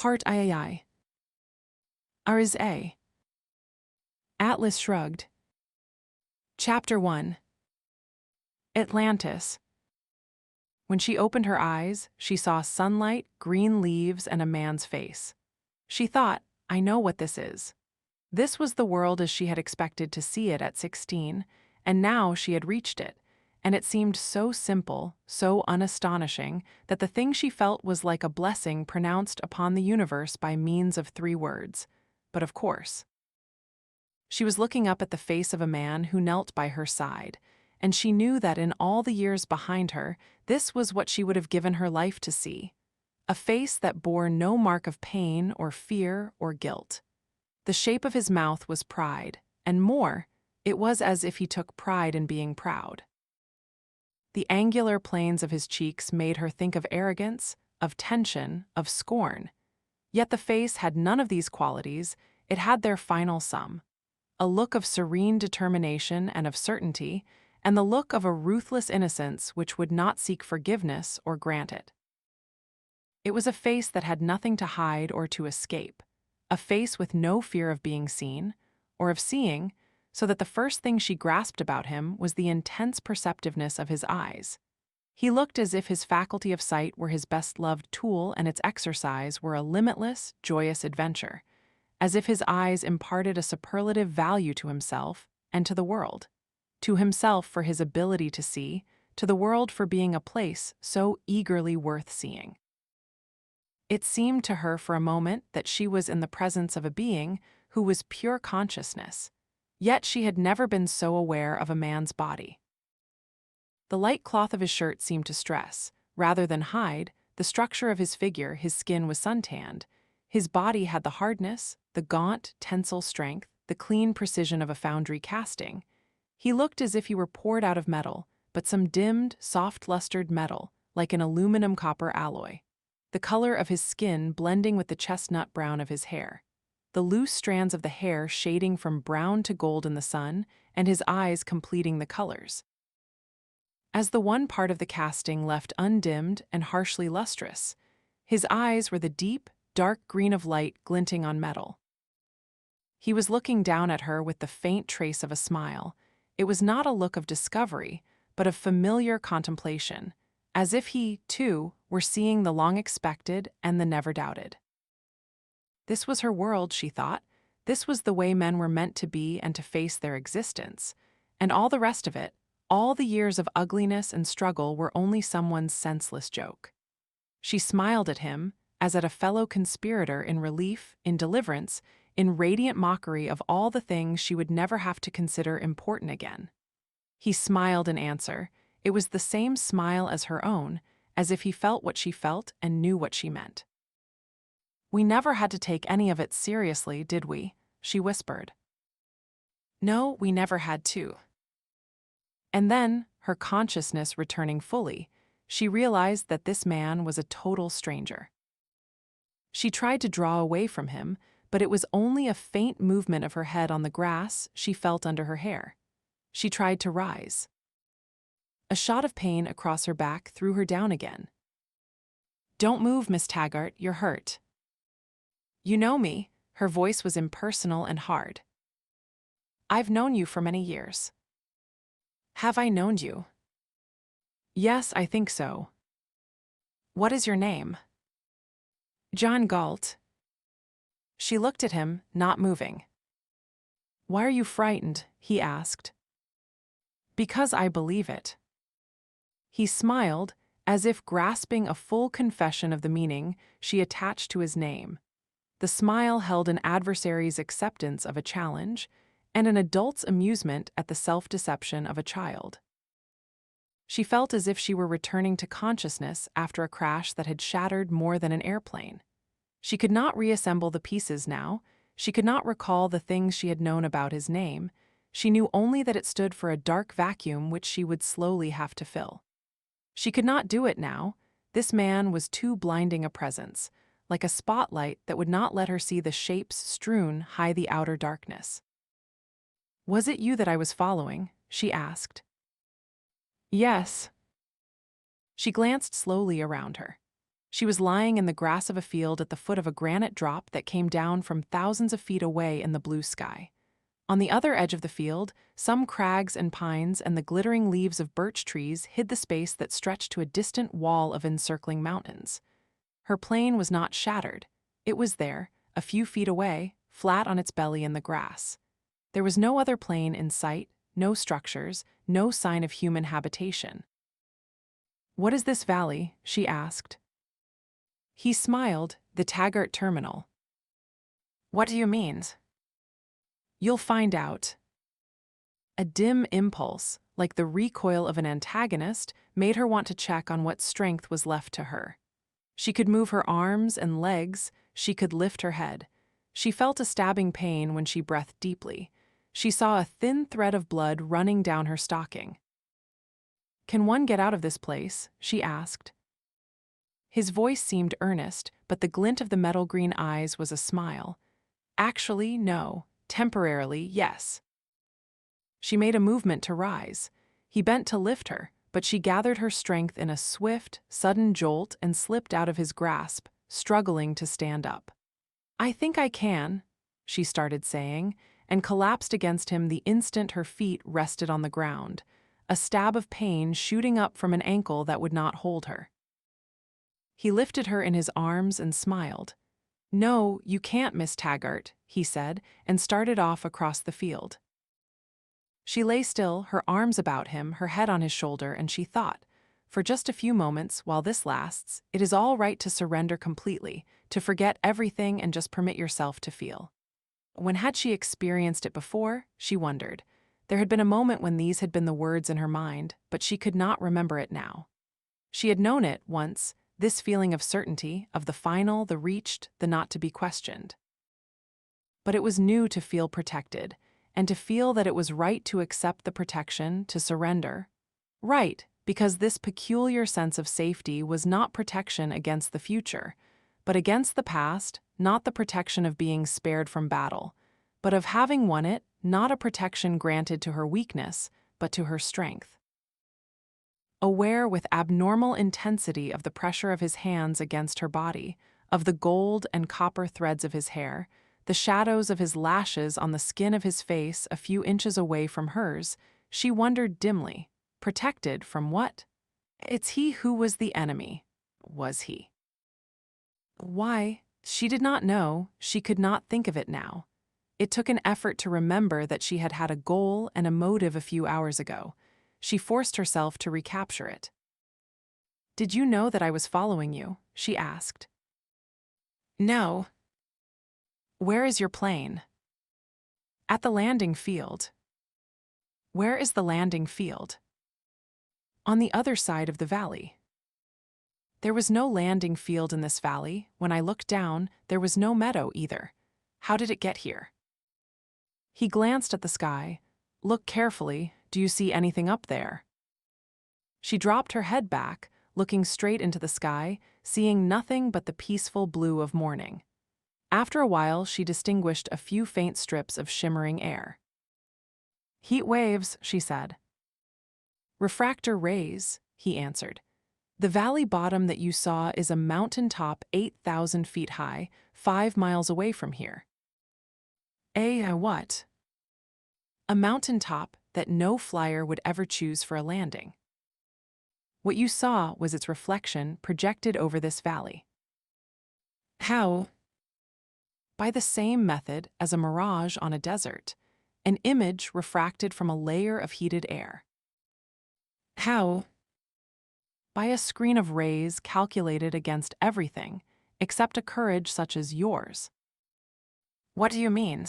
Heart II. Aris A. Atlas Shrugged. Chapter 1. Atlantis. When she opened her eyes, she saw sunlight, green leaves, and a man's face. She thought, I know what this is. This was the world as she had expected to see it at 16, and now she had reached it, and it seemed so simple, so unastonishing, that the thing she felt was like a blessing pronounced upon the universe by means of 3 words. But of course. She was looking up at the face of a man who knelt by her side, and she knew that in all the years behind her, this was what she would have given her life to see. A face that bore no mark of pain or fear or guilt. The shape of his mouth was pride, and more, it was as if he took pride in being proud. The angular planes of his cheeks made her think of arrogance, of tension, of scorn. Yet the face had none of these qualities, it had their final sum. A look of serene determination and of certainty, and the look of a ruthless innocence which would not seek forgiveness or grant it. It was a face that had nothing to hide or to escape, a face with no fear of being seen, or of seeing, so that the first thing she grasped about him was the intense perceptiveness of his eyes. He looked as if his faculty of sight were his best-loved tool and its exercise were a limitless, joyous adventure, as if his eyes imparted a superlative value to himself and to the world. To himself for his ability to see, to the world for being a place so eagerly worth seeing. It seemed to her for a moment that she was in the presence of a being who was pure consciousness, yet she had never been so aware of a man's body. The light cloth of his shirt seemed to stress, rather than hide, the structure of his figure. His skin was suntanned. His body had the hardness, the gaunt, tensile strength, the clean precision of a foundry casting. He looked as if he were poured out of metal, but some dimmed, soft-lustered metal, like an aluminum-copper alloy. The color of his skin blending with the chestnut brown of his hair. The loose strands of the hair shading from brown to gold in the sun, and his eyes completing the colors. As the one part of the casting left undimmed and harshly lustrous, his eyes were the deep, dark green of light glinting on metal. He was looking down at her with the faint trace of a smile. It was not a look of discovery, but of familiar contemplation, as if he, too, were seeing the long-expected and the never-doubted. This was her world, she thought. This was the way men were meant to be and to face their existence. And all the rest of it, all the years of ugliness and struggle were only someone's senseless joke. She smiled at him, as at a fellow conspirator in relief, in deliverance, in radiant mockery of all the things she would never have to consider important again. He smiled in answer. It was the same smile as her own, as if he felt what she felt and knew what she meant. We never had to take any of it seriously, did we? She whispered. No, we never had to. And then, her consciousness returning fully, she realized that this man was a total stranger. She tried to draw away from him, but it was only a faint movement of her head on the grass she felt under her hair. She tried to rise. A shot of pain across her back threw her down again. Don't move, Miss Taggart, you're hurt. You know me, her voice was impersonal and hard. I've known you for many years. Have I known you? Yes, I think so. What is your name? John Galt. She looked at him, not moving. Why are you frightened? He asked. Because I believe it. He smiled, as if grasping a full confession of the meaning she attached to his name. The smile held an adversary's acceptance of a challenge and an adult's amusement at the self-deception of a child. She felt as if she were returning to consciousness after a crash that had shattered more than an airplane. She could not reassemble the pieces now. She could not recall the things she had known about his name. She knew only that it stood for a dark vacuum which she would slowly have to fill. She could not do it now. This man was too blinding a presence, like a spotlight that would not let her see the shapes strewn high the outer darkness. Was it you that I was following? She asked. Yes. She glanced slowly around her. She was lying in the grass of a field at the foot of a granite drop that came down from thousands of feet away in the blue sky. On the other edge of the field, some crags and pines and the glittering leaves of birch trees hid the space that stretched to a distant wall of encircling mountains. Her plane was not shattered. It was there, a few feet away, flat on its belly in the grass. There was no other plane in sight, no structures, no sign of human habitation. "What is this valley?" she asked. He smiled, "The Taggart Terminal." "What do you mean?" "You'll find out." A dim impulse, like the recoil of an antagonist, made her want to check on what strength was left to her. She could move her arms and legs, she could lift her head. She felt a stabbing pain when she breathed deeply. She saw a thin thread of blood running down her stocking. "Can one get out of this place?" she asked. His voice seemed earnest, but the glint of the metal-green eyes was a smile. "Actually, no. Temporarily, yes." She made a movement to rise. He bent to lift her, but she gathered her strength in a swift, sudden jolt and slipped out of his grasp, struggling to stand up. "I think I can," she started saying, and collapsed against him the instant her feet rested on the ground, a stab of pain shooting up from an ankle that would not hold her. He lifted her in his arms and smiled. "No, you can't, Miss Taggart," he said, and started off across the field. She lay still, her arms about him, her head on his shoulder, and she thought, "For just a few moments, while this lasts, it is all right to surrender completely, to forget everything and just permit yourself to feel." When had she experienced it before? She wondered. There had been a moment when these had been the words in her mind, but she could not remember it now. She had known it once, this feeling of certainty, of the final, the reached, the not to be questioned. But it was new to feel protected, and to feel that it was right to accept the protection, to surrender. Right, because this peculiar sense of safety was not protection against the future, but against the past, not the protection of being spared from battle, but of having won it, not a protection granted to her weakness, but to her strength. Aware with abnormal intensity of the pressure of his hands against her body, of the gold and copper threads of his hair, the shadows of his lashes on the skin of his face a few inches away from hers, she wondered dimly, protected from what? It's he who was the enemy. Was he? Why? She did not know, she could not think of it now. It took an effort to remember that she had had a goal and a motive a few hours ago. She forced herself to recapture it. "Did you know that I was following you?" she asked. "No." "Where is your plane?" "At the landing field." "Where is the landing field?" "On the other side of the valley." "There was no landing field in this valley. When I looked down, there was no meadow either. How did it get here?" He glanced at the sky. "Look carefully. Do you see anything up there?" She dropped her head back, looking straight into the sky, seeing nothing but the peaceful blue of morning. After a while, she distinguished a few faint strips of shimmering air. "Heat waves," she said. "Refractor rays," he answered. "The valley bottom that you saw is a mountain top 8,000 feet high, 5 miles away from here." A what? "A mountain top that no flyer would ever choose for a landing. What you saw was its reflection projected over this valley." "How?" "By the same method as a mirage on a desert, an image refracted from a layer of heated air." "How?" "By a screen of rays calculated against everything, except a courage such as yours." "What do you mean?"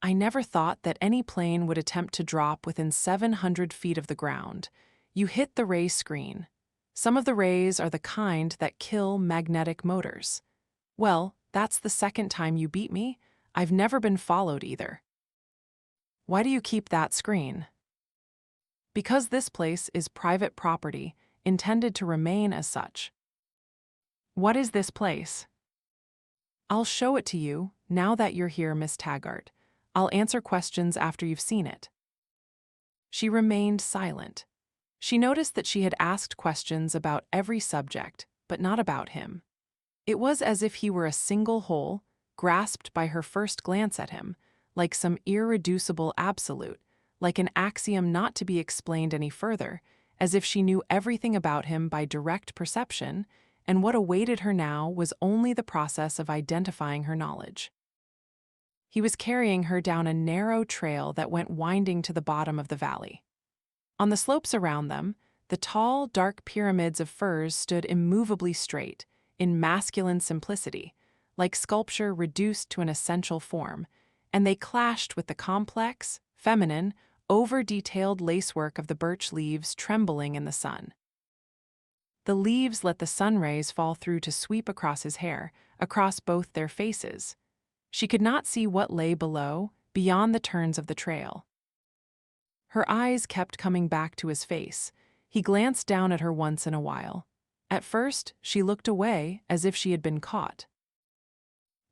"I never thought that any plane would attempt to drop within 700 feet of the ground. You hit the ray screen. Some of the rays are the kind that kill magnetic motors. Well, that's the second time you beat me. I've never been followed either." "Why do you keep that screen?" "Because this place is private property, intended to remain as such." "What is this place?" "I'll show it to you, now that you're here, Miss Taggart. I'll answer questions after you've seen it." She remained silent. She noticed that she had asked questions about every subject, but not about him. It was as if he were a single whole, grasped by her first glance at him, like some irreducible absolute, like an axiom not to be explained any further, as if she knew everything about him by direct perception, and what awaited her now was only the process of identifying her knowledge. He was carrying her down a narrow trail that went winding to the bottom of the valley. On the slopes around them, the tall, dark pyramids of firs stood immovably straight, in masculine simplicity, like sculpture reduced to an essential form, and they clashed with the complex, feminine, over-detailed lacework of the birch leaves trembling in the sun. The leaves let the sun rays fall through to sweep across his hair, across both their faces. She could not see what lay below, beyond the turns of the trail. Her eyes kept coming back to his face. He glanced down at her once in a while. At first, she looked away as if she had been caught.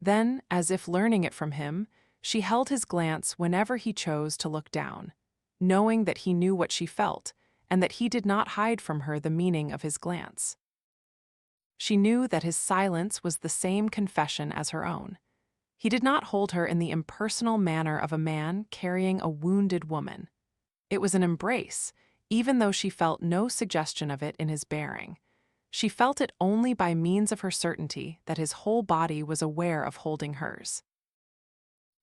Then, as if learning it from him, she held his glance whenever he chose to look down, knowing that he knew what she felt and that he did not hide from her the meaning of his glance. She knew that his silence was the same confession as her own. He did not hold her in the impersonal manner of a man carrying a wounded woman. It was an embrace, even though she felt no suggestion of it in his bearing. She felt it only by means of her certainty that his whole body was aware of holding hers.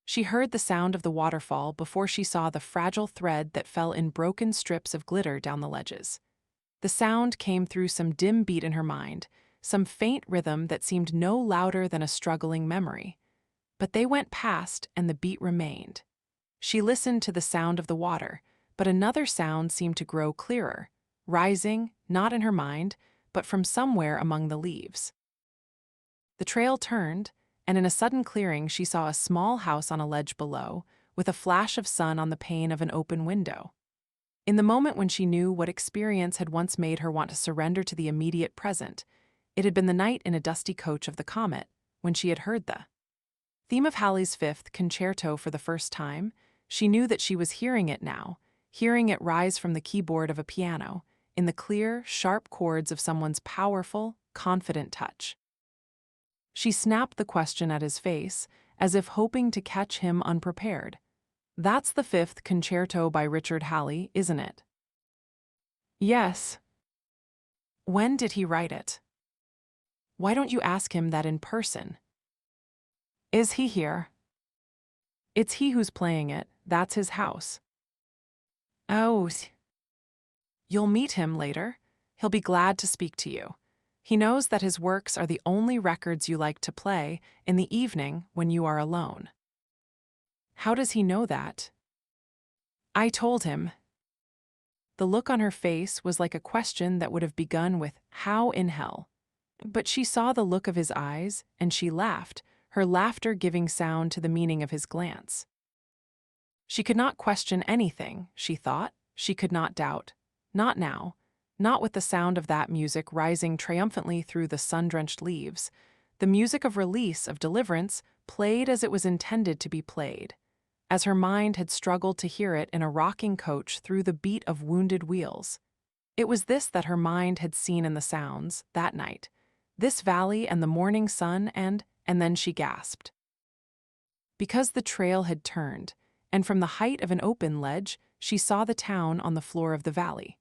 She heard the sound of the waterfall before she saw the fragile thread that fell in broken strips of glitter down the ledges. The sound came through some dim beat in her mind, some faint rhythm that seemed no louder than a struggling memory. But they went past and the beat remained. She listened to the sound of the water, but another sound seemed to grow clearer, rising, not in her mind, but from somewhere among the leaves. The trail turned, and in a sudden clearing she saw a small house on a ledge below, with a flash of sun on the pane of an open window. In the moment when she knew what experience had once made her want to surrender to the immediate present, it had been the night in a dusty coach of the Comet, when she had heard the theme of Halley's Fifth Concerto for the first time. She knew that she was hearing it now, hearing it rise from the keyboard of a piano, in the clear, sharp chords of someone's powerful, confident touch. She snapped the question at his face, as if hoping to catch him unprepared. "That's the Fifth Concerto by Richard Halley, isn't it?" "Yes." "When did he write it?" "Why don't you ask him that in person?" "Is he here?" "It's he who's playing it. That's his house." "Oh, you'll meet him later. He'll be glad to speak to you. He knows that his works are the only records you like to play in the evening when you are alone." "How does he know that?" "I told him." The look on her face was like a question that would have begun with, "How in hell?" But she saw the look of his eyes, and she laughed, her laughter giving sound to the meaning of his glance. She could not question anything, she thought. She could not doubt. Not now. Not with the sound of that music rising triumphantly through the sun-drenched leaves. The music of release, of deliverance, played as it was intended to be played, as her mind had struggled to hear it in a rocking coach through the beat of wounded wheels. It was this that her mind had seen in the sounds, that night. This valley and the morning sun, and then she gasped. Because the trail had turned, and from the height of an open ledge, she saw the town on the floor of the valley.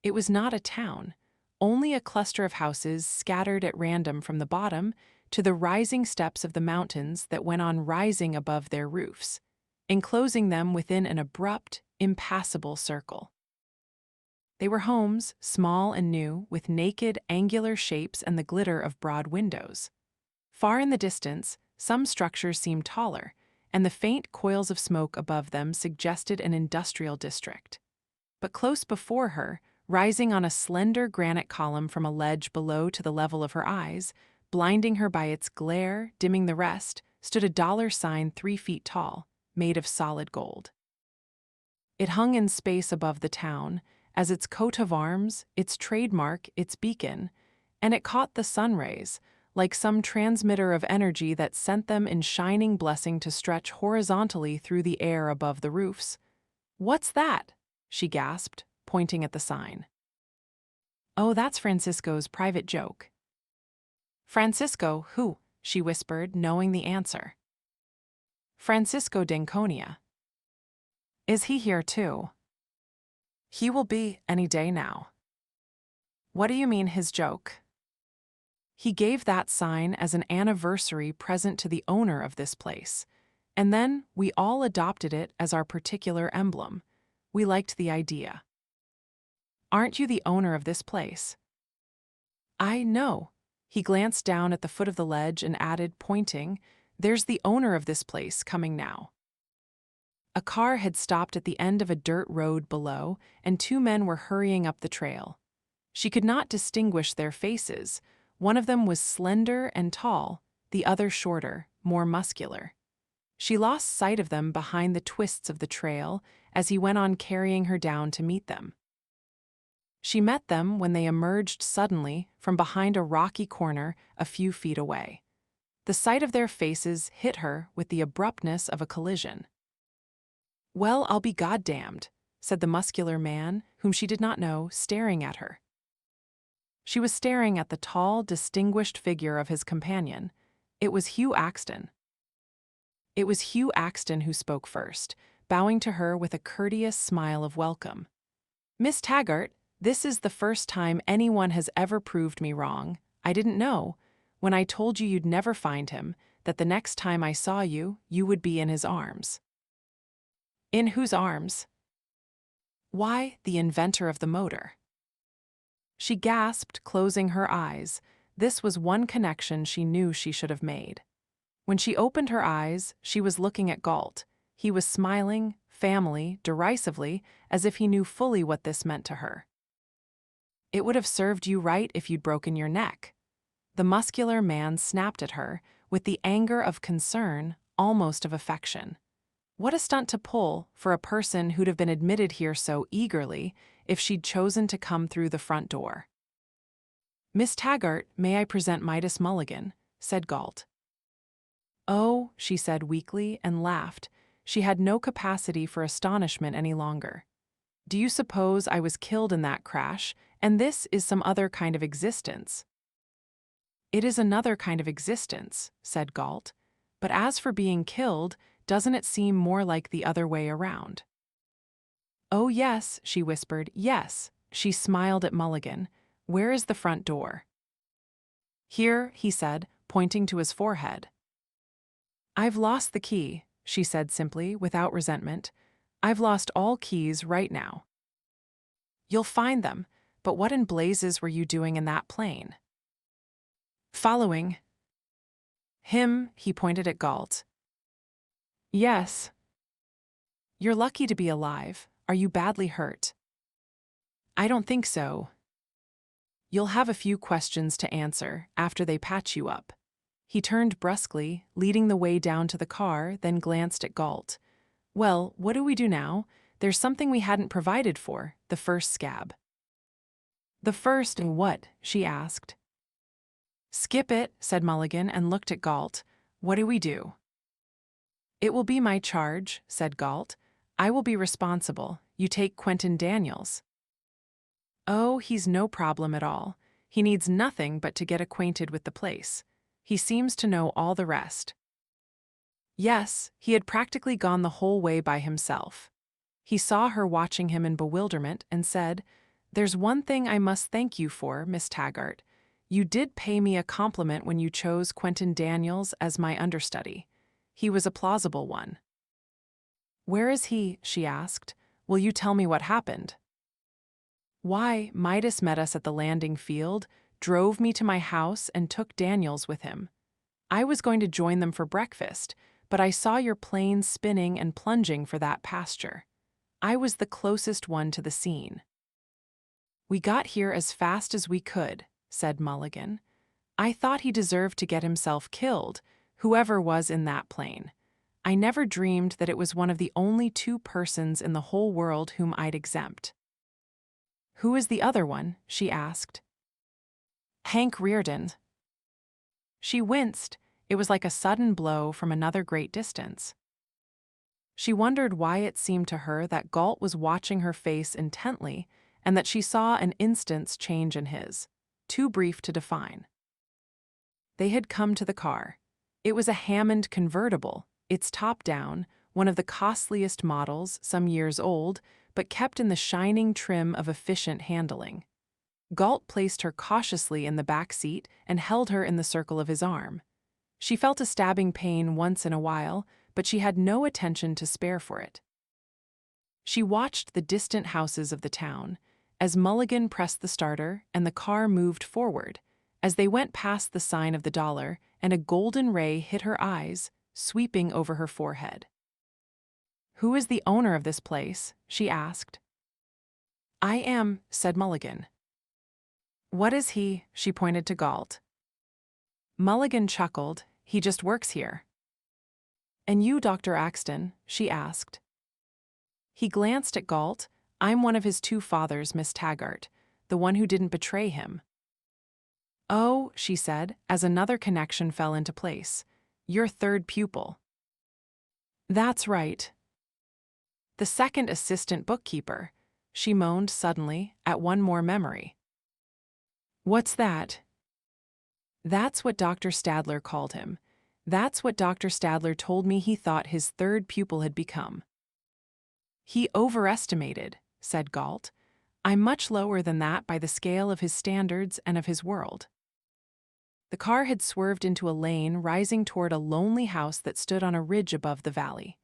It was not a town, only a cluster of houses scattered at random from the bottom to the rising steps of the mountains that went on rising above their roofs, enclosing them within an abrupt, impassable circle. They were homes, small and new, with naked, angular shapes and the glitter of broad windows. Far in the distance, some structures seemed taller, and the faint coils of smoke above them suggested an industrial district. But close before her, rising on a slender granite column from a ledge below to the level of her eyes, blinding her by its glare, dimming the rest, stood a dollar sign 3 feet tall, made of solid gold. It hung in space above the town, as its coat of arms, its trademark, its beacon, and it caught the sun rays, like some transmitter of energy that sent them in shining blessing to stretch horizontally through the air above the roofs. "What's that?" she gasped, pointing at the sign. Oh, that's Francisco's private joke. Francisco, who? She whispered, knowing the answer. Francisco d'Anconia. Is he here too? He will be any day now. What do you mean his joke? He gave that sign as an anniversary present to the owner of this place, and then we all adopted it as our particular emblem. We liked the idea. Aren't you the owner of this place? I know. He glanced down at the foot of the ledge and added, pointing, there's the owner of this place coming now. A car had stopped at the end of a dirt road below, and two men were hurrying up the trail. She could not distinguish their faces. One of them was slender and tall, the other shorter, more muscular. She lost sight of them behind the twists of the trail as he went on carrying her down to meet them. She met them when they emerged suddenly from behind a rocky corner a few feet away. The sight of their faces hit her with the abruptness of a collision. Well, I'll be goddamned, said the muscular man, whom she did not know, staring at her. She was staring at the tall, distinguished figure of his companion. It was Hugh Axton. It was Hugh Axton who spoke first, bowing to her with a courteous smile of welcome. Miss Taggart, this is the first time anyone has ever proved me wrong. I didn't know, when I told you you'd never find him, that the next time I saw you, you would be in his arms. In whose arms? Why, the inventor of the motor. She gasped, closing her eyes. This was one connection she knew she should have made. When she opened her eyes, she was looking at Galt. He was smiling, family, derisively, as if he knew fully what this meant to her. It would have served you right if you'd broken your neck. The muscular man snapped at her, with the anger of concern, almost of affection. What a stunt to pull for a person who'd have been admitted here so eagerly if she'd chosen to come through the front door. Miss Taggart, may I present Midas Mulligan, said Galt. Oh, she said weakly and laughed. She had no capacity for astonishment any longer. Do you suppose I was killed in that crash, and this is some other kind of existence? It is another kind of existence, said Galt. But as for being killed, doesn't it seem more like the other way around? Oh yes, she whispered, yes. She smiled at Mulligan. Where is the front door? Here, he said, pointing to his forehead. I've lost the key, she said simply, without resentment. I've lost all keys right now. You'll find them, but what in blazes were you doing in that plane? Following him, he pointed at Galt. Yes. You're lucky to be alive. Are you badly hurt? I don't think so. You'll have a few questions to answer after they patch you up. He turned brusquely, leading the way down to the car, then glanced at Galt. Well, what do we do now? There's something we hadn't provided for, the first scab. The first what? She asked. Skip it, said Mulligan and looked at Galt. What do we do? It will be my charge, said Galt. I will be responsible. You take Quentin Daniels. Oh, he's no problem at all. He needs nothing but to get acquainted with the place. He seems to know all the rest. Yes, he had practically gone the whole way by himself. He saw her watching him in bewilderment and said, There's one thing I must thank you for, Miss Taggart. You did pay me a compliment when you chose Quentin Daniels as my understudy. He was a plausible one. Where is he? She asked. Will you tell me what happened? Why, Midas met us at the landing field, drove me to my house, and took Daniels with him. I was going to join them for breakfast, but I saw your plane spinning and plunging for that pasture. I was the closest one to the scene. We got here as fast as we could, said Mulligan. I thought he deserved to get himself killed, whoever was in that plane. I never dreamed that it was one of the only two persons in the whole world whom I'd exempt. Who is the other one? She asked. Hank Reardon. She winced. It was like a sudden blow from another great distance. She wondered why it seemed to her that Galt was watching her face intently, and that she saw an instant's change in his, too brief to define. They had come to the car. It was a Hammond convertible, its top down, one of the costliest models, some years old, but kept in the shining trim of efficient handling. Galt placed her cautiously in the back seat and held her in the circle of his arm. She felt a stabbing pain once in a while, but she had no attention to spare for it. She watched the distant houses of the town as Mulligan pressed the starter and the car moved forward, as they went past the sign of the dollar and a golden ray hit her eyes, sweeping over her forehead. "Who is the owner of this place?" she asked. "I am," said Mulligan. "What is he?" She pointed to Galt. Mulligan chuckled. "He just works here." "And you, Dr. Axton?" she asked. He glanced at Galt. "I'm one of his two fathers, Miss Taggart, the one who didn't betray him." "Oh," she said, as another connection fell into place. "Your third pupil." "That's right." "The second assistant bookkeeper," she moaned suddenly, at one more memory. "What's that?" "That's what Dr. Stadler called him. That's what Dr. Stadler told me he thought his third pupil had become." "He overestimated," said Galt. "I'm much lower than that by the scale of his standards and of his world." The car had swerved into a lane rising toward a lonely house that stood on a ridge above the valley.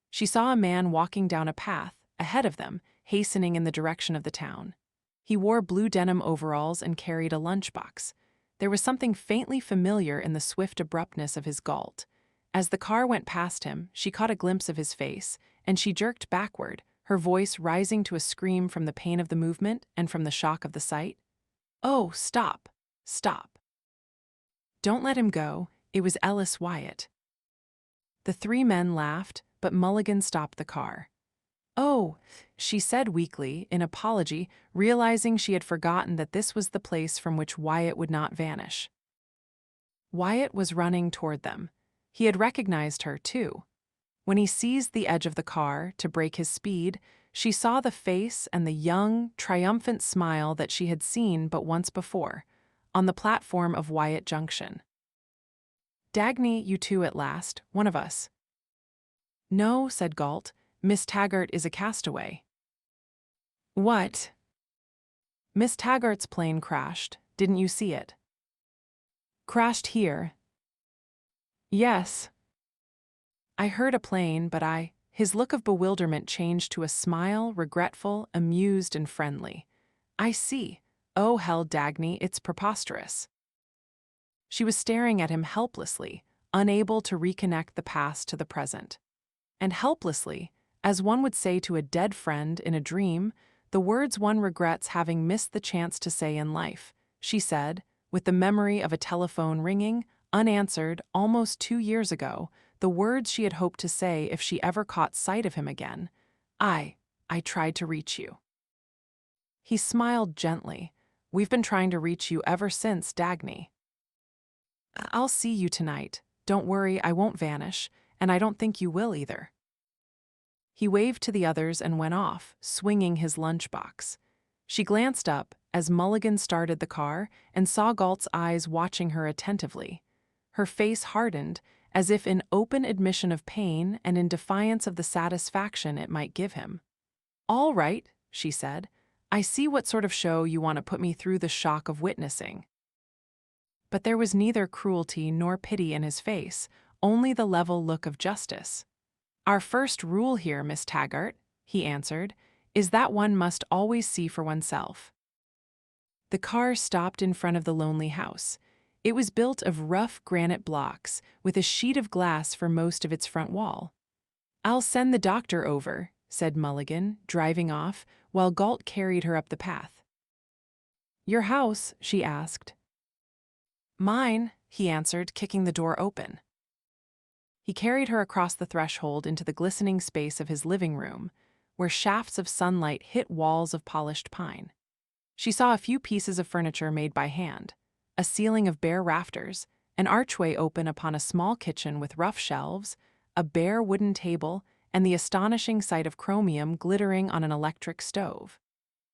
She saw a man walking down a path, ahead of them, hastening in the direction of the town. He wore blue denim overalls and carried a lunchbox. There was something faintly familiar in the swift abruptness of his Galt. As the car went past him, she caught a glimpse of his face, and she jerked backward, her voice rising to a scream from the pain of the movement and from the shock of the sight. "Oh, stop! Stop! Don't let him go." It was Ellis Wyatt. The three men laughed, but Mulligan stopped the car. "Oh," she said weakly, in apology, realizing she had forgotten that this was the place from which Wyatt would not vanish. Wyatt was running toward them. He had recognized her, too. When he seized the edge of the car to break his speed, she saw the face and the young, triumphant smile that she had seen but once before, on the platform of Wyatt Junction. "Dagny, you two at last, one of us." "No," said Galt. "Miss Taggart is a castaway." "What?" "Miss Taggart's plane crashed. Didn't you see it?" "Crashed here?" "Yes." "I heard a plane, but His look of bewilderment changed to a smile, regretful, amused, and friendly. "I see. Oh, hell, Dagny, it's preposterous." She was staring at him helplessly, unable to reconnect the past to the present. And helplessly, as one would say to a dead friend in a dream, the words one regrets having missed the chance to say in life, she said, with the memory of a telephone ringing, unanswered, almost 2 years ago, the words she had hoped to say if she ever caught sight of him again. I tried to reach you." He smiled gently. "We've been trying to reach you ever since, Dagny." "I'll see you tonight. Don't worry, I won't vanish, and I don't think you will either." He waved to the others and went off, swinging his lunchbox. She glanced up as Mulligan started the car and saw Galt's eyes watching her attentively. Her face hardened, as if in open admission of pain and in defiance of the satisfaction it might give him. "All right," she said. "I see what sort of show you want to put me through the shock of witnessing." But there was neither cruelty nor pity in his face, only the level look of justice. "Our first rule here, Miss Taggart," he answered, "is that one must always see for oneself." The car stopped in front of the lonely house. It was built of rough granite blocks, with a sheet of glass for most of its front wall. "I'll send the doctor over," said Mulligan, driving off, while Galt carried her up the path. "Your house?" she asked. "Mine," he answered, kicking the door open. He carried her across the threshold into the glistening space of his living room, where shafts of sunlight hit walls of polished pine. She saw a few pieces of furniture made by hand, a ceiling of bare rafters, an archway open upon a small kitchen with rough shelves, a bare wooden table, and the astonishing sight of chromium glittering on an electric stove.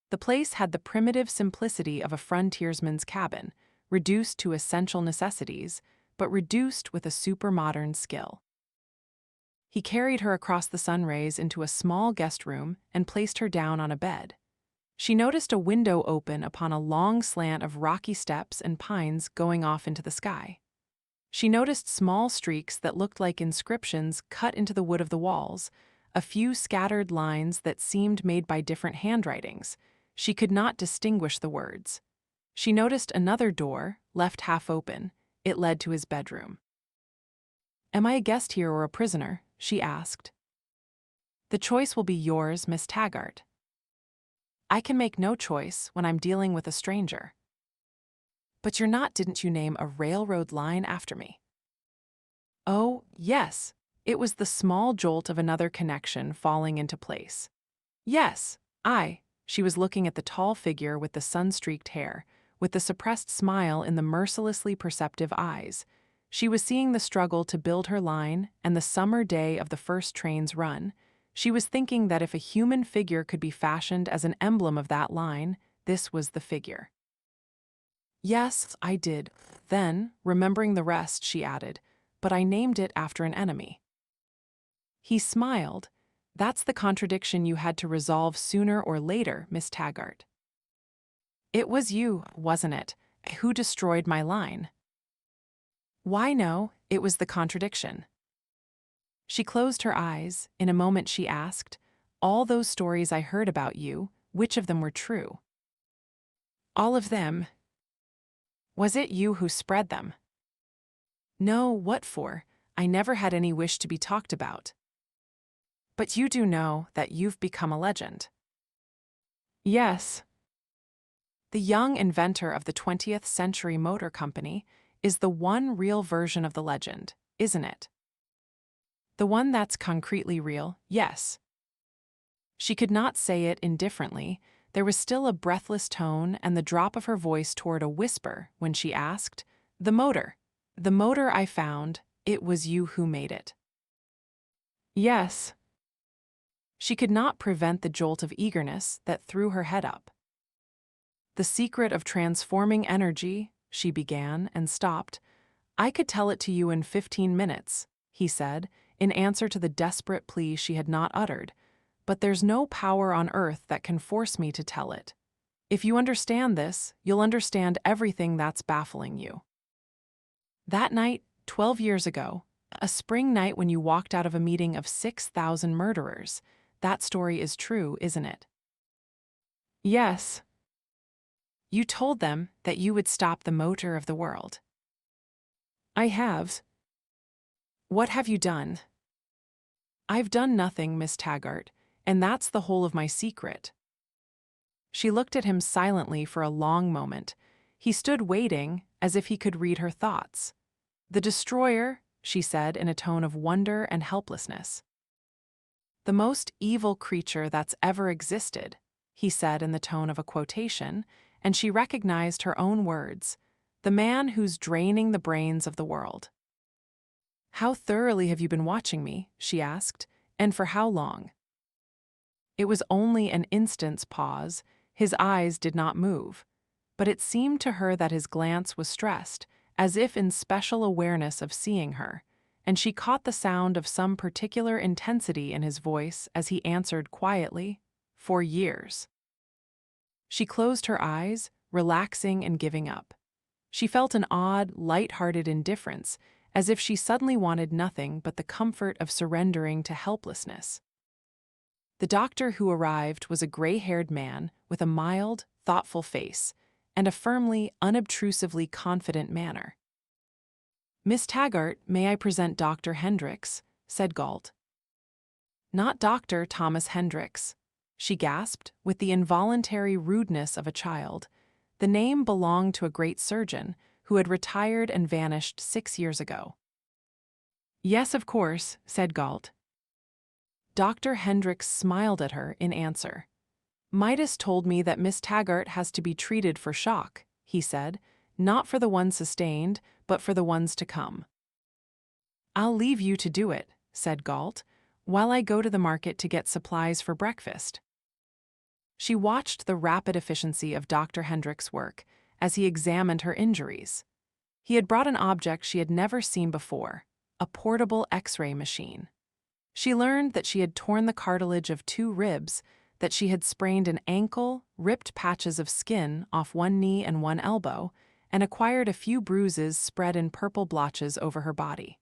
The place had the primitive simplicity of a frontiersman's cabin, reduced to essential necessities, but reduced with a super-modern skill. He carried her across the sun rays into a small guest room and placed her down on a bed. She noticed a window open upon a long slant of rocky steps and pines going off into the sky. She noticed small streaks that looked like inscriptions cut into the wood of the walls, a few scattered lines that seemed made by different handwritings. She could not distinguish the words. She noticed another door, left half open. It led to his bedroom. "Am I a guest here or a prisoner?" she asked. "The choice will be yours, Miss Taggart." "I can make no choice when I'm dealing with a stranger." "But didn't you name a railroad line after me?" "Oh, yes." It was the small jolt of another connection falling into place. "Yes, She was looking at the tall figure with the sun-streaked hair, with the suppressed smile in the mercilessly perceptive eyes. She was seeing the struggle to build her line and the summer day of the first train's run. She was thinking that if a human figure could be fashioned as an emblem of that line, this was the figure. "Yes, I did." Then, remembering the rest, she added, "But I named it after an enemy." He smiled. "That's the contradiction you had to resolve sooner or later, Miss Taggart." "It was you, wasn't it, who destroyed my line?" "Why no, it was the contradiction." She closed her eyes. In a moment she asked, "All those stories I heard about you, which of them were true?" "All of them." "Was it you who spread them?" "No, what for? I never had any wish to be talked about." "But you do know that you've become a legend." "Yes." "The young inventor of the 20th Century Motor Company is the one real version of the legend, isn't it?" "The one that's concretely real, yes." She could not say it indifferently. There was still a breathless tone and the drop of her voice toward a whisper when she asked, "The motor I found, it was you who made it." "Yes." She could not prevent the jolt of eagerness that threw her head up. "The secret of transforming energy," she began and stopped. "I could tell it to you in 15 minutes, he said, in answer to the desperate plea she had not uttered, "but there's no power on earth that can force me to tell it. If you understand this, you'll understand everything that's baffling you." That night, 12 years ago, a spring night when you walked out of a meeting of 6,000 murderers, that story is true, isn't it? "Yes." You told them that you would stop the motor of the world. "I have." "What have you done?" "I've done nothing, Miss Taggart, and that's the whole of my secret." She looked at him silently for a long moment. He stood waiting, as if he could read her thoughts. "The destroyer," she said in a tone of wonder and helplessness. "The most evil creature that's ever existed," he said in the tone of a quotation, and she recognized her own words. "The man who's draining the brains of the world." "How thoroughly have you been watching me?" she asked, "and for how long?" It was only an instant's pause. His eyes did not move, but it seemed to her that his glance was stressed, as if in special awareness of seeing her, and she caught the sound of some particular intensity in his voice as he answered quietly, "For years." She closed her eyes, relaxing and giving up. She felt an odd, light-hearted indifference, as if she suddenly wanted nothing but the comfort of surrendering to helplessness. The doctor who arrived was a gray-haired man with a mild, thoughtful face and a firmly, unobtrusively confident manner. "Miss Taggart, may I present Dr. Hendricks?" said Galt. "Not Dr. Thomas Hendricks," she gasped with the involuntary rudeness of a child. The name belonged to a great surgeon who had retired and vanished 6 years ago. "Yes, of course," said Galt. Dr. Hendricks smiled at her in answer. "Midas told me that Miss Taggart has to be treated for shock," he said, "not for the ones sustained, but for the ones to come." "I'll leave you to do it," said Galt, "while I go to the market to get supplies for breakfast." She watched the rapid efficiency of Dr. Hendrick's work as he examined her injuries. He had brought an object she had never seen before, a portable X-ray machine. She learned that she had torn the cartilage of 2 ribs, that she had sprained an ankle, ripped patches of skin off one knee and one elbow, and acquired a few bruises spread in purple blotches over her body.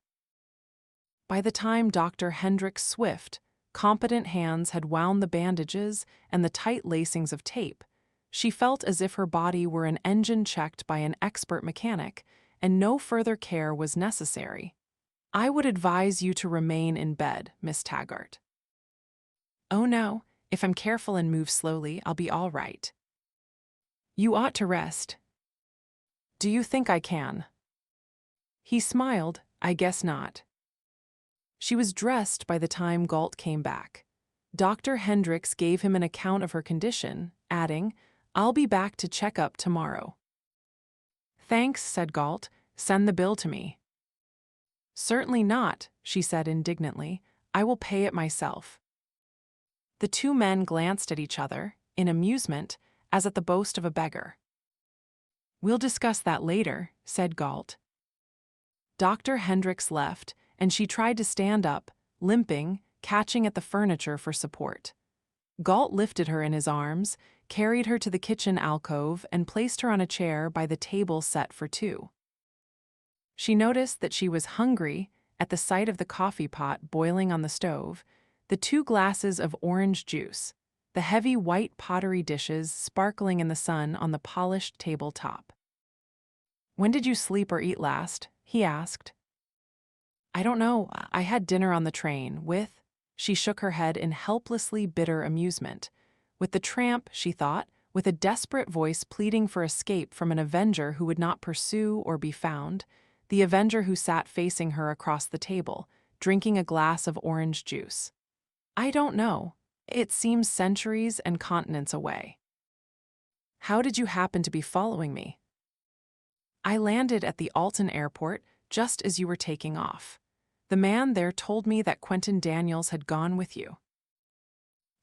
By the time Dr. Hendrick's swift, competent hands had wound the bandages and the tight lacings of tape, she felt as if her body were an engine checked by an expert mechanic, and no further care was necessary. "I would advise you to remain in bed, Miss Taggart." "Oh no, if I'm careful and move slowly, I'll be all right." "You ought to rest." "Do you think I can?" He smiled. "I guess not." She was dressed by the time Galt came back. Dr. Hendricks gave him an account of her condition, adding, "I'll be back to check up tomorrow." "Thanks," said Galt. "Send the bill to me." "Certainly not," she said indignantly. "I will pay it myself." The 2 men glanced at each other, in amusement, as at the boast of a beggar. "We'll discuss that later," said Galt. Dr. Hendricks left, and she tried to stand up, limping, catching at the furniture for support. Galt lifted her in his arms, carried her to the kitchen alcove, and placed her on a chair by the table set for 2. She noticed that she was hungry at the sight of the coffee pot boiling on the stove, the 2 glasses of orange juice, the heavy white pottery dishes sparkling in the sun on the polished table top. "When did you sleep or eat last?" he asked. "I don't know. I had dinner on the train with—" She shook her head in helplessly bitter amusement. With the tramp, she thought, with a desperate voice pleading for escape from an avenger who would not pursue or be found, the avenger who sat facing her across the table, drinking a glass of orange juice. "I don't know. It seems centuries and continents away." "How did you happen to be following me?" "I landed at the Alton airport just as you were taking off. The man there told me that Quentin Daniels had gone with you."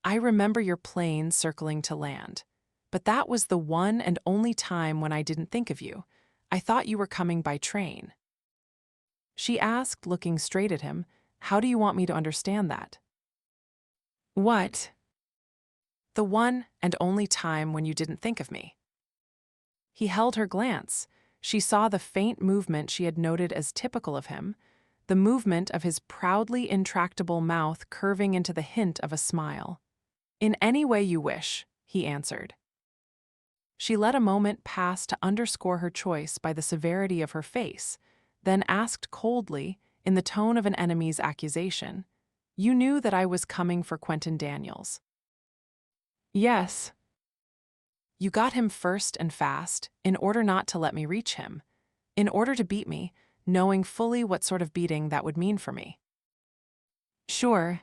"I remember your plane circling to land. But that was the one and only time when I didn't think of you. I thought you were coming by train." She asked, looking straight at him, "How do you want me to understand that?" "What?" "The one and only time when you didn't think of me." He held her glance. She saw the faint movement she had noted as typical of him, the movement of his proudly intractable mouth curving into the hint of a smile. "In any way you wish," he answered. She let a moment pass to underscore her choice by the severity of her face, then asked coldly, in the tone of an enemy's accusation, "You knew that I was coming for Quentin Daniels?" "Yes." "You got him first and fast, in order not to let me reach him, in order to beat me, knowing fully what sort of beating that would mean for me." "Sure."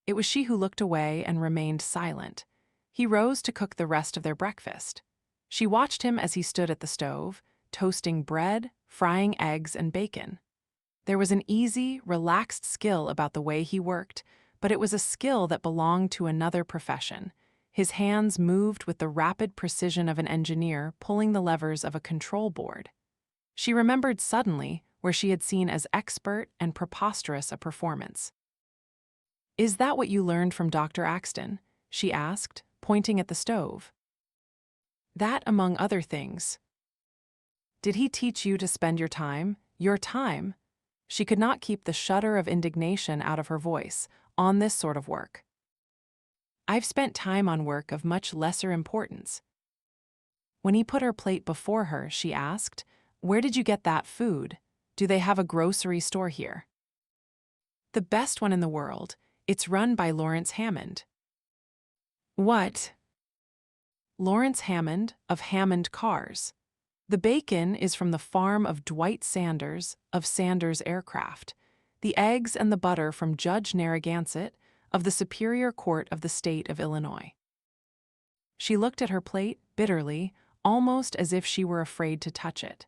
It was she who looked away and remained silent. He rose to cook the rest of their breakfast. She watched him as he stood at the stove, toasting bread, frying eggs and bacon. There was an easy, relaxed skill about the way he worked, but it was a skill that belonged to another profession. His hands moved with the rapid precision of an engineer pulling the levers of a control board. She remembered suddenly where she had seen as expert and preposterous a performance. "Is that what you learned from Dr. Axton?" she asked, pointing at the stove. "That among other things." "Did he teach you to spend your time?" "Your time?" She could not keep the shudder of indignation out of her voice, "on this sort of work." "I've spent time on work of much lesser importance." When he put her plate before her, she asked, "Where did you get that food? Do they have a grocery store here?" "The best one in the world. It's run by Lawrence Hammond." "What?" "Lawrence Hammond, of Hammond Cars. The bacon is from the farm of Dwight Sanders, of Sanders Aircraft. The eggs and the butter from Judge Narragansett, of the Superior Court of the State of Illinois." She looked at her plate, bitterly, almost as if she were afraid to touch it.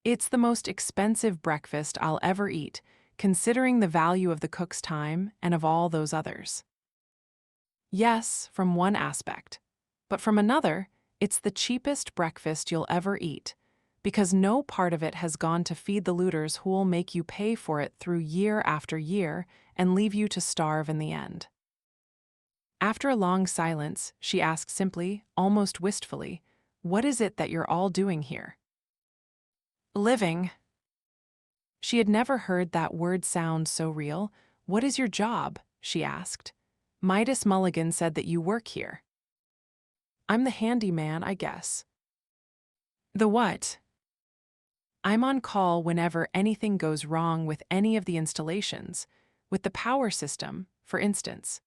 "It's the most expensive breakfast I'll ever eat, considering the value of the cook's time and of all those others." Yes, from one aspect. But from another, it's the cheapest breakfast you'll ever eat, because no part of it has gone to feed the looters who'll make you pay for it through year after year and leave you to starve in the end. After a long silence, she asked simply, almost wistfully, "What is it that you're all doing here?" "Living." She had never heard that word sound so real. "What is your job?" she asked. "Midas Mulligan said that you work here." "I'm the handyman, I guess." "The what?" "I'm on call whenever anything goes wrong with any of the installations, with the power system, for instance."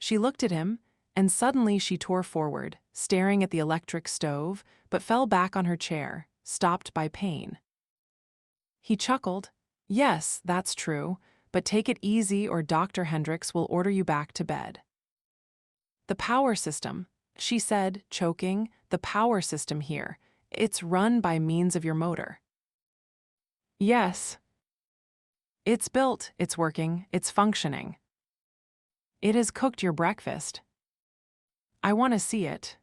She looked at him, and suddenly she tore forward, staring at the electric stove, but fell back on her chair, stopped by pain. He chuckled. "Yes, that's true, but take it easy or Dr. Hendricks will order you back to bed." "The power system," she said, choking, "the power system here. It's run by means of your motor." "Yes. It's built, it's working, it's functioning. It has cooked your breakfast." "I want to see it."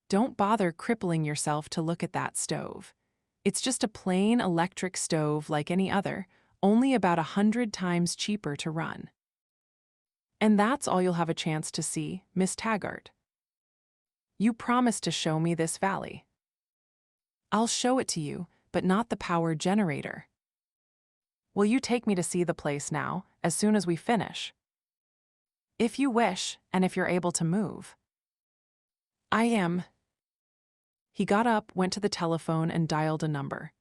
"Don't bother crippling yourself to look at that stove. It's just a plain electric stove like any other, only about 100 times cheaper to run. And that's all you'll have a chance to see, Miss Taggart. You promised to show me this valley." "I'll show it to you, but not the power generator." "Will you take me to see the place now, as soon as we finish?" "If you wish, and if you're able to move." "I am." He got up, went to the telephone, and dialed a number.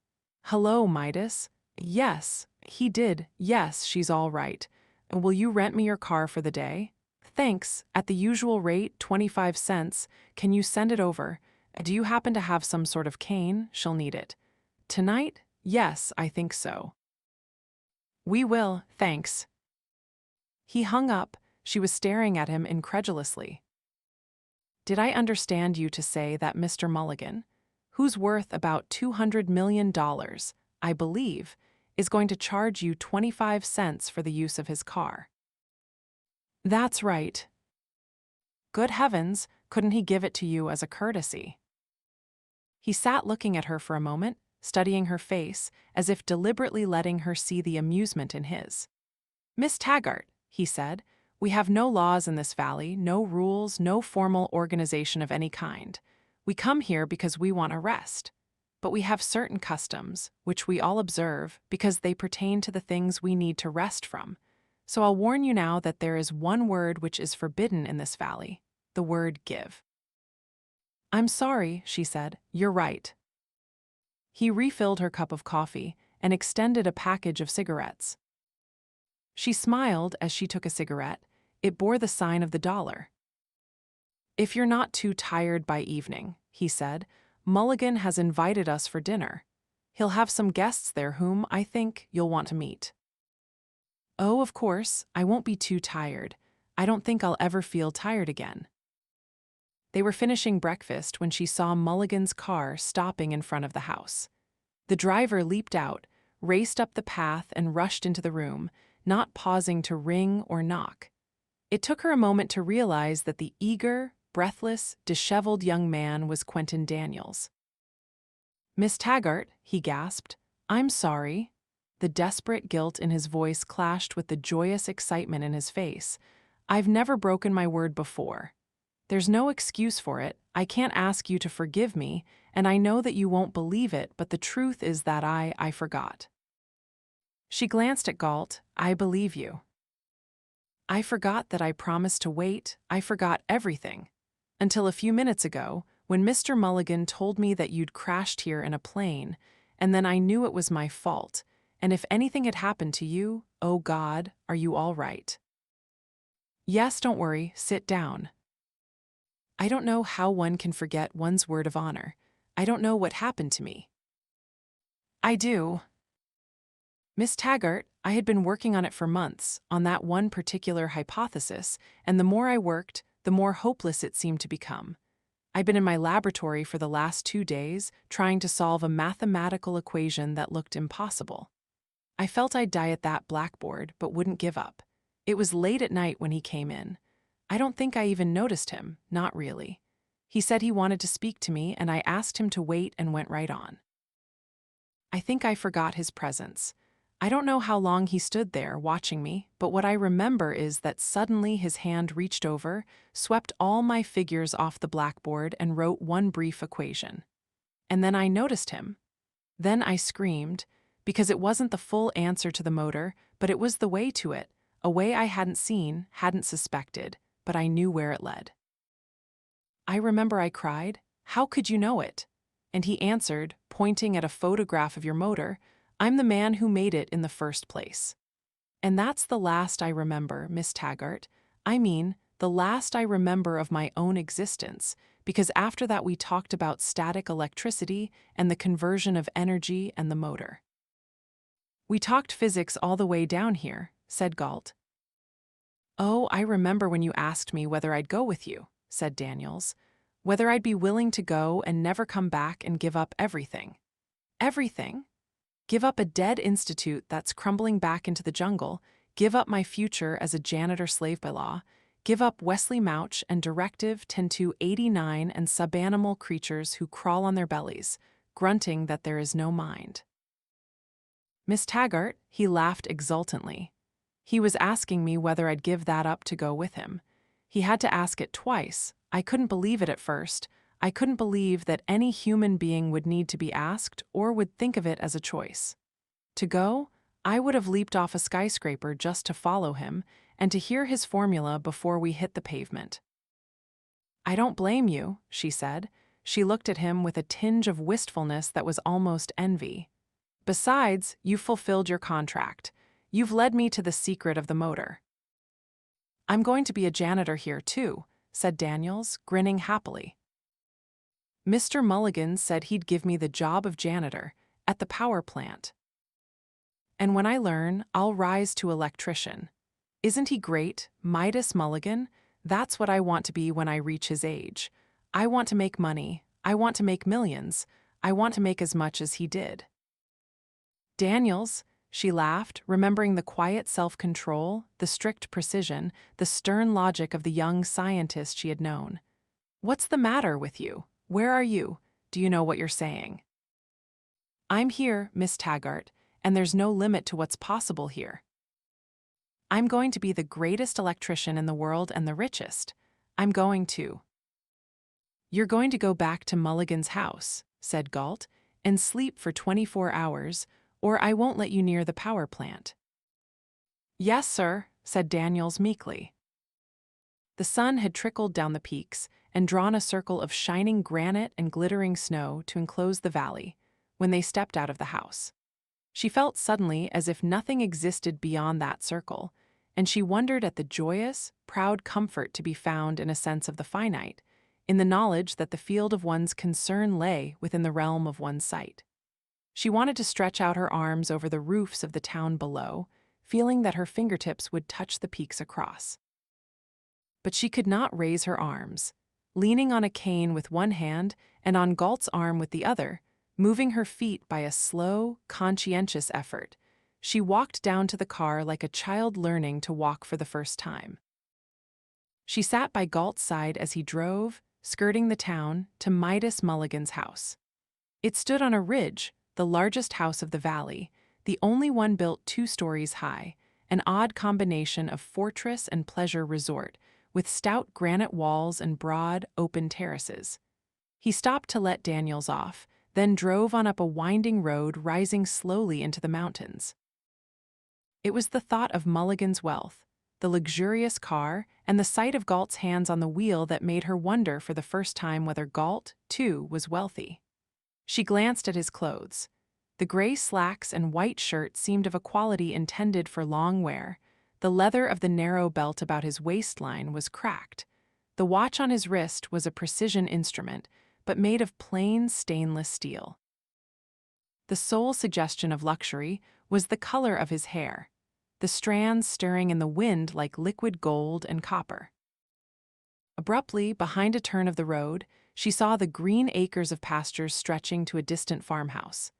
"Hello, Midas." "Yes." He did. "Yes, she's all right. Will you rent me your car for the day?" "Thanks. At the usual rate, 25 cents. Can you send it over? Do you happen to have some sort of cane? She'll need it." "Tonight? Yes, I think so." "We will, thanks." He hung up. She was staring at him incredulously. "Did I understand you to say that Mr. Mulligan, who's worth about $200 million, I believe, is going to charge you 25 cents for the use of his car?" "That's right." "Good heavens, couldn't he give it to you as a courtesy?" He sat looking at her for a moment, studying her face, as if deliberately letting her see the amusement in his. "Miss Taggart," he said, "we have no laws in this valley, no rules, no formal organization of any kind. We come here because we want a rest. But we have certain customs, which we all observe because they pertain to the things we need to rest from. So I'll warn you now that there is one word which is forbidden in this valley, the word give." "I'm sorry," she said. "You're right." He refilled her cup of coffee and extended a package of cigarettes. She smiled as she took a cigarette. It bore the sign of the dollar. "If you're not too tired by evening," he said, "Mulligan has invited us for dinner. He'll have some guests there whom, I think, you'll want to meet." "Oh, of course, I won't be too tired. I don't think I'll ever feel tired again." They were finishing breakfast when she saw Mulligan's car stopping in front of the house. The driver leaped out, raced up the path, and rushed into the room, not pausing to ring or knock. It took her a moment to realize that the eager, breathless, disheveled young man was Quentin Daniels. "Miss Taggart," he gasped, "I'm sorry." The desperate guilt in his voice clashed with the joyous excitement in his face. "I've never broken my word before. There's no excuse for it. I can't ask you to forgive me, and I know that you won't believe it, but the truth is that I forgot." She glanced at Galt. "I believe you. I forgot that I promised to wait. I forgot everything. Until a few minutes ago, when Mr. Mulligan told me that you'd crashed here in a plane, and then I knew it was my fault, and if anything had happened to you, oh God, are you all right?" "Yes, don't worry, sit down." "I don't know how one can forget one's word of honor. I don't know what happened to me." "I do." "Miss Taggart, I had been working on it for months, on that one particular hypothesis, and the more I worked, the more hopeless it seemed to become. I'd been in my laboratory for the last 2 days, trying to solve a mathematical equation that looked impossible. I felt I'd die at that blackboard, but wouldn't give up. It was late at night when he came in. I don't think I even noticed him, not really. He said he wanted to speak to me, and I asked him to wait and went right on. I think I forgot his presence. I don't know how long he stood there watching me, but what I remember is that suddenly his hand reached over, swept all my figures off the blackboard, and wrote one brief equation. And then I noticed him. Then I screamed, because it wasn't the full answer to the motor, but it was the way to it, a way I hadn't seen, hadn't suspected, but I knew where it led. I remember I cried, "How could you know it?" And he answered, pointing at a photograph of your motor, "I'm the man who made it in the first place." And that's the last I remember, Miss Taggart. I mean, the last I remember of my own existence, because after that we talked about static electricity and the conversion of energy and the motor. We talked physics all the way down here, said Galt. Oh, I remember when you asked me whether I'd go with you, said Daniels. Whether I'd be willing to go and never come back and give up everything. Everything? Give up a dead institute that's crumbling back into the jungle, give up my future as a janitor slave by law, give up Wesley Mouch and Directive 10289 and subanimal creatures who crawl on their bellies, grunting that there is no mind. Miss Taggart, he laughed exultantly. He was asking me whether I'd give that up to go with him. He had to ask it twice. I couldn't believe it at first. I couldn't believe that any human being would need to be asked or would think of it as a choice. To go, I would have leaped off a skyscraper just to follow him and to hear his formula before we hit the pavement. I don't blame you, she said. She looked at him with a tinge of wistfulness that was almost envy. Besides, you've fulfilled your contract. You've led me to the secret of the motor. I'm going to be a janitor here, too, said Daniels, grinning happily. Mr. Mulligan said he'd give me the job of janitor at the power plant. And when I learn, I'll rise to electrician. Isn't he great, Midas Mulligan? That's what I want to be when I reach his age. I want to make money. I want to make millions. I want to make as much as he did. Daniels, she laughed, remembering the quiet self-control, the strict precision, the stern logic of the young scientist she had known. What's the matter with you? Where are you? Do you know what you're saying? I'm here, Miss Taggart, and there's no limit to what's possible here. I'm going to be the greatest electrician in the world and the richest. I'm going to. You're going to go back to Mulligan's house, said Galt, and sleep for 24 hours, or I won't let you near the power plant. Yes, sir, said Daniels meekly. The sun had trickled down the peaks and drawn a circle of shining granite and glittering snow to enclose the valley when they stepped out of the house. She felt suddenly as if nothing existed beyond that circle, and she wondered at the joyous, proud comfort to be found in a sense of the finite, in the knowledge that the field of one's concern lay within the realm of one's sight. She wanted to stretch out her arms over the roofs of the town below, feeling that her fingertips would touch the peaks across. But she could not raise her arms. Leaning on a cane with one hand and on Galt's arm with the other, moving her feet by a slow, conscientious effort, she walked down to the car like a child learning to walk for the first time. She sat by Galt's side as he drove, skirting the town, to Midas Mulligan's house. It stood on a ridge, the largest house of the valley, the only one built 2 stories high, an odd combination of fortress and pleasure resort, with stout granite walls and broad, open terraces. He stopped to let Daniels off, then drove on up a winding road rising slowly into the mountains. It was the thought of Mulligan's wealth, the luxurious car, and the sight of Galt's hands on the wheel that made her wonder for the first time whether Galt, too, was wealthy. She glanced at his clothes. The gray slacks and white shirt seemed of a quality intended for long wear. The leather of the narrow belt about his waistline was cracked. The watch on his wrist was a precision instrument, but made of plain stainless steel. The sole suggestion of luxury was the color of his hair, the strands stirring in the wind like liquid gold and copper. Abruptly, behind a turn of the road, she saw the green acres of pastures stretching to a distant farmhouse.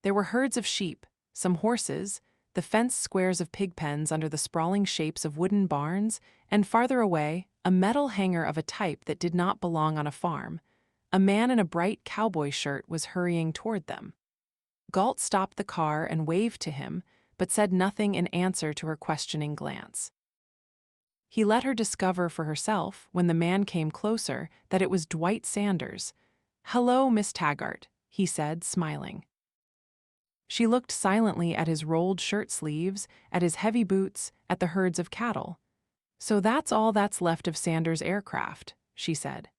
There were herds of sheep, some horses, the fenced squares of pig pens under the sprawling shapes of wooden barns, and farther away, a metal hangar of a type that did not belong on a farm. A man in a bright cowboy shirt was hurrying toward them. Galt stopped the car and waved to him, but said nothing in answer to her questioning glance. He let her discover for herself, when the man came closer, that it was Dwight Sanders. "Hello, Miss Taggart," he said, smiling. She looked silently at his rolled shirt sleeves, at his heavy boots, at the herds of cattle. "So that's all that's left of Sanders' aircraft," she said.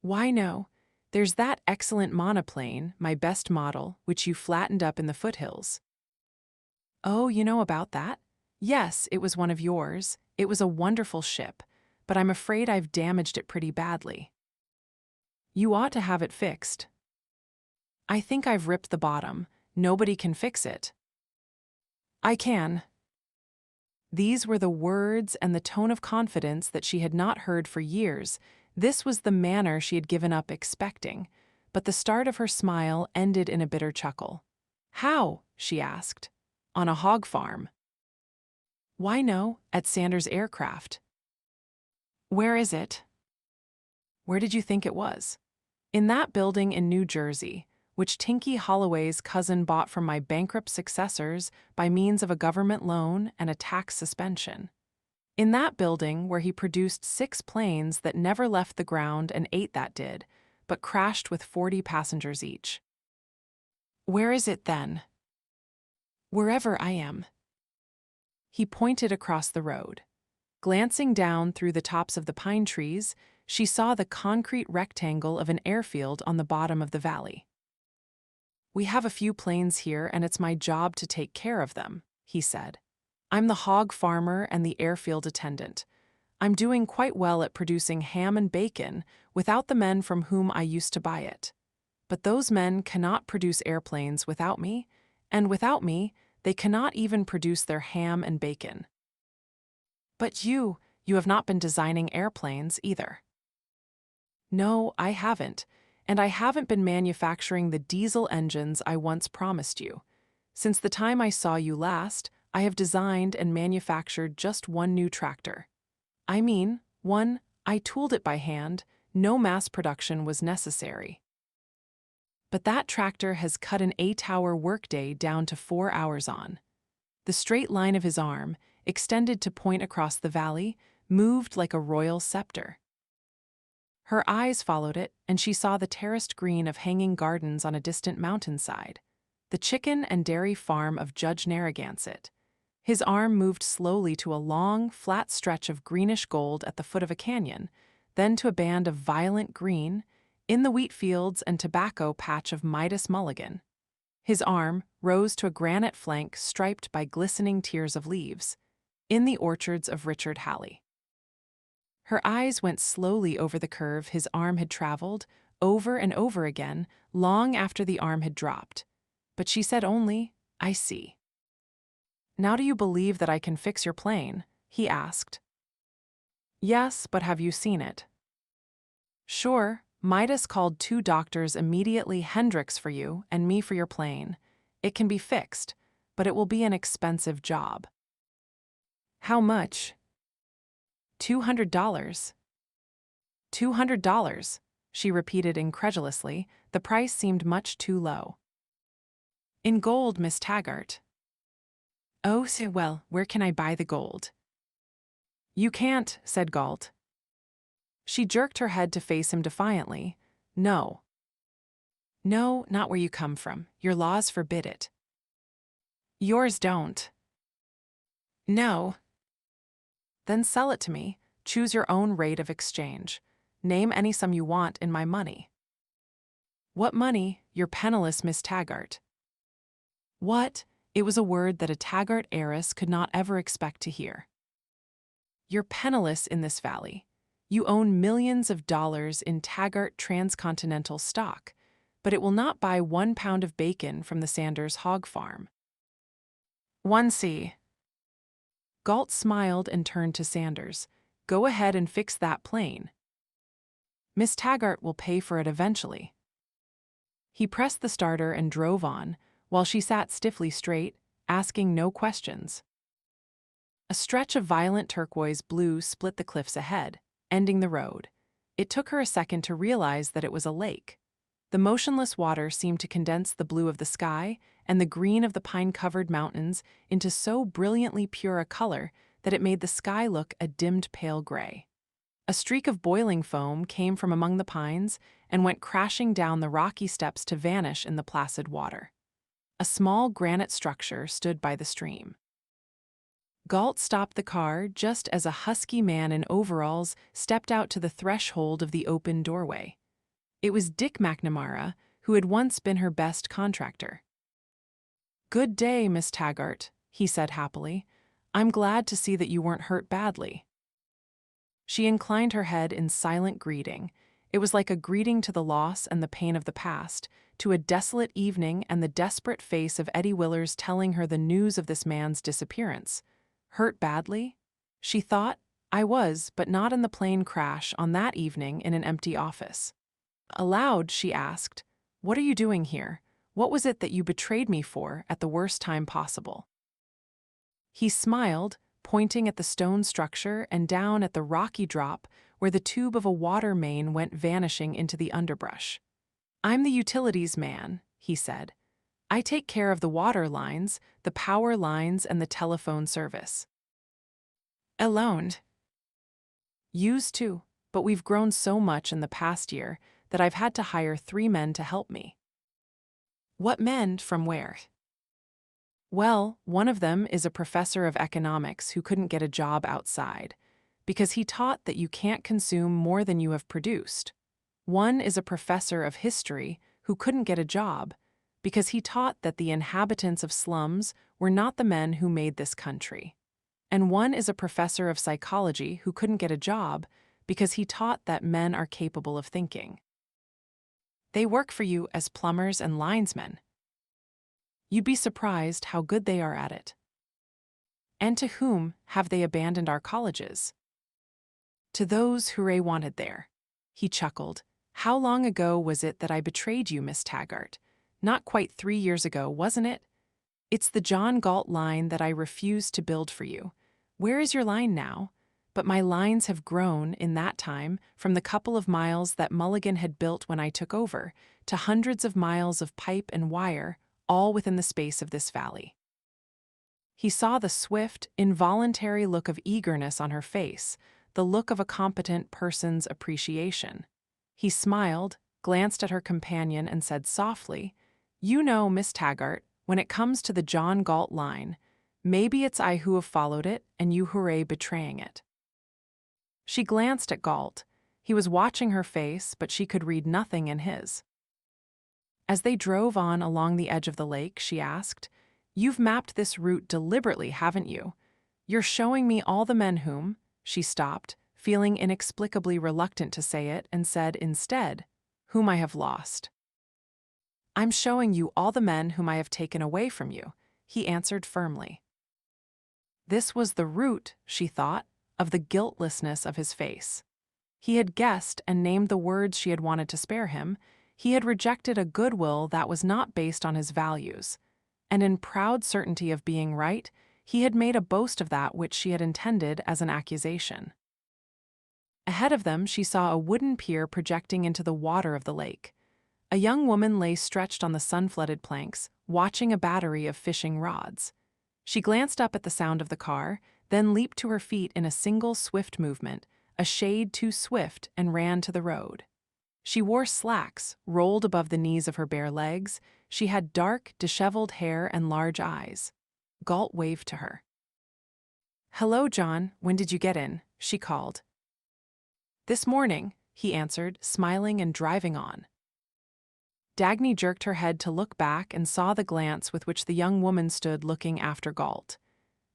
"Why no. There's that excellent monoplane, my best model, which you flattened up in the foothills." "Oh, you know about that?" "Yes, it was one of yours. It was a wonderful ship, but I'm afraid I've damaged it pretty badly." "You ought to have it fixed." "I think I've ripped the bottom. Nobody can fix it." "I can." These were the words and the tone of confidence that she had not heard for years. This was the manner she had given up expecting, but the start of her smile ended in a bitter chuckle. "How?" she asked. "On a hog farm." "Why no, at Sanders' aircraft." "Where is it?" "Where did you think it was?" "In that building in New Jersey, which Tinky Holloway's cousin bought from my bankrupt successors by means of a government loan and a tax suspension. In that building where he produced 6 planes that never left the ground and 8 that did, but crashed with 40 passengers each." "Where is it then?" "Wherever I am." He pointed across the road. Glancing down through the tops of the pine trees, she saw the concrete rectangle of an airfield on the bottom of the valley. "We have a few planes here, and it's my job to take care of them," he said. "I'm the hog farmer and the airfield attendant. I'm doing quite well at producing ham and bacon without the men from whom I used to buy it. But those men cannot produce airplanes without me, and without me, they cannot even produce their ham and bacon." "But you have not been designing airplanes either." "No, I haven't. And I haven't been manufacturing the diesel engines I once promised you. Since the time I saw you last, I have designed and manufactured just one new tractor. I mean, one, I tooled it by hand, no mass production was necessary. But that tractor has cut an 8-hour workday down to 4 hours on." The straight line of his arm, extended to point across the valley, moved like a royal scepter. Her eyes followed it, and she saw the terraced green of hanging gardens on a distant mountainside, the chicken and dairy farm of Judge Narragansett. His arm moved slowly to a long, flat stretch of greenish gold at the foot of a canyon, then to a band of violent green, in the wheat fields and tobacco patch of Midas mulligan. His arm rose to a granite flank striped by glistening tiers of leaves, in the orchards of Richard Halley. Her eyes went slowly over the curve his arm had traveled, over and over again, long after the arm had dropped. But she said only, "I see." "Now do you believe that I can fix your plane?" he asked. "Yes, but have you seen it?" "Sure. Midas called 2 doctors immediately, Hendricks for you and me for your plane. It can be fixed, but it will be an expensive job." "How much?" $200. $200, she repeated incredulously. The price seemed much too low. "In gold, Miss Taggart." "Oh, so well, where can I buy the gold?" "You can't," said Galt. She jerked her head to face him defiantly. "No. No, not where you come from. Your laws forbid it." "Yours don't." "No." "Then sell it to me. Choose your own rate of exchange. Name any sum you want in my money." "What money? You're penniless, Miss Taggart." "What?" It was a word that a Taggart heiress could not ever expect to hear. "You're penniless in this valley. You own millions of dollars in Taggart transcontinental stock, but it will not buy 1 pound of bacon from the Sanders hog farm." "One C." Galt smiled and turned to Sanders. "Go ahead and fix that plane. Miss Taggart will pay for it eventually." He pressed the starter and drove on, while she sat stiffly straight, asking no questions. A stretch of violent turquoise blue split the cliffs ahead, ending the road. It took her a second to realize that it was a lake. The motionless water seemed to condense the blue of the sky and the green of the pine-covered mountains into so brilliantly pure a color that it made the sky look a dimmed pale gray. A streak of boiling foam came from among the pines and went crashing down the rocky steps to vanish in the placid water. A small granite structure stood by the stream. Galt stopped the car just as a husky man in overalls stepped out to the threshold of the open doorway. It was Dick McNamara, who had once been her best contractor. "Good day, Miss Taggart," he said happily. "I'm glad to see that you weren't hurt badly." She inclined her head in silent greeting. It was like a greeting to the loss and the pain of the past, to a desolate evening and the desperate face of Eddie Willers telling her the news of this man's disappearance. Hurt badly? She thought, I was, but not in the plane crash on that evening in an empty office. Aloud, she asked, "What are you doing here? What was it that you betrayed me for at the worst time possible?" He smiled, pointing at the stone structure and down at the rocky drop where the tube of a water main went vanishing into the underbrush. "I'm the utilities man," he said. "I take care of the water lines, the power lines, and the telephone service." "Alone?" "Used to, but we've grown so much in the past year that I've had to hire 3 men to help me." "What men, from where?" "Well, one of them is a professor of economics who couldn't get a job outside, because he taught that you can't consume more than you have produced. One is a professor of history who couldn't get a job, because he taught that the inhabitants of slums were not the men who made this country. And one is a professor of psychology who couldn't get a job because he taught that men are capable of thinking. They work for you as plumbers and linesmen. You'd be surprised how good they are at it." "And to whom have they abandoned our colleges?" "To those Hooray wanted there." He chuckled. "How long ago was it that I betrayed you, Miss Taggart? Not quite 3 years ago, wasn't it? It's the John Galt line that I refused to build for you. Where is your line now? But my lines have grown, in that time, from the couple of miles that Mulligan had built when I took over, to hundreds of miles of pipe and wire, all within the space of this valley." He saw the swift, involuntary look of eagerness on her face, the look of a competent person's appreciation. He smiled, glanced at her companion, and said softly, "You know, Miss Taggart, when it comes to the John Galt line, maybe it's I who have followed it and you Hooray betraying it." She glanced at Galt. He was watching her face, but she could read nothing in his. As they drove on along the edge of the lake, she asked, "You've mapped this route deliberately, haven't you? You're showing me all the men whom—" She stopped, feeling inexplicably reluctant to say it, and said instead, "whom I have lost." "I'm showing you all the men whom I have taken away from you," he answered firmly. This was the root, she thought, of the guiltlessness of his face. He had guessed and named the words she had wanted to spare him. He had rejected a goodwill that was not based on his values. And in proud certainty of being right, he had made a boast of that which she had intended as an accusation. Ahead of them, she saw a wooden pier projecting into the water of the lake. A young woman lay stretched on the sun-flooded planks, watching a battery of fishing rods. She glanced up at the sound of the car, then leaped to her feet in a single swift movement, a shade too swift, and ran to the road. She wore slacks, rolled above the knees of her bare legs. She had dark, disheveled hair and large eyes. Galt waved to her. "Hello, John, when did you get in?" she called. "This morning," he answered, smiling and driving on. Dagny jerked her head to look back and saw the glance with which the young woman stood looking after Galt.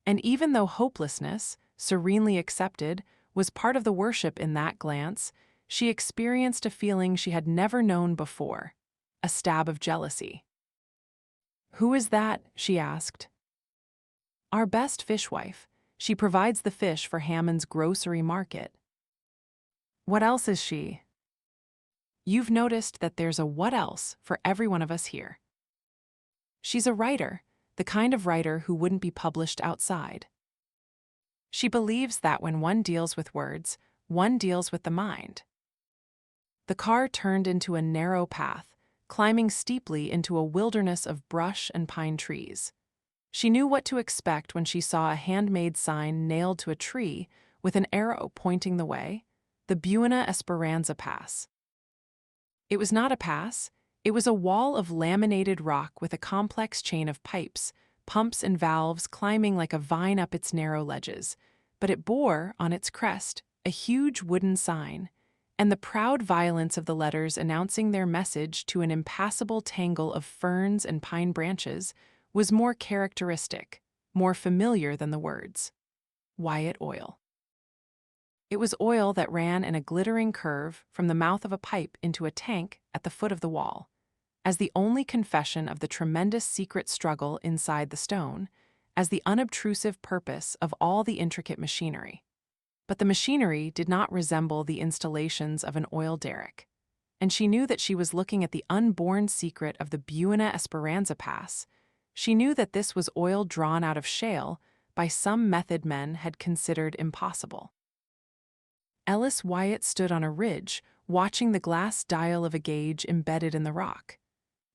And even though hopelessness, serenely accepted, was part of the worship in that glance, she experienced a feeling she had never known before, a stab of jealousy. "Who is that?" she asked. "Our best fishwife. She provides the fish for Hammond's grocery market." "What else is she?" "You've noticed that there's a what else for every one of us here." "She's a writer. The the kind of writer who wouldn't be published outside. She believes that when one deals with words, one deals with the mind. The car turned into a narrow path, climbing steeply into a wilderness of brush and pine trees. She knew what to expect when she saw a handmade sign nailed to a tree with an arrow pointing the way, the Buena Esperanza Pass. It was not a pass, it was a wall of laminated rock with a complex chain of pipes, pumps and valves climbing like a vine up its narrow ledges, but it bore, on its crest, a huge wooden sign, and the proud violence of the letters announcing their message to an impassable tangle of ferns and pine branches was more characteristic, more familiar than the words. Wyatt Oil. It was oil that ran in a glittering curve from the mouth of a pipe into a tank at the foot of the wall, as the only confession of the tremendous secret struggle inside the stone, as the unobtrusive purpose of all the intricate machinery. But the machinery did not resemble the installations of an oil derrick, and she knew that she was looking at the unborn secret of the Buena Esperanza Pass. She knew that this was oil drawn out of shale by some method men had considered impossible. Ellis Wyatt stood on a ridge, watching the glass dial of a gauge embedded in the rock.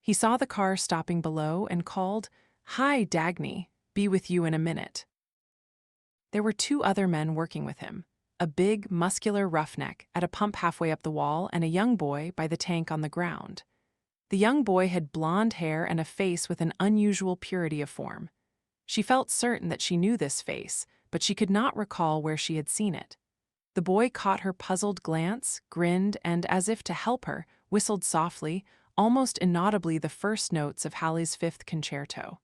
He saw the car stopping below and called, "Hi, Dagny, be with you in a minute." There were two other men working with him, a big, muscular roughneck at a pump halfway up the wall and a young boy by the tank on the ground. The young boy had blonde hair and a face with an unusual purity of form. She felt certain that she knew this face, but she could not recall where she had seen it. The boy caught her puzzled glance, grinned, and, as if to help her, whistled softly, almost inaudibly, the first notes of Halley's Fifth Concerto.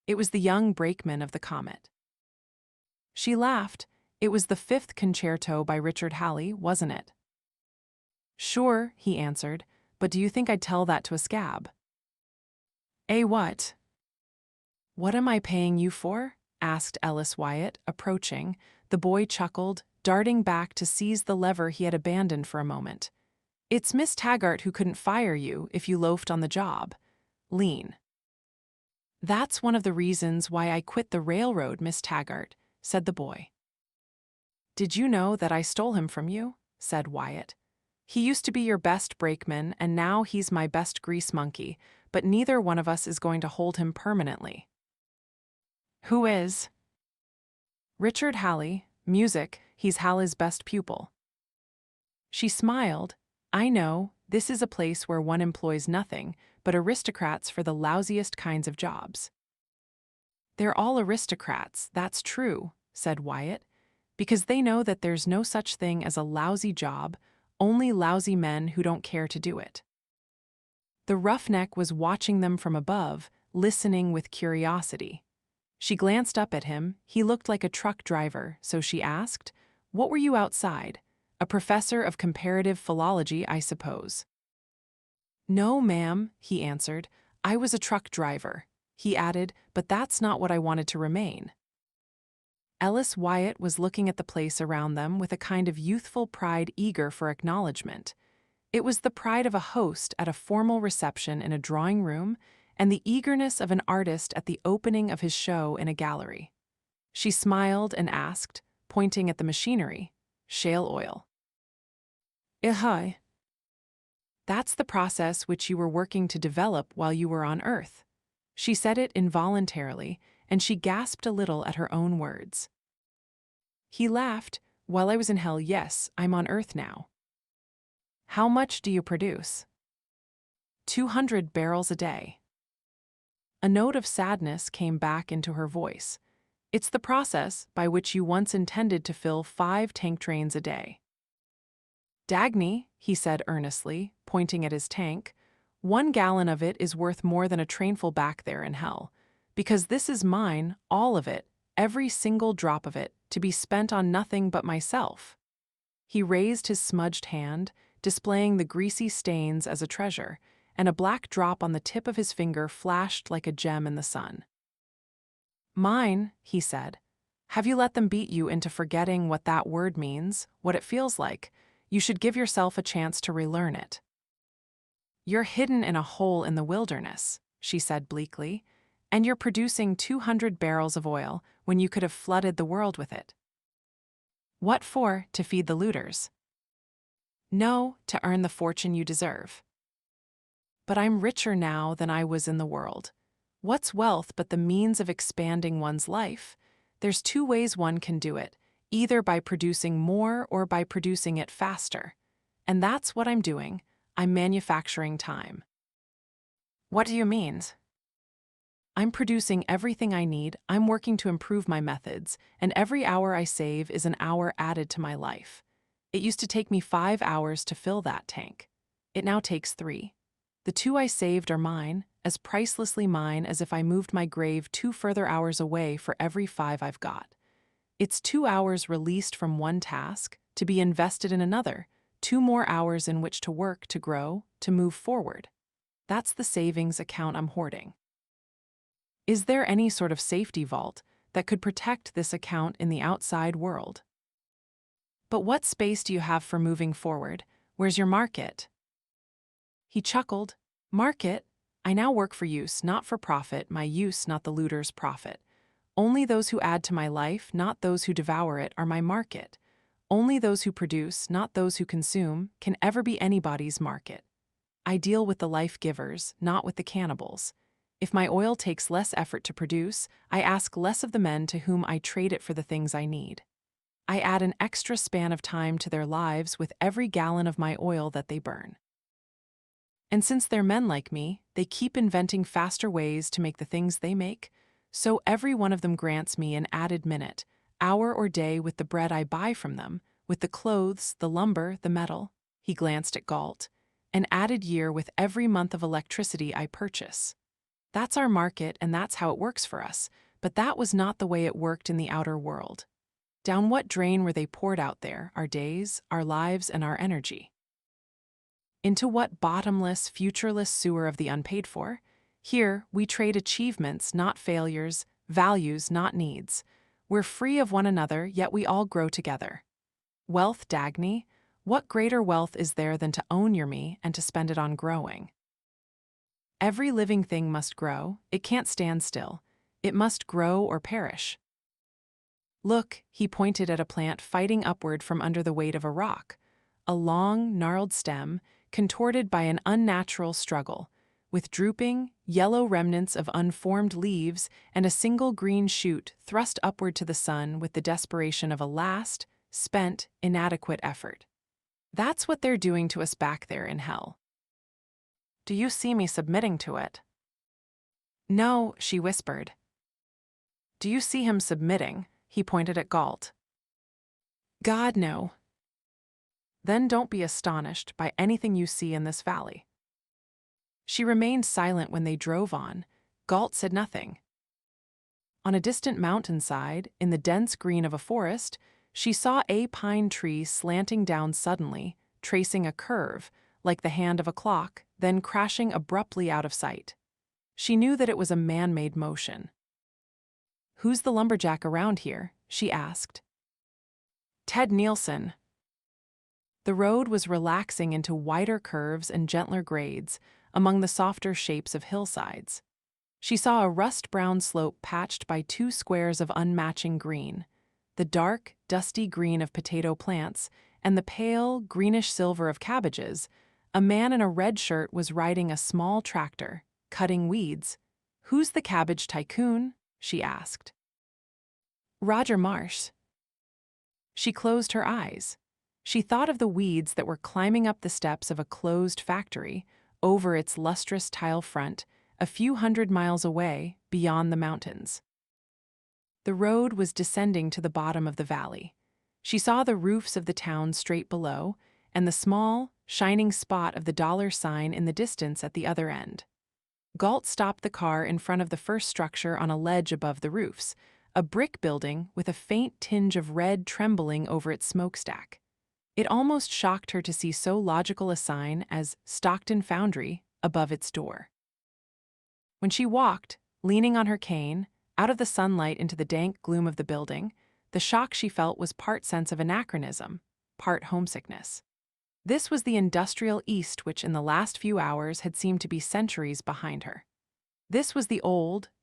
It was the young brakeman of the Comet. She laughed. It was the Fifth Concerto by Richard Halley, wasn't it? "Sure," he answered, "but do you think I'd tell that to a scab?" What? "What am I paying you for?" asked Ellis Wyatt, approaching. The boy chuckled, darting back to seize the lever he had abandoned for a moment. "It's Miss Taggart who couldn't fire you if you loafed on the job. Lean." "That's one of the reasons why I quit the railroad, Miss Taggart," said the boy. "Did you know that I stole him from you?" said Wyatt. "He used to be your best brakeman, and now he's my best grease monkey, but neither one of us is going to hold him permanently." "Who is?" "Richard Halley, music, he's Halley's best pupil." She smiled. "I know, this is a place where one employs nothing but aristocrats for the lousiest kinds of jobs." "They're all aristocrats, that's true," said Wyatt, "because they know that there's no such thing as a lousy job, only lousy men who don't care to do it." The roughneck was watching them from above, listening with curiosity. She glanced up at him. He looked like a truck driver, so she asked, "What were you outside? A professor of comparative philology, I suppose." "No, ma'am," he answered. "I was a truck driver." He added, "But that's not what I wanted to remain." Ellis Wyatt was looking at the place around them with a kind of youthful pride eager for acknowledgement. It was the pride of a host at a formal reception in a drawing room and the eagerness of an artist at the opening of his show in a gallery. She smiled and asked, pointing at the machinery, "Shale oil." "Hi. That's the process which you were working to develop while you were on Earth." She said it involuntarily, and she gasped a little at her own words. He laughed. "While I was in hell, yes, I'm on Earth now." "How much do you produce?" 200 barrels a day." A note of sadness came back into her voice. "It's the process by which you once intended to fill 5 tank trains a day." "Dagny," he said earnestly, pointing at his tank, 1 gallon of it is worth more than a trainful back there in hell, because this is mine, all of it, every single drop of it, to be spent on nothing but myself." He raised his smudged hand, displaying the greasy stains as a treasure, and a black drop on the tip of his finger flashed like a gem in the sun. "Mine," he said. "Have you let them beat you into forgetting what that word means, what it feels like? You should give yourself a chance to relearn it." "You're hidden in a hole in the wilderness," she said bleakly, And you're producing 200 barrels of oil when you could have flooded the world with it. What for? To feed the looters? No, to earn the fortune you deserve. But I'm richer now than I was in the world. What's wealth but the means of expanding one's life? There's two ways one can do it, either by producing more or by producing it faster. And that's what I'm doing. I'm manufacturing time. What do you mean? I'm producing everything I need, I'm working to improve my methods, and every hour I save is an hour added to my life. It used to take me 5 hours to fill that tank. It now takes 3. The 2 I saved are mine, as pricelessly mine as if I moved my grave 2 further hours away for every 5 I've got. It's 2 hours released from one task to be invested in another, 2 more hours in which to work, to grow, to move forward. That's the savings account I'm hoarding. Is there any sort of safety vault that could protect this account in the outside world? But what space do you have for moving forward? Where's your market? He chuckled. Market? I now work for use, not for profit, my use, not the looter's profit. Only those who add to my life, not those who devour it, are my market. Only those who produce, not those who consume, can ever be anybody's market. I deal with the life givers, not with the cannibals. If my oil takes less effort to produce, I ask less of the men to whom I trade it for the things I need. I add an extra span of time to their lives with every gallon of my oil that they burn. And since they're men like me, they keep inventing faster ways to make the things they make, so every one of them grants me an added minute, hour or day with the bread I buy from them, with the clothes, the lumber, the metal. He glanced at Galt. An added year with every month of electricity I purchase. That's our market and that's how it works for us, but that was not the way it worked in the outer world. Down what drain were they poured out there, our days, our lives, and our energy? Into what bottomless, futureless sewer of the unpaid for? Here, we trade achievements, not failures, values, not needs. We're free of one another, yet we all grow together. Wealth, Dagny? What greater wealth is there than to own your me and to spend it on growing? Every living thing must grow, it can't stand still. It must grow or perish. Look, he pointed at a plant fighting upward from under the weight of a rock. A long, gnarled stem, contorted by an unnatural struggle, with drooping, yellow remnants of unformed leaves and a single green shoot thrust upward to the sun with the desperation of a last, spent, inadequate effort. That's what they're doing to us back there in hell. Do you see me submitting to it? No, she whispered. Do you see him submitting? He pointed at Galt. God, no. Then don't be astonished by anything you see in this valley. She remained silent when they drove on. Galt said nothing. On a distant mountainside, in the dense green of a forest, she saw a pine tree slanting down suddenly, tracing a curve, like the hand of a clock, then crashing abruptly out of sight. She knew that it was a man-made motion. Who's the lumberjack around here? She asked. Ted Nielsen. The road was relaxing into wider curves and gentler grades among the softer shapes of hillsides. She saw a rust-brown slope patched by 2 squares of unmatching green, the dark, dusty green of potato plants and the pale, greenish-silver of cabbages. A man in a red shirt was riding a small tractor, cutting weeds. Who's the cabbage tycoon? She asked. Roger Marsh. She closed her eyes. She thought of the weeds that were climbing up the steps of a closed factory, over its lustrous tile front, a few hundred miles away, beyond the mountains. The road was descending to the bottom of the valley. She saw the roofs of the town straight below, and the small, shining spot of the dollar sign in the distance at the other end. Galt stopped the car in front of the first structure on a ledge above the roofs, a brick building with a faint tinge of red trembling over its smokestack. It almost shocked her to see so logical a sign as Stockton Foundry above its door. When she walked, leaning on her cane, out of the sunlight into the dank gloom of the building, the shock she felt was part sense of anachronism, part homesickness. This was the industrial East which in the last few hours had seemed to be centuries behind her. This was the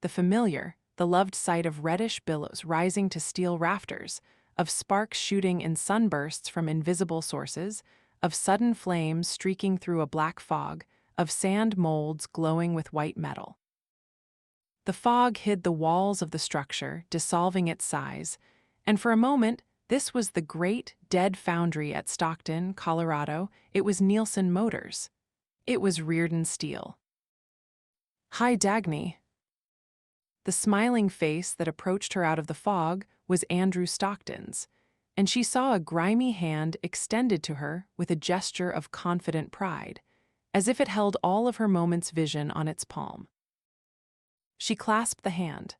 familiar, the loved sight of reddish billows rising to steel rafters, of sparks shooting in sunbursts from invisible sources, of sudden flames streaking through a black fog, of sand molds glowing with white metal. The fog hid the walls of the structure, dissolving its size, and for a moment, this was the great, dead foundry at Stockton, Colorado. It was Nielsen Motors. It was Reardon Steel. "Hi, Dagny." The smiling face that approached her out of the fog was Andrew Stockton's, and she saw a grimy hand extended to her with a gesture of confident pride, as if it held all of her moment's vision on its palm. She clasped the hand.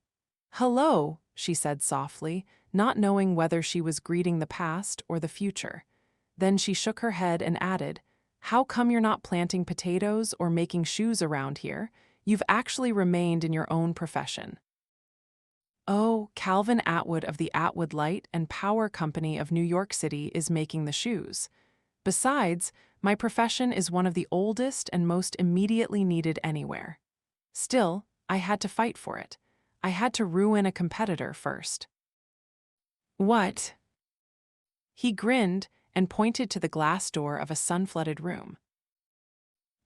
"Hello," she said softly, not knowing whether she was greeting the past or the future. Then she shook her head and added, "How come you're not planting potatoes or making shoes around here? You've actually remained in your own profession." "Oh, Calvin Atwood of the Atwood Light and Power Company of New York City is making the shoes. Besides, my profession is one of the oldest and most immediately needed anywhere. Still, I had to fight for it. I had to ruin a competitor first." "What?" He grinned and pointed to the glass door of a sun-flooded room.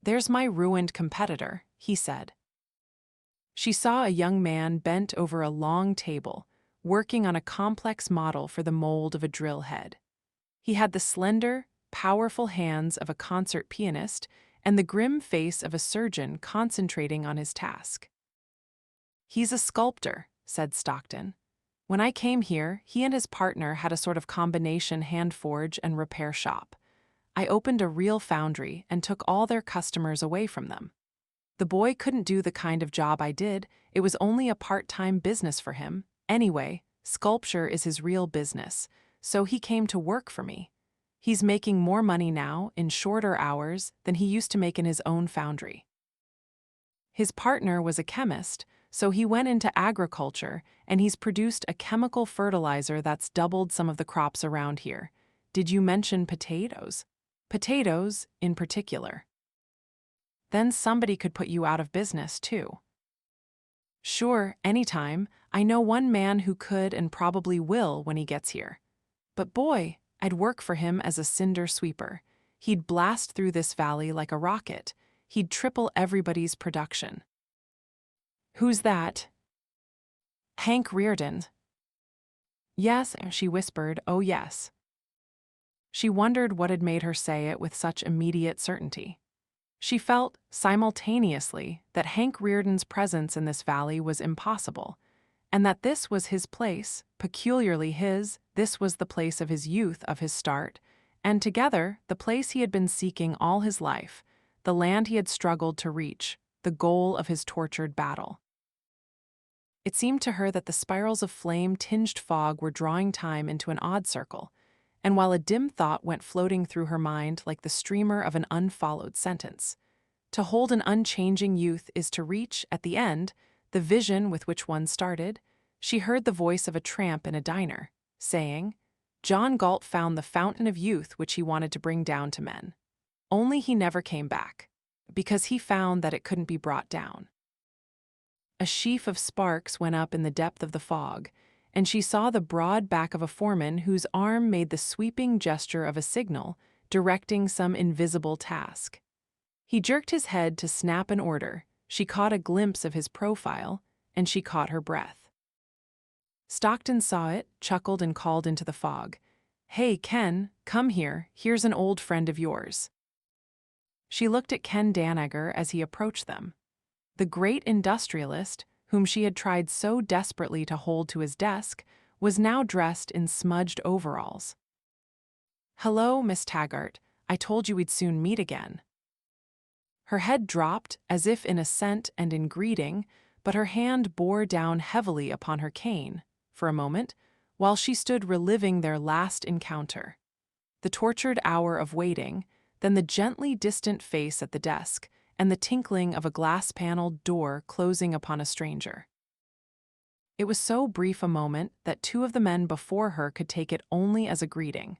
"There's my ruined competitor," he said. She saw a young man bent over a long table, working on a complex model for the mold of a drill head. He had the slender, powerful hands of a concert pianist and the grim face of a surgeon concentrating on his task. "He's a sculptor," said Stockton. "When I came here, he and his partner had a sort of combination hand forge and repair shop. I opened a real foundry and took all their customers away from them. The boy couldn't do the kind of job I did. It was only a part-time business for him. Anyway, sculpture is his real business, so he came to work for me. He's making more money now, in shorter hours, than he used to make in his own foundry. His partner was a chemist, so he went into agriculture, and he's produced a chemical fertilizer that's doubled some of the crops around here. Did you mention potatoes? Potatoes, in particular. Then somebody could put you out of business, too." "Sure, anytime. I know one man who could and probably will when he gets here. But boy, I'd work for him as a cinder sweeper. He'd blast through this valley like a rocket. He'd triple everybody's production." "Who's that?" "Hank Reardon." "Yes," she whispered, "oh yes." She wondered what had made her say it with such immediate certainty. She felt, simultaneously, that Hank Reardon's presence in this valley was impossible, and that this was his place, peculiarly his. This was the place of his youth, of his start, and together, the place he had been seeking all his life, the land he had struggled to reach, the goal of his tortured battle. It seemed to her that the spirals of flame-tinged fog were drawing time into an odd circle, and while a dim thought went floating through her mind like the streamer of an unfollowed sentence, to hold an unchanging youth is to reach, at the end, the vision with which one started, she heard the voice of a tramp in a diner, saying, "John Galt found the fountain of youth which he wanted to bring down to men. Only he never came back, because he found that it couldn't be brought down." A sheaf of sparks went up in the depth of the fog, and she saw the broad back of a foreman whose arm made the sweeping gesture of a signal, directing some invisible task. He jerked his head to snap an order. She caught a glimpse of his profile, and she caught her breath. Stockton saw it, chuckled, and called into the fog, "Hey, Ken, come here, here's an old friend of yours." She looked at Ken Danager as he approached them. The great industrialist, whom she had tried so desperately to hold to his desk, was now dressed in smudged overalls. "Hello, Miss Taggart. I told you we'd soon meet again." Her head dropped, as if in assent and in greeting, but her hand bore down heavily upon her cane, for a moment, while she stood reliving their last encounter. The tortured hour of waiting, then the gently distant face at the desk, and the tinkling of a glass-paneled door closing upon a stranger. It was so brief a moment that two of the men before her could take it only as a greeting,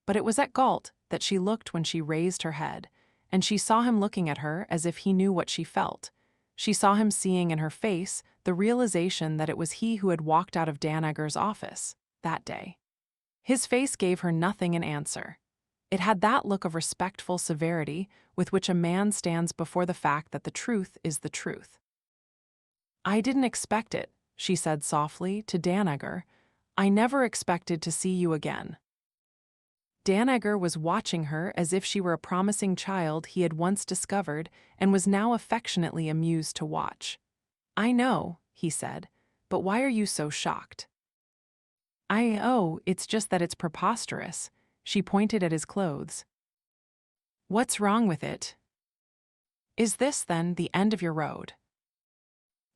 but it was at Galt that she looked when she raised her head, and she saw him looking at her as if he knew what she felt. She saw him seeing in her face the realization that it was he who had walked out of Dagny's office that day. His face gave her nothing in answer. It had that look of respectful severity with which a man stands before the fact that the truth is the truth. "I didn't expect it," she said softly to Dagny. "I never expected to see you again." Dagny was watching her as if she were a promising child he had once discovered and was now affectionately amused to watch. "I know," he said, "but why are you so shocked?" It's just that it's preposterous." She pointed at his clothes. "What's wrong with it? Is this, then, the end of your road?"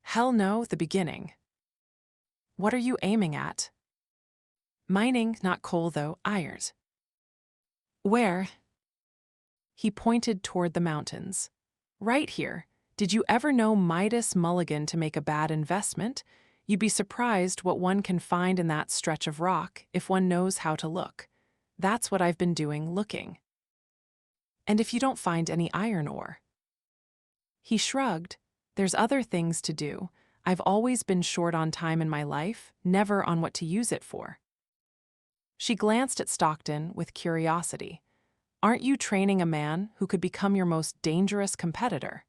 "Hell no, the beginning." "What are you aiming at?" "Mining, not coal though, irons." "Where?" He pointed toward the mountains. "Right here. Did you ever know Midas Mulligan to make a bad investment? You'd be surprised what one can find in that stretch of rock if one knows how to look. That's what I've been doing, looking." "And if you don't find any iron ore?" He shrugged. "There's other things to do. I've always been short on time in my life, never on what to use it for." She glanced at Stockton with curiosity. "Aren't you training a man who could become your most dangerous competitor?"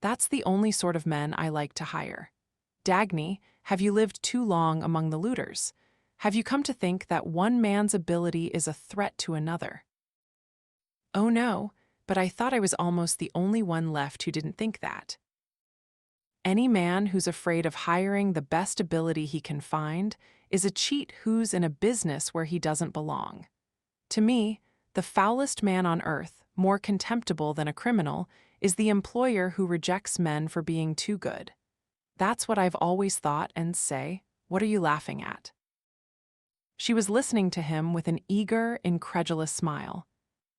"That's the only sort of men I like to hire." "Dagny, have you lived too long among the looters? Have you come to think that one man's ability is a threat to another?" "Oh no, but I thought I was almost the only one left who didn't think that." "Any man who's afraid of hiring the best ability he can find is a cheat who's in a business where he doesn't belong. To me, the foulest man on earth, more contemptible than a criminal, is the employer who rejects men for being too good. That's what I've always thought and say, what are you laughing at?" She was listening to him with an eager, incredulous smile.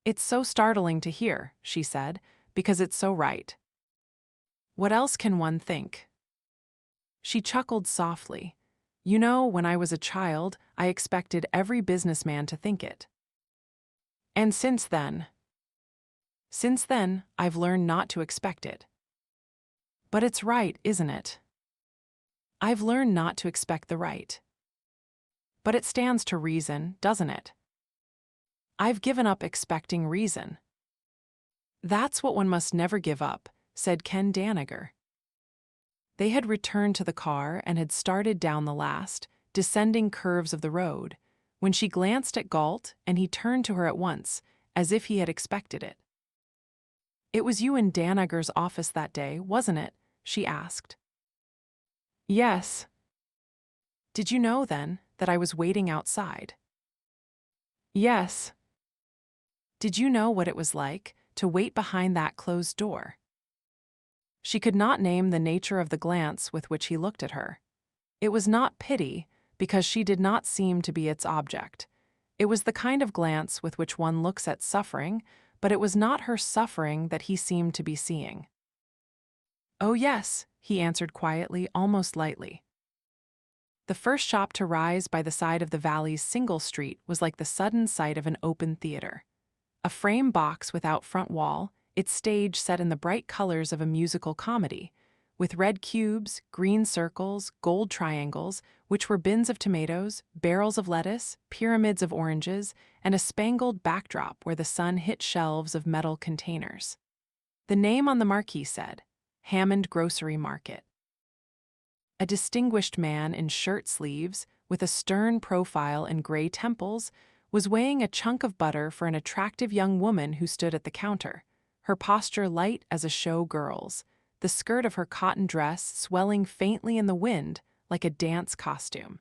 "It's so startling to hear," she said, "because it's so right. What else can one think?" She chuckled softly. "You know, when I was a child, I expected every businessman to think it. And since then, I've learned not to expect it." "But it's right, isn't it?" "I've learned not to expect the right." "But it stands to reason, doesn't it?" "I've given up expecting reason." "That's what one must never give up," said Ken Dagny. They had returned to the car and had started down the last, descending curves of the road, when she glanced at Galt and he turned to her at once, as if he had expected it. "It was you in Dagny's office that day, wasn't it?" she asked. "Yes." "Did you know, then, that I was waiting outside?" "Yes." "Did you know what it was like to wait behind that closed door?" She could not name the nature of the glance with which he looked at her. It was not pity, because she did not seem to be its object. It was the kind of glance with which one looks at suffering, but it was not her suffering that he seemed to be seeing. "Oh yes," he answered quietly, almost lightly. The first shop to rise by the side of the valley's single street was like the sudden sight of an open theater. A frame box without front wall, its stage set in the bright colors of a musical comedy, with red cubes, green circles, gold triangles, which were bins of tomatoes, barrels of lettuce, pyramids of oranges, and a spangled backdrop where the sun hit shelves of metal containers. The name on the marquee said, Hammond Grocery Market. A distinguished man in shirt sleeves, with a stern profile and gray temples, was weighing a chunk of butter for an attractive young woman who stood at the counter, her posture light as a show girl's, the skirt of her cotton dress swelling faintly in the wind like a dance costume.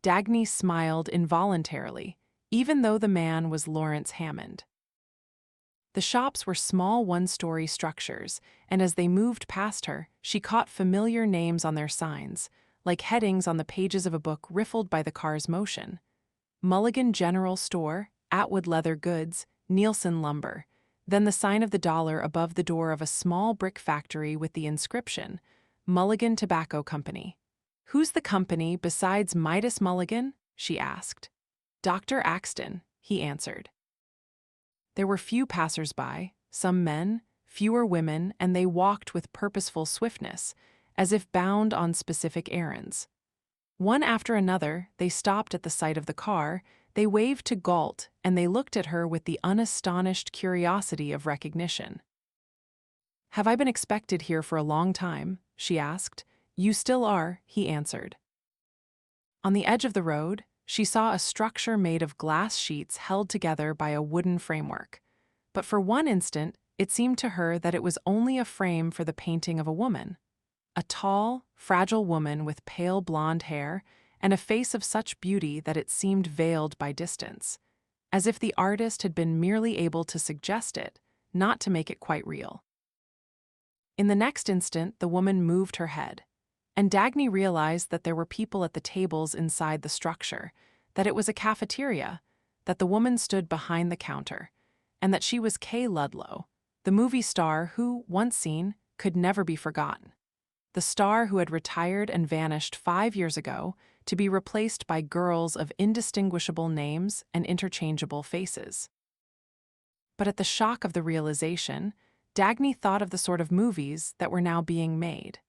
Dagny smiled involuntarily, even though the man was Lawrence Hammond. The shops were small one-story structures, and as they moved past her, she caught familiar names on their signs, like headings on the pages of a book riffled by the car's motion. Mulligan General Store, Atwood Leather Goods, Nielsen Lumber, then the sign of the dollar above the door of a small brick factory with the inscription, Mulligan Tobacco Company. "Who's the company besides Midas Mulligan?" she asked. "Dr. Axton," he answered. There were few passers-by, some men, fewer women, and they walked with purposeful swiftness, as if bound on specific errands. One after another, they stopped at the sight of the car, they waved to Galt, and they looked at her with the unastonished curiosity of recognition. "Have I been expected here for a long time?" she asked. "You still are," he answered. On the edge of the road, she saw a structure made of glass sheets held together by a wooden framework. But for one instant, it seemed to her that it was only a frame for the painting of a woman. A tall, fragile woman with pale blonde hair and a face of such beauty that it seemed veiled by distance, as if the artist had been merely able to suggest it, not to make it quite real. In the next instant, the woman moved her head, and Dagny realized that there were people at the tables inside the structure, that it was a cafeteria, that the woman stood behind the counter, and that she was Kay Ludlow, the movie star who, once seen, could never be forgotten. The star who had retired and vanished 5 years ago to be replaced by girls of indistinguishable names and interchangeable faces. But at the shock of the realization, Dagny thought of the sort of movies that were now being made.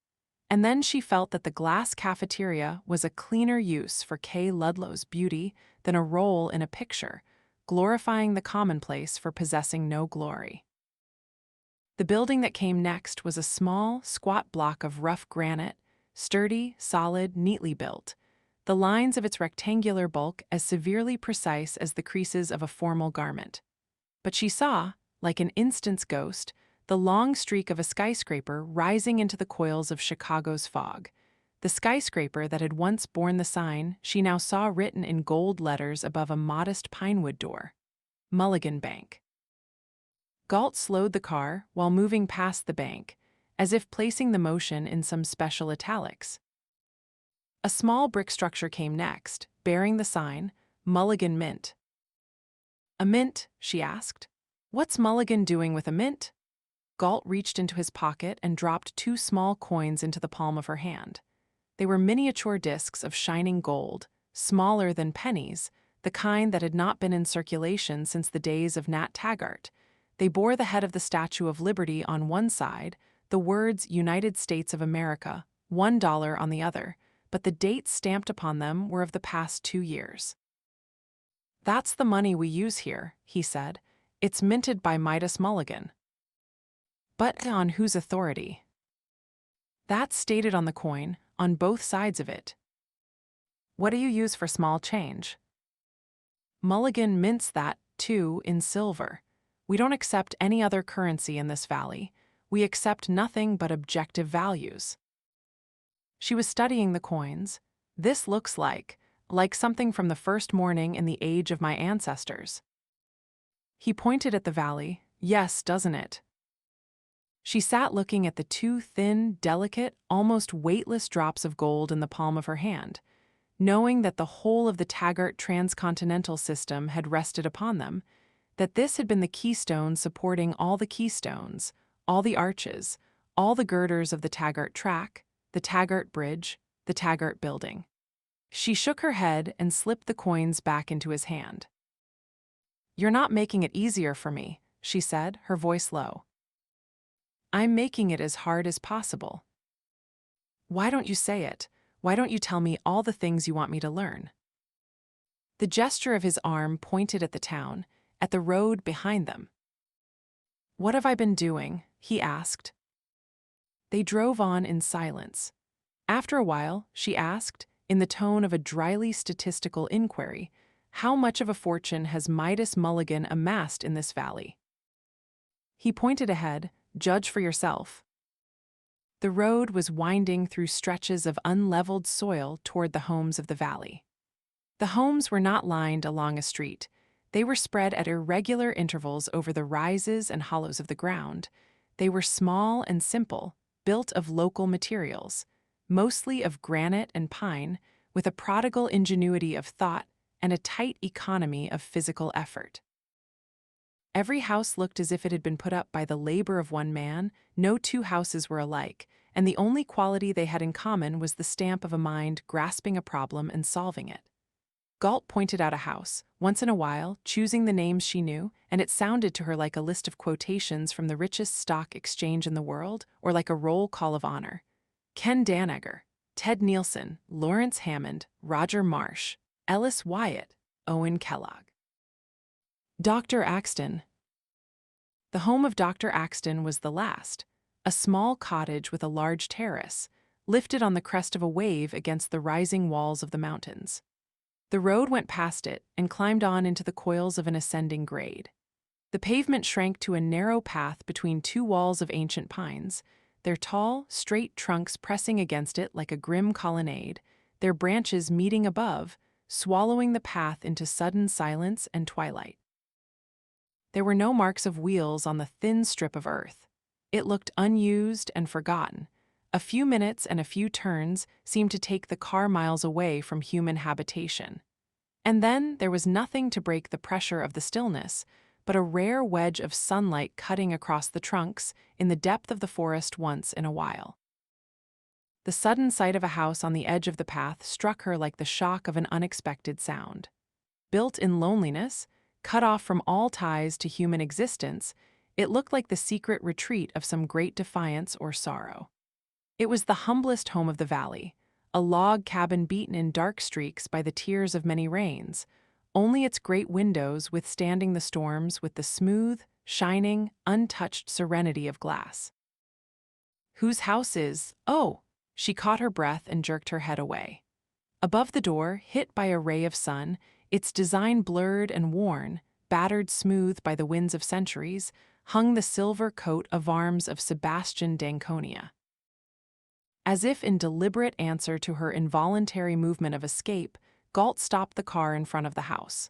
And then she felt that the glass cafeteria was a cleaner use for Kay Ludlow's beauty than a role in a picture, glorifying the commonplace for possessing no glory. The building that came next was a small, squat block of rough granite, sturdy, solid, neatly built, the lines of its rectangular bulk as severely precise as the creases of a formal garment. But she saw, like an instant's ghost, the long streak of a skyscraper rising into the coils of Chicago's fog. The skyscraper that had once borne the sign she now saw written in gold letters above a modest pinewood door: Mulligan Bank. Galt slowed the car while moving past the bank, as if placing the motion in some special italics. A small brick structure came next, bearing the sign, Mulligan Mint. "A mint?" she asked. "What's Mulligan doing with a mint?" Galt reached into his pocket and dropped 2 small coins into the palm of her hand. They were miniature discs of shining gold, smaller than pennies, the kind that had not been in circulation since the days of Nat Taggart. They bore the head of the Statue of Liberty on one side, the words United States of America, $1 on the other, but the dates stamped upon them were of the past 2 years. "That's the money we use here," he said. "It's minted by Midas Mulligan." "But on whose authority?" "That's stated on the coin, on both sides of it." "What do you use for small change?" "Mulligan mints that, too, in silver. We don't accept any other currency in this valley. We accept nothing but objective values." She was studying the coins. "This looks like something from the first morning in the age of my ancestors." He pointed at the valley. "Yes, doesn't it?" She sat looking at the 2 thin, delicate, almost weightless drops of gold in the palm of her hand, knowing that the whole of the Taggart transcontinental system had rested upon them, that this had been the keystone supporting all the keystones, all the arches, all the girders of the Taggart track, the Taggart Bridge, the Taggart Building. She shook her head and slipped the coins back into his hand. "You're not making it easier for me," she said, her voice low. "I'm making it as hard as possible." "Why don't you say it? Why don't you tell me all the things you want me to learn?" The gesture of his arm pointed at the town, at the road behind them. "What have I been doing?" he asked. They drove on in silence. After a while, she asked, in the tone of a dryly statistical inquiry, "How much of a fortune has Midas Mulligan amassed in this valley?" He pointed ahead. "Judge for yourself." The road was winding through stretches of unleveled soil toward the homes of the valley. The homes were not lined along a street. They were spread at irregular intervals over the rises and hollows of the ground. They were small and simple, built of local materials, mostly of granite and pine, with a prodigal ingenuity of thought and a tight economy of physical effort. Every house looked as if it had been put up by the labor of one man. No 2 houses were alike, and the only quality they had in common was the stamp of a mind grasping a problem and solving it. Galt pointed out a house, once in a while, choosing the names she knew, and it sounded to her like a list of quotations from the richest stock exchange in the world, or like a roll call of honor. Ken Danager, Ted Nielsen, Lawrence Hammond, Roger Marsh, Ellis Wyatt, Owen Kellogg. Dr. Axton. The home of Dr. Axton was the last, a small cottage with a large terrace, lifted on the crest of a wave against the rising walls of the mountains. The road went past it and climbed on into the coils of an ascending grade. The pavement shrank to a narrow path between two walls of ancient pines, their tall, straight trunks pressing against it like a grim colonnade, their branches meeting above, swallowing the path into sudden silence and twilight. There were no marks of wheels on the thin strip of earth. It looked unused and forgotten. A few minutes and a few turns seemed to take the car miles away from human habitation. And then there was nothing to break the pressure of the stillness, but a rare wedge of sunlight cutting across the trunks in the depth of the forest once in a while. The sudden sight of a house on the edge of the path struck her like the shock of an unexpected sound. Built in loneliness, cut off from all ties to human existence, it looked like the secret retreat of some great defiance or sorrow. It was the humblest home of the valley, a log cabin beaten in dark streaks by the tears of many rains, only its great windows withstanding the storms with the smooth, shining, untouched serenity of glass. Whose house is? Oh! She caught her breath and jerked her head away. Above the door, hit by a ray of sun, its design blurred and worn, battered smooth by the winds of centuries, hung the silver coat of arms of Sebastian d'Anconia. As if in deliberate answer to her involuntary movement of escape, Galt stopped the car in front of the house.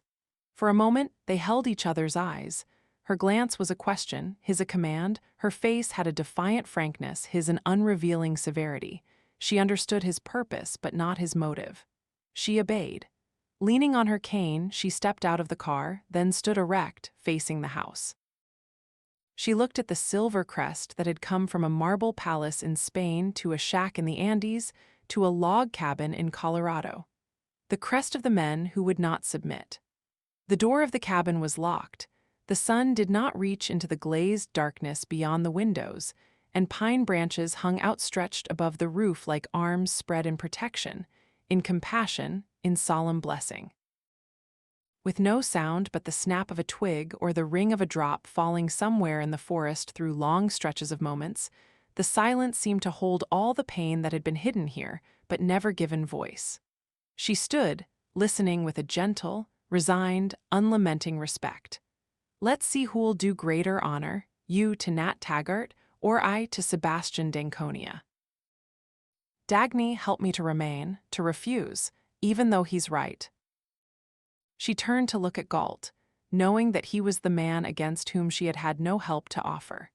For a moment, they held each other's eyes. Her glance was a question, his a command. Her face had a defiant frankness, his an unrevealing severity. She understood his purpose, but not his motive. She obeyed. Leaning on her cane, she stepped out of the car, then stood erect, facing the house. She looked at the silver crest that had come from a marble palace in Spain to a shack in the Andes to a log cabin in Colorado. The crest of the men who would not submit. The door of the cabin was locked. The sun did not reach into the glazed darkness beyond the windows, and pine branches hung outstretched above the roof like arms spread in protection, in compassion, in solemn blessing. With no sound but the snap of a twig or the ring of a drop falling somewhere in the forest through long stretches of moments, the silence seemed to hold all the pain that had been hidden here, but never given voice. She stood, listening with a gentle, resigned, unlamenting respect. Let's see who'll do greater honor, you to Nat Taggart, or I to Sebastian d'Anconia. Dagny helped me to remain, to refuse, even though he's right. She turned to look at Galt, knowing that he was the man against whom she had had no help to offer.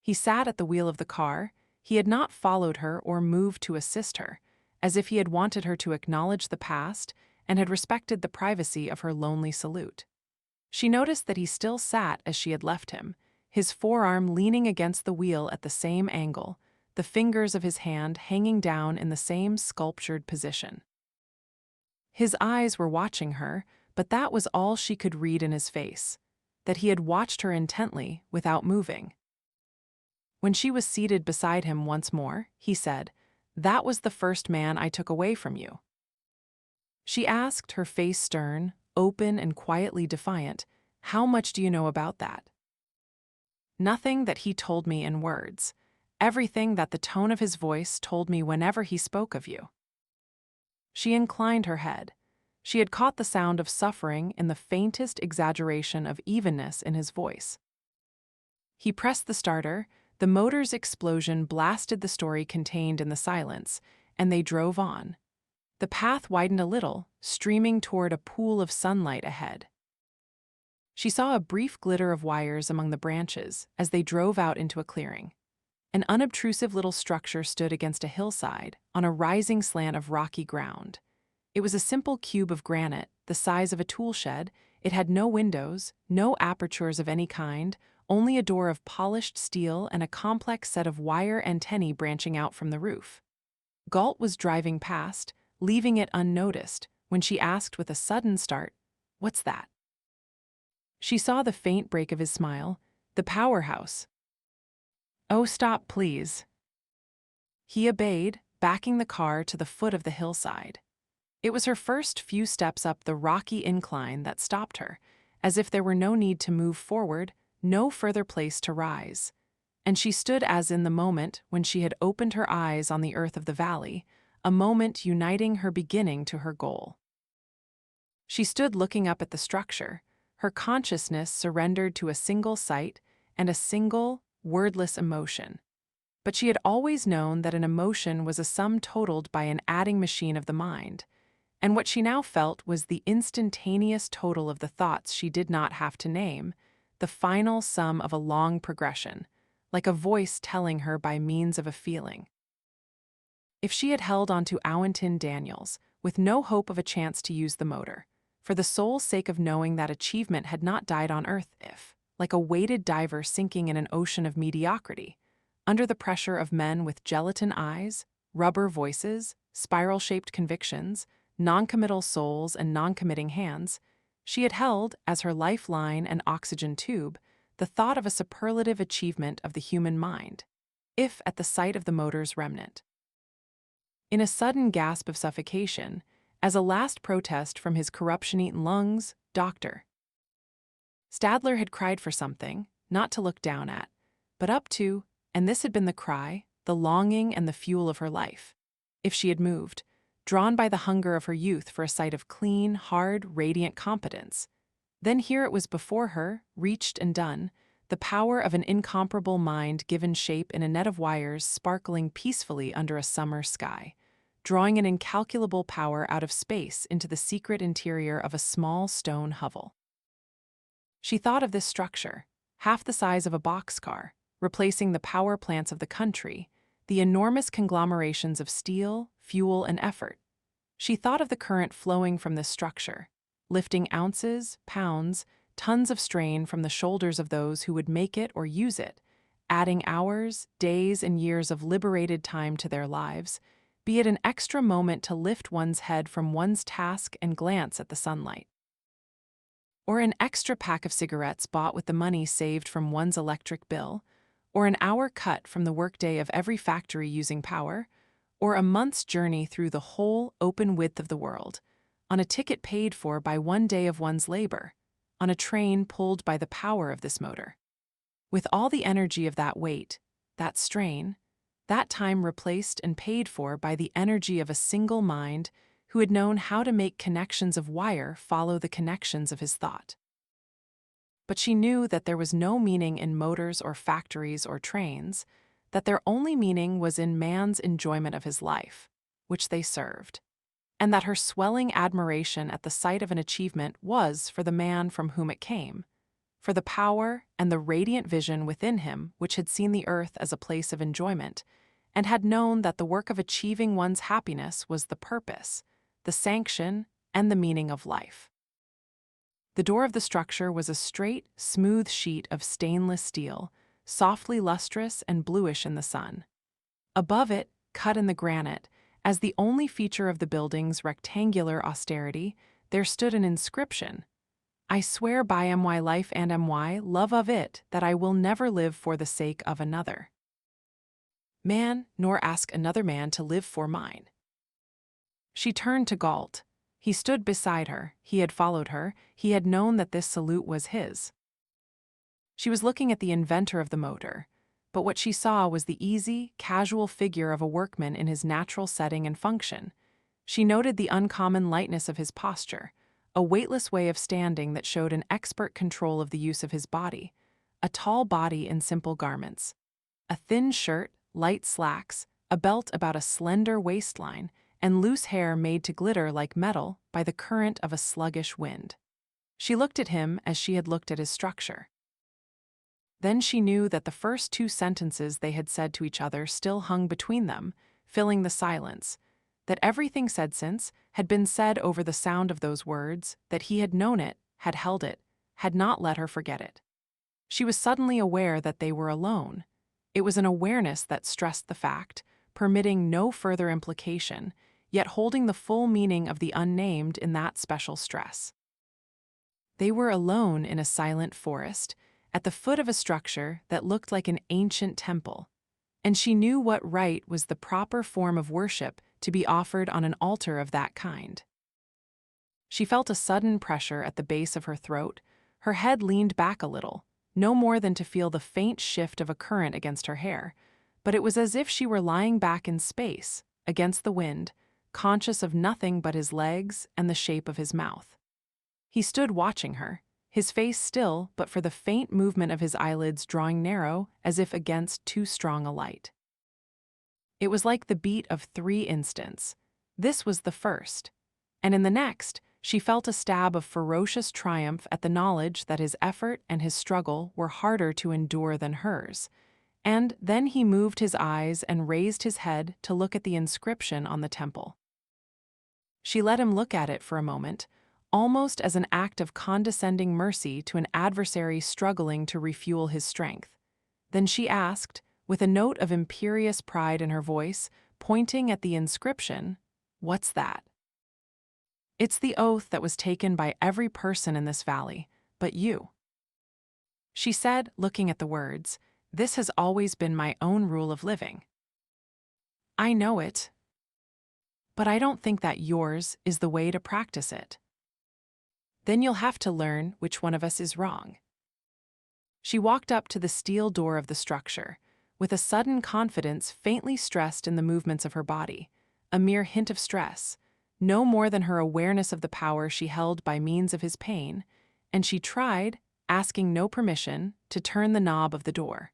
He sat at the wheel of the car. He had not followed her or moved to assist her, as if he had wanted her to acknowledge the past and had respected the privacy of her lonely salute. She noticed that he still sat as she had left him, his forearm leaning against the wheel at the same angle, the fingers of his hand hanging down in the same sculptured position. His eyes were watching her, but that was all she could read in his face, that he had watched her intently without moving. When she was seated beside him once more, he said, "That was the first man I took away from you." She asked, her face stern, open and quietly defiant, "How much do you know about that?" Nothing that he told me in words, everything that the tone of his voice told me whenever he spoke of you. She inclined her head. She had caught the sound of suffering in the faintest exaggeration of evenness in his voice. He pressed the starter, the motor's explosion blasted the story contained in the silence, and they drove on. The path widened a little, streaming toward a pool of sunlight ahead. She saw a brief glitter of wires among the branches as they drove out into a clearing. An unobtrusive little structure stood against a hillside, on a rising slant of rocky ground. It was a simple cube of granite, the size of a tool shed. It had no windows, no apertures of any kind, only a door of polished steel and a complex set of wire antennae branching out from the roof. Galt was driving past, leaving it unnoticed, when she asked with a sudden start, "What's that?" She saw the faint break of his smile, the powerhouse. "Oh, stop, please." He obeyed, backing the car to the foot of the hillside. It was her first few steps up the rocky incline that stopped her, as if there were no need to move forward, no further place to rise. And she stood as in the moment when she had opened her eyes on the earth of the valley, a moment uniting her beginning to her goal. She stood looking up at the structure, her consciousness surrendered to a single sight and a single, wordless emotion. But she had always known that an emotion was a sum totaled by an adding machine of the mind, and what she now felt was the instantaneous total of the thoughts she did not have to name, the final sum of a long progression, like a voice telling her by means of a feeling. If she had held onto Awentin Daniels, with no hope of a chance to use the motor, for the sole sake of knowing that achievement had not died on Earth if, like a weighted diver sinking in an ocean of mediocrity, under the pressure of men with gelatin eyes, rubber voices, spiral-shaped convictions, non-committal souls and non-committing hands, she had held, as her lifeline and oxygen tube, the thought of a superlative achievement of the human mind, if at the sight of the motor's remnant. In a sudden gasp of suffocation, as a last protest from his corruption-eaten lungs, Dr. Stadler had cried for something, not to look down at, but up to, and this had been the cry, the longing and the fuel of her life. If she had moved, drawn by the hunger of her youth for a sight of clean, hard, radiant competence, then here it was before her, reached and done, the power of an incomparable mind given shape in a net of wires sparkling peacefully under a summer sky, drawing an incalculable power out of space into the secret interior of a small stone hovel. She thought of this structure, half the size of a boxcar, replacing the power plants of the country, the enormous conglomerations of steel, fuel, and effort. She thought of the current flowing from this structure, lifting ounces, pounds, tons of strain from the shoulders of those who would make it or use it, adding hours, days, and years of liberated time to their lives, be it an extra moment to lift one's head from one's task and glance at the sunlight. Or an extra pack of cigarettes bought with the money saved from one's electric bill, or an hour cut from the workday of every factory using power, or a month's journey through the whole open width of the world, on a ticket paid for by one day of one's labor, on a train pulled by the power of this motor. With all the energy of that weight, that strain, that time replaced and paid for by the energy of a single mind who had known how to make connections of wire follow the connections of his thought. But she knew that there was no meaning in motors or factories or trains, that their only meaning was in man's enjoyment of his life, which they served, and that her swelling admiration at the sight of an achievement was for the man from whom it came, for the power and the radiant vision within him which had seen the earth as a place of enjoyment, and had known that the work of achieving one's happiness was the purpose, the sanction, and the meaning of life. The door of the structure was a straight, smooth sheet of stainless steel, softly lustrous and bluish in the sun. Above it, cut in the granite, as the only feature of the building's rectangular austerity, there stood an inscription: "I swear by my life and my love of it that I will never live for the sake of another man, nor ask another man to live for mine." She turned to Galt. He stood beside her, he had followed her, he had known that this salute was his. She was looking at the inventor of the motor, but what she saw was the easy, casual figure of a workman in his natural setting and function. She noted the uncommon lightness of his posture, a weightless way of standing that showed an expert control of the use of his body, a tall body in simple garments, a thin shirt, light slacks, a belt about a slender waistline, and loose hair made to glitter like metal by the current of a sluggish wind. She looked at him as she had looked at his structure. Then she knew that the first two sentences they had said to each other still hung between them, filling the silence, that everything said since had been said over the sound of those words, that he had known it, had held it, had not let her forget it. She was suddenly aware that they were alone. It was an awareness that stressed the fact, permitting no further implication, yet holding the full meaning of the unnamed in that special stress. They were alone in a silent forest, at the foot of a structure that looked like an ancient temple, and she knew what rite was the proper form of worship to be offered on an altar of that kind. She felt a sudden pressure at the base of her throat. Her head leaned back a little, no more than to feel the faint shift of a current against her hair, but it was as if she were lying back in space, against the wind, conscious of nothing but his legs and the shape of his mouth. He stood watching her, his face still but for the faint movement of his eyelids drawing narrow as if against too strong a light. It was like the beat of 3 instants. This was the first, and in the next, she felt a stab of ferocious triumph at the knowledge that his effort and his struggle were harder to endure than hers. And then he moved his eyes and raised his head to look at the inscription on the temple. She let him look at it for a moment, almost as an act of condescending mercy to an adversary struggling to refuel his strength. Then she asked, with a note of imperious pride in her voice, pointing at the inscription, "What's that?" "It's the oath that was taken by every person in this valley, but you." She said, looking at the words, "This has always been my own rule of living." "I know it, but I don't think that yours is the way to practice it." "Then you'll have to learn which one of us is wrong." She walked up to the steel door of the structure, with a sudden confidence faintly stressed in the movements of her body, a mere hint of stress, no more than her awareness of the power she held by means of his pain, and she tried, asking no permission, to turn the knob of the door.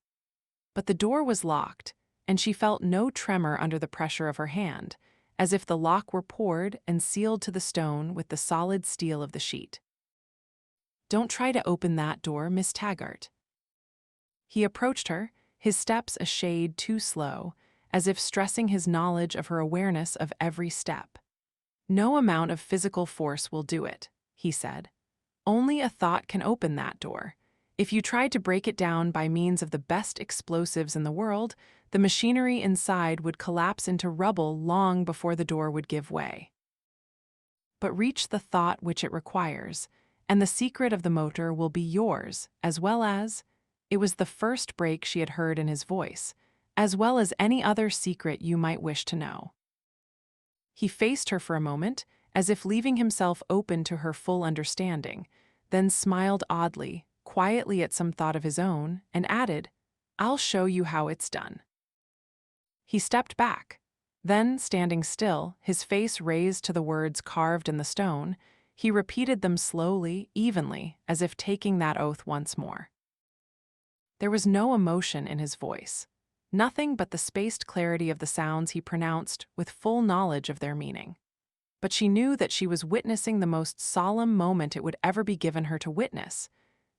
But the door was locked, and she felt no tremor under the pressure of her hand, as if the lock were poured and sealed to the stone with the solid steel of the sheet. "Don't try to open that door, Miss Taggart." He approached her, his steps a shade too slow, as if stressing his knowledge of her awareness of every step. "No amount of physical force will do it," he said. "Only a thought can open that door. If you tried to break it down by means of the best explosives in the world, the machinery inside would collapse into rubble long before the door would give way. But reach the thought which it requires, and the secret of the motor will be yours, as well as—" It was the first break she had heard in his voice, "as well as any other secret you might wish to know." He faced her for a moment, as if leaving himself open to her full understanding, then smiled oddly, quietly at some thought of his own, and added, "I'll show you how it's done." He stepped back. Then, standing still, his face raised to the words carved in the stone, he repeated them slowly, evenly, as if taking that oath once more. There was no emotion in his voice, nothing but the spaced clarity of the sounds he pronounced with full knowledge of their meaning. But she knew that she was witnessing the most solemn moment it would ever be given her to witness.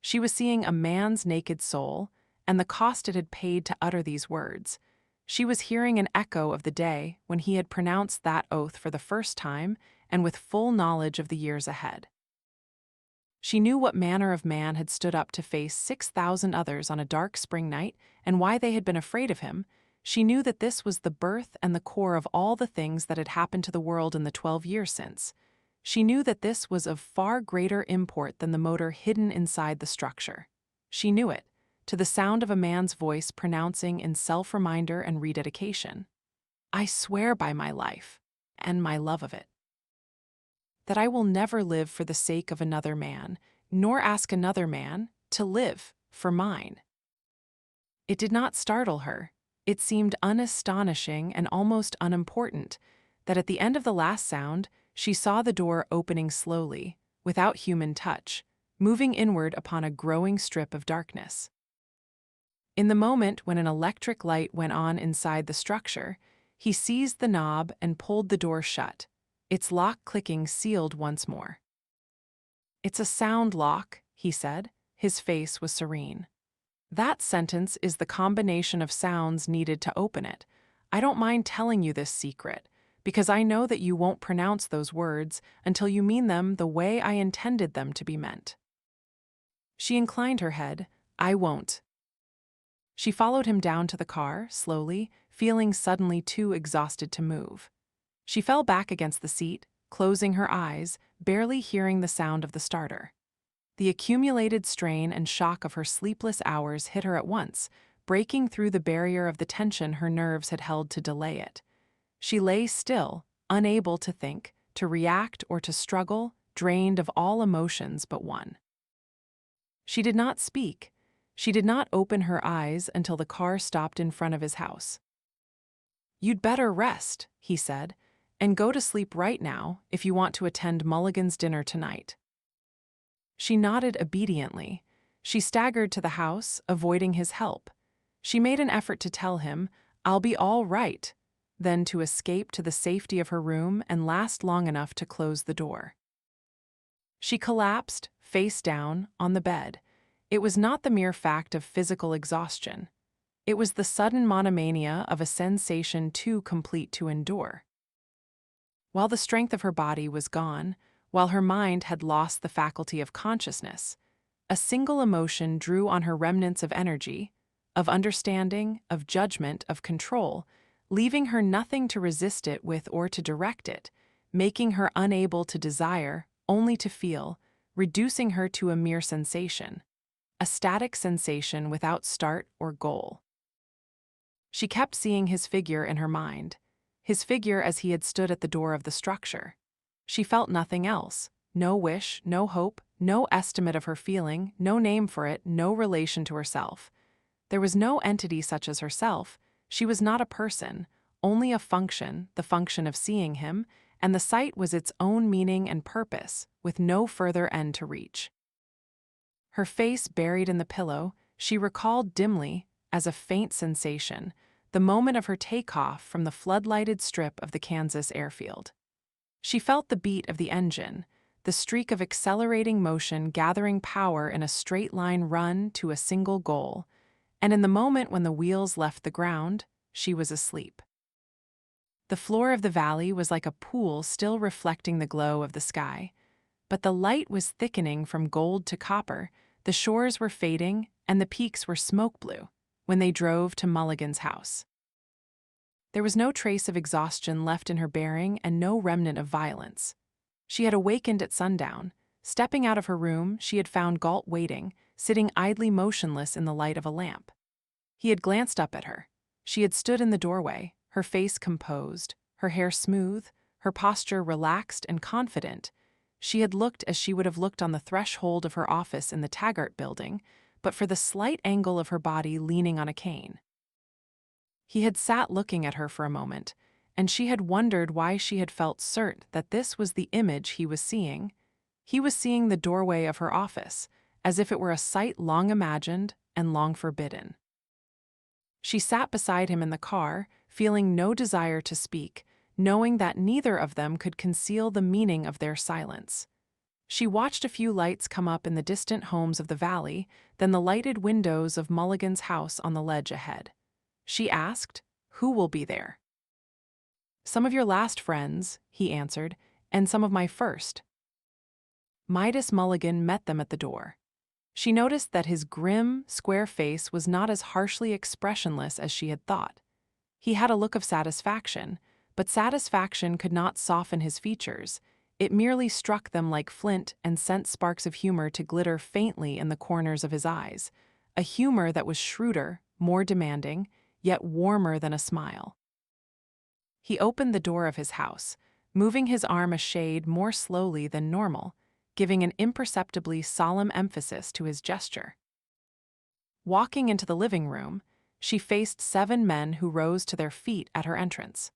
She was seeing a man's naked soul, and the cost it had paid to utter these words. She was hearing an echo of the day when he had pronounced that oath for the first time and with full knowledge of the years ahead. She knew what manner of man had stood up to face 6,000 others on a dark spring night and why they had been afraid of him. She knew that this was the birth and the core of all the things that had happened to the world in the 12 years since. She knew that this was of far greater import than the motor hidden inside the structure. She knew it, to the sound of a man's voice pronouncing in self-reminder and rededication, "I swear by my life, and my love of it, that I will never live for the sake of another man, nor ask another man to live for mine." It did not startle her. It seemed unastonishing and almost unimportant that at the end of the last sound, she saw the door opening slowly, without human touch, moving inward upon a growing strip of darkness. In the moment when an electric light went on inside the structure, he seized the knob and pulled the door shut, its lock clicking sealed once more. "It's a sound lock," he said. His face was serene. "That sentence is the combination of sounds needed to open it. I don't mind telling you this secret, because I know that you won't pronounce those words until you mean them the way I intended them to be meant." She inclined her head. "I won't." She followed him down to the car, slowly, feeling suddenly too exhausted to move. She fell back against the seat, closing her eyes, barely hearing the sound of the starter. The accumulated strain and shock of her sleepless hours hit her at once, breaking through the barrier of the tension her nerves had held to delay it. She lay still, unable to think, to react, or to struggle, drained of all emotions but one. She did not speak. She did not open her eyes until the car stopped in front of his house. "You'd better rest," he said, "and go to sleep right now if you want to attend Mulligan's dinner tonight." She nodded obediently. She staggered to the house, avoiding his help. She made an effort to tell him, "I'll be all right," then to escape to the safety of her room and last long enough to close the door. She collapsed, face down, on the bed. It was not the mere fact of physical exhaustion. It was the sudden monomania of a sensation too complete to endure. While the strength of her body was gone, while her mind had lost the faculty of consciousness, a single emotion drew on her remnants of energy, of understanding, of judgment, of control, leaving her nothing to resist it with or to direct it, making her unable to desire, only to feel, reducing her to a mere sensation, a static sensation without start or goal. She kept seeing his figure in her mind, his figure as he had stood at the door of the structure. She felt nothing else, no wish, no hope, no estimate of her feeling, no name for it, no relation to herself. There was no entity such as herself. She was not a person, only a function, the function of seeing him, and the sight was its own meaning and purpose, with no further end to reach. Her face buried in the pillow, she recalled dimly, as a faint sensation, the moment of her takeoff from the floodlighted strip of the Kansas airfield. She felt the beat of the engine, the streak of accelerating motion gathering power in a straight-line run to a single goal, and in the moment when the wheels left the ground, she was asleep. The floor of the valley was like a pool still reflecting the glow of the sky, but the light was thickening from gold to copper, the shores were fading, and the peaks were smoke blue when they drove to Mulligan's house. There was no trace of exhaustion left in her bearing and no remnant of violence. She had awakened at sundown. Stepping out of her room, she had found Galt waiting, sitting idly motionless in the light of a lamp. He had glanced up at her. She had stood in the doorway, her face composed, her hair smooth, her posture relaxed and confident. She had looked as she would have looked on the threshold of her office in the Taggart building, but for the slight angle of her body leaning on a cane. He had sat looking at her for a moment, and she had wondered why she had felt certain that this was the image he was seeing. He was seeing the doorway of her office, as if it were a sight long imagined and long forbidden. She sat beside him in the car, feeling no desire to speak, knowing that neither of them could conceal the meaning of their silence. She watched a few lights come up in the distant homes of the valley, then the lighted windows of Mulligan's house on the ledge ahead. She asked, "Who will be there?" "Some of your last friends," he answered, "and some of my first." Midas Mulligan met them at the door. She noticed that his grim, square face was not as harshly expressionless as she had thought. He had a look of satisfaction, but satisfaction could not soften his features. It merely struck them like flint and sent sparks of humor to glitter faintly in the corners of his eyes, a humor that was shrewder, more demanding, yet warmer than a smile. He opened the door of his house, moving his arm a shade more slowly than normal, giving an imperceptibly solemn emphasis to his gesture. Walking into the living room, she faced 7 men who rose to their feet at her entrance.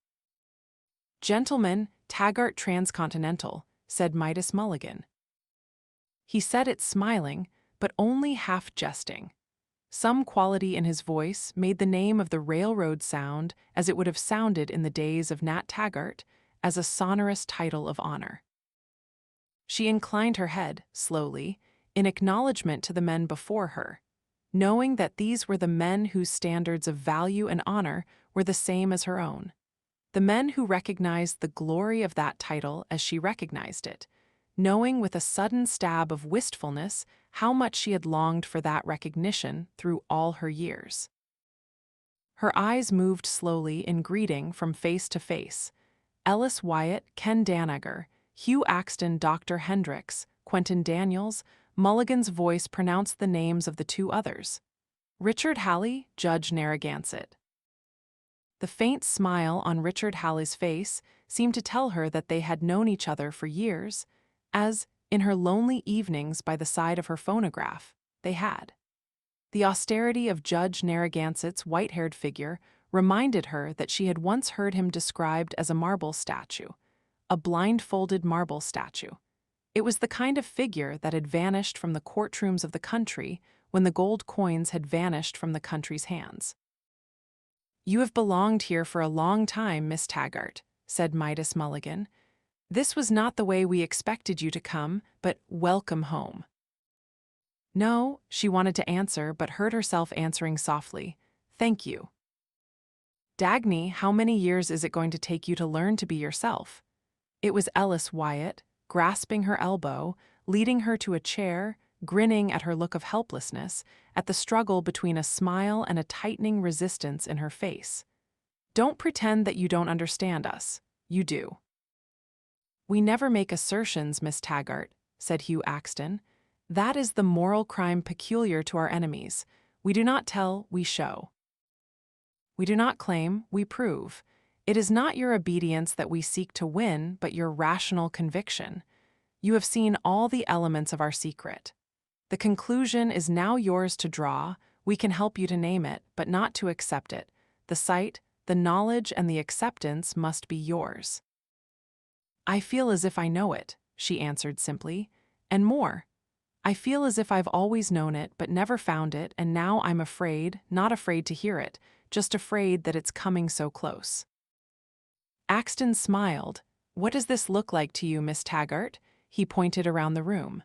"Gentlemen, Taggart Transcontinental," said Midas Mulligan. He said it smiling, but only half jesting. Some quality in his voice made the name of the railroad sound as it would have sounded in the days of Nat Taggart, as a sonorous title of honor. She inclined her head, slowly, in acknowledgement to the men before her, knowing that these were the men whose standards of value and honor were the same as her own. The men who recognized the glory of that title as she recognized it, knowing with a sudden stab of wistfulness how much she had longed for that recognition through all her years. Her eyes moved slowly in greeting from face to face, Ellis Wyatt, Ken Danager, Hugh Axton, Dr. Hendricks, Quentin Daniels. Mulligan's voice pronounced the names of the two others. Richard Halley, Judge Narragansett. The faint smile on Richard Halley's face seemed to tell her that they had known each other for years, as, in her lonely evenings by the side of her phonograph, they had. The austerity of Judge Narragansett's white-haired figure reminded her that she had once heard him described as a marble statue, a blindfolded marble statue. It was the kind of figure that had vanished from the courtrooms of the country when the gold coins had vanished from the country's hands. "You have belonged here for a long time, Miss Taggart," said Midas Mulligan. "This was not the way we expected you to come, but welcome home." No, she wanted to answer, but heard herself answering softly, "Thank you." "Dagny, how many years is it going to take you to learn to be yourself?" It was Ellis Wyatt, grasping her elbow, leading her to a chair, grinning at her look of helplessness, at the struggle between a smile and a tightening resistance in her face. "Don't pretend that you don't understand us. You do." "We never make assertions, Miss Taggart," said Hugh Axton. "That is the moral crime peculiar to our enemies. We do not tell, we show. We do not claim, we prove. It is not your obedience that we seek to win, but your rational conviction. You have seen all the elements of our secret. The conclusion is now yours to draw. We can help you to name it, but not to accept it. The sight, the knowledge, and the acceptance must be yours." "I feel as if I know it," she answered simply, "and more. I feel as if I've always known it but never found it, and now I'm afraid, not afraid to hear it, just afraid that it's coming so close." Axton smiled. "What does this look like to you, Miss Taggart?" He pointed around the room.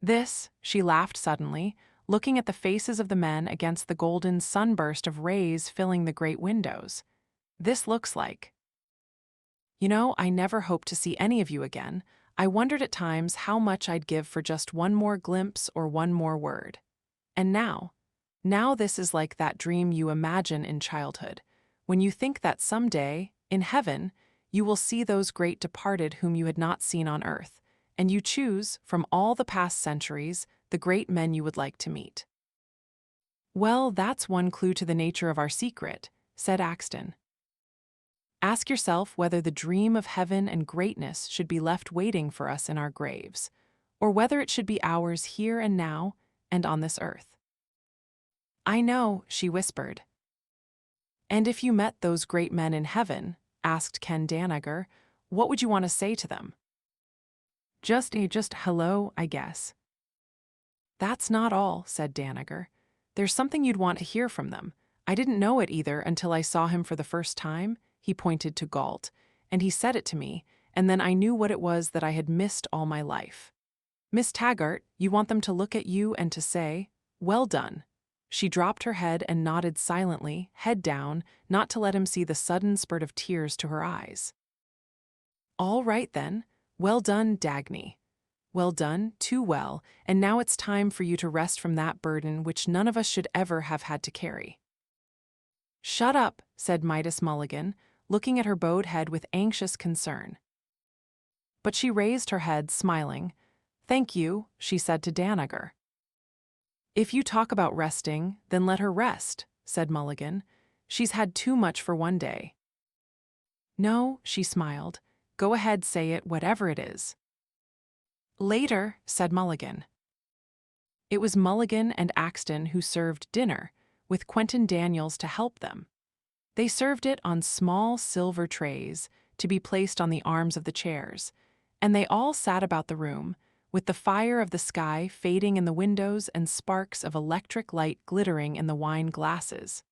"This," she laughed suddenly, looking at the faces of the men against the golden sunburst of rays filling the great windows. "This looks like. You know, I never hoped to see any of you again. I wondered at times how much I'd give for just one more glimpse or one more word. And now this is like that dream you imagine in childhood, when you think that someday, in heaven, you will see those great departed whom you had not seen on earth, and you choose, from all the past centuries, the great men you would like to meet." "Well, that's one clue to the nature of our secret," said Axton. "Ask yourself whether the dream of heaven and greatness should be left waiting for us in our graves, or whether it should be ours here and now and on this earth." "I know," she whispered. "And if you met those great men in heaven," asked Ken Danager, "what would you want to say to them?" Just hello, I guess." "That's not all," said Danager. "There's something you'd want to hear from them. I didn't know it either until I saw him for the first time." He pointed to Galt, "and he said it to me, and then I knew what it was that I had missed all my life. Miss Taggart, you want them to look at you and to say, 'Well done.'" She dropped her head and nodded silently, head down, not to let him see the sudden spurt of tears to her eyes. "All right then. Well done, Dagny. Well done, too well, and now it's time for you to rest from that burden which none of us should ever have had to carry." "Shut up," said Midas Mulligan, looking at her bowed head with anxious concern. But she raised her head, smiling. "Thank you," she said to Danager. "If you talk about resting, then let her rest," said Mulligan. "She's had too much for one day." "No," she smiled. "Go ahead, say it, whatever it is." "Later," said Mulligan. It was Mulligan and Axton who served dinner, with Quentin Daniels to help them. They served it on small silver trays to be placed on the arms of the chairs, and they all sat about the room, with the fire of the sky fading in the windows and sparks of electric light glittering in the wine glasses.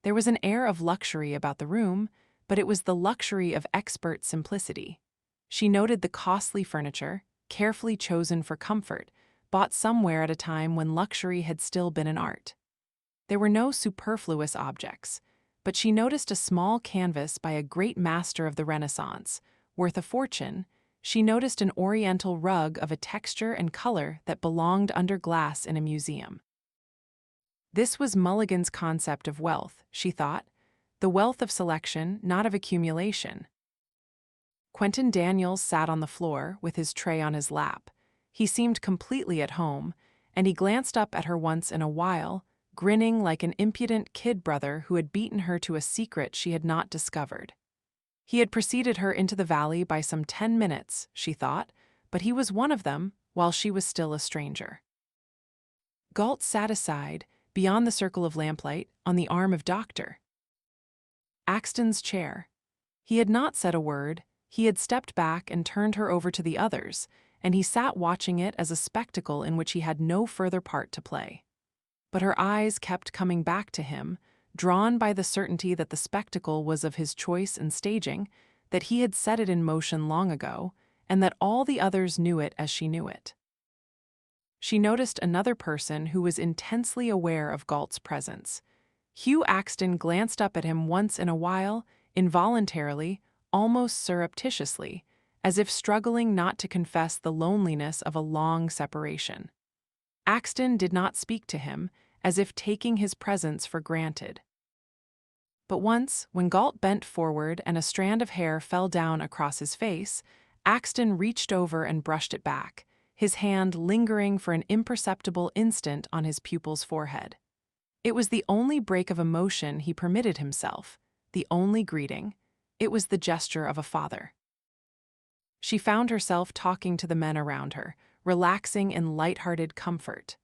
There was an air of luxury about the room, but it was the luxury of expert simplicity. She noted the costly furniture, carefully chosen for comfort, bought somewhere at a time when luxury had still been an art. There were no superfluous objects, but she noticed a small canvas by a great master of the Renaissance, worth a fortune. She noticed an oriental rug of a texture and color that belonged under glass in a museum. This was Mulligan's concept of wealth, she thought. the wealth of selection, not of accumulation. Quentin Daniels sat on the floor with his tray on his lap. He seemed completely at home, and he glanced up at her once in a while, grinning like an impudent kid brother who had beaten her to a secret she had not discovered. He had preceded her into the valley by some 10 minutes, she thought, but he was one of them, while she was still a stranger. Galt sat aside, beyond the circle of lamplight, on the arm of Dr. Axton's chair. He had not said a word. He had stepped back and turned her over to the others, and he sat watching it as a spectacle in which he had no further part to play. But her eyes kept coming back to him, drawn by the certainty that the spectacle was of his choice and staging, that he had set it in motion long ago, and that all the others knew it as she knew it. She noticed another person who was intensely aware of Galt's presence. Hugh Axton glanced up at him once in a while, involuntarily, almost surreptitiously, as if struggling not to confess the loneliness of a long separation. Axton did not speak to him, as if taking his presence for granted. But once, when Galt bent forward and a strand of hair fell down across his face, Axton reached over and brushed it back, his hand lingering for an imperceptible instant on his pupil's forehead. It was the only break of emotion he permitted himself, the only greeting. It was the gesture of a father. She found herself talking to the men around her, relaxing in light-hearted comfort.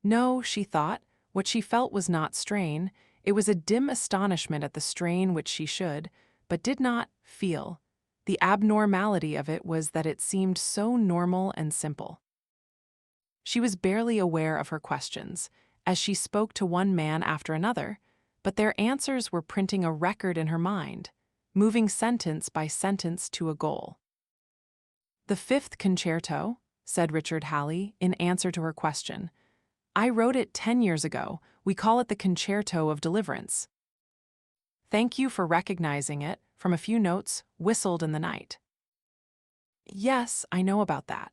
No, she thought, what she felt was not strain, it was a dim astonishment at the strain which she should, but did not, feel. The abnormality of it was that it seemed so normal and simple. She was barely aware of her questions, as she spoke to one man after another, but their answers were printing a record in her mind, moving sentence by sentence to a goal. "The fifth concerto," said Richard Halley, in answer to her question. "I wrote it 10 years ago. We call it the Concerto of Deliverance." "Thank you for recognizing it," from a few notes, whistled in the night. "Yes, I know about that.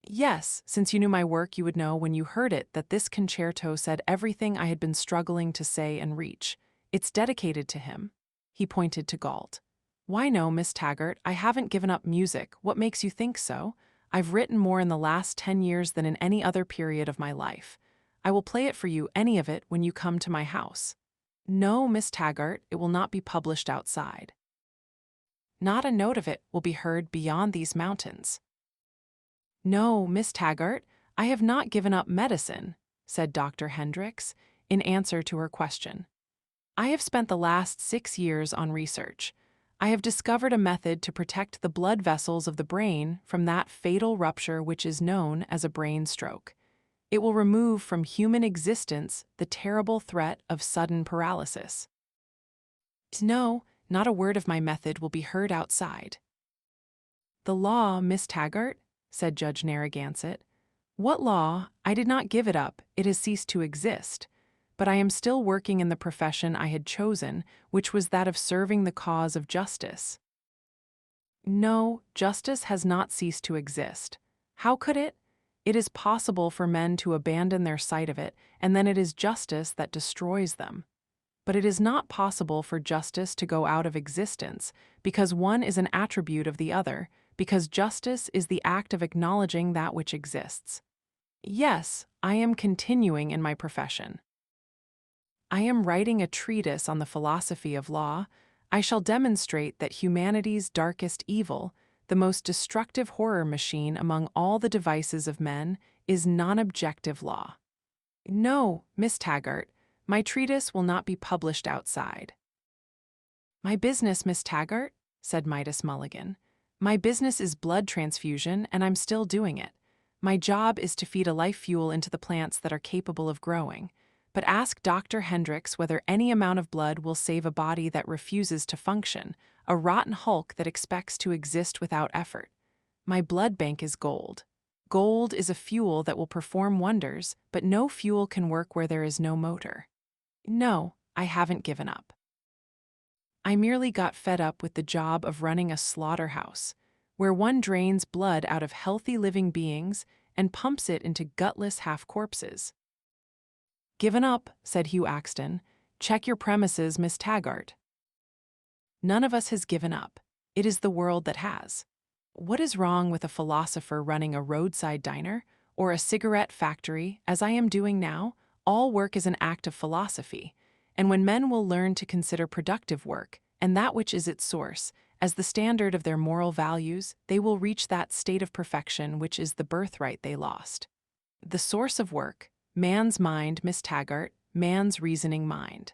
Yes, since you knew my work, you would know when you heard it that this concerto said everything I had been struggling to say and reach. It's dedicated to him." He pointed to Galt. "Why no, Miss Taggart, I haven't given up music. What makes you think so? I've written more in the last 10 years than in any other period of my life. I will play it for you, any of it, when you come to my house." "No, Miss Taggart, it will not be published outside. Not a note of it will be heard beyond these mountains." "No, Miss Taggart, I have not given up medicine," said Dr. Hendricks, in answer to her question. "I have spent the last 6 years on research. I have discovered a method to protect the blood vessels of the brain from that fatal rupture which is known as a brain stroke. It will remove from human existence the terrible threat of sudden paralysis. No, not a word of my method will be heard outside." "The law, Miss Taggart?" said Judge Narragansett. "What law? I did not give it up. It has ceased to exist. But I am still working in the profession I had chosen, which was that of serving the cause of justice." "No, justice has not ceased to exist. How could it? It is possible for men to abandon their sight of it, and then it is justice that destroys them. But it is not possible for justice to go out of existence, because one is an attribute of the other, because justice is the act of acknowledging that which exists. Yes, I am continuing in my profession. I am writing a treatise on the philosophy of law. I shall demonstrate that humanity's darkest evil, the most destructive horror machine among all the devices of men, is non-objective law. No, Miss Taggart, my treatise will not be published outside." "My business, Miss Taggart," said Midas Mulligan. "My business is blood transfusion, and I'm still doing it. My job is to feed a life fuel into the plants that are capable of growing. But ask Dr. Hendricks whether any amount of blood will save a body that refuses to function, a rotten hulk that expects to exist without effort. My blood bank is gold. Gold is a fuel that will perform wonders, but no fuel can work where there is no motor. No, I haven't given up. I merely got fed up with the job of running a slaughterhouse, where one drains blood out of healthy living beings and pumps it into gutless half-corpses." "Given up," said Hugh Axton. "Check your premises, Miss Taggart." None of us has given up. It is the world that has. What is wrong with a philosopher running a roadside diner or a cigarette factory, as I am doing now? All work is an act of philosophy, and when men will learn to consider productive work, and that which is its source, as the standard of their moral values, they will reach that state of perfection which is the birthright they lost. The source of work, man's mind, Miss Taggart, man's reasoning mind.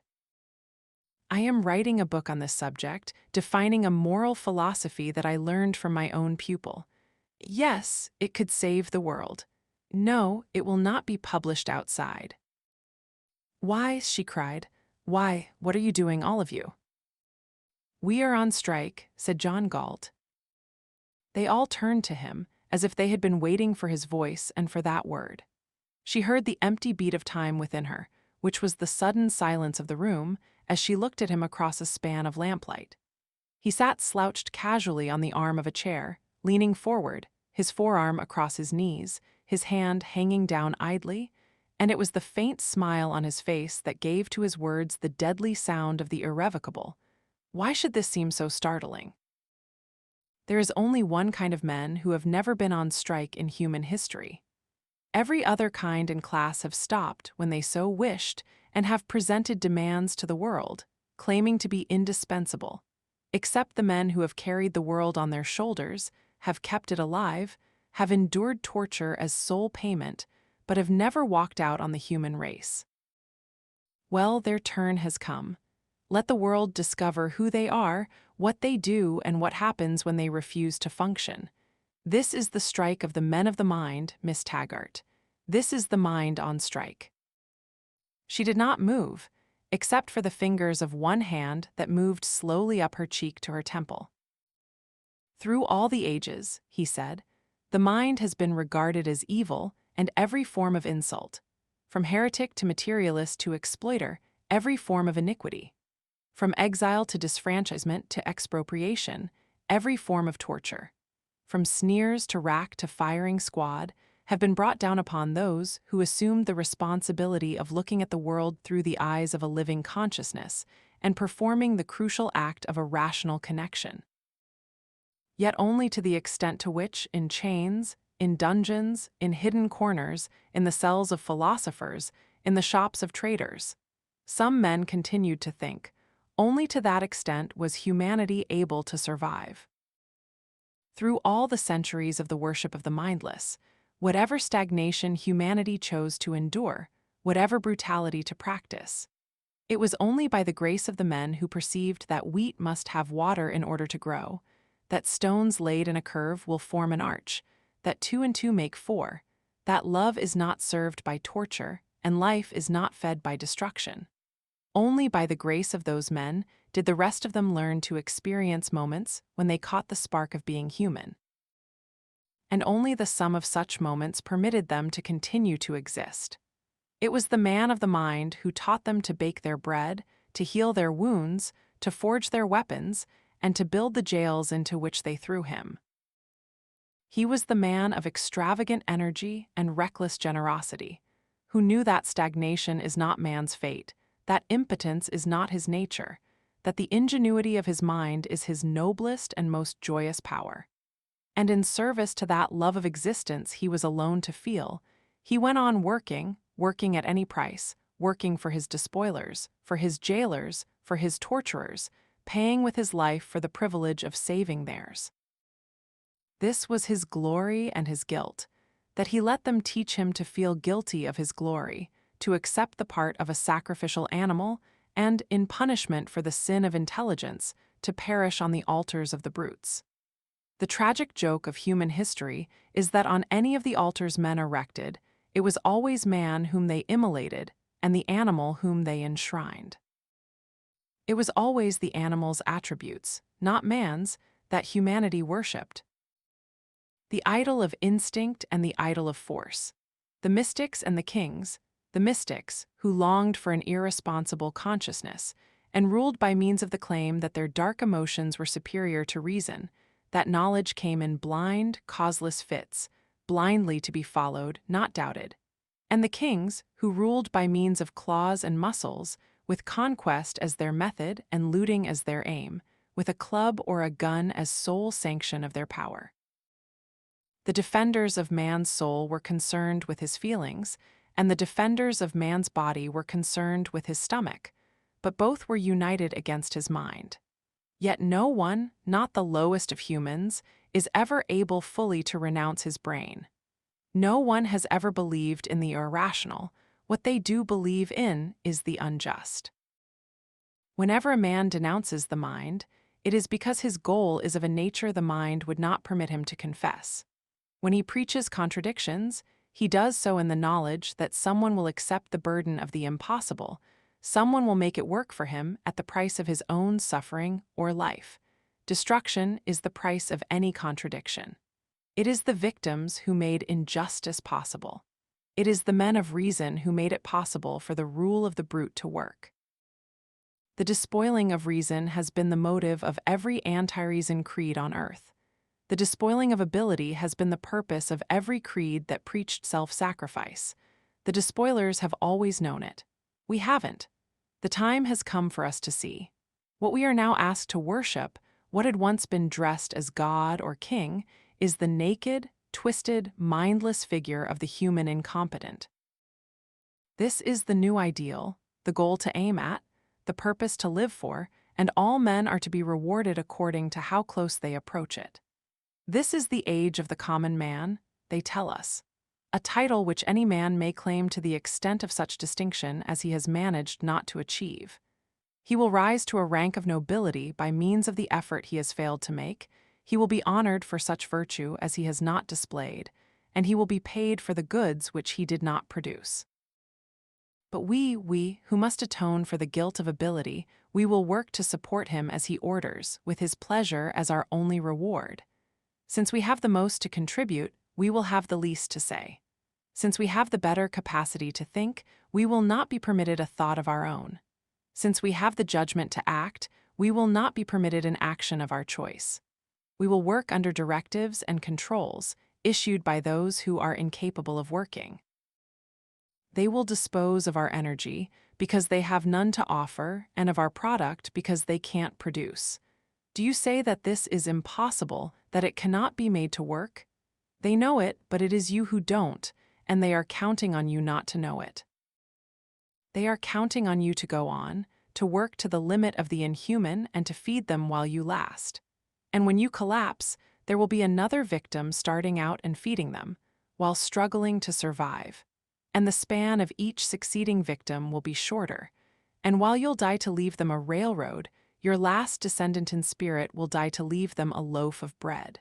I am writing a book on this subject, defining a moral philosophy that I learned from my own pupil. Yes, it could save the world. No, it will not be published outside. Why, she cried. Why, what are you doing, all of you? We are on strike, said John Galt. They all turned to him, as if they had been waiting for his voice and for that word. She heard the empty beat of time within her, which was the sudden silence of the room, as she looked at him across a span of lamplight. He sat slouched casually on the arm of a chair, leaning forward, his forearm across his knees, his hand hanging down idly, and it was the faint smile on his face that gave to his words the deadly sound of the irrevocable. Why should this seem so startling? There is only one kind of men who have never been on strike in human history. Every other kind and class have stopped when they so wished and have presented demands to the world, claiming to be indispensable, except the men who have carried the world on their shoulders, have kept it alive, have endured torture as sole payment, but have never walked out on the human race. Well, their turn has come. Let the world discover who they are, what they do, and what happens when they refuse to function. This is the strike of the men of the mind, Miss Taggart. This is the mind on strike. She did not move, except for the fingers of one hand that moved slowly up her cheek to her temple. Through all the ages, he said, the mind has been regarded as evil and every form of insult. From heretic to materialist to exploiter, every form of iniquity. From exile to disfranchisement to expropriation, every form of torture. From sneers to rack to firing squad, have been brought down upon those who assumed the responsibility of looking at the world through the eyes of a living consciousness and performing the crucial act of a rational connection. Yet only to the extent to which, in chains, in dungeons, in hidden corners, in the cells of philosophers, in the shops of traders, some men continued to think, only to that extent was humanity able to survive. Through all the centuries of the worship of the mindless, whatever stagnation humanity chose to endure, whatever brutality to practice, it was only by the grace of the men who perceived that wheat must have water in order to grow, that stones laid in a curve will form an arch, that 2 and 2 make 4, that love is not served by torture, and life is not fed by destruction. Only by the grace of those men did the rest of them learn to experience moments when they caught the spark of being human. And only the sum of such moments permitted them to continue to exist. It was the man of the mind who taught them to bake their bread, to heal their wounds, to forge their weapons, and to build the jails into which they threw him. He was the man of extravagant energy and reckless generosity, who knew that stagnation is not man's fate, that impotence is not his nature, that the ingenuity of his mind is his noblest and most joyous power. And in service to that love of existence he was alone to feel, he went on working at any price, working for his despoilers, for his jailers, for his torturers, paying with his life for the privilege of saving theirs. This was his glory and his guilt, that he let them teach him to feel guilty of his glory, to accept the part of a sacrificial animal, and, in punishment for the sin of intelligence, to perish on the altars of the brutes. The tragic joke of human history is that on any of the altars men erected, it was always man whom they immolated and the animal whom they enshrined. It was always the animal's attributes, not man's, that humanity worshipped. The idol of instinct and the idol of force, the mystics and the kings, the mystics, who longed for an irresponsible consciousness, and ruled by means of the claim that their dark emotions were superior to reason, that knowledge came in blind, causeless fits, blindly to be followed, not doubted. And the kings, who ruled by means of claws and muscles, with conquest as their method and looting as their aim, with a club or a gun as sole sanction of their power. The defenders of man's soul were concerned with his feelings, and the defenders of man's body were concerned with his stomach, but both were united against his mind. Yet no one, not the lowest of humans, is ever able fully to renounce his brain. No one has ever believed in the irrational. What they do believe in is the unjust. Whenever a man denounces the mind, it is because his goal is of a nature the mind would not permit him to confess. When he preaches contradictions, he does so in the knowledge that someone will accept the burden of the impossible, someone will make it work for him at the price of his own suffering or life. Destruction is the price of any contradiction. It is the victims who made injustice possible. It is the men of reason who made it possible for the rule of the brute to work. The despoiling of reason has been the motive of every anti-reason creed on earth. The despoiling of ability has been the purpose of every creed that preached self-sacrifice. The despoilers have always known it. We haven't. The time has come for us to see. What we are now asked to worship, what had once been dressed as God or king, is the naked, twisted, mindless figure of the human incompetent. This is the new ideal, the goal to aim at, the purpose to live for, and all men are to be rewarded according to how close they approach it. This is the age of the common man, they tell us, a title which any man may claim to the extent of such distinction as he has managed not to achieve. He will rise to a rank of nobility by means of the effort he has failed to make. He will be honored for such virtue as he has not displayed, and he will be paid for the goods which he did not produce. But we who must atone for the guilt of ability, we will work to support him as he orders, with his pleasure as our only reward. Since we have the most to contribute, we will have the least to say. Since we have the better capacity to think, we will not be permitted a thought of our own. Since we have the judgment to act, we will not be permitted an action of our choice. We will work under directives and controls issued by those who are incapable of working. They will dispose of our energy because they have none to offer, and of our product because they can't produce. Do you say that this is impossible, that it cannot be made to work? They know it, but it is you who don't, and they are counting on you not to know it. They are counting on you to go on, to work to the limit of the inhuman and to feed them while you last. And when you collapse, there will be another victim starting out and feeding them, while struggling to survive. And the span of each succeeding victim will be shorter. And while you'll die to leave them a railroad, your last descendant in spirit will die to leave them a loaf of bread.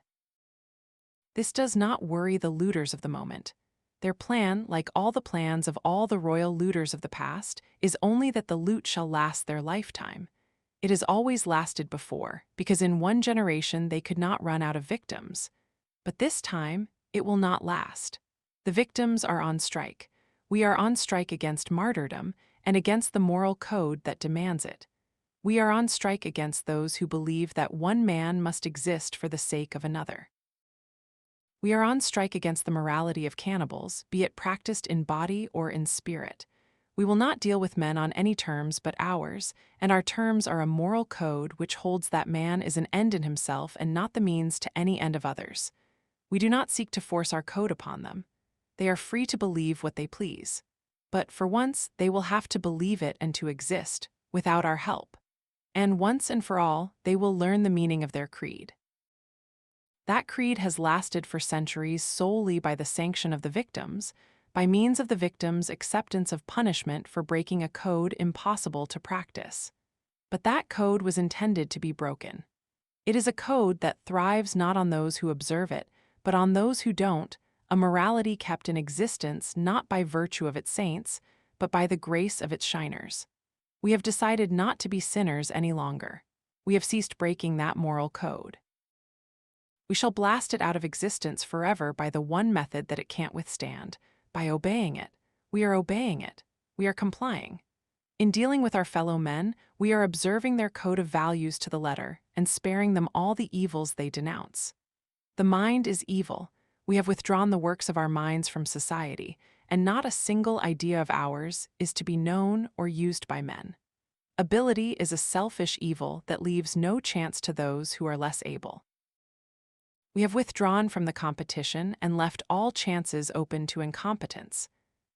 This does not worry the looters of the moment. Their plan, like all the plans of all the royal looters of the past, is only that the loot shall last their lifetime. It has always lasted before, because in one generation they could not run out of victims. But this time, it will not last. The victims are on strike. We are on strike against martyrdom and against the moral code that demands it. We are on strike against those who believe that one man must exist for the sake of another. We are on strike against the morality of cannibals, be it practiced in body or in spirit. We will not deal with men on any terms but ours, and our terms are a moral code which holds that man is an end in himself and not the means to any end of others. We do not seek to force our code upon them. They are free to believe what they please. But for once, they will have to believe it and to exist, without our help. And once and for all, they will learn the meaning of their creed. That creed has lasted for centuries solely by the sanction of the victims, by means of the victims' acceptance of punishment for breaking a code impossible to practice. But that code was intended to be broken. It is a code that thrives not on those who observe it, but on those who don't, a morality kept in existence not by virtue of its saints, but by the grace of its shiners. We have decided not to be sinners any longer. We have ceased breaking that moral code. We shall blast it out of existence forever by the one method that it can't withstand, by obeying it. We are obeying it. We are complying. In dealing with our fellow men, we are observing their code of values to the letter and sparing them all the evils they denounce. The mind is evil. We have withdrawn the works of our minds from society, and not a single idea of ours is to be known or used by men. Ability is a selfish evil that leaves no chance to those who are less able. We have withdrawn from the competition and left all chances open to incompetence.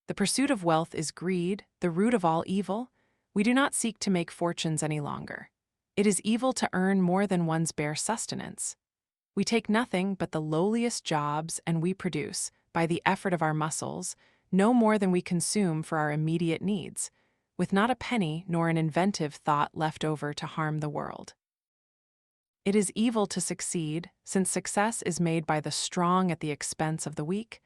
The pursuit of wealth is greed, the root of all evil. We do not seek to make fortunes any longer. It is evil to earn more than one's bare sustenance. We take nothing but the lowliest jobs, and we produce, by the effort of our muscles, no more than we consume for our immediate needs, with not a penny nor an inventive thought left over to harm the world. It is evil to succeed, since success is made by the strong at the expense of the weak.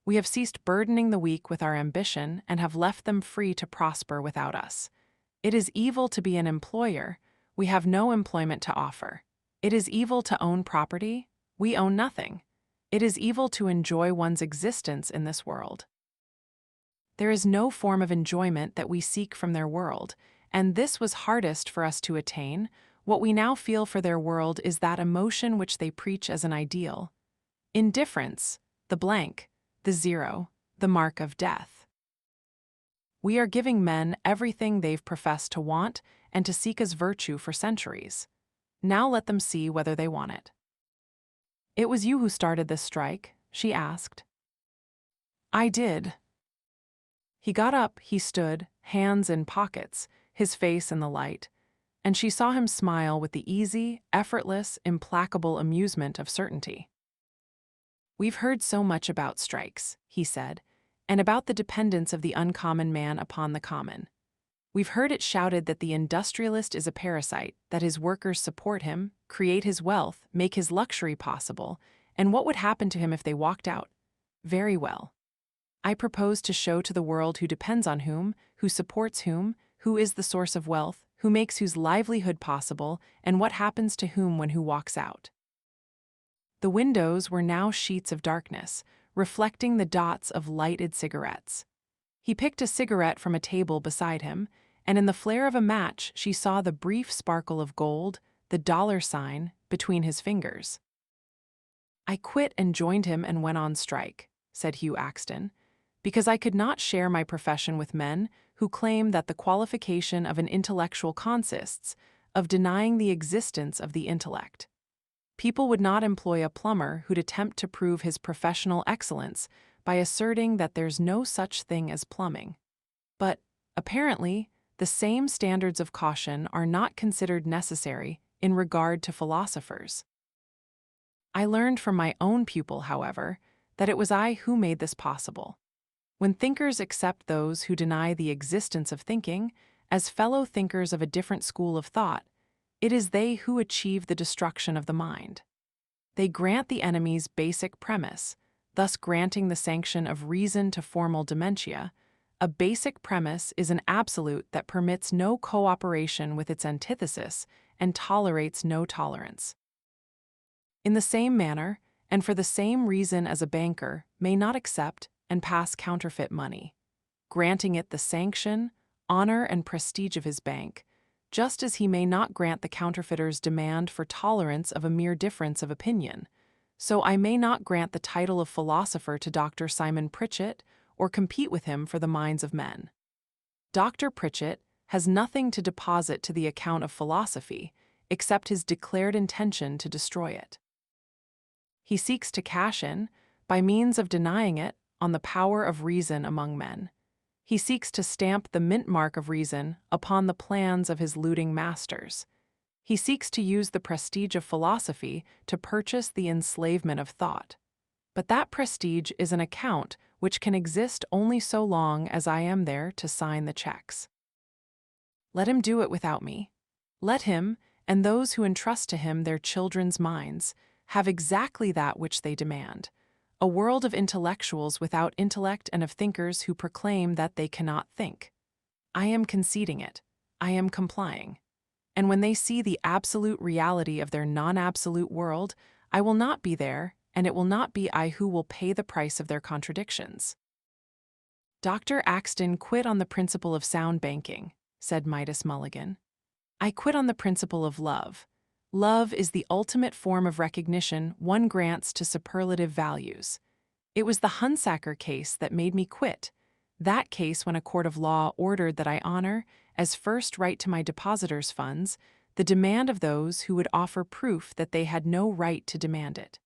We have ceased burdening the weak with our ambition and have left them free to prosper without us. It is evil to be an employer. We have no employment to offer. It is evil to own property. We own nothing. It is evil to enjoy one's existence in this world. There is no form of enjoyment that we seek from their world, and this was hardest for us to attain. What we now feel for their world is that emotion which they preach as an ideal. Indifference, the blank, the zero, the mark of death. We are giving men everything they've professed to want and to seek as virtue for centuries. Now let them see whether they want it. "It was you who started this strike?" she asked. "I did." He got up, he stood, hands in pockets, his face in the light, and she saw him smile with the easy, effortless, implacable amusement of certainty. "We've heard so much about strikes," he said, "and about the dependence of the uncommon man upon the common. We've heard it shouted that the industrialist is a parasite, that his workers support him, create his wealth, make his luxury possible, and what would happen to him if they walked out? Very well. I propose to show to the world who depends on whom, who supports whom, who is the source of wealth, who makes whose livelihood possible, and what happens to whom when who walks out." The windows were now sheets of darkness, reflecting the dots of lighted cigarettes. He picked a cigarette from a table beside him, and in the flare of a match she saw the brief sparkle of gold, the dollar sign, between his fingers. "I quit and joined him and went on strike," said Hugh Axton, "because I could not share my profession with men who claim that the qualification of an intellectual consists of denying the existence of the intellect. People would not employ a plumber who'd attempt to prove his professional excellence by asserting that there's no such thing as plumbing. But, apparently, the same standards of caution are not considered necessary in regard to philosophers. I learned from my own pupil, however, that it was I who made this possible. When thinkers accept those who deny the existence of thinking as fellow thinkers of a different school of thought, it is they who achieve the destruction of the mind. They grant the enemy's basic premise, thus granting the sanction of reason to formal dementia. A basic premise is an absolute that permits no cooperation with its antithesis and tolerates no tolerance. In the same manner, and for the same reason as a banker may not accept and pass counterfeit money, granting it the sanction, honor, and prestige of his bank, just as he may not grant the counterfeiter's demand for tolerance of a mere difference of opinion, so I may not grant the title of philosopher to Dr. Simon Pritchett or compete with him for the minds of men. Dr. Pritchett has nothing to deposit to the account of philosophy except his declared intention to destroy it. He seeks to cash in, by means of denying it, on the power of reason among men. He seeks to stamp the mint mark of reason upon the plans of his looting masters. He seeks to use the prestige of philosophy to purchase the enslavement of thought. But that prestige is an account which can exist only so long as I am there to sign the checks. Let him do it without me. Let him, and those who entrust to him their children's minds, have exactly that which they demand: a world of intellectuals without intellect and of thinkers who proclaim that they cannot think. I am conceding it. I am complying. And when they see the absolute reality of their non-absolute world, I will not be there, and it will not be I who will pay the price of their contradictions. Dr. Axton quit on the principle of sound banking, said Midas Mulligan. I quit on the principle of love. Love is the ultimate form of recognition one grants to superlative values. It was the Hunsaker case that made me quit, that case when a court of law ordered that I honor as first right to my depositors' funds, the demand of those who would offer proof that they had no right to demand it.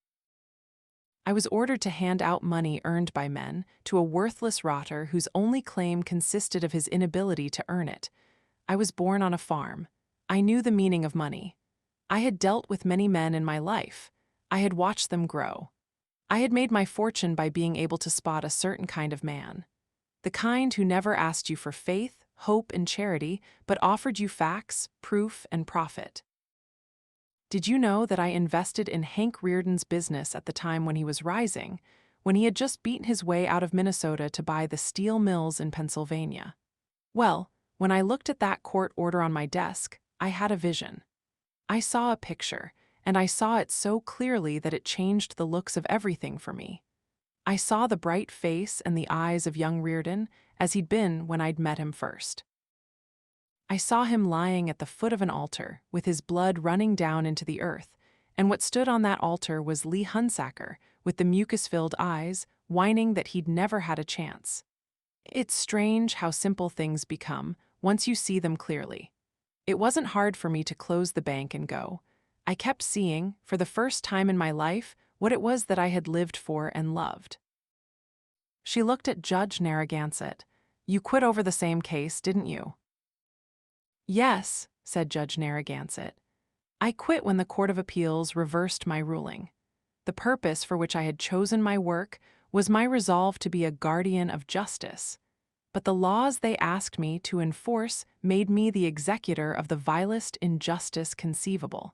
I was ordered to hand out money earned by men to a worthless rotter whose only claim consisted of his inability to earn it. I was born on a farm. I knew the meaning of money. I had dealt with many men in my life. I had watched them grow. I had made my fortune by being able to spot a certain kind of man. The kind who never asked you for faith, hope, and charity, but offered you facts, proof, and profit. Did you know that I invested in Hank Rearden's business at the time when he was rising, when he had just beaten his way out of Minnesota to buy the steel mills in Pennsylvania? Well, when I looked at that court order on my desk, I had a vision. I saw a picture, and I saw it so clearly that it changed the looks of everything for me. I saw the bright face and the eyes of young Rearden as he'd been when I'd met him first. I saw him lying at the foot of an altar, with his blood running down into the earth, and what stood on that altar was Lee Hunsaker, with the mucus-filled eyes, whining that he'd never had a chance. It's strange how simple things become once you see them clearly. It wasn't hard for me to close the bank and go. I kept seeing, for the first time in my life, what it was that I had lived for and loved. She looked at Judge Narragansett. "You quit over the same case, didn't you?" "Yes," said Judge Narragansett. "I quit when the Court of Appeals reversed my ruling. The purpose for which I had chosen my work was my resolve to be a guardian of justice. But the laws they asked me to enforce made me the executor of the vilest injustice conceivable.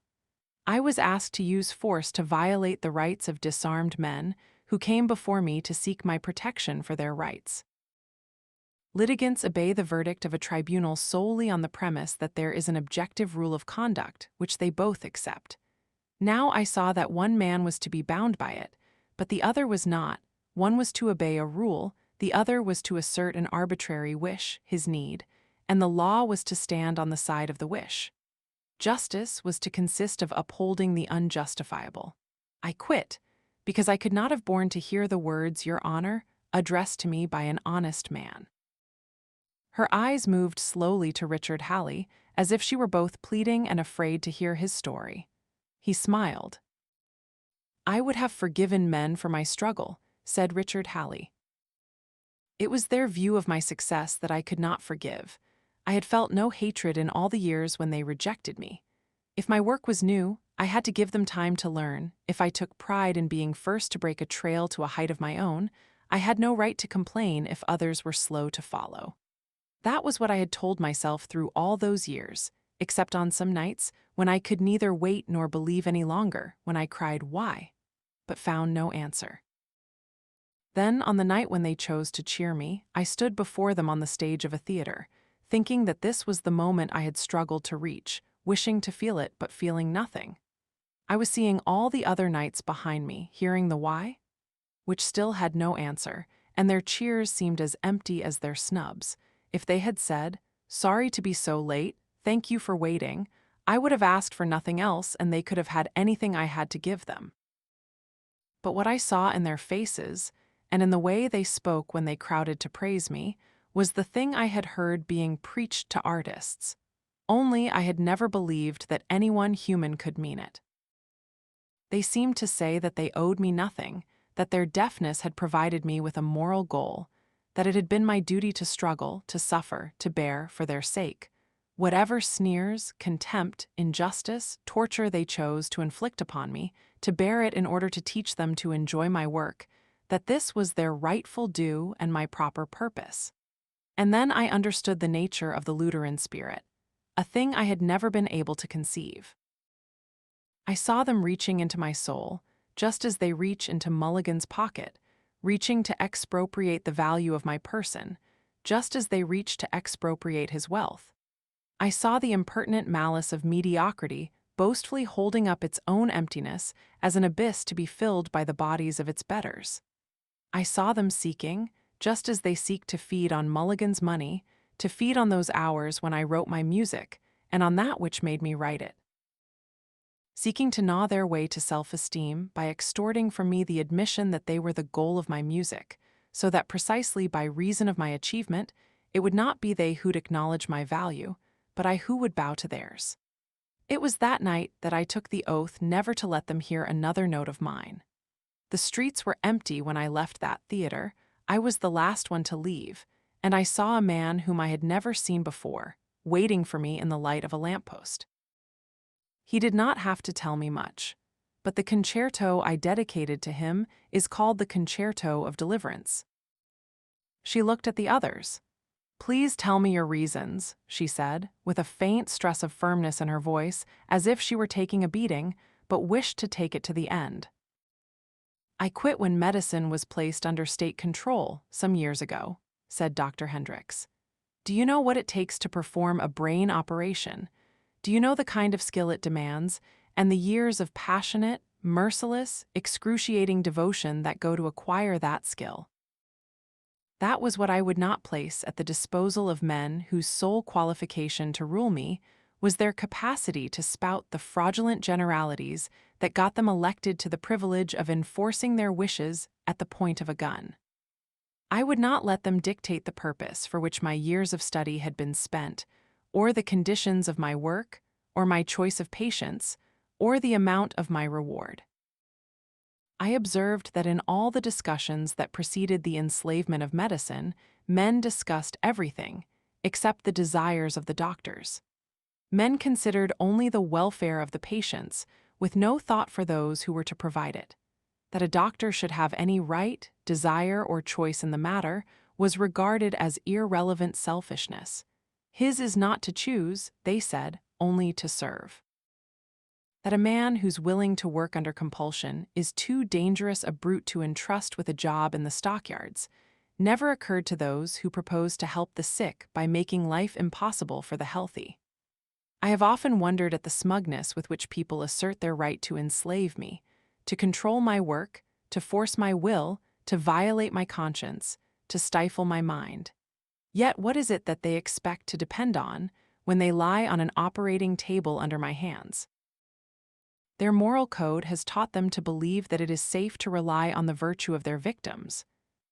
I was asked to use force to violate the rights of disarmed men who came before me to seek my protection for their rights. Litigants obey the verdict of a tribunal solely on the premise that there is an objective rule of conduct, which they both accept. Now I saw that one man was to be bound by it, but the other was not. One was to obey a rule, the other was to assert an arbitrary wish, his need, and the law was to stand on the side of the wish. Justice was to consist of upholding the unjustifiable. I quit, because I could not have borne to hear the words, 'Your Honor,' addressed to me by an honest man." Her eyes moved slowly to Richard Halley, as if she were both pleading and afraid to hear his story. He smiled. "I would have forgiven men for my struggle," said Richard Halley. "It was their view of my success that I could not forgive. I had felt no hatred in all the years when they rejected me. If my work was new, I had to give them time to learn. If I took pride in being first to break a trail to a height of my own, I had no right to complain if others were slow to follow. That was what I had told myself through all those years, except on some nights when I could neither wait nor believe any longer, when I cried, 'Why?' but found no answer. Then, on the night when they chose to cheer me, I stood before them on the stage of a theater, thinking that this was the moment I had struggled to reach, wishing to feel it but feeling nothing. I was seeing all the other nights behind me, hearing the why, which still had no answer, and their cheers seemed as empty as their snubs. If they had said, 'Sorry to be so late, thank you for waiting,' I would have asked for nothing else and they could have had anything I had to give them. But what I saw in their faces, and in the way they spoke when they crowded to praise me, was the thing I had heard being preached to artists. Only I had never believed that anyone human could mean it. They seemed to say that they owed me nothing, that their deafness had provided me with a moral goal, that it had been my duty to struggle, to suffer, to bear for their sake. Whatever sneers, contempt, injustice, torture they chose to inflict upon me, to bear it in order to teach them to enjoy my work, that this was their rightful due and my proper purpose. And then I understood the nature of the Lutheran spirit, a thing I had never been able to conceive. I saw them reaching into my soul, just as they reach into Mulligan's pocket, reaching to expropriate the value of my person, just as they reach to expropriate his wealth. I saw the impertinent malice of mediocrity boastfully holding up its own emptiness as an abyss to be filled by the bodies of its betters. I saw them seeking, just as they seek to feed on Mulligan's money, to feed on those hours when I wrote my music, and on that which made me write it. Seeking to gnaw their way to self-esteem by extorting from me the admission that they were the goal of my music, so that precisely by reason of my achievement, It would not be they who'd acknowledge my value, but I who would bow to theirs. It was that night that I took the oath never to let them hear another note of mine. The streets were empty when I left that theater. I was the last one to leave, and I saw a man whom I had never seen before, waiting for me in the light of a lamppost. He did not have to tell me much, but the concerto I dedicated to him is called the Concerto of Deliverance. She looked at the others. "Please tell me your reasons," she said, with a faint stress of firmness in her voice, as if she were taking a beating, but wished to take it to the end. "I quit when medicine was placed under state control some years ago," said Dr. Hendricks. "Do you know what it takes to perform a brain operation? Do you know the kind of skill it demands, and the years of passionate, merciless, excruciating devotion that go to acquire that skill?" That was what I would not place at the disposal of men whose sole qualification to rule me was their capacity to spout the fraudulent generalities that got them elected to the privilege of enforcing their wishes at the point of a gun. I would not let them dictate the purpose for which my years of study had been spent, or the conditions of my work, or my choice of patients, or the amount of my reward. I observed that in all the discussions that preceded the enslavement of medicine, men discussed everything except the desires of the doctors. Men considered only the welfare of the patients, with no thought for those who were to provide it. That a doctor should have any right, desire, or choice in the matter was regarded as irrelevant selfishness. His is not to choose, they said, only to serve. That a man who's willing to work under compulsion is too dangerous a brute to entrust with a job in the stockyards never occurred to those who proposed to help the sick by making life impossible for the healthy. I have often wondered at the smugness with which people assert their right to enslave me, to control my work, to force my will, to violate my conscience, to stifle my mind. Yet what is it that they expect to depend on when they lie on an operating table under my hands? Their moral code has taught them to believe that it is safe to rely on the virtue of their victims.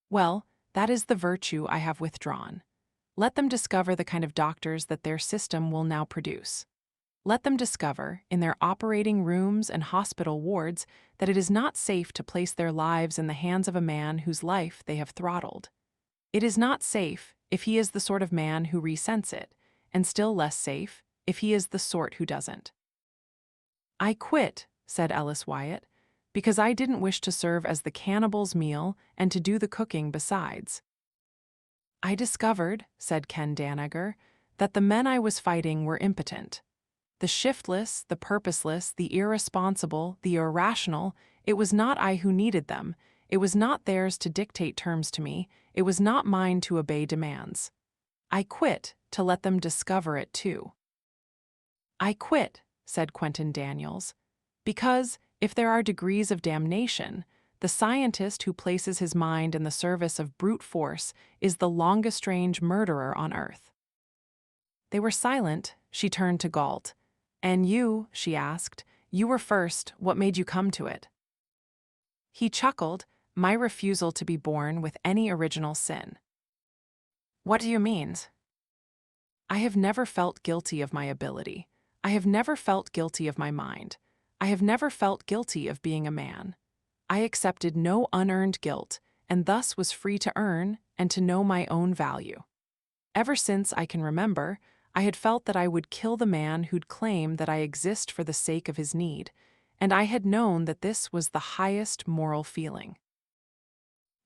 Well, that is the virtue I have withdrawn. Let them discover the kind of doctors that their system will now produce. Let them discover, in their operating rooms and hospital wards, that it is not safe to place their lives in the hands of a man whose life they have throttled. It is not safe if he is the sort of man who resents it, and still less safe if he is the sort who doesn't. "I quit," said Ellis Wyatt, "because I didn't wish to serve as the cannibal's meal and to do the cooking besides." "I discovered," said Ken Danager, "that the men I was fighting were impotent. The shiftless, the purposeless, the irresponsible, the irrational, it was not I who needed them, it was not theirs to dictate terms to me, it was not mine to obey demands. I quit to let them discover it too." "I quit," said Quentin Daniels, "because, if there are degrees of damnation, the scientist who places his mind in the service of brute force is the longest-range murderer on earth." They were silent. She turned to Galt. "And you," she asked, "you were first. What made you come to it?" He chuckled, "My refusal to be born with any original sin." "What do you mean?" "I have never felt guilty of my ability. I have never felt guilty of my mind. I have never felt guilty of being a man. I accepted no unearned guilt, and thus was free to earn and to know my own value. Ever since I can remember, I had felt that I would kill the man who'd claim that I exist for the sake of his need, and I had known that this was the highest moral feeling.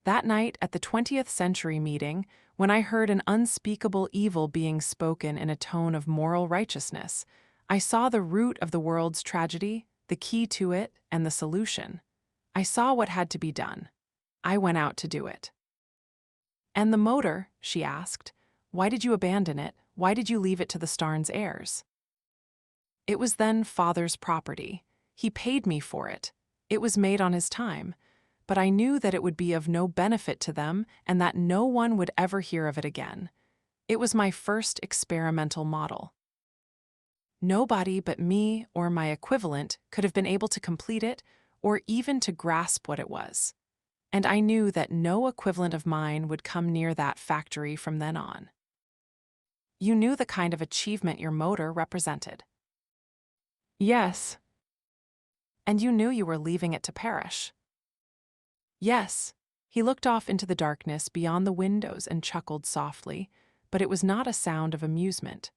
That night at the 20th Century meeting, when I heard an unspeakable evil being spoken in a tone of moral righteousness, I saw the root of the world's tragedy, the key to it, and the solution. I saw what had to be done. I went out to do it." "And the motor?" she asked. "Why did you abandon it? Why did you leave it to the Starnes heirs?" "It was then father's property. He paid me for it. It was made on his time. But I knew that it would be of no benefit to them and that no one would ever hear of it again. It was my first experimental model. Nobody but me or my equivalent could have been able to complete it or even to grasp what it was. And I knew that no equivalent of mine would come near that factory from then on. You knew the kind of achievement your motor represented. Yes. And you knew you were leaving it to perish. Yes. He looked off into the darkness beyond the windows and chuckled softly, but it was not a sound of amusement.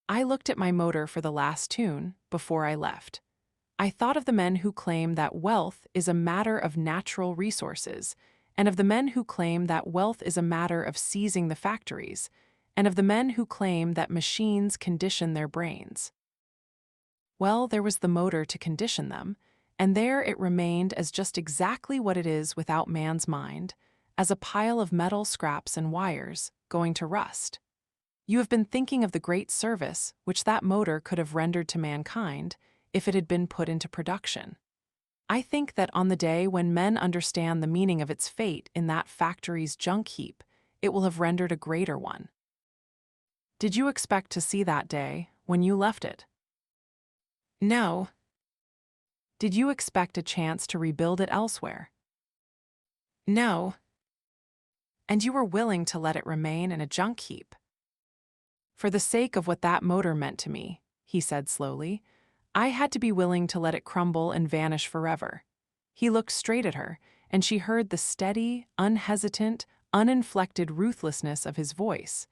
I looked at my motor for the last tune before I left. I thought of the men who claim that wealth is a matter of natural resources, and of the men who claim that wealth is a matter of seizing the factories, and of the men who claim that machines condition their brains. Well, there was the motor to condition them, and there it remained as just exactly what it is without man's mind, as a pile of metal scraps and wires going to rust. You have been thinking of the great service which that motor could have rendered to mankind if it had been put into production. I think that on the day when men understand the meaning of its fate in that factory's junk heap, it will have rendered a greater one. Did you expect to see that day when you left it? No. Did you expect a chance to rebuild it elsewhere? No. And you were willing to let it remain in a junk heap? For the sake of what that motor meant to me, he said slowly, I had to be willing to let it crumble and vanish forever. He looked straight at her, and she heard the steady, unhesitant, uninflected ruthlessness of his voice.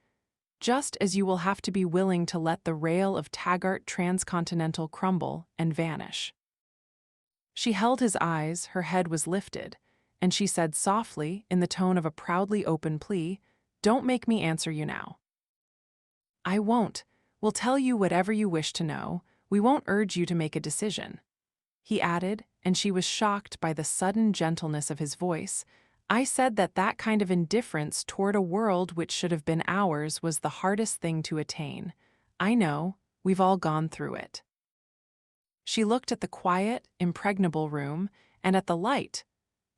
Just as you will have to be willing to let the rail of Taggart Transcontinental crumble and vanish. She held his eyes, her head was lifted, and she said softly, in the tone of a proudly open plea, Don't make me answer you now. I won't. We'll tell you whatever you wish to know. We won't urge you to make a decision. He added, and she was shocked by the sudden gentleness of his voice. I said that that kind of indifference toward a world which should have been ours was the hardest thing to attain. I know, we've all gone through it. She looked at the quiet, impregnable room, and at the light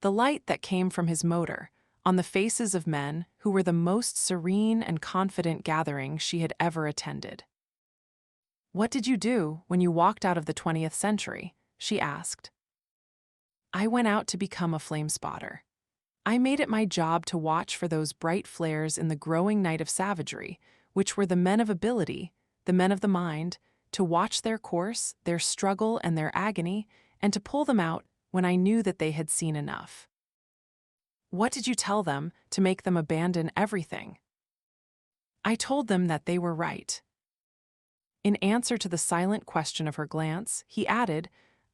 that came from his motor, on the faces of men who were the most serene and confident gathering she had ever attended. What did you do when you walked out of the 20th century? She asked. I went out to become a flame spotter. I made it my job to watch for those bright flares in the growing night of savagery, which were the men of ability, the men of the mind, to watch their course, their struggle and their agony, and to pull them out when I knew that they had seen enough. What did you tell them to make them abandon everything? I told them that they were right. In answer to the silent question of her glance, he added,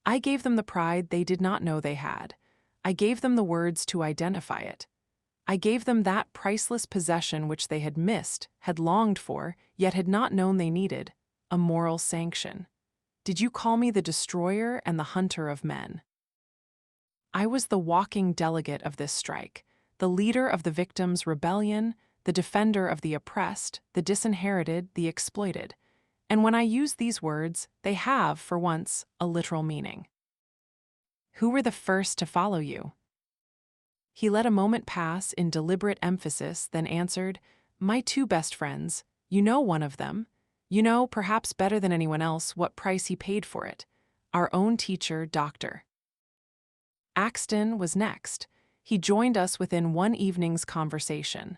I gave them the pride they did not know they had. I gave them the words to identify it. I gave them that priceless possession which they had missed, had longed for, yet had not known they needed, a moral sanction. Did you call me the destroyer and the hunter of men? I was the walking delegate of this strike, the leader of the victims' rebellion, the defender of the oppressed, the disinherited, the exploited. And when I use these words, they have, for once, a literal meaning. Who were the first to follow you? He let a moment pass in deliberate emphasis, then answered, My two best friends. You know one of them. You know, perhaps better than anyone else, what price he paid for it. Our own teacher, Dr. Axton was next. He joined us within one evening's conversation.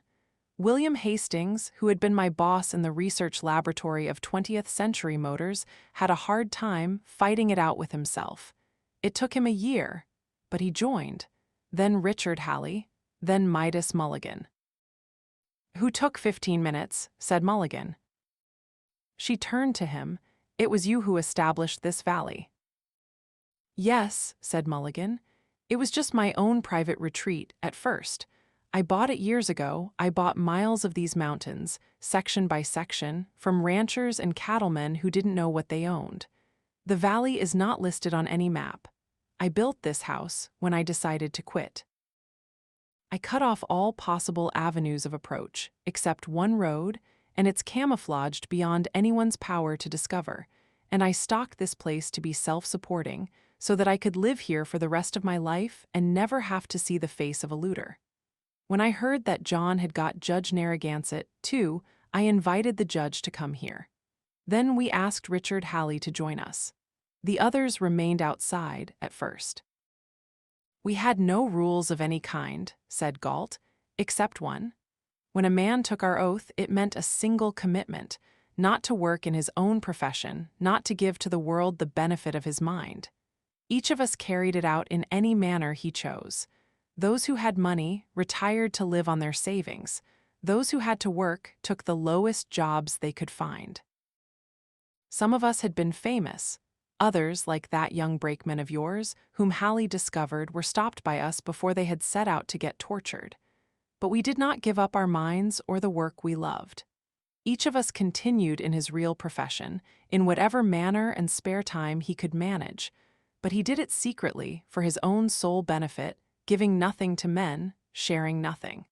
William Hastings, who had been my boss in the research laboratory of 20th century motors, had a hard time fighting it out with himself. It took him a year, but he joined. Then Richard Halley, then Midas Mulligan. Who took 15 minutes, said Mulligan. She turned to him. It was you who established this valley. Yes, said Mulligan. It was just my own private retreat at first. I bought it years ago. I bought miles of these mountains, section by section, from ranchers and cattlemen who didn't know what they owned. The valley is not listed on any map. I built this house when I decided to quit. I cut off all possible avenues of approach, except one road, and it's camouflaged beyond anyone's power to discover, and I stocked this place to be self-supporting, so that I could live here for the rest of my life and never have to see the face of a looter. When I heard that John had got Judge Narragansett, too, I invited the judge to come here. Then we asked Richard Halley to join us. The others remained outside at first. We had no rules of any kind, said Galt, except one. When a man took our oath, it meant a single commitment, not to work in his own profession, not to give to the world the benefit of his mind. Each of us carried it out in any manner he chose. Those who had money retired to live on their savings. Those who had to work took the lowest jobs they could find. Some of us had been famous. Others, like that young brakeman of yours, whom Hallie discovered, were stopped by us before they had set out to get tortured. But we did not give up our minds or the work we loved. Each of us continued in his real profession, in whatever manner and spare time he could manage, but he did it secretly for his own sole benefit, giving nothing to men, sharing nothing.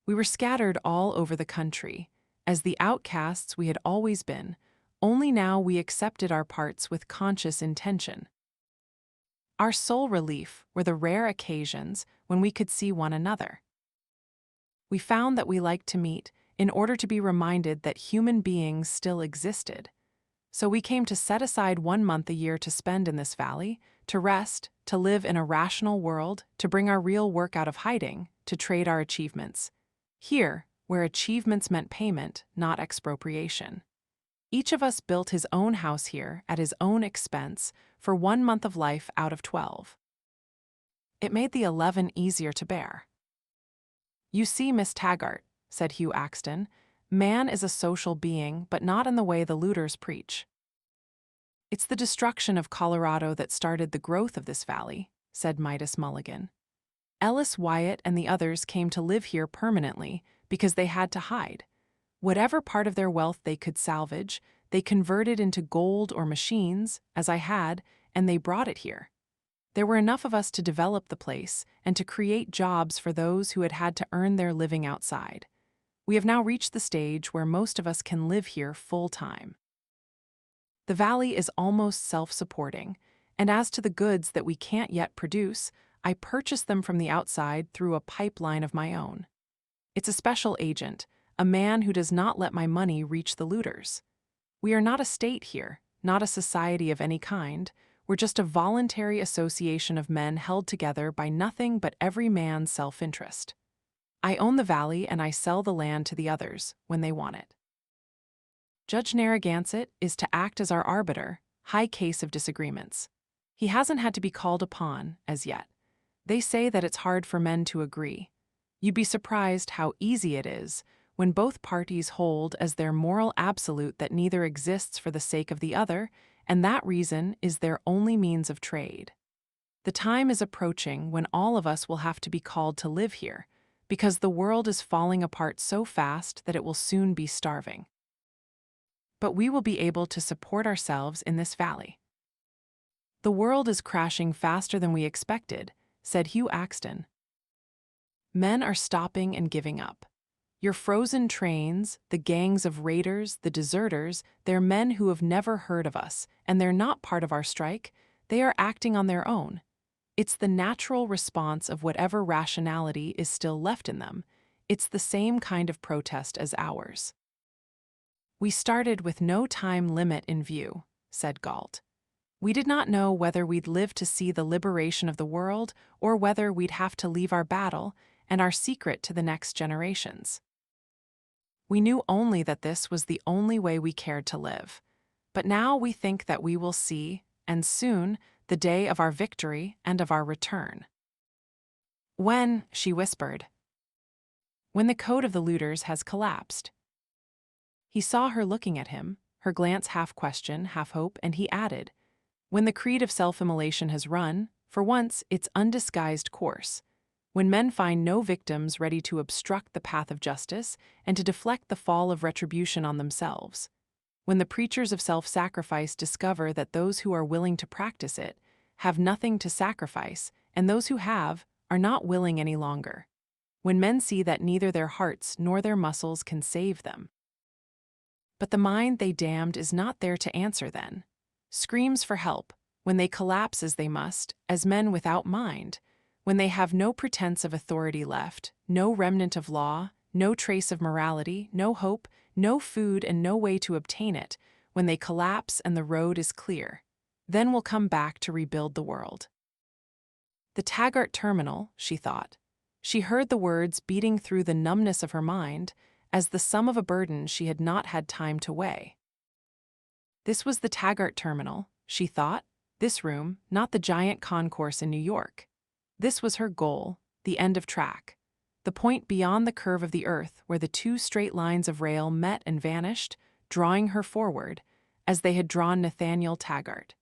We were scattered all over the country, as the outcasts we had always been, only now we accepted our parts with conscious intention. Our sole relief were the rare occasions when we could see one another. We found that we liked to meet in order to be reminded that human beings still existed. So we came to set aside 1 month a year to spend in this valley, to rest, to live in a rational world, to bring our real work out of hiding, to trade our achievements. Here, where achievements meant payment, not expropriation. Each of us built his own house here at his own expense for 1 month of life out of 12. It made the 11 easier to bear. "You see, Miss Taggart," said Hugh Axton, "man is a social being, but not in the way the looters preach." "It's the destruction of Colorado that started the growth of this valley," said Midas Mulligan. "Ellis Wyatt and the others came to live here permanently because they had to hide. Whatever part of their wealth they could salvage, they converted into gold or machines, as I had, and they brought it here. There were enough of us to develop the place and to create jobs for those who had to earn their living outside. We have now reached the stage where most of us can live here full-time. The valley is almost self-supporting, and as to the goods that we can't yet produce, I purchase them from the outside through a pipeline of my own. It's a special agent, a man who does not let my money reach the looters. We are not a state here, not a society of any kind. We're just a voluntary association of men held together by nothing but every man's self-interest. I own the valley and I sell the land to the others when they want it. Judge Narragansett is to act as our arbiter, high case of disagreements. He hasn't had to be called upon as yet. They say that it's hard for men to agree. You'd be surprised how easy it is when both parties hold as their moral absolute that neither exists for the sake of the other, and that reason is their only means of trade. The time is approaching when all of us will have to be called to live here, because the world is falling apart so fast that it will soon be starving. But we will be able to support ourselves in this valley. "The world is crashing faster than we expected," said Hugh Axton. "Men are stopping and giving up. Your frozen trains, the gangs of raiders, the deserters, they're men who have never heard of us, and they're not part of our strike. They are acting on their own. It's the natural response of whatever rationality is still left in them. It's the same kind of protest as ours." "We started with no time limit in view," said Galt. "We did not know whether we'd live to see the liberation of the world or whether we'd have to leave our battle and our secret to the next generations. We knew only that this was the only way we cared to live. But now we think that we will see, and soon, the day of our victory and of our return." "When," she whispered. "When the code of the looters has collapsed." He saw her looking at him, her glance half question, half hope, and he added, "When the creed of self-immolation has run, for once, its undisguised course. When men find no victims ready to obstruct the path of justice and to deflect the fall of retribution on themselves. When the preachers of self-sacrifice discover that those who are willing to practice it have nothing to sacrifice, and those who have are not willing any longer. When men see that neither their hearts nor their muscles can save them. But the mind they damned is not there to answer then. Screams for help, when they collapse as they must, as men without mind, when they have no pretense of authority left, no remnant of law, no trace of morality, no hope, no food and no way to obtain it, when they collapse and the road is clear, then we'll come back to rebuild the world." The Taggart terminal, she thought. She heard the words beating through the numbness of her mind as the sum of a burden she had not had time to weigh. This was the Taggart terminal, she thought. This room, not the giant concourse in New York. This was her goal, the end of track. The point beyond the curve of the earth where the two straight lines of rail met and vanished, drawing her forward, as they had drawn Nathaniel Taggart.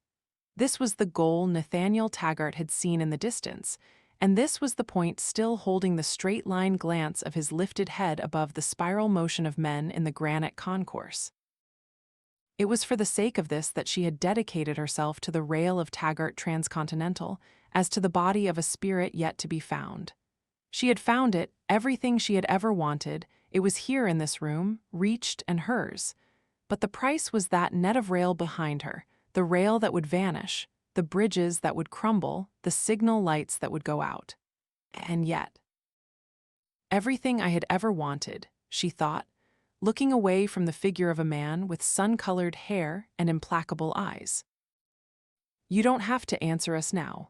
This was the goal Nathaniel Taggart had seen in the distance, and this was the point still holding the straight-line glance of his lifted head above the spiral motion of men in the granite concourse. It was for the sake of this that she had dedicated herself to the rail of Taggart Transcontinental, as to the body of a spirit yet to be found. She had found it, everything she had ever wanted. It was here in this room, reached and hers. But the price was that net of rail behind her, the rail that would vanish, the bridges that would crumble, the signal lights that would go out. And yet, everything I had ever wanted, she thought, looking away from the figure of a man with sun-colored hair and implacable eyes. You don't have to answer us now.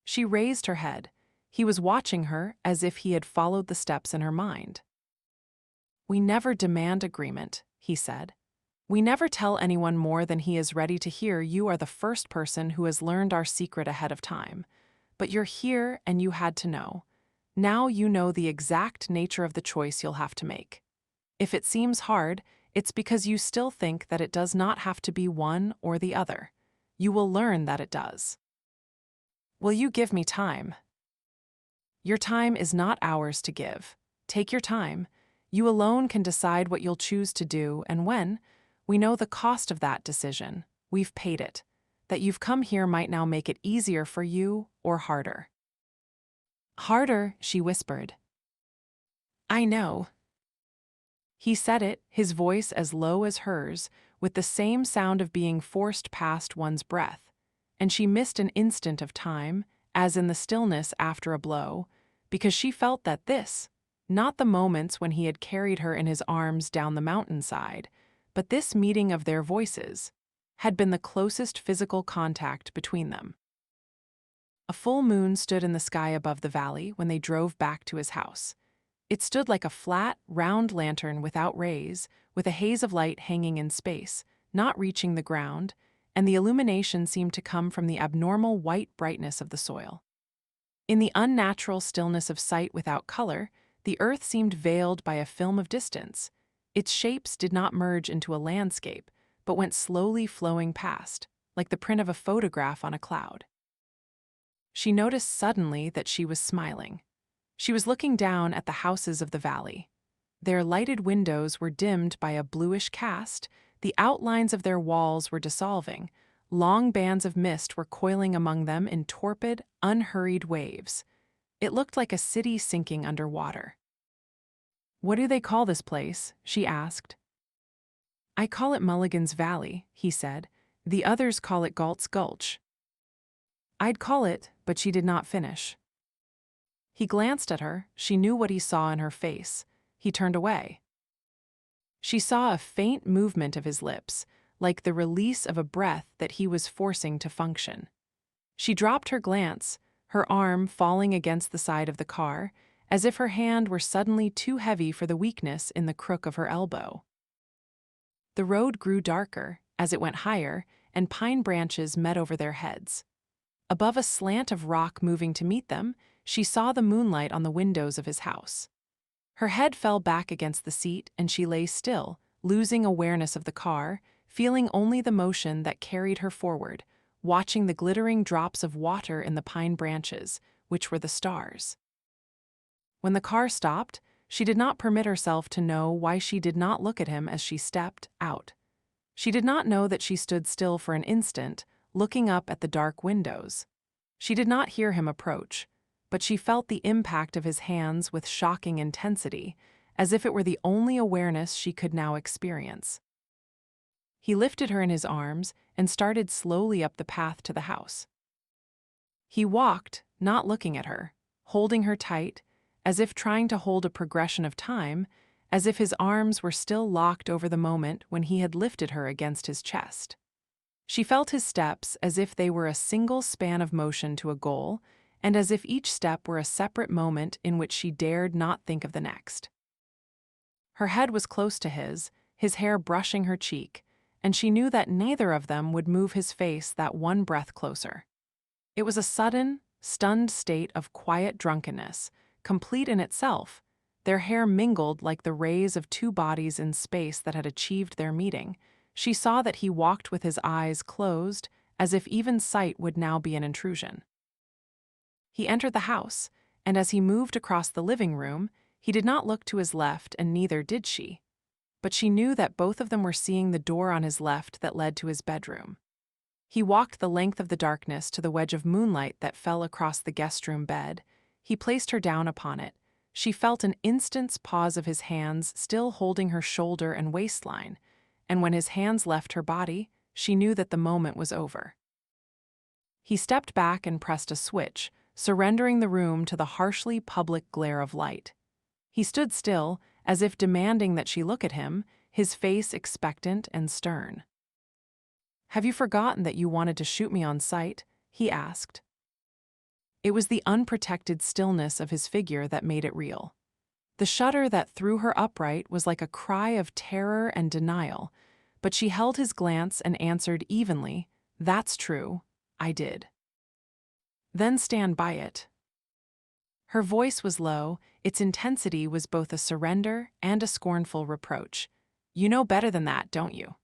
She raised her head. He was watching her as if he had followed the steps in her mind. We never demand agreement, he said. We never tell anyone more than he is ready to hear. You are the first person who has learned our secret ahead of time. But you're here and you had to know. Now you know the exact nature of the choice you'll have to make. If it seems hard, it's because you still think that it does not have to be one or the other. You will learn that it does. Will you give me time? Your time is not ours to give. Take your time. You alone can decide what you'll choose to do and when. We know the cost of that decision. We've paid it. That you've come here might now make it easier for you or harder. Harder, she whispered. I know. He said it, his voice as low as hers, with the same sound of being forced past one's breath, and she missed an instant of time, as in the stillness after a blow, because she felt that this, not the moments when he had carried her in his arms down the mountainside, but this meeting of their voices, had been the closest physical contact between them. A full moon stood in the sky above the valley when they drove back to his house. It stood like a flat, round lantern without rays, with a haze of light hanging in space, not reaching the ground, and the illumination seemed to come from the abnormal white brightness of the soil. In the unnatural stillness of sight without color, the earth seemed veiled by a film of distance. Its shapes did not merge into a landscape, but went slowly flowing past, like the print of a photograph on a cloud. She noticed suddenly that she was smiling. She was looking down at the houses of the valley. Their lighted windows were dimmed by a bluish cast, the outlines of their walls were dissolving, long bands of mist were coiling among them in torpid, unhurried waves. It looked like a city sinking under water. What do they call this place? She asked. I call it Mulligan's Valley, he said. The others call it Galt's Gulch. I'd call it, but she did not finish. He glanced at her. She knew what he saw in her face. He turned away. She saw a faint movement of his lips, like the release of a breath that he was forcing to function. She dropped her glance, her arm falling against the side of the car, as if her hand were suddenly too heavy for the weakness in the crook of her elbow. The road grew darker as it went higher, and pine branches met over their heads. Above a slant of rock moving to meet them, she saw the moonlight on the windows of his house. Her head fell back against the seat and she lay still, losing awareness of the car, feeling only the motion that carried her forward, watching the glittering drops of water in the pine branches, which were the stars. When the car stopped, she did not permit herself to know why she did not look at him as she stepped out. She did not know that she stood still for an instant, looking up at the dark windows. She did not hear him approach, but she felt the impact of his hands with shocking intensity, as if it were the only awareness she could now experience. He lifted her in his arms and started slowly up the path to the house. He walked, not looking at her, holding her tight, as if trying to hold a progression of time, as if his arms were still locked over the moment when he had lifted her against his chest. She felt his steps as if they were a single span of motion to a goal, and as if each step were a separate moment in which she dared not think of the next. Her head was close to his hair brushing her cheek, and she knew that neither of them would move his face that one breath closer. It was a sudden, stunned state of quiet drunkenness, complete in itself. Their hair mingled like the rays of two bodies in space that had achieved their meeting. She saw that he walked with his eyes closed, as if even sight would now be an intrusion. He entered the house, and as he moved across the living room, he did not look to his left, and neither did she. But she knew that both of them were seeing the door on his left that led to his bedroom. He walked the length of the darkness to the wedge of moonlight that fell across the guest room bed. He placed her down upon it. She felt an instant's pause of his hands still holding her shoulder and waistline, and when his hands left her body, she knew that the moment was over. He stepped back and pressed a switch, surrendering the room to the harshly public glare of light. He stood still, as if demanding that she look at him, his face expectant and stern. "Have you forgotten that you wanted to shoot me on sight?" he asked. It was the unprotected stillness of his figure that made it real. The shudder that threw her upright was like a cry of terror and denial, but she held his glance and answered evenly, "That's true, I did." "Then stand by it." Her voice was low, its intensity was both a surrender and a scornful reproach. "You know better than that, don't you?"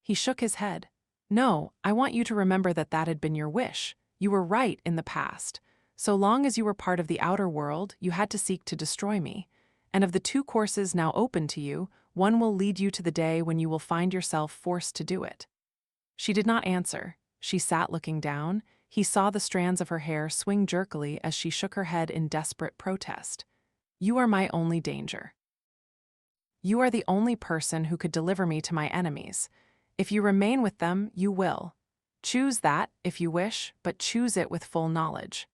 He shook his head. "No, I want you to remember that that had been your wish. You were right in the past. So long as you were part of the outer world, you had to seek to destroy me. And of the two courses now open to you, one will lead you to the day when you will find yourself forced to do it." She did not answer. She sat looking down. He saw the strands of her hair swing jerkily as she shook her head in desperate protest. "You are my only danger. You are the only person who could deliver me to my enemies. If you remain with them, you will. Choose that, if you wish, but choose it with full knowledge.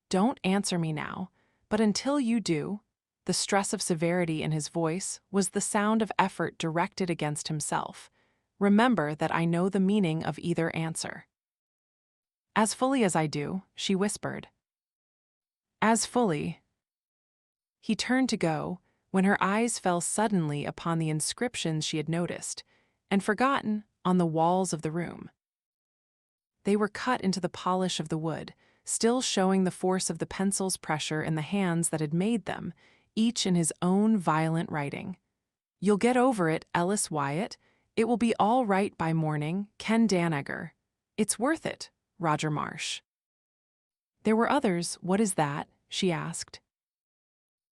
Don't answer me now, but until you do," the stress of severity in his voice was the sound of effort directed against himself. "Remember that I know the meaning of either answer." "As fully as I do," she whispered. "As fully." He turned to go, when her eyes fell suddenly upon the inscriptions she had noticed, and forgotten, on the walls of the room. They were cut into the polish of the wood, still showing the force of the pencil's pressure in the hands that had made them, each in his own violent writing. "You'll get over it, Ellis Wyatt. It will be all right by morning, Ken Danager. It's worth it, Roger Marsh." "There were others, what is that?" she asked.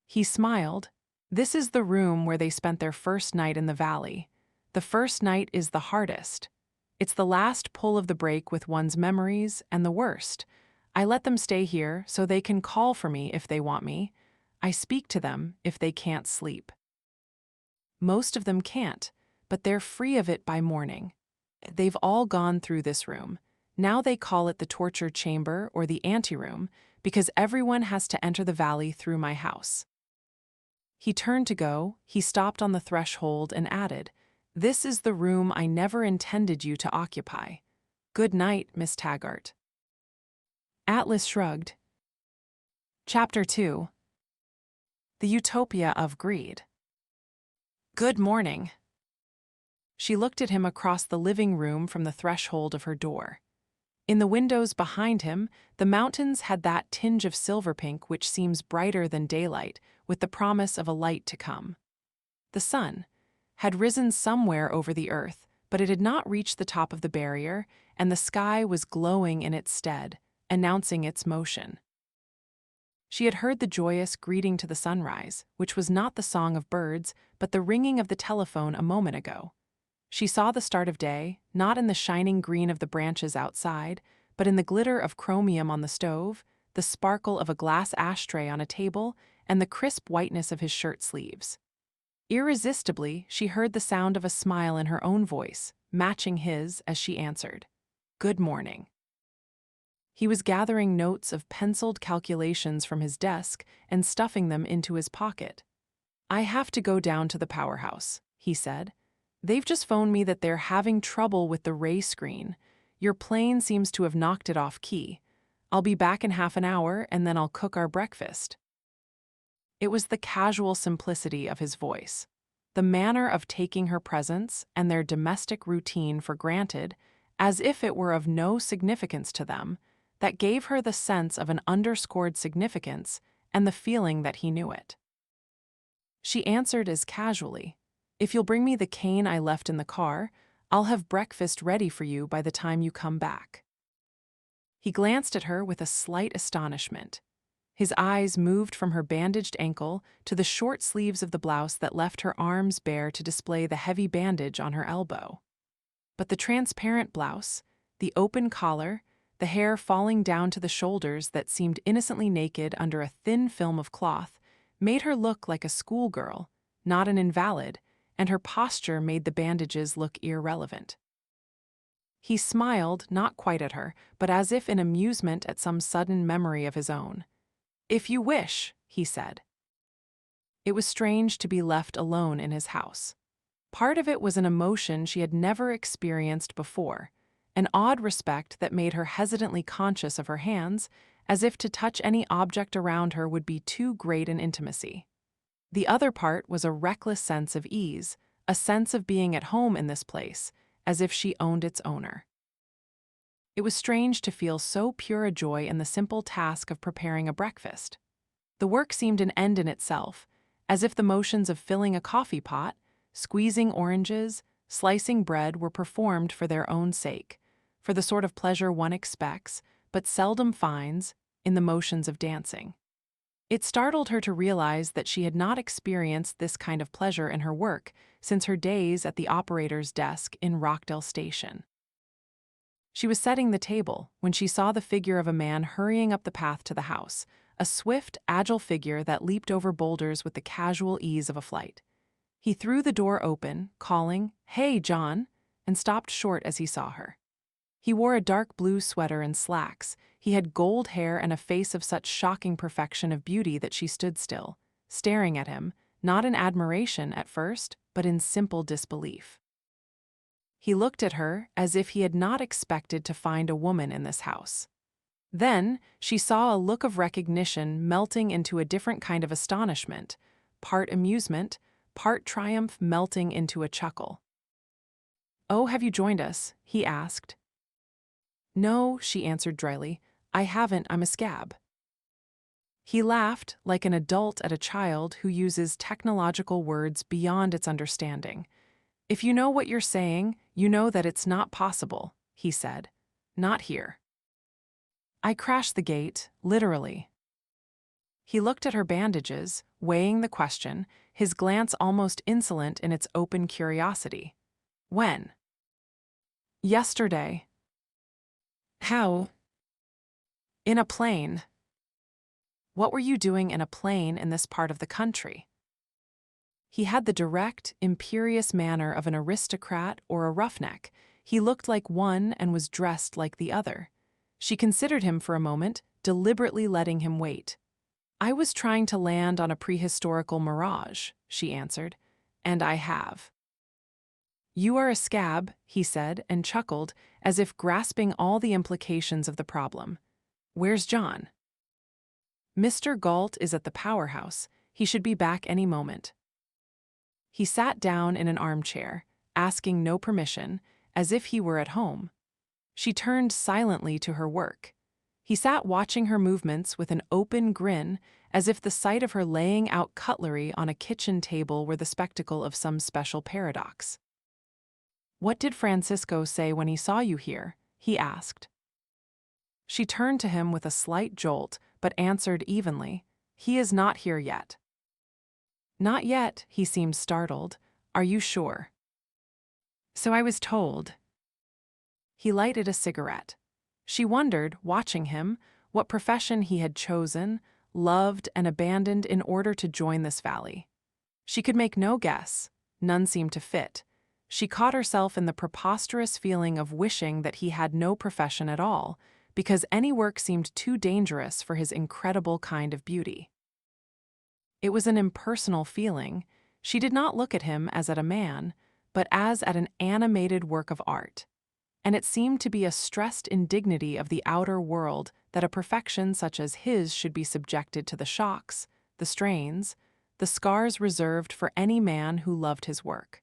He smiled. "This is the room where they spent their first night in the valley. The first night is the hardest. It's the last pull of the brake with one's memories, and the worst. I let them stay here so they can call for me if they want me. I speak to them if they can't sleep. Most of them can't, but they're free of it by morning. They've all gone through this room. Now they call it the torture chamber or the anteroom because everyone has to enter the valley through my house." He turned to go. He stopped on the threshold and added, "This is the room I never intended you to occupy. Good night, Miss Taggart." Atlas Shrugged. Chapter 2. The Utopia of Greed. "Good morning." She looked at him across the living room from the threshold of her door. In the windows behind him, the mountains had that tinge of silver pink which seems brighter than daylight, with the promise of a light to come. The sun had risen somewhere over the earth, but it had not reached the top of the barrier, and the sky was glowing in its stead, announcing its motion. She had heard the joyous greeting to the sunrise, which was not the song of birds, but the ringing of the telephone a moment ago. She saw the start of day, not in the shining green of the branches outside, but in the glitter of chromium on the stove, the sparkle of a glass ashtray on a table, and the crisp whiteness of his shirt sleeves. Irresistibly, she heard the sound of a smile in her own voice, matching his as she answered, "Good morning." He was gathering notes of penciled calculations from his desk and stuffing them into his pocket. "I have to go down to the powerhouse," he said. "They've just phoned me that they're having trouble with the ray screen. Your plane seems to have knocked it off key. I'll be back in half an hour and then I'll cook our breakfast. It was the casual simplicity of his voice, the manner of taking her presence and their domestic routine for granted, as if it were of no significance to them, that gave her the sense of an underscored significance and the feeling that he knew it. She answered as casually, "If you'll bring me the cane I left in the car, I'll have breakfast ready for you by the time you come back." He glanced at her with a slight astonishment. His eyes moved from her bandaged ankle to the short sleeves of the blouse that left her arms bare to display the heavy bandage on her elbow. But the transparent blouse, the open collar, the hair falling down to the shoulders that seemed innocently naked under a thin film of cloth, made her look like a schoolgirl, not an invalid, and her posture made the bandages look irrelevant. He smiled, not quite at her, but as if in amusement at some sudden memory of his own. "If you wish," he said. It was strange to be left alone in his house. Part of it was an emotion she had never experienced before, an odd respect that made her hesitantly conscious of her hands, as if to touch any object around her would be too great an intimacy. The other part was a reckless sense of ease, a sense of being at home in this place, as if she owned its owner. It was strange to feel so pure a joy in the simple task of preparing a breakfast. The work seemed an end in itself, as if the motions of filling a coffee pot, squeezing oranges, slicing bread were performed for their own sake, for the sort of pleasure one expects, but seldom finds, in the motions of dancing. It startled her to realize that she had not experienced this kind of pleasure in her work since her days at the operator's desk in Rockdale Station. She was setting the table when she saw the figure of a man hurrying up the path to the house, a swift, agile figure that leaped over boulders with the casual ease of a flight. He threw the door open, calling, "Hey, John," and stopped short as he saw her. He wore a dark blue sweater and slacks. He had gold hair and a face of such shocking perfection of beauty that she stood still, staring at him, not in admiration at first, but in simple disbelief. He looked at her as if he had not expected to find a woman in this house. Then she saw a look of recognition melting into a different kind of astonishment, part amusement, part triumph melting into a chuckle. "Oh, have you joined us?" he asked. "No," she answered dryly. "I haven't, I'm a scab." He laughed like an adult at a child who uses technological words beyond its understanding. "If you know what you're saying, you know that it's not possible," he said. "Not here." "I crashed the gate, literally." He looked at her bandages, weighing the question, his glance almost insolent in its open curiosity. "When?" "Yesterday." "How?" "In a plane." "What were you doing in a plane in this part of the country?" He had the direct, imperious manner of an aristocrat or a roughneck. He looked like one and was dressed like the other. She considered him for a moment, deliberately letting him wait. "I was trying to land on a prehistorical mirage," she answered, "and I have." "You are a scab," he said, and chuckled, as if grasping all the implications of the problem. "Where's John?" "Mr. Galt is at the powerhouse. He should be back any moment." He sat down in an armchair, asking no permission, as if he were at home. She turned silently to her work. He sat watching her movements with an open grin, as if the sight of her laying out cutlery on a kitchen table were the spectacle of some special paradox. "What did Francisco say when he saw you here?" he asked. She turned to him with a slight jolt, but answered evenly, "He is not here yet." "Not yet," he seemed startled. "Are you sure?" "So I was told." He lighted a cigarette. She wondered, watching him, what profession he had chosen, loved, and abandoned in order to join this valley. She could make no guess. None seemed to fit. She caught herself in the preposterous feeling of wishing that he had no profession at all, because any work seemed too dangerous for his incredible kind of beauty. It was an impersonal feeling. She did not look at him as at a man, but as at an animated work of art. and it seemed to be a stressed indignity of the outer world that a perfection such as his should be subjected to the shocks, the strains, the scars reserved for any man who loved his work.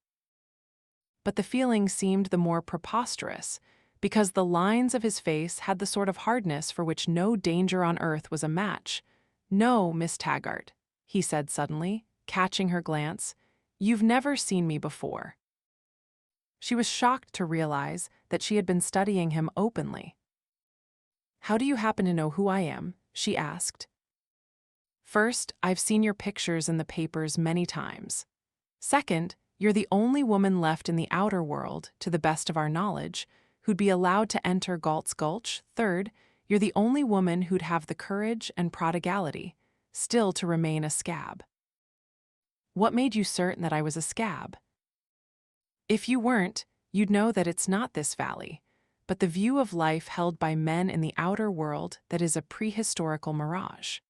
But the feeling seemed the more preposterous, because the lines of his face had the sort of hardness for which no danger on earth was a match. "No, Miss Taggart," he said suddenly, catching her glance, "you've never seen me before." She was shocked to realize that she had been studying him openly. "How do you happen to know who I am?" she asked. "First, I've seen your pictures in the papers many times. Second, you're the only woman left in the outer world, to the best of our knowledge, who'd be allowed to enter Galt's Gulch. Third, you're the only woman who'd have the courage and prodigality still to remain a scab." "What made you certain that I was a scab?" "If you weren't, you'd know that it's not this valley, but the view of life held by men in the outer world that is a prehistorical mirage."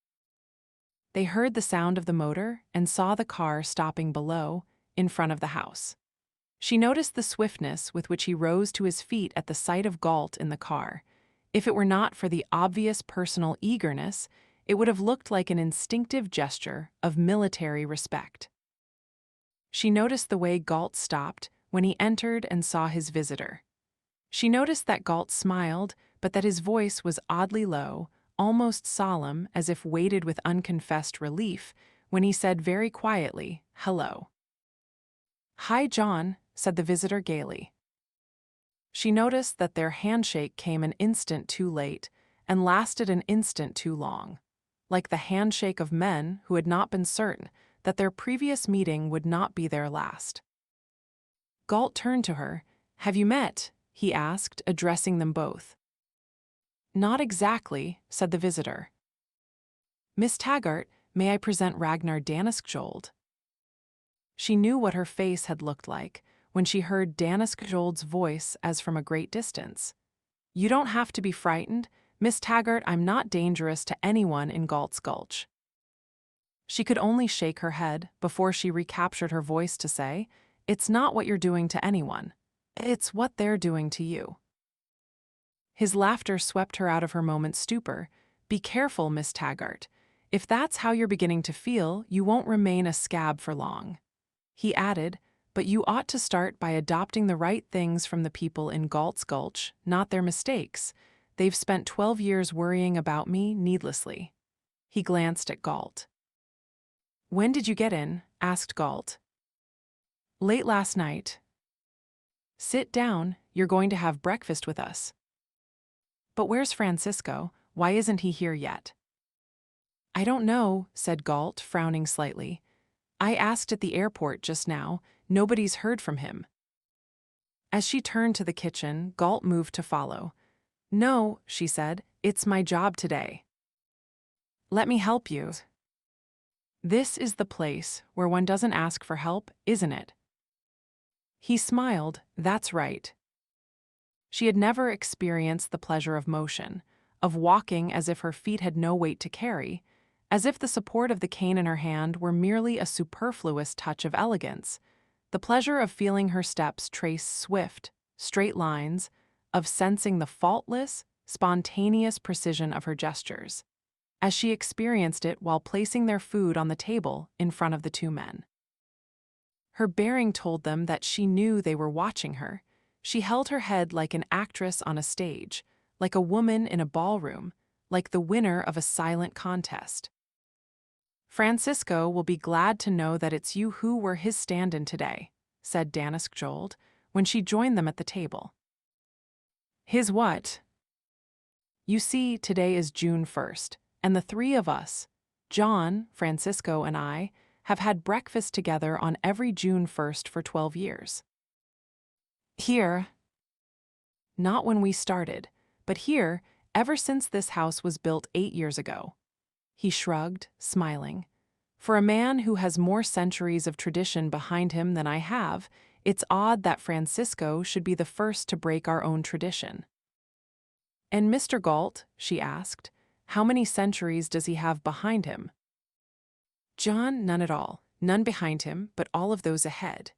They heard the sound of the motor and saw the car stopping below, in front of the house. She noticed the swiftness with which he rose to his feet at the sight of Galt in the car. If it were not for the obvious personal eagerness, it would have looked like an instinctive gesture of military respect. She noticed the way Galt stopped when he entered and saw his visitor. She noticed that Galt smiled, but that his voice was oddly low, almost solemn, as if weighted with unconfessed relief, when he said very quietly, "Hello." "Hi, John," said the visitor gaily. She noticed that their handshake came an instant too late and lasted an instant too long, like the handshake of men who had not been certain that their previous meeting would not be their last. Galt turned to her. "Have you met?" he asked, addressing them both. "Not exactly," said the visitor. "Miss Taggart, may I present Ragnar Danaskjold?" She knew what her face had looked like when she heard Danaskjold's voice as from a great distance. "You don't have to be frightened, Miss Taggart. I'm not dangerous to anyone in Galt's Gulch." She could only shake her head before she recaptured her voice to say, "It's not what you're doing to anyone. It's what they're doing to you." His laughter swept her out of her moment's stupor. "Be careful, Miss Taggart. If that's how you're beginning to feel, you won't remain a scab for long." He added, "But you ought to start by adopting the right things from the people in Galt's Gulch, not their mistakes. They've spent 12 years worrying about me needlessly." He glanced at Galt. "When did you get in?" asked Galt. "Late last night." "Sit down, you're going to have breakfast with us." "But where's Francisco? Why isn't he here yet?" "I don't know," said Galt, frowning slightly. "I asked at the airport just now. Nobody's heard from him." As she turned to the kitchen, Galt moved to follow. "No," she said, "it's my job today." "Let me help you." "This is the place where one doesn't ask for help, isn't it?" He smiled. "That's right." She had never experienced the pleasure of motion, of walking as if her feet had no weight to carry, as if the support of the cane in her hand were merely a superfluous touch of elegance, the pleasure of feeling her steps trace swift, straight lines, of sensing the faultless, spontaneous precision of her gestures, as she experienced it while placing their food on the table in front of the two men. Her bearing told them that she knew they were watching her. She held her head like an actress on a stage, like a woman in a ballroom, like the winner of a silent contest. "Francisco will be glad to know that it's you who were his stand-in today," said Danaskjold, when she joined them at the table. "His what?" "You see, today is June 1st, and the three of us, John, Francisco, and I, have had breakfast together on every June 1st for 12 years. Here, not when we started, but here, ever since this house was built 8 years ago." He shrugged, smiling. "For a man who has more centuries of tradition behind him than I have, it's odd that Francisco should be the first to break our own tradition." "And Mr. Galt," she asked, "how many centuries does he have behind him?" "John, none at all. None behind him, but all of those ahead."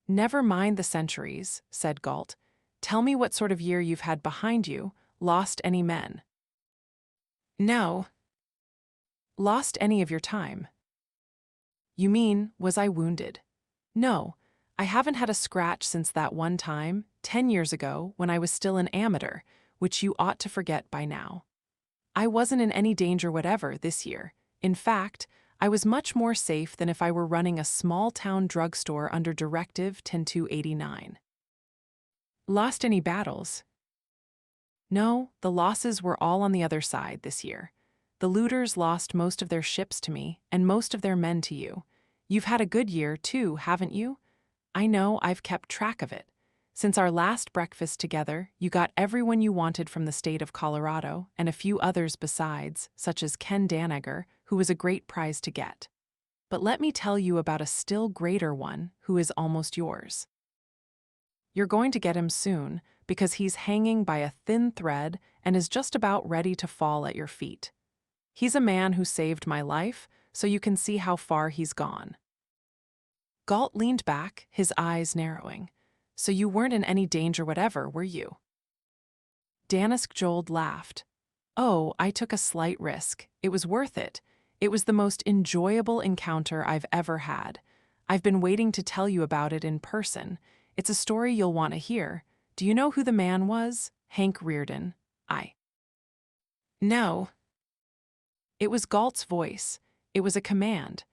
"Never mind the centuries," said Galt. Tell me what sort of year you've had behind you. Lost any men? No. Lost any of your time? You mean, was I wounded? No, I haven't had a scratch since that one time, 10 years ago, when I was still an amateur, which you ought to forget by now. I wasn't in any danger whatever this year. In fact, I was much more safe than if I were running a small-town drugstore under Directive 10289. Lost any battles? No, the losses were all on the other side this year. The looters lost most of their ships to me and most of their men to you. You've had a good year, too, haven't you? I know, I've kept track of it. Since our last breakfast together, you got everyone you wanted from the state of Colorado and a few others besides, such as Ken Danager, who was a great prize to get. But let me tell you about a still greater one who is almost yours. You're going to get him soon because he's hanging by a thin thread and is just about ready to fall at your feet. He's a man who saved my life, so you can see how far he's gone. Galt leaned back, his eyes narrowing. So you weren't in any danger whatever, were you? Danask laughed. Oh, I took a slight risk. It was worth it. It was the most enjoyable encounter I've ever had. I've been waiting to tell you about it in person. It's a story you'll want to hear. Do you know who the man was? Hank Reardon. No. It was Galt's voice. It was a command.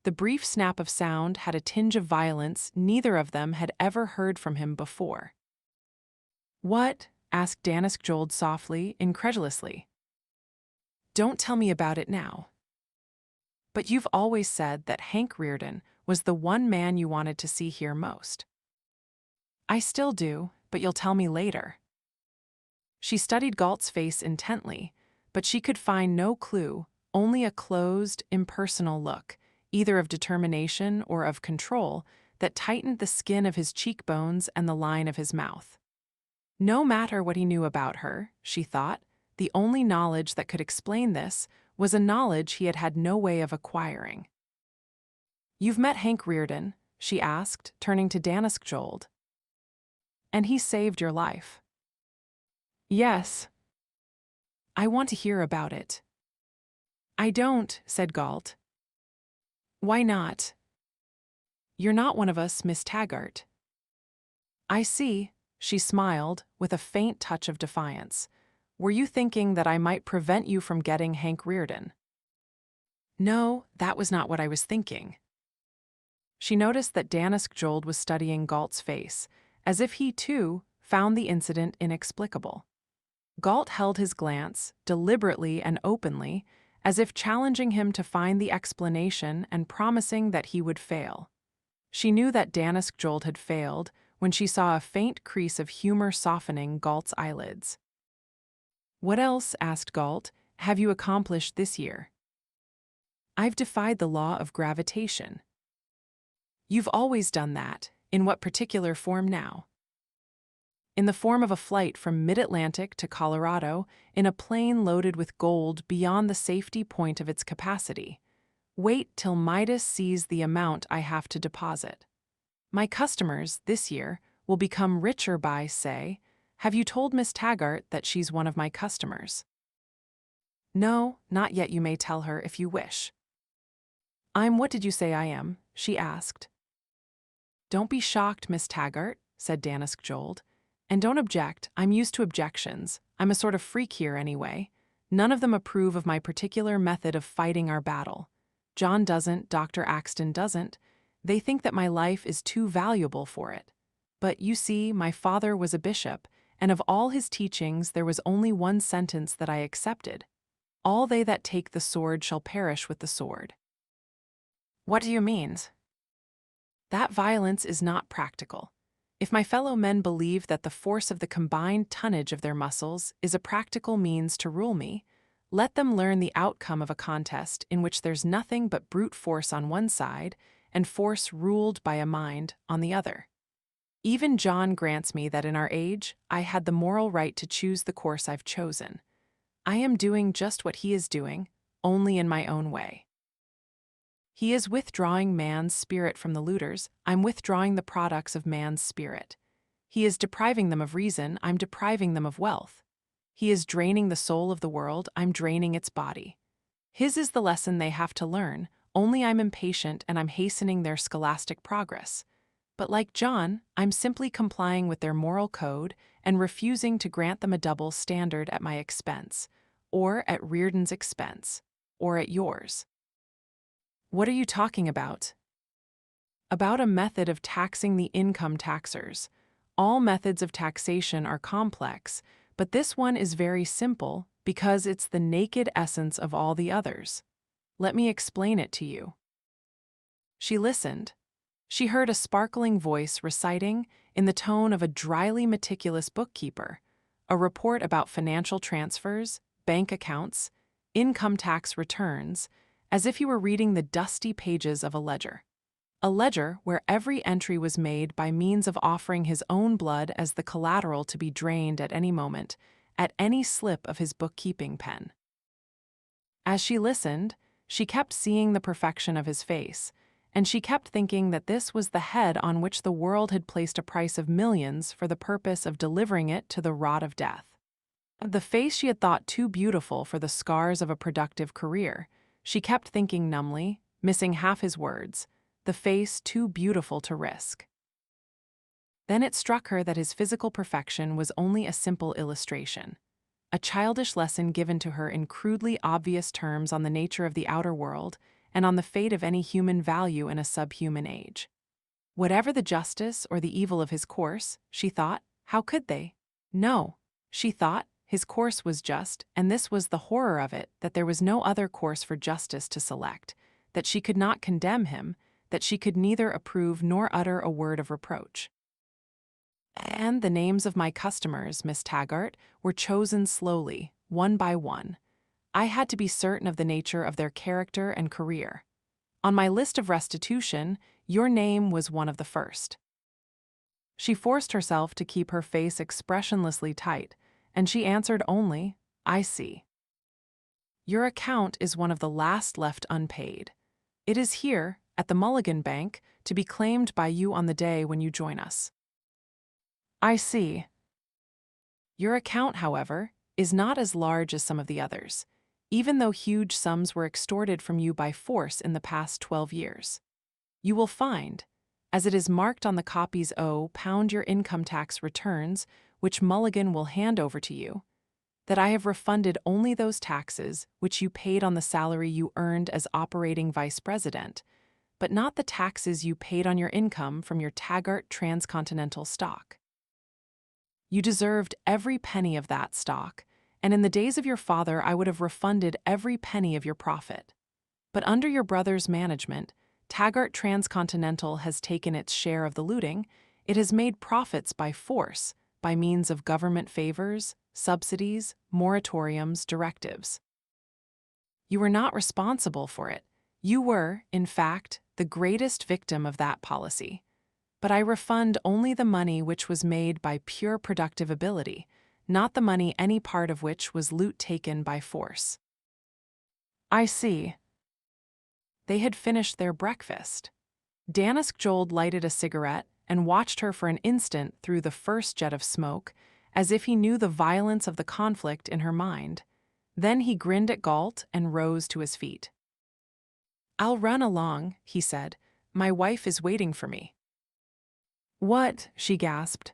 The brief snap of sound had a tinge of violence neither of them had ever heard from him before. What? Asked Danask softly, incredulously. Don't tell me about it now. But you've always said that Hank Reardon was the one man you wanted to see here most. I still do, but you'll tell me later. She studied Galt's face intently, but she could find no clue, only a closed, impersonal look, either of determination or of control, that tightened the skin of his cheekbones and the line of his mouth. No matter what he knew about her, she thought, the only knowledge that could explain this was a knowledge he had had no way of acquiring. You've met Hank Reardon, she asked, turning to Danask. And he saved your life. Yes. I want to hear about it. I don't, said Galt. Why not? You're not one of us, Miss Taggart. I see, she smiled, with a faint touch of defiance. Were you thinking that I might prevent you from getting Hank Reardon? No, that was not what I was thinking. She noticed that Danask was studying Galt's face, as if he, too, found the incident inexplicable. Galt held his glance, deliberately and openly, as if challenging him to find the explanation and promising that he would fail. She knew that Danask had failed when she saw a faint crease of humor softening Galt's eyelids. What else, asked Galt, have you accomplished this year? I've defied the law of gravitation. You've always done that. In what particular form now? In the form of a flight from mid-Atlantic to Colorado in a plane loaded with gold beyond the safety point of its capacity. Wait till Midas sees the amount I have to deposit. My customers, this year, will become richer by, say, have you told Miss Taggart that she's one of my customers? No, not yet. You may tell her if you wish. What did you say I am? She asked. Don't be shocked, Miss Taggart, said Danask. And don't object, I'm used to objections. I'm a sort of freak here anyway. None of them approve of my particular method of fighting our battle. John doesn't, Dr. Axton doesn't. They think that my life is too valuable for it. But you see, my father was a bishop, and of all his teachings there was only one sentence that I accepted. All they that take the sword shall perish with the sword. What do you mean? That violence is not practical. If my fellow men believe that the force of the combined tonnage of their muscles is a practical means to rule me, let them learn the outcome of a contest in which there's nothing but brute force on one side and force ruled by a mind on the other. Even John grants me that in our age, I had the moral right to choose the course I've chosen. I am doing just what he is doing, only in my own way. He is withdrawing man's spirit from the looters. I'm withdrawing the products of man's spirit. He is depriving them of reason, I'm depriving them of wealth. He is draining the soul of the world, I'm draining its body. His is the lesson they have to learn, only I'm impatient and I'm hastening their scholastic progress. But like John, I'm simply complying with their moral code and refusing to grant them a double standard at my expense, or at Reardon's expense, or at yours. What are you talking about? About a method of taxing the income taxers. All methods of taxation are complex, but this one is very simple because it's the naked essence of all the others. Let me explain it to you. She listened. She heard a sparkling voice reciting, in the tone of a dryly meticulous bookkeeper, a report about financial transfers, bank accounts, income tax returns, as if you were reading the dusty pages of a ledger. A ledger where every entry was made by means of offering his own blood as the collateral to be drained at any moment, at any slip of his bookkeeping pen. As she listened, she kept seeing the perfection of his face, and she kept thinking that this was the head on which the world had placed a price of millions for the purpose of delivering it to the rod of death. The face she had thought too beautiful for the scars of a productive career, she kept thinking numbly, missing half his words, the face too beautiful to risk. Then it struck her that his physical perfection was only a simple illustration, a childish lesson given to her in crudely obvious terms on the nature of the outer world and on the fate of any human value in a subhuman age. Whatever the justice or the evil of his course, she thought, how could they? No, she thought, his course was just, and this was the horror of it, that there was no other course for justice to select, that she could not condemn him, that she could neither approve nor utter a word of reproach. And the names of my customers, Miss Taggart, were chosen slowly, one by one. I had to be certain of the nature of their character and career. On my list of restitution, your name was one of the first. She forced herself to keep her face expressionlessly tight, and she answered only, I see. Your account is one of the last left unpaid. It is here, at the Mulligan Bank, to be claimed by you on the day when you join us. I see. Your account, however, is not as large as some of the others, even though huge sums were extorted from you by force in the past 12 years. You will find, as it is marked on the copies pound your income tax returns, which Mulligan will hand over to you, that I have refunded only those taxes which you paid on the salary you earned as operating vice president, but not the taxes you paid on your income from your Taggart transcontinental stock. You deserved every penny of that stock, and in the days of your father I would have refunded every penny of your profit. But under your brother's management, Taggart Transcontinental has taken its share of the looting. It has made profits by force, by means of government favors, subsidies, moratoriums, directives. You were not responsible for it. You were, in fact, the greatest victim of that policy. But I refund only the money which was made by pure productive ability, not the money any part of which was loot taken by force. I see. They had finished their breakfast. Danisk Jold lighted a cigarette and watched her for an instant through the first jet of smoke, as if he knew the violence of the conflict in her mind. Then he grinned at Galt and rose to his feet. I'll run along, he said. My wife is waiting for me. What? She gasped.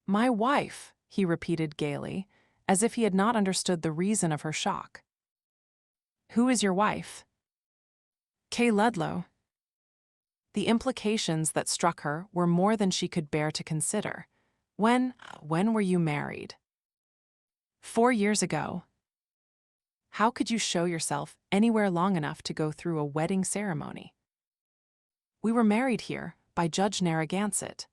My wife, he repeated gaily, as if he had not understood the reason of her shock. Who is your wife? Kay Ludlow. The implications that struck her were more than she could bear to consider. When were you married? 4 years ago. How could you show yourself anywhere long enough to go through a wedding ceremony? We were married here, by Judge Narragansett.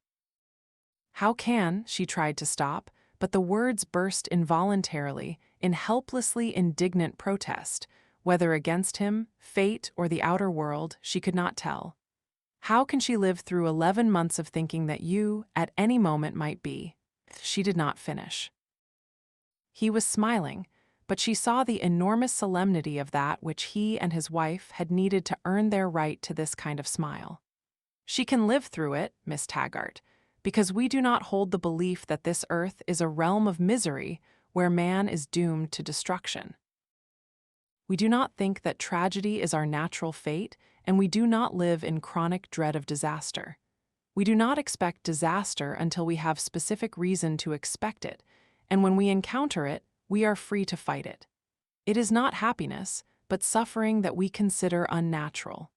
How can, she tried to stop, but the words burst involuntarily, in helplessly indignant protest, whether against him, fate, or the outer world, she could not tell. How can she live through 11 months of thinking that you, at any moment, might be? She did not finish. He was smiling, but she saw the enormous solemnity of that which he and his wife had needed to earn their right to this kind of smile. She can live through it, Miss Taggart, because we do not hold the belief that this earth is a realm of misery where man is doomed to destruction. We do not think that tragedy is our natural fate, and we do not live in chronic dread of disaster. We do not expect disaster until we have specific reason to expect it, and when we encounter it, we are free to fight it. It is not happiness, but suffering that we consider unnatural.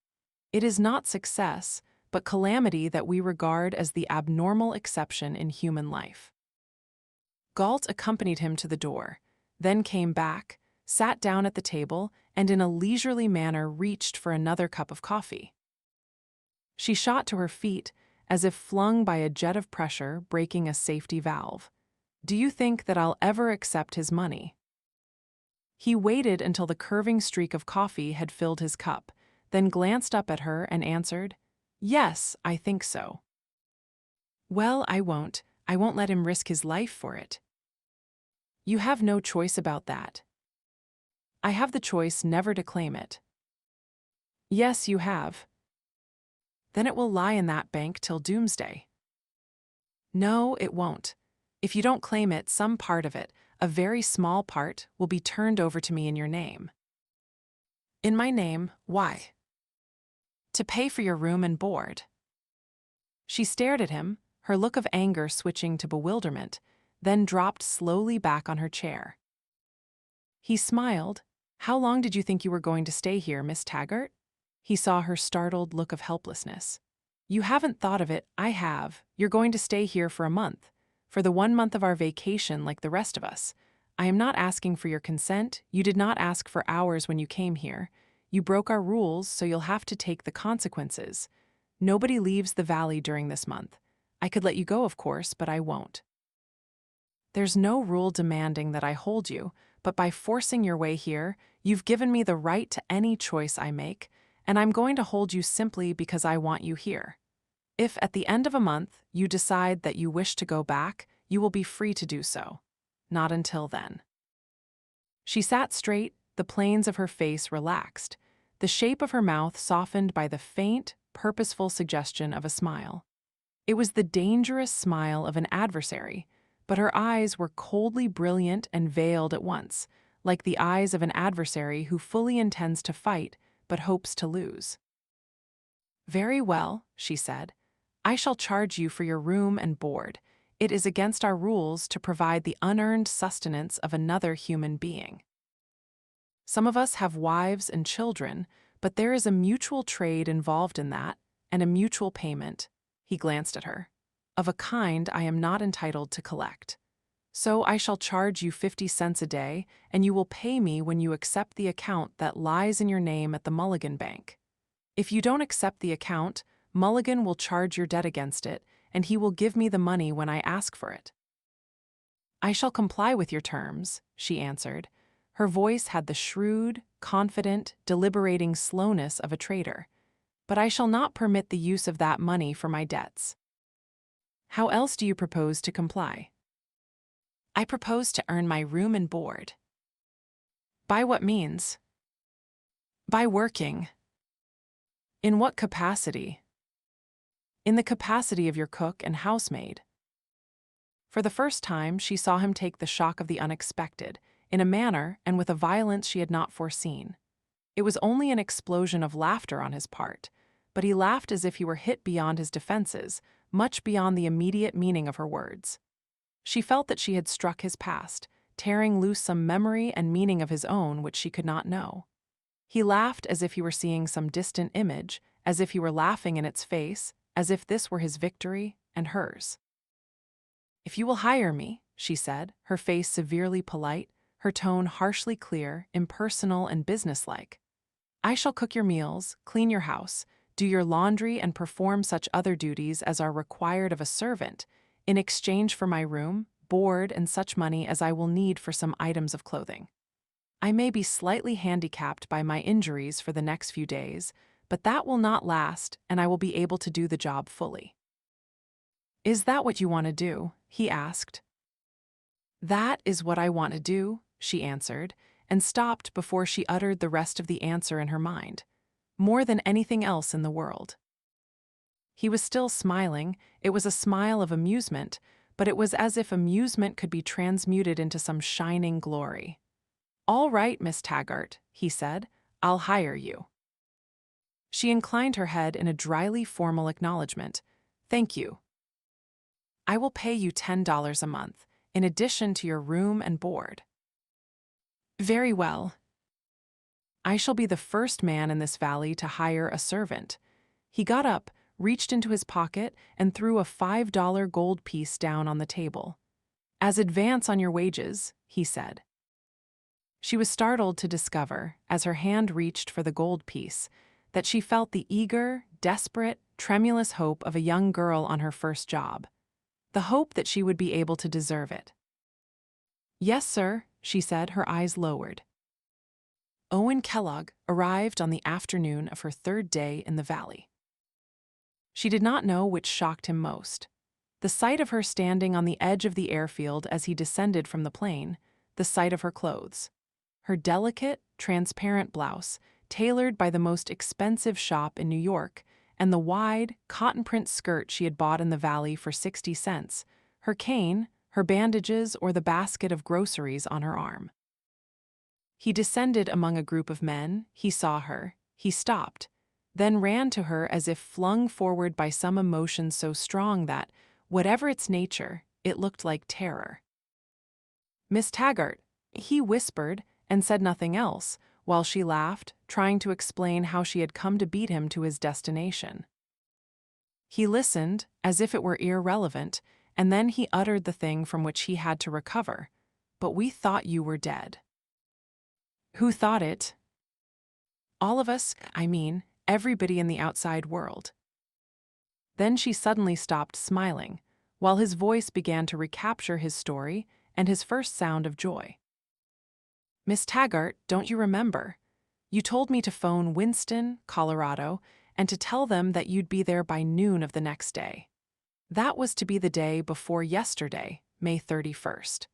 It is not success, but calamity that we regard as the abnormal exception in human life. Galt accompanied him to the door, then came back, sat down at the table, and in a leisurely manner reached for another cup of coffee. She shot to her feet, as if flung by a jet of pressure breaking a safety valve. "Do you think that I'll ever accept his money?" He waited until the curving streak of coffee had filled his cup, then glanced up at her and answered, "Yes, I think so." "Well, I won't. I won't let him risk his life for it." "You have no choice about that." "I have the choice never to claim it." "Yes, you have." "Then it will lie in that bank till doomsday." "No, it won't. If you don't claim it, some part of it, a very small part, will be turned over to me in your name." "In my name? Why?" "To pay for your room and board." She stared at him, her look of anger switching to bewilderment, then dropped slowly back on her chair. He smiled. "How long did you think you were going to stay here, Miss Taggart?" He saw her startled look of helplessness. "You haven't thought of it, I have. You're going to stay here for a month. For the 1 month of our vacation like the rest of us. I am not asking for your consent. You did not ask for hours when you came here. You broke our rules, so you'll have to take the consequences. Nobody leaves the valley during this month. I could let you go, of course, but I won't. There's no rule demanding that I hold you, but by forcing your way here, you've given me the right to any choice I make, and I'm going to hold you simply because I want you here. If at the end of a month you decide that you wish to go back, you will be free to do so. Not until then." She sat straight, the planes of her face relaxed, the shape of her mouth softened by the faint, purposeful suggestion of a smile. It was the dangerous smile of an adversary, but her eyes were coldly brilliant and veiled at once, like the eyes of an adversary who fully intends to fight but hopes to lose. "Very well," she said. "I shall charge you for your room and board. It is against our rules to provide the unearned sustenance of another human being. Some of us have wives and children, but there is a mutual trade involved in that, and a mutual payment," he glanced at her, "of a kind I am not entitled to collect. So I shall charge you 50 cents a day, and you will pay me when you accept the account that lies in your name at the Mulligan Bank. If you don't accept the account, Mulligan will charge your debt against it, and he will give me the money when I ask for it." "I shall comply with your terms," she answered. Her voice had the shrewd, confident, deliberating slowness of a trader. "But I shall not permit the use of that money for my debts." "How else do you propose to comply?" "I propose to earn my room and board." "By what means?" "By working." "In what capacity?" "In the capacity of your cook and housemaid." For the first time, she saw him take the shock of the unexpected, in a manner and with a violence she had not foreseen. It was only an explosion of laughter on his part, but he laughed as if he were hit beyond his defenses, much beyond the immediate meaning of her words. She felt that she had struck his past, tearing loose some memory and meaning of his own which she could not know. He laughed as if he were seeing some distant image, as if he were laughing in its face, as if this were his victory and hers. "If you will hire me," she said, her face severely polite, her tone harshly clear, impersonal and businesslike, "I shall cook your meals, clean your house, do your laundry and perform such other duties as are required of a servant, in exchange for my room, board, and such money as I will need for some items of clothing. I may be slightly handicapped by my injuries for the next few days, but that will not last, and I will be able to do the job fully." "Is that what you want to do?" he asked. "That is what I want to do," she answered, and stopped before she uttered the rest of the answer in her mind. "More than anything else in the world." He was still smiling. It was a smile of amusement, but it was as if amusement could be transmuted into some shining glory. "All right, Miss Taggart," he said, "I'll hire you." She inclined her head in a dryly formal acknowledgement. "Thank you. I will pay you $10 a month, in addition to your room and board." "Very well. I shall be the first man in this valley to hire a servant." He got up, reached into his pocket, and threw a $5 gold piece down on the table. "As advance on your wages," he said. She was startled to discover, as her hand reached for the gold piece, that she felt the eager, desperate, tremulous hope of a young girl on her first job. The hope that she would be able to deserve it. "Yes, sir," she said, her eyes lowered. Owen Kellogg arrived on the afternoon of her third day in the valley. She did not know which shocked him most. The sight of her standing on the edge of the airfield as he descended from the plane, the sight of her clothes. Her delicate, transparent blouse, tailored by the most expensive shop in New York, and the wide, cotton print skirt she had bought in the valley for 60 cents, her cane, her bandages, or the basket of groceries on her arm. He descended among a group of men, he saw her, he stopped, then ran to her as if flung forward by some emotion so strong that, whatever its nature, it looked like terror. "Miss Taggart," he whispered, and said nothing else, while she laughed, trying to explain how she had come to beat him to his destination. He listened, as if it were irrelevant, and then he uttered the thing from which he had to recover. "But we thought you were dead." "Who thought it?" "All of us, I mean, everybody in the outside world." Then she suddenly stopped smiling, while his voice began to recapture his story and his first sound of joy. "Miss Taggart, don't you remember? You told me to phone Winston, Colorado, and to tell them that you'd be there by noon of the next day. That was to be the day before yesterday, May 31st.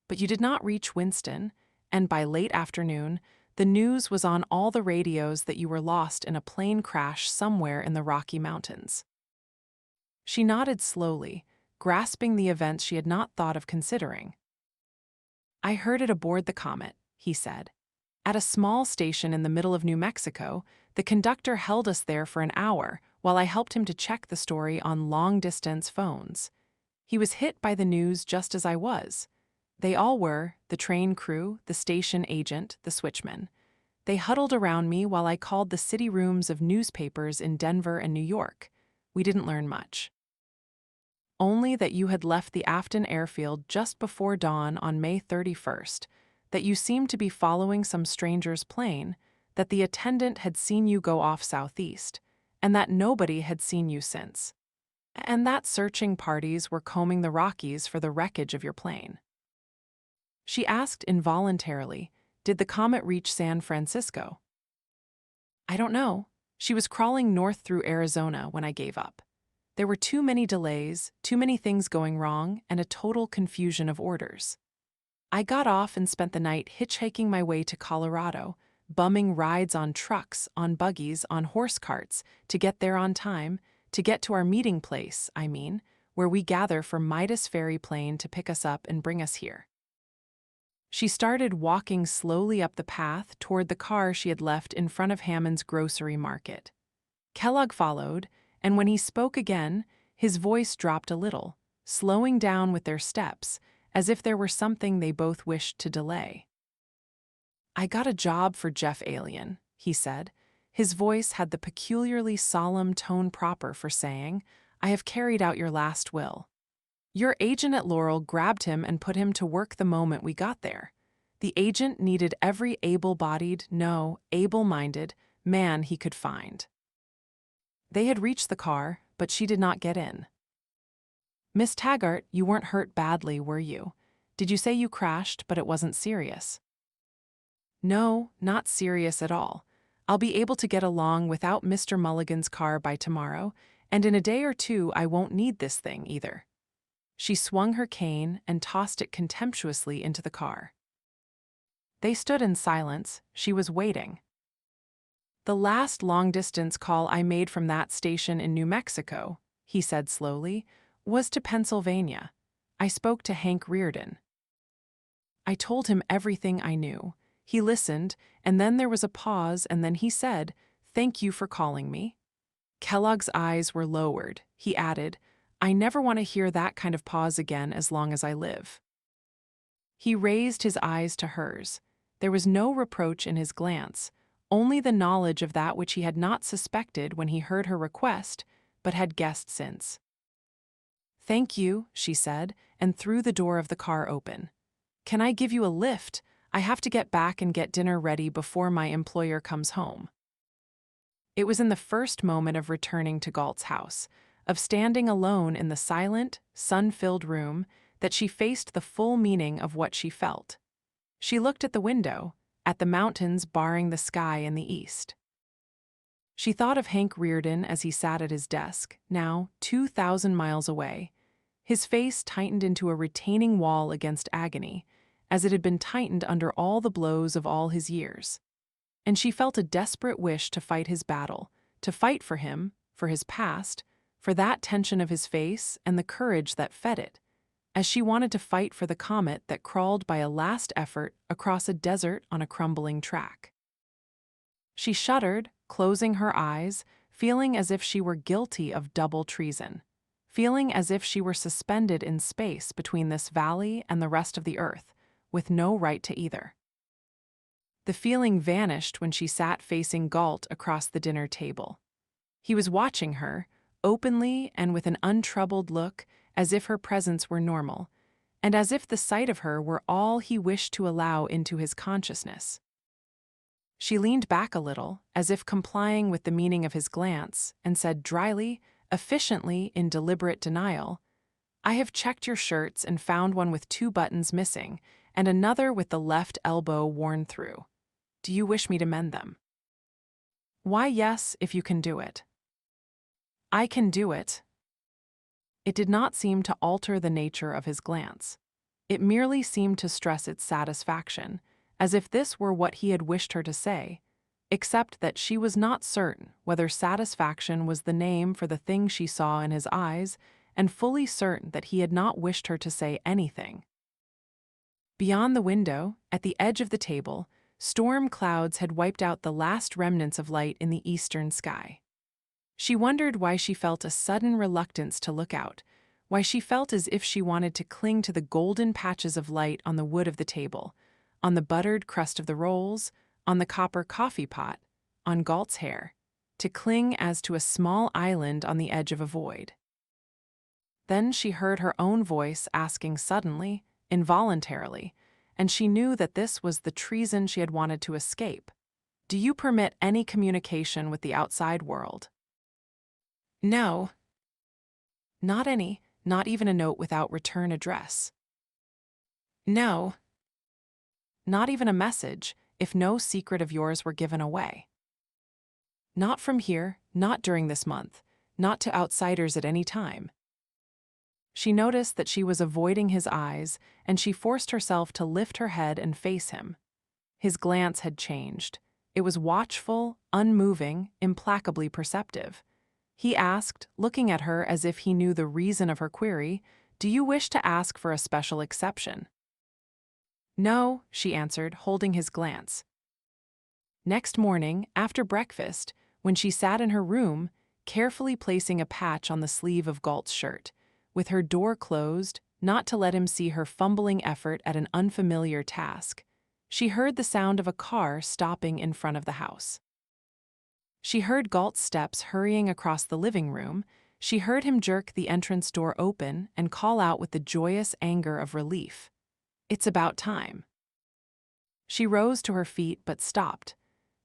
But you did not reach Winston, and by late afternoon, the news was on all the radios that you were lost in a plane crash somewhere in the Rocky Mountains." She nodded slowly, grasping the events she had not thought of considering. "I heard it aboard the Comet," he said. "At a small station in the middle of New Mexico, the conductor held us there for an hour while I helped him to check the story on long-distance phones. He was hit by the news just as I was. They all were, the train crew, the station agent, the switchman. They huddled around me while I called the city rooms of newspapers in Denver and New York. We didn't learn much. Only that you had left the Afton airfield just before dawn on May 31st, that you seemed to be following some stranger's plane, that the attendant had seen you go off southeast, and that nobody had seen you since, and that searching parties were combing the Rockies for the wreckage of your plane." She asked involuntarily, "Did the Comet reach San Francisco?" "I don't know. She was crawling north through Arizona when I gave up. There were too many delays, too many things going wrong, and a total confusion of orders. I got off and spent the night hitchhiking my way to Colorado, bumming rides on trucks, on buggies, on horse carts, to get there on time, to get to our meeting place, I mean, where we gather for Midas ferry plane to pick us up and bring us here." She started walking slowly up the path toward the car she had left in front of Hammond's grocery market. Kellogg followed, and when he spoke again, his voice dropped a little, slowing down with their steps, as if there were something they both wished to delay. "I got a job for Jeff Alien," he said. His voice had the peculiarly solemn tone proper for saying, "I have carried out your last will." Your agent at Laurel grabbed him and put him to work the moment we got there. The agent needed every able-bodied, no, able-minded man he could find. They had reached the car, but she did not get in. "Miss Taggart, you weren't hurt badly, were you? Did you say you crashed, but it wasn't serious?" "No, not serious at all. I'll be able to get along without Mr. Mulligan's car by tomorrow, and in a day or two I won't need this thing either." She swung her cane and tossed it contemptuously into the car. They stood in silence. She was waiting. The last long-distance call I made from that station in New Mexico, he said slowly, was to Pennsylvania. I spoke to Hank Reardon. I told him everything I knew. He listened, and then there was a pause, and then he said, "Thank you for calling me." Kellogg's eyes were lowered. He added, "I never want to hear that kind of pause again as long as I live." He raised his eyes to hers. There was no reproach in his glance, only the knowledge of that which he had not suspected when he heard her request, but had guessed since. "Thank you," she said, and threw the door of the car open. "Can I give you a lift? I have to get back and get dinner ready before my employer comes home." It was in the first moment of returning to Galt's house, of standing alone in the silent, sun-filled room, that she faced the full meaning of what she felt. She looked at the window, at the mountains barring the sky in the east. She thought of Hank Reardon as he sat at his desk, now 2,000 miles away. His face tightened into a retaining wall against agony, as it had been tightened under all the blows of all his years. And she felt a desperate wish to fight his battle, to fight for him, for his past, for that tension of his face and the courage that fed it, as she wanted to fight for the comet that crawled by a last effort across a desert on a crumbling track. She shuddered, closing her eyes, feeling as if she were guilty of double treason, feeling as if she were suspended in space between this valley and the rest of the earth, with no right to either. The feeling vanished when she sat facing Galt across the dinner table. He was watching her, openly and with an untroubled look, as if her presence were normal, and as if the sight of her were all he wished to allow into his consciousness. She leaned back a little, as if complying with the meaning of his glance, and said dryly, efficiently in deliberate denial, "I have checked your shirts and found one with 2 buttons missing, and another with the left elbow worn through. Do you wish me to mend them?" "Why, yes, if you can do it." "I can do it." It did not seem to alter the nature of his glance. It merely seemed to stress its satisfaction, as if this were what he had wished her to say, except that she was not certain whether satisfaction was the name for the thing she saw in his eyes, and fully certain that he had not wished her to say anything. Beyond the window, at the edge of the table, storm clouds had wiped out the last remnants of light in the eastern sky. She wondered why she felt a sudden reluctance to look out, why she felt as if she wanted to cling to the golden patches of light on the wood of the table, on the buttered crust of the rolls, on the copper coffee pot, on Galt's hair, to cling as to a small island on the edge of a void. Then she heard her own voice asking suddenly, involuntarily, and she knew that this was the treason she had wanted to escape. "Do you permit any communication with the outside world?" "No." "Not any, not even a note without return address?" "No." "Not even a message, if no secret of yours were given away?" "Not from here, not during this month, not to outsiders at any time." She noticed that she was avoiding his eyes, and she forced herself to lift her head and face him. His glance had changed. It was watchful, unmoving, implacably perceptive. He asked, looking at her as if he knew the reason of her query, "Do you wish to ask for a special exception?" "No," she answered, holding his glance. Next morning, after breakfast, when she sat in her room, carefully placing a patch on the sleeve of Galt's shirt, with her door closed, not to let him see her fumbling effort at an unfamiliar task, she heard the sound of a car stopping in front of the house. She heard Galt's steps hurrying across the living room. She heard him jerk the entrance door open and call out with the joyous anger of relief, "It's about time." She rose to her feet but stopped.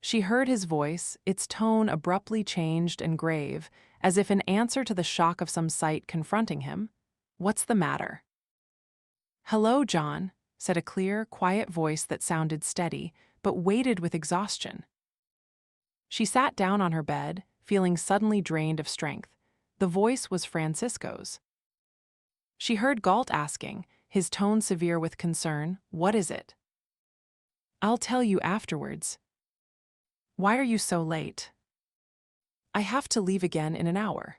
She heard his voice, its tone abruptly changed and grave, as if in answer to the shock of some sight confronting him. "What's the matter?" "Hello, John," said a clear, quiet voice that sounded steady, but weighted with exhaustion. She sat down on her bed, feeling suddenly drained of strength. The voice was Francisco's. She heard Galt asking, his tone severe with concern, "What is it?" "I'll tell you afterwards." Why are you so late? I have to leave again in an hour.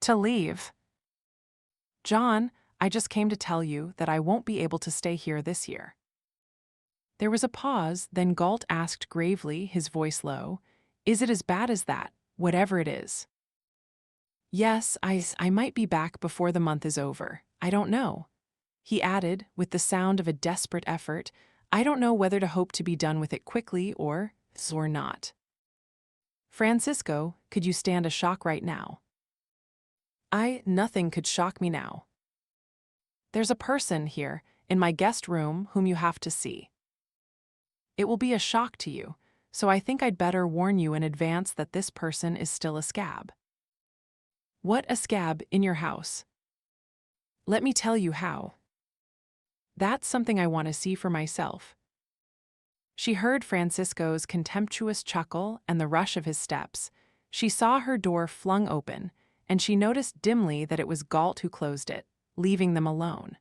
To leave? John, I just came to tell you that I won't be able to stay here this year. There was a pause, then Galt asked gravely, his voice low, Is it as bad as that, whatever it is? Yes, I might be back before the month is over. I don't know. He added, with the sound of a desperate effort, I don't know whether to hope to be done with it quickly or not. Francisco, could you stand a shock right now? Nothing could shock me now. There's a person here, in my guest room, whom you have to see. It will be a shock to you, so I think I'd better warn you in advance that this person is still a scab. What a scab in your house? Let me tell you how. That's something I want to see for myself. She heard Francisco's contemptuous chuckle and the rush of his steps. She saw her door flung open, and she noticed dimly that it was Galt who closed it, leaving them alone.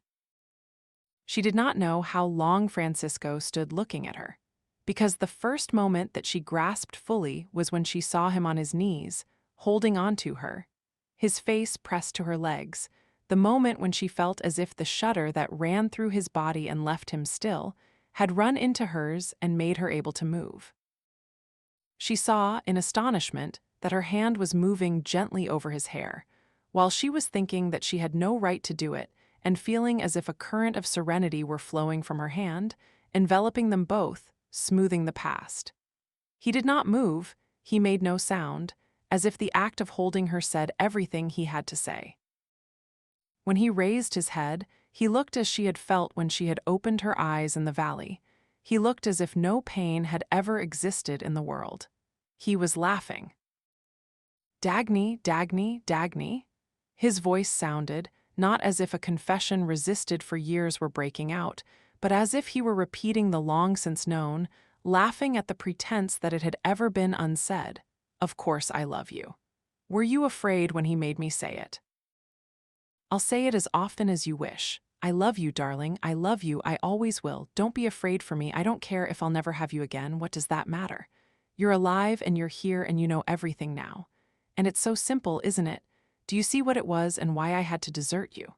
She did not know how long Francisco stood looking at her, because the first moment that she grasped fully was when she saw him on his knees, holding on to her, his face pressed to her legs, the moment when she felt as if the shudder that ran through his body and left him still had run into hers and made her able to move. She saw, in astonishment, that her hand was moving gently over his hair, while she was thinking that she had no right to do it and feeling as if a current of serenity were flowing from her hand, enveloping them both, smoothing the past. He did not move, he made no sound, as if the act of holding her said everything he had to say. When he raised his head, he looked as she had felt when she had opened her eyes in the valley. He looked as if no pain had ever existed in the world. He was laughing. Dagny, Dagny, Dagny. His voice sounded, not as if a confession resisted for years were breaking out, but as if he were repeating the long-since-known, laughing at the pretense that it had ever been unsaid. Of course I love you. Were you afraid when he made me say it? I'll say it as often as you wish. I love you, darling. I love you. I always will. Don't be afraid for me. I don't care if I'll never have you again. What does that matter? You're alive and you're here and you know everything now. And it's so simple, isn't it? Do you see what it was and why I had to desert you?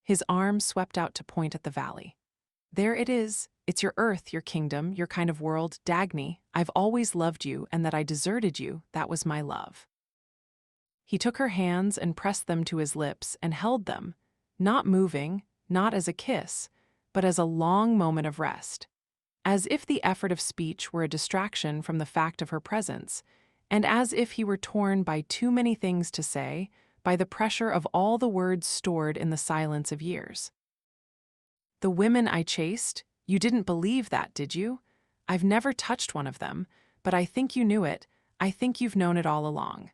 His arm swept out to point at the valley. There it is. It's your earth, your kingdom, your kind of world. Dagny, I've always loved you, and that I deserted you, that was my love. He took her hands and pressed them to his lips and held them, not moving, not as a kiss, but as a long moment of rest, as if the effort of speech were a distraction from the fact of her presence, and as if he were torn by too many things to say, by the pressure of all the words stored in the silence of years. The women I chased, you didn't believe that, did you? I've never touched one of them, but I think you knew it. I think you've known it all along.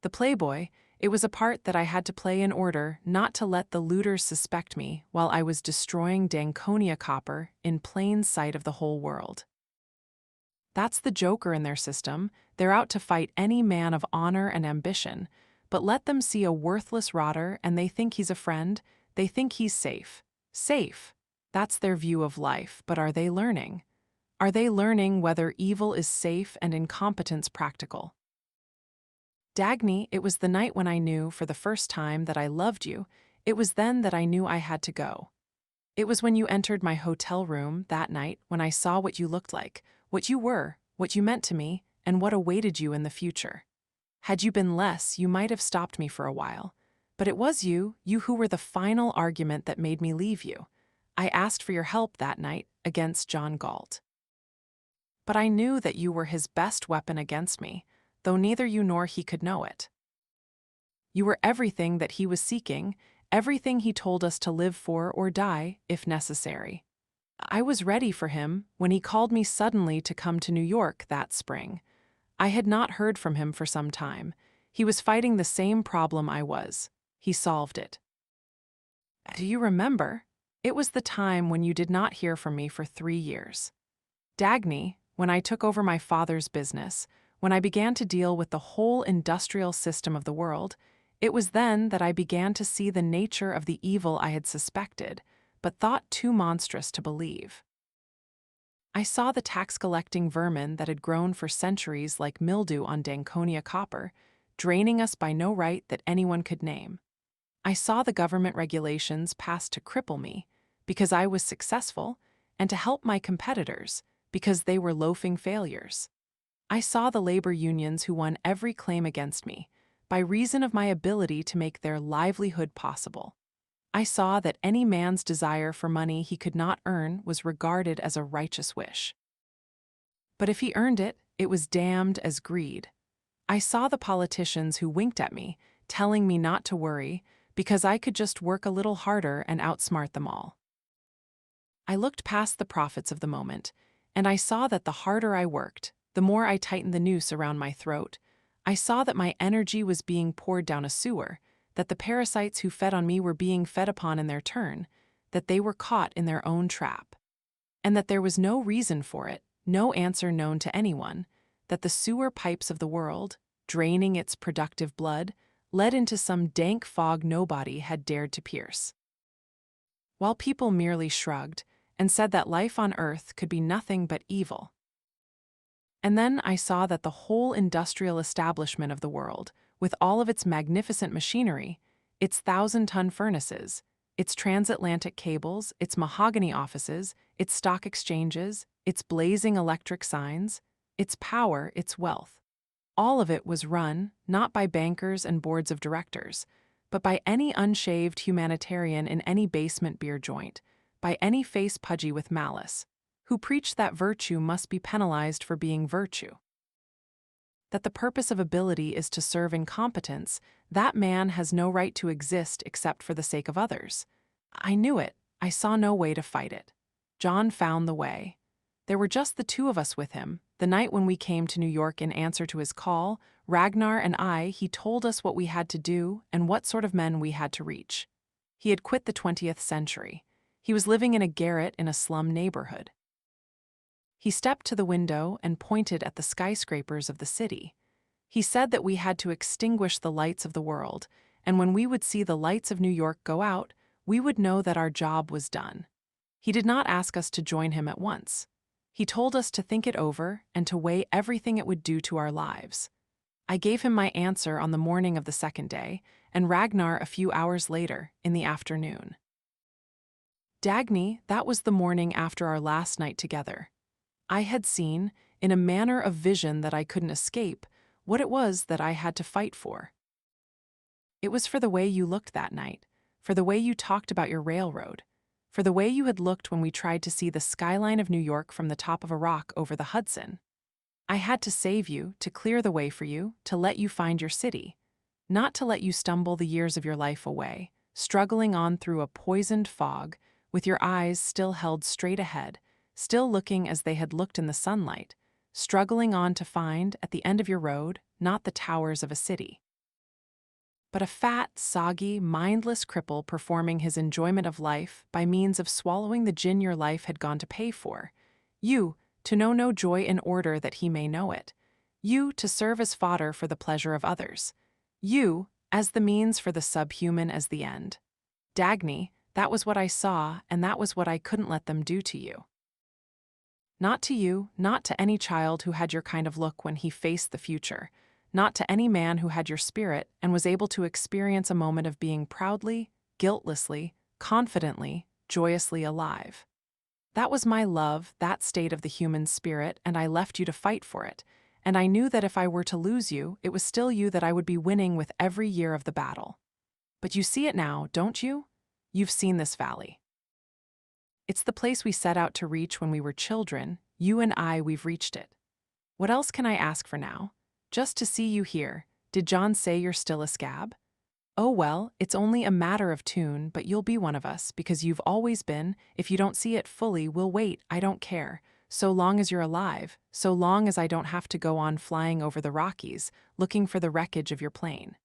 The playboy, it was a part that I had to play in order not to let the looters suspect me while I was destroying Danconia copper in plain sight of the whole world. That's the joker in their system. They're out to fight any man of honor and ambition, but let them see a worthless rotter and they think he's a friend, they think he's safe. Safe. That's their view of life, but are they learning? Are they learning whether evil is safe and incompetence practical? Dagny, it was the night when I knew, for the first time, that I loved you. It was then that I knew I had to go. It was when you entered my hotel room that night when I saw what you looked like, what you were, what you meant to me, and what awaited you in the future. Had you been less, you might have stopped me for a while. But it was you who were the final argument that made me leave you. I asked for your help that night against John Galt. But I knew that you were his best weapon against me, though neither you nor he could know it. You were everything that he was seeking, everything he told us to live for or die, if necessary. I was ready for him when he called me suddenly to come to New York that spring. I had not heard from him for some time. He was fighting the same problem I was. He solved it. Do you remember? It was the time when you did not hear from me for 3 years. Dagny, when I took over my father's business, when I began to deal with the whole industrial system of the world, it was then that I began to see the nature of the evil I had suspected, but thought too monstrous to believe. I saw the tax-collecting vermin that had grown for centuries like mildew on Danconia copper, draining us by no right that anyone could name. I saw the government regulations passed to cripple me because I was successful and to help my competitors because they were loafing failures. I saw the labor unions who won every claim against me by reason of my ability to make their livelihood possible. I saw that any man's desire for money he could not earn was regarded as a righteous wish. But if he earned it, it was damned as greed. I saw the politicians who winked at me, telling me not to worry, because I could just work a little harder and outsmart them all. I looked past the profits of the moment, and I saw that the harder I worked, the more I tightened the noose around my throat. I saw that my energy was being poured down a sewer, that the parasites who fed on me were being fed upon in their turn, that they were caught in their own trap, and that there was no reason for it, no answer known to anyone, that the sewer pipes of the world, draining its productive blood, led into some dank fog nobody had dared to pierce. While people merely shrugged and said that life on earth could be nothing but evil. And then I saw that the whole industrial establishment of the world, with all of its magnificent machinery, its 1,000-ton furnaces, its transatlantic cables, its mahogany offices, its stock exchanges, its blazing electric signs, its power, its wealth. All of it was run, not by bankers and boards of directors, but by any unshaved humanitarian in any basement beer joint, by any face pudgy with malice, who preached that virtue must be penalized for being virtue. That the purpose of ability is to serve incompetence, that man has no right to exist except for the sake of others. I knew it. I saw no way to fight it. John found the way. There were just the two of us with him. The night when we came to New York in answer to his call, Ragnar and I, he told us what we had to do and what sort of men we had to reach. He had quit the 20th century. He was living in a garret in a slum neighborhood. He stepped to the window and pointed at the skyscrapers of the city. He said that we had to extinguish the lights of the world, and when we would see the lights of New York go out, we would know that our job was done. He did not ask us to join him at once. He told us to think it over and to weigh everything it would do to our lives. I gave him my answer on the morning of the second day, and Ragnar a few hours later, in the afternoon. Dagny, that was the morning after our last night together. I had seen, in a manner of vision that I couldn't escape, what it was that I had to fight for. It was for the way you looked that night, for the way you talked about your railroad, for the way you had looked when we tried to see the skyline of New York from the top of a rock over the Hudson. I had to save you, to clear the way for you, to let you find your city, not to let you stumble the years of your life away, struggling on through a poisoned fog, with your eyes still held straight ahead, still looking as they had looked in the sunlight, struggling on to find, at the end of your road, not the towers of a city, but a fat, soggy, mindless cripple performing his enjoyment of life by means of swallowing the gin your life had gone to pay for. You, to know no joy in order that he may know it. You, to serve as fodder for the pleasure of others. You, as the means for the subhuman as the end. Dagny, that was what I saw, and that was what I couldn't let them do to you. Not to you, not to any child who had your kind of look when he faced the future, not to any man who had your spirit and was able to experience a moment of being proudly, guiltlessly, confidently, joyously alive. That was my love, that state of the human spirit, and I left you to fight for it, and I knew that if I were to lose you, it was still you that I would be winning with every year of the battle. But you see it now, don't you? You've seen this valley. It's the place we set out to reach when we were children. You and I, we've reached it. What else can I ask for now? Just to see you here. Did John say you're still a scab? Oh well, it's only a matter of tune, but you'll be one of us, because you've always been. If you don't see it fully, we'll wait, I don't care. So long as you're alive, so long as I don't have to go on flying over the Rockies, looking for the wreckage of your plane.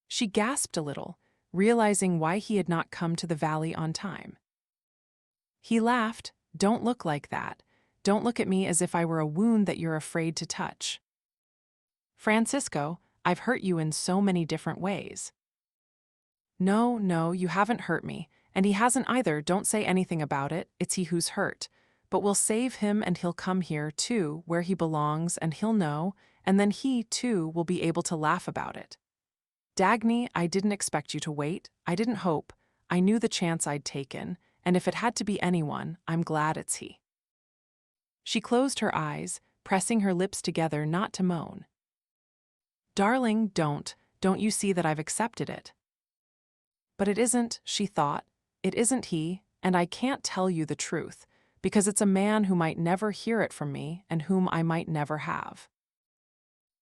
She gasped a little, realizing why he had not come to the valley on time. He laughed. Don't look like that. Don't look at me as if I were a wound that you're afraid to touch. Francisco, I've hurt you in so many different ways. No, you haven't hurt me, and he hasn't either. Don't say anything about it, it's he who's hurt. but we'll save him and he'll come here, too, where he belongs, and he'll know, and then he, too, will be able to laugh about it. Dagny, I didn't expect you to wait. I didn't hope. I knew the chance I'd taken, and if it had to be anyone, I'm glad it's he." She closed her eyes, pressing her lips together not to moan. "Darling, don't you see that I've accepted it?" "But it isn't," she thought. "It isn't he, and I can't tell you the truth, because it's a man who might never hear it from me and whom I might never have."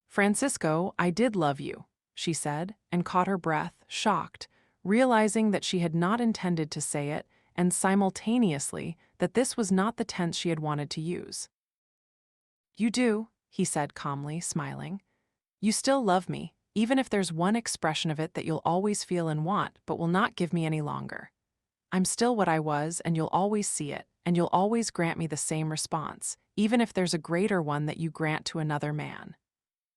"Francisco, I did love you," she said, and caught her breath, shocked, realizing that she had not intended to say it, and simultaneously that this was not the tense she had wanted to use. "You do," he said calmly, smiling. "You still love me, even if there's one expression of it that you'll always feel and want, but will not give me any longer. I'm still what I was, and you'll always see it, and you'll always grant me the same response, even if there's a greater one that you grant to another man.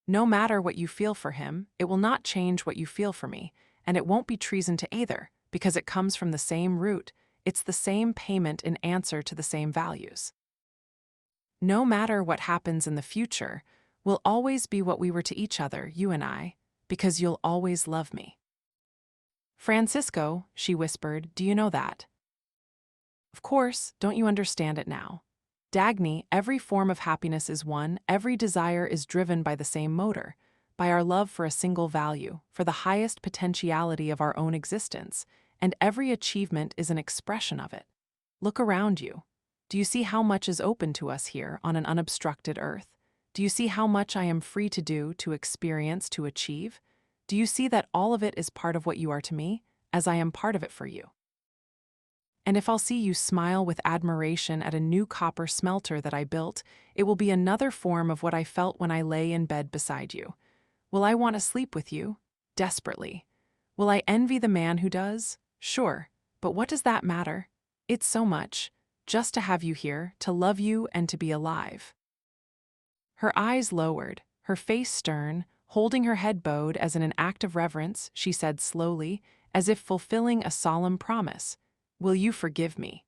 No matter what you feel for him, it will not change what you feel for me, and it won't be treason to either, because it comes from the same root. It's the same payment in answer to the same values. No matter what happens in the future, we'll always be what we were to each other, you and I, because you'll always love me." "Francisco," she whispered, "do you know that?" "Of course, don't you understand it now? Dagny, every form of happiness is one, every desire is driven by the same motor, by our love for a single value, for the highest potentiality of our own existence, and every achievement is an expression of it. Look around you. Do you see how much is open to us here on an unobstructed earth? Do you see how much I am free to do, to experience, to achieve? Do you see that all of it is part of what you are to me, as I am part of it for you? And if I'll see you smile with admiration at a new copper smelter that I built, it will be another form of what I felt when I lay in bed beside you. Will I want to sleep with you? Desperately. Will I envy the man who does? Sure. But what does that matter? It's so much, just to have you here, to love you and to be alive." Her eyes lowered, her face stern, holding her head bowed as in an act of reverence, she said slowly, as if fulfilling a solemn promise, "Will you forgive me?"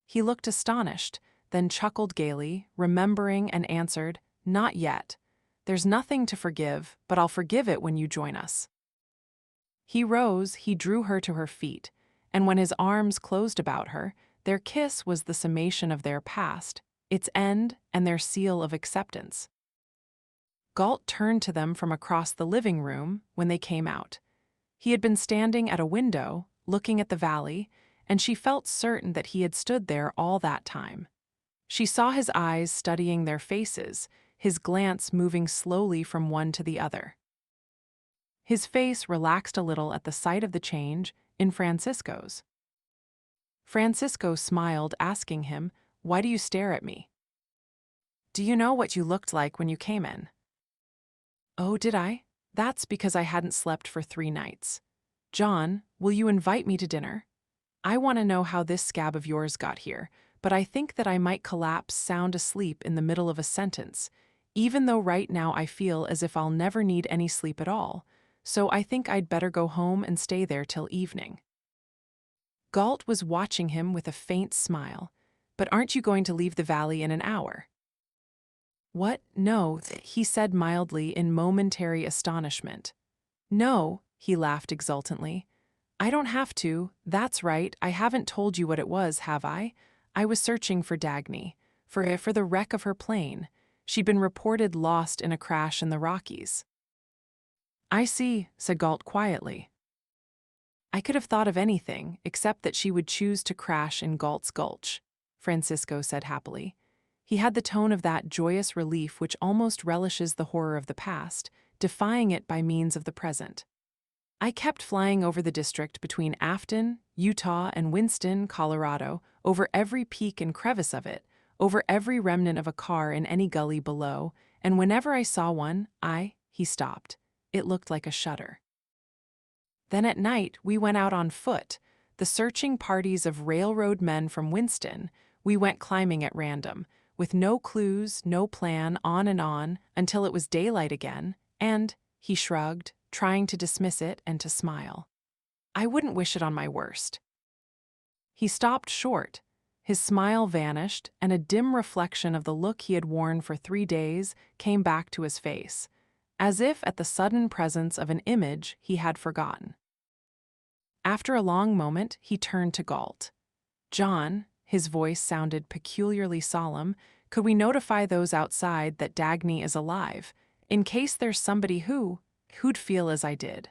He looked astonished, then chuckled gaily, remembering, and answered, "Not yet. There's nothing to forgive, but I'll forgive it when you join us." He rose, he drew her to her feet, and when his arms closed about her, their kiss was the summation of their past, its end, and their seal of acceptance. Galt turned to them from across the living room when they came out. He had been standing at a window, looking at the valley, and she felt certain that he had stood there all that time. She saw his eyes studying their faces, his glance moving slowly from one to the other. His face relaxed a little at the sight of the change in Francisco's. Francisco smiled, asking him, "Why do you stare at me?" "Do you know what you looked like when you came in?" "Oh, did I? That's because I hadn't slept for 3 nights. John, will you invite me to dinner? I want to know how this scab of yours got here, but I think that I might collapse sound asleep in the middle of a sentence, even though right now I feel as if I'll never need any sleep at all, so I think I'd better go home and stay there till evening." Galt was watching him with a faint smile. "But aren't you going to leave the valley in an hour?" "What? No," he said mildly in momentary astonishment. "No," he laughed exultantly. "I don't have to. That's right, I haven't told you what it was, have I? I was searching for Dagny, for the wreck of her plane. She'd been reported lost in a crash in the Rockies." "I see," said Galt quietly. "I could have thought of anything except that she would choose to crash in Galt's Gulch," Francisco said happily. He had the tone of that joyous relief which almost relishes the horror of the past, defying it by means of the present. "I kept flying over the district between Afton, Utah, and Winston, Colorado, over every peak and crevice of it, over every remnant of a car in any gully below, and whenever I saw one, he stopped. It looked like a shutter. Then at night, we went out on foot, the searching parties of railroad men from Winston. We went climbing at random, with no clues, no plan, on, until it was daylight again, and," he shrugged, trying to dismiss it and to smile, "I wouldn't wish it on my worst." He stopped short, His smile vanished, and a dim reflection of the look he had worn for 3 days came back to his face, as if at the sudden presence of an image he had forgotten. After a long moment, he turned to Galt. "John," his voice sounded peculiarly solemn, "could we notify those outside that Dagny is alive, in case there's somebody who'd feel as I did?"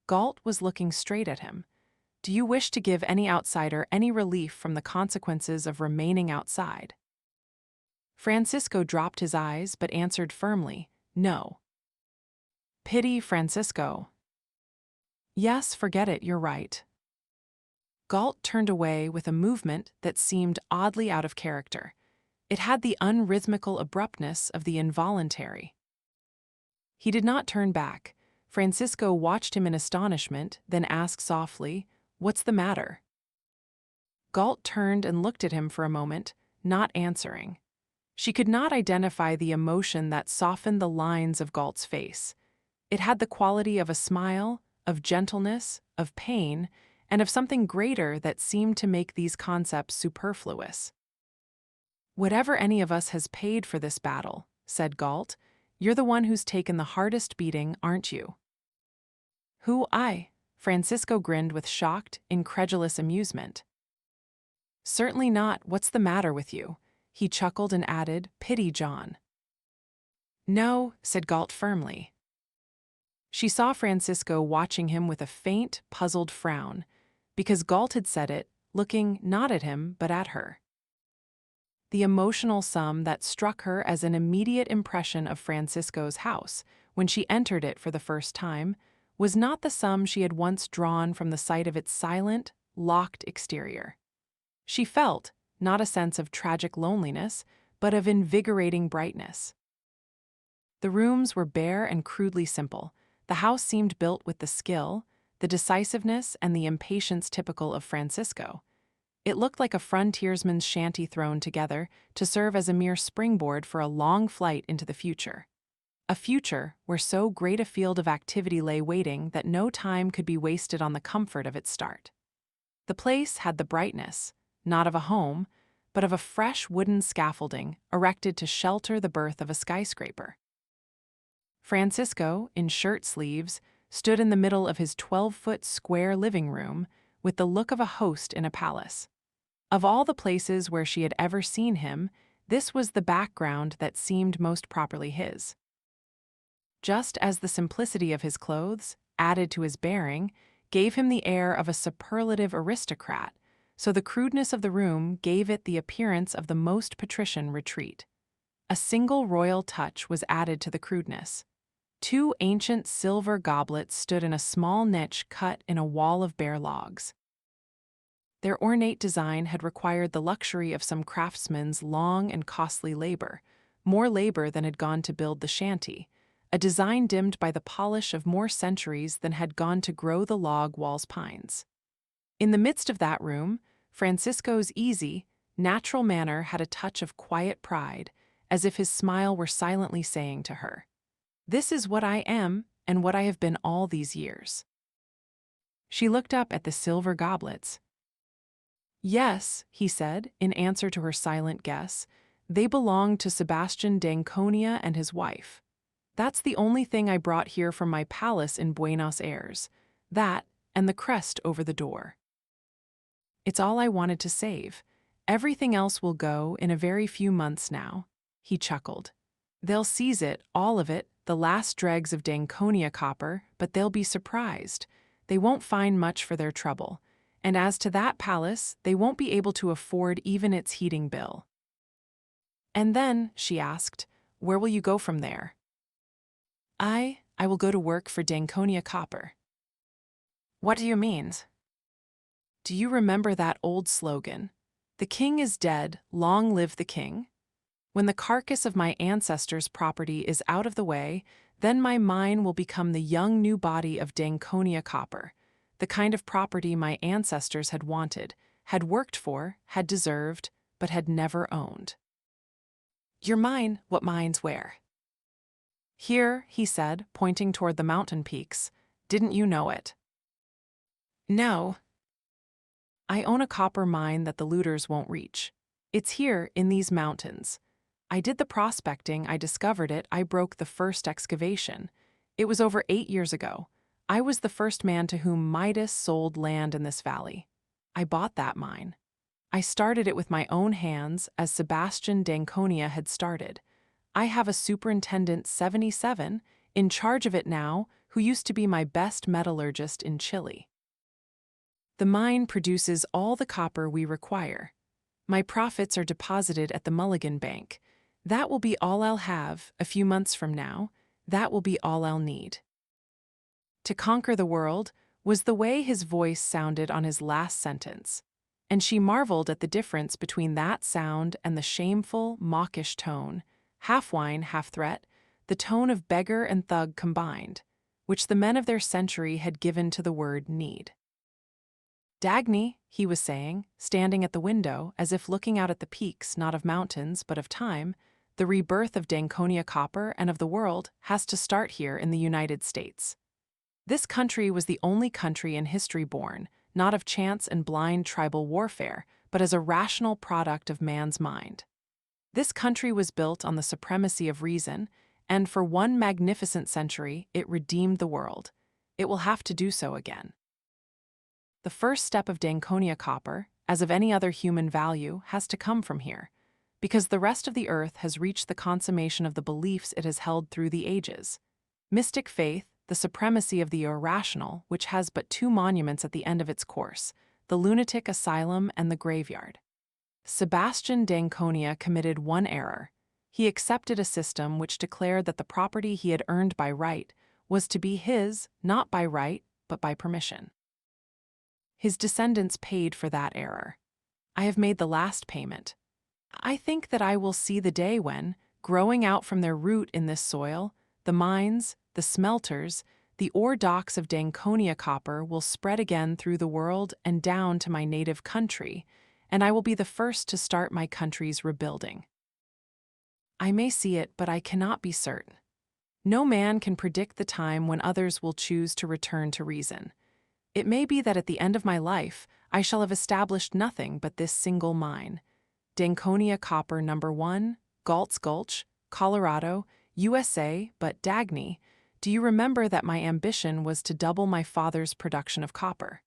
Galt was looking straight at him. "Do you wish to give any outsider any relief from the consequences of remaining outside?" Francisco dropped his eyes but answered firmly, "No." "Pity Francisco." "Yes, forget it, you're right." Galt turned away with a movement that seemed oddly out of character. It had the unrhythmical abruptness of the involuntary. He did not turn back. Francisco watched him in astonishment, then asked softly, "What's the matter?" Galt turned and looked at him for a moment, not answering. She could not identify the emotion that softened the lines of Galt's face. It had the quality of a smile, of gentleness, of pain, and of something greater that seemed to make these concepts superfluous. "Whatever any of us has paid for this battle," said Galt, "you're the one who's taken the hardest beating, aren't you?" "Who, I?" Francisco grinned with shocked, incredulous amusement. "Certainly not. What's the matter with you?" He chuckled and added, "Pity John." "No," said Galt firmly. She saw Francisco watching him with a faint, puzzled frown, because Galt had said it, looking not at him but at her. The emotional sum that struck her as an immediate impression of Francisco's house, when she entered it for the first time, was not the sum she had once drawn from the sight of its silent, locked exterior. She felt, not a sense of tragic loneliness, but of invigorating brightness. The rooms were bare and crudely simple. The house seemed built with the skill, the decisiveness, and the impatience typical of Francisco. It looked like a frontiersman's shanty thrown together to serve as a mere springboard for a long flight into the future. A future where so great a field of activity lay waiting that no time could be wasted on the comfort of its start. The place had the brightness, not of a home, but of a fresh wooden scaffolding erected to shelter the birth of a skyscraper. Francisco, in shirt sleeves, stood in the middle of his 12-foot square living room with the look of a host in a palace. Of all the places where she had ever seen him, this was the background that seemed most properly his. Just as the simplicity of his clothes, added to his bearing, gave him the air of a superlative aristocrat, so the crudeness of the room gave it the appearance of the most patrician retreat. A single royal touch was added to the crudeness. 2 ancient silver goblets stood in a small niche cut in a wall of bare logs. Their ornate design had required the luxury of some craftsman's long and costly labor, more labor than had gone to build the shanty, a design dimmed by the polish of more centuries than had gone to grow the log wall's pines. In the midst of that room, Francisco's easy, natural manner had a touch of quiet pride, as if his smile were silently saying to her, "This is what I am and what I have been all these years." She looked up at the silver goblets. "Yes," he said, in answer to her silent guess, "they belong to Sebastian d'Anconia and his wife. That's the only thing I brought here from my palace in Buenos Aires, that and the crest over the door. It's all I wanted to save. Everything else will go in a very few months now." He chuckled. "They'll seize it, all of it, the last dregs of d'Anconia copper, but they'll be surprised. They won't find much for their trouble. And as to that palace, they won't be able to afford even its heating bill." "And then," she asked, "where will you go from there?" I will go to work for d'Anconia copper." "What do you mean?" "Do you remember that old slogan? 'The king is dead, long live the king'? When the carcass of my ancestors' property is out of the way, then my mine will become the young new body of d'Anconia copper, the kind of property my ancestors had wanted, had worked for, had deserved, but had never owned." "Your mine? What mines where?" "Here," he said, pointing toward the mountain peaks. "Didn't you know it?" "No." I own a copper mine that the looters won't reach. It's here, in these mountains. I did the prospecting, I discovered it, I broke the first excavation. It was over 8 years ago. I was the first man to whom Midas sold land in this valley. I bought that mine. I started it with my own hands, as Sebastian d'Anconia had started. I have a superintendent 77 in charge of it now, who used to be my best metallurgist in Chile. The mine produces all the copper we require. My profits are deposited at the Mulligan Bank. That will be all I'll have a few months from now. That will be all I'll need. To conquer the world was the way his voice sounded on his last sentence, and she marveled at the difference between that sound and the shameful, mawkish tone, half whine, half threat, the tone of beggar and thug combined, which the men of their century had given to the word need. Dagny, he was saying, standing at the window as if looking out at the peaks not of mountains but of time, the rebirth of d'Anconia copper and of the world has to start here in the United States. This country was the only country in history born, not of chance and blind tribal warfare, but as a rational product of man's mind. This country was built on the supremacy of reason, and for one magnificent century it redeemed the world. It will have to do so again. The first step of d'Anconia copper, as of any other human value, has to come from here, because the rest of the earth has reached the consummation of the beliefs it has held through the ages. Mystic faith, the supremacy of the irrational, which has but 2 monuments at the end of its course, the lunatic asylum and the graveyard. Sebastian d'Anconia committed one error. He accepted a system which declared that the property he had earned by right was to be his, not by right, but by permission. His descendants paid for that error. I have made the last payment. I think that I will see the day when, growing out from their root in this soil, the mines, the smelters, the ore docks of d'Anconia copper will spread again through the world and down to my native country, and I will be the first to start my country's rebuilding. I may see it, but I cannot be certain. No man can predict the time when others will choose to return to reason. It may be that at the end of my life, I shall have established nothing but this single mine. d'Anconia Copper No. 1, Galt's Gulch, Colorado, USA, but Dagny, do you remember that my ambition was to double my father's production of copper?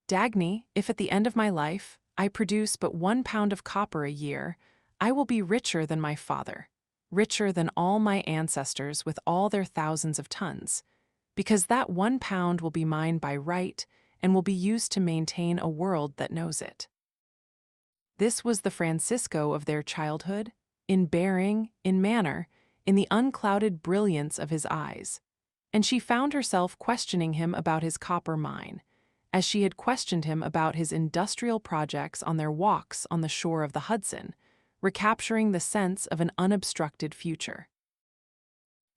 Dagny, if at the end of my life, I produce but 1 pound of copper a year, I will be richer than my father, richer than all my ancestors with all their thousands of tons, because that 1 pound will be mine by right and will be used to maintain a world that knows it. This was the Francisco of their childhood, in bearing, in manner, in the unclouded brilliance of his eyes, and she found herself questioning him about his copper mine, as she had questioned him about his industrial projects on their walks on the shore of the Hudson, recapturing the sense of an unobstructed future.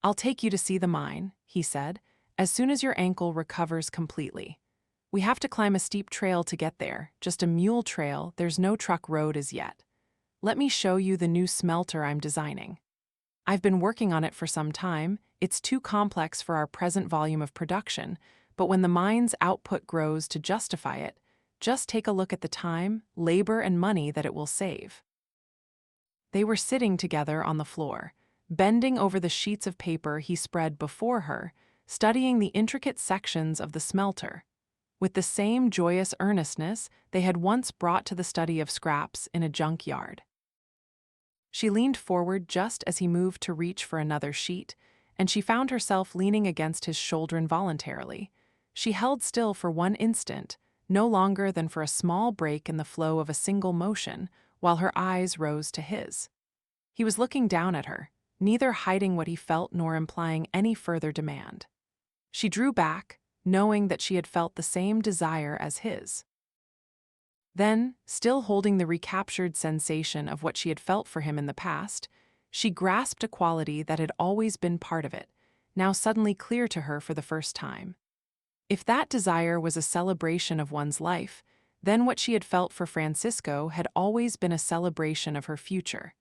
"I'll take you to see the mine," he said, "as soon as your ankle recovers completely. We have to climb a steep trail to get there, just a mule trail, there's no truck road as yet. Let me show you the new smelter I'm designing. I've been working on it for some time, it's too complex for our present volume of production, but when the mine's output grows to justify it, just take a look at the time, labor, and money that it will save." They were sitting together on the floor, bending over the sheets of paper he spread before her, studying the intricate sections of the smelter, with the same joyous earnestness they had once brought to the study of scraps in a junk yard. She leaned forward just as he moved to reach for another sheet, and she found herself leaning against his shoulder involuntarily. She held still for 1 instant, no longer than for a small break in the flow of a single motion, while her eyes rose to his. He was looking down at her, neither hiding what he felt nor implying any further demand. She drew back, knowing that she had felt the same desire as his. Then, still holding the recaptured sensation of what she had felt for him in the past, she grasped a quality that had always been part of it, now suddenly clear to her for the first time. If that desire was a celebration of one's life, then what she had felt for Francisco had always been a celebration of her future,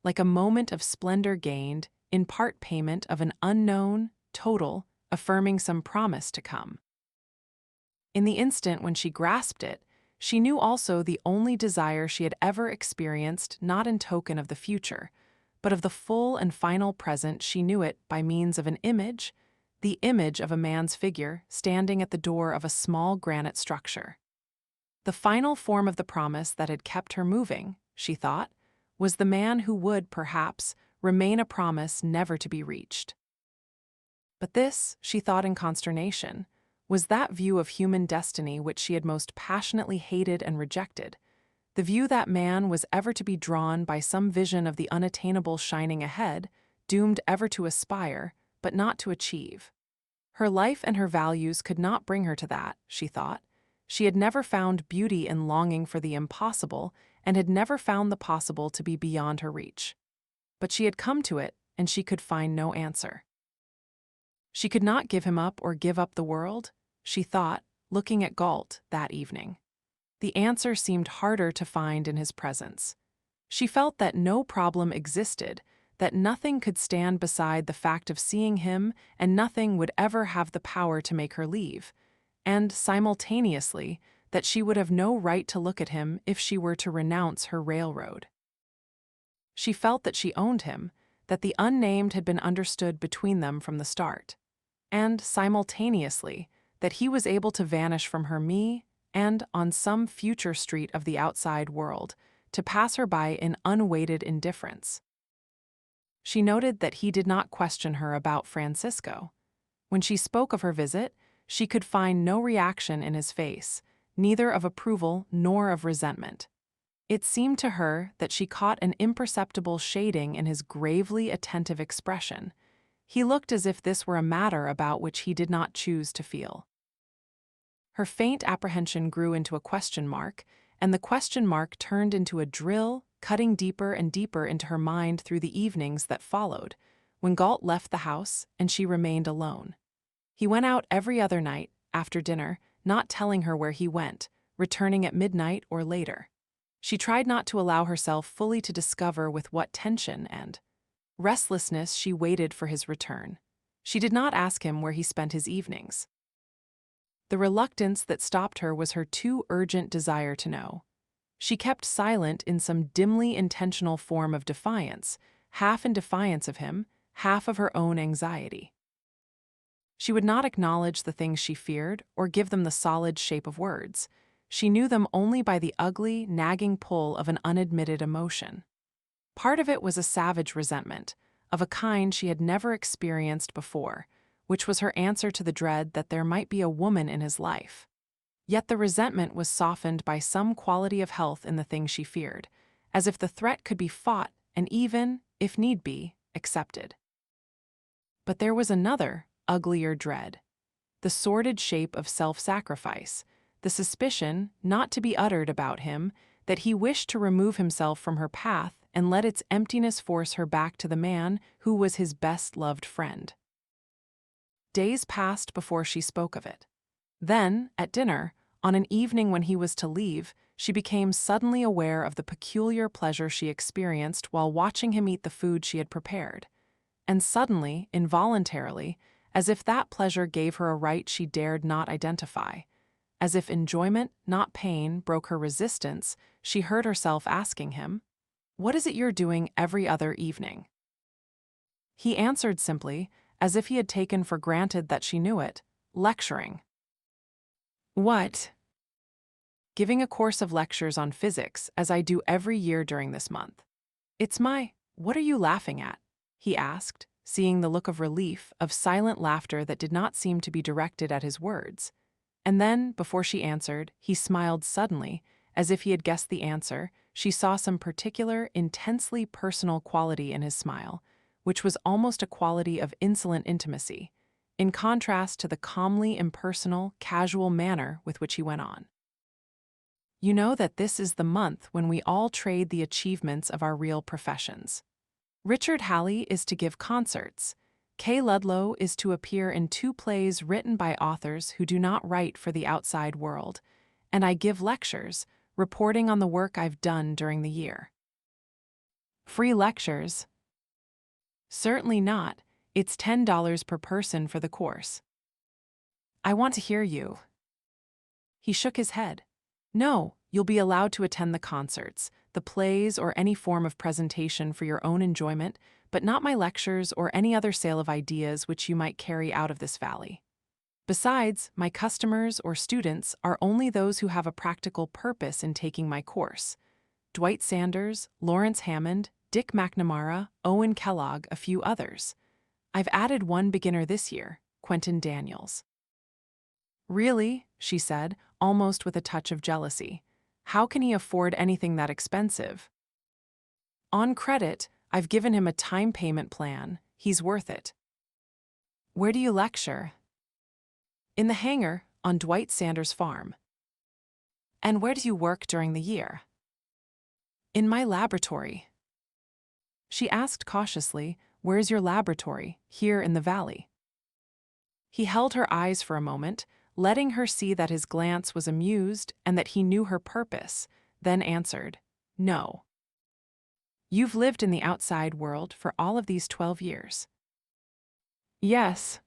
like a moment of splendor gained, in part payment of an unknown, total, affirming some promise to come. In the instant when she grasped it, She knew also the only desire she had ever experienced, not in token of the future, but of the full and final present. She knew it by means of an image, the image of a man's figure standing at the door of a small granite structure. The final form of the promise that had kept her moving, she thought, was the man who would, perhaps, remain a promise never to be reached. But this, she thought in consternation, was that view of human destiny which she had most passionately hated and rejected, the view that man was ever to be drawn by some vision of the unattainable shining ahead, doomed ever to aspire, but not to achieve. Her life and her values could not bring her to that, she thought. She had never found beauty in longing for the impossible and had never found the possible to be beyond her reach. But she had come to it, and she could find no answer. She could not give him up or give up the world, she thought, looking at Galt that evening. The answer seemed harder to find in his presence. She felt that no problem existed, that nothing could stand beside the fact of seeing him, and nothing would ever have the power to make her leave, and, simultaneously, that she would have no right to look at him if she were to renounce her railroad. She felt that she owned him, that the unnamed had been understood between them from the start, and, simultaneously, that he was able to vanish from her and, on some future street of the outside world, to pass her by in unweighted indifference. She noted that he did not question her about Francisco. When she spoke of her visit, she could find no reaction in his face, neither of approval nor of resentment. It seemed to her that she caught an imperceptible shading in his gravely attentive expression. He looked as if this were a matter about which he did not choose to feel. Her faint apprehension grew into a question mark, and the question mark turned into a drill, cutting deeper and deeper into her mind through the evenings that followed, when Galt left the house and she remained alone. He went out every other night, after dinner, not telling her where he went, returning at midnight or later. She tried not to allow herself fully to discover with what tension and restlessness she waited for his return. She did not ask him where he spent his evenings. The reluctance that stopped her was her too urgent desire to know. She kept silent in some dimly intentional form of defiance, half in defiance of him, half of her own anxiety. She would not acknowledge the things she feared or give them the solid shape of words. She knew them only by the ugly, nagging pull of an unadmitted emotion. Part of it was a savage resentment, of a kind she had never experienced before, which was her answer to the dread that there might be a woman in his life. Yet the resentment was softened by some quality of health in the thing she feared, as if the threat could be fought and even, if need be, accepted. But there was another, uglier dread. The sordid shape of self-sacrifice, the suspicion, not to be uttered about him, that he wished to remove himself from her path and let its emptiness force her back to the man who was his best-loved friend. Days passed before she spoke of it. Then, at dinner, on an evening when he was to leave, she became suddenly aware of the peculiar pleasure she experienced while watching him eat the food she had prepared. And suddenly, involuntarily, as if that pleasure gave her a right she dared not identify, as if enjoyment, not pain, broke her resistance, she heard herself asking him, "What is it you're doing every other evening?" He answered simply, as if he had taken for granted that she knew it, "Lecturing." "What?" "Giving a course of lectures on physics, as I do every year during this month." What are you laughing at?" he asked, seeing the look of relief, of silent laughter that did not seem to be directed at his words. And then, before she answered, he smiled suddenly, as if he had guessed the answer. She saw some particular, intensely personal quality in his smile, which was almost a quality of insolent intimacy, in contrast to the calmly impersonal, casual manner with which he went on. "You know that this is the month when we all trade the achievements of our real professions. Richard Halley is to give concerts. Kay Ludlow is to appear in 2 plays written by authors who do not write for the outside world, and I give lectures, reporting on the work I've done during the year." "Free lectures?" "Certainly not. It's $10 per person for the course." "I want to hear you." He shook his head. No, you'll be allowed to attend the concerts, the plays, or any form of presentation for your own enjoyment, but not my lectures or any other sale of ideas which you might carry out of this valley. Besides, my customers or students are only those who have a practical purpose in taking my course. Dwight Sanders, Lawrence Hammond, Dick McNamara, Owen Kellogg, a few others. I've added one beginner this year, Quentin Daniels. Really? She said, almost with a touch of jealousy. How can he afford anything that expensive? On credit, I've given him a time payment plan. He's worth it. Where do you lecture? In the hangar, on Dwight Sanders' farm. And where do you work during the year? In my laboratory. She asked cautiously, where's your laboratory, here in the valley? He held her eyes for a moment, letting her see that his glance was amused and that he knew her purpose, then answered, no. You've lived in the outside world for all of these 12 years. Yes.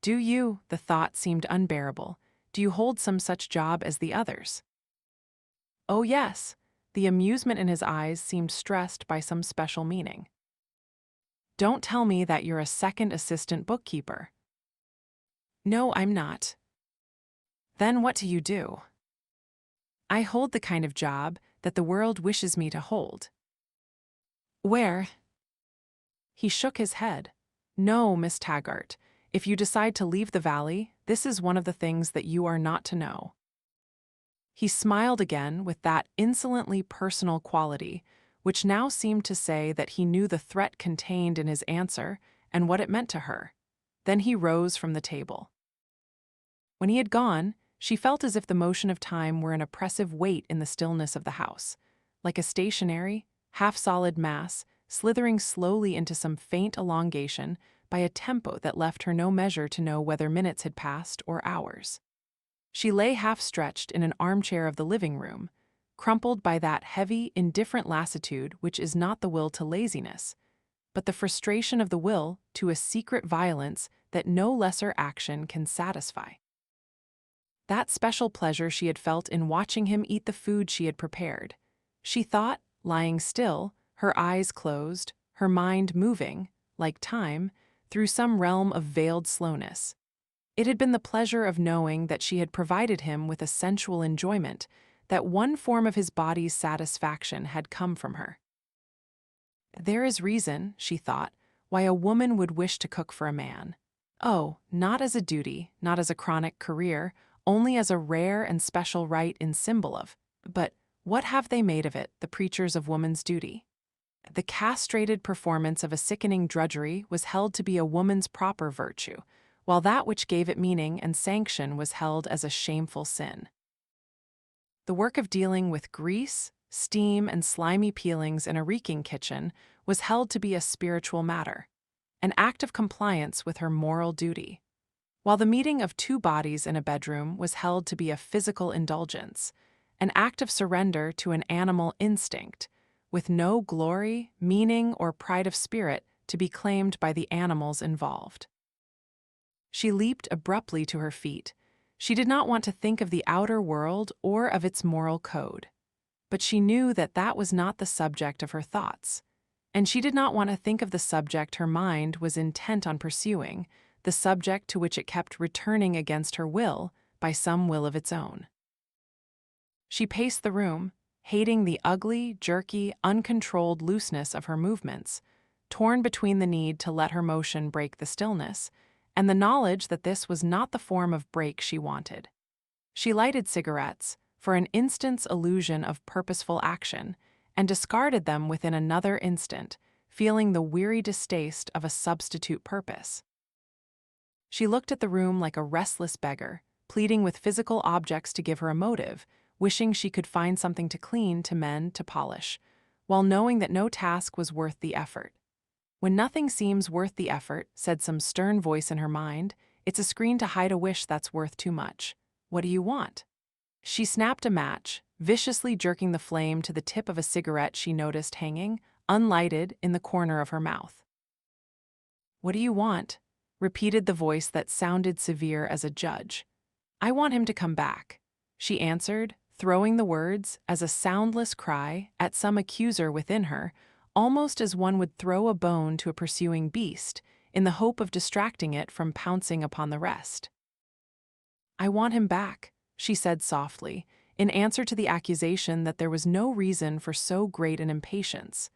Do you? The thought seemed unbearable. Do you hold some such job as the others? Oh yes. The amusement in his eyes seemed stressed by some special meaning. Don't tell me that you're a second assistant bookkeeper. No, I'm not. Then what do you do? I hold the kind of job that the world wishes me to hold. Where? He shook his head. No, Miss Taggart. If you decide to leave the valley, this is one of the things that you are not to know. He smiled again with that insolently personal quality, which now seemed to say that he knew the threat contained in his answer and what it meant to her. Then he rose from the table. When he had gone, she felt as if the motion of time were an oppressive weight in the stillness of the house, like a stationary, half-solid mass slithering slowly into some faint elongation by a tempo that left her no measure to know whether minutes had passed or hours. She lay half-stretched in an armchair of the living room, crumpled by that heavy, indifferent lassitude which is not the will to laziness, but the frustration of the will to a secret violence that no lesser action can satisfy. That special pleasure she had felt in watching him eat the food she had prepared. She thought, lying still, her eyes closed, her mind moving, like time, through some realm of veiled slowness. It had been the pleasure of knowing that she had provided him with a sensual enjoyment, that one form of his body's satisfaction had come from her. There is reason, she thought, why a woman would wish to cook for a man. Oh, not as a duty, not as a chronic career, only as a rare and special right in symbol of. But what have they made of it, the preachers of woman's duty? The castrated performance of a sickening drudgery was held to be a woman's proper virtue, while that which gave it meaning and sanction was held as a shameful sin. The work of dealing with grease, steam, and slimy peelings in a reeking kitchen was held to be a spiritual matter, an act of compliance with her moral duty, while the meeting of two bodies in a bedroom was held to be a physical indulgence, an act of surrender to an animal instinct, with no glory, meaning, or pride of spirit to be claimed by the animals involved. She leaped abruptly to her feet. She did not want to think of the outer world or of its moral code. But she knew that that was not the subject of her thoughts. And she did not want to think of the subject her mind was intent on pursuing, the subject to which it kept returning against her will by some will of its own. She paced the room, hating the ugly, jerky, uncontrolled looseness of her movements, torn between the need to let her motion break the stillness and the knowledge that this was not the form of break she wanted. She lighted cigarettes, for an instant's illusion of purposeful action, and discarded them within another instant, feeling the weary distaste of a substitute purpose. She looked at the room like a restless beggar, pleading with physical objects to give her a motive, wishing she could find something to clean, to mend, to polish, while knowing that no task was worth the effort. When nothing seems worth the effort, said some stern voice in her mind, it's a screen to hide a wish that's worth too much. What do you want? She snapped a match, viciously jerking the flame to the tip of a cigarette she noticed hanging, unlighted, in the corner of her mouth. What do you want? Repeated the voice that sounded severe as a judge. I want him to come back. she answered, throwing the words as a soundless cry at some accuser within her, almost as one would throw a bone to a pursuing beast, in the hope of distracting it from pouncing upon the rest. "I want him back," she said softly, in answer to the accusation that there was no reason for so great an impatience.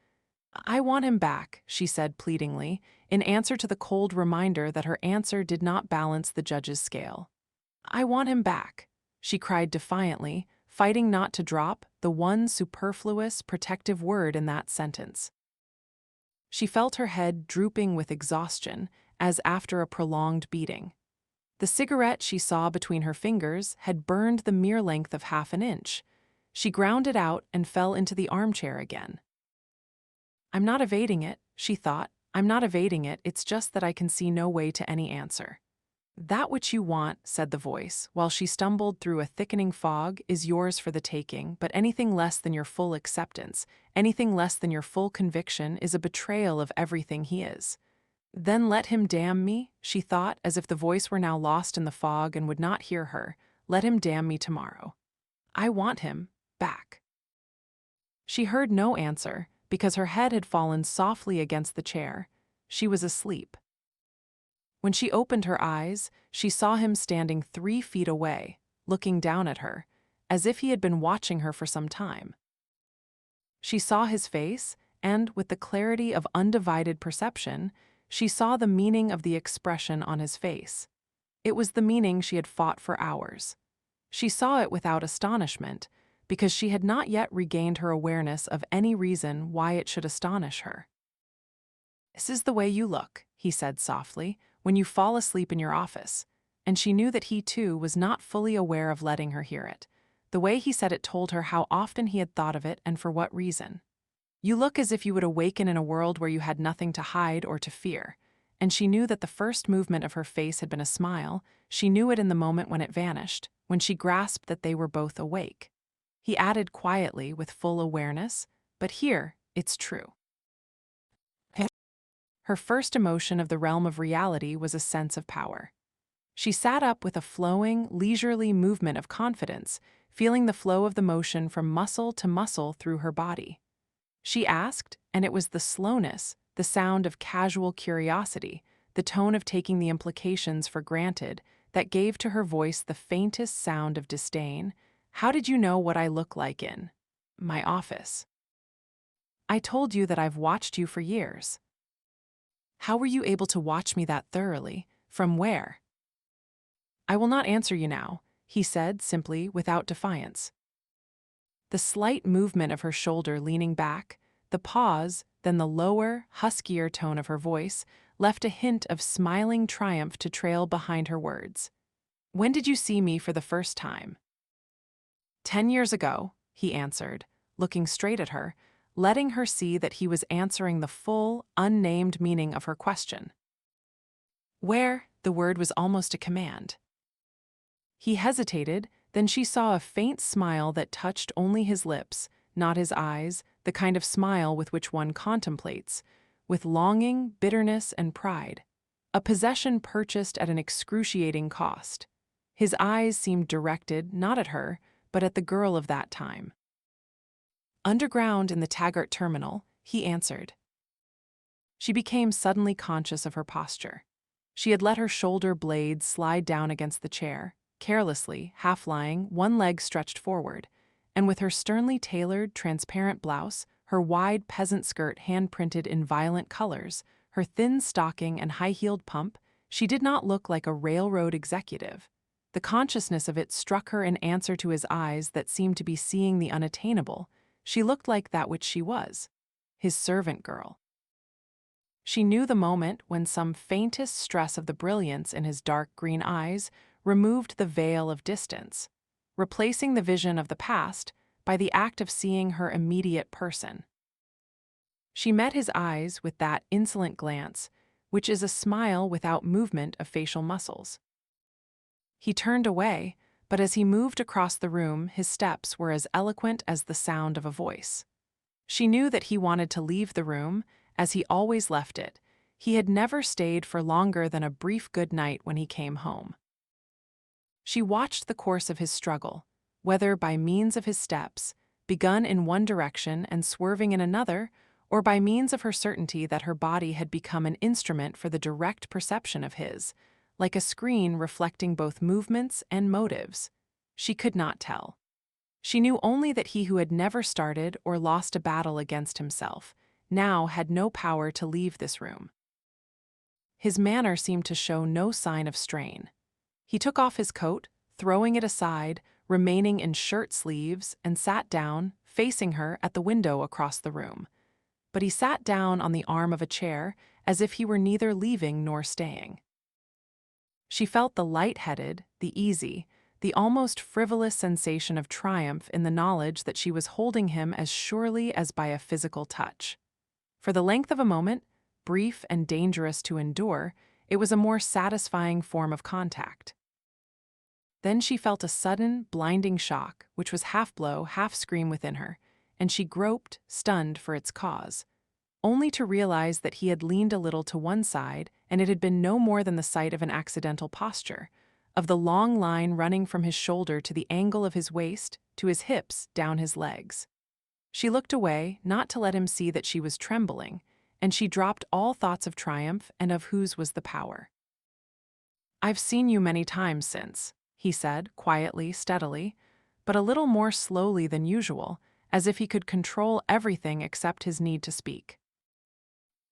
"I want him back," she said pleadingly, in answer to the cold reminder that her answer did not balance the judge's scale. "I want him back," she cried defiantly, fighting not to drop the one superfluous, protective word in that sentence. She felt her head drooping with exhaustion, as after a prolonged beating. The cigarette she saw between her fingers had burned the mere length of half an inch. She ground it out and fell into the armchair again. "I'm not evading it," she thought. "I'm not evading it, it's just that I can see no way to any answer." "That which you want," said the voice, while she stumbled through a thickening fog, "is yours for the taking, but anything less than your full acceptance, anything less than your full conviction, is a betrayal of everything he is." "Then let him damn me," she thought, as if the voice were now lost in the fog and would not hear her. "Let him damn me tomorrow. I want him back." She heard no answer, because her head had fallen softly against the chair. She was asleep. When she opened her eyes, she saw him standing 3 feet away, looking down at her, as if he had been watching her for some time. She saw his face, and, with the clarity of undivided perception, she saw the meaning of the expression on his face. It was the meaning she had fought for hours. She saw it without astonishment, because she had not yet regained her awareness of any reason why it should astonish her. "This is the way you look," he said softly, "when you fall asleep in your office," and she knew that he, too, was not fully aware of letting her hear it. The way he said it told her how often he had thought of it and for what reason. "You look as if you would awaken in a world where you had nothing to hide or to fear," and she knew that the first movement of her face had been a smile. She knew it in the moment when it vanished, when she grasped that they were both awake. He added quietly, with full awareness, "But here, it's true." Her first emotion of the realm of reality was a sense of power. She sat up with a flowing, leisurely movement of confidence, feeling the flow of the motion from muscle to muscle through her body. She asked, and it was the slowness, the sound of casual curiosity, the tone of taking the implications for granted, that gave to her voice the faintest sound of disdain. "How did you know what I look like in my office?" "I told you that I've watched you for years." "How were you able to watch me that thoroughly? From where?" "I will not answer you now," he said simply, without defiance. The slight movement of her shoulder leaning back, the pause, then the lower, huskier tone of her voice, left a hint of smiling triumph to trail behind her words. "When did you see me for the first time?" 10 years ago," he answered, looking straight at her, letting her see that he was answering the full, unnamed meaning of her question. "Where?" The word was almost a command. He hesitated, then she saw a faint smile that touched only his lips, not his eyes, the kind of smile with which one contemplates, with longing, bitterness, and pride. A possession purchased at an excruciating cost. His eyes seemed directed not at her, but at the girl of that time. "Underground in the Taggart terminal," he answered. She became suddenly conscious of her posture. She had let her shoulder blades slide down against the chair, carelessly, half-lying, one leg stretched forward, and with her sternly tailored, transparent blouse, her wide peasant skirt hand-printed in violent colors, her thin stocking and high-heeled pump, she did not look like a railroad executive. The consciousness of it struck her in answer to his eyes that seemed to be seeing the unattainable. She looked like that which she was, his servant girl. She knew the moment when some faintest stress of the brilliance in his dark green eyes removed the veil of distance, replacing the vision of the past by the act of seeing her immediate person. She met his eyes with that insolent glance, which is a smile without movement of facial muscles. He turned away, but as he moved across the room, his steps were as eloquent as the sound of a voice. She knew that he wanted to leave the room, as he always left it. He had never stayed for longer than a brief good night when he came home. She watched the course of his struggle, whether by means of his steps, begun in one direction and swerving in another, or by means of her certainty that her body had become an instrument for the direct perception of his, like a screen reflecting both movements and motives. She could not tell. She knew only that he who had never started or lost a battle against himself now had no power to leave this room. His manner seemed to show no sign of strain. He took off his coat, throwing it aside, remaining in shirt sleeves, and sat down, facing her, at the window across the room. But he sat down on the arm of a chair as if he were neither leaving nor staying. She felt the light-headed, the easy, the almost frivolous sensation of triumph in the knowledge that she was holding him as surely as by a physical touch. For the length of a moment, brief and dangerous to endure, it was a more satisfying form of contact. Then she felt a sudden, blinding shock, which was half blow, half scream within her, and she groped, stunned, for its cause, only to realize that he had leaned a little to one side, and it had been no more than the sight of an accidental posture, of the long line running from his shoulder to the angle of his waist, to his hips, down his legs. She looked away, not to let him see that she was trembling, and she dropped all thoughts of triumph and of whose was the power. "I've seen you many times since," he said, quietly, steadily, but a little more slowly than usual, as if he could control everything except his need to speak.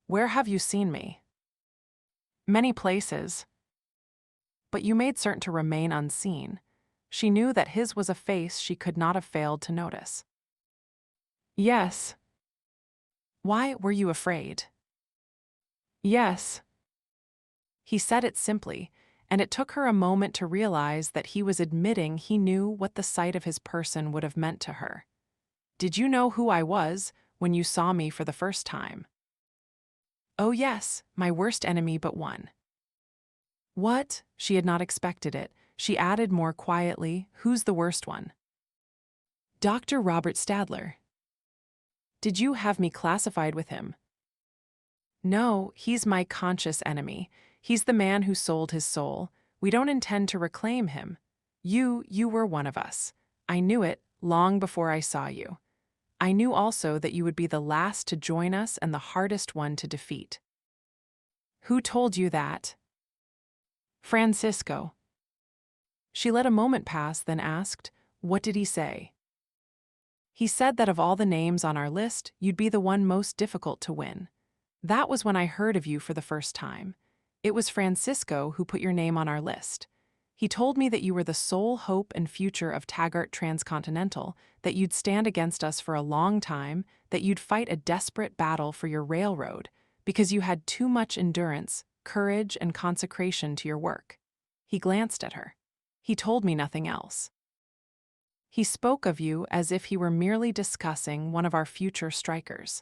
"Where have you seen me?" "Many places." But you made certain to remain unseen. She knew that his was a face she could not have failed to notice. "Yes." "Why were you afraid?" "Yes." He said it simply, and it took her a moment to realize that he was admitting he knew what the sight of his person would have meant to her. "Did you know who I was when you saw me for the first time?" "Oh yes, my worst enemy but one." "What?" She had not expected it. She added more quietly, "Who's the worst one?" "Dr. Robert Stadler." "Did you have me classified with him?" "No, he's my conscious enemy. He's the man who sold his soul. We don't intend to reclaim him. You were one of us. I knew it long before I saw you. I knew also that you would be the last to join us and the hardest one to defeat." "Who told you that?" "Francisco." She let a moment pass, then asked, "What did he say?" "He said that of all the names on our list, you'd be the one most difficult to win. That was when I heard of you for the first time. It was Francisco who put your name on our list. He told me that you were the sole hope and future of Taggart Transcontinental, that you'd stand against us for a long time, that you'd fight a desperate battle for your railroad, because you had too much endurance, courage, and consecration to your work." He glanced at her. "He told me nothing else. He spoke of you as if he were merely discussing one of our future strikers.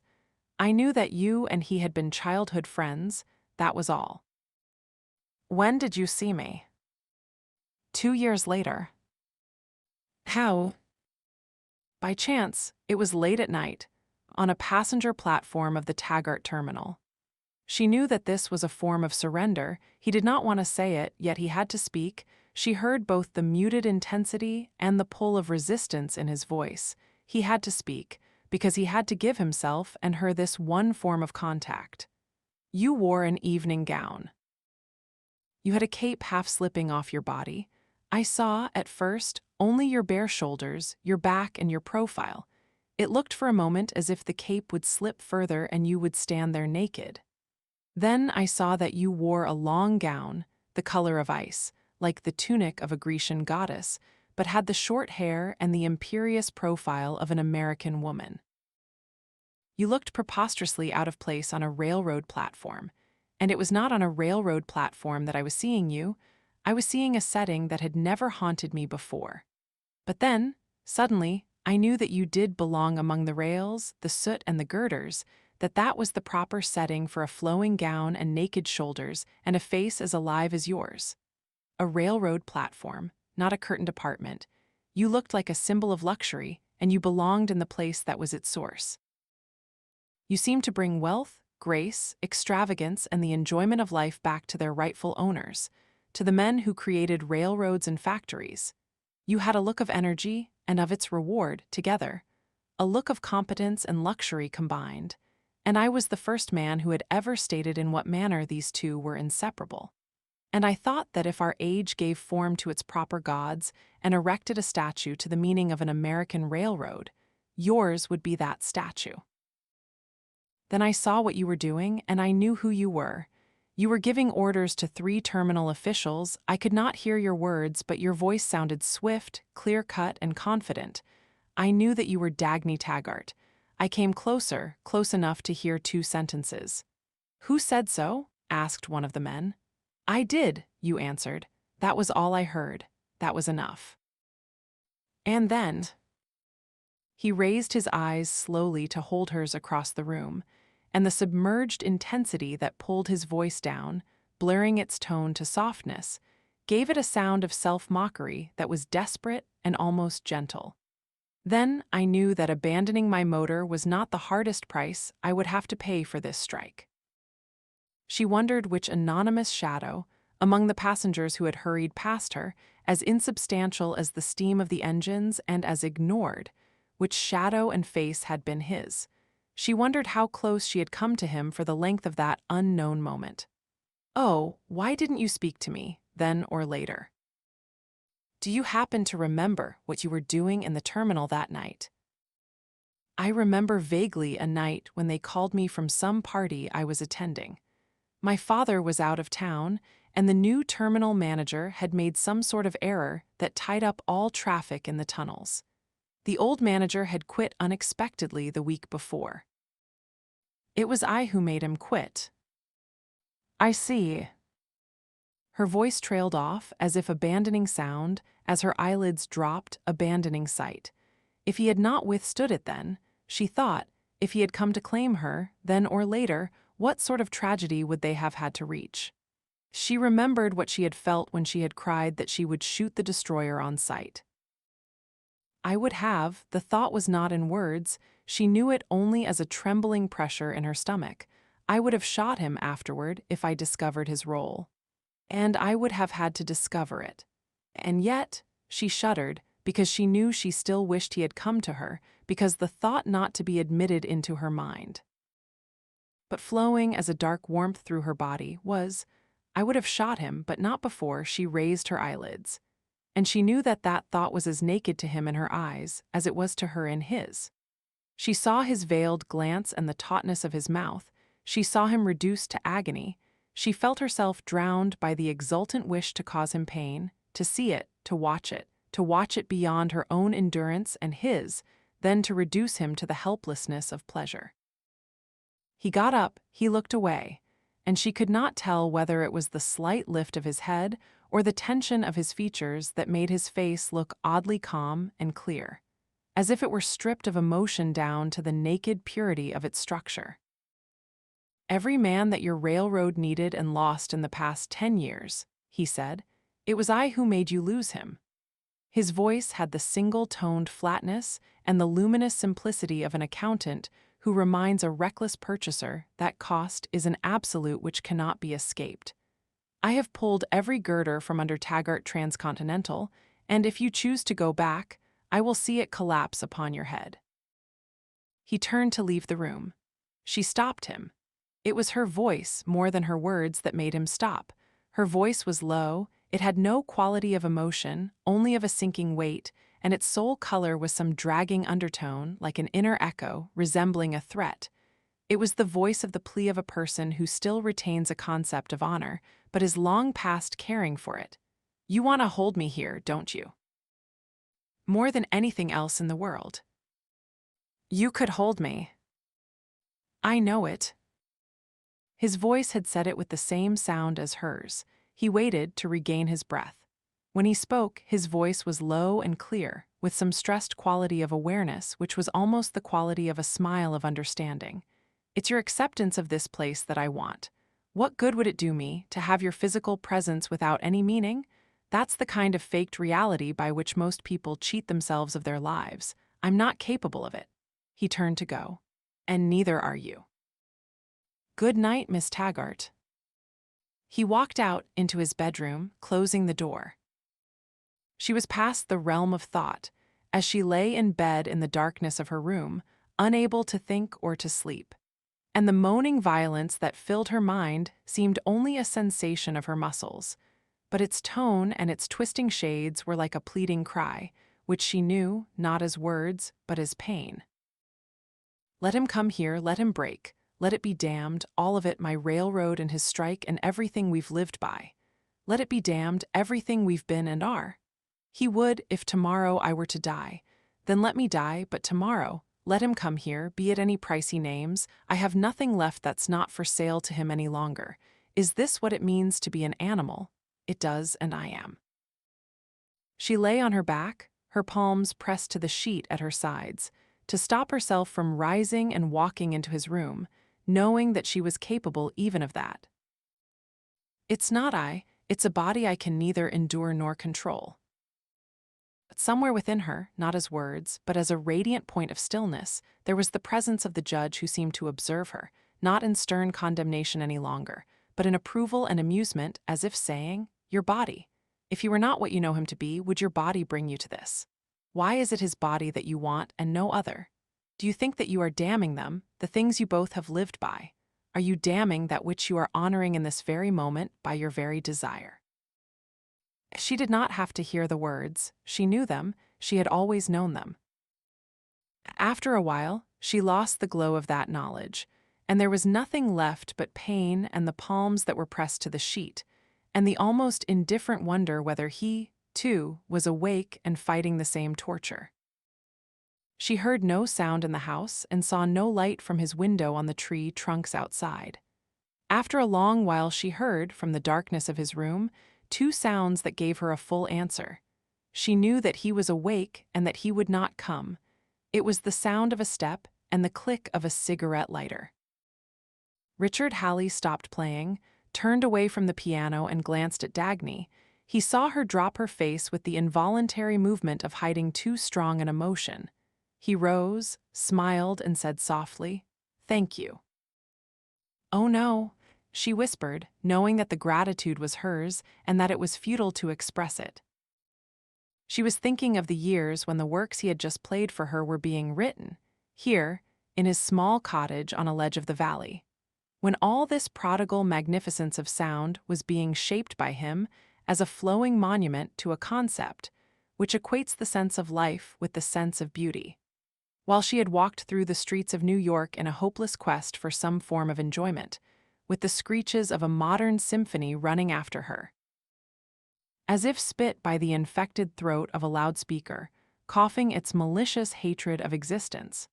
I knew that you and he had been childhood friends, that was all." "When did you see me?" 2 years later." "How?" "By chance. It was late at night, on a passenger platform of the Taggart terminal." She knew that this was a form of surrender. He did not want to say it, yet he had to speak. She heard both the muted intensity and the pull of resistance in his voice. He had to speak, because he had to give himself and her this one form of contact. "You wore an evening gown. You had a cape half slipping off your body. I saw, at first, only your bare shoulders, your back, and your profile. It looked for a moment as if the cape would slip further and you would stand there naked. Then I saw that you wore a long gown, the color of ice, like the tunic of a Grecian goddess, but had the short hair and the imperious profile of an American woman. You looked preposterously out of place on a railroad platform, and it was not on a railroad platform that I was seeing you. I was seeing a setting that had never haunted me before. But then, suddenly, I knew that you did belong among the rails, the soot and the girders, that was the proper setting for a flowing gown and naked shoulders and a face as alive as yours. A railroad platform, not a curtained apartment. You looked like a symbol of luxury, and you belonged in the place that was its source. You seemed to bring wealth, grace, extravagance, and the enjoyment of life back to their rightful owners, to the men who created railroads and factories. You had a look of energy, and of its reward together, a look of competence and luxury combined, and I was the first man who had ever stated in what manner these two were inseparable. And I thought that if our age gave form to its proper gods and erected a statue to the meaning of an American railroad, yours would be that statue. Then I saw what you were doing, and I knew who you were. You were giving orders to 3 terminal officials. I could not hear your words, but your voice sounded swift, clear-cut, and confident. I knew that you were Dagny Taggart. I came closer, close enough to hear 2 sentences. "Who said so?" asked one of the men. "I did," you answered. "That was all I heard. That was enough." And then he raised his eyes slowly to hold hers across the room, and the submerged intensity that pulled his voice down, blurring its tone to softness, gave it a sound of self-mockery that was desperate and almost gentle. Then I knew that abandoning my motor was not the hardest price I would have to pay for this strike. She wondered which anonymous shadow, among the passengers who had hurried past her, as insubstantial as the steam of the engines and as ignored, which shadow and face had been his. She wondered how close she had come to him for the length of that unknown moment. "Oh, why didn't you speak to me, then or later? Do you happen to remember what you were doing in the terminal that night?" "I remember vaguely a night when they called me from some party I was attending. My father was out of town, and the new terminal manager had made some sort of error that tied up all traffic in the tunnels. The old manager had quit unexpectedly the week before. It was I who made him quit." "I see." Her voice trailed off as if abandoning sound, as her eyelids dropped, abandoning sight. If he had not withstood it then, she thought, if he had come to claim her, then or later, what sort of tragedy would they have had to reach? She remembered what she had felt when she had cried that she would shoot the destroyer on sight. I would have, the thought was not in words, she knew it only as a trembling pressure in her stomach. I would have shot him afterward if I discovered his role. And I would have had to discover it. And yet, she shuddered, because she knew she still wished he had come to her, because the thought not to be admitted into her mind. But flowing as a dark warmth through her body was, I would have shot him, but not before she raised her eyelids. And she knew that that thought was as naked to him in her eyes as it was to her in his. She saw his veiled glance and the tautness of his mouth. She saw him reduced to agony. She felt herself drowned by the exultant wish to cause him pain, to see it, to watch it beyond her own endurance and his, then to reduce him to the helplessness of pleasure. He got up, he looked away, and she could not tell whether it was the slight lift of his head or the tension of his features that made his face look oddly calm and clear, as if it were stripped of emotion down to the naked purity of its structure. "Every man that your railroad needed and lost in the past 10 years, he said. "It was I who made you lose him." His voice had the single-toned flatness and the luminous simplicity of an accountant who reminds a reckless purchaser that cost is an absolute which cannot be escaped. "I have pulled every girder from under Taggart Transcontinental, and if you choose to go back, I will see it collapse upon your head." He turned to leave the room. She stopped him. It was her voice, more than her words, that made him stop. Her voice was low, it had no quality of emotion, only of a sinking weight, and its sole color was some dragging undertone, like an inner echo, resembling a threat. It was the voice of the plea of a person who still retains a concept of honor, but is long past caring for it. "You want to hold me here, don't you? More than anything else in the world." "You could hold me." "I know it." His voice had said it with the same sound as hers. He waited to regain his breath. When he spoke, his voice was low and clear, with some stressed quality of awareness which was almost the quality of a smile of understanding. "It's your acceptance of this place that I want. What good would it do me to have your physical presence without any meaning? That's the kind of faked reality by which most people cheat themselves of their lives. I'm not capable of it." He turned to go. "And neither are you. Good night, Miss Taggart." He walked out into his bedroom, closing the door. She was past the realm of thought, as she lay in bed in the darkness of her room, unable to think or to sleep. And the moaning violence that filled her mind seemed only a sensation of her muscles, but its tone and its twisting shades were like a pleading cry, which she knew not as words but as pain. Let him come here, let him break, let it be damned, all of it, my railroad and his strike and everything we've lived by. Let it be damned, everything we've been and are. He would, if tomorrow I were to die. Then let me die, but tomorrow, let him come here, be it any price he names. I have nothing left that's not for sale to him any longer. Is this what it means to be an animal? It does, and I am. She lay on her back, her palms pressed to the sheet at her sides, to stop herself from rising and walking into his room, knowing that she was capable even of that. It's not I, it's a body I can neither endure nor control. But somewhere within her, not as words, but as a radiant point of stillness, there was the presence of the judge who seemed to observe her, not in stern condemnation any longer, but in approval and amusement, as if saying, "Your body. If he were not what you know him to be, would your body bring you to this? Why is it his body that you want and no other? Do you think that you are damning them, the things you both have lived by? Are you damning that which you are honoring in this very moment by your very desire?" She did not have to hear the words. She knew them. She had always known them. After a while, she lost the glow of that knowledge, and there was nothing left but pain and the palms that were pressed to the sheet, and the almost indifferent wonder whether he, too, was awake and fighting the same torture. She heard no sound in the house and saw no light from his window on the tree trunks outside. After a long while she heard, from the darkness of his room, two sounds that gave her a full answer. She knew that he was awake and that he would not come. It was the sound of a step and the click of a cigarette lighter. Richard Halley stopped playing, turned away from the piano and glanced at Dagny. He saw her drop her face with the involuntary movement of hiding too strong an emotion. He rose, smiled, and said softly, "Thank you." "Oh no," she whispered, knowing that the gratitude was hers and that it was futile to express it. She was thinking of the years when the works he had just played for her were being written, here, in his small cottage on a ledge of the valley. When all this prodigal magnificence of sound was being shaped by him as a flowing monument to a concept, which equates the sense of life with the sense of beauty. While she had walked through the streets of New York in a hopeless quest for some form of enjoyment, with the screeches of a modern symphony running after her. As if spit by the infected throat of a loudspeaker, coughing its malicious hatred of existence.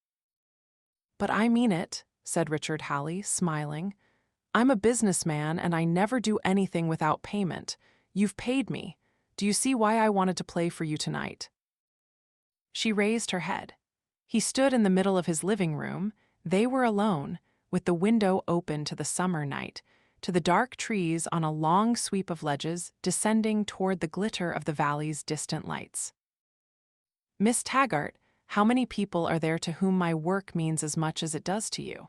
"But I mean it," said Richard Halley, smiling. "I'm a businessman and I never do anything without payment. You've paid me. Do you see why I wanted to play for you tonight?" She raised her head. He stood in the middle of his living room. They were alone, with the window open to the summer night, to the dark trees on a long sweep of ledges descending toward the glitter of the valley's distant lights. "Miss Taggart, how many people are there to whom my work means as much as it does to you?"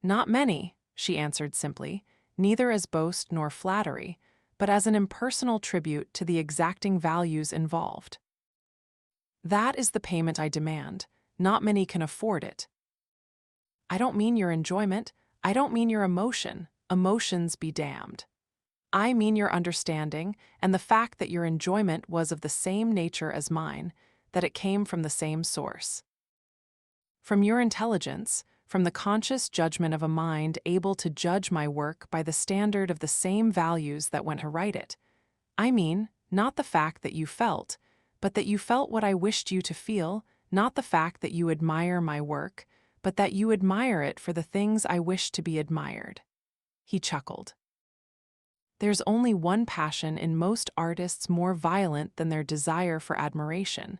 "Not many," she answered simply, neither as boast nor flattery, but as an impersonal tribute to the exacting values involved. "That is the payment I demand. Not many can afford it." "I don't mean your enjoyment. I don't mean your emotion. Emotions be damned. I mean your understanding and the fact that your enjoyment was of the same nature as mine, that it came from the same source. From your intelligence, from the conscious judgment of a mind able to judge my work by the standard of the same values that went to write it. I mean, not the fact that you felt, but that you felt what I wished you to feel, not the fact that you admire my work, but that you admire it for the things I wish to be admired." He chuckled. "There's only one passion in most artists more violent than their desire for admiration,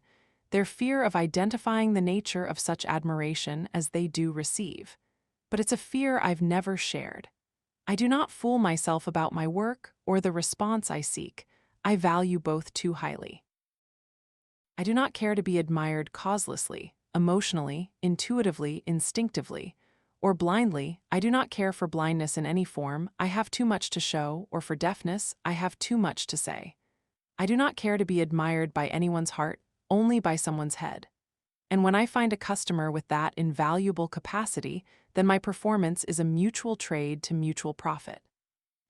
their fear of identifying the nature of such admiration as they do receive. But it's a fear I've never shared. I do not fool myself about my work or the response I seek. I value both too highly. I do not care to be admired causelessly, emotionally, intuitively, instinctively, or blindly. I do not care for blindness in any form. I have too much to show, or for deafness. I have too much to say. I do not care to be admired by anyone's heart, only by someone's head. And when I find a customer with that invaluable capacity, then my performance is a mutual trade to mutual profit.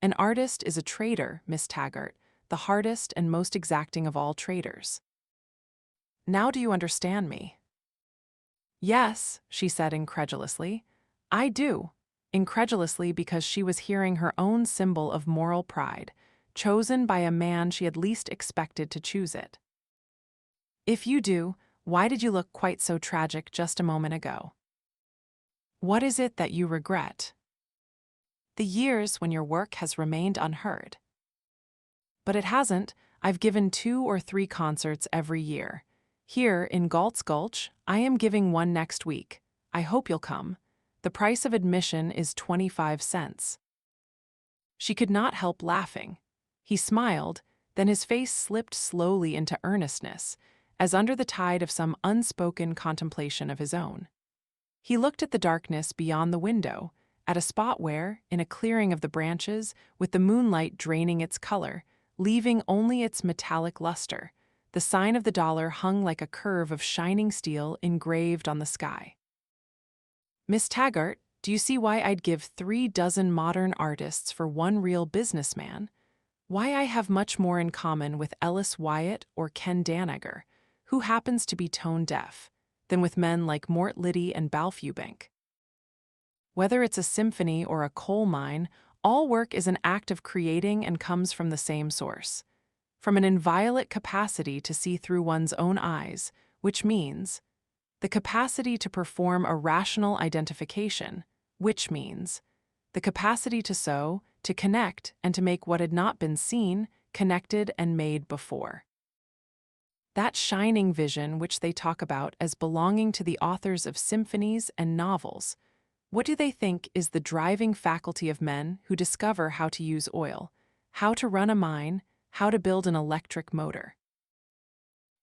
An artist is a trader, Miss Taggart, the hardest and most exacting of all traders. Now do you understand me? Yes, she said incredulously. I do. Incredulously because she was hearing her own symbol of moral pride, chosen by a man she had least expected to choose it. If you do, why did you look quite so tragic just a moment ago? What is it that you regret? The years when your work has remained unheard. But it hasn't. I've given 2 or 3 concerts every year. Here, in Galt's Gulch, I am giving one next week. I hope you'll come. The price of admission is 25 cents. She could not help laughing. He smiled, then his face slipped slowly into earnestness, as under the tide of some unspoken contemplation of his own. He looked at the darkness beyond the window, at a spot where, in a clearing of the branches, with the moonlight draining its color, leaving only its metallic luster, the sign of the dollar hung like a curve of shining steel engraved on the sky. Miss Taggart, do you see why I'd give 3 dozen modern artists for one real businessman? Why I have much more in common with Ellis Wyatt or Ken Danager, who happens to be tone-deaf, than with men like Mort Liddy and Balfe Eubank. Whether it's a symphony or a coal mine, all work is an act of creating and comes from the same source. From an inviolate capacity to see through one's own eyes, which means the capacity to perform a rational identification, which means the capacity to sew, to connect, and to make what had not been seen, connected, and made before. That shining vision which they talk about as belonging to the authors of symphonies and novels, what do they think is the driving faculty of men who discover how to use oil, how to run a mine, how to build an electric motor?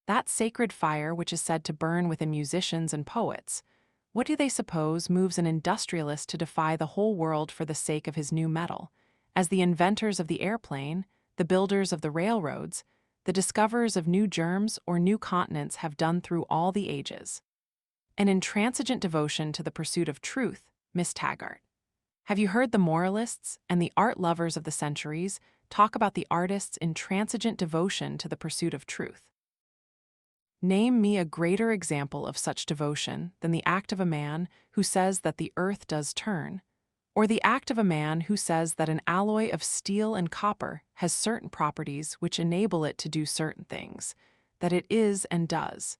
That sacred fire which is said to burn within musicians and poets, what do they suppose moves an industrialist to defy the whole world for the sake of his new metal, as the inventors of the airplane, the builders of the railroads, the discoverers of new germs or new continents have done through all the ages? An intransigent devotion to the pursuit of truth, Miss Taggart. Have you heard the moralists and the art lovers of the centuries talk about the artist's intransigent devotion to the pursuit of truth? Name me a greater example of such devotion than the act of a man who says that the earth does turn, or the act of a man who says that an alloy of steel and copper has certain properties which enable it to do certain things, that it is and does.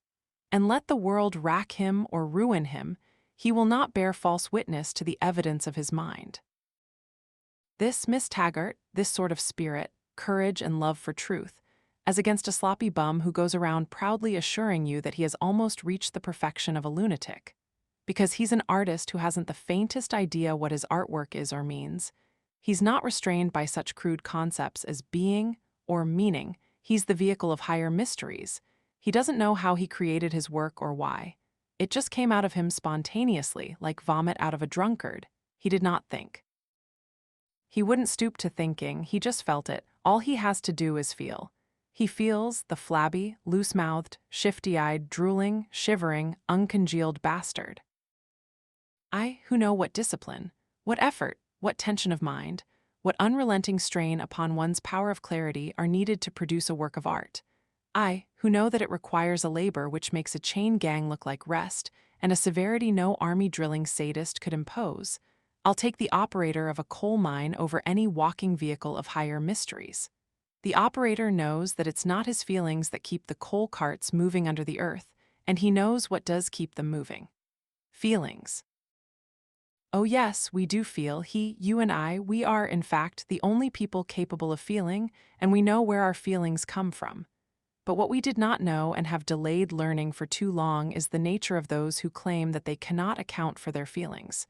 And let the world rack him or ruin him, he will not bear false witness to the evidence of his mind. This, Miss Taggart, this sort of spirit, courage and love for truth, as against a sloppy bum who goes around proudly assuring you that he has almost reached the perfection of a lunatic, because he's an artist who hasn't the faintest idea what his artwork is or means. He's not restrained by such crude concepts as being or meaning. He's the vehicle of higher mysteries. He doesn't know how he created his work or why. It just came out of him spontaneously, like vomit out of a drunkard. He did not think. He wouldn't stoop to thinking, he just felt it. All he has to do is feel. He feels the flabby, loose-mouthed, shifty-eyed, drooling, shivering, uncongealed bastard. I, who know what discipline, what effort, what tension of mind, what unrelenting strain upon one's power of clarity are needed to produce a work of art. I, who know that it requires a labor which makes a chain gang look like rest, and a severity no army drilling sadist could impose. I'll take the operator of a coal mine over any walking vehicle of higher mysteries. The operator knows that it's not his feelings that keep the coal carts moving under the earth, and he knows what does keep them moving. Feelings. Oh yes, we do feel. He, you and I, we are, in fact, the only people capable of feeling, and we know where our feelings come from. But what we did not know and have delayed learning for too long is the nature of those who claim that they cannot account for their feelings.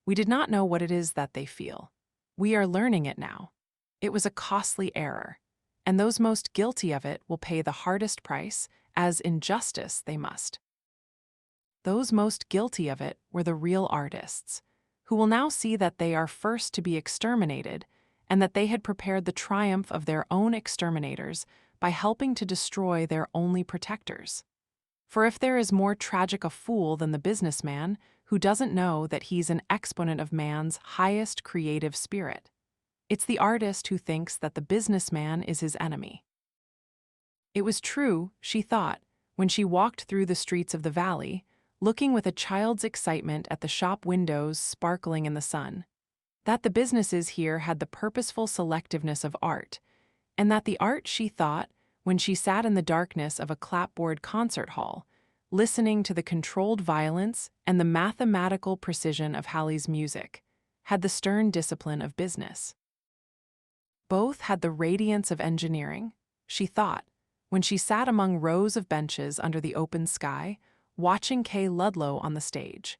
We did not know what it is that they feel. We are learning it now. It was a costly error, and those most guilty of it will pay the hardest price, as in justice they must. Those most guilty of it were the real artists, who will now see that they are first to be exterminated, and that they had prepared the triumph of their own exterminators by helping to destroy their only protectors. For if there is more tragic a fool than the businessman who doesn't know that he's an exponent of man's highest creative spirit, it's the artist who thinks that the businessman is his enemy. It was true, she thought, when she walked through the streets of the valley, looking with a child's excitement at the shop windows sparkling in the sun, that the businesses here had the purposeful selectiveness of art, and that the art, she thought, when she sat in the darkness of a clapboard concert hall, listening to the controlled violence and the mathematical precision of Halley's music, had the stern discipline of business. Both had the radiance of engineering, she thought, when she sat among rows of benches under the open sky, watching Kay Ludlow on the stage.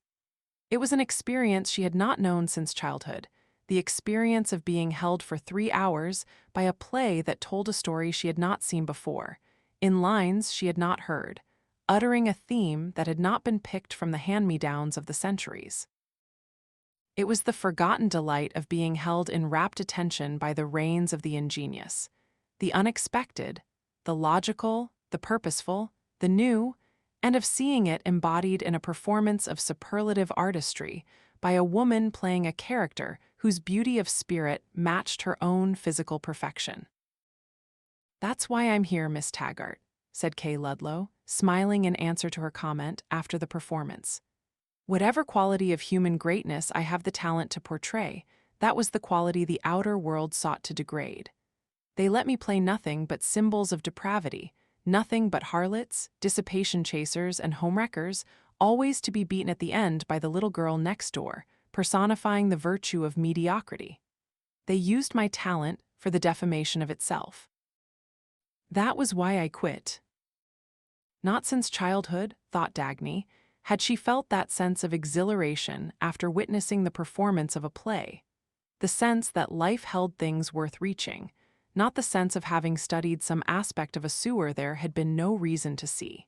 It was an experience she had not known since childhood, the experience of being held for 3 hours by a play that told a story she had not seen before, in lines she had not heard, uttering a theme that had not been picked from the hand-me-downs of the centuries. It was the forgotten delight of being held in rapt attention by the reins of the ingenious, the unexpected, the logical, the purposeful, the new, and of seeing it embodied in a performance of superlative artistry by a woman playing a character whose beauty of spirit matched her own physical perfection. "That's why I'm here, Miss Taggart," said Kay Ludlow, smiling in answer to her comment after the performance. "Whatever quality of human greatness I have the talent to portray, that was the quality the outer world sought to degrade. They let me play nothing but symbols of depravity, nothing but harlots, dissipation chasers, and homewreckers, always to be beaten at the end by the little girl next door, personifying the virtue of mediocrity. They used my talent for the defamation of itself. That was why I quit." Not since childhood, thought Dagny, had she felt that sense of exhilaration after witnessing the performance of a play, the sense that life held things worth reaching, not the sense of having studied some aspect of a sewer there had been no reason to see.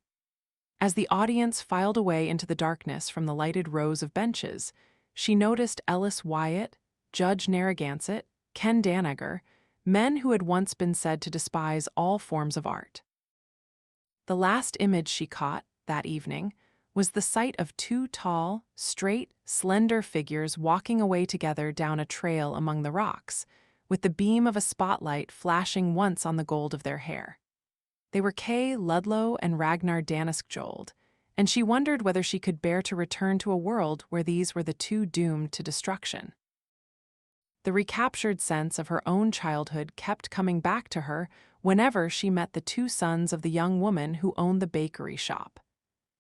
As the audience filed away into the darkness from the lighted rows of benches, she noticed Ellis Wyatt, Judge Narragansett, Ken Danager, men who had once been said to despise all forms of art. The last image she caught, that evening, was the sight of 2 tall, straight, slender figures walking away together down a trail among the rocks, with the beam of a spotlight flashing once on the gold of their hair. They were Kay Ludlow and Ragnar Danaskjold, and she wondered whether she could bear to return to a world where these were the 2 doomed to destruction. The recaptured sense of her own childhood kept coming back to her whenever she met the 2 sons of the young woman who owned the bakery shop.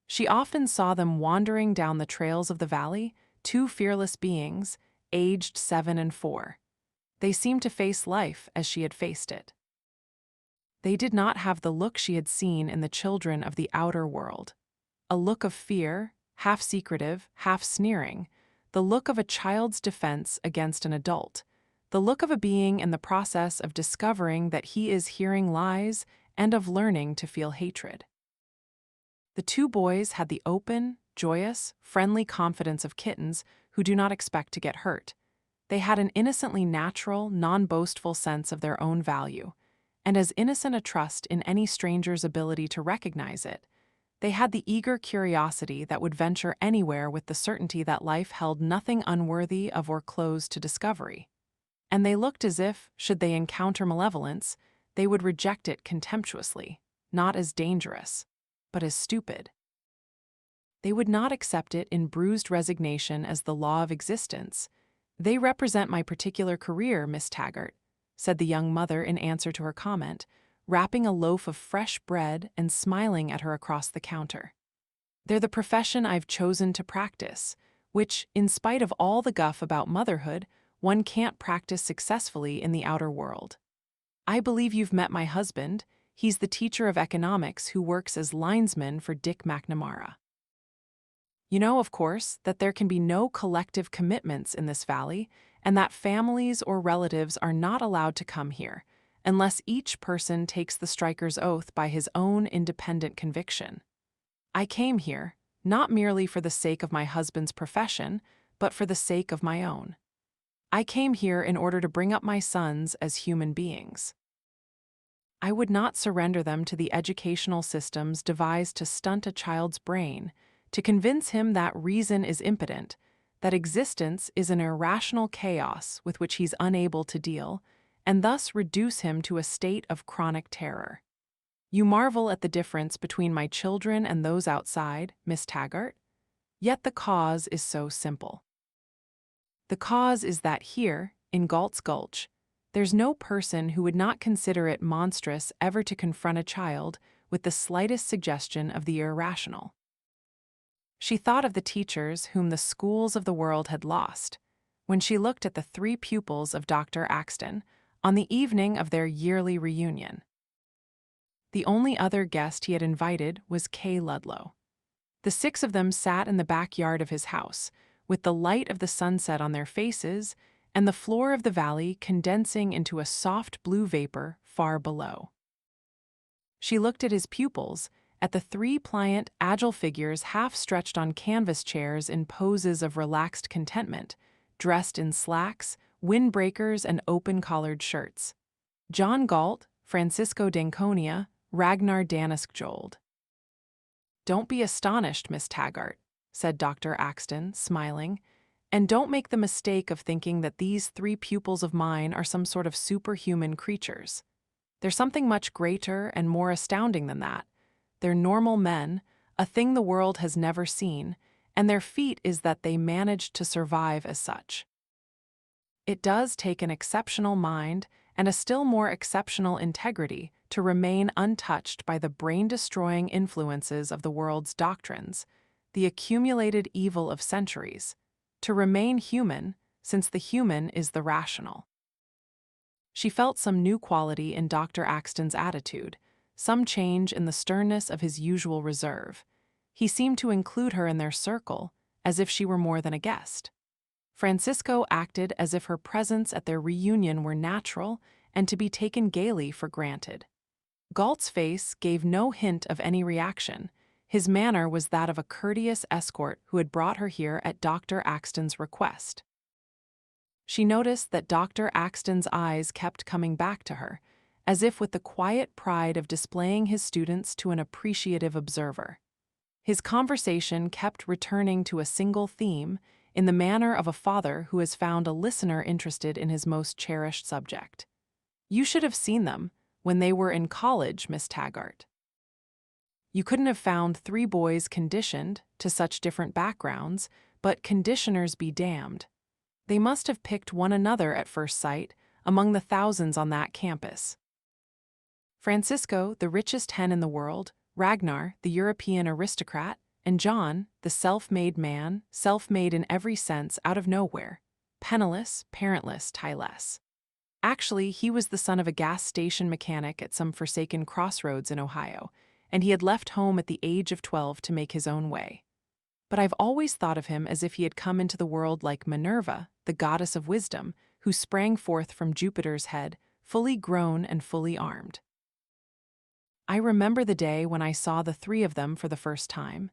She often saw them wandering down the trails of the valley, 2 fearless beings, aged 7 and 4. They seemed to face life as she had faced it. They did not have the look she had seen in the children of the outer world, a look of fear, half secretive, half sneering, the look of a child's defense against an adult, the look of a being in the process of discovering that he is hearing lies and of learning to feel hatred. The 2 boys had the open, joyous, friendly confidence of kittens who do not expect to get hurt. They had an innocently natural, non-boastful sense of their own value, and as innocent a trust in any stranger's ability to recognize it. They had the eager curiosity that would venture anywhere with the certainty that life held nothing unworthy of or closed to discovery. And they looked as if, should they encounter malevolence, they would reject it contemptuously, not as dangerous, but as stupid. They would not accept it in bruised resignation as the law of existence. "They represent my particular career, Miss Taggart," said the young mother in answer to her comment, wrapping a loaf of fresh bread and smiling at her across the counter. "They're the profession I've chosen to practice, which, in spite of all the guff about motherhood, one can't practice successfully in the outer world. I believe you've met my husband. He's the teacher of economics who works as linesman for Dick McNamara. You know, of course, that there can be no collective commitments in this valley, and that families or relatives are not allowed to come here, unless each person takes the striker's oath by his own independent conviction. I came here, not merely for the sake of my husband's profession, but for the sake of my own. I came here in order to bring up my sons as human beings." I would not surrender them to the educational systems devised to stunt a child's brain, to convince him that reason is impotent, that existence is an irrational chaos with which he's unable to deal, and thus reduce him to a state of chronic terror. You marvel at the difference between my children and those outside, Miss Taggart? Yet the cause is so simple. The cause is that here, in Galt's Gulch, there's no person who would not consider it monstrous ever to confront a child with the slightest suggestion of the irrational. She thought of the teachers whom the schools of the world had lost, when she looked at the 3 pupils of Dr. Axton on the evening of their yearly reunion. The only other guest he had invited was Kay Ludlow. The 6 of them sat in the backyard of his house, with the light of the sunset on their faces and the floor of the valley condensing into a soft blue vapor far below. She looked at his pupils, at the 3 pliant, agile figures half-stretched on canvas chairs in poses of relaxed contentment, dressed in slacks, windbreakers, and open-collared shirts. John Galt, Francisco d'Anconia, Ragnar Danaskjold. "Don't be astonished, Miss Taggart," said Dr. Axton, smiling, "and don't make the mistake of thinking that these 3 pupils of mine are some sort of superhuman creatures. They're something much greater and more astounding than that. They're normal men, a thing the world has never seen, and their feat is that they managed to survive as such. It does take an exceptional mind and a still more exceptional integrity to remain untouched by the brain-destroying influences of the world's doctrines, the accumulated evil of centuries, to remain human, since the human is the rational." She felt some new quality in Dr. Axton's attitude, some change in the sternness of his usual reserve. He seemed to include her in their circle, as if she were more than a guest. Francisco acted as if her presence at their reunion were natural and to be taken gaily for granted. Galt's face gave no hint of any reaction. His manner was that of a courteous escort who had brought her here at Dr. Axton's request. She noticed that Dr. Axton's eyes kept coming back to her, as if with the quiet pride of displaying his students to an appreciative observer. His conversation kept returning to a single theme, in the manner of a father who has found a listener interested in his most cherished subject. "You should have seen them when they were in college, Miss Taggart. You couldn't have found 3 boys conditioned to such different backgrounds, but conditioners be damned. They must have picked one another at first sight among the thousands on that campus. Francisco, the richest hen in the world, Ragnar, the European aristocrat, and John, the self-made man, self-made in every sense out of nowhere, penniless, parentless, tieless. Actually, he was the son of a gas station mechanic at some forsaken crossroads in Ohio, and he had left home at the age of 12 to make his own way. But I've always thought of him as if he had come into the world like Minerva, the goddess of wisdom, who sprang forth from Jupiter's head, fully grown and fully armed. I remember the day when I saw the 3 of them for the first time.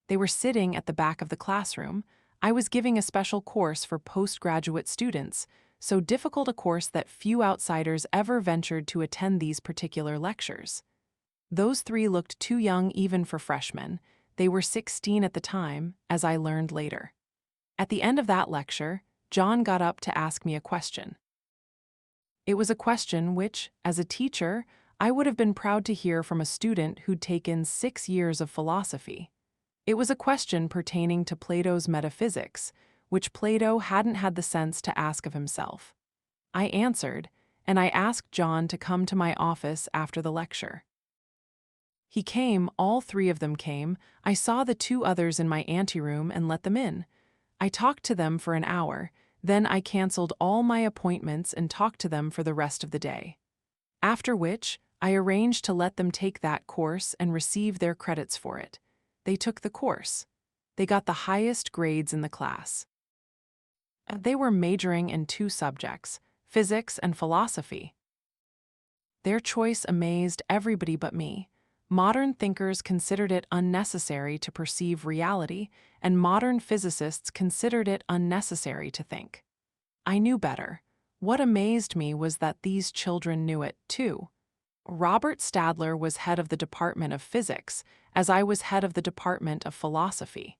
They were sitting at the back of the classroom. I was giving a special course for postgraduate students, so difficult a course that few outsiders ever ventured to attend these particular lectures. Those 3 looked too young even for freshmen. They were 16 at the time, as I learned later. At the end of that lecture, John got up to ask me a question. It was a question which, as a teacher, I would have been proud to hear from a student who'd taken 6 years of philosophy. It was a question pertaining to Plato's metaphysics, which Plato hadn't had the sense to ask of himself. I answered, and I asked John to come to my office after the lecture. He came, all 3 of them came. I saw the 2 others in my anteroom and let them in. I talked to them for an hour, then I canceled all my appointments and talked to them for the rest of the day. After which, I arranged to let them take that course and receive their credits for it. They took the course. They got the highest grades in the class. They were majoring in 2 subjects, physics and philosophy. Their choice amazed everybody but me. Modern thinkers considered it unnecessary to perceive reality, and modern physicists considered it unnecessary to think. I knew better. What amazed me was that these children knew it, too. Robert Stadler was head of the Department of Physics, as I was head of the Department of Philosophy.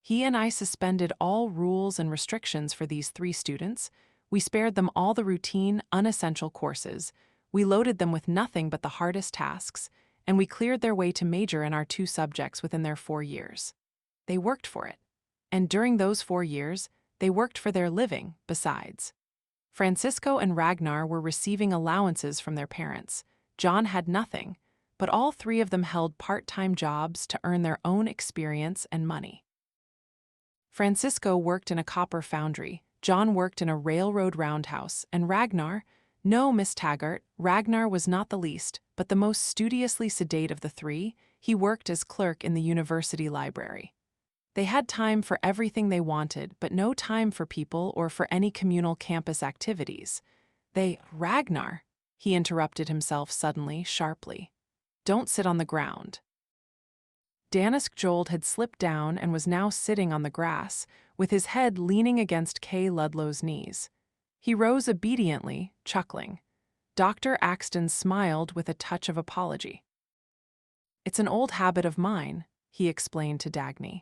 He and I suspended all rules and restrictions for these 3 students. We spared them all the routine, unessential courses. We loaded them with nothing but the hardest tasks, and we cleared their way to major in our 2 subjects within their 4 years. They worked for it. And during those 4 years, they worked for their living, besides. Francisco and Ragnar were receiving allowances from their parents. John had nothing, but all 3 of them held part-time jobs to earn their own experience and money. Francisco worked in a copper foundry, John worked in a railroad roundhouse, and Ragnar— no, Miss Taggart, Ragnar was not the least, but the most studiously sedate of the 3. He worked as clerk in the university library. They had time for everything they wanted, but no time for people or for any communal campus activities. Ragnar, he interrupted himself suddenly, sharply. Don't sit on the ground. Danisk Jold had slipped down and was now sitting on the grass, with his head leaning against Kay Ludlow's knees. He rose obediently, chuckling. Dr. Axton smiled with a touch of apology. It's an old habit of mine, he explained to Dagny.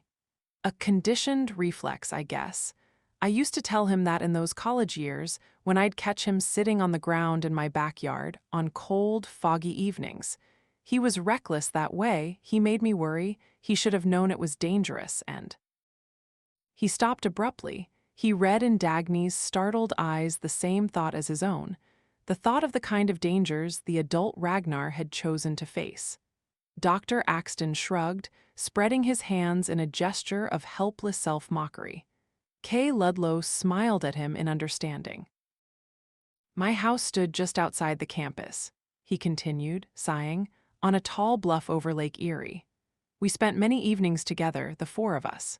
A conditioned reflex, I guess. I used to tell him that in those college years, when I'd catch him sitting on the ground in my backyard on cold, foggy evenings. He was reckless that way, he made me worry, he should have known it was dangerous, and— He stopped abruptly. He read in Dagny's startled eyes the same thought as his own, the thought of the kind of dangers the adult Ragnar had chosen to face. Dr. Axton shrugged, spreading his hands in a gesture of helpless self-mockery. Kay Ludlow smiled at him in understanding. My house stood just outside the campus, he continued, sighing, on a tall bluff over Lake Erie. We spent many evenings together, the 4 of us.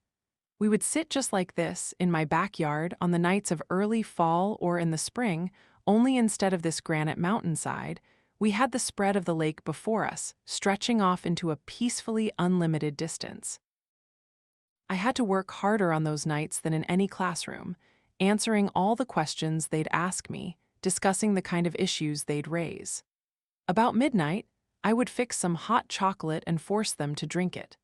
We would sit just like this, in my backyard, on the nights of early fall or in the spring, only instead of this granite mountainside, we had the spread of the lake before us, stretching off into a peacefully unlimited distance. I had to work harder on those nights than in any classroom, answering all the questions they'd ask me, discussing the kind of issues they'd raise. About midnight, I would fix some hot chocolate and force them to drink it.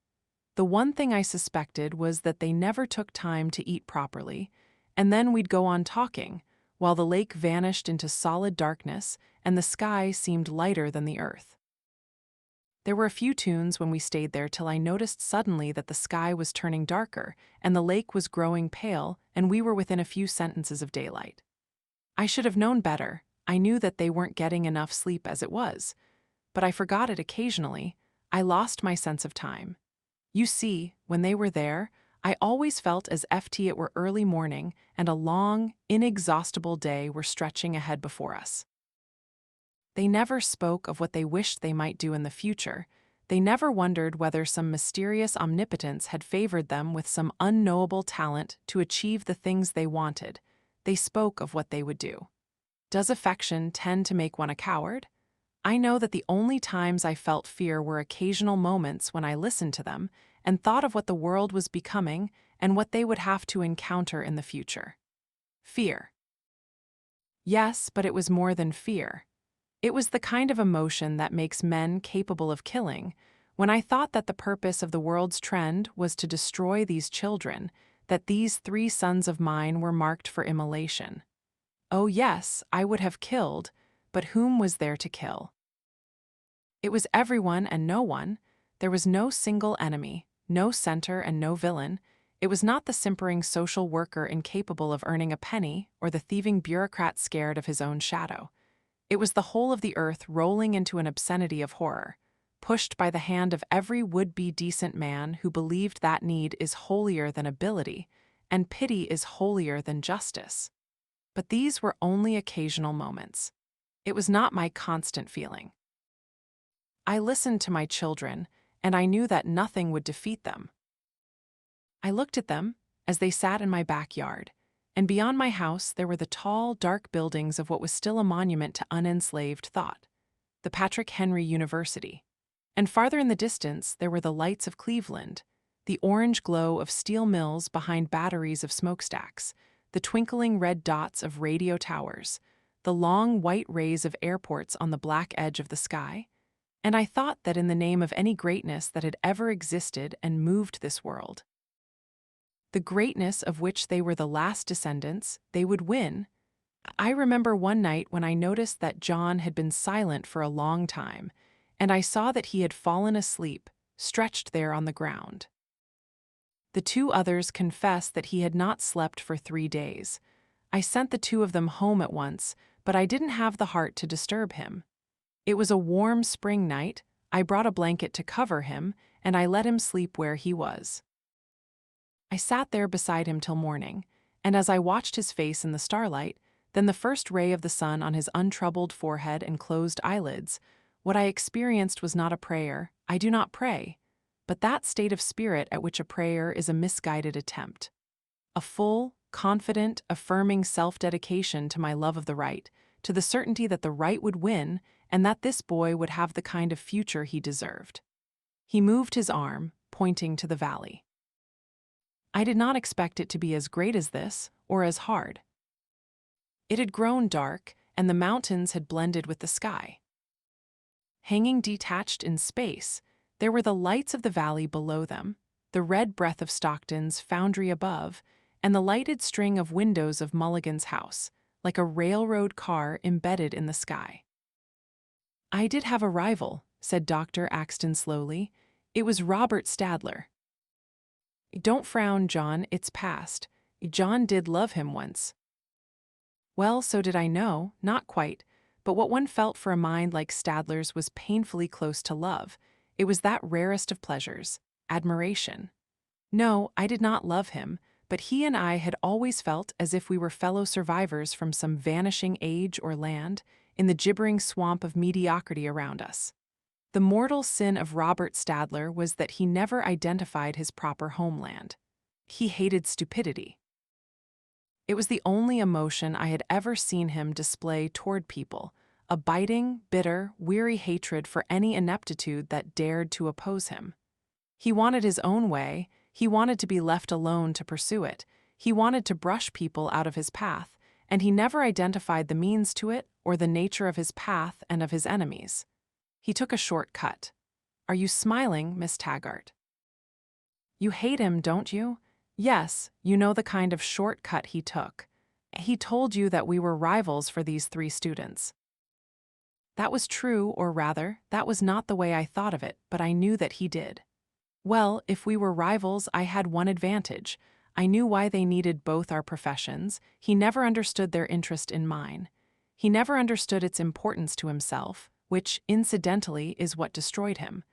The one thing I suspected was that they never took time to eat properly, and then we'd go on talking, while the lake vanished into solid darkness and the sky seemed lighter than the earth. There were a few tunes when we stayed there till I noticed suddenly that the sky was turning darker and the lake was growing pale and we were within a few sentences of daylight. I should have known better. I knew that they weren't getting enough sleep as it was, but I forgot it occasionally. I lost my sense of time. You see, when they were there, I always felt as if it were early morning and a long, inexhaustible day were stretching ahead before us. They never spoke of what they wished they might do in the future. They never wondered whether some mysterious omnipotence had favored them with some unknowable talent to achieve the things they wanted. They spoke of what they would do. Does affection tend to make one a coward? I know that the only times I felt fear were occasional moments when I listened to them and thought of what the world was becoming and what they would have to encounter in the future. Fear. Yes, but it was more than fear. It was the kind of emotion that makes men capable of killing. When I thought that the purpose of the world's trend was to destroy these children, that these 3 sons of mine were marked for immolation. Oh yes, I would have killed, but whom was there to kill? It was everyone and no one. There was no single enemy, no center and no villain. It was not the simpering social worker incapable of earning a penny or the thieving bureaucrat scared of his own shadow. It was the whole of the earth rolling into an obscenity of horror, pushed by the hand of every would-be decent man who believed that need is holier than ability, and pity is holier than justice. But these were only occasional moments. It was not my constant feeling. I listened to my children, and I knew that nothing would defeat them. I looked at them as they sat in my backyard, and beyond my house there were the tall, dark buildings of what was still a monument to unenslaved thought, the Patrick Henry University. And farther in the distance there were the lights of Cleveland, the orange glow of steel mills behind batteries of smokestacks, the twinkling red dots of radio towers, the long white rays of airports on the black edge of the sky, and I thought that in the name of any greatness that had ever existed and moved this world, the greatness of which they were the last descendants, they would win. I remember one night when I noticed that John had been silent for a long time, and I saw that he had fallen asleep, stretched there on the ground. The two others confessed that he had not slept for 3 days. I sent the two of them home at once, but I didn't have the heart to disturb him. It was a warm spring night. I brought a blanket to cover him, and I let him sleep where he was. I sat there beside him till morning, and as I watched his face in the starlight, then the first ray of the sun on his untroubled forehead and closed eyelids, what I experienced was not a prayer. I do not pray, but that state of spirit at which a prayer is a misguided attempt. A full, confident, affirming self-dedication to my love of the right, to the certainty that the right would win and that this boy would have the kind of future he deserved. He moved his arm, pointing to the valley. I did not expect it to be as great as this, or as hard. It had grown dark, and the mountains had blended with the sky. Hanging detached in space, there were the lights of the valley below them, the red breath of Stockton's foundry above, and the lighted string of windows of Mulligan's house, like a railroad car embedded in the sky. "I did have a rival," said Dr. Axton slowly. "It was Robert Stadler." "Don't frown, John, it's past. John did love him once." Well, so did I know, not quite, but what one felt for a mind like Stadler's was painfully close to love. It was that rarest of pleasures, admiration. No, I did not love him, but he and I had always felt as if we were fellow survivors from some vanishing age or land, in the gibbering swamp of mediocrity around us. The mortal sin of Robert Stadler was that he never identified his proper homeland. He hated stupidity. It was the only emotion I had ever seen him display toward people, a biting, bitter, weary hatred for any ineptitude that dared to oppose him. He wanted his own way, he wanted to be left alone to pursue it, he wanted to brush people out of his path, and he never identified the means to it or the nature of his path and of his enemies. He took a short cut. Are you smiling, Miss Taggart? You hate him, don't you? Yes, you know the kind of shortcut he took. He told you that we were rivals for these 3 students. That was true, or rather, that was not the way I thought of it, but I knew that he did. Well, if we were rivals, I had one advantage. I knew why they needed both our professions. He never understood their interest in mine. He never understood its importance to himself, which, incidentally, is what destroyed him.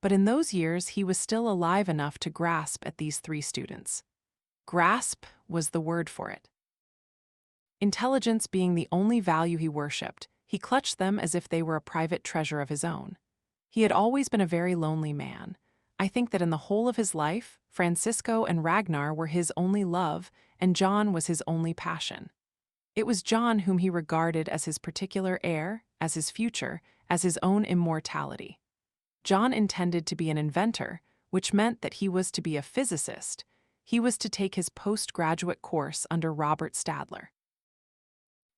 But in those years, he was still alive enough to grasp at these 3 students. Grasp was the word for it. Intelligence being the only value he worshipped, he clutched them as if they were a private treasure of his own. He had always been a very lonely man. I think that in the whole of his life, Francisco and Ragnar were his only love, and John was his only passion. It was John whom he regarded as his particular heir, as his future, as his own immortality. John intended to be an inventor, which meant that he was to be a physicist. He was to take his postgraduate course under Robert Stadler.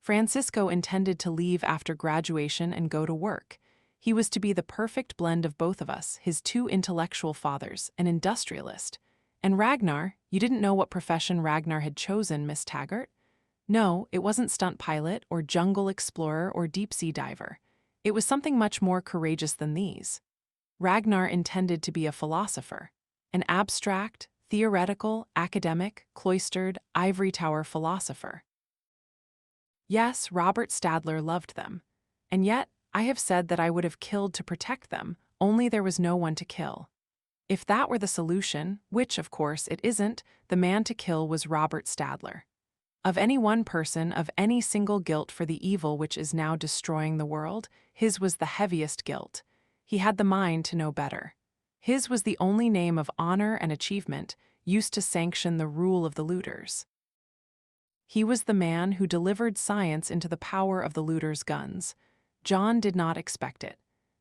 Francisco intended to leave after graduation and go to work. He was to be the perfect blend of both of us, his 2 intellectual fathers, an industrialist. And Ragnar, you didn't know what profession Ragnar had chosen, Miss Taggart? No, it wasn't stunt pilot or jungle explorer or deep-sea diver. It was something much more courageous than these. Ragnar intended to be a philosopher, an abstract, theoretical, academic, cloistered, ivory tower philosopher. Yes, Robert Stadler loved them. And yet, I have said that I would have killed to protect them, only there was no one to kill. If that were the solution, which, of course, it isn't, the man to kill was Robert Stadler. Of any one person, of any single guilt for the evil which is now destroying the world, his was the heaviest guilt. He had the mind to know better. His was the only name of honor and achievement used to sanction the rule of the looters. He was the man who delivered science into the power of the looters' guns. John did not expect it.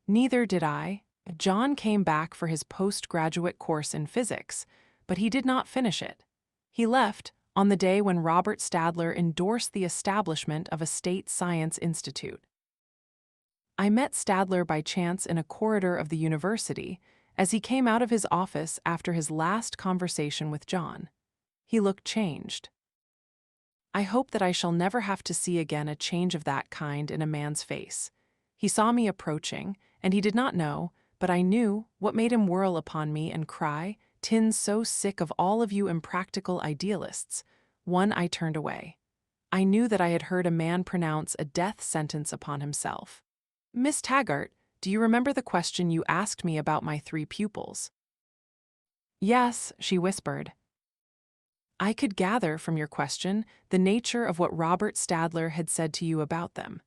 Neither did I. John came back for his postgraduate course in physics, but he did not finish it. He left, on the day when Robert Stadler endorsed the establishment of a state science institute. I met Stadler by chance in a corridor of the university as he came out of his office after his last conversation with John. He looked changed. I hope that I shall never have to see again a change of that kind in a man's face. He saw me approaching, and he did not know, but I knew, what made him whirl upon me and cry, "'Tin's so sick of all of you impractical idealists." I turned away. I knew that I had heard a man pronounce a death sentence upon himself. "Miss Taggart, do you remember the question you asked me about my 3 pupils?" "Yes," she whispered. "I could gather from your question the nature of what Robert Stadler had said to you about them.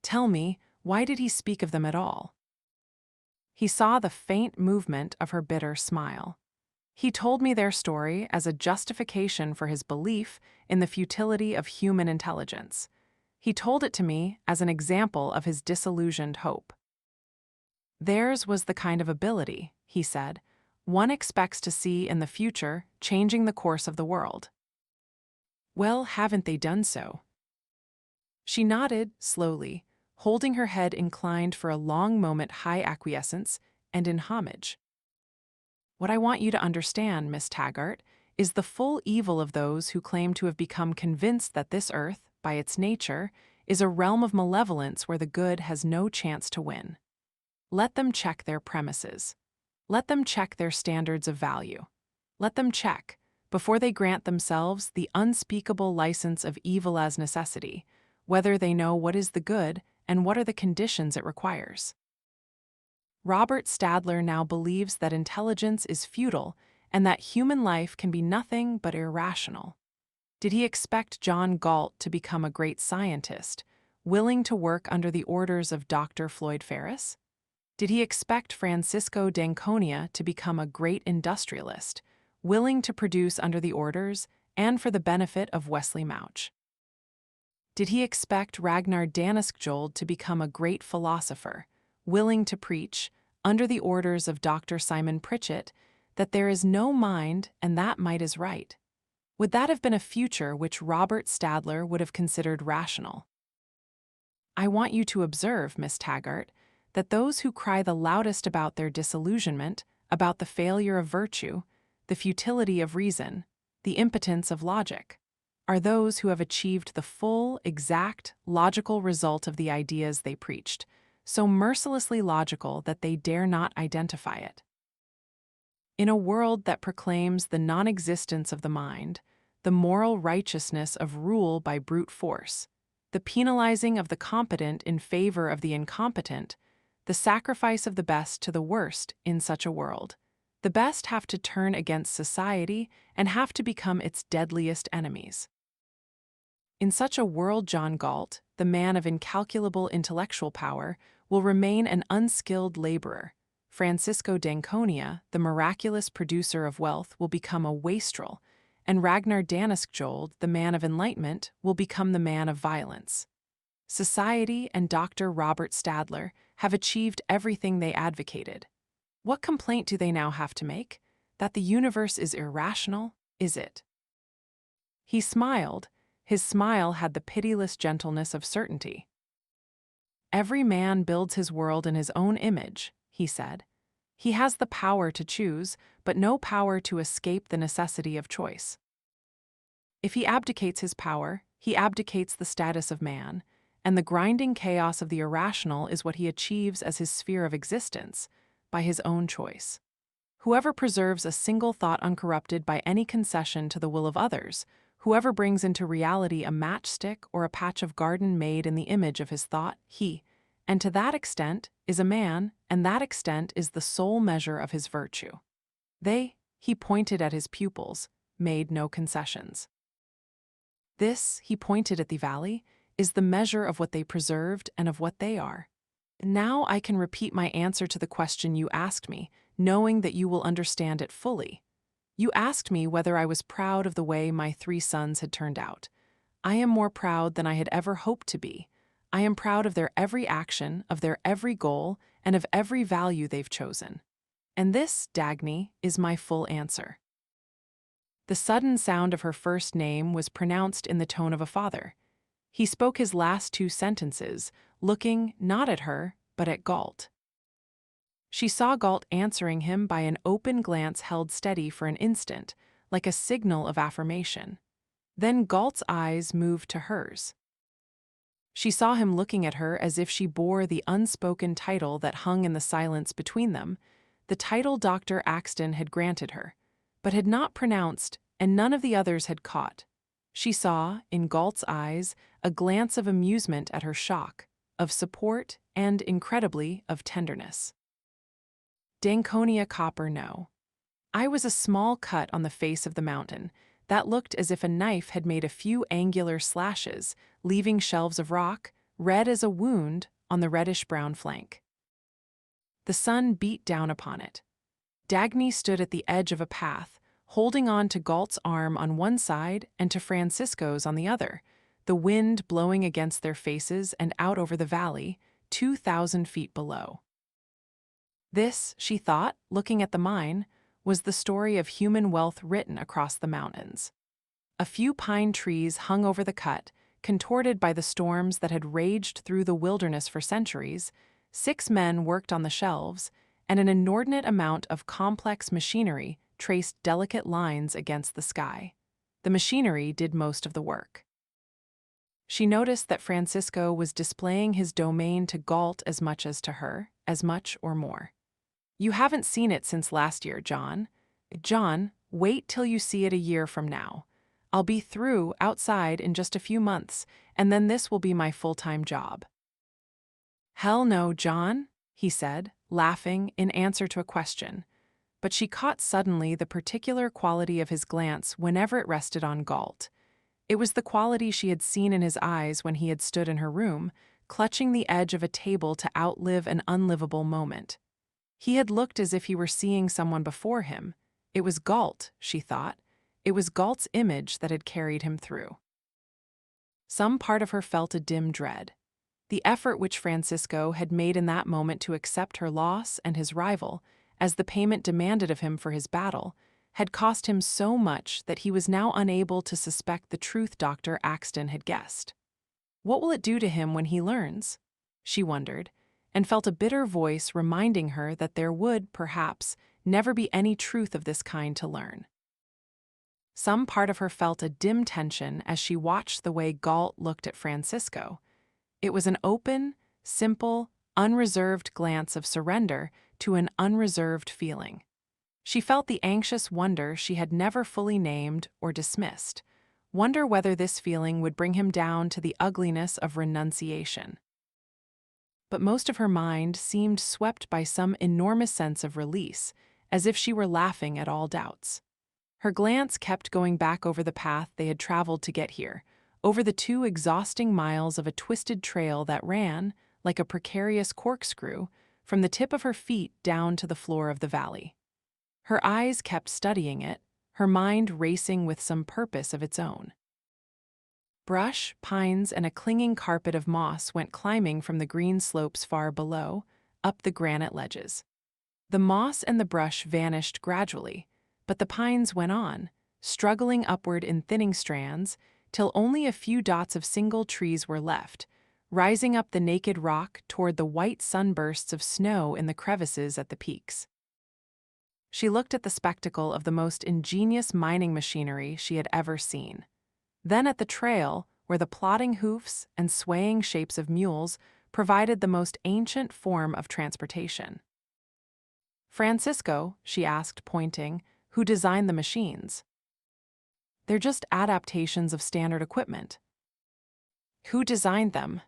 Tell me, why did he speak of them at all?" He saw the faint movement of her bitter smile. "He told me their story as a justification for his belief in the futility of human intelligence. He told it to me as an example of his disillusioned hope. Theirs was the kind of ability," he said, "one expects to see in the future changing the course of the world." "Well, haven't they done so?" She nodded, slowly, holding her head inclined for a long moment high acquiescence and in homage. "What I want you to understand, Miss Taggart, is the full evil of those who claim to have become convinced that this earth, by its nature, is a realm of malevolence where the good has no chance to win. Let them check their premises. Let them check their standards of value. Let them check, before they grant themselves the unspeakable license of evil as necessity, whether they know what is the good and what are the conditions it requires." Robert Stadler now believes that intelligence is futile and that human life can be nothing but irrational. Did he expect John Galt to become a great scientist, willing to work under the orders of Dr. Floyd Ferris? Did he expect Francisco d'Anconia to become a great industrialist, willing to produce under the orders and for the benefit of Wesley Mouch? Did he expect Ragnar Daniscjold to become a great philosopher, willing to preach, under the orders of Dr. Simon Pritchett, that there is no mind and that might is right? Would that have been a future which Robert Stadler would have considered rational? I want you to observe, Miss Taggart, that those who cry the loudest about their disillusionment, about the failure of virtue, the futility of reason, the impotence of logic, are those who have achieved the full, exact, logical result of the ideas they preached, so mercilessly logical that they dare not identify it. In a world that proclaims the non-existence of the mind, the moral righteousness of rule by brute force, the penalizing of the competent in favor of the incompetent, the sacrifice of the best to the worst in such a world, the best have to turn against society and have to become its deadliest enemies. In such a world, John Galt, the man of incalculable intellectual power, will remain an unskilled laborer. Francisco d'Anconia, the miraculous producer of wealth, will become a wastrel, and Ragnar Daniscjold, the man of enlightenment, will become the man of violence. Society and Dr. Robert Stadler have achieved everything they advocated. What complaint do they now have to make? That the universe is irrational, is it? He smiled. His smile had the pitiless gentleness of certainty. "Every man builds his world in his own image," he said. "He has the power to choose, but no power to escape the necessity of choice. If he abdicates his power, he abdicates the status of man, and the grinding chaos of the irrational is what he achieves as his sphere of existence, by his own choice. Whoever preserves a single thought uncorrupted by any concession to the will of others, whoever brings into reality a matchstick or a patch of garden made in the image of his thought, and to that extent, is a man, and that extent is the sole measure of his virtue. He pointed at his pupils, made no concessions. This, he pointed at the valley, is the measure of what they preserved and of what they are. Now I can repeat my answer to the question you asked me, knowing that you will understand it fully. You asked me whether I was proud of the way my 3 sons had turned out. I am more proud than I had ever hoped to be. I am proud of their every action, of their every goal, and of every value they've chosen. And this, Dagny, is my full answer. The sudden sound of her first name was pronounced in the tone of a father. He spoke his last two sentences, looking not at her, but at Galt. She saw Galt answering him by an open glance held steady for an instant, like a signal of affirmation. Then Galt's eyes moved to hers. She saw him looking at her as if she bore the unspoken title that hung in the silence between them, the title Dr. Axton had granted her, but had not pronounced, and none of the others had caught. She saw, in Galt's eyes, a glance of amusement at her shock, of support, and, incredibly, of tenderness. Danconia copper no. I was a small cut on the face of the mountain that looked as if a knife had made a few angular slashes, leaving shelves of rock, red as a wound, on the reddish-brown flank. The sun beat down upon it. Dagny stood at the edge of a path, holding on to Galt's arm on one side and to Francisco's on the other, the wind blowing against their faces and out over the valley, 2,000 feet below. This, she thought, looking at the mine, was the story of human wealth written across the mountains. A few pine trees hung over the cut, contorted by the storms that had raged through the wilderness for centuries. 6 men worked on the shelves, and an inordinate amount of complex machinery traced delicate lines against the sky. The machinery did most of the work. She noticed that Francisco was displaying his domain to Galt as much as to her, as much or more. "You haven't seen it since last year, John. John, wait till you see it a year from now. I'll be through outside in just a few months, and then this will be my full-time job." "Hell no, John," he said, laughing in answer to a question. But she caught suddenly the particular quality of his glance whenever it rested on Galt. It was the quality she had seen in his eyes when he had stood in her room, clutching the edge of a table to outlive an unlivable moment. He had looked as if he were seeing someone before him. It was Galt, she thought. It was Galt's image that had carried him through. Some part of her felt a dim dread. The effort which Francisco had made in that moment to accept her loss and his rival, as the payment demanded of him for his battle, had cost him so much that he was now unable to suspect the truth Dr. Axton had guessed. What will it do to him when he learns? She wondered, and felt a bitter voice reminding her that there would, perhaps, never be any truth of this kind to learn. Some part of her felt a dim tension as she watched the way Galt looked at Francisco. It was an open, simple, unreserved glance of surrender to an unreserved feeling. She felt the anxious wonder she had never fully named or dismissed, wonder whether this feeling would bring him down to the ugliness of renunciation. But most of her mind seemed swept by some enormous sense of release, as if she were laughing at all doubts. Her glance kept going back over the path they had traveled to get here, over the 2 exhausting miles of a twisted trail that ran, like a precarious corkscrew, from the tip of her feet down to the floor of the valley. Her eyes kept studying it, her mind racing with some purpose of its own. Brush, pines, and a clinging carpet of moss went climbing from the green slopes far below, up the granite ledges. The moss and the brush vanished gradually, but the pines went on, struggling upward in thinning strands, till only a few dots of single trees were left, rising up the naked rock toward the white sunbursts of snow in the crevices at the peaks. She looked at the spectacle of the most ingenious mining machinery she had ever seen. Then at the trail, where the plodding hoofs and swaying shapes of mules provided the most ancient form of transportation. "Francisco," she asked, pointing, "who designed the machines?" "They're just adaptations of standard equipment." "Who designed them?"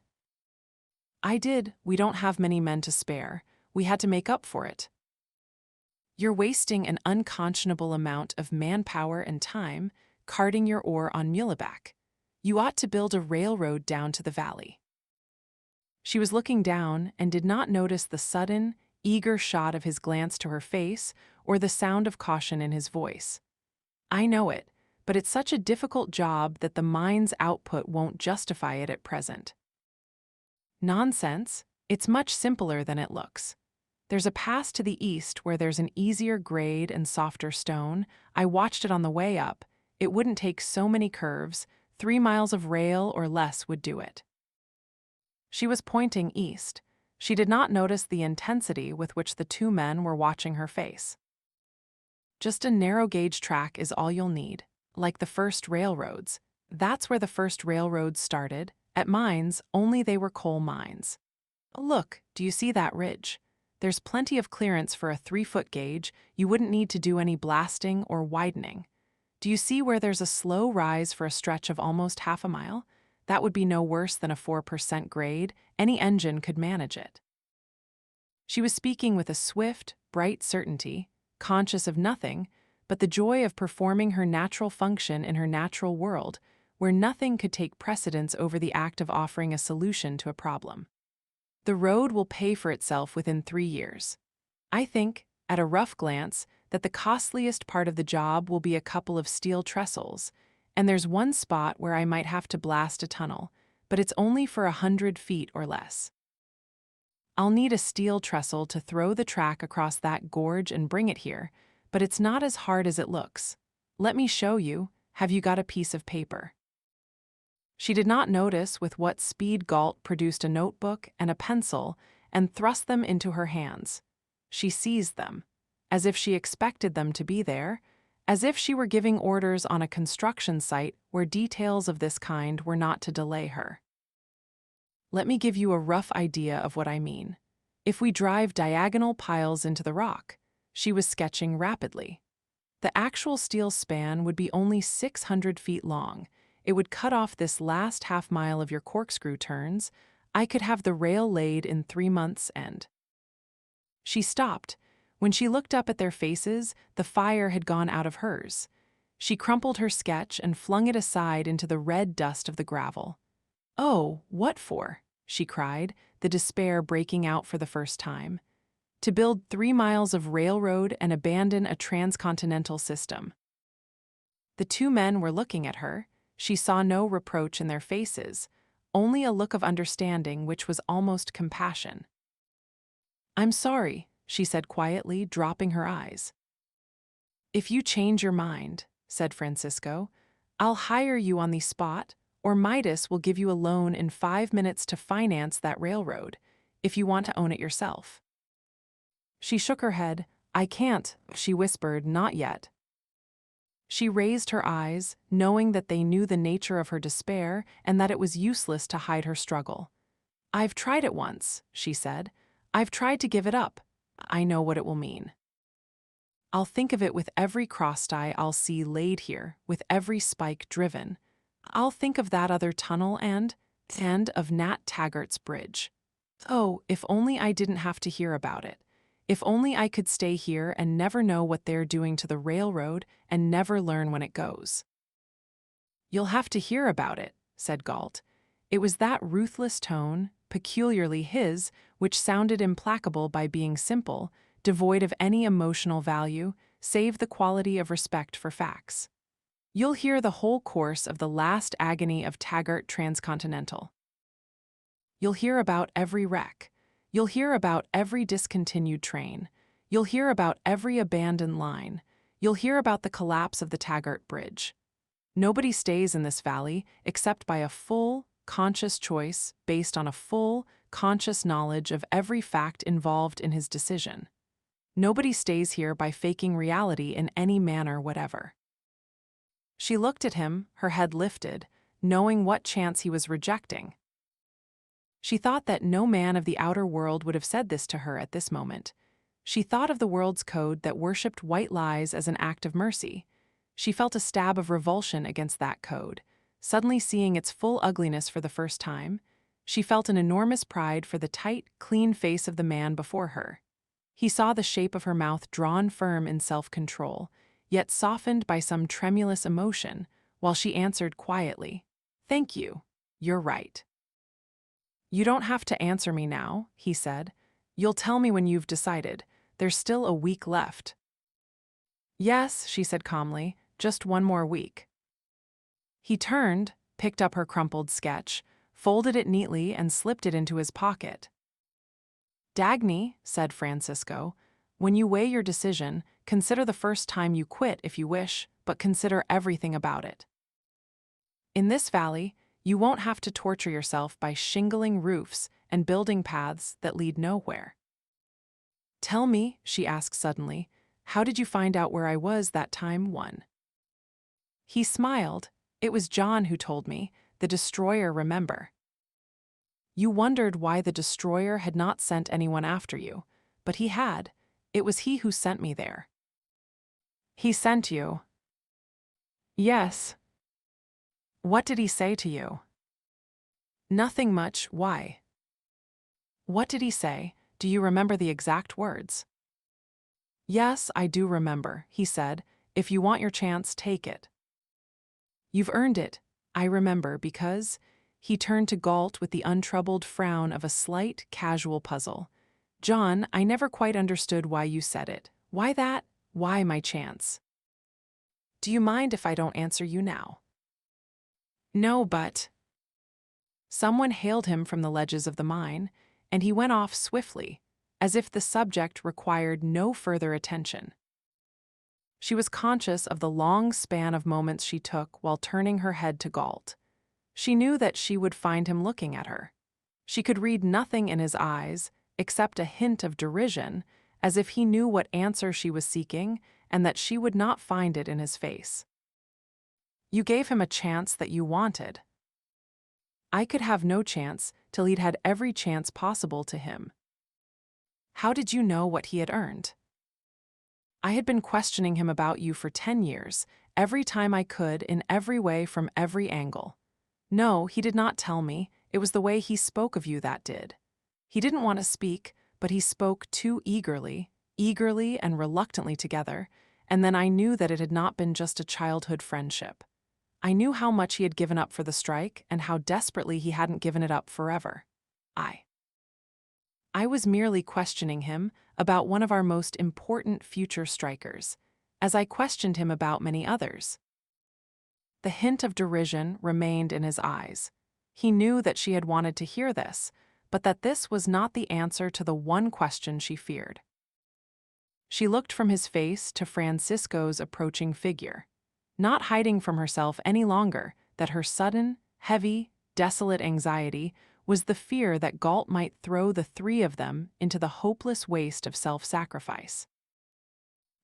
"I did. We don't have many men to spare. We had to make up for it." "You're wasting an unconscionable amount of manpower and time carting your ore on muleback. You ought to build a railroad down to the valley." She was looking down and did not notice the sudden, eager shot of his glance to her face or the sound of caution in his voice. "I know it, but it's such a difficult job that the mine's output won't justify it at present." "Nonsense. It's much simpler than it looks. There's a pass to the east where there's an easier grade and softer stone. I watched it on the way up. It wouldn't take so many curves. 3 miles of rail or less would do it. She was pointing east. She did not notice the intensity with which the two men were watching her face. Just a narrow-gauge track is all you'll need, like the first railroads. That's where the first railroads started. At mines, only they were coal mines. Look, do you see that ridge? There's plenty of clearance for a 3-foot gauge. You wouldn't need to do any blasting or widening. Do you see where there's a slow rise for a stretch of almost half a mile? That would be no worse than a 4% grade. Any engine could manage it. She was speaking with a swift, bright certainty, conscious of nothing but the joy of performing her natural function in her natural world, where nothing could take precedence over the act of offering a solution to a problem. The road will pay for itself within 3 years. I think, at a rough glance, that the costliest part of the job will be a couple of steel trestles, and there's one spot where I might have to blast a tunnel, but it's only for 100 feet or less. I'll need a steel trestle to throw the track across that gorge and bring it here, but it's not as hard as it looks. Let me show you. Have you got a piece of paper? She did not notice with what speed Galt produced a notebook and a pencil and thrust them into her hands. She seized them, as if she expected them to be there, as if she were giving orders on a construction site where details of this kind were not to delay her. Let me give you a rough idea of what I mean. If we drive diagonal piles into the rock, she was sketching rapidly. The actual steel span would be only 600 feet long. It would cut off this last half mile of your corkscrew turns. I could have the rail laid in 3 months' end. She stopped. When she looked up at their faces, the fire had gone out of hers. She crumpled her sketch and flung it aside into the red dust of the gravel. "Oh, what for?" she cried, the despair breaking out for the first time. "To build 3 miles of railroad and abandon a transcontinental system." The two men were looking at her. She saw no reproach in their faces, only a look of understanding which was almost compassion. "I'm sorry," she said quietly, dropping her eyes. "If you change your mind," said Francisco, "I'll hire you on the spot, or Midas will give you a loan in 5 minutes to finance that railroad, if you want to own it yourself." She shook her head. "I can't," she whispered, "not yet." She raised her eyes, knowing that they knew the nature of her despair and that it was useless to hide her struggle. "I've tried it once," she said. "I've tried to give it up. I know what it will mean. I'll think of it with every cross-tie I'll see laid here, with every spike driven. I'll think of that other tunnel and of Nat Taggart's bridge. Oh, if only I didn't have to hear about it. If only I could stay here and never know what they're doing to the railroad and never learn when it goes." "You'll have to hear about it," said Galt. It was that ruthless tone, peculiarly his, which sounded implacable by being simple, devoid of any emotional value, save the quality of respect for facts. "You'll hear the whole course of the last agony of Taggart Transcontinental. You'll hear about every wreck. You'll hear about every discontinued train. You'll hear about every abandoned line. You'll hear about the collapse of the Taggart Bridge. Nobody stays in this valley except by a full, conscious choice based on a full, conscious knowledge of every fact involved in his decision. Nobody stays here by faking reality in any manner whatever." She looked at him, her head lifted, knowing what chance he was rejecting. She thought that no man of the outer world would have said this to her at this moment. She thought of the world's code that worshipped white lies as an act of mercy. She felt a stab of revulsion against that code, suddenly seeing its full ugliness for the first time. She felt an enormous pride for the tight, clean face of the man before her. He saw the shape of her mouth drawn firm in self-control, yet softened by some tremulous emotion, while she answered quietly, "Thank you. You're right." "You don't have to answer me now," he said. "You'll tell me when you've decided. There's still a week left." "Yes," she said calmly, "just 1 more week." He turned, picked up her crumpled sketch, folded it neatly and slipped it into his pocket. Dagny, said Francisco, when you weigh your decision, consider the first time you quit if you wish, but consider everything about it. In this valley, you won't have to torture yourself by shingling roofs and building paths that lead nowhere. Tell me, she asked suddenly, how did you find out where I was that time one? He smiled. It was John who told me, the destroyer, remember. You wondered why the destroyer had not sent anyone after you, but he had. It was he who sent me there. He sent you? Yes. What did he say to you? Nothing much. Why? What did he say? Do you remember the exact words? Yes, I do remember, he said. If you want your chance, take it. You've earned it, I remember, because… He turned to Galt with the untroubled frown of a slight, casual puzzle. John, I never quite understood why you said it. Why that? Why my chance? Do you mind if I don't answer you now? No, but… Someone hailed him from the ledges of the mine, and he went off swiftly, as if the subject required no further attention. She was conscious of the long span of moments she took while turning her head to Galt. She knew that she would find him looking at her. She could read nothing in his eyes except a hint of derision, as if he knew what answer she was seeking and that she would not find it in his face. You gave him a chance that you wanted. I could have no chance till he'd had every chance possible to him. How did you know what he had earned? I had been questioning him about you for 10 years, every time I could, in every way, from every angle. No, he did not tell me. It was the way he spoke of you that did. He didn't want to speak, but he spoke too eagerly and reluctantly together, and then I knew that it had not been just a childhood friendship. I knew how much he had given up for the strike and how desperately he hadn't given it up forever. I was merely questioning him about one of our most important future strikers, as I questioned him about many others. The hint of derision remained in his eyes. He knew that she had wanted to hear this, but that this was not the answer to the one question she feared. She looked from his face to Francisco's approaching figure, not hiding from herself any longer that her sudden, heavy, desolate anxiety was the fear that Galt might throw the three of them into the hopeless waste of self-sacrifice.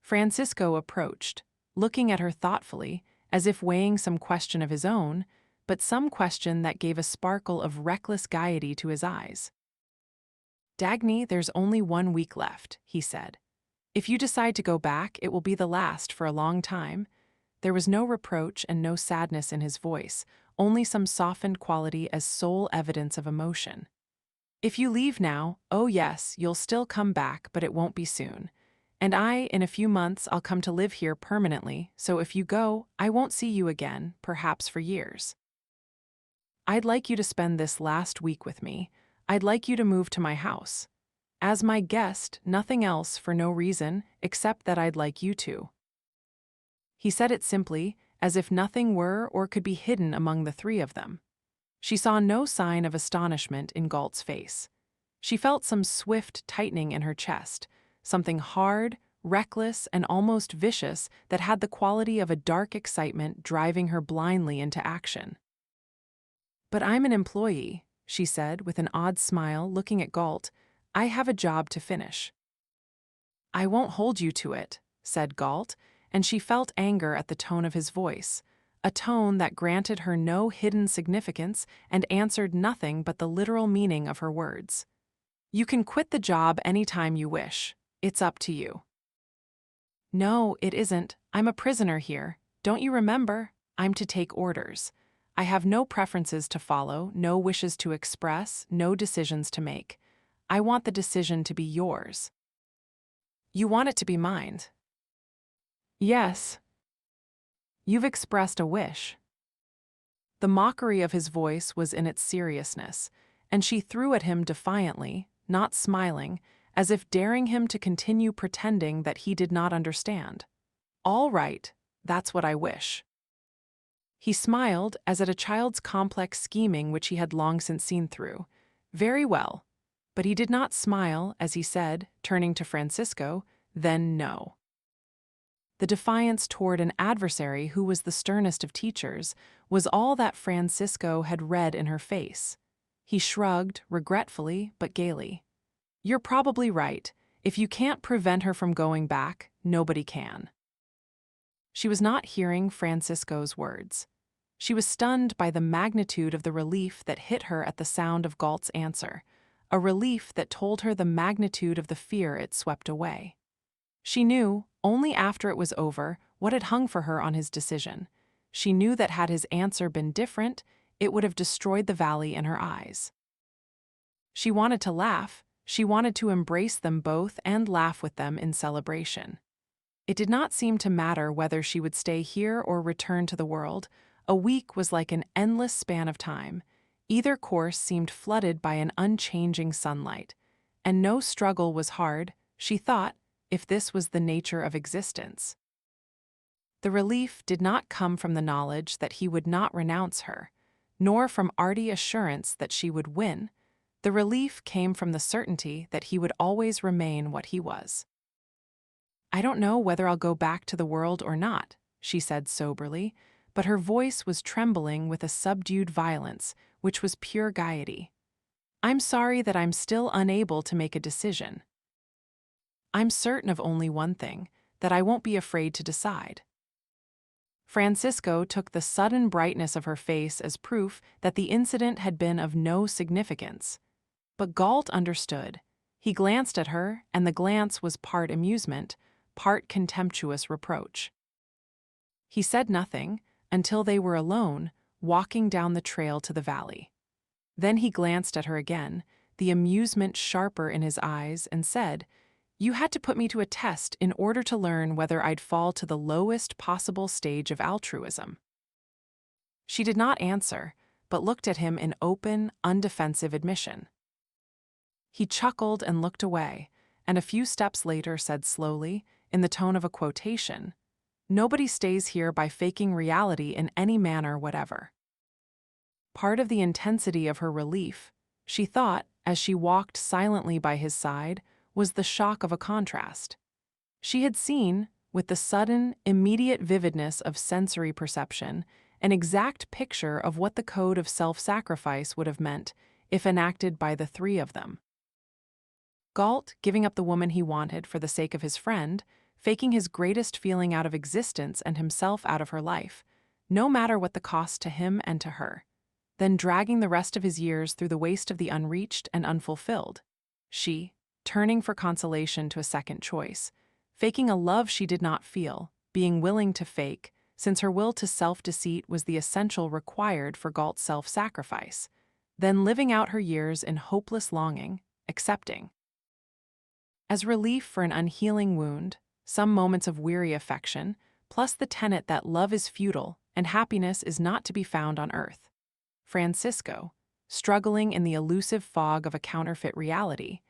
Francisco approached, looking at her thoughtfully, as if weighing some question of his own, but some question that gave a sparkle of reckless gaiety to his eyes. Dagny, there's only 1 week left, he said. If you decide to go back, it will be the last for a long time. There was no reproach and no sadness in his voice, only some softened quality as sole evidence of emotion. If you leave now, oh yes, you'll still come back, but it won't be soon. And in a few months, I'll come to live here permanently, so if you go, I won't see you again, perhaps for years. I'd like you to spend this last week with me. I'd like you to move to my house. As my guest, nothing else, for no reason, except that I'd like you to. He said it simply, as if nothing were or could be hidden among the three of them. She saw no sign of astonishment in Galt's face. She felt some swift tightening in her chest, something hard, reckless, and almost vicious that had the quality of a dark excitement driving her blindly into action. But I'm an employee, she said with an odd smile, looking at Galt. I have a job to finish. I won't hold you to it, said Galt, and she felt anger at the tone of his voice, a tone that granted her no hidden significance and answered nothing but the literal meaning of her words. You can quit the job any time you wish. It's up to you. No, it isn't. I'm a prisoner here. Don't you remember? I'm to take orders. I have no preferences to follow, no wishes to express, no decisions to make. I want the decision to be yours. You want it to be mine? Yes. You've expressed a wish. The mockery of his voice was in its seriousness, and she threw at him defiantly, not smiling, as if daring him to continue pretending that he did not understand. All right, that's what I wish. He smiled as at a child's complex scheming which he had long since seen through. Very well. But he did not smile as he said, turning to Francisco, "Then no." The defiance toward an adversary who was the sternest of teachers was all that Francisco had read in her face. He shrugged, regretfully but gaily. "You're probably right. If you can't prevent her from going back, nobody can." She was not hearing Francisco's words. She was stunned by the magnitude of the relief that hit her at the sound of Galt's answer, a relief that told her the magnitude of the fear it swept away. She knew, only after it was over, what had hung for her on his decision. She knew that had his answer been different, it would have destroyed the valley in her eyes. She wanted to laugh. She wanted to embrace them both and laugh with them in celebration. It did not seem to matter whether she would stay here or return to the world. A week was like an endless span of time. Either course seemed flooded by an unchanging sunlight. And no struggle was hard, she thought, if this was the nature of existence. The relief did not come from the knowledge that he would not renounce her, nor from Artie assurance that she would win. The relief came from the certainty that he would always remain what he was. "I don't know whether I'll go back to the world or not," she said soberly, but her voice was trembling with a subdued violence, which was pure gaiety. "I'm sorry that I'm still unable to make a decision. I'm certain of only one thing, that I won't be afraid to decide." Francisco took the sudden brightness of her face as proof that the incident had been of no significance. But Galt understood. He glanced at her, and the glance was part amusement, part contemptuous reproach. He said nothing until they were alone, walking down the trail to the valley. Then he glanced at her again, the amusement sharper in his eyes, and said, "You had to put me to a test in order to learn whether I'd fall to the lowest possible stage of altruism." She did not answer, but looked at him in open, undefensive admission. He chuckled and looked away, and a few steps later said slowly, in the tone of a quotation, "Nobody stays here by faking reality in any manner whatever." Part of the intensity of her relief, she thought, as she walked silently by his side, was the shock of a contrast. She had seen, with the sudden, immediate vividness of sensory perception, an exact picture of what the code of self-sacrifice would have meant if enacted by the three of them. Galt giving up the woman he wanted for the sake of his friend, faking his greatest feeling out of existence and himself out of her life, no matter what the cost to him and to her. Then dragging the rest of his years through the waste of the unreached and unfulfilled. She, turning for consolation to a second choice, faking a love she did not feel, being willing to fake, since her will to self-deceit was the essential required for Galt's self-sacrifice, then living out her years in hopeless longing, accepting. As relief for an unhealing wound, some moments of weary affection, plus the tenet that love is futile and happiness is not to be found on earth. Francisco, struggling in the elusive fog of a counterfeit reality,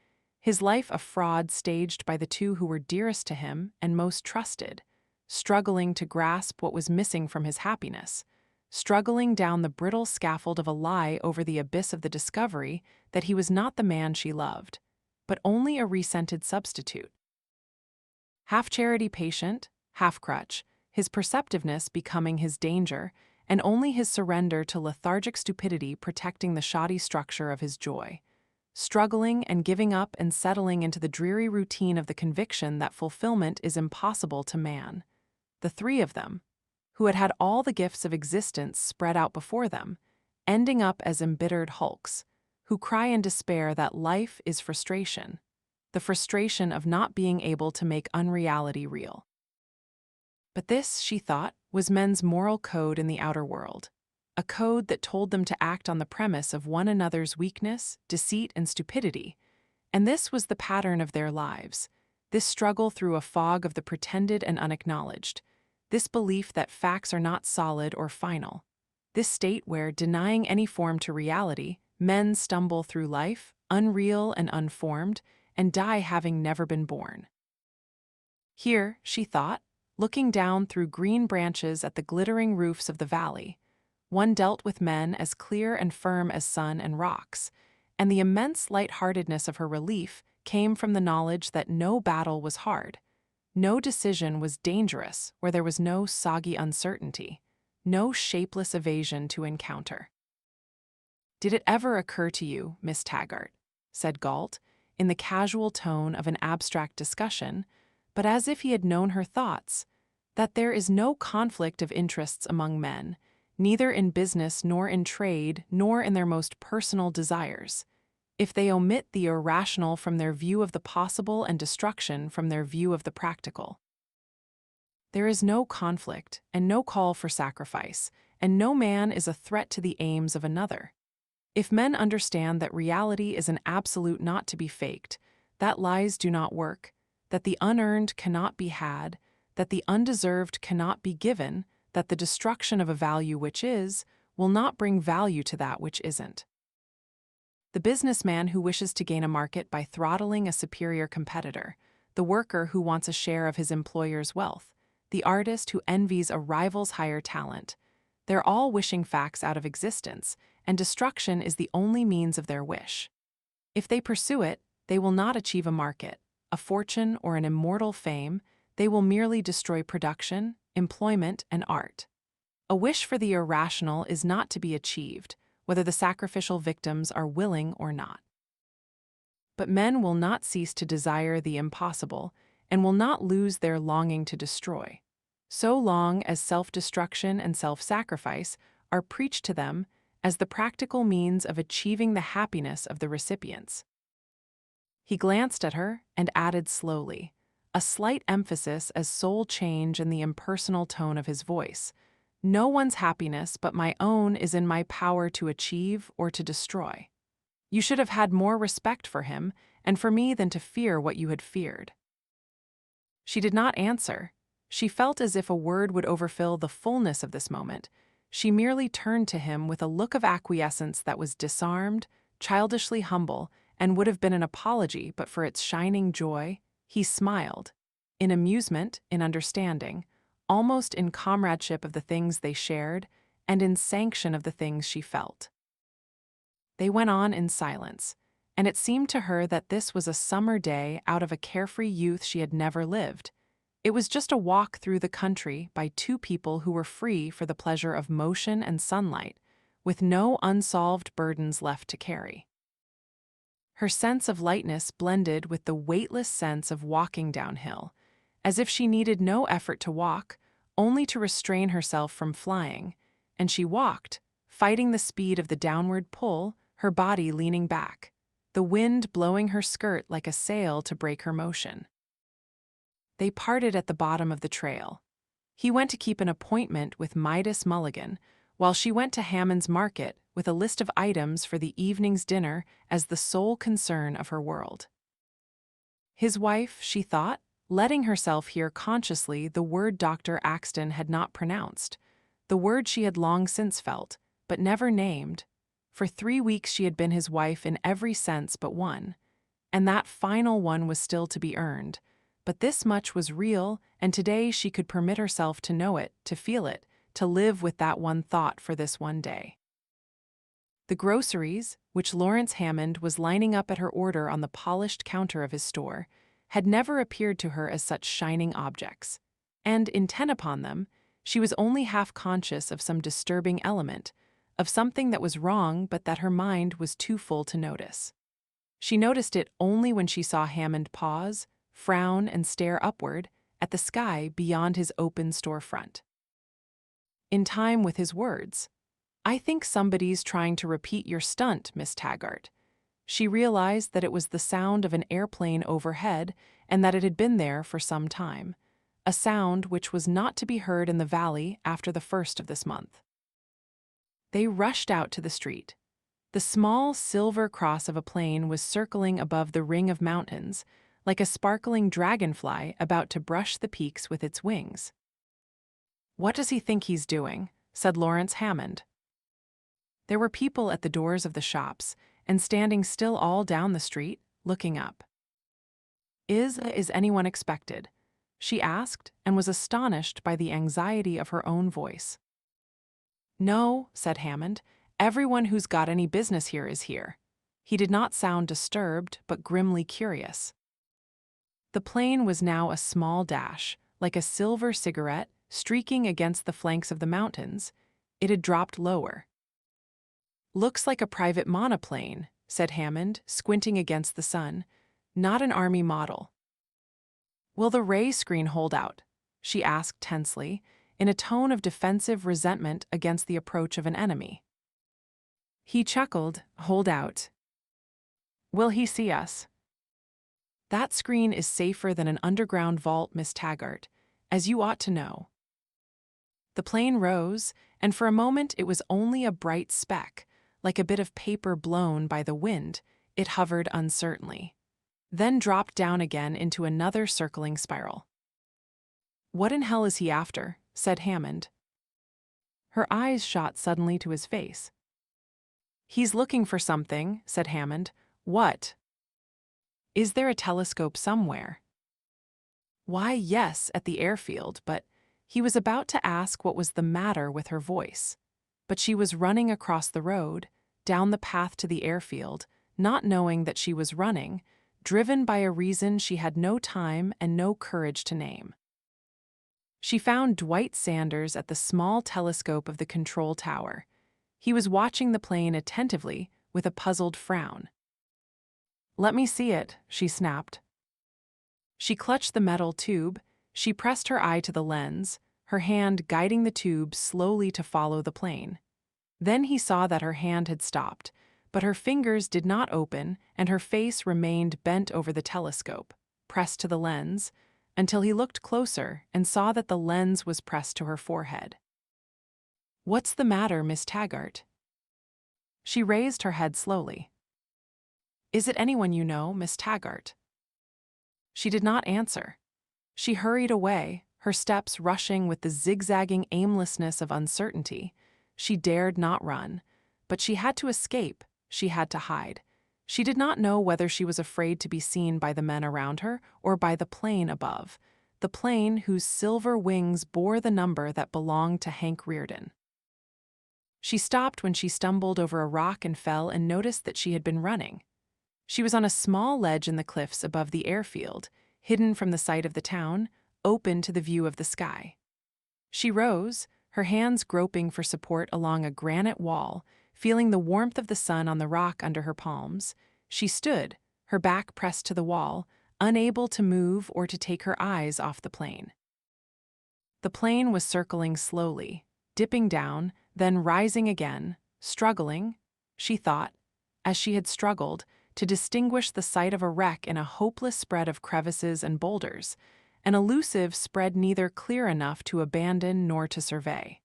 his life a fraud staged by the two who were dearest to him and most trusted, struggling to grasp what was missing from his happiness, struggling down the brittle scaffold of a lie over the abyss of the discovery that he was not the man she loved, but only a rescented substitute. Half charity patient, half crutch, his perceptiveness becoming his danger, and only his surrender to lethargic stupidity protecting the shoddy structure of his joy. Struggling and giving up and settling into the dreary routine of the conviction that fulfillment is impossible to man. The three of them, who had had all the gifts of existence spread out before them, ending up as embittered hulks, who cry in despair that life is frustration, the frustration of not being able to make unreality real. But this, she thought, was men's moral code in the outer world, a code that told them to act on the premise of one another's weakness, deceit, and stupidity, and this was the pattern of their lives, this struggle through a fog of the pretended and unacknowledged, this belief that facts are not solid or final, this state where, denying any form to reality, men stumble through life, unreal and unformed, and die having never been born. Here, she thought, looking down through green branches at the glittering roofs of the valley, one dealt with men as clear and firm as sun and rocks, and the immense lightheartedness of her relief came from the knowledge that no battle was hard. No decision was dangerous where there was no soggy uncertainty, no shapeless evasion to encounter. "Did it ever occur to you, Miss Taggart," said Galt, in the casual tone of an abstract discussion, but as if he had known her thoughts, that there is no conflict of interests among men, neither in business nor in trade nor in their most personal desires, if they omit the irrational from their view of the possible and destruction from their view of the practical? There is no conflict and no call for sacrifice, and no man is a threat to the aims of another. If men understand that reality is an absolute not to be faked, that lies do not work, that the unearned cannot be had, that the undeserved cannot be given, that the destruction of a value which is, will not bring value to that which isn't. The businessman who wishes to gain a market by throttling a superior competitor, the worker who wants a share of his employer's wealth, the artist who envies a rival's higher talent, they're all wishing facts out of existence, and destruction is the only means of their wish. If they pursue it, they will not achieve a market, a fortune, or an immortal fame. They will merely destroy production, employment, and art. A wish for the irrational is not to be achieved, whether the sacrificial victims are willing or not. But men will not cease to desire the impossible and will not lose their longing to destroy, so long as self-destruction and self-sacrifice are preached to them as the practical means of achieving the happiness of the recipients. He glanced at her and added slowly, a slight emphasis as soul change in the impersonal tone of his voice, "No one's happiness but my own is in my power to achieve or to destroy. You should have had more respect for him and for me than to fear what you had feared." She did not answer. She felt as if a word would overfill the fullness of this moment. She merely turned to him with a look of acquiescence that was disarmed, childishly humble, and would have been an apology but for its shining joy. He smiled, in amusement, in understanding, almost in comradeship of the things they shared, and in sanction of the things she felt. They went on in silence, and it seemed to her that this was a summer day out of a carefree youth she had never lived. It was just a walk through the country by two people who were free for the pleasure of motion and sunlight, with no unsolved burdens left to carry. Her sense of lightness blended with the weightless sense of walking downhill, as if she needed no effort to walk, only to restrain herself from flying, and she walked, fighting the speed of the downward pull, her body leaning back, the wind blowing her skirt like a sail to break her motion. They parted at the bottom of the trail. He went to keep an appointment with Midas Mulligan, while she went to Hammond's Market with a list of items for the evening's dinner as the sole concern of her world. His wife, she thought, letting herself hear consciously the word Dr. Axton had not pronounced, the word she had long since felt, but never named. For 3 weeks she had been his wife in every sense but one, and that final one was still to be earned. But this much was real, and today she could permit herself to know it, to feel it, to live with that one thought for this one day. The groceries, which Lawrence Hammond was lining up at her order on the polished counter of his store, had never appeared to her as such shining objects, and, intent upon them, she was only half conscious of some disturbing element, of something that was wrong but that her mind was too full to notice. She noticed it only when she saw Hammond pause, frown, and stare upward at the sky beyond his open storefront. In time with his words, "I think somebody's trying to repeat your stunt, Miss Taggart," she realized that it was the sound of an airplane overhead and that it had been there for some time, a sound which was not to be heard in the valley after the 1st of this month. They rushed out to the street. The small silver cross of a plane was circling above the ring of mountains, like a sparkling dragonfly about to brush the peaks with its wings. "What does he think he's doing?" said Lawrence Hammond. There were people at the doors of the shops, and standing still all down the street, looking up. Is anyone expected?" she asked, and was astonished by the anxiety of her own voice. "No," said Hammond. "Everyone who's got any business here is here." He did not sound disturbed, but grimly curious. The plane was now a small dash, like a silver cigarette streaking against the flanks of the mountains. It had dropped lower. "Looks like a private monoplane," said Hammond, squinting against the sun. "Not an army model." "Will the ray screen hold out?" she asked tensely, in a tone of defensive resentment against the approach of an enemy. He chuckled. "Hold out. Will he see us?" "That screen is safer than an underground vault, Miss Taggart, as you ought to know." The plane rose, and for a moment it was only a bright speck, like a bit of paper blown by the wind. It hovered uncertainly, then dropped down again into another circling spiral. "What in hell is he after?" said Hammond. Her eyes shot suddenly to his face. "He's looking for something," said Hammond. "What? Is there a telescope somewhere?" "Why, yes, at the airfield, but—" He was about to ask what was the matter with her voice. But she was running across the road, down the path to the airfield, not knowing that she was running, driven by a reason she had no time and no courage to name. She found Dwight Sanders at the small telescope of the control tower. He was watching the plane attentively, with a puzzled frown. "Let me see it," she snapped. She clutched the metal tube. She pressed her eye to the lens, her hand guiding the tube slowly to follow the plane. Then he saw that her hand had stopped, but her fingers did not open and her face remained bent over the telescope, pressed to the lens, until he looked closer and saw that the lens was pressed to her forehead. "What's the matter, Miss Taggart?" She raised her head slowly. "Is it anyone you know, Miss Taggart?" She did not answer. She hurried away, her steps rushing with the zigzagging aimlessness of uncertainty. She dared not run, but she had to escape, she had to hide. She did not know whether she was afraid to be seen by the men around her or by the plane above, the plane whose silver wings bore the number that belonged to Hank Reardon. She stopped when she stumbled over a rock and fell and noticed that she had been running. She was on a small ledge in the cliffs above the airfield, hidden from the sight of the town, open to the view of the sky. She rose, her hands groping for support along a granite wall, feeling the warmth of the sun on the rock under her palms. She stood, her back pressed to the wall, unable to move or to take her eyes off the plane. The plane was circling slowly, dipping down, then rising again, struggling, she thought, as she had struggled, to distinguish the site of a wreck in a hopeless spread of crevices and boulders, an elusive spread neither clear enough to abandon nor to survey.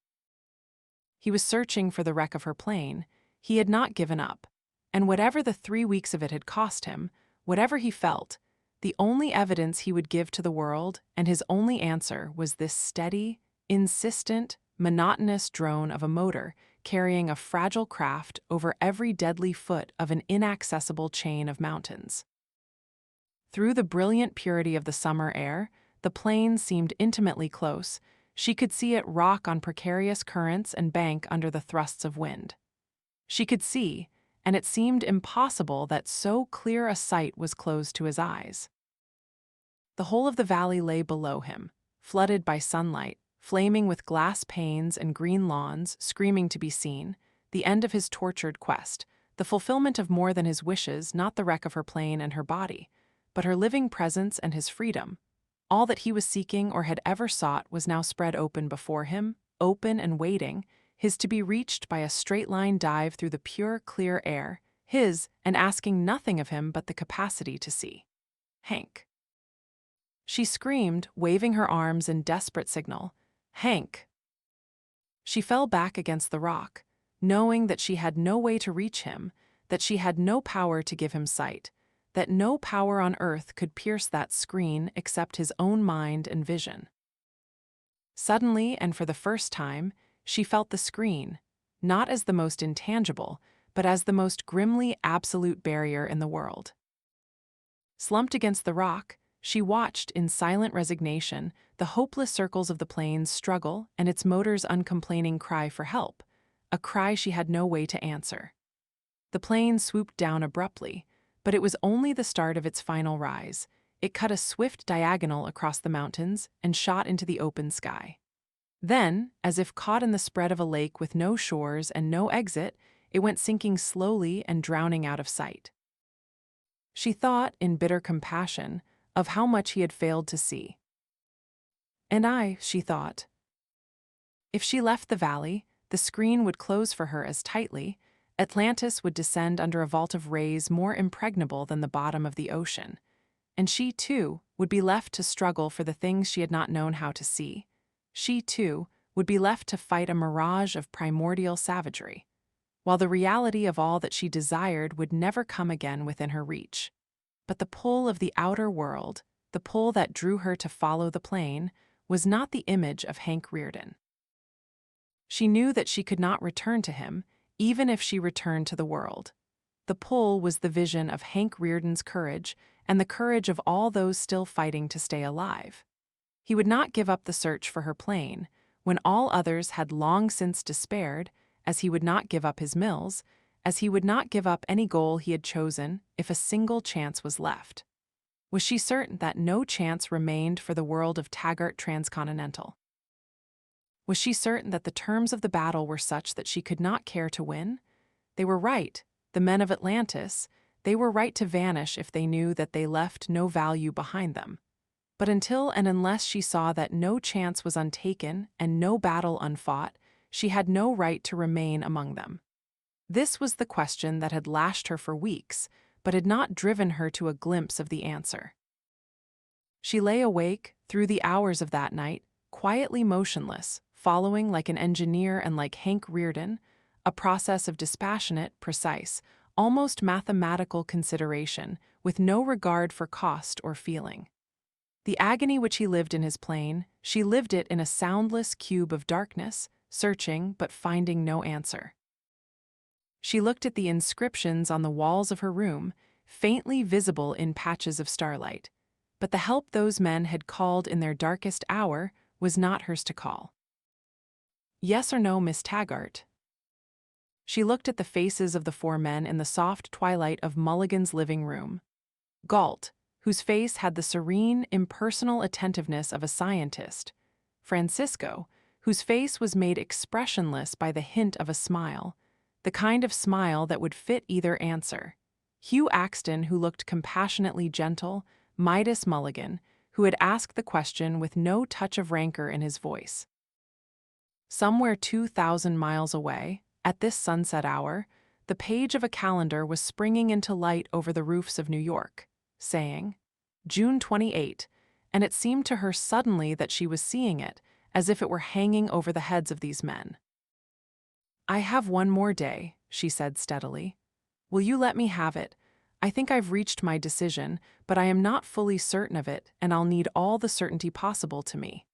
He was searching for the wreck of her plane. He had not given up, and whatever the 3 weeks of it had cost him, whatever he felt, the only evidence he would give to the world and his only answer was this steady, insistent, monotonous drone of a motor carrying a fragile craft over every deadly foot of an inaccessible chain of mountains. Through the brilliant purity of the summer air, the plane seemed intimately close. She could see it rock on precarious currents and bank under the thrusts of wind. She could see, and it seemed impossible that so clear a sight was closed to his eyes. The whole of the valley lay below him, flooded by sunlight, flaming with glass panes and green lawns, screaming to be seen, the end of his tortured quest, the fulfillment of more than his wishes, not the wreck of her plane and her body, but her living presence and his freedom. All that he was seeking or had ever sought was now spread open before him, open and waiting, his to be reached by a straight-line dive through the pure, clear air, his, and asking nothing of him but the capacity to see. Hank. She screamed, waving her arms in desperate signal. Hank. She fell back against the rock, knowing that she had no way to reach him, that she had no power to give him sight, that no power on earth could pierce that screen except his own mind and vision. Suddenly, and for the first time, she felt the screen, not as the most intangible, but as the most grimly absolute barrier in the world. Slumped against the rock, she watched in silent resignation the hopeless circles of the plane's struggle and its motor's uncomplaining cry for help, a cry she had no way to answer. The plane swooped down abruptly, but it was only the start of its final rise. It cut a swift diagonal across the mountains and shot into the open sky. Then, as if caught in the spread of a lake with no shores and no exit, it went sinking slowly and drowning out of sight. She thought, in bitter compassion, of how much he had failed to see. And she thought, if she left the valley, the screen would close for her as tightly. Atlantis would descend under a vault of rays more impregnable than the bottom of the ocean, and she, too, would be left to struggle for the things she had not known how to see. She, too, would be left to fight a mirage of primordial savagery, while the reality of all that she desired would never come again within her reach. But the pull of the outer world, the pull that drew her to follow the plane, was not the image of Hank Rearden. She knew that she could not return to him, even if she returned to the world. The pull was the vision of Hank Rearden's courage and the courage of all those still fighting to stay alive. He would not give up the search for her plane, when all others had long since despaired, as he would not give up his mills, as he would not give up any goal he had chosen if a single chance was left. Was she certain that no chance remained for the world of Taggart Transcontinental? Was she certain that the terms of the battle were such that she could not care to win? They were right, the men of Atlantis. They were right to vanish if they knew that they left no value behind them. But until and unless she saw that no chance was untaken and no battle unfought, she had no right to remain among them. This was the question that had lashed her for weeks, but had not driven her to a glimpse of the answer. She lay awake through the hours of that night, quietly motionless, following like an engineer and like Hank Rearden, a process of dispassionate, precise, almost mathematical consideration, with no regard for cost or feeling. The agony which he lived in his plane, she lived it in a soundless cube of darkness, searching but finding no answer. She looked at the inscriptions on the walls of her room, faintly visible in patches of starlight, but the help those men had called in their darkest hour was not hers to call. Yes or no, Miss Taggart? She looked at the faces of the four men in the soft twilight of Mulligan's living room. Galt, whose face had the serene, impersonal attentiveness of a scientist. Francisco, whose face was made expressionless by the hint of a smile, the kind of smile that would fit either answer. Hugh Axton, who looked compassionately gentle, Midas Mulligan, who had asked the question with no touch of rancor in his voice. Somewhere 2,000 miles away, at this sunset hour, the page of a calendar was springing into light over the roofs of New York, saying, June 28, and it seemed to her suddenly that she was seeing it, as if it were hanging over the heads of these men. I have one more day, she said steadily. Will you let me have it? I think I've reached my decision, but I am not fully certain of it, and I'll need all the certainty possible to me.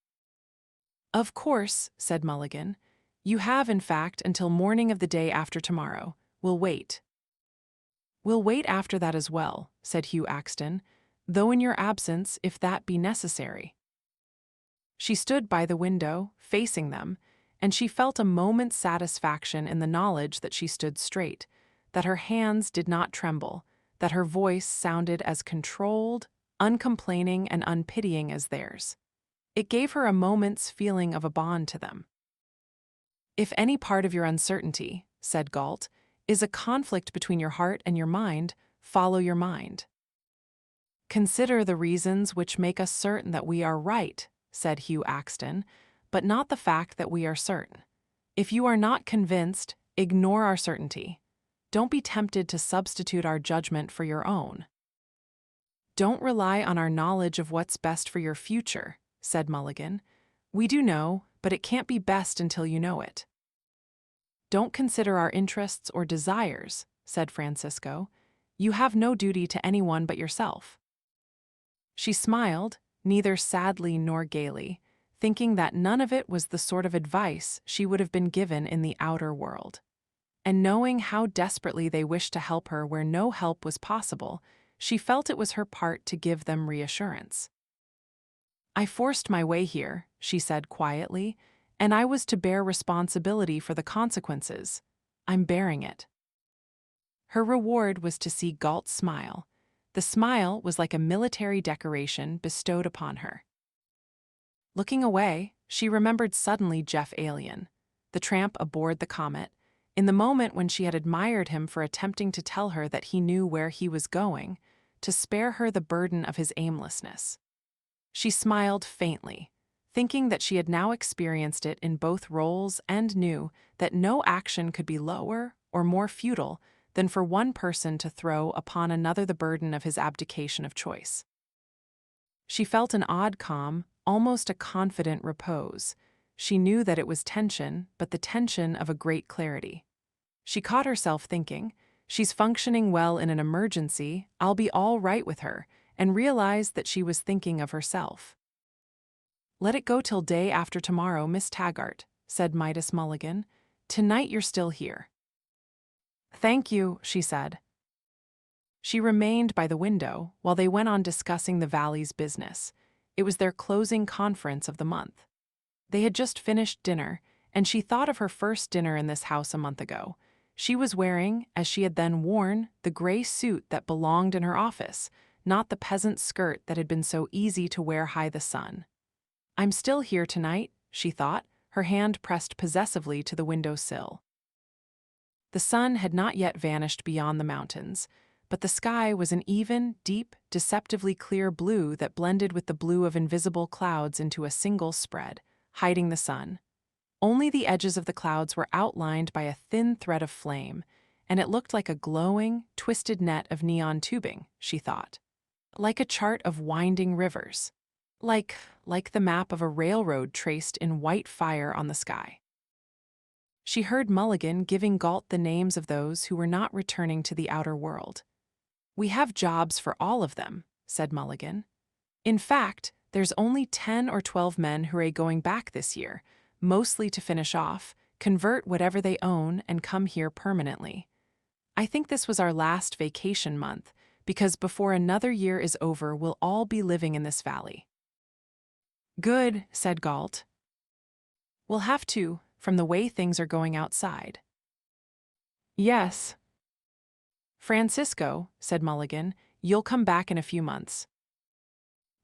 Of course, said Mulligan. You have, in fact, until morning of the day after tomorrow. We'll wait. We'll wait after that as well, said Hugh Axton, though in your absence, if that be necessary. She stood by the window, facing them, and she felt a moment's satisfaction in the knowledge that she stood straight, that her hands did not tremble, that her voice sounded as controlled, uncomplaining, and unpitying as theirs. It gave her a moment's feeling of a bond to them. If any part of your uncertainty, said Galt, is a conflict between your heart and your mind, follow your mind. Consider the reasons which make us certain that we are right, said Hugh Axton, but not the fact that we are certain. If you are not convinced, ignore our certainty. Don't be tempted to substitute our judgment for your own. Don't rely on our knowledge of what's best for your future, said Mulligan. We do know, but it can't be best until you know it. Don't consider our interests or desires, said Francisco. You have no duty to anyone but yourself. She smiled, neither sadly nor gaily, thinking that none of it was the sort of advice she would have been given in the outer world. And knowing how desperately they wished to help her where no help was possible, she felt it was her part to give them reassurance. I forced my way here, she said quietly, and I was to bear responsibility for the consequences. I'm bearing it. Her reward was to see Galt smile. The smile was like a military decoration bestowed upon her. Looking away, she remembered suddenly Jeff Alien, the tramp aboard the Comet, in the moment when she had admired him for attempting to tell her that he knew where he was going, to spare her the burden of his aimlessness. She smiled faintly, thinking that she had now experienced it in both roles and knew that no action could be lower or more futile than for one person to throw upon another the burden of his abdication of choice. She felt an odd calm, almost a confident repose. She knew that it was tension, but the tension of a great clarity. She caught herself thinking, she's functioning well in an emergency, I'll be all right with her, and realized that she was thinking of herself. "Let it go till day after tomorrow, Miss Taggart," said Midas Mulligan. "Tonight you're still here." "Thank you," she said. She remained by the window while they went on discussing the valley's business. It was their closing conference of the month. They had just finished dinner, and she thought of her first dinner in this house a month ago. She was wearing, as she had then worn, the gray suit that belonged in her office, not the peasant skirt that had been so easy to wear high the sun. "I'm still here tonight," she thought, her hand pressed possessively to the window sill. The sun had not yet vanished beyond the mountains, but the sky was an even, deep, deceptively clear blue that blended with the blue of invisible clouds into a single spread, hiding the sun. Only the edges of the clouds were outlined by a thin thread of flame, and it looked like a glowing, twisted net of neon tubing, she thought. Like a chart of winding rivers. Like the map of a railroad traced in white fire on the sky. She heard Mulligan giving Galt the names of those who were not returning to the outer world. "We have jobs for all of them," said Mulligan. "In fact, there's only 10 or 12 men who are going back this year, mostly to finish off, convert whatever they own, and come here permanently. I think this was our last vacation month, because before another year is over, we'll all be living in this valley." "Good," said Galt. "We'll have to, from the way things are going outside." "Yes." "Francisco," said Mulligan, "you'll come back in a few months."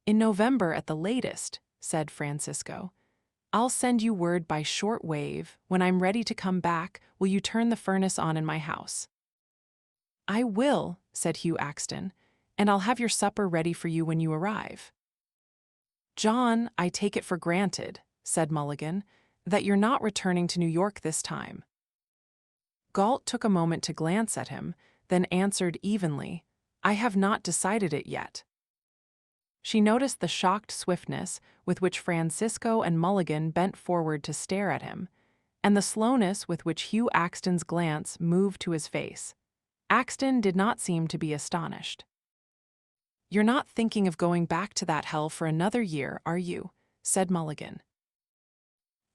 "In November at the latest," said Francisco. "I'll send you word by short wave. When I'm ready to come back, will you turn the furnace on in my house?" "I will," said Hugh Axton, "and I'll have your supper ready for you when you arrive." "John, I take it for granted," said Mulligan, "that you're not returning to New York this time." Galt took a moment to glance at him, then answered evenly, "I have not decided it yet." She noticed the shocked swiftness with which Francisco and Mulligan bent forward to stare at him, and the slowness with which Hugh Axton's glance moved to his face. Axton did not seem to be astonished. "You're not thinking of going back to that hell for another year, are you?" said Mulligan.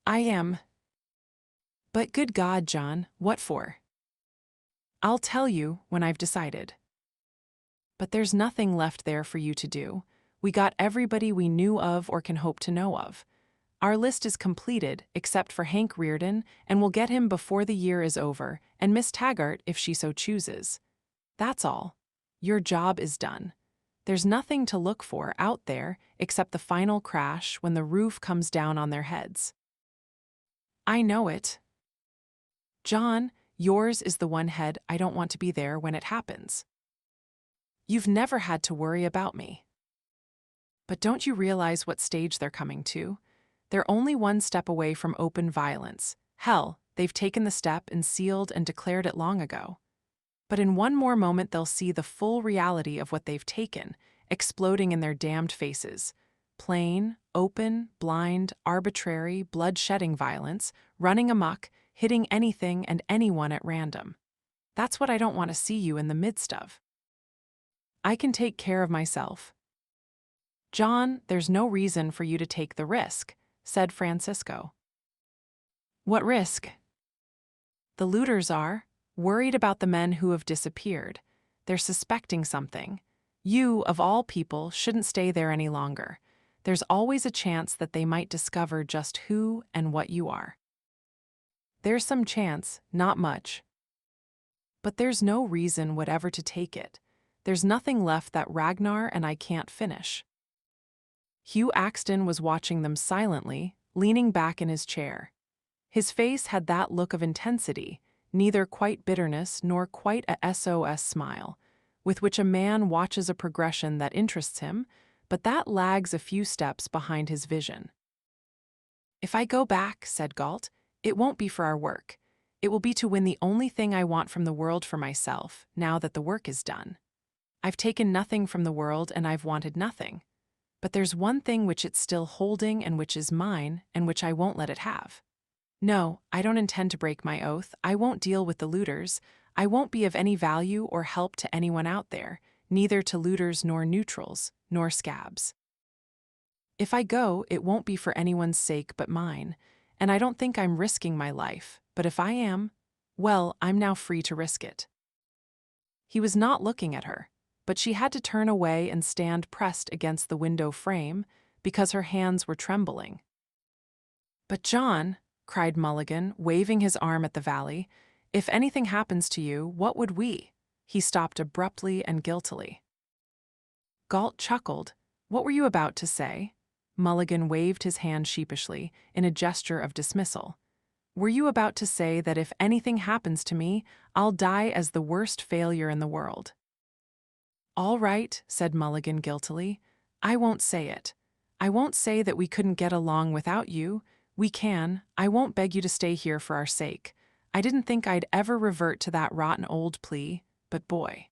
"I am." "But good God, John, what for?" "I'll tell you when I've decided." "But there's nothing left there for you to do. We got everybody we knew of or can hope to know of. Our list is completed, except for Hank Reardon, and we'll get him before the year is over, and Miss Taggart if she so chooses. That's all. Your job is done. There's nothing to look for out there except the final crash when the roof comes down on their heads." "I know it." "John, yours is the one head I don't want to be there when it happens." "You've never had to worry about me." "But don't you realize what stage they're coming to? They're only one step away from open violence. Hell, they've taken the step and sealed and declared it long ago. But in one more moment they'll see the full reality of what they've taken, exploding in their damned faces. Plain, open, blind, arbitrary, blood-shedding violence, running amok, hitting anything and anyone at random. That's what I don't want to see you in the midst of." "I can take care of myself." "John, there's no reason for you to take the risk," said Francisco. "What risk?" "The looters are worried about the men who have disappeared. They're suspecting something. You, of all people, shouldn't stay there any longer. There's always a chance that they might discover just who and what you are." "There's some chance, not much." But there's no reason whatever to take it. There's nothing left that Ragnar and I can't finish." Hugh Axton was watching them silently, leaning back in his chair. His face had that look of intensity, neither quite bitterness nor quite a SOS smile, with which a man watches a progression that interests him, but that lags a few steps behind his vision. "If I go back," said Galt, "it won't be for our work. It will be to win the only thing I want from the world for myself, now that the work is done. I've taken nothing from the world and I've wanted nothing. But there's one thing which it's still holding and which is mine and which I won't let it have. No, I don't intend to break my oath. I won't deal with the looters. I won't be of any value or help to anyone out there, neither to looters nor neutrals, nor scabs. If I go, it won't be for anyone's sake but mine, and I don't think I'm risking my life, but if I am, well, I'm now free to risk it." He was not looking at her, but she had to turn away and stand pressed against the window frame because her hands were trembling. "But John," cried Mulligan, waving his arm at the valley, "if anything happens to you, what would we?" He stopped abruptly and guiltily. Galt chuckled. "What were you about to say?" Mulligan waved his hand sheepishly, in a gesture of dismissal. "Were you about to say that if anything happens to me, I'll die as the worst failure in the world?" "All right," said Mulligan guiltily. "I won't say it. I won't say that we couldn't get along without you. We can. I won't beg you to stay here for our sake. I didn't think I'd ever revert to that rotten old plea, but boy,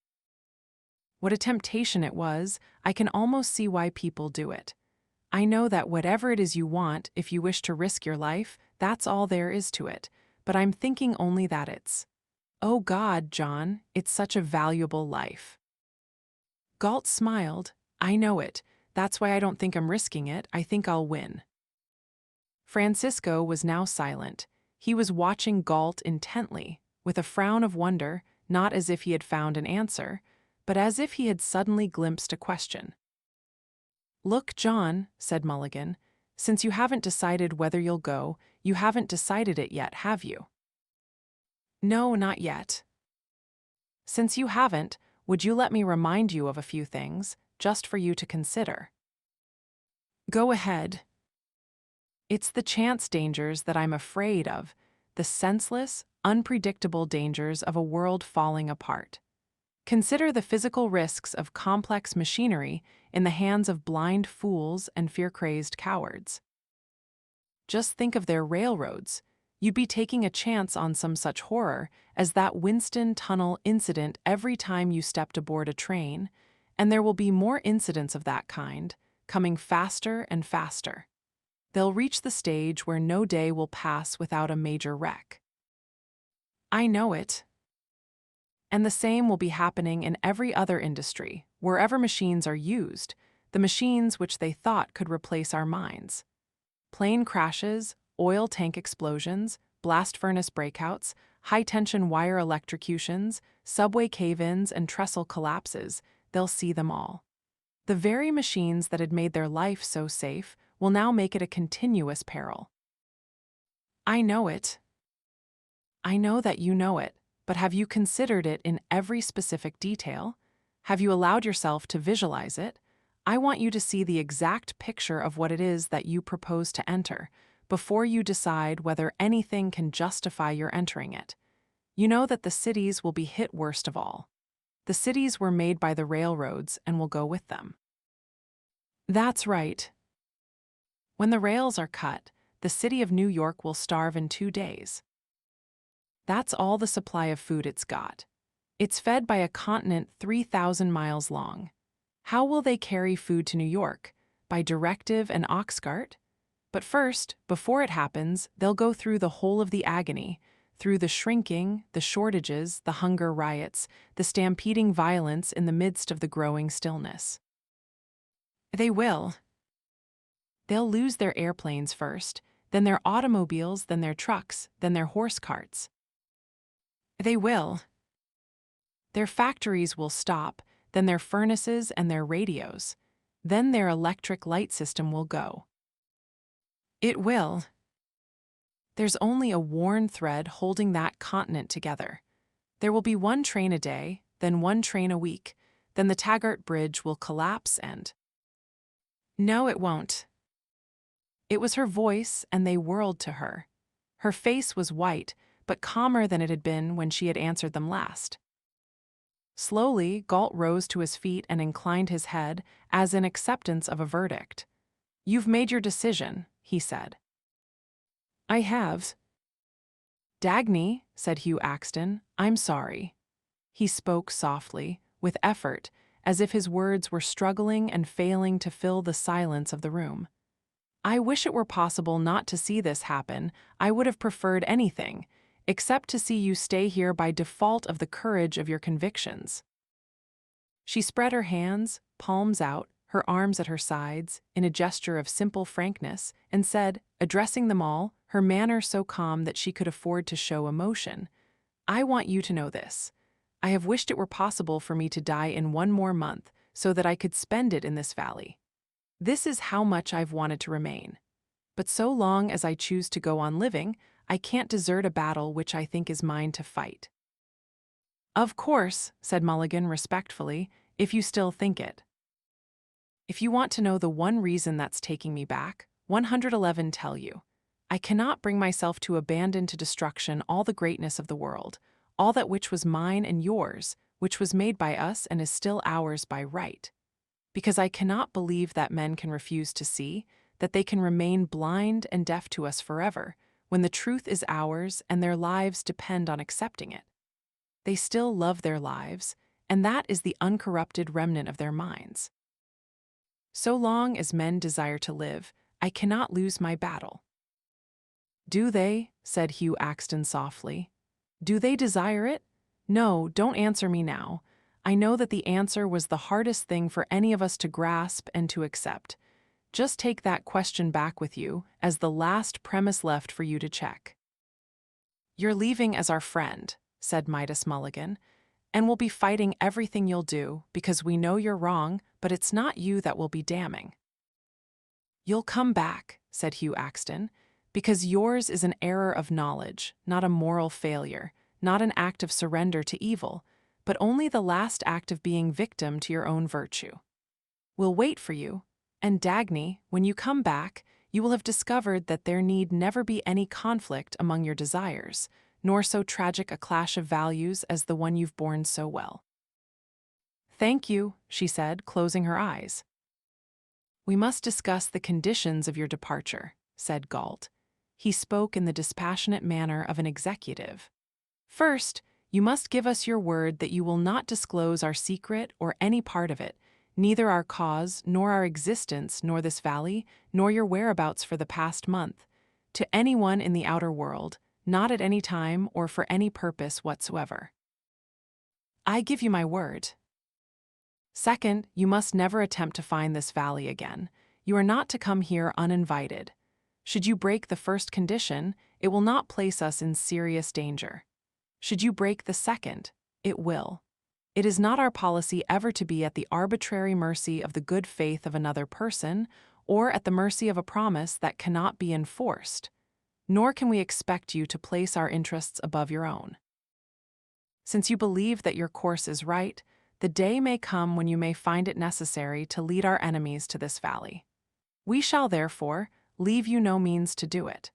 what a temptation it was. I can almost see why people do it. I know that whatever it is you want, if you wish to risk your life, that's all there is to it, but I'm thinking only that it's, oh God, John, it's such a valuable life." Galt smiled. "I know it. That's why I don't think I'm risking it. I think I'll win." Francisco was now silent. He was watching Galt intently, with a frown of wonder, not as if he had found an answer, but as if he had suddenly glimpsed a question. "Look, John," said Mulligan, "since you haven't decided whether you'll go, you haven't decided it yet, have you?" "No, not yet." "Since you haven't, would you let me remind you of a few things, just for you to consider?" "Go ahead." "It's the chance dangers that I'm afraid of, the senseless, unpredictable dangers of a world falling apart. Consider the physical risks of complex machinery in the hands of blind fools and fear-crazed cowards. Just think of their railroads. You'd be taking a chance on some such horror as that Winston Tunnel incident every time you stepped aboard a train, and there will be more incidents of that kind, coming faster and faster. They'll reach the stage where no day will pass without a major wreck." "I know it." "And the same will be happening in every other industry, wherever machines are used, the machines which they thought could replace our minds. Plane crashes, oil tank explosions, blast furnace breakouts, high-tension wire electrocutions, subway cave-ins and trestle collapses, they'll see them all. The very machines that had made their life so safe will now make it a continuous peril." "I know it." "I know that you know it, but have you considered it in every specific detail? Have you allowed yourself to visualize it? I want you to see the exact picture of what it is that you propose to enter, before you decide whether anything can justify your entering it. You know that the cities will be hit worst of all. The cities were made by the railroads and will go with them." "That's right. When the rails are cut, the city of New York will starve in 2 days. That's all the supply of food it's got. It's fed by a continent 3,000 miles long. How will they carry food to New York? By directive and ox cart? But first, before it happens, they'll go through the whole of the agony, through the shrinking, the shortages, the hunger riots, the stampeding violence in the midst of the growing stillness." "They will. They'll lose their airplanes first, then their automobiles, then their trucks, then their horse carts. They will. Their factories will stop, then their furnaces and their radios. Then their electric light system will go. It will. There's only a worn thread holding that continent together. There will be one train a day, then one train a week, then the Taggart Bridge will collapse and— No, it won't. It was her voice, and they whirled to her. Her face was white, but calmer than it had been when she had answered them last. Slowly, Galt rose to his feet and inclined his head, as in acceptance of a verdict. "You've made your decision," he said. "I have." "Dagny," said Hugh Axton, "I'm sorry." He spoke softly, with effort, as if his words were struggling and failing to fill the silence of the room. "I wish it were possible not to see this happen. I would have preferred anything, except to see you stay here by default of the courage of your convictions." She spread her hands, palms out, her arms at her sides, in a gesture of simple frankness, and said, addressing them all, her manner so calm that she could afford to show emotion, "I want you to know this. I have wished it were possible for me to die in one more month, so that I could spend it in this valley. This is how much I've wanted to remain. But so long as I choose to go on living, I can't desert a battle which I think is mine to fight." "Of course," said Mulligan respectfully, "if you still think it. If you want to know the one reason that's taking me back, 111 tell you. I cannot bring myself to abandon to destruction all the greatness of the world, all that which was mine and yours, which was made by us and is still ours by right. Because I cannot believe that men can refuse to see, that they can remain blind and deaf to us forever, when the truth is ours and their lives depend on accepting it. They still love their lives, and that is the uncorrupted remnant of their minds. So long as men desire to live, I cannot lose my battle." "Do they?" said Hugh Axton softly. "Do they desire it? No, don't answer me now. I know that the answer was the hardest thing for any of us to grasp and to accept. Just take that question back with you as the last premise left for you to check." "You're leaving as our friend," said Midas Mulligan, "and we'll be fighting everything you'll do because we know you're wrong, but it's not you that will be damning." "You'll come back," said Hugh Axton, "because yours is an error of knowledge, not a moral failure, not an act of surrender to evil, but only the last act of being victim to your own virtue. We'll wait for you, and Dagny, when you come back, you will have discovered that there need never be any conflict among your desires, nor so tragic a clash of values as the one you've borne so well." "Thank you," she said, closing her eyes. "We must discuss the conditions of your departure," said Galt. He spoke in the dispassionate manner of an executive. "First, you must give us your word that you will not disclose our secret or any part of it, neither our cause, nor our existence, nor this valley, nor your whereabouts for the past month, to anyone in the outer world, not at any time or for any purpose whatsoever." "I give you my word." "Second, you must never attempt to find this valley again. You are not to come here uninvited. Should you break the first condition, it will not place us in serious danger. Should you break the second, it will. It is not our policy ever to be at the arbitrary mercy of the good faith of another person, or at the mercy of a promise that cannot be enforced, nor can we expect you to place our interests above your own. Since you believe that your course is right, the day may come when you may find it necessary to lead our enemies to this valley. We shall, therefore, leave you no means to do it.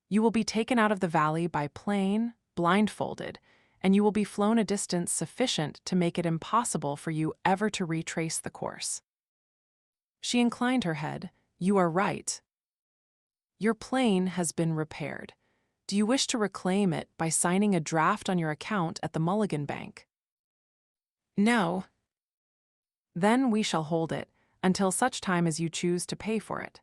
You will be taken out of the valley by plane, blindfolded, and you will be flown a distance sufficient to make it impossible for you ever to retrace the course." She inclined her head. "You are right. Your plane has been repaired. Do you wish to reclaim it by signing a draft on your account at the Mulligan Bank?" "No." "Then we shall hold it until such time as you choose to pay for it.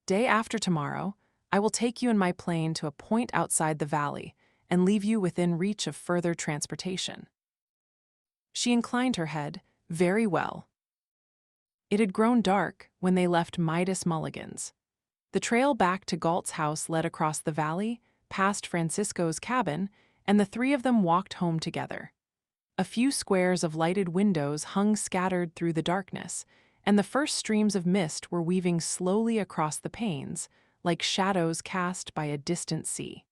Day after tomorrow, I will take you in my plane to a point outside the valley and leave you within reach of further transportation." She inclined her head. "Very well." It had grown dark when they left Midas Mulligan's. The trail back to Galt's house led across the valley, past Francisco's cabin, and the three of them walked home together. A few squares of lighted windows hung scattered through the darkness, and the first streams of mist were weaving slowly across the panes, like shadows cast by a distant sea.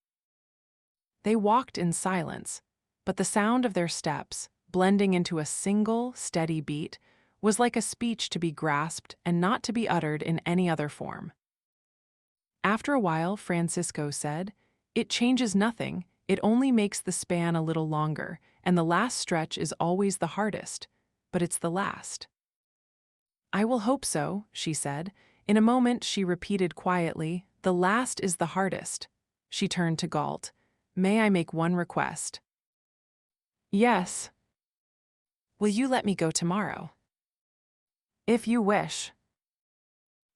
They walked in silence. but the sound of their steps, blending into a single, steady beat, was like a speech to be grasped and not to be uttered in any other form. After a while, Francisco said, "It changes nothing, it only makes the span a little longer, and the last stretch is always the hardest, but it's the last." "I will hope so," she said. In a moment she repeated quietly, "The last is the hardest." She turned to Galt. "May I make one request?" "Yes." "Will you let me go tomorrow?" "If you wish."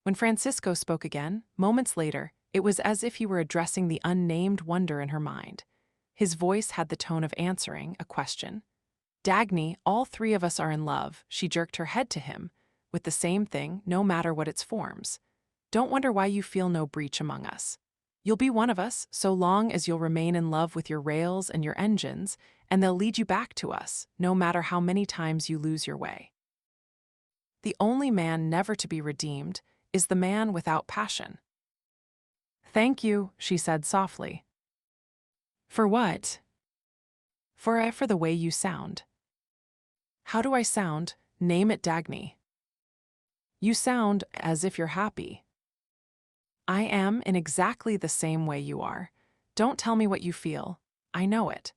When Francisco spoke again, moments later, it was as if he were addressing the unnamed wonder in her mind. His voice had the tone of answering a question. "Dagny, all three of us are in love," she jerked her head to him, "with the same thing, no matter what its forms. Don't wonder why you feel no breach among us. You'll be one of us, so long as you'll remain in love with your rails and your engines, and they'll lead you back to us, no matter how many times you lose your way. The only man never to be redeemed is the man without passion." "Thank you," she said softly. "For what?" For the way you sound." "How do I sound? Name it, Dagny." "You sound as if you're happy." "I am in exactly the same way you are. Don't tell me what you feel. I know it.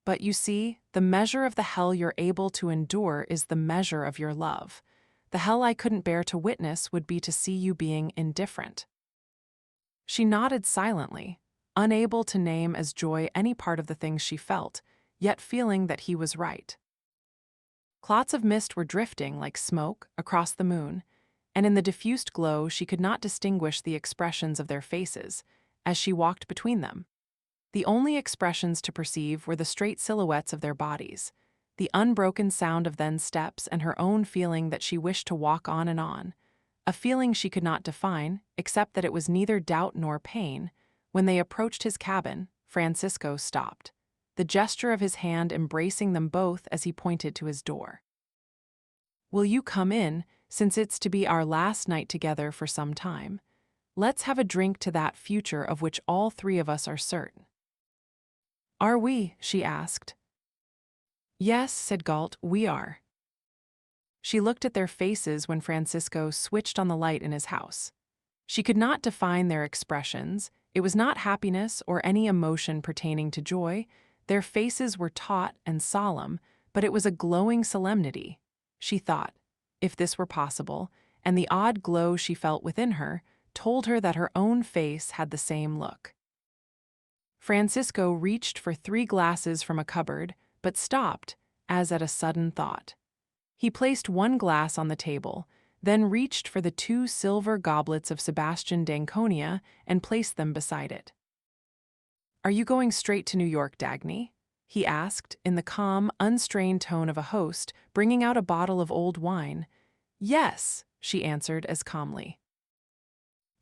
But you see, the measure of the hell you're able to endure is the measure of your love. The hell I couldn't bear to witness would be to see you being indifferent." She nodded silently, unable to name as joy any part of the things she felt, yet feeling that he was right. Clots of mist were drifting like smoke across the moon, and in the diffused glow she could not distinguish the expressions of their faces as she walked between them. The only expressions to perceive were the straight silhouettes of their bodies, the unbroken sound of then steps, and her own feeling that she wished to walk on, a feeling she could not define, except that it was neither doubt nor pain. When they approached his cabin, Francisco stopped, the gesture of his hand embracing them both as he pointed to his door. "Will you come in, since it's to be our last night together for some time? Let's have a drink to that future of which all three of us are certain." "Are we?" she asked. "Yes," said Galt, "we are." She looked at their faces when Francisco switched on the light in his house. She could not define their expressions. It was not happiness or any emotion pertaining to joy. Their faces were taut and solemn, but it was a glowing solemnity. She thought, if this were possible, and the odd glow she felt within her told her that her own face had the same look. Francisco reached for 3 glasses from a cupboard, but stopped, as at a sudden thought. He placed one glass on the table, then reached for the 2 silver goblets of Sebastian d'Anconia and placed them beside it. "Are you going straight to New York, Dagny?" he asked, in the calm, unstrained tone of a host, bringing out a bottle of old wine. "Yes," she answered as calmly.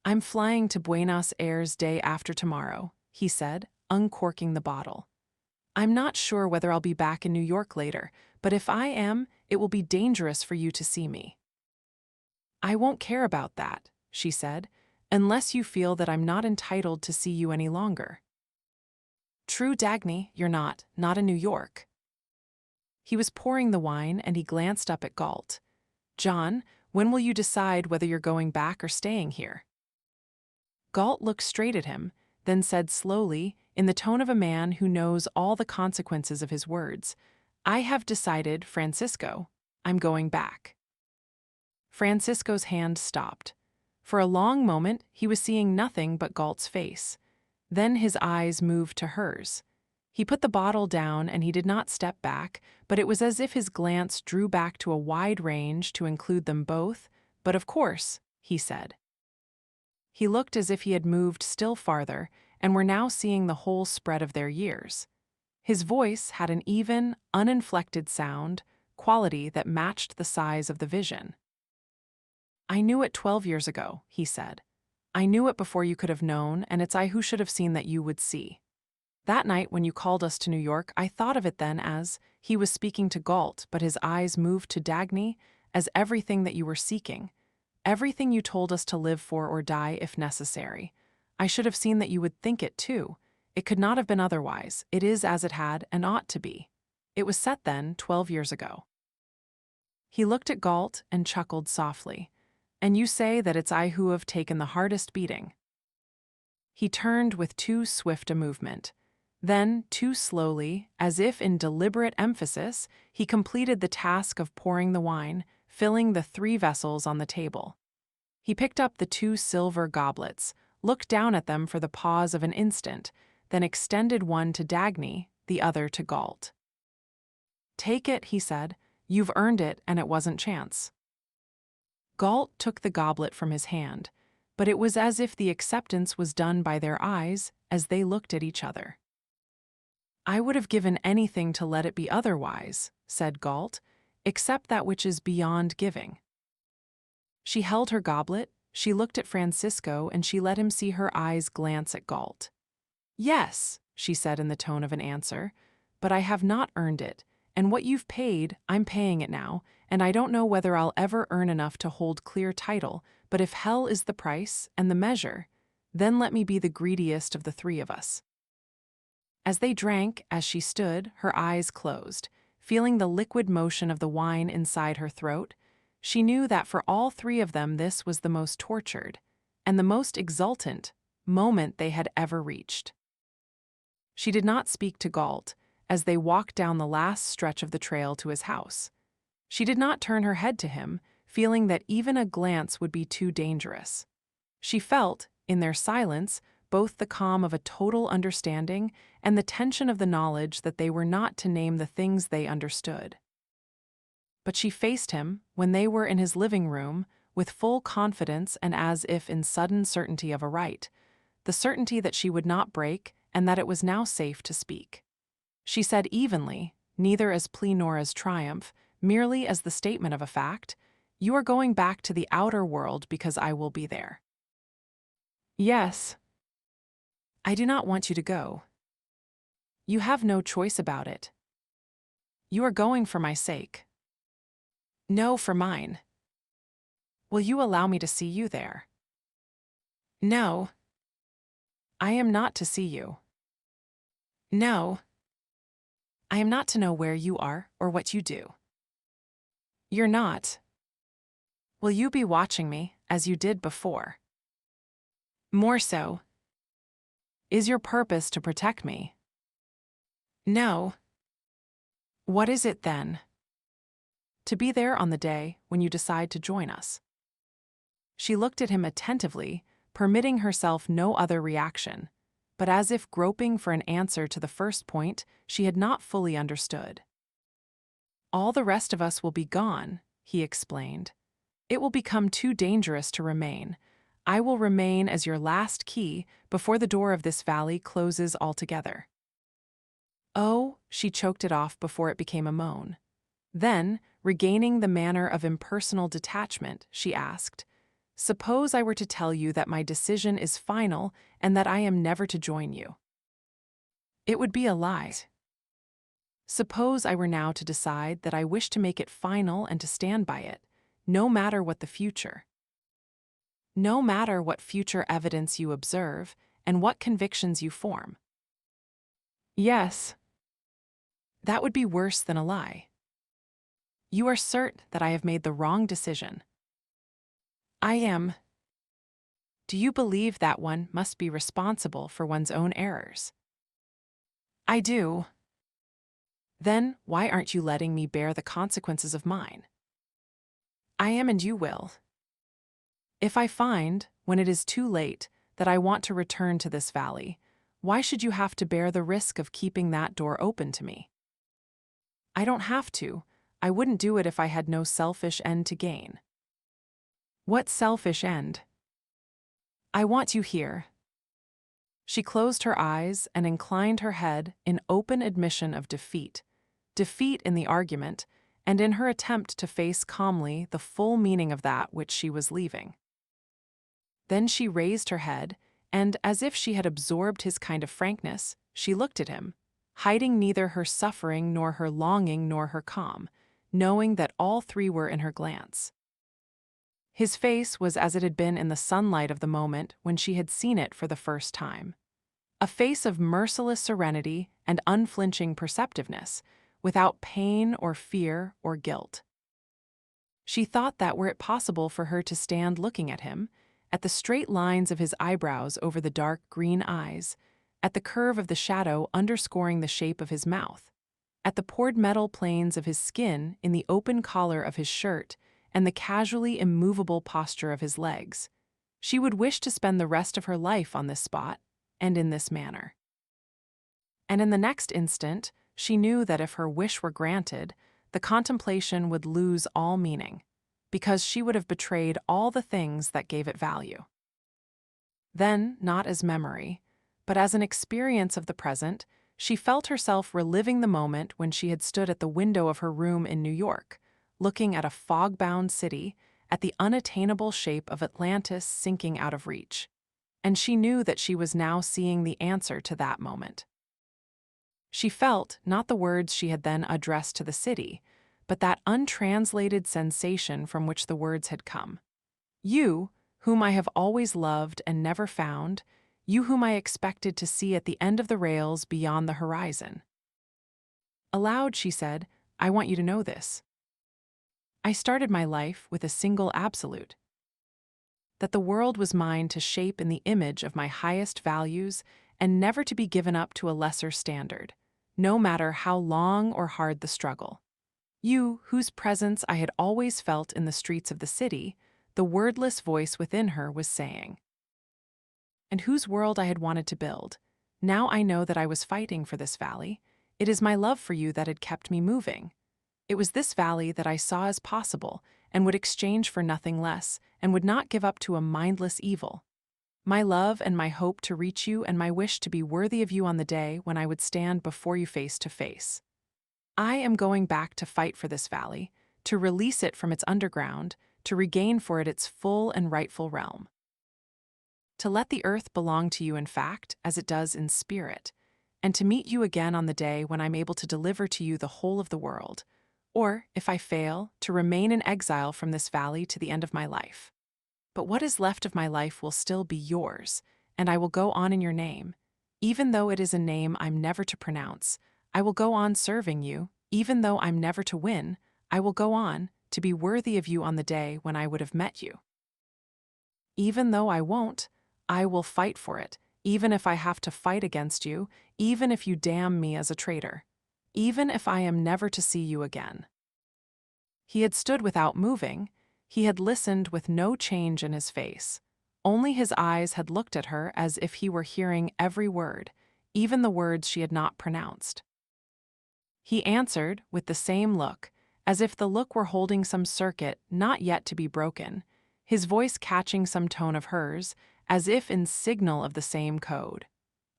"I'm flying to Buenos Aires day after tomorrow," he said, uncorking the bottle. "I'm not sure whether I'll be back in New York later, but if I am, it will be dangerous for you to see me." "I won't care about that," she said, "unless you feel that I'm not entitled to see you any longer." "True, Dagny, you're not in New York." He was pouring the wine and he glanced up at Galt. "John, when will you decide whether you're going back or staying here?" Galt looked straight at him, then said slowly, in the tone of a man who knows all the consequences of his words, "I have decided, Francisco. I'm going back." Francisco's hand stopped. For a long moment, he was seeing nothing but Galt's face. Then his eyes moved to hers. He put the bottle down and he did not step back, but it was as if his glance drew back to a wide range to include them both. "But of course," he said. He looked as if he had moved still farther and were now seeing the whole spread of their years. His voice had an even, uninflected sound, quality that matched the size of the vision. "I knew it 12 years ago," he said. "I knew it before you could have known, and it's I who should have seen that you would see. That night when you called us to New York, I thought of it then as," he was speaking to Galt, but his eyes moved to Dagny, "as everything that you were seeking. Everything you told us to live for or die if necessary. I should have seen that you would think it too. It could not have been otherwise. It is as it had and ought to be." It was set then, 12 years ago. He looked at Galt and chuckled softly. And you say that it's I who have taken the hardest beating. He turned with too swift a movement. Then, too slowly, as if in deliberate emphasis, he completed the task of pouring the wine, filling the 3 vessels on the table. He picked up the 2 silver goblets, looked down at them for the pause of an instant, then extended one to Dagny, the other to Galt. "Take it," he said. "You've earned it, and it wasn't chance." Galt took the goblet from his hand, but it was as if the acceptance was done by their eyes as they looked at each other. "I would have given anything to let it be otherwise," said Galt, "except that which is beyond giving." She held her goblet, she looked at Francisco, and she let him see her eyes glance at Galt. "Yes," she said in the tone of an answer, "but I have not earned it, and what you've paid, I'm paying it now, and I don't know whether I'll ever earn enough to hold clear title, but if hell is the price and the measure, then let me be the greediest of the 3 of us." As they drank, as she stood, her eyes closed, feeling the liquid motion of the wine inside her throat, she knew that for all 3 of them this was the most tortured, and the most exultant, moment they had ever reached. She did not speak to Galt as they walked down the last stretch of the trail to his house. She did not turn her head to him, feeling that even a glance would be too dangerous. She felt, in their silence, both the calm of a total understanding and the tension of the knowledge that they were not to name the things they understood. But she faced him, when they were in his living room, with full confidence and as if in sudden certainty of a right, the certainty that she would not break and that it was now safe to speak. She said evenly, neither as plea nor as triumph, merely as the statement of a fact, "You are going back to the outer world because I will be there." "Yes. I do not want you to go. You have no choice about it. You are going for my sake." "No, for mine." "Will you allow me to see you there?" "No." "I am not to see you." "No." "I am not to know where you are or what you do." "You're not." "Will you be watching me, as you did before?" "More so." "Is your purpose to protect me?" "No." "What is it then?" "To be there on the day when you decide to join us." She looked at him attentively, permitting herself no other reaction, but as if groping for an answer to the first point she had not fully understood. "All the rest of us will be gone," he explained. "It will become too dangerous to remain. I will remain as your last key before the door of this valley closes altogether." "Oh," she choked it off before it became a moan. Then, regaining the manner of impersonal detachment, she asked, "Suppose I were to tell you that my decision is final and that I am never to join you?" "It would be a lie." "Suppose I were now to decide that I wish to make it final and to stand by it, no matter what the future. No matter what future evidence you observe and what convictions you form." "Yes." "That would be worse than a lie." "You are certain that I have made the wrong decision?" "I am." "Do you believe that one must be responsible for one's own errors?" "I do." "Then why aren't you letting me bear the consequences of mine?" "I am, and you will." "If I find, when it is too late, that I want to return to this valley, why should you have to bear the risk of keeping that door open to me?" "I don't have to. I wouldn't do it if I had no selfish end to gain." "What selfish end?" "I want you here." She closed her eyes and inclined her head in open admission of defeat. Defeat in the argument, and in her attempt to face calmly the full meaning of that which she was leaving. Then she raised her head, and, as if she had absorbed his kind of frankness, she looked at him, hiding neither her suffering nor her longing nor her calm, knowing that all 3 were in her glance. His face was as it had been in the sunlight of the moment when she had seen it for the first time. A face of merciless serenity and unflinching perceptiveness, without pain or fear or guilt. She thought that were it possible for her to stand looking at him, at the straight lines of his eyebrows over the dark green eyes, at the curve of the shadow underscoring the shape of his mouth, at the poured metal planes of his skin in the open collar of his shirt and the casually immovable posture of his legs, she would wish to spend the rest of her life on this spot and in this manner. And in the next instant, she knew that if her wish were granted, the contemplation would lose all meaning, because she would have betrayed all the things that gave it value. Then, not as memory, but as an experience of the present, she felt herself reliving the moment when she had stood at the window of her room in New York, looking at a fog-bound city, at the unattainable shape of Atlantis sinking out of reach. And she knew that she was now seeing the answer to that moment. She felt not the words she had then addressed to the city, but that untranslated sensation from which the words had come. You, whom I have always loved and never found, you whom I expected to see at the end of the rails beyond the horizon. Aloud, she said, I want you to know this. I started my life with a single absolute. That the world was mine to shape in the image of my highest values and never to be given up to a lesser standard, no matter how long or hard the struggle. You, whose presence I had always felt in the streets of the city, the wordless voice within her was saying. And whose world I had wanted to build. Now I know that I was fighting for this valley. It is my love for you that had kept me moving. It was this valley that I saw as possible and would exchange for nothing less and would not give up to a mindless evil. My love and my hope to reach you and my wish to be worthy of you on the day when I would stand before you face to face. I am going back to fight for this valley, to release it from its underground, to regain for it its full and rightful realm. To let the earth belong to you in fact, as it does in spirit, and to meet you again on the day when I'm able to deliver to you the whole of the world, or, if I fail, to remain in exile from this valley to the end of my life. But what is left of my life will still be yours, and I will go on in your name. Even though it is a name I'm never to pronounce, I will go on serving you. Even though I'm never to win, I will go on to be worthy of you on the day when I would have met you. Even though I won't, I will fight for it, even if I have to fight against you, even if you damn me as a traitor, even if I am never to see you again. He had stood without moving. He had listened with no change in his face. Only his eyes had looked at her as if he were hearing every word, even the words she had not pronounced. He answered with the same look, as if the look were holding some circuit not yet to be broken, his voice catching some tone of hers, as if in signal of the same code.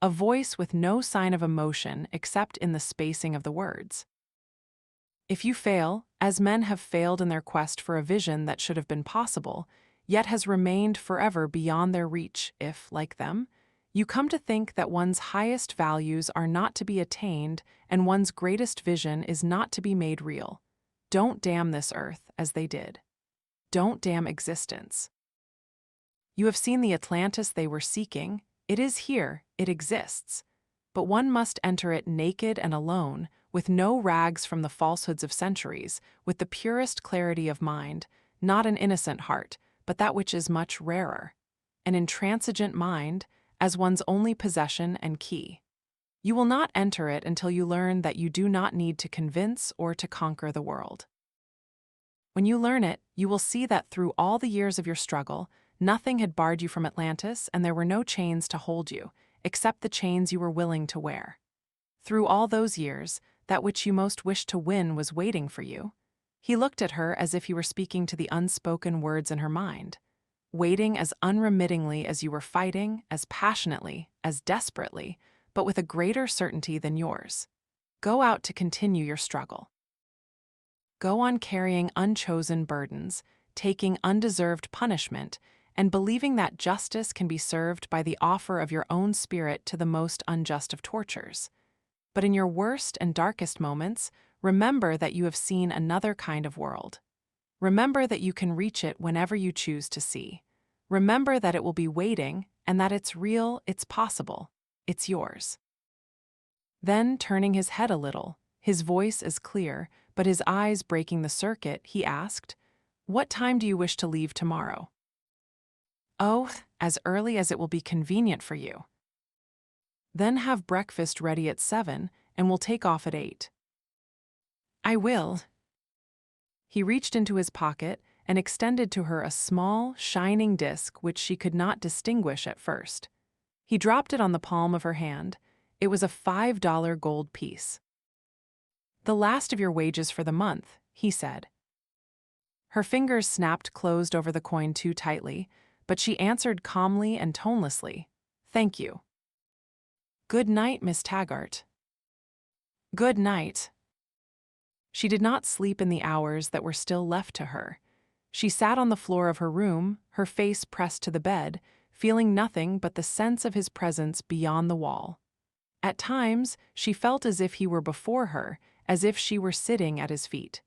A voice with no sign of emotion except in the spacing of the words. If you fail, as men have failed in their quest for a vision that should have been possible, yet has remained forever beyond their reach if, like them, you come to think that one's highest values are not to be attained and one's greatest vision is not to be made real, don't damn this earth as they did. Don't damn existence. You have seen the Atlantis they were seeking. It is here, it exists. But one must enter it naked and alone, with no rags from the falsehoods of centuries, with the purest clarity of mind, not an innocent heart, but that which is much rarer, an intransigent mind as one's only possession and key. You will not enter it until you learn that you do not need to convince or to conquer the world. When you learn it, you will see that through all the years of your struggle, nothing had barred you from Atlantis and there were no chains to hold you, except the chains you were willing to wear. Through all those years, that which you most wished to win was waiting for you. He looked at her as if he were speaking to the unspoken words in her mind, waiting as unremittingly as you were fighting, as passionately, as desperately, but with a greater certainty than yours. Go out to continue your struggle. Go on carrying unchosen burdens, taking undeserved punishment, and believing that justice can be served by the offer of your own spirit to the most unjust of tortures. But in your worst and darkest moments, remember that you have seen another kind of world. Remember that you can reach it whenever you choose to see. Remember that it will be waiting and that it's real, it's possible, it's yours. Then, turning his head a little, His voice as clear, but his eyes breaking the circuit, he asked, "What time do you wish to leave tomorrow?" "Oh, as early as it will be convenient for you." "Then have breakfast ready at 7, and we'll take off at 8. "I will." He reached into his pocket and extended to her a small, shining disk which she could not distinguish at first. He dropped it on the palm of her hand. It was a $5 gold piece. "The last of your wages for the month," he said. Her fingers snapped closed over the coin too tightly, but she answered calmly and tonelessly, "Thank you." "Good night, Miss Taggart." "Good night." She did not sleep in the hours that were still left to her. She sat on the floor of her room, her face pressed to the bed, feeling nothing but the sense of his presence beyond the wall. At times, she felt as if he were before her, as if she were sitting at his feet.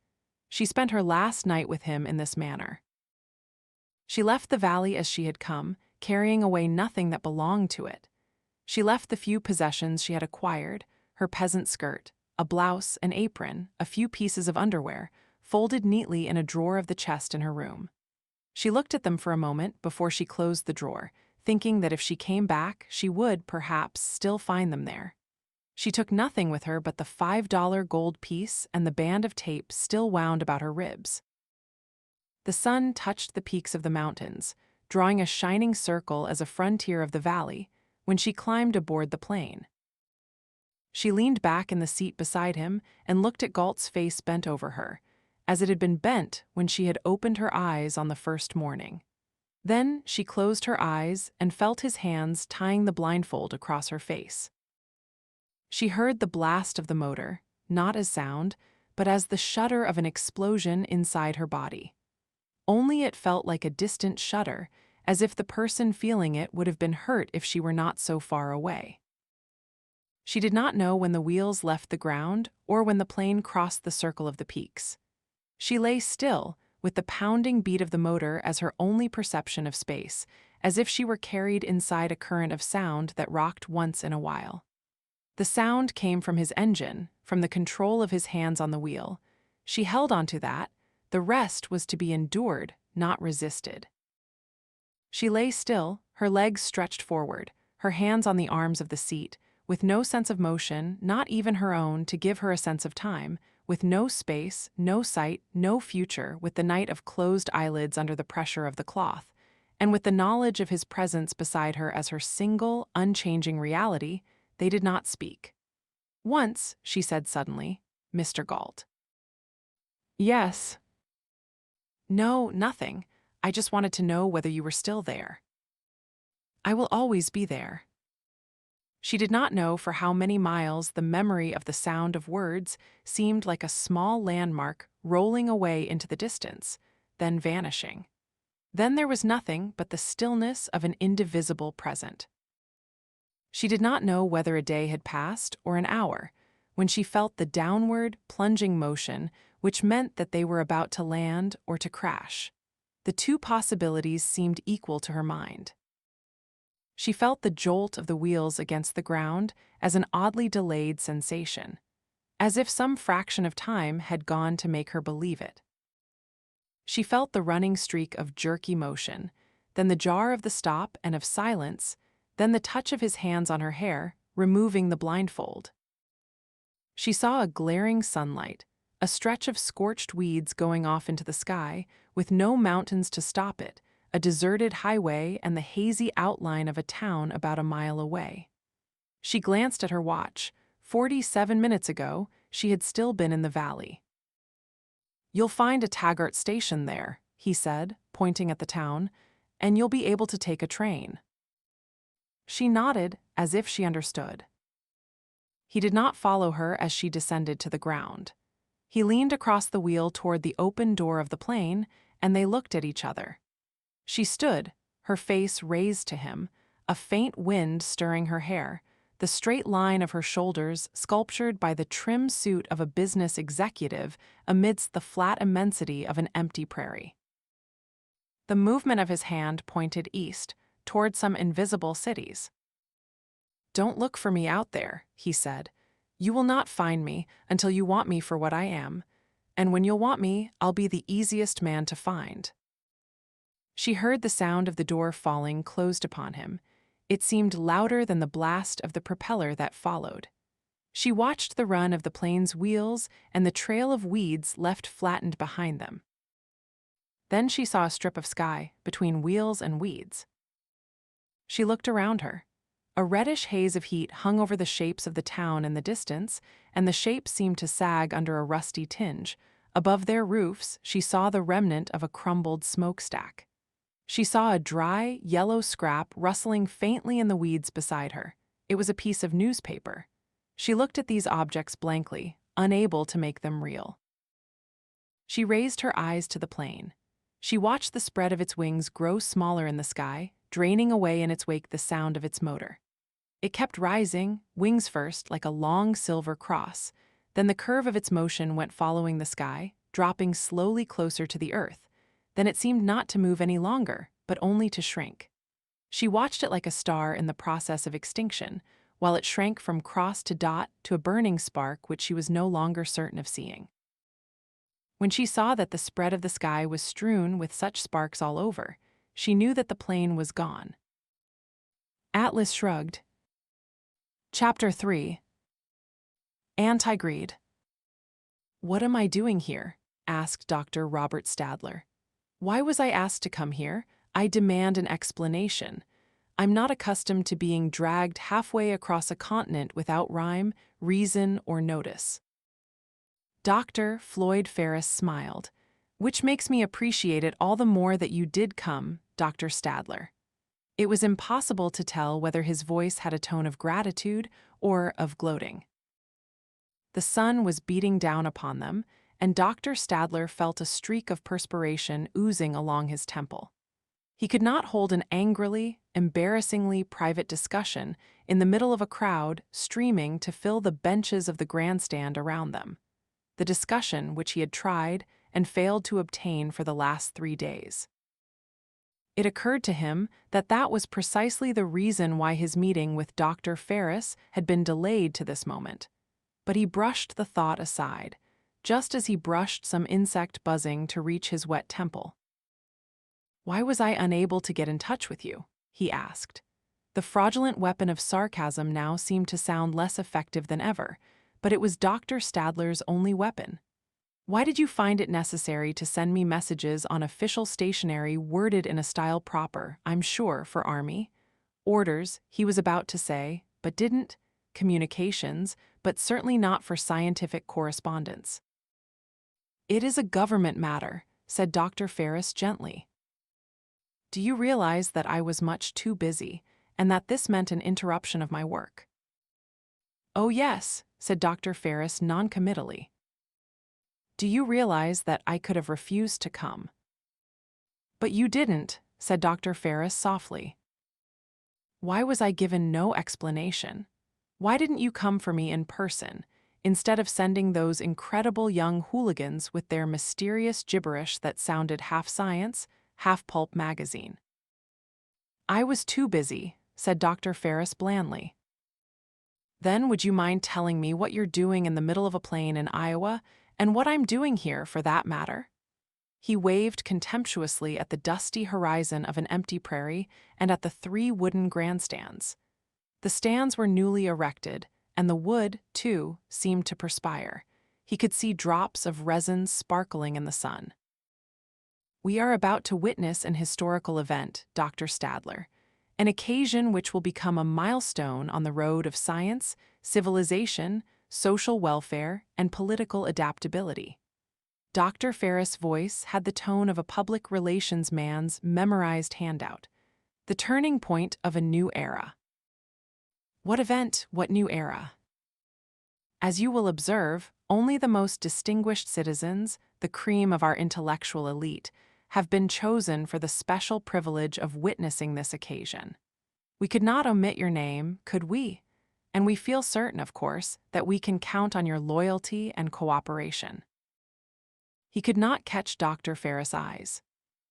She spent her last night with him in this manner. She left the valley as she had come, carrying away nothing that belonged to it. She left the few possessions she had acquired, her peasant skirt, a blouse, an apron, a few pieces of underwear, folded neatly in a drawer of the chest in her room. She looked at them for a moment before she closed the drawer, thinking that if she came back, she would, perhaps, still find them there. She took nothing with her but the $5 gold piece and the band of tape still wound about her ribs. The sun touched the peaks of the mountains, drawing a shining circle as a frontier of the valley, when she climbed aboard the plane. She leaned back in the seat beside him and looked at Galt's face bent over her, as it had been bent when she had opened her eyes on the first morning. Then she closed her eyes and felt his hands tying the blindfold across her face. She heard the blast of the motor, not as sound, but as the shudder of an explosion inside her body. Only it felt like a distant shudder, as if the person feeling it would have been hurt if she were not so far away. She did not know when the wheels left the ground or when the plane crossed the circle of the peaks. She lay still, with the pounding beat of the motor as her only perception of space, as if she were carried inside a current of sound that rocked once in a while. The sound came from his engine, from the control of his hands on the wheel. She held onto that. The rest was to be endured, not resisted. She lay still, her legs stretched forward, her hands on the arms of the seat, with no sense of motion, not even her own, to give her a sense of time, with no space, no sight, no future, with the night of closed eyelids under the pressure of the cloth, and with the knowledge of his presence beside her as her single, unchanging reality. They did not speak. Once, she said suddenly, "Mr. Galt." "Yes." "No, nothing. I just wanted to know whether you were still there." "I will always be there." She did not know for how many miles the memory of the sound of words seemed like a small landmark rolling away into the distance, then vanishing. Then there was nothing but the stillness of an indivisible present. She did not know whether a day had passed or an hour, when she felt the downward, plunging motion, which meant that they were about to land or to crash. The two possibilities seemed equal to her mind. She felt the jolt of the wheels against the ground as an oddly delayed sensation, as if some fraction of time had gone to make her believe it. She felt the running streak of jerky motion, then the jar of the stop and of silence, then the touch of his hands on her hair, removing the blindfold. She saw a glaring sunlight, a stretch of scorched weeds going off into the sky, with no mountains to stop it, a deserted highway and the hazy outline of a town about a mile away. She glanced at her watch. 47 minutes ago, she had still been in the valley. "You'll find a Taggart station there," he said, pointing at the town, "and you'll be able to take a train." She nodded, as if she understood. He did not follow her as she descended to the ground. He leaned across the wheel toward the open door of the plane, and they looked at each other. She stood, her face raised to him, a faint wind stirring her hair, the straight line of her shoulders sculptured by the trim suit of a business executive amidst the flat immensity of an empty prairie. The movement of his hand pointed east, toward some invisible cities. "Don't look for me out there," he said. You will not find me until you want me for what I am, and when you'll want me, I'll be the easiest man to find." She heard the sound of the door falling closed upon him. It seemed louder than the blast of the propeller that followed. She watched the run of the plane's wheels and the trail of weeds left flattened behind them. Then she saw a strip of sky between wheels and weeds. She looked around her. A reddish haze of heat hung over the shapes of the town in the distance, and the shapes seemed to sag under a rusty tinge. Above their roofs, she saw the remnant of a crumbled smokestack. She saw a dry, yellow scrap rustling faintly in the weeds beside her. It was a piece of newspaper. She looked at these objects blankly, unable to make them real. She raised her eyes to the plane. She watched the spread of its wings grow smaller in the sky, draining away in its wake the sound of its motor. It kept rising, wings first, like a long silver cross. Then the curve of its motion went following the sky, dropping slowly closer to the earth. Then it seemed not to move any longer, but only to shrink. She watched it like a star in the process of extinction, while it shrank from cross to dot to a burning spark which she was no longer certain of seeing. When she saw that the spread of the sky was strewn with such sparks all over, she knew that the plane was gone. Atlas Shrugged. Chapter 3. Anti-Greed. "What am I doing here?" asked Dr. Robert Stadler. "Why was I asked to come here? I demand an explanation. I'm not accustomed to being dragged halfway across a continent without rhyme, reason, or notice." Dr. Floyd Ferris smiled. "Which makes me appreciate it all the more that you did come, Dr. Stadler." It was impossible to tell whether his voice had a tone of gratitude or of gloating. The sun was beating down upon them, and Dr. Stadler felt a streak of perspiration oozing along his temple. He could not hold an angrily, embarrassingly private discussion in the middle of a crowd streaming to fill the benches of the grandstand around them. The discussion which he had tried and failed to obtain for the last 3 days. It occurred to him that that was precisely the reason why his meeting with Dr. Ferris had been delayed to this moment. But he brushed the thought aside, just as he brushed some insect buzzing to reach his wet temple. "Why was I unable to get in touch with you?" he asked. The fraudulent weapon of sarcasm now seemed to sound less effective than ever, but it was Dr. Stadler's only weapon. "Why did you find it necessary to send me messages on official stationery worded in a style proper, I'm sure, for Army? Orders," he was about to say, but didn't. Communications, but certainly not for scientific correspondence. "It is a government matter," said Dr. Ferris gently. "Do you realize that I was much too busy, and that this meant an interruption of my work?" "Oh yes," said Dr. Ferris noncommittally. "Do you realize that I could have refused to come?" "But you didn't," said Dr. Ferris softly. "Why was I given no explanation? Why didn't you come for me in person, instead of sending those incredible young hooligans with their mysterious gibberish that sounded half science, half pulp magazine?" "I was too busy," said Dr. Ferris blandly. "Then would you mind telling me what you're doing in the middle of a plain in Iowa, and what I'm doing here for that matter?" He waved contemptuously at the dusty horizon of an empty prairie and at the 3 wooden grandstands. The stands were newly erected, and the wood, too, seemed to perspire. He could see drops of resin sparkling in the sun. "We are about to witness an historical event, Dr. Stadler, an occasion which will become a milestone on the road of science, civilization, social welfare, and political adaptability." Dr. Ferris' voice had the tone of a public relations man's memorized handout. "The turning point of a new era." "What event, what new era?" "As you will observe, only the most distinguished citizens, the cream of our intellectual elite, have been chosen for the special privilege of witnessing this occasion. We could not omit your name, could we? And we feel certain, of course, that we can count on your loyalty and cooperation." He could not catch Dr. Ferris' eyes.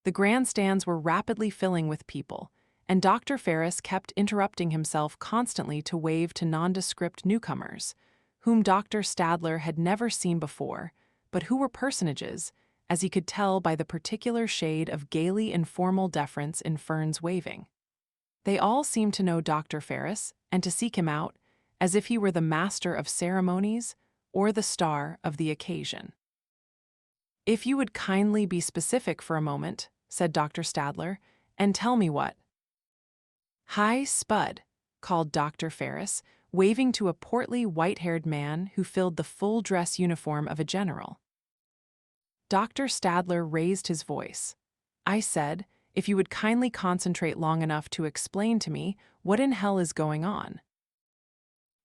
The grandstands were rapidly filling with people, and Dr. Ferris kept interrupting himself constantly to wave to nondescript newcomers, whom Dr. Stadler had never seen before, but who were personages, as he could tell by the particular shade of gaily informal deference in Fern's waving. They all seemed to know Dr. Ferris and to seek him out, as if he were the master of ceremonies or the star of the occasion. "If you would kindly be specific for a moment," said Dr. Stadler, "and tell me what—" "Hi, Spud," called Dr. Ferris, waving to a portly, white-haired man who filled the full-dress uniform of a general. Dr. Stadler raised his voice. "I said, if you would kindly concentrate long enough to explain to me what in hell is going on."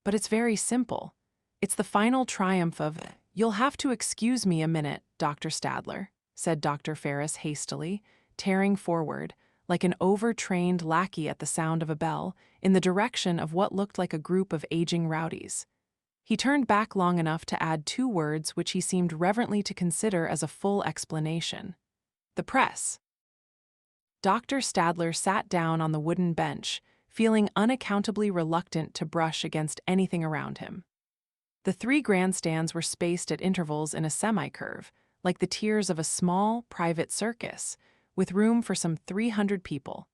"But it's very simple. It's the final triumph of—" "You'll have to excuse me a minute, Dr. Stadler," said Dr. Ferris hastily, tearing forward, like an overtrained lackey at the sound of a bell, in the direction of what looked like a group of aging rowdies. He turned back long enough to add 2 words which he seemed reverently to consider as a full explanation. "The press." Dr. Stadler sat down on the wooden bench, feeling unaccountably reluctant to brush against anything around him. The 3 grandstands were spaced at intervals in a semicurve, like the tiers of a small, private circus, with room for some 300 people.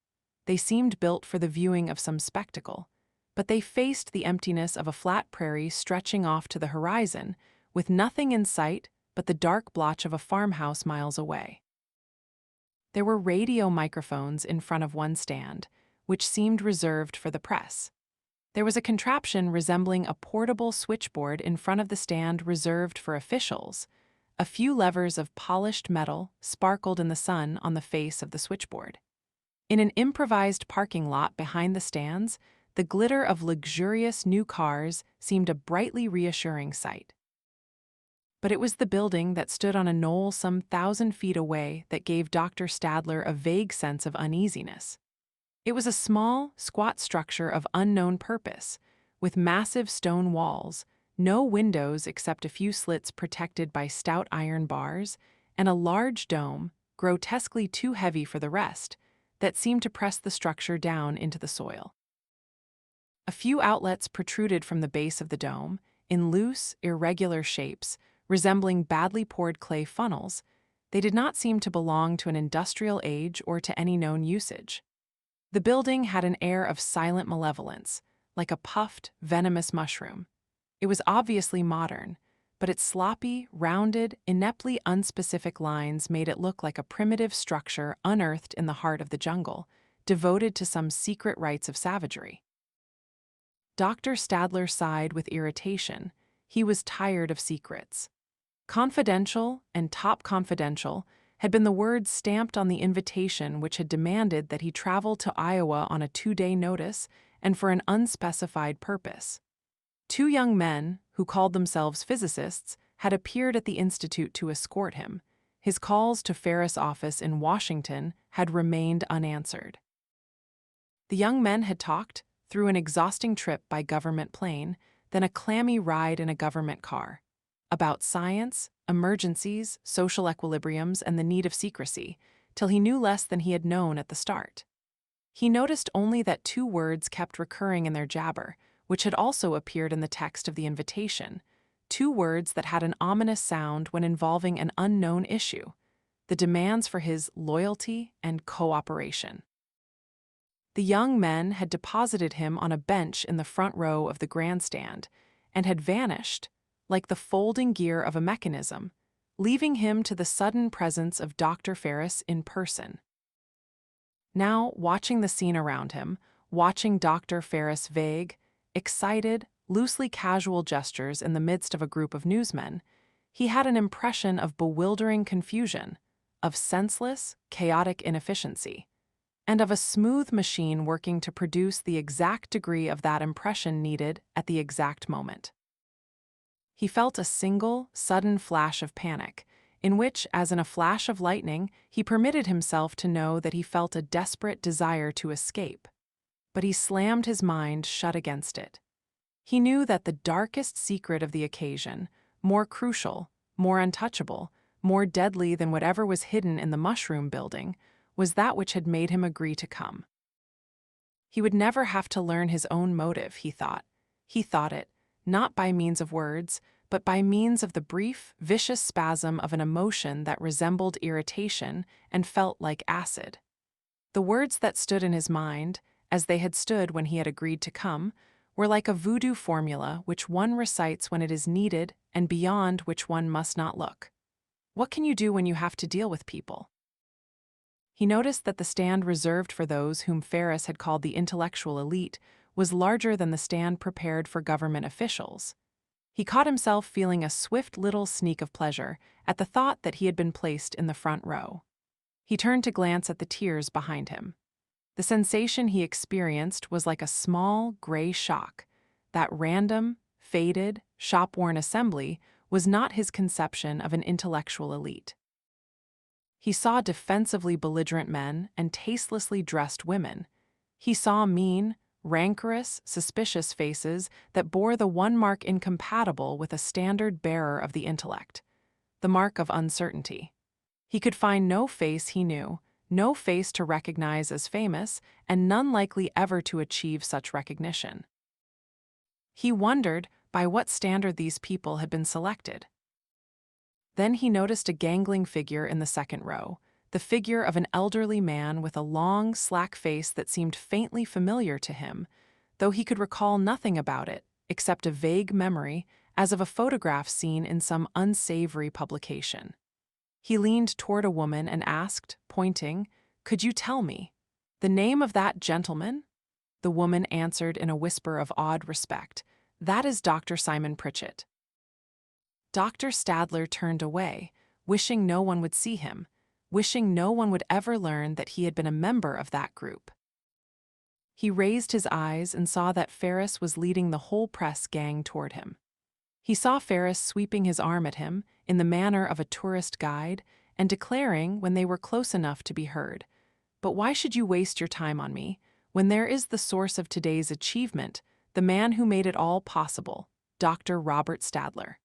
They seemed built for the viewing of some spectacle, but they faced the emptiness of a flat prairie stretching off to the horizon, with nothing in sight but the dark blotch of a farmhouse miles away. There were radio microphones in front of one stand, which seemed reserved for the press. There was a contraption resembling a portable switchboard in front of the stand reserved for officials. A few levers of polished metal sparkled in the sun on the face of the switchboard. In an improvised parking lot behind the stands, the glitter of luxurious new cars seemed a brightly reassuring sight. But it was the building that stood on a knoll some 1,000 feet away that gave Dr. Stadler a vague sense of uneasiness. It was a small, squat structure of unknown purpose, with massive stone walls, no windows except a few slits protected by stout iron bars, and a large dome, grotesquely too heavy for the rest, that seemed to press the structure down into the soil. A few outlets protruded from the base of the dome, in loose, irregular shapes, resembling badly poured clay funnels. They did not seem to belong to an industrial age or to any known usage. The building had an air of silent malevolence, like a puffed, venomous mushroom. It was obviously modern, but its sloppy, rounded, ineptly unspecific lines made it look like a primitive structure unearthed in the heart of the jungle, devoted to some secret rites of savagery. Dr. Stadler sighed with irritation. He was tired of secrets. Confidential and top confidential had been the words stamped on the invitation which had demanded that he travel to Iowa on a 2-day notice and for an unspecified purpose. 2 young men, who called themselves physicists, had appeared at the institute to escort him. His calls to Ferris' office in Washington had remained unanswered. The young men had talked, through an exhausting trip by government plane, then a clammy ride in a government car, about science, emergencies, social equilibriums, and the need of secrecy, till he knew less than he had known at the start. He noticed only that 2 words kept recurring in their jabber, which had also appeared in the text of the invitation, 2 words that had an ominous sound when involving an unknown issue, the demands for his loyalty and cooperation. The young men had deposited him on a bench in the front row of the grandstand and had vanished, like the folding gear of a mechanism, leaving him to the sudden presence of Dr. Ferris in person. Now, watching the scene around him, watching Dr. Ferris' vague, excited, loosely casual gestures in the midst of a group of newsmen, he had an impression of bewildering confusion, of senseless, chaotic inefficiency, and of a smooth machine working to produce the exact degree of that impression needed at the exact moment. He felt a single, sudden flash of panic, in which, as in a flash of lightning, he permitted himself to know that he felt a desperate desire to escape. But he slammed his mind shut against it. He knew that the darkest secret of the occasion, more crucial, more untouchable, more deadly than whatever was hidden in the mushroom building, was that which had made him agree to come. He would never have to learn his own motive, he thought. He thought it, not by means of words, but by means of the brief, vicious spasm of an emotion that resembled irritation and felt like acid. The words that stood in his mind, as they had stood when he had agreed to come, were like a voodoo formula which one recites when it is needed and beyond which one must not look. What can you do when you have to deal with people? He noticed that the stand reserved for those whom Ferris had called the intellectual elite was larger than the stand prepared for government officials. He caught himself feeling a swift little sneak of pleasure at the thought that he had been placed in the front row. He turned to glance at the tiers behind him. The sensation he experienced was like a small, gray shock. That random, faded, shop-worn assembly was not his conception of an intellectual elite. He saw defensively belligerent men and tastelessly dressed women. He saw mean, rancorous, suspicious faces that bore the one mark incompatible with a standard bearer of the intellect, the mark of uncertainty. He could find no face he knew, no face to recognize as famous, and none likely ever to achieve such recognition. He wondered by what standard these people had been selected. Then he noticed a gangling figure in the second row, the figure of an elderly man with a long, slack face that seemed faintly familiar to him, though he could recall nothing about it except a vague memory as of a photograph seen in some unsavory publication. He leaned toward a woman and asked, pointing, "Could you tell me the name of that gentleman?" The woman answered in a whisper of awed respect, "That is Dr. Simon Pritchett." Dr. Stadler turned away, wishing no one would see him, wishing no one would ever learn that he had been a member of that group. He raised his eyes and saw that Ferris was leading the whole press gang toward him. He saw Ferris sweeping his arm at him in the manner of a tourist guide and declaring when they were close enough to be heard, "But why should you waste your time on me, when there is the source of today's achievement, the man who made it all possible, Dr. Robert Stadler."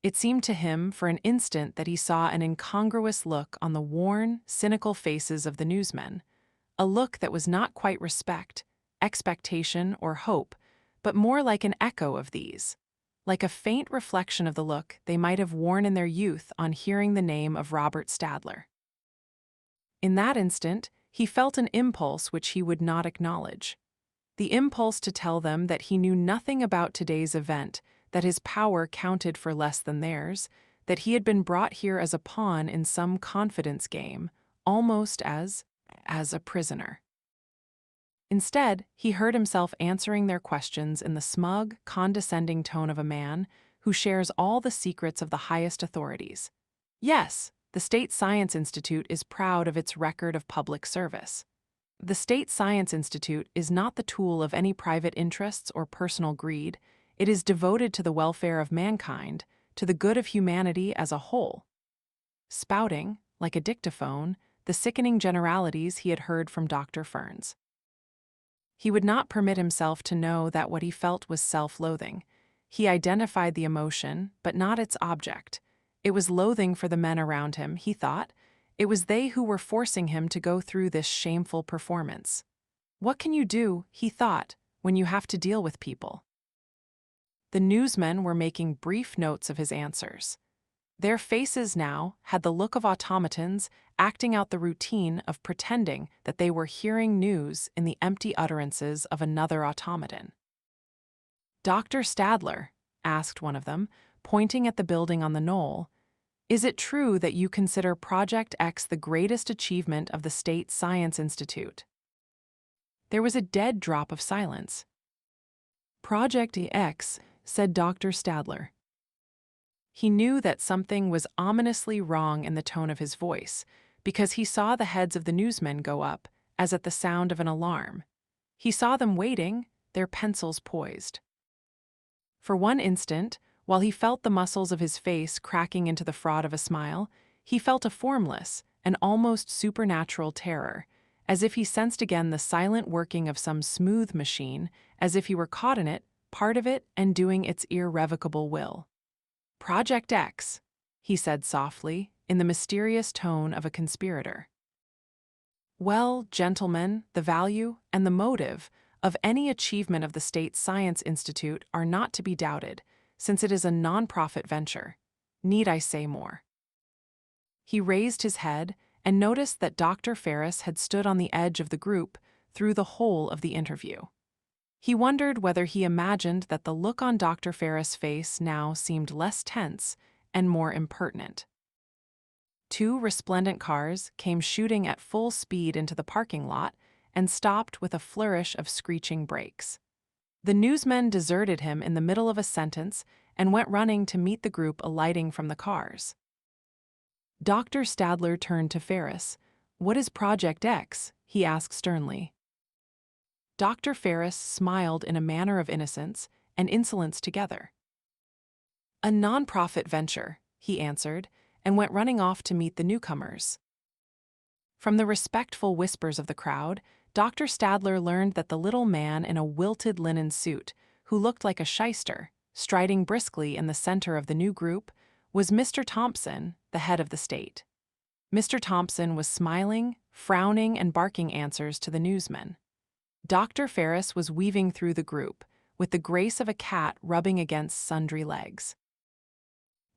It seemed to him for an instant that he saw an incongruous look on the worn, cynical faces of the newsmen, a look that was not quite respect, expectation, or hope, but more like an echo of these, like a faint reflection of the look they might have worn in their youth on hearing the name of Robert Stadler. In that instant, he felt an impulse which he would not acknowledge. The impulse to tell them that he knew nothing about today's event, that his power counted for less than theirs, that he had been brought here as a pawn in some confidence game, almost as a prisoner. Instead, he heard himself answering their questions in the smug, condescending tone of a man who shares all the secrets of the highest authorities. Yes, the State Science Institute is proud of its record of public service. The State Science Institute is not the tool of any private interests or personal greed. It is devoted to the welfare of mankind, to the good of humanity as a whole. Spouting, like a dictaphone, the sickening generalities he had heard from Dr. Ferns. He would not permit himself to know that what he felt was self-loathing. He identified the emotion, but not its object. It was loathing for the men around him, he thought. It was they who were forcing him to go through this shameful performance. What can you do, he thought, when you have to deal with people? The newsmen were making brief notes of his answers. Their faces now had the look of automatons acting out the routine of pretending that they were hearing news in the empty utterances of another automaton. "Dr. Stadler," asked one of them, pointing at the building on the knoll, "is it true that you consider Project X the greatest achievement of the State Science Institute?" There was a dead drop of silence. "Project X," said Dr. Stadler. He knew that something was ominously wrong in the tone of his voice, because he saw the heads of the newsmen go up, as at the sound of an alarm. He saw them waiting, their pencils poised. For one instant, while he felt the muscles of his face cracking into the fraud of a smile, he felt a formless, an almost supernatural terror, as if he sensed again the silent working of some smooth machine, as if he were caught in it, part of it, and doing its irrevocable will. "Project X," he said softly, in the mysterious tone of a conspirator. "Well, gentlemen, the value and the motive of any achievement of the state's Science Institute are not to be doubted, since it is a nonprofit venture. Need I say more?" He raised his head and noticed that Dr. Ferris had stood on the edge of the group through the whole of the interview. He wondered whether he imagined that the look on Dr. Ferris' face now seemed less tense and more impertinent. Two resplendent cars came shooting at full speed into the parking lot and stopped with a flourish of screeching brakes. The newsmen deserted him in the middle of a sentence and went running to meet the group alighting from the cars. Dr. Stadler turned to Ferris. "What is Project X?" he asked sternly. Dr. Ferris smiled in a manner of innocence and insolence together. "A nonprofit venture," he answered, and went running off to meet the newcomers. From the respectful whispers of the crowd, Dr. Stadler learned that the little man in a wilted linen suit, who looked like a shyster, striding briskly in the center of the new group, was Mr. Thompson, the head of the state. Mr. Thompson was smiling, frowning, and barking answers to the newsmen. Dr. Ferris was weaving through the group, with the grace of a cat rubbing against sundry legs.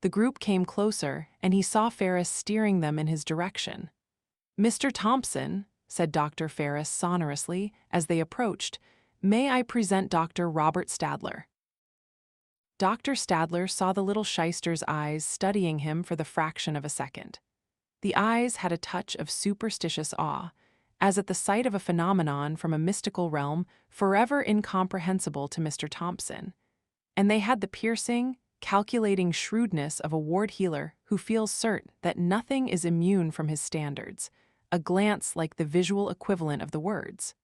The group came closer, and he saw Ferris steering them in his direction. "Mr. Thompson," said Dr. Ferris sonorously as they approached, "may I present Dr. Robert Stadler?" Dr. Stadler saw the little shyster's eyes studying him for the fraction of a second. The eyes had a touch of superstitious awe, as at the sight of a phenomenon from a mystical realm forever incomprehensible to Mr. Thompson, and they had the piercing, calculating shrewdness of a ward healer who feels certain that nothing is immune from his standards, a glance like the visual equivalent of the words,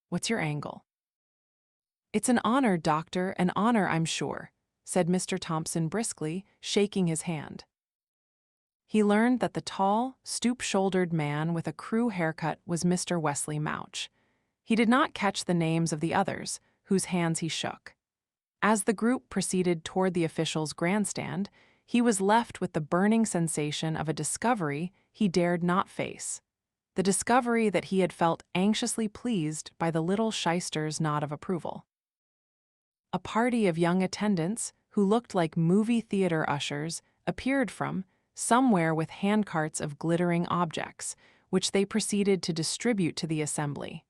"What's your angle?" "It's an honor, Doctor, an honor, I'm sure," said Mr. Thompson briskly, shaking his hand. He learned that the tall, stoop-shouldered man with a crew haircut was Mr. Wesley Mouch. He did not catch the names of the others, whose hands he shook. As the group proceeded toward the official's grandstand, he was left with the burning sensation of a discovery he dared not face. The discovery that he had felt anxiously pleased by the little shyster's nod of approval. A party of young attendants, who looked like movie theater ushers, appeared from somewhere with handcarts of glittering objects, which they proceeded to distribute to the assembly.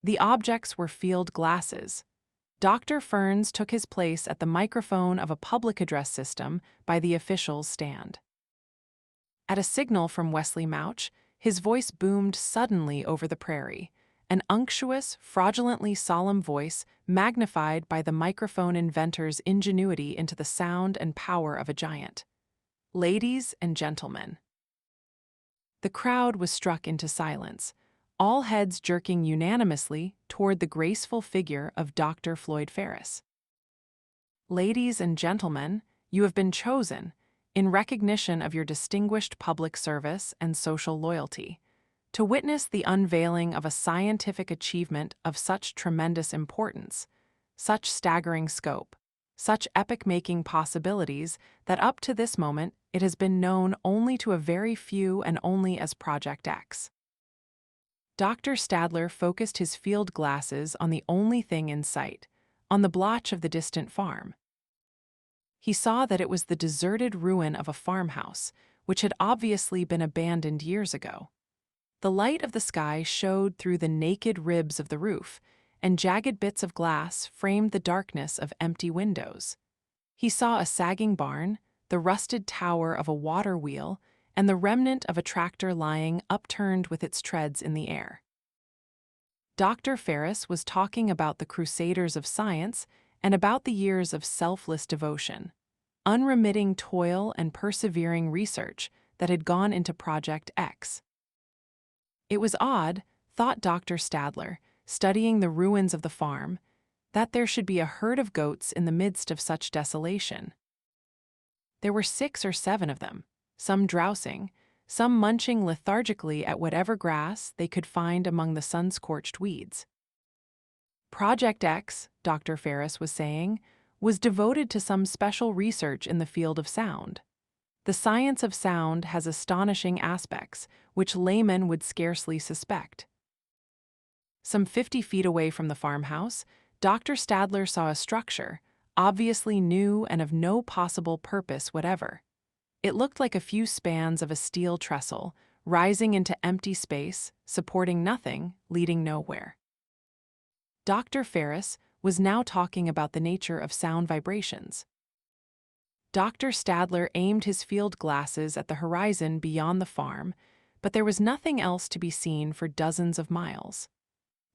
The objects were field glasses. Dr. Ferns took his place at the microphone of a public address system by the official's stand. At a signal from Wesley Mouch, his voice boomed suddenly over the prairie, an unctuous, fraudulently solemn voice magnified by the microphone inventor's ingenuity into the sound and power of a giant. "Ladies and gentlemen." The crowd was struck into silence, all heads jerking unanimously toward the graceful figure of Dr. Floyd Ferris. "Ladies and gentlemen, you have been chosen, in recognition of your distinguished public service and social loyalty, to witness the unveiling of a scientific achievement of such tremendous importance, such staggering scope, such epoch-making possibilities that up to this moment it has been known only to a very few and only as Project X." Dr. Stadler focused his field glasses on the only thing in sight, on the blotch of the distant farm. He saw that it was the deserted ruin of a farmhouse, which had obviously been abandoned years ago. The light of the sky showed through the naked ribs of the roof, and jagged bits of glass framed the darkness of empty windows. He saw a sagging barn, the rusted tower of a water wheel, and the remnant of a tractor lying upturned with its treads in the air. Dr. Ferris was talking about the crusaders of science and about the years of selfless devotion, unremitting toil and persevering research that had gone into Project X. It was odd, thought Dr. Stadler, studying the ruins of the farm, that there should be a herd of goats in the midst of such desolation. There were 6 or 7 of them, some drowsing, some munching lethargically at whatever grass they could find among the sun-scorched weeds. Project X, Dr. Ferris was saying, was devoted to some special research in the field of sound. The science of sound has astonishing aspects, which laymen would scarcely suspect. Some 50 feet away from the farmhouse, Dr. Stadler saw a structure, obviously new and of no possible purpose whatever. It looked like a few spans of a steel trestle, rising into empty space, supporting nothing, leading nowhere. Dr. Ferris was now talking about the nature of sound vibrations. Dr. Stadler aimed his field glasses at the horizon beyond the farm, but there was nothing else to be seen for dozens of miles.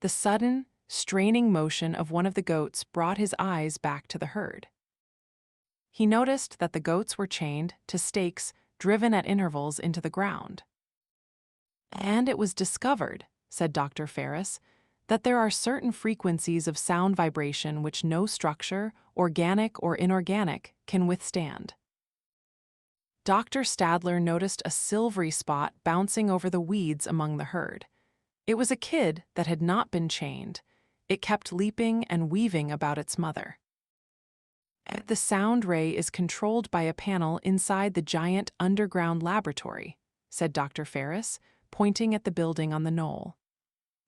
The sudden, straining motion of one of the goats brought his eyes back to the herd. He noticed that the goats were chained to stakes driven at intervals into the ground. And it was discovered, said Dr. Ferris, that there are certain frequencies of sound vibration which no structure, organic or inorganic, can withstand. Dr. Stadler noticed a silvery spot bouncing over the weeds among the herd. It was a kid that had not been chained. It kept leaping and weaving about its mother. The sound ray is controlled by a panel inside the giant underground laboratory, said Dr. Ferris, pointing at the building on the knoll.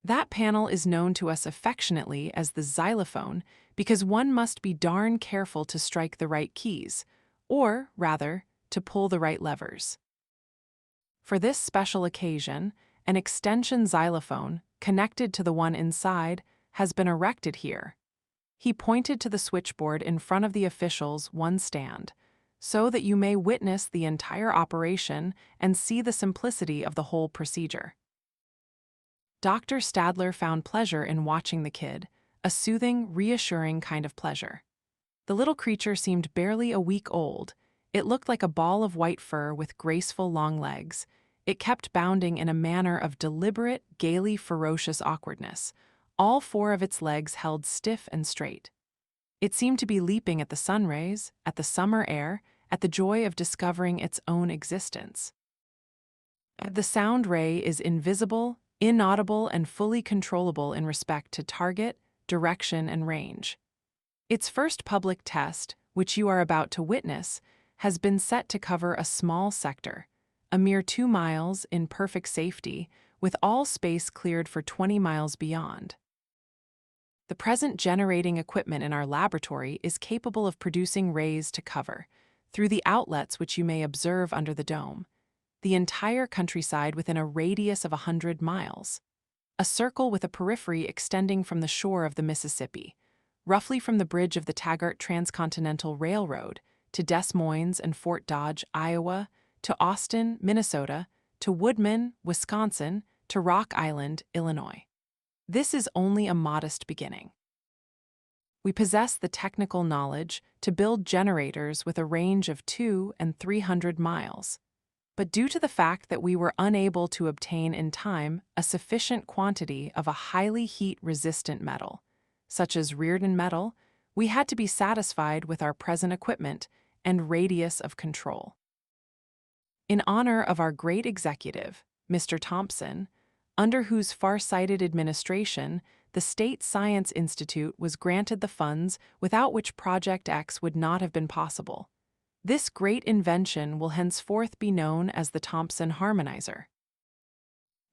That panel is known to us affectionately as the xylophone because one must be darn careful to strike the right keys, or, rather, to pull the right levers. For this special occasion, an extension xylophone, connected to the one inside, has been erected here. He pointed to the switchboard in front of the officials' one stand, so that you may witness the entire operation and see the simplicity of the whole procedure. Dr. Stadler found pleasure in watching the kid, a soothing, reassuring kind of pleasure. The little creature seemed barely a week old. It looked like a ball of white fur with graceful long legs. It kept bounding in a manner of deliberate, gaily ferocious awkwardness, all four of its legs held stiff and straight. It seemed to be leaping at the sun rays, at the summer air, at the joy of discovering its own existence. The sound ray is invisible, inaudible, and fully controllable in respect to target, direction, and range. Its first public test, which you are about to witness, has been set to cover a small sector, a mere 2 miles in perfect safety, with all space cleared for 20 miles beyond. The present generating equipment in our laboratory is capable of producing rays to cover, through the outlets which you may observe under the dome, the entire countryside within a radius of 100 miles, a circle with a periphery extending from the shore of the Mississippi, roughly from the bridge of the Taggart Transcontinental Railroad to Des Moines and Fort Dodge, Iowa, to Austin, Minnesota, to Woodman, Wisconsin, to Rock Island, Illinois. This is only a modest beginning. We possess the technical knowledge to build generators with a range of 200 and 300 miles. But due to the fact that we were unable to obtain in time a sufficient quantity of a highly heat-resistant metal, such as Reardon metal, we had to be satisfied with our present equipment and radius of control. In honor of our great executive, Mr. Thompson, under whose far-sighted administration the State Science Institute was granted the funds without which Project X would not have been possible. This great invention will henceforth be known as the Thompson Harmonizer.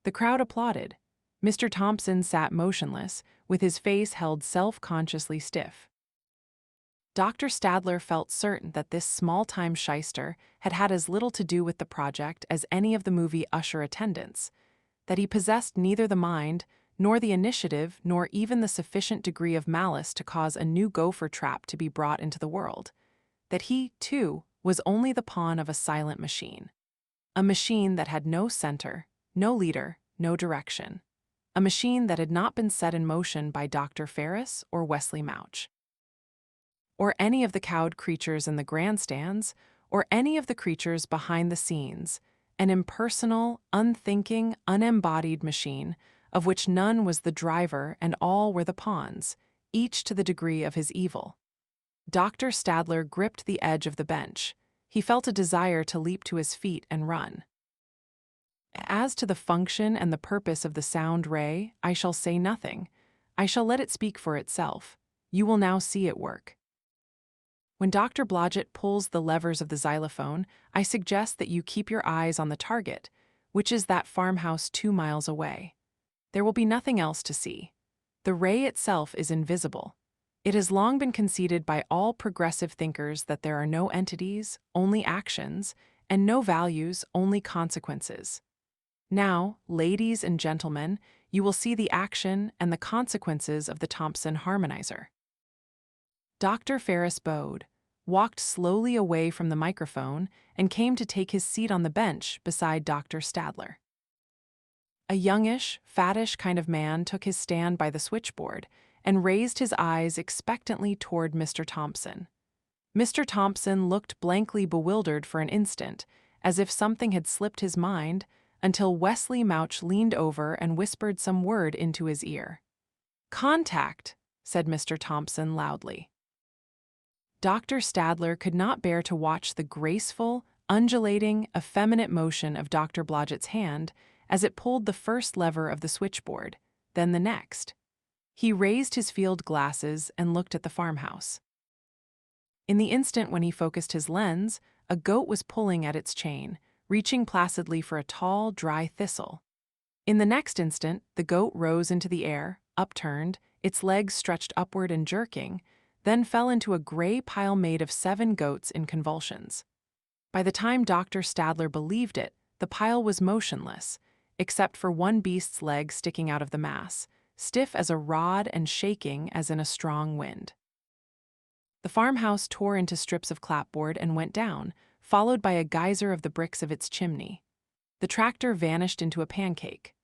The crowd applauded. Mr. Thompson sat motionless, with his face held self-consciously stiff. Dr. Stadler felt certain that this small-time shyster had had as little to do with the project as any of the movie usher attendants, that he possessed neither the mind, nor the initiative, nor even the sufficient degree of malice to cause a new gopher trap to be brought into the world, that he, too, was only the pawn of a silent machine. A machine that had no center, no leader, no direction. A machine that had not been set in motion by Dr. Ferris or Wesley Mouch, or any of the cowed creatures in the grandstands, or any of the creatures behind the scenes, an impersonal, unthinking, unembodied machine, of which none was the driver and all were the pawns, each to the degree of his evil. Dr. Stadler gripped the edge of the bench. He felt a desire to leap to his feet and run. As to the function and the purpose of the sound ray, I shall say nothing. I shall let it speak for itself. You will now see it work. When Dr. Blodgett pulls the levers of the xylophone, I suggest that you keep your eyes on the target, which is that farmhouse 2 miles away. There will be nothing else to see. The ray itself is invisible. It has long been conceded by all progressive thinkers that there are no entities, only actions, and no values, only consequences. Now, ladies and gentlemen, you will see the action and the consequences of the Thompson harmonizer. Dr. Ferris bowed, walked slowly away from the microphone, and came to take his seat on the bench beside Dr. Stadler. A youngish, fattish kind of man took his stand by the switchboard and raised his eyes expectantly toward Mr. Thompson. Mr. Thompson looked blankly bewildered for an instant, as if something had slipped his mind, until Wesley Mouch leaned over and whispered some word into his ear. "Contact," said Mr. Thompson loudly. Dr. Stadler could not bear to watch the graceful, undulating, effeminate motion of Dr. Blodgett's hand as it pulled the first lever of the switchboard, then the next. He raised his field glasses and looked at the farmhouse. In the instant when he focused his lens, a goat was pulling at its chain, reaching placidly for a tall, dry thistle. In the next instant, the goat rose into the air, upturned, its legs stretched upward and jerking, then fell into a gray pile made of 7 goats in convulsions. By the time Dr. Stadler believed it, the pile was motionless, except for one beast's leg sticking out of the mass, stiff as a rod and shaking as in a strong wind. The farmhouse tore into strips of clapboard and went down, followed by a geyser of the bricks of its chimney. The tractor vanished into a pancake.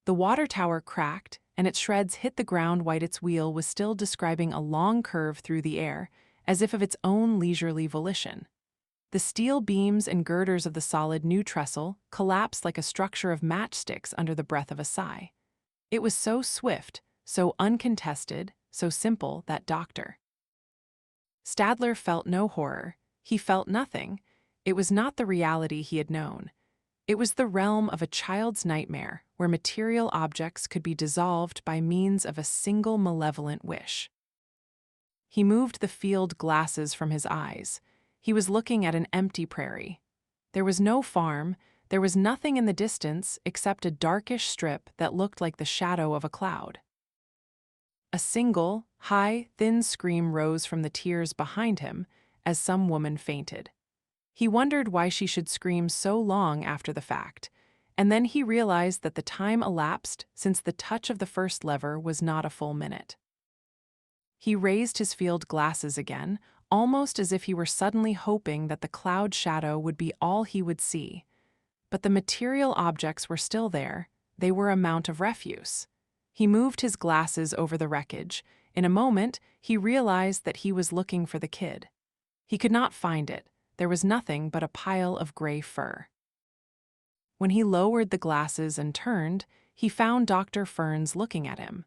The water tower cracked, and its shreds hit the ground while its wheel was still describing a long curve through the air, as if of its own leisurely volition. The steel beams and girders of the solid new trestle collapsed like a structure of matchsticks under the breath of a sigh. It was so swift, so uncontested, so simple that Dr. Stadler felt no horror. He felt nothing. It was not the reality he had known. It was the realm of a child's nightmare, where material objects could be dissolved by means of a single malevolent wish. He moved the field glasses from his eyes. He was looking at an empty prairie. There was no farm, there was nothing in the distance except a darkish strip that looked like the shadow of a cloud. A single, high, thin scream rose from the tiers behind him as some woman fainted. He wondered why she should scream so long after the fact, and then he realized that the time elapsed since the touch of the first lever was not a full minute. He raised his field glasses again, almost as if he were suddenly hoping that the cloud shadow would be all he would see. But the material objects were still there. They were a mount of refuse. He moved his glasses over the wreckage. In a moment, he realized that he was looking for the kid. He could not find it. There was nothing but a pile of gray fur. When he lowered the glasses and turned, he found Dr. Ferns looking at him.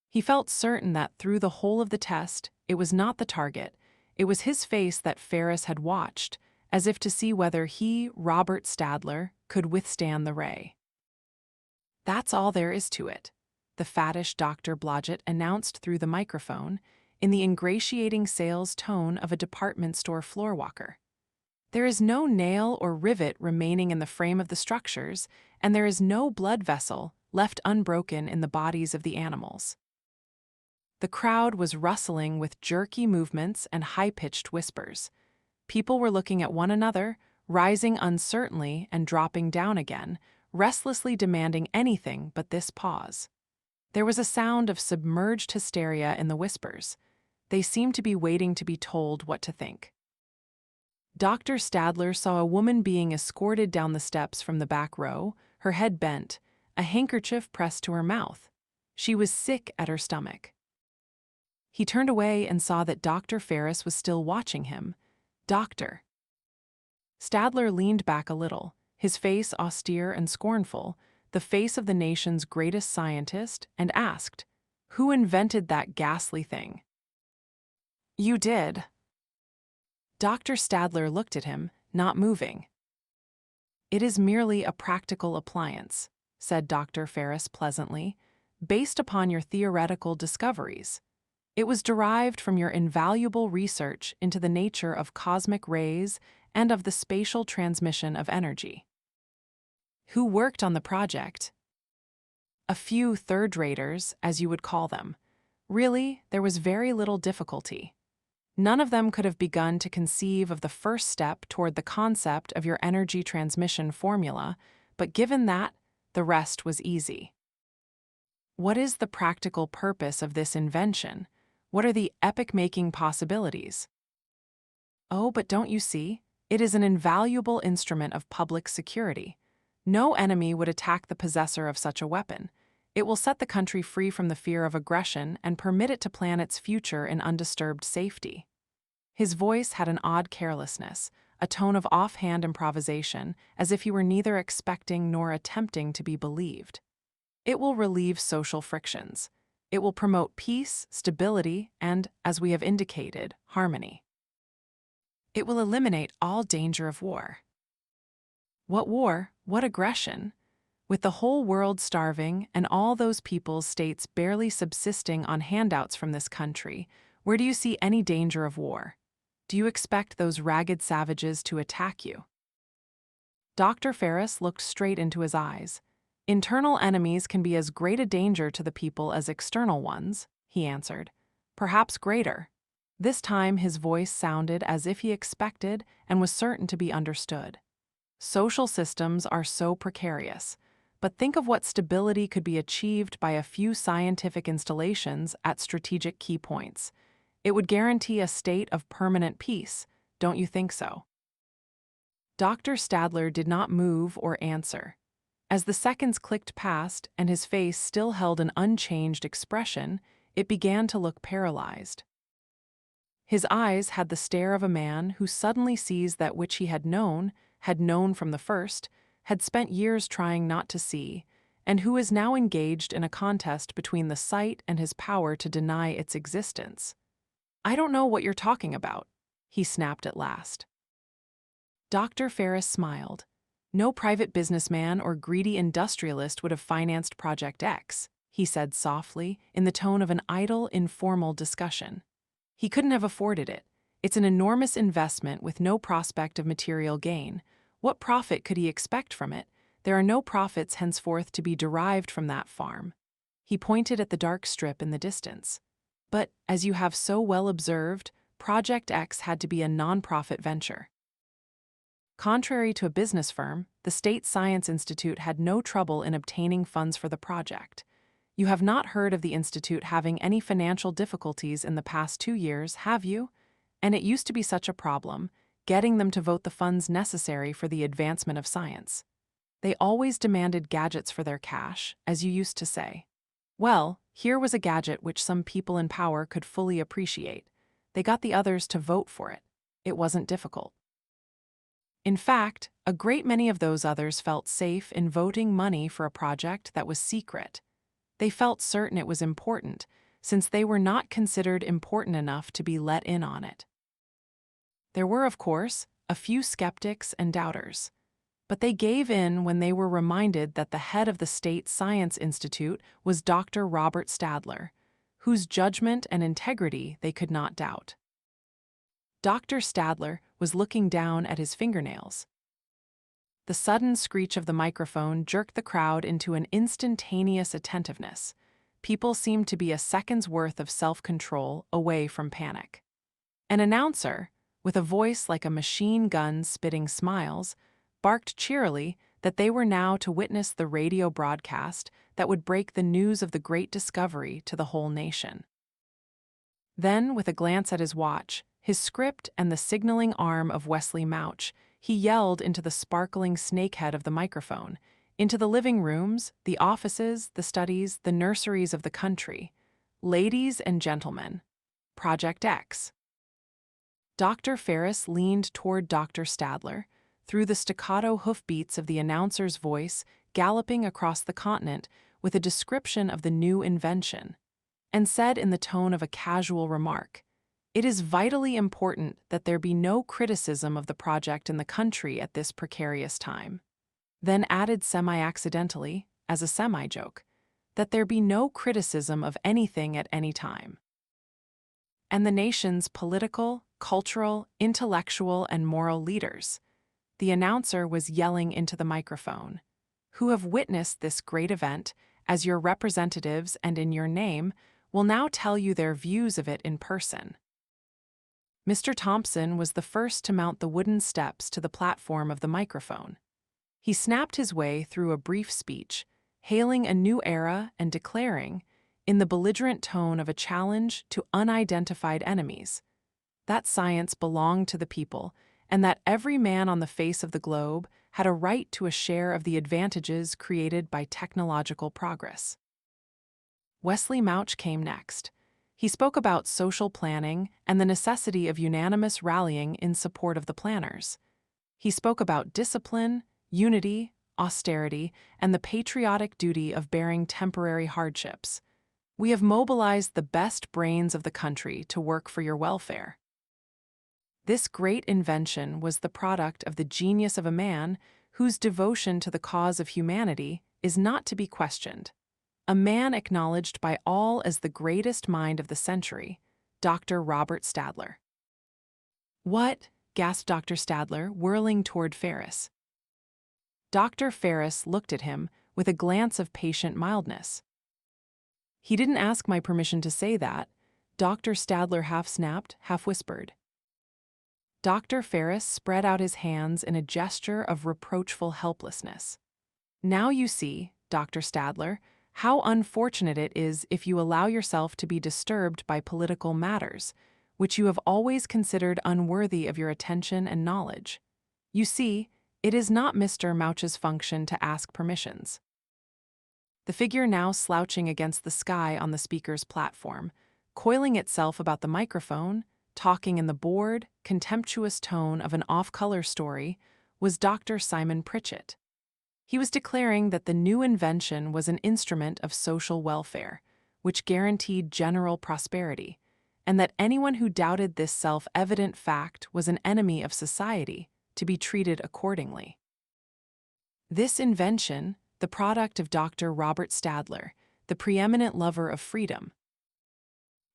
He felt certain that through the whole of the test, it was not the target. It was his face that Ferris had watched, as if to see whether he, Robert Stadler, could withstand the ray. "That's all there is to it," the fattish Dr. Blodgett announced through the microphone, in the ingratiating sales tone of a department store floorwalker. "There is no nail or rivet remaining in the frame of the structures, and there is no blood vessel left unbroken in the bodies of the animals." The crowd was rustling with jerky movements and high-pitched whispers. People were looking at one another, rising uncertainly and dropping down again, restlessly demanding anything but this pause. There was a sound of submerged hysteria in the whispers. They seemed to be waiting to be told what to think. Dr. Stadler saw a woman being escorted down the steps from the back row, her head bent, a handkerchief pressed to her mouth. She was sick at her stomach. He turned away and saw that Dr. Ferris was still watching him. "Doctor." Stadler leaned back a little, his face austere and scornful, the face of the nation's greatest scientist, and asked, "Who invented that ghastly thing?" "You did." Dr. Stadler looked at him, not moving. "It is merely a practical appliance," said Dr. Ferris pleasantly, "based upon your theoretical discoveries. It was derived from your invaluable research into the nature of cosmic rays and of the spatial transmission of energy." "Who worked on the project?" "A few third-raters, as you would call them. Really, there was very little difficulty. None of them could have begun to conceive of the first step toward the concept of your energy transmission formula, but given that, the rest was easy. What is the practical purpose of this invention? What are the epoch-making possibilities? Oh, but don't you see? It is an invaluable instrument of public security. No enemy would attack the possessor of such a weapon. It will set the country free from the fear of aggression and permit it to plan its future in undisturbed safety. His voice had an odd carelessness, a tone of offhand improvisation, as if he were neither expecting nor attempting to be believed. It will relieve social frictions. It will promote peace, stability, and, as we have indicated, harmony. It will eliminate all danger of war. What war? What aggression? With the whole world starving and all those peoples' states barely subsisting on handouts from this country, where do you see any danger of war? Do you expect those ragged savages to attack you? Dr. Ferris looked straight into his eyes. Internal enemies can be as great a danger to the people as external ones, he answered. Perhaps greater. This time his voice sounded as if he expected and was certain to be understood. Social systems are so precarious, but think of what stability could be achieved by a few scientific installations at strategic key points. It would guarantee a state of permanent peace, don't you think so? Dr. Stadler did not move or answer. As the seconds clicked past and his face still held an unchanged expression, it began to look paralyzed. His eyes had the stare of a man who suddenly sees that which he had known from the first, had spent years trying not to see, and who is now engaged in a contest between the sight and his power to deny its existence. I don't know what you're talking about, he snapped at last. Dr. Ferris smiled. No private businessman or greedy industrialist would have financed Project X, he said softly, in the tone of an idle, informal discussion. He couldn't have afforded it. It's an enormous investment with no prospect of material gain. What profit could he expect from it? There are no profits henceforth to be derived from that farm. He pointed at the dark strip in the distance. But, as you have so well observed, Project X had to be a non-profit venture. Contrary to a business firm, the State Science Institute had no trouble in obtaining funds for the project. You have not heard of the Institute having any financial difficulties in the past 2 years, have you? And it used to be such a problem, getting them to vote the funds necessary for the advancement of science. They always demanded gadgets for their cash, as you used to say. Well, here was a gadget which some people in power could fully appreciate. They got the others to vote for it. It wasn't difficult. In fact, a great many of those others felt safe in voting money for a project that was secret. They felt certain it was important, since they were not considered important enough to be let in on it. There were, of course, a few skeptics and doubters, but they gave in when they were reminded that the head of the State Science Institute was Dr. Robert Stadler, whose judgment and integrity they could not doubt. Dr. Stadler was looking down at his fingernails. The sudden screech of the microphone jerked the crowd into an instantaneous attentiveness. People seemed to be a second's worth of self-control away from panic. An announcer, with a voice like a machine gun spitting smiles, barked cheerily that they were now to witness the radio broadcast that would break the news of the great discovery to the whole nation. Then, with a glance at his watch, his script and the signaling arm of Wesley Mouch, he yelled into the sparkling snakehead of the microphone, into the living rooms, the offices, the studies, the nurseries of the country. Ladies and gentlemen, Project X. Dr. Ferris leaned toward Dr. Stadler, through the staccato hoofbeats of the announcer's voice galloping across the continent with a description of the new invention, and said in the tone of a casual remark, "It is vitally important that there be no criticism of the project in the country at this precarious time." Then added semi-accidentally, as a semi-joke, that there be no criticism of anything at any time. And the nation's political, cultural, intellectual, and moral leaders, the announcer was yelling into the microphone, who have witnessed this great event, as your representatives and in your name, will now tell you their views of it in person. Mr. Thompson was the first to mount the wooden steps to the platform of the microphone. He snapped his way through a brief speech, hailing a new era and declaring, in the belligerent tone of a challenge to unidentified enemies, that science belonged to the people and that every man on the face of the globe had a right to a share of the advantages created by technological progress. Wesley Mouch came next. He spoke about social planning and the necessity of unanimous rallying in support of the planners. He spoke about discipline, unity, austerity, and the patriotic duty of bearing temporary hardships. We have mobilized the best brains of the country to work for your welfare. This great invention was the product of the genius of a man whose devotion to the cause of humanity is not to be questioned. A man acknowledged by all as the greatest mind of the century, Dr. Robert Stadler. "What?" gasped Dr. Stadler, whirling toward Ferris. Dr. Ferris looked at him with a glance of patient mildness. "He didn't ask my permission to say that," Dr. Stadler half snapped, half whispered. Dr. Ferris spread out his hands in a gesture of reproachful helplessness. "Now you see, Dr. Stadler, how unfortunate it is if you allow yourself to be disturbed by political matters, which you have always considered unworthy of your attention and knowledge. You see, it is not Mr. Mouch's function to ask permissions." The figure now slouching against the sky on the speaker's platform, coiling itself about the microphone, talking in the bored, contemptuous tone of an off-color story, was Dr. Simon Pritchett. He was declaring that the new invention was an instrument of social welfare, which guaranteed general prosperity, and that anyone who doubted this self-evident fact was an enemy of society, to be treated accordingly. This invention, the product of Dr. Robert Stadler, the preeminent lover of freedom.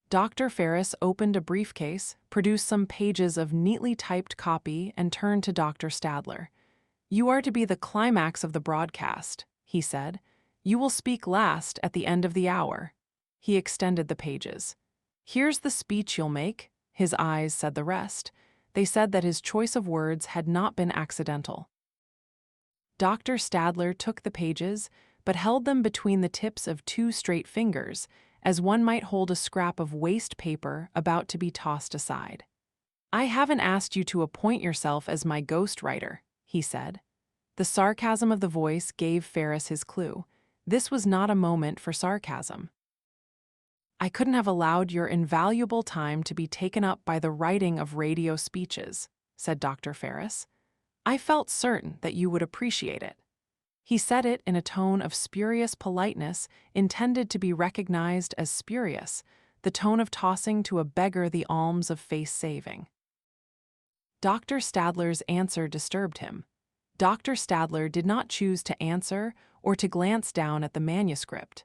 Dr. Ferris opened a briefcase, produced some pages of neatly typed copy, and turned to Dr. Stadler. "You are to be the climax of the broadcast," he said. "You will speak last at the end of the hour." He extended the pages. "Here's the speech you'll make." His eyes said the rest. They said that his choice of words had not been accidental. Dr. Stadler took the pages, but held them between the tips of two straight fingers, as one might hold a scrap of waste paper about to be tossed aside. "I haven't asked you to appoint yourself as my ghostwriter," he said. The sarcasm of the voice gave Ferris his clue. This was not a moment for sarcasm. "I couldn't have allowed your invaluable time to be taken up by the writing of radio speeches," said Dr. Ferris. "I felt certain that you would appreciate it." He said it in a tone of spurious politeness intended to be recognized as spurious, the tone of tossing to a beggar the alms of face-saving. Dr. Stadler's answer disturbed him. Dr. Stadler did not choose to answer or to glance down at the manuscript.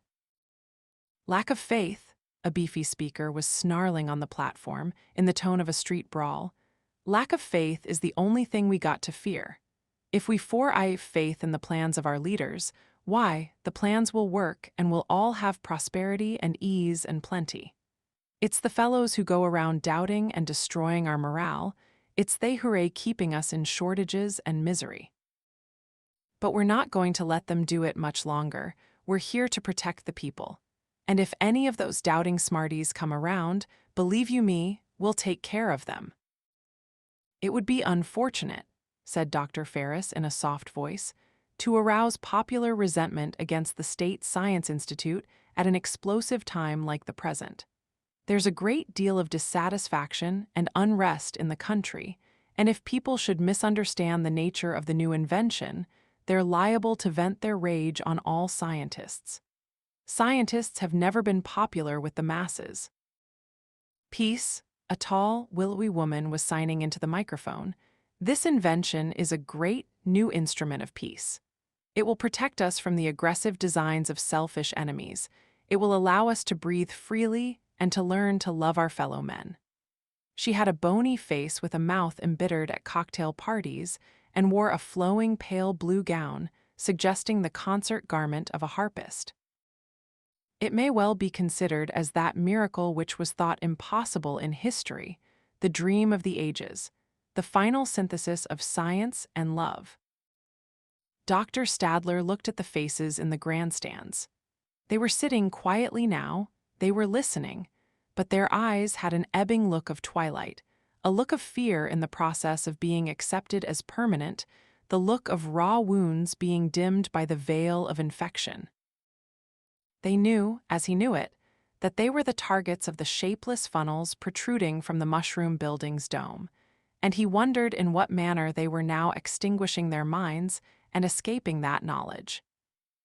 "Lack of faith," a beefy speaker was snarling on the platform in the tone of a street brawl. "Lack of faith is the only thing we got to fear. If we foreeye faith in the plans of our leaders, why, the plans will work and we'll all have prosperity and ease and plenty. It's the fellows who go around doubting and destroying our morale. It's they who are keeping us in shortages and misery. But we're not going to let them do it much longer. We're here to protect the people. And if any of those doubting smarties come around, believe you me, we'll take care of them." "It would be unfortunate," said Dr. Ferris in a soft voice, "to arouse popular resentment against the State Science Institute at an explosive time like the present. There's a great deal of dissatisfaction and unrest in the country, and if people should misunderstand the nature of the new invention, they're liable to vent their rage on all scientists. Scientists have never been popular with the masses." "Peace," a tall, willowy woman was signing into the microphone. "This invention is a great, new instrument of peace. It will protect us from the aggressive designs of selfish enemies. It will allow us to breathe freely and to learn to love our fellow men." She had a bony face with a mouth embittered at cocktail parties and wore a flowing pale blue gown, suggesting the concert garment of a harpist. It may well be considered as that miracle which was thought impossible in history, the dream of the ages, the final synthesis of science and love. Dr. Stadler looked at the faces in the grandstands. They were sitting quietly now, they were listening, but their eyes had an ebbing look of twilight, a look of fear in the process of being accepted as permanent, the look of raw wounds being dimmed by the veil of infection. They knew, as he knew it, that they were the targets of the shapeless funnels protruding from the mushroom building's dome, and he wondered in what manner they were now extinguishing their minds and escaping that knowledge.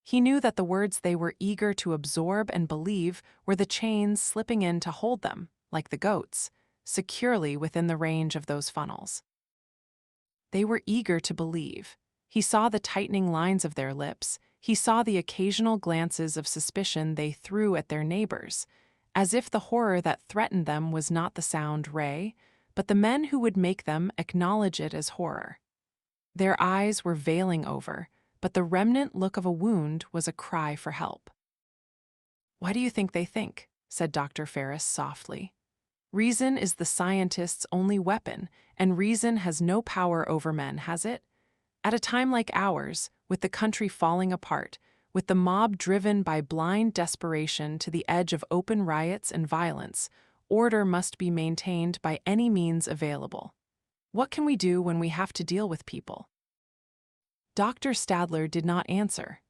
He knew that the words they were eager to absorb and believe were the chains slipping in to hold them, like the goats, securely within the range of those funnels. They were eager to believe. He saw the tightening lines of their lips. He saw the occasional glances of suspicion they threw at their neighbors, as if the horror that threatened them was not the sound ray, but the men who would make them acknowledge it as horror. Their eyes were veiling over, but the remnant look of a wound was a cry for help. "Why do you think they think?" said Dr. Ferris softly. "Reason is the scientist's only weapon, and reason has no power over men, has it? At a time like ours, with the country falling apart, with the mob driven by blind desperation to the edge of open riots and violence, order must be maintained by any means available. What can we do when we have to deal with people?" Dr. Stadler did not answer.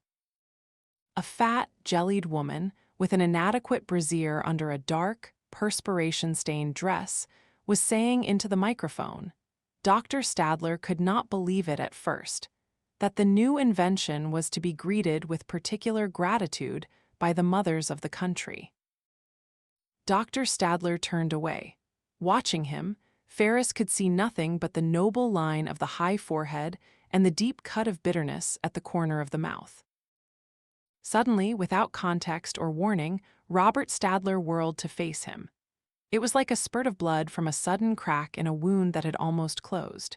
A fat, jellied woman, with an inadequate brassiere under a dark, perspiration-stained dress, was saying into the microphone. Dr. Stadler could not believe it at first, that the new invention was to be greeted with particular gratitude by the mothers of the country. Dr. Stadler turned away. Watching him, Ferris could see nothing but the noble line of the high forehead and the deep cut of bitterness at the corner of the mouth. Suddenly, without context or warning, Robert Stadler whirled to face him. It was like a spurt of blood from a sudden crack in a wound that had almost closed.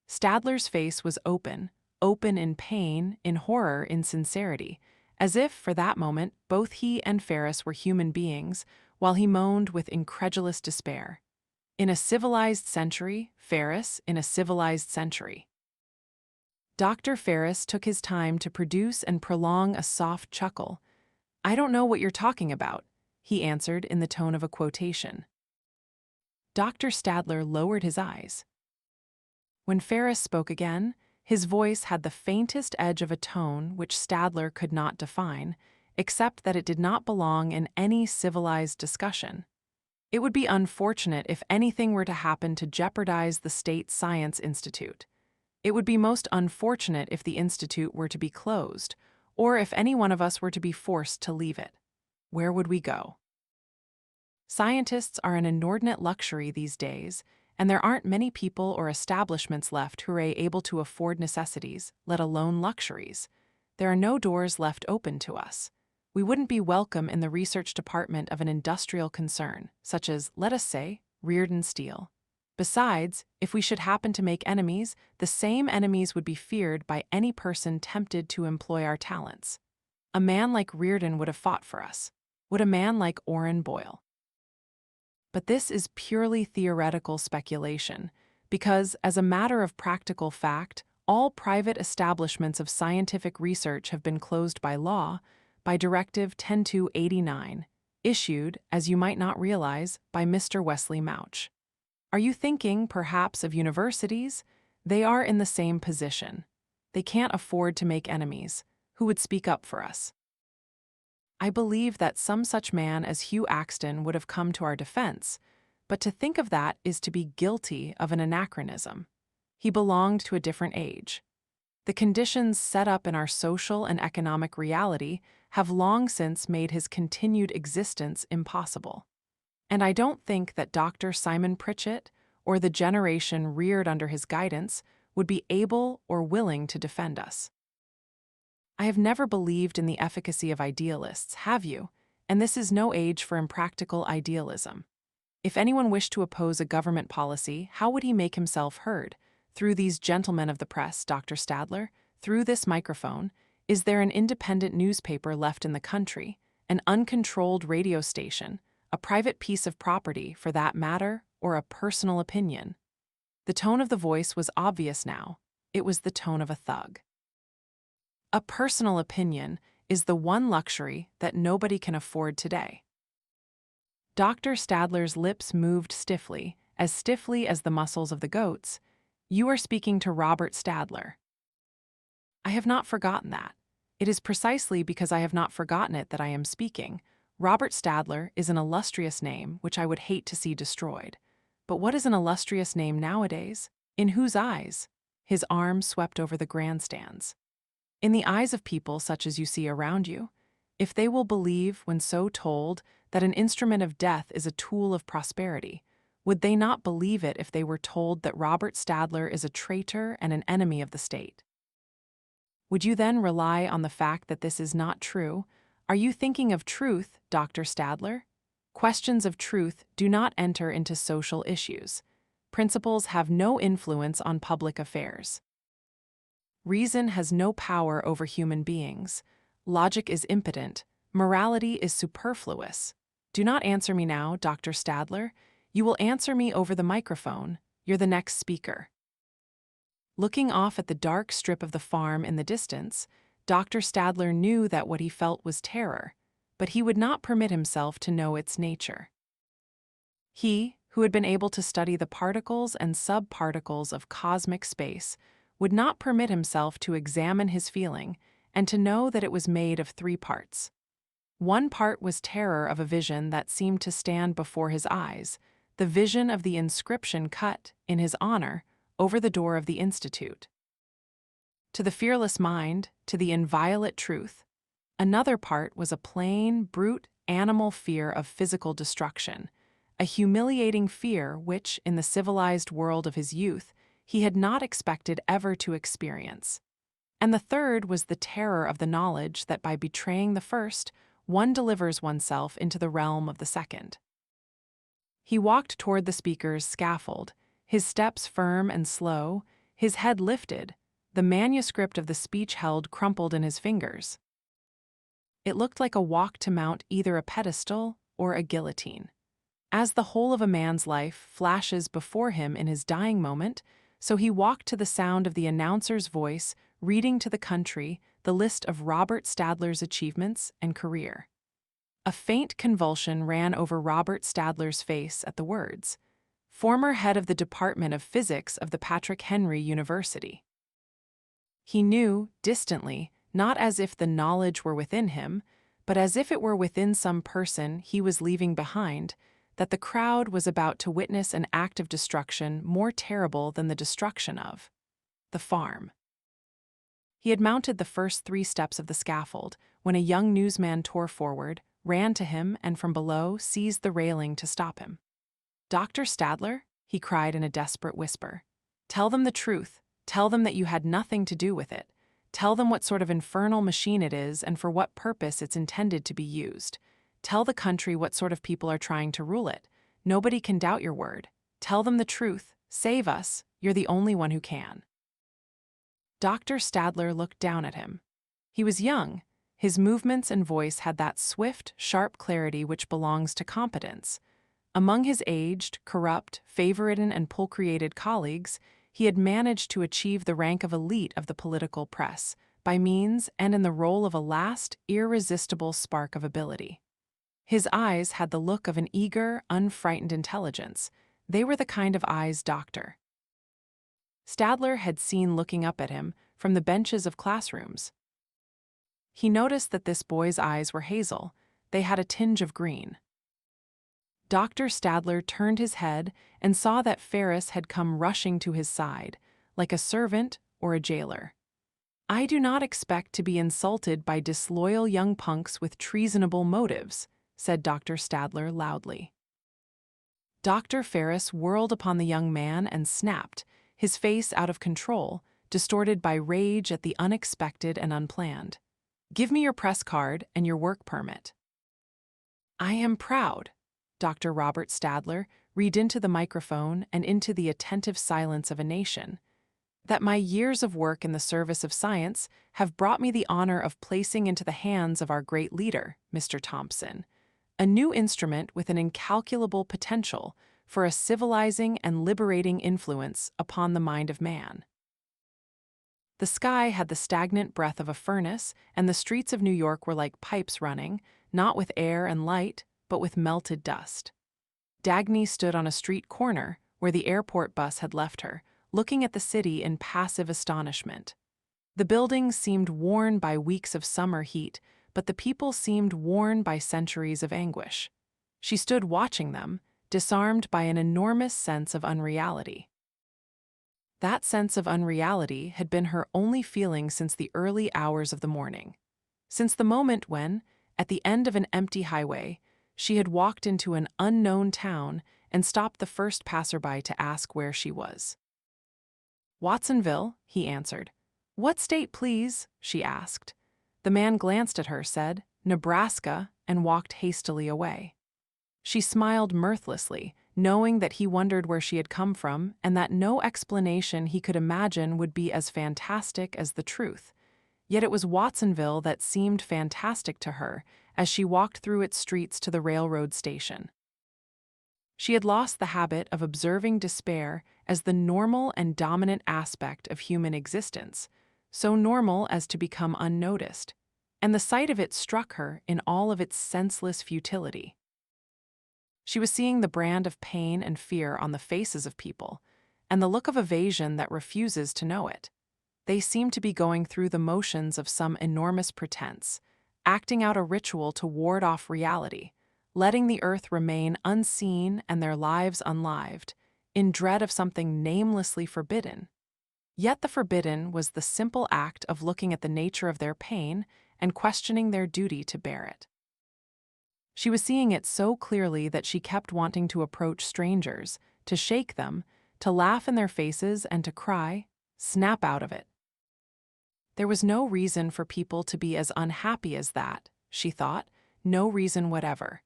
Stadler's face was open in pain, in horror, in sincerity, as if, for that moment, both he and Ferris were human beings, while he moaned with incredulous despair. In a civilized century, Ferris, in a civilized century. Dr. Ferris took his time to produce and prolong a soft chuckle. "I don't know what you're talking about," he answered in the tone of a quotation. Dr. Stadler lowered his eyes. When Ferris spoke again, his voice had the faintest edge of a tone which Stadler could not define, except that it did not belong in any civilized discussion. It would be unfortunate if anything were to happen to jeopardize the State Science Institute. It would be most unfortunate if the institute were to be closed, or if any one of us were to be forced to leave it. Where would we go? Scientists are an inordinate luxury these days, and there aren't many people or establishments left who are able to afford necessities, let alone luxuries. There are no doors left open to us. We wouldn't be welcome in the research department of an industrial concern, such as, let us say, Reardon Steel. Besides, if we should happen to make enemies, the same enemies would be feared by any person tempted to employ our talents. A man like Reardon would have fought for us. Would a man like Orrin Boyle? But this is purely theoretical speculation, because, as a matter of practical fact, all private establishments of scientific research have been closed by law, by Directive 10289, issued, as you might not realize, by Mr. Wesley Mouch. Are you thinking, perhaps, of universities? They are in the same position. They can't afford to make enemies. Who would speak up for us? I believe that some such man as Hugh Axton would have come to our defense, but to think of that is to be guilty of an anachronism. He belonged to a different age. The conditions set up in our social and economic reality have long since made his continued existence impossible. And I don't think that Dr. Simon Pritchett, or the generation reared under his guidance, would be able or willing to defend us. I have never believed in the efficacy of idealists, have you? And this is no age for impractical idealism. If anyone wished to oppose a government policy, how would he make himself heard? Through these gentlemen of the press, Dr. Stadler? Through this microphone? Is there an independent newspaper left in the country? an uncontrolled radio station, a private piece of property for that matter, or a personal opinion. The tone of the voice was obvious now. It was the tone of a thug. A personal opinion is the one luxury that nobody can afford today. Dr. Stadler's lips moved stiffly as the muscles of the goats. You are speaking to Robert Stadler. I have not forgotten that. It is precisely because I have not forgotten it that I am speaking. Robert Stadler is an illustrious name which I would hate to see destroyed. But what is an illustrious name nowadays? In whose eyes? His arm swept over the grandstands. In the eyes of people such as you see around you. If they will believe, when so told, that an instrument of death is a tool of prosperity, would they not believe it if they were told that Robert Stadler is a traitor and an enemy of the state? Would you then rely on the fact that this is not true? Are you thinking of truth, Dr. Stadler? Questions of truth do not enter into social issues. Principles have no influence on public affairs. Reason has no power over human beings. Logic is impotent. Morality is superfluous. Do not answer me now, Dr. Stadler. You will answer me over the microphone. You're the next speaker. Looking off at the dark strip of the farm in the distance, Dr. Stadler knew that what he felt was terror, but he would not permit himself to know its nature. He, who had been able to study the particles and subparticles of cosmic space, would not permit himself to examine his feeling and to know that it was made of three parts. One part was terror of a vision that seemed to stand before his eyes, the vision of the inscription cut, in his honor, over the door of the Institute. To the fearless mind, to the inviolate truth. Another part was a plain, brute, animal fear of physical destruction, a humiliating fear which, in the civilized world of his youth, he had not expected ever to experience. And the third was the terror of the knowledge that by betraying the first, one delivers oneself into the realm of the second. He walked toward the speaker's scaffold, his steps firm and slow, his head lifted, the manuscript of the speech held crumpled in his fingers. It looked like a walk to mount either a pedestal or a guillotine. As the whole of a man's life flashes before him in his dying moment, so he walked to the sound of the announcer's voice, reading to the country the list of Robert Stadler's achievements and career. A faint convulsion ran over Robert Stadler's face at the words, former head of the Department of Physics of the Patrick Henry University. He knew, distantly, not as if the knowledge were within him, but as if it were within some person he was leaving behind, that the crowd was about to witness an act of destruction more terrible than the destruction of the farm. He had mounted the first 3 steps of the scaffold when a young newsman tore forward, ran to him, and from below seized the railing to stop him. "Dr. Stadler," he cried in a desperate whisper, "tell them the truth. Tell them that you had nothing to do with it. Tell them what sort of infernal machine it is and for what purpose it's intended to be used. Tell the country what sort of people are trying to rule it. Nobody can doubt your word. Tell them the truth. Save us. You're the only one who can." Dr. Stadler looked down at him. He was young. His movements and voice had that swift, sharp clarity which belongs to competence. Among his aged, corrupt, favorited and pulchriated colleagues, he had managed to achieve the rank of elite of the political press, by means and in the role of a last, irresistible spark of ability. His eyes had the look of an eager, unfrightened intelligence. They were the kind of eyes Dr. Stadler had seen looking up at him from the benches of classrooms. He noticed that this boy's eyes were hazel. They had a tinge of green. Dr. Stadler turned his head and saw that Ferris had come rushing to his side, like a servant or a jailer. "I do not expect to be insulted by disloyal young punks with treasonable motives," said Dr. Stadler loudly. Dr. Ferris whirled upon the young man and snapped, his face out of control, distorted by rage at the unexpected and unplanned. "Give me your press card and your work permit." "I am proud," Dr. Robert Stadler read into the microphone and into the attentive silence of a nation. That my years of work in the service of science have brought me the honor of placing into the hands of our great leader, Mr. Thompson, a new instrument with an incalculable potential for a civilizing and liberating influence upon the mind of man. The sky had the stagnant breath of a furnace, and the streets of New York were like pipes running, not with air and light, but with melted dust. Dagny stood on a street corner where the airport bus had left her, looking at the city in passive astonishment. The buildings seemed worn by weeks of summer heat, but the people seemed worn by centuries of anguish. She stood watching them, disarmed by an enormous sense of unreality. That sense of unreality had been her only feeling since the early hours of the morning. Since the moment when, at the end of an empty highway, she had walked into an unknown town and stopped the first passerby to ask where she was. "Watsonville," he answered. "What state, please?" she asked. The man glanced at her, said, "Nebraska," and walked hastily away. She smiled mirthlessly, knowing that he wondered where she had come from and that no explanation he could imagine would be as fantastic as the truth. Yet it was Watsonville that seemed fantastic to her as she walked through its streets to the railroad station. She had lost the habit of observing despair as the normal and dominant aspect of human existence, so normal as to become unnoticed, and the sight of it struck her in all of its senseless futility. She was seeing the brand of pain and fear on the faces of people, and the look of evasion that refuses to know it. They seemed to be going through the motions of some enormous pretense, acting out a ritual to ward off reality, letting the earth remain unseen and their lives unlived, in dread of something namelessly forbidden. Yet the forbidden was the simple act of looking at the nature of their pain and questioning their duty to bear it. She was seeing it so clearly that she kept wanting to approach strangers, to shake them, to laugh in their faces and to cry, "Snap out of it." There was no reason for people to be as unhappy as that, she thought, no reason whatever.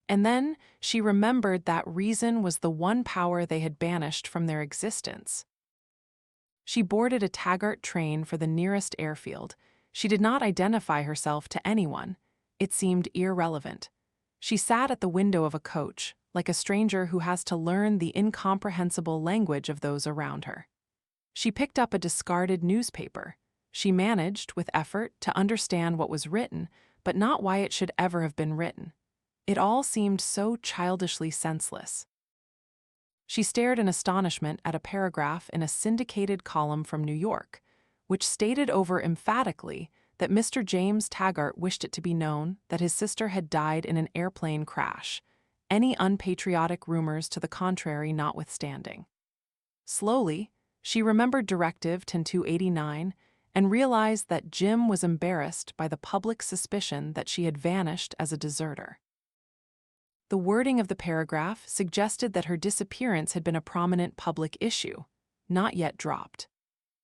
And then she remembered that reason was the one power they had banished from their existence. She boarded a Taggart train for the nearest airfield. She did not identify herself to anyone. It seemed irrelevant. She sat at the window of a coach, like a stranger who has to learn the incomprehensible language of those around her. She picked up a discarded newspaper. She managed, with effort, to understand what was written, but not why it should ever have been written. It all seemed so childishly senseless. She stared in astonishment at a paragraph in a syndicated column from New York, which stated over emphatically that Mr. James Taggart wished it to be known that his sister had died in an airplane crash, any unpatriotic rumors to the contrary notwithstanding. Slowly, she remembered Directive 10289 and realized that Jim was embarrassed by the public suspicion that she had vanished as a deserter. The wording of the paragraph suggested that her disappearance had been a prominent public issue, not yet dropped.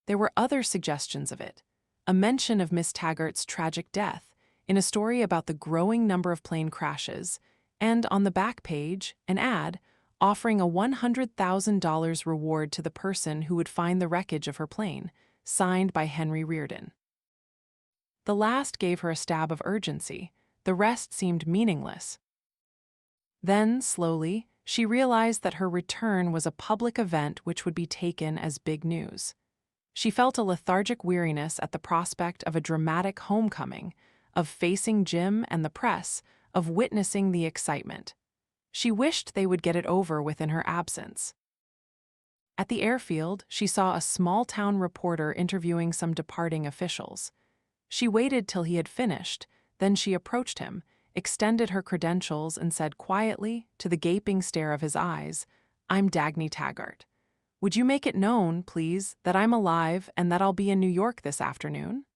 There were other suggestions of it. A mention of Miss Taggart's tragic death in a story about the growing number of plane crashes, and on the back page, an ad offering a $100,000 reward to the person who would find the wreckage of her plane, signed by Henry Reardon. The last gave her a stab of urgency. The rest seemed meaningless. Then, slowly, she realized that her return was a public event which would be taken as big news. She felt a lethargic weariness at the prospect of a dramatic homecoming, of facing Jim and the press, of witnessing the excitement. She wished they would get it over with in her absence. At the airfield, she saw a small-town reporter interviewing some departing officials. She waited till he had finished, then she approached him, extended her credentials and said quietly, to the gaping stare of his eyes, "I'm Dagny Taggart. Would you make it known, please, that I'm alive and that I'll be in New York this afternoon?"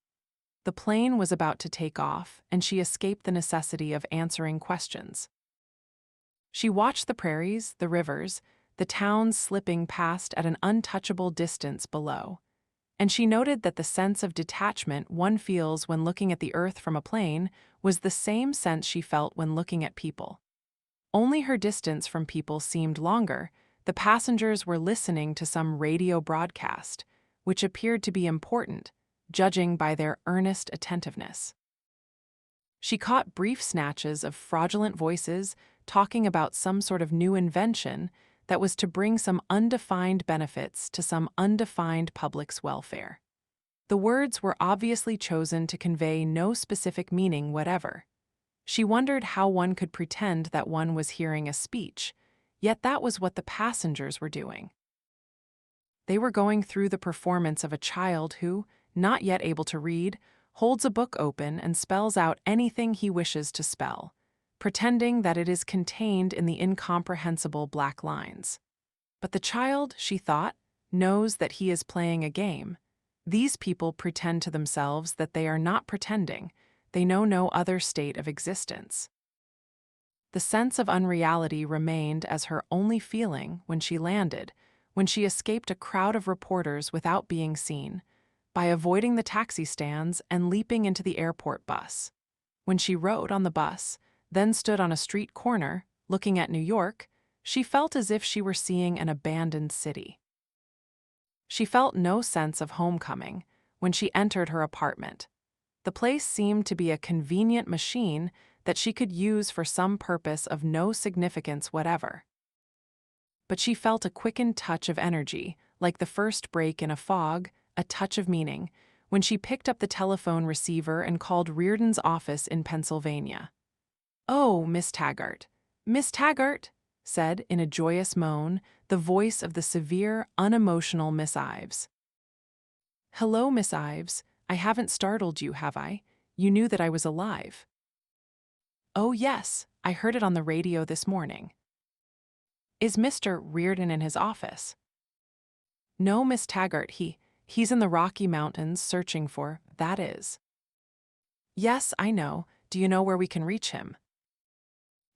The plane was about to take off, and she escaped the necessity of answering questions. She watched the prairies, the rivers, the towns slipping past at an untouchable distance below. And she noted that the sense of detachment one feels when looking at the earth from a plane was the same sense she felt when looking at people. Only her distance from people seemed longer. The passengers were listening to some radio broadcast, which appeared to be important, judging by their earnest attentiveness. She caught brief snatches of fraudulent voices talking about some sort of new invention that was to bring some undefined benefits to some undefined public's welfare. The words were obviously chosen to convey no specific meaning whatever. She wondered how one could pretend that one was hearing a speech, yet that was what the passengers were doing. They were going through the performance of a child who, not yet able to read, holds a book open and spells out anything he wishes to spell, pretending that it is contained in the incomprehensible black lines. But the child, she thought, knows that he is playing a game. These people pretend to themselves that they are not pretending. They know no other state of existence. The sense of unreality remained as her only feeling when she landed, when she escaped a crowd of reporters without being seen, by avoiding the taxi stands and leaping into the airport bus. When she rode on the bus, then stood on a street corner, looking at New York, she felt as if she were seeing an abandoned city. She felt no sense of homecoming when she entered her apartment. The place seemed to be a convenient machine that she could use for some purpose of no significance whatever. But she felt a quickened touch of energy, like the first break in a fog, a touch of meaning, when she picked up the telephone receiver and called Reardon's office in Pennsylvania. "Oh, Miss Taggart. Miss Taggart," said, in a joyous moan, the voice of the severe, unemotional Miss Ives. "Hello, Miss Ives. I haven't startled you, have I? You knew that I was alive." "Oh, yes. I heard it on the radio this morning." "Is Mr. Reardon in his office?" "No, Miss Taggart, he's in the Rocky Mountains searching for, that is." "Yes, I know. Do you know where we can reach him?"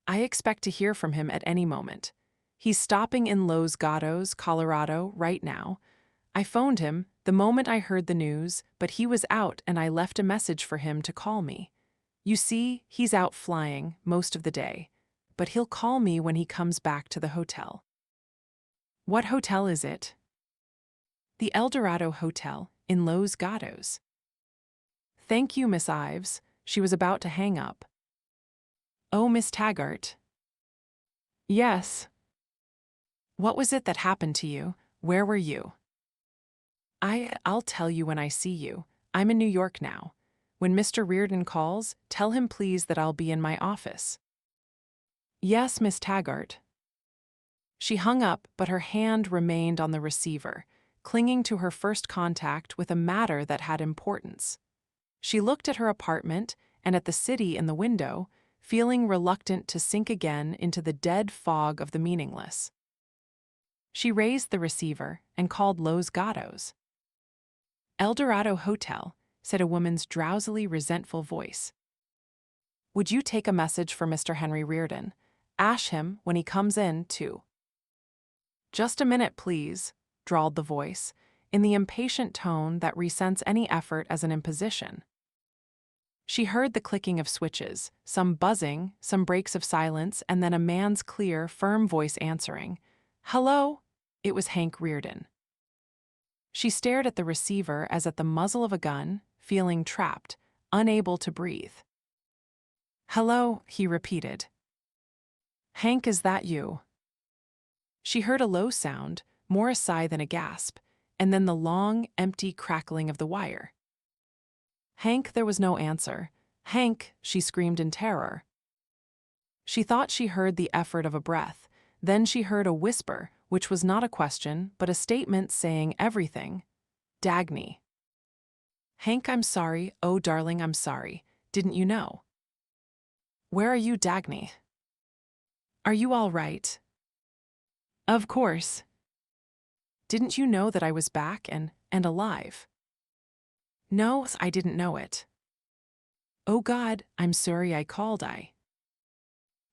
"I expect to hear from him at any moment. He's stopping in Los Gatos, Colorado, right now. I phoned him the moment I heard the news, but he was out and I left a message for him to call me. You see, he's out flying most of the day, but he'll call me when he comes back to the hotel." "What hotel is it?" "The El Dorado Hotel in Los Gatos." "Thank you, Miss Ives." She was about to hang up. "Oh, Miss Taggart." "Yes." "What was it that happened to you? Where were you?" I'll tell you when I see you. I'm in New York now. When Mr. Reardon calls, tell him please that I'll be in my office." "Yes, Miss Taggart." She hung up, but her hand remained on the receiver, clinging to her first contact with a matter that had importance. She looked at her apartment and at the city in the window, feeling reluctant to sink again into the dead fog of the meaningless. She raised the receiver and called Los Gatos. "El Dorado Hotel," said a woman's drowsily resentful voice. "Would you take a message for Mr. Henry Reardon? Ask him when he comes in, too." "Just a minute, please," drawled the voice, in the impatient tone that resents any effort as an imposition. She heard the clicking of switches, some buzzing, some breaks of silence, and then a man's clear, firm voice answering. "Hello?" It was Hank Reardon. She stared at the receiver as at the muzzle of a gun, feeling trapped, unable to breathe. "Hello," he repeated. "Hank, is that you?" She heard a low sound, more a sigh than a gasp, and then the long, empty crackling of the wire. "Hank," there was no answer. "Hank," she screamed in terror. She thought she heard the effort of a breath, then she heard a whisper, which was not a question, but a statement saying everything. "Dagny." "Hank, I'm sorry. Oh, darling, I'm sorry. Didn't you know?" "Where are you, Dagny?" "Are you all right?" "Of course." "Didn't you know that I was back and alive?" "No, I didn't know it." "Oh God, I'm sorry I called.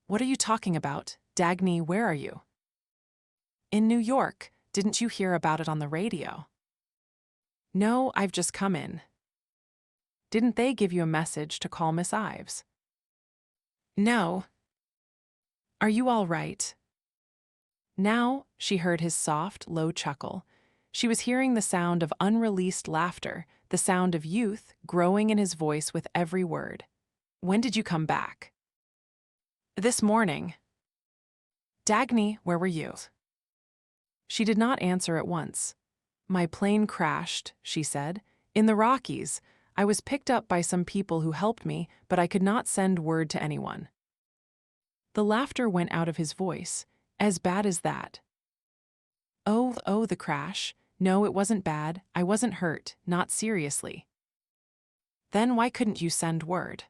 What are you talking about? Dagny, where are you?" "In New York. Didn't you hear about it on the radio?" "No, I've just come in." "Didn't they give you a message to call Miss Ives?" "No." "Are you all right?" Now she heard his soft, low chuckle. She was hearing the sound of unreleased laughter, the sound of youth growing in his voice with every word. "When did you come back?" "This morning." "Dagny, where were you?" She did not answer at once. "My plane crashed," she said. "In the Rockies. I was picked up by some people who helped me, but I could not send word to anyone." The laughter went out of his voice. "As bad as that?" Oh, the crash. No, it wasn't bad. I wasn't hurt, not seriously." "Then why couldn't you send word?"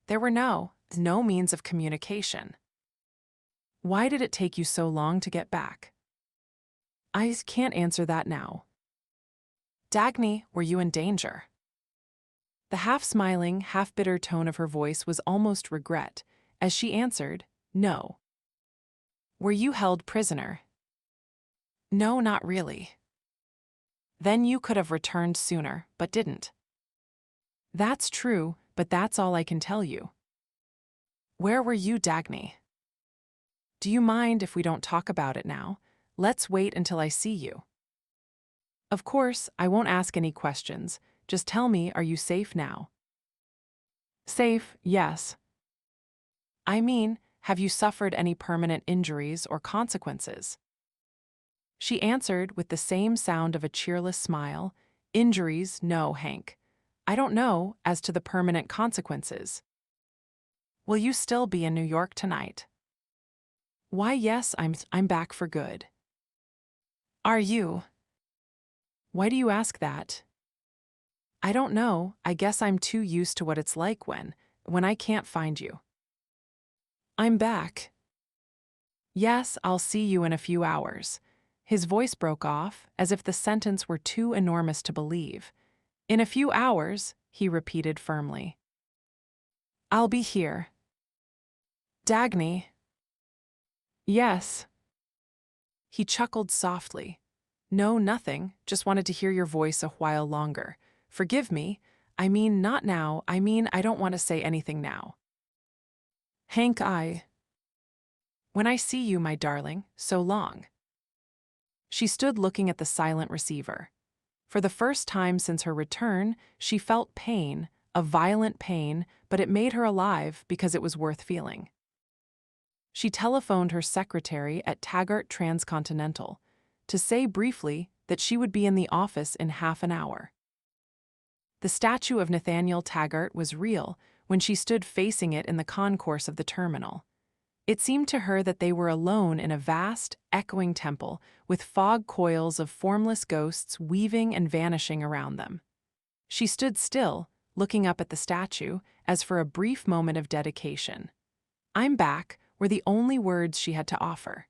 "There were no means of communication." "Why did it take you so long to get back?" "I can't answer that now." "Dagny, were you in danger?" The half-smiling, half-bitter tone of her voice was almost regret, as she answered, "No." "Were you held prisoner?" "No, not really." "Then you could have returned sooner, but didn't." "That's true, but that's all I can tell you." "Where were you, Dagny?" "Do you mind if we don't talk about it now? Let's wait until I see you." "Of course, I won't ask any questions. Just tell me, are you safe now?" "Safe, yes." "I mean, have you suffered any permanent injuries or consequences?" She answered with the same sound of a cheerless smile, "Injuries, no, Hank. I don't know as to the permanent consequences." "Will you still be in New York tonight?" "Why, yes, I'm back for good." "Are you?" "Why do you ask that?" "I don't know. I guess I'm too used to what it's like when I can't find you." "I'm back." "Yes, I'll see you in a few hours." His voice broke off, as if the sentence were too enormous to believe. "In a few hours," he repeated firmly. "I'll be here." "Dagny?" "Yes." He chuckled softly. "No, nothing. Just wanted to hear your voice a while longer. Forgive me. I mean, not now. I mean, I don't want to say anything now." "Hank, when I see you, my darling, so long." She stood looking at the silent receiver. For the first time since her return, she felt pain, a violent pain, but it made her alive because it was worth feeling. She telephoned her secretary at Taggart Transcontinental to say briefly that she would be in the office in half an hour. The statue of Nathaniel Taggart was real when she stood facing it in the concourse of the terminal. It seemed to her that they were alone in a vast, echoing temple with fog coils of formless ghosts weaving and vanishing around them. She stood still, looking up at the statue, as for a brief moment of dedication. "I'm back," were the only words she had to offer.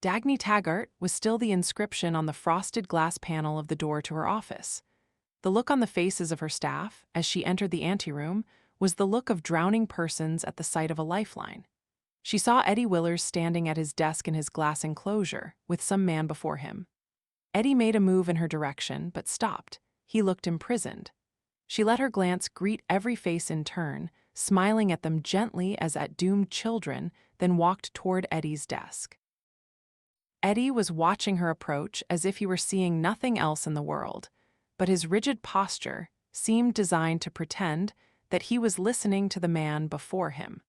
Dagny Taggart was still the inscription on the frosted glass panel of the door to her office. The look on the faces of her staff, as she entered the anteroom, was the look of drowning persons at the sight of a lifeline. She saw Eddie Willers standing at his desk in his glass enclosure, with some man before him. Eddie made a move in her direction, but stopped. He looked imprisoned. She let her glance greet every face in turn, smiling at them gently as at doomed children, then walked toward Eddie's desk. Eddie was watching her approach as if he were seeing nothing else in the world, but his rigid posture seemed designed to pretend that he was listening to the man before him.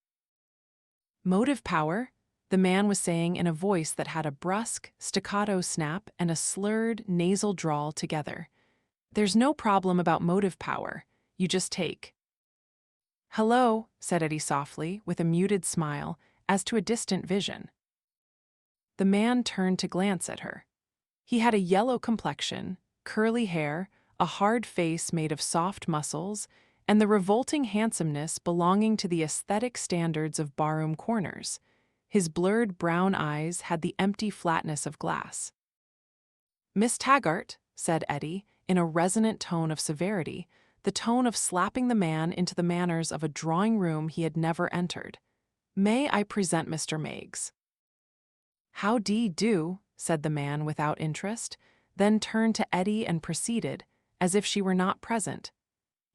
"Motive power," the man was saying in a voice that had a brusque, staccato snap and a slurred, nasal drawl together. "There's no problem about motive power. You just take." "Hello," said Eddie softly, with a muted smile, as to a distant vision. The man turned to glance at her. He had a yellow complexion, curly hair, a hard face made of soft muscles, and the revolting handsomeness belonging to the aesthetic standards of barroom corners. His blurred brown eyes had the empty flatness of glass. "Miss Taggart," said Eddie, in a resonant tone of severity, the tone of slapping the man into the manners of a drawing-room he had never entered. "May I present Mr. Meigs?" "How d'ye do," said the man without interest, then turned to Eddie and proceeded, as if she were not present.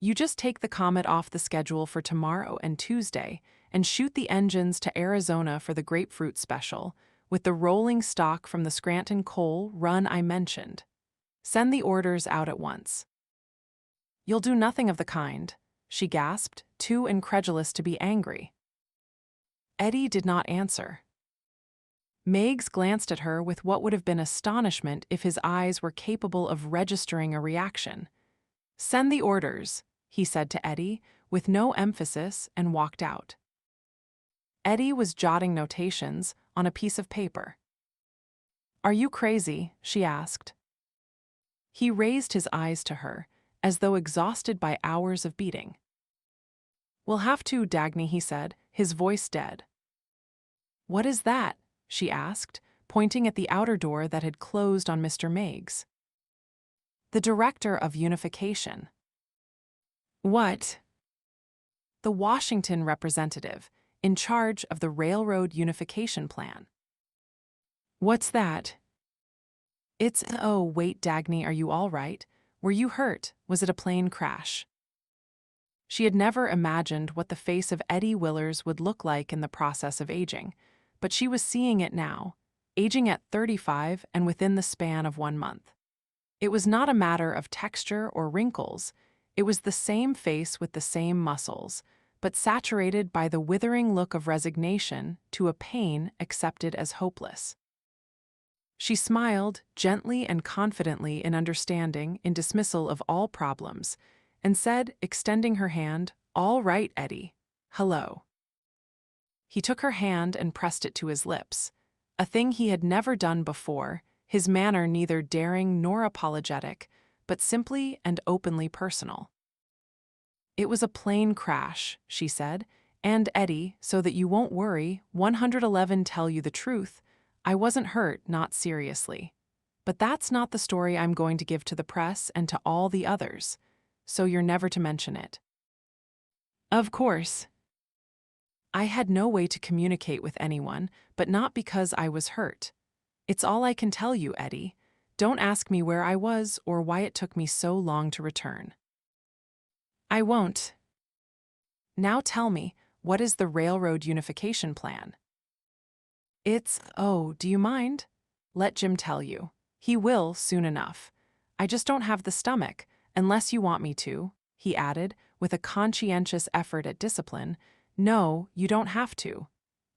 "You just take the Comet off the schedule for tomorrow and Tuesday and shoot the engines to Arizona for the grapefruit special. with the rolling stock from the Scranton coal run I mentioned. Send the orders out at once." "You'll do nothing of the kind," she gasped, too incredulous to be angry. Eddie did not answer. Meigs glanced at her with what would have been astonishment if his eyes were capable of registering a reaction. "Send the orders," he said to Eddie, with no emphasis, and walked out. Eddie was jotting notations on a piece of paper. "Are you crazy?" she asked. He raised his eyes to her, as though exhausted by hours of beating. "We'll have to, Dagny," he said, his voice dead. "What is that?" she asked, pointing at the outer door that had closed on Mr. Meigs. "The director of unification." "What?" "The Washington representative, in charge of the railroad unification plan." "What's that?" Oh, wait, Dagny, are you all right? Were you hurt? Was it a plane crash?" She had never imagined what the face of Eddie Willers would look like in the process of aging, but she was seeing it now, aging at 35 and within the span of 1 month. It was not a matter of texture or wrinkles. It was the same face with the same muscles, but saturated by the withering look of resignation to a pain accepted as hopeless. She smiled, gently and confidently in understanding, in dismissal of all problems, and said, extending her hand, "All right, Eddie. Hello." He took her hand and pressed it to his lips, a thing he had never done before, his manner neither daring nor apologetic, but simply and openly personal. "It was a plane crash," she said, "and Eddie, so that you won't worry, 111 tell you the truth, I wasn't hurt, not seriously. But that's not the story I'm going to give to the press and to all the others, so you're never to mention it." "Of course." "I had no way to communicate with anyone, but not because I was hurt. It's all I can tell you, Eddie. Don't ask me where I was or why it took me so long to return." "I won't." "Now tell me, what is the railroad unification plan?" Oh, do you mind? Let Jim tell you. He will soon enough. I just don't have the stomach, unless you want me to," he added, with a conscientious effort at discipline. "No, you don't have to.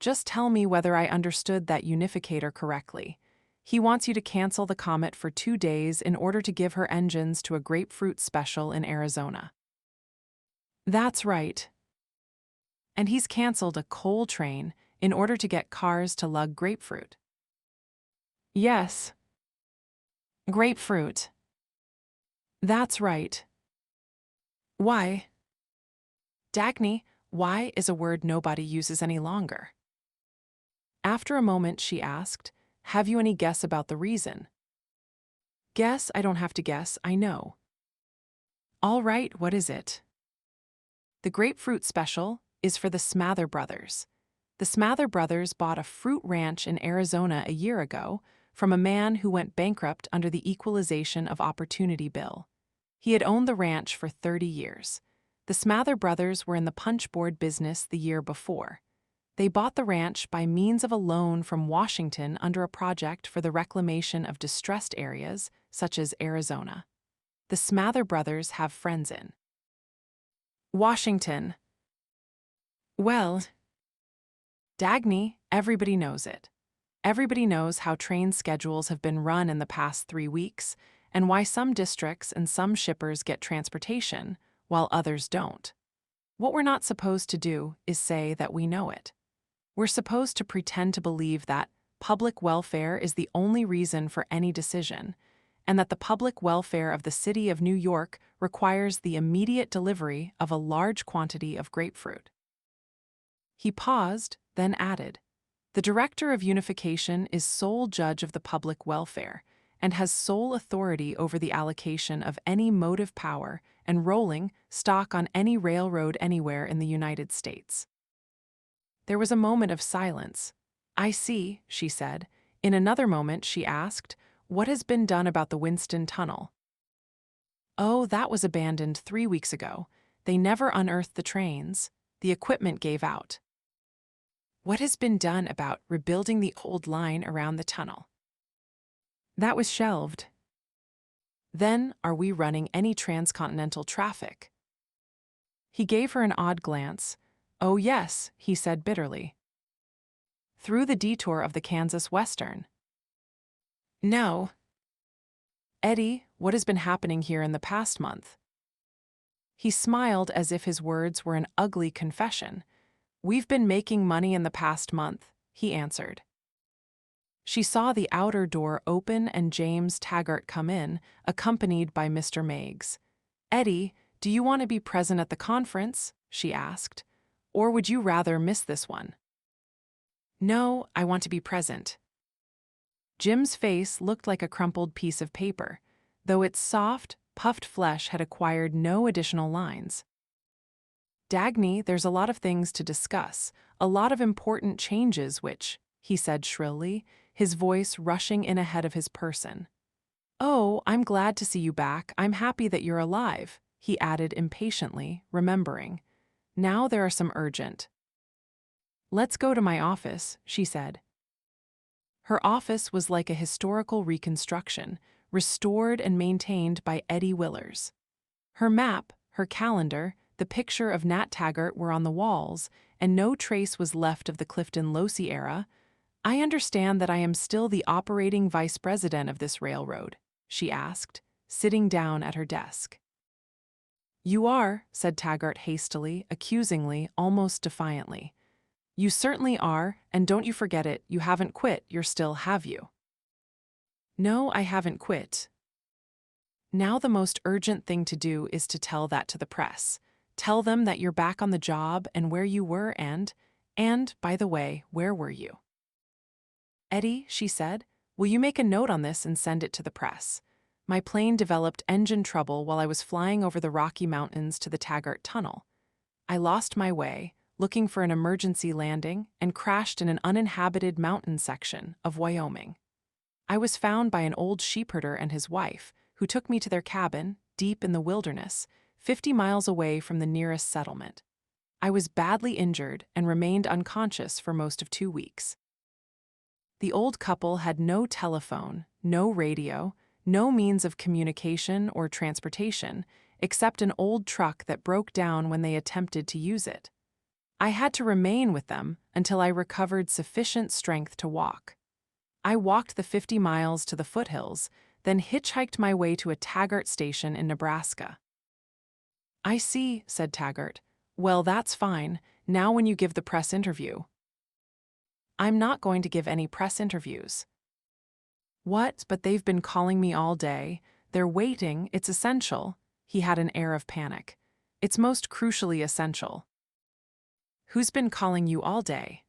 Just tell me whether I understood that unificator correctly. He wants you to cancel the Comet for 2 days in order to give her engines to a grapefruit special in Arizona." "That's right." "And he's canceled a coal train in order to get cars to lug grapefruit." "Yes." "Grapefruit." "That's right." "Why?" "Dagny, why is a word nobody uses any longer." After a moment she asked, "Have you any guess about the reason?" "Guess? I don't have to guess, I know." "All right, what is it?" "The grapefruit special is for the Smather brothers. The Smather brothers bought a fruit ranch in Arizona a year ago from a man who went bankrupt under the Equalization of Opportunity Bill. He had owned the ranch for 30 years. The Smather brothers were in the punchboard business the year before. They bought the ranch by means of a loan from Washington under a project for the reclamation of distressed areas, such as Arizona. The Smather brothers have friends in Washington. Well, Dagny, everybody knows it. Everybody knows how train schedules have been run in the past 3 weeks, and why some districts and some shippers get transportation, while others don't. What we're not supposed to do is say that we know it. We're supposed to pretend to believe that public welfare is the only reason for any decision, and that the public welfare of the city of New York requires the immediate delivery of a large quantity of grapefruit. He paused, then added, "The director of unification is sole judge of the public welfare and has sole authority over the allocation of any motive power and rolling stock on any railroad anywhere in the United States." There was a moment of silence. "I see," she said. In another moment she asked, "What has been done about the Winston Tunnel?" "Oh, that was abandoned 3 weeks ago. They never unearthed the trains. The equipment gave out." What has been done about rebuilding the old line around the tunnel? That was shelved. Then, are we running any transcontinental traffic? He gave her an odd glance. Oh yes, he said bitterly. Through the detour of the Kansas Western. No. Eddie, what has been happening here in the past month? He smiled as if his words were an ugly confession. We've been making money in the past month, he answered. She saw the outer door open and James Taggart come in, accompanied by Mr. Meigs. Eddie, do you want to be present at the conference? She asked. Or would you rather miss this one? No, I want to be present. Jim's face looked like a crumpled piece of paper, though its soft, puffed flesh had acquired no additional lines. Dagny, there's a lot of things to discuss, a lot of important changes which, he said shrilly, his voice rushing in ahead of his person. Oh, I'm glad to see you back. I'm happy that you're alive, he added impatiently, remembering. Now there are some urgent. Let's go to my office, she said. Her office was like a historical reconstruction, restored and maintained by Eddie Willers. Her map, her calendar, the picture of Nat Taggart were on the walls, and no trace was left of the Clifton Locy era. I understand that I am still the operating vice president of this railroad, she asked, sitting down at her desk. You are, said Taggart hastily, accusingly, almost defiantly. You certainly are, and don't you forget it, you haven't quit, you're still, have you? No, I haven't quit. Now the most urgent thing to do is to tell that to the press. Tell them that you're back on the job and where you were and, by the way, where were you? Eddie, she said, will you make a note on this and send it to the press? My plane developed engine trouble while I was flying over the Rocky Mountains to the Taggart Tunnel. I lost my way, looking for an emergency landing, and crashed in an uninhabited mountain section of Wyoming. I was found by an old sheepherder and his wife, who took me to their cabin, deep in the wilderness, 50 miles away from the nearest settlement. I was badly injured and remained unconscious for most of 2 weeks. The old couple had no telephone, no radio, no means of communication or transportation, except an old truck that broke down when they attempted to use it. I had to remain with them until I recovered sufficient strength to walk. I walked the 50 miles to the foothills, then hitchhiked my way to a Taggart station in Nebraska. I see, said Taggart. Well, that's fine. Now when you give the press interview. I'm not going to give any press interviews. What? But they've been calling me all day. They're waiting. It's essential. He had an air of panic. It's most crucially essential. Who's been calling you all day?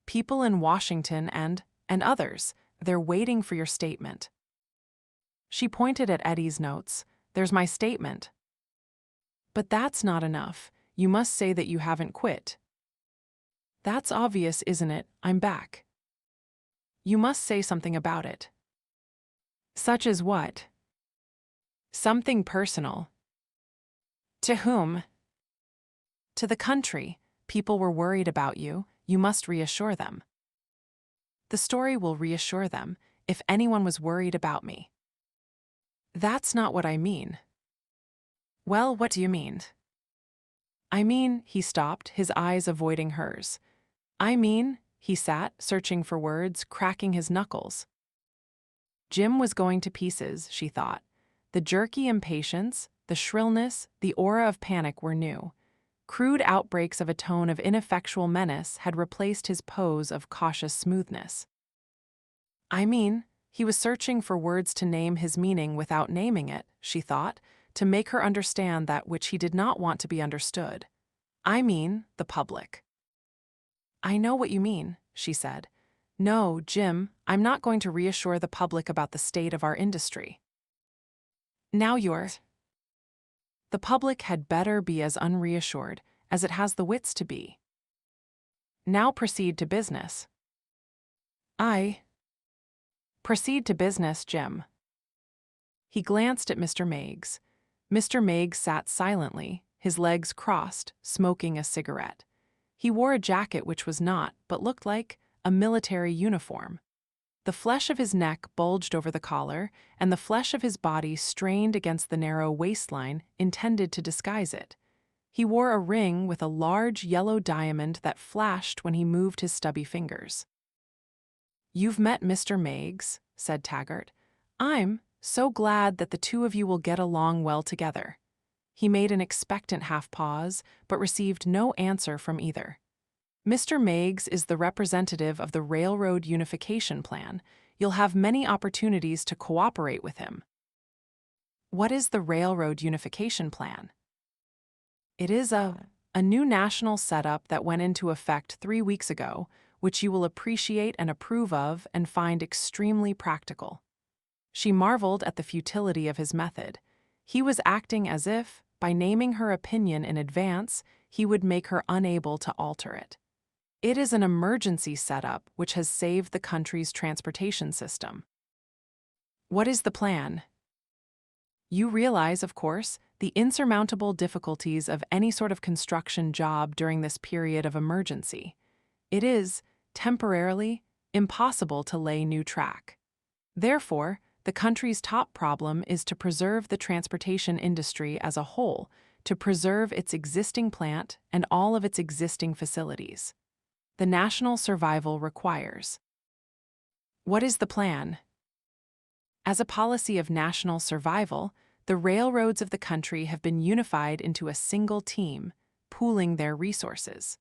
People in Washington and others. They're waiting for your statement. She pointed at Eddie's notes. There's my statement. But that's not enough. You must say that you haven't quit. That's obvious, isn't it? I'm back. You must say something about it. Such as what? Something personal. To whom? To the country. People were worried about you. You must reassure them. The story will reassure them, if anyone was worried about me. That's not what I mean. Well, what do you mean? I mean, he stopped, his eyes avoiding hers. I mean, he sat, searching for words, cracking his knuckles. Jim was going to pieces, she thought. The jerky impatience, the shrillness, the aura of panic were new. Crude outbreaks of a tone of ineffectual menace had replaced his pose of cautious smoothness. I mean, he was searching for words to name his meaning without naming it, she thought, to make her understand that which he did not want to be understood. I mean, the public. I know what you mean, she said. No, Jim, I'm not going to reassure the public about the state of our industry. Now you're. The public had better be as unreassured as it has the wits to be. Now proceed to business. Proceed to business, Jim. He glanced at Mr. Meigs. Mr. Meigs sat silently, his legs crossed, smoking a cigarette. He wore a jacket which was not, but looked like, a military uniform. The flesh of his neck bulged over the collar, and the flesh of his body strained against the narrow waistline intended to disguise it. He wore a ring with a large yellow diamond that flashed when he moved his stubby fingers. "You've met Mr. Meigs," said Taggart. "I'm so glad that the two of you will get along well together." He made an expectant half-pause, but received no answer from either. "Mr. Meigs is the representative of the Railroad Unification Plan. You'll have many opportunities to cooperate with him." "What is the Railroad Unification Plan?" "It is a new national setup that went into effect 3 weeks ago, which you will appreciate and approve of and find extremely practical." She marveled at the futility of his method. He was acting as if, by naming her opinion in advance, he would make her unable to alter it. "It is an emergency setup which has saved the country's transportation system." "What is the plan?" "You realize, of course, the insurmountable difficulties of any sort of construction job during this period of emergency. It is, temporarily, impossible to lay new track. Therefore, the country's top problem is to preserve the transportation industry as a whole, to preserve its existing plant and all of its existing facilities. The national survival requires." "What is the plan?" "As a policy of national survival, the railroads of the country have been unified into a single team, pooling their resources.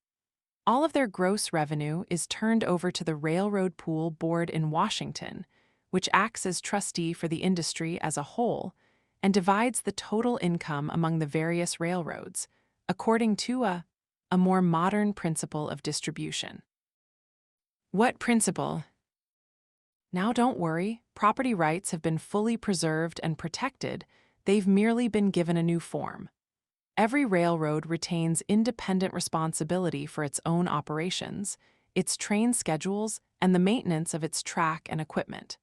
All of their gross revenue is turned over to the Railroad Pool Board in Washington, which acts as trustee for the industry as a whole and divides the total income among the various railroads, according to a more modern principle of distribution." "What principle?" "Now don't worry, property rights have been fully preserved and protected, they've merely been given a new form. Every railroad retains independent responsibility for its own operations, its train schedules, and the maintenance of its track and equipment.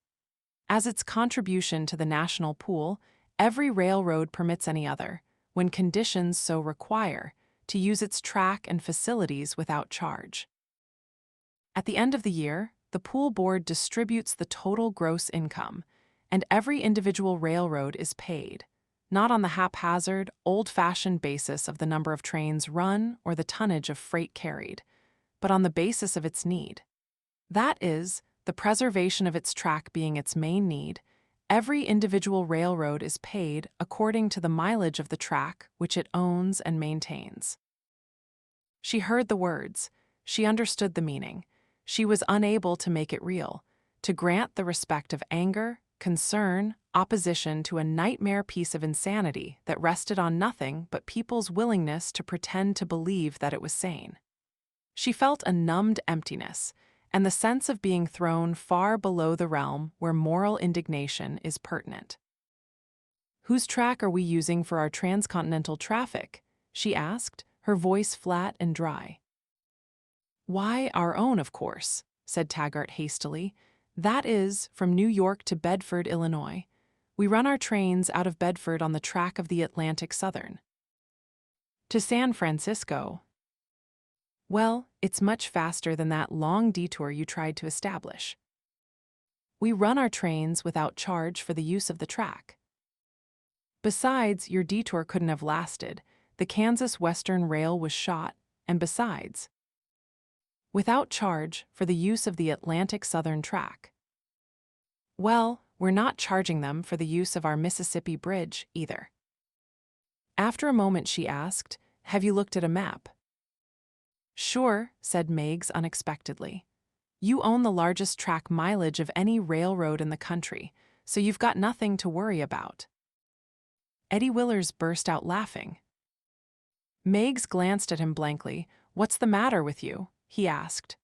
As its contribution to the national pool, every railroad permits any other, when conditions so require, to use its track and facilities without charge. At the end of the year, the pool board distributes the total gross income, and every individual railroad is paid, not on the haphazard, old-fashioned basis of the number of trains run or the tonnage of freight carried, but on the basis of its need. That is, the preservation of its track being its main need, every individual railroad is paid according to the mileage of the track which it owns and maintains." She heard the words. She understood the meaning. She was unable to make it real, to grant the respect of anger, concern, opposition to a nightmare piece of insanity that rested on nothing but people's willingness to pretend to believe that it was sane. She felt a numbed emptiness, and the sense of being thrown far below the realm where moral indignation is pertinent. "Whose track are we using for our transcontinental traffic?" she asked, her voice flat and dry. "Why, our own, of course," said Taggart hastily. "That is, from New York to Bedford, Illinois. We run our trains out of Bedford on the track of the Atlantic Southern." "To San Francisco." "Well, it's much faster than that long detour you tried to establish. We run our trains without charge for the use of the track. Besides, your detour couldn't have lasted. The Kansas Western Rail was shot, and besides, without charge for the use of the Atlantic Southern track. Well, we're not charging them for the use of our Mississippi Bridge, either." After a moment she asked, "Have you looked at a map?" "Sure," said Meigs unexpectedly. "You own the largest track mileage of any railroad in the country, so you've got nothing to worry about." Eddie Willers burst out laughing. Meigs glanced at him blankly. "What's the matter with you?" he asked.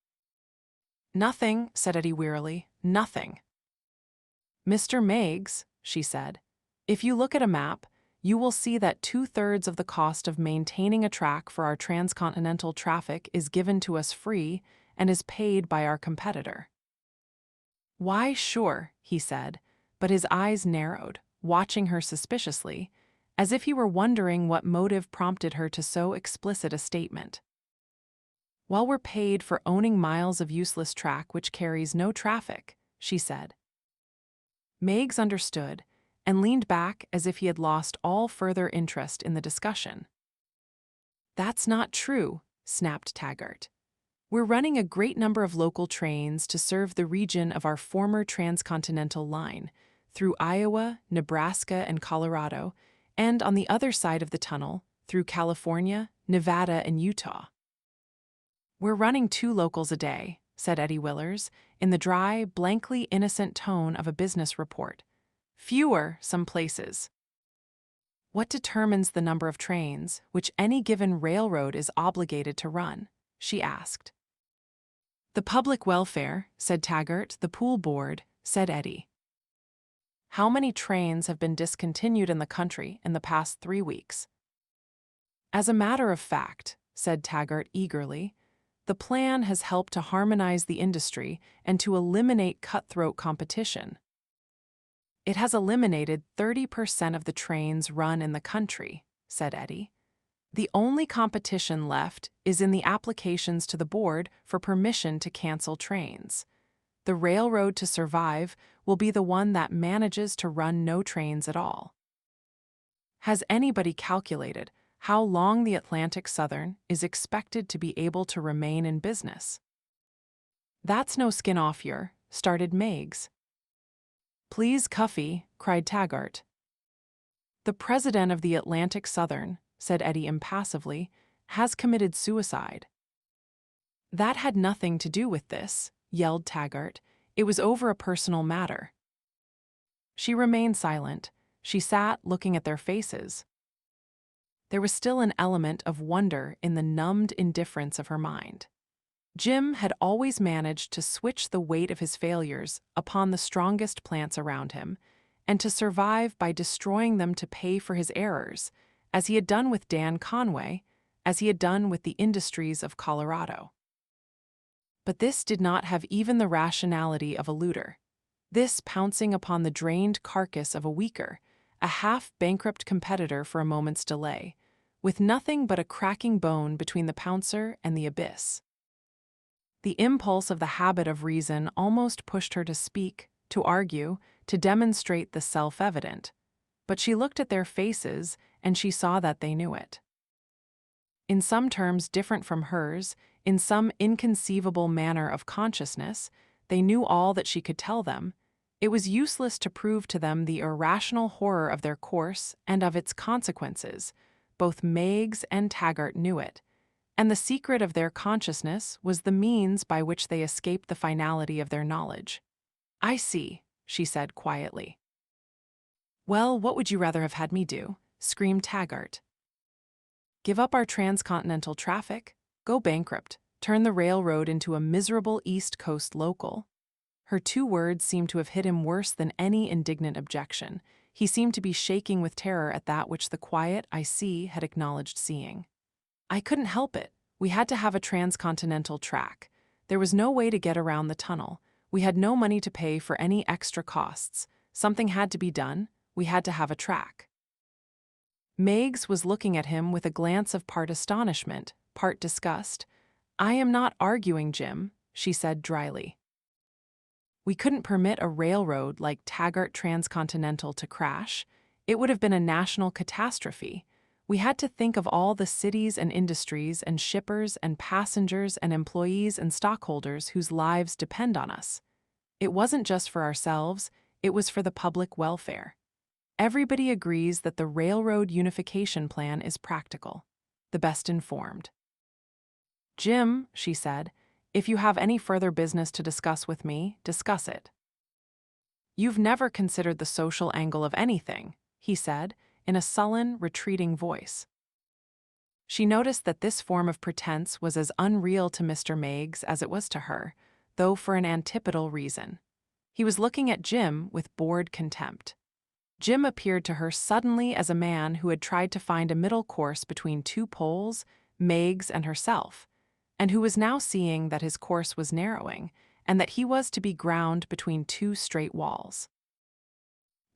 "Nothing," said Eddie wearily. "Nothing." "Mr. Meigs," she said, "if you look at a map, you will see that 2/3 of the cost of maintaining a track for our transcontinental traffic is given to us free and is paid by our competitor." "Why, sure," he said, but his eyes narrowed, watching her suspiciously, as if he were wondering what motive prompted her to so explicit a statement. While we're paid for owning miles of useless track which carries no traffic, she said. Meigs understood and leaned back as if he had lost all further interest in the discussion. That's not true, snapped Taggart. We're running a great number of local trains to serve the region of our former transcontinental line, through Iowa, Nebraska, and Colorado, and on the other side of the tunnel, through California, Nevada, and Utah. We're running 2 locals a day, said Eddie Willers, in the dry, blankly innocent tone of a business report. Fewer, some places. What determines the number of trains which any given railroad is obligated to run? She asked. The public welfare, said Taggart, the pool board, said Eddie. How many trains have been discontinued in the country in the past 3 weeks? As a matter of fact, said Taggart eagerly, the plan has helped to harmonize the industry and to eliminate cutthroat competition. It has eliminated 30% of the trains run in the country, said Eddie. The only competition left is in the applications to the board for permission to cancel trains. The railroad to survive will be the one that manages to run no trains at all. Has anybody calculated how long the Atlantic Southern is expected to be able to remain in business? That's no skin off your, started Meigs. Please, Cuffy, cried Taggart. The president of the Atlantic Southern, said Eddie impassively, has committed suicide. That had nothing to do with this, yelled Taggart. It was over a personal matter. She remained silent. She sat looking at their faces. There was still an element of wonder in the numbed indifference of her mind. Jim had always managed to switch the weight of his failures upon the strongest plants around him, and to survive by destroying them to pay for his errors, as he had done with Dan Conway, as he had done with the industries of Colorado. But this did not have even the rationality of a looter. This pouncing upon the drained carcass of a weaker, a half-bankrupt competitor for a moment's delay, with nothing but a cracking bone between the pouncer and the abyss. The impulse of the habit of reason almost pushed her to speak, to argue, to demonstrate the self-evident, but she looked at their faces and she saw that they knew it. In some terms different from hers, in some inconceivable manner of consciousness, they knew all that she could tell them. It was useless to prove to them the irrational horror of their course and of its consequences. Both Meigs and Taggart knew it, and the secret of their consciousness was the means by which they escaped the finality of their knowledge. I see, she said quietly. Well, what would you rather have had me do? Screamed Taggart. Give up our transcontinental traffic, go bankrupt, turn the railroad into a miserable East Coast local. Her 2 words seemed to have hit him worse than any indignant objection. He seemed to be shaking with terror at that which the quiet I see had acknowledged seeing. I couldn't help it. We had to have a transcontinental track. There was no way to get around the tunnel. We had no money to pay for any extra costs. Something had to be done. We had to have a track. Meigs was looking at him with a glance of part astonishment, part disgust. I am not arguing, Jim, she said dryly. We couldn't permit a railroad like Taggart Transcontinental to crash. It would have been a national catastrophe. We had to think of all the cities and industries and shippers and passengers and employees and stockholders whose lives depend on us. It wasn't just for ourselves, it was for the public welfare. Everybody agrees that the railroad unification plan is practical, the best informed. Jim, she said, if you have any further business to discuss with me, discuss it. You've never considered the social angle of anything, he said, in a sullen, retreating voice. She noticed that this form of pretense was as unreal to Mr. Meigs as it was to her, though for an antipodal reason. He was looking at Jim with bored contempt. Jim appeared to her suddenly as a man who had tried to find a middle course between 2 poles, Meigs and herself, and who was now seeing that his course was narrowing, and that he was to be ground between 2 straight walls.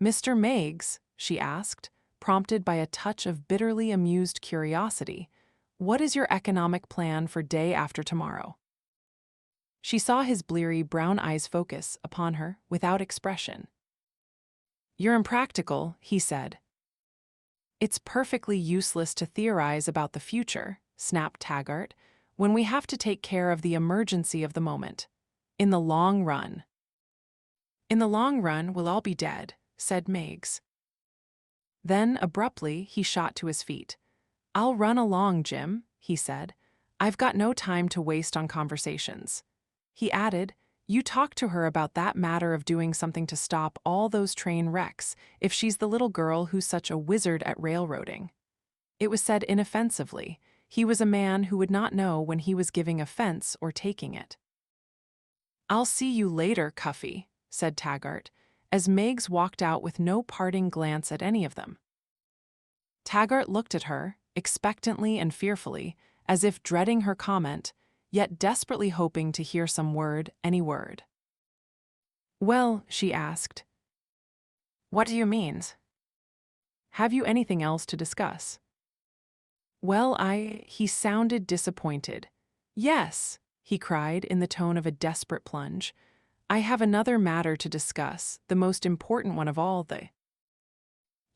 Mr. Meigs, she asked, prompted by a touch of bitterly amused curiosity, What is your economic plan for day after tomorrow? She saw his bleary brown eyes focus upon her without expression. You're impractical, he said. It's perfectly useless to theorize about the future, snapped Taggart, when we have to take care of the emergency of the moment. In the long run. In the long run, we'll all be dead, said Meigs. Then, abruptly, he shot to his feet. I'll run along, Jim, he said. I've got no time to waste on conversations. He added, you talk to her about that matter of doing something to stop all those train wrecks if she's the little girl who's such a wizard at railroading. It was said inoffensively. He was a man who would not know when he was giving offense or taking it. I'll see you later, Cuffy, said Taggart, as Meigs walked out with no parting glance at any of them. Taggart looked at her, expectantly and fearfully, as if dreading her comment, yet desperately hoping to hear some word, any word. Well, she asked. What do you mean? Have you anything else to discuss? Well, he sounded disappointed. Yes, he cried in the tone of a desperate plunge. I have another matter to discuss, the most important one of all,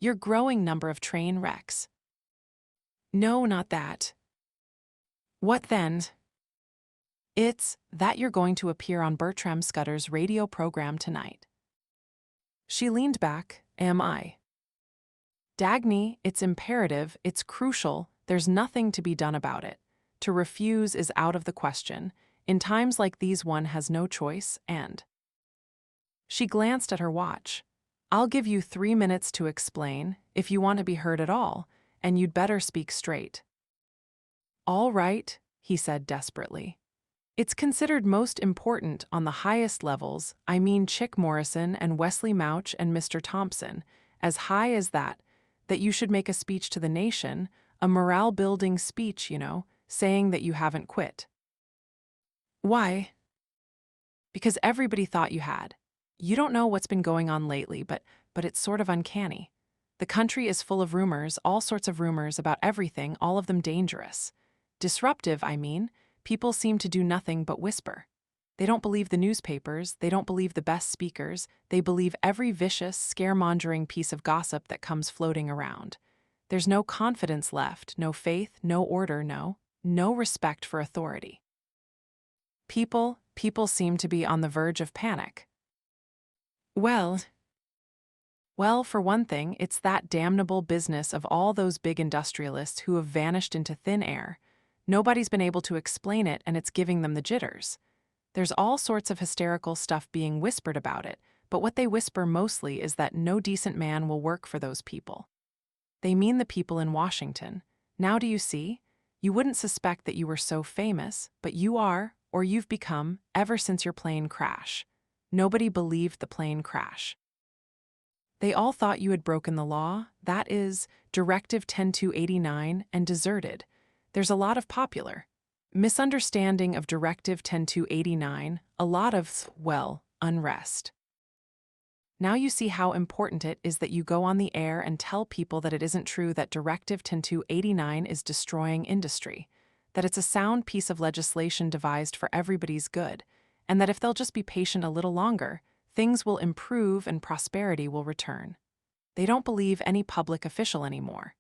your growing number of train wrecks. No, not that. What then? It's that you're going to appear on Bertram Scudder's radio program tonight. She leaned back. Am I? Dagny, it's imperative, it's crucial, there's nothing to be done about it. To refuse is out of the question. In times like these one has no choice, and… She glanced at her watch. I'll give you 3 minutes to explain, if you want to be heard at all, and you'd better speak straight. All right, he said desperately. It's considered most important on the highest levels, I mean Chick Morrison and Wesley Mouch and Mr. Thompson, as high as that you should make a speech to the nation, a morale-building speech, saying that you haven't quit. Why? Because everybody thought you had. You don't know what's been going on lately, but it's sort of uncanny. The country is full of rumors, all sorts of rumors about everything, all of them dangerous. Disruptive, I mean. People seem to do nothing but whisper. They don't believe the newspapers, they don't believe the best speakers, they believe every vicious, scaremongering piece of gossip that comes floating around. There's no confidence left, no faith, no order, no respect for authority. People seem to be on the verge of panic. Well, for one thing, it's that damnable business of all those big industrialists who have vanished into thin air. Nobody's been able to explain it, and it's giving them the jitters. There's all sorts of hysterical stuff being whispered about it, but what they whisper mostly is that no decent man will work for those people. They mean the people in Washington. Now do you see? You wouldn't suspect that you were so famous, but you are, or you've become, ever since your plane crash. Nobody believed the plane crash. They all thought you had broken the law, that is, Directive 10289, and deserted. There's a lot of popular misunderstanding of Directive 10289, a lot of, unrest. Now you see how important it is that you go on the air and tell people that it isn't true that Directive 10289 is destroying industry, that it's a sound piece of legislation devised for everybody's good, and that if they'll just be patient a little longer, things will improve and prosperity will return. They don't believe any public official anymore.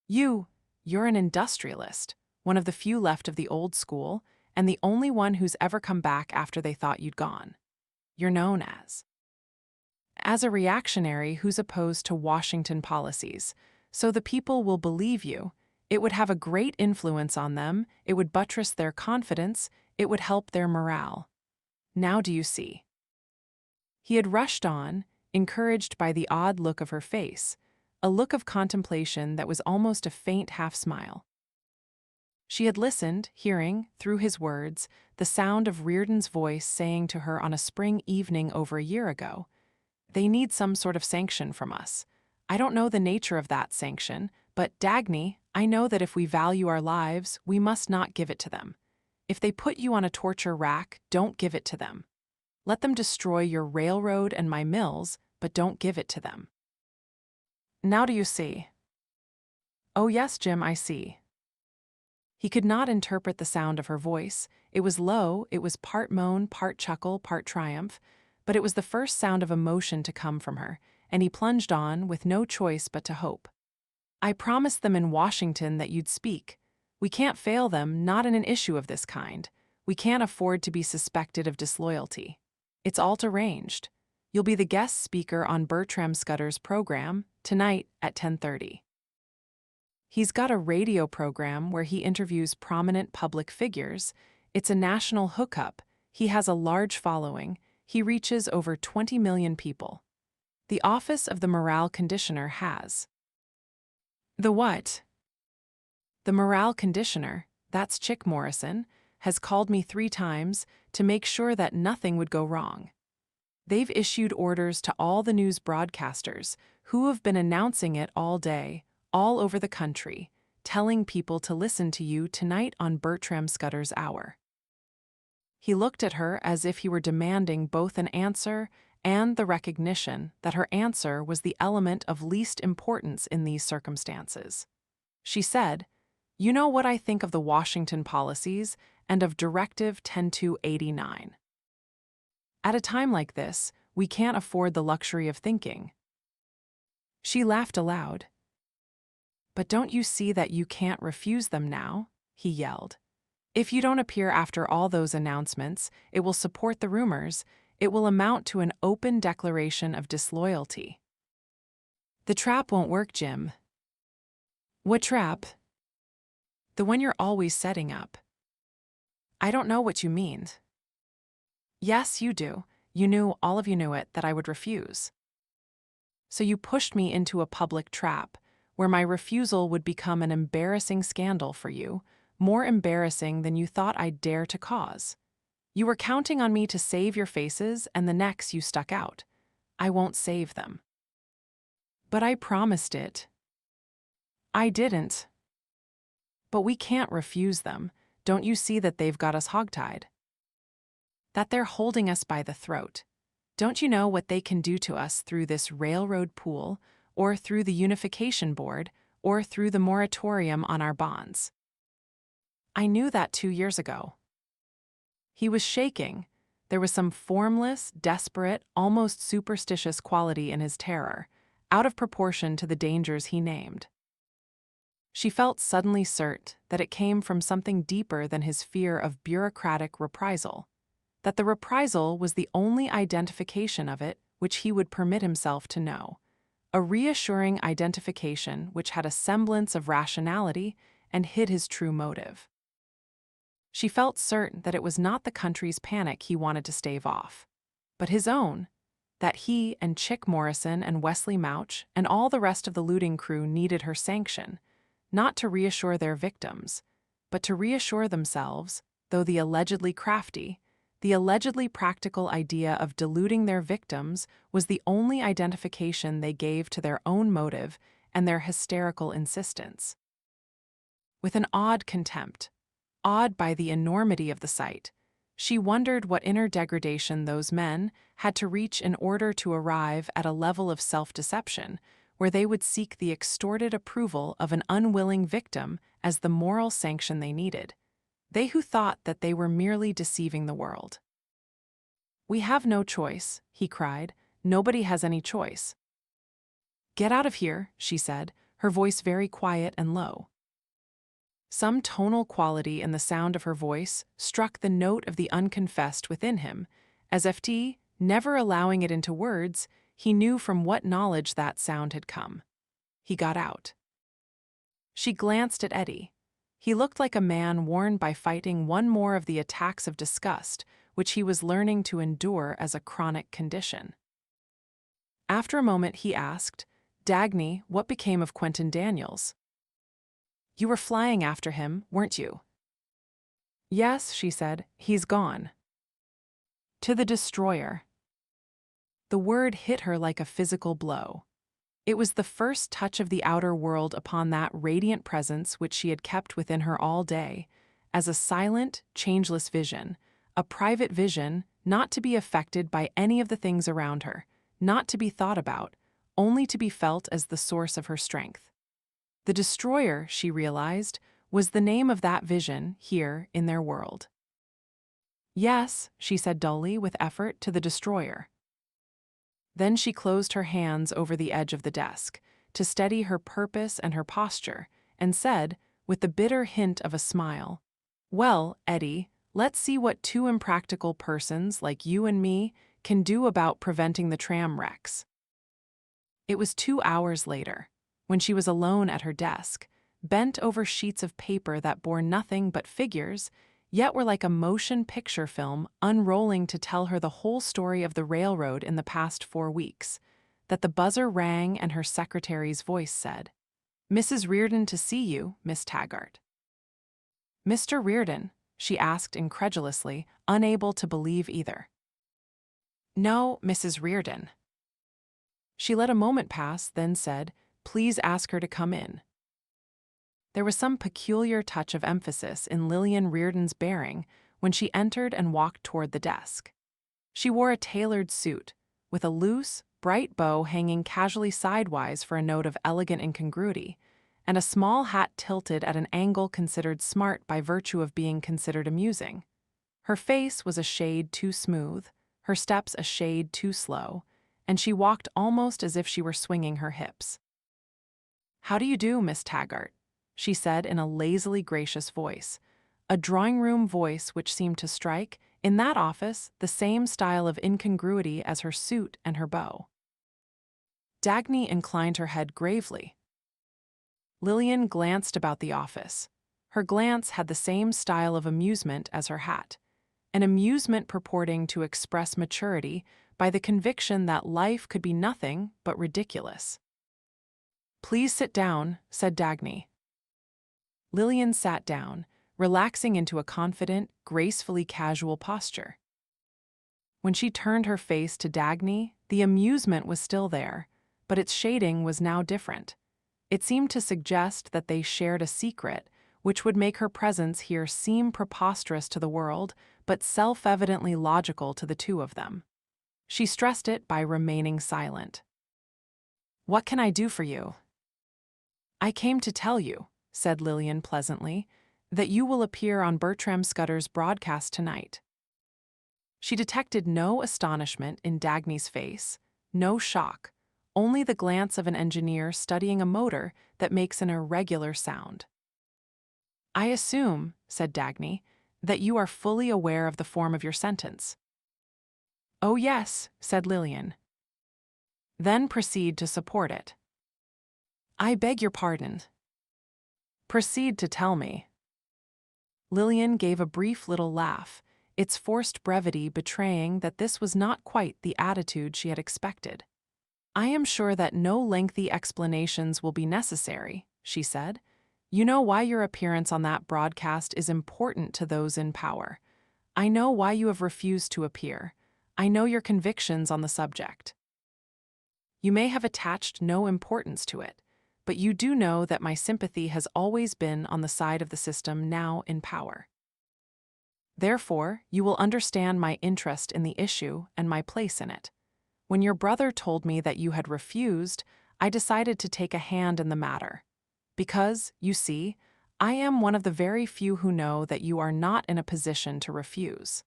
You're an industrialist, one of the few left of the old school, and the only one who's ever come back after they thought you'd gone. You're known as a reactionary who's opposed to Washington policies, so the people will believe you. It would have a great influence on them, it would buttress their confidence, it would help their morale. Now do you see? He had rushed on, encouraged by the odd look of her face, a look of contemplation that was almost a faint half-smile. She had listened, hearing, through his words, the sound of Reardon's voice saying to her on a spring evening over a year ago, "They need some sort of sanction from us. I don't know the nature of that sanction, but Dagny, I know that if we value our lives, we must not give it to them. If they put you on a torture rack, don't give it to them. Let them destroy your railroad and my mills, but don't give it to them." Now do you see? Oh yes, Jim, I see. He could not interpret the sound of her voice. It was low, it was part moan, part chuckle, part triumph, but it was the first sound of emotion to come from her, and he plunged on with no choice but to hope. I promised them in Washington that you'd speak. We can't fail them, not in an issue of this kind. We can't afford to be suspected of disloyalty. It's all arranged. You'll be the guest speaker on Bertram Scudder's program, tonight at 10:30. He's got a radio program where he interviews prominent public figures. It's a national hookup. He has a large following. He reaches over 20 million people. The office of the morale conditioner has. The what? The morale conditioner, that's Chick Morrison, has called me 3 times to make sure that nothing would go wrong. They've issued orders to all the news broadcasters who have been announcing it all day, all over the country, telling people to listen to you tonight on Bertram Scudder's Hour. He looked at her as if he were demanding both an answer and the recognition that her answer was the element of least importance in these circumstances. She said, "You know what I think of the Washington policies and of Directive 10289. At a time like this, we can't afford the luxury of thinking." She laughed aloud. "But don't you see that you can't refuse them now?" he yelled. "If you don't appear after all those announcements, it will support the rumors. It will amount to an open declaration of disloyalty." "The trap won't work, Jim." "What trap?" "The one you're always setting up." "I don't know what you mean." "Yes, you do. You knew, all of you knew it, that I would refuse. So you pushed me into a public trap, where my refusal would become an embarrassing scandal for you, more embarrassing than you thought I'd dare to cause. You were counting on me to save your faces, and the necks you stuck out. I won't save them." "But I promised it." "I didn't." "But we can't refuse them. Don't you see that they've got us hogtied? That they're holding us by the throat? Don't you know what they can do to us through this railroad pool, or through the Unification Board, or through the moratorium on our bonds?" "I knew that 2 years ago." He was shaking. There was some formless, desperate, almost superstitious quality in his terror, out of proportion to the dangers he named. She felt suddenly certain that it came from something deeper than his fear of bureaucratic reprisal, that the reprisal was the only identification of it which he would permit himself to know, a reassuring identification which had a semblance of rationality and hid his true motive. She felt certain that it was not the country's panic he wanted to stave off, but his own, that he and Chick Morrison and Wesley Mouch and all the rest of the looting crew needed her sanction, not to reassure their victims, but to reassure themselves, though the allegedly crafty, the allegedly practical idea of deluding their victims was the only identification they gave to their own motive and their hysterical insistence. With an odd contempt, awed by the enormity of the sight, she wondered what inner degradation those men had to reach in order to arrive at a level of self-deception where they would seek the extorted approval of an unwilling victim as the moral sanction they needed, they who thought that they were merely deceiving the world. "We have no choice," he cried. "Nobody has any choice." "Get out of here," she said, her voice very quiet and low. Some tonal quality in the sound of her voice struck the note of the unconfessed within him, as if he, never allowing it into words, he knew from what knowledge that sound had come. He got out. She glanced at Eddie. He looked like a man worn by fighting one more of the attacks of disgust which he was learning to endure as a chronic condition. After a moment he asked, "Dagny, what became of Quentin Daniels?" "You were flying after him, weren't you?" "Yes," she said, "he's gone." "To the destroyer." The word hit her like a physical blow. It was the first touch of the outer world upon that radiant presence which she had kept within her all day, as a silent, changeless vision, a private vision not to be affected by any of the things around her, not to be thought about, only to be felt as the source of her strength. The destroyer, she realized, was the name of that vision here in their world. Yes, she said dully with effort to the destroyer. Then she closed her hands over the edge of the desk to steady her purpose and her posture, and said, with the bitter hint of a smile, "Well, Eddie, let's see what two impractical persons like you and me can do about preventing the tram wrecks." It was 2 hours later, when she was alone at her desk, bent over sheets of paper that bore nothing but figures, yet were like a motion picture film unrolling to tell her the whole story of the railroad in the past 4 weeks, that the buzzer rang and her secretary's voice said, "Mrs. Reardon to see you, Miss Taggart." "Mr. Reardon?" she asked incredulously, unable to believe either. "No, Mrs. Reardon." She let a moment pass, then said, "Please ask her to come in." There was some peculiar touch of emphasis in Lillian Reardon's bearing when she entered and walked toward the desk. She wore a tailored suit, with a loose, bright bow hanging casually sidewise for a note of elegant incongruity, and a small hat tilted at an angle considered smart by virtue of being considered amusing. Her face was a shade too smooth, her steps a shade too slow, and she walked almost as if she were swinging her hips. "How do you do, Miss Taggart?" she said in a lazily gracious voice, a drawing-room voice which seemed to strike, in that office, the same style of incongruity as her suit and her bow. Dagny inclined her head gravely. Lillian glanced about the office. Her glance had the same style of amusement as her hat, an amusement purporting to express maturity by the conviction that life could be nothing but ridiculous. "Please sit down," said Dagny. Lillian sat down, relaxing into a confident, gracefully casual posture. When she turned her face to Dagny, the amusement was still there, but its shading was now different. It seemed to suggest that they shared a secret, which would make her presence here seem preposterous to the world, but self-evidently logical to the two of them. She stressed it by remaining silent. "What can I do for you?" "I came to tell you," said Lillian pleasantly, "that you will appear on Bertram Scudder's broadcast tonight." She detected no astonishment in Dagny's face, no shock, only the glance of an engineer studying a motor that makes an irregular sound. "I assume," said Dagny, "that you are fully aware of the form of your sentence." "Oh yes," said Lillian. "Then proceed to support it." "I beg your pardon." "Proceed to tell me." Lillian gave a brief little laugh, its forced brevity betraying that this was not quite the attitude she had expected. "I am sure that no lengthy explanations will be necessary," she said. "You know why your appearance on that broadcast is important to those in power. I know why you have refused to appear. I know your convictions on the subject. You may have attached no importance to it, but you do know that my sympathy has always been on the side of the system now in power. Therefore, you will understand my interest in the issue and my place in it. When your brother told me that you had refused, I decided to take a hand in the matter. Because, you see, I am one of the very few who know that you are not in a position to refuse."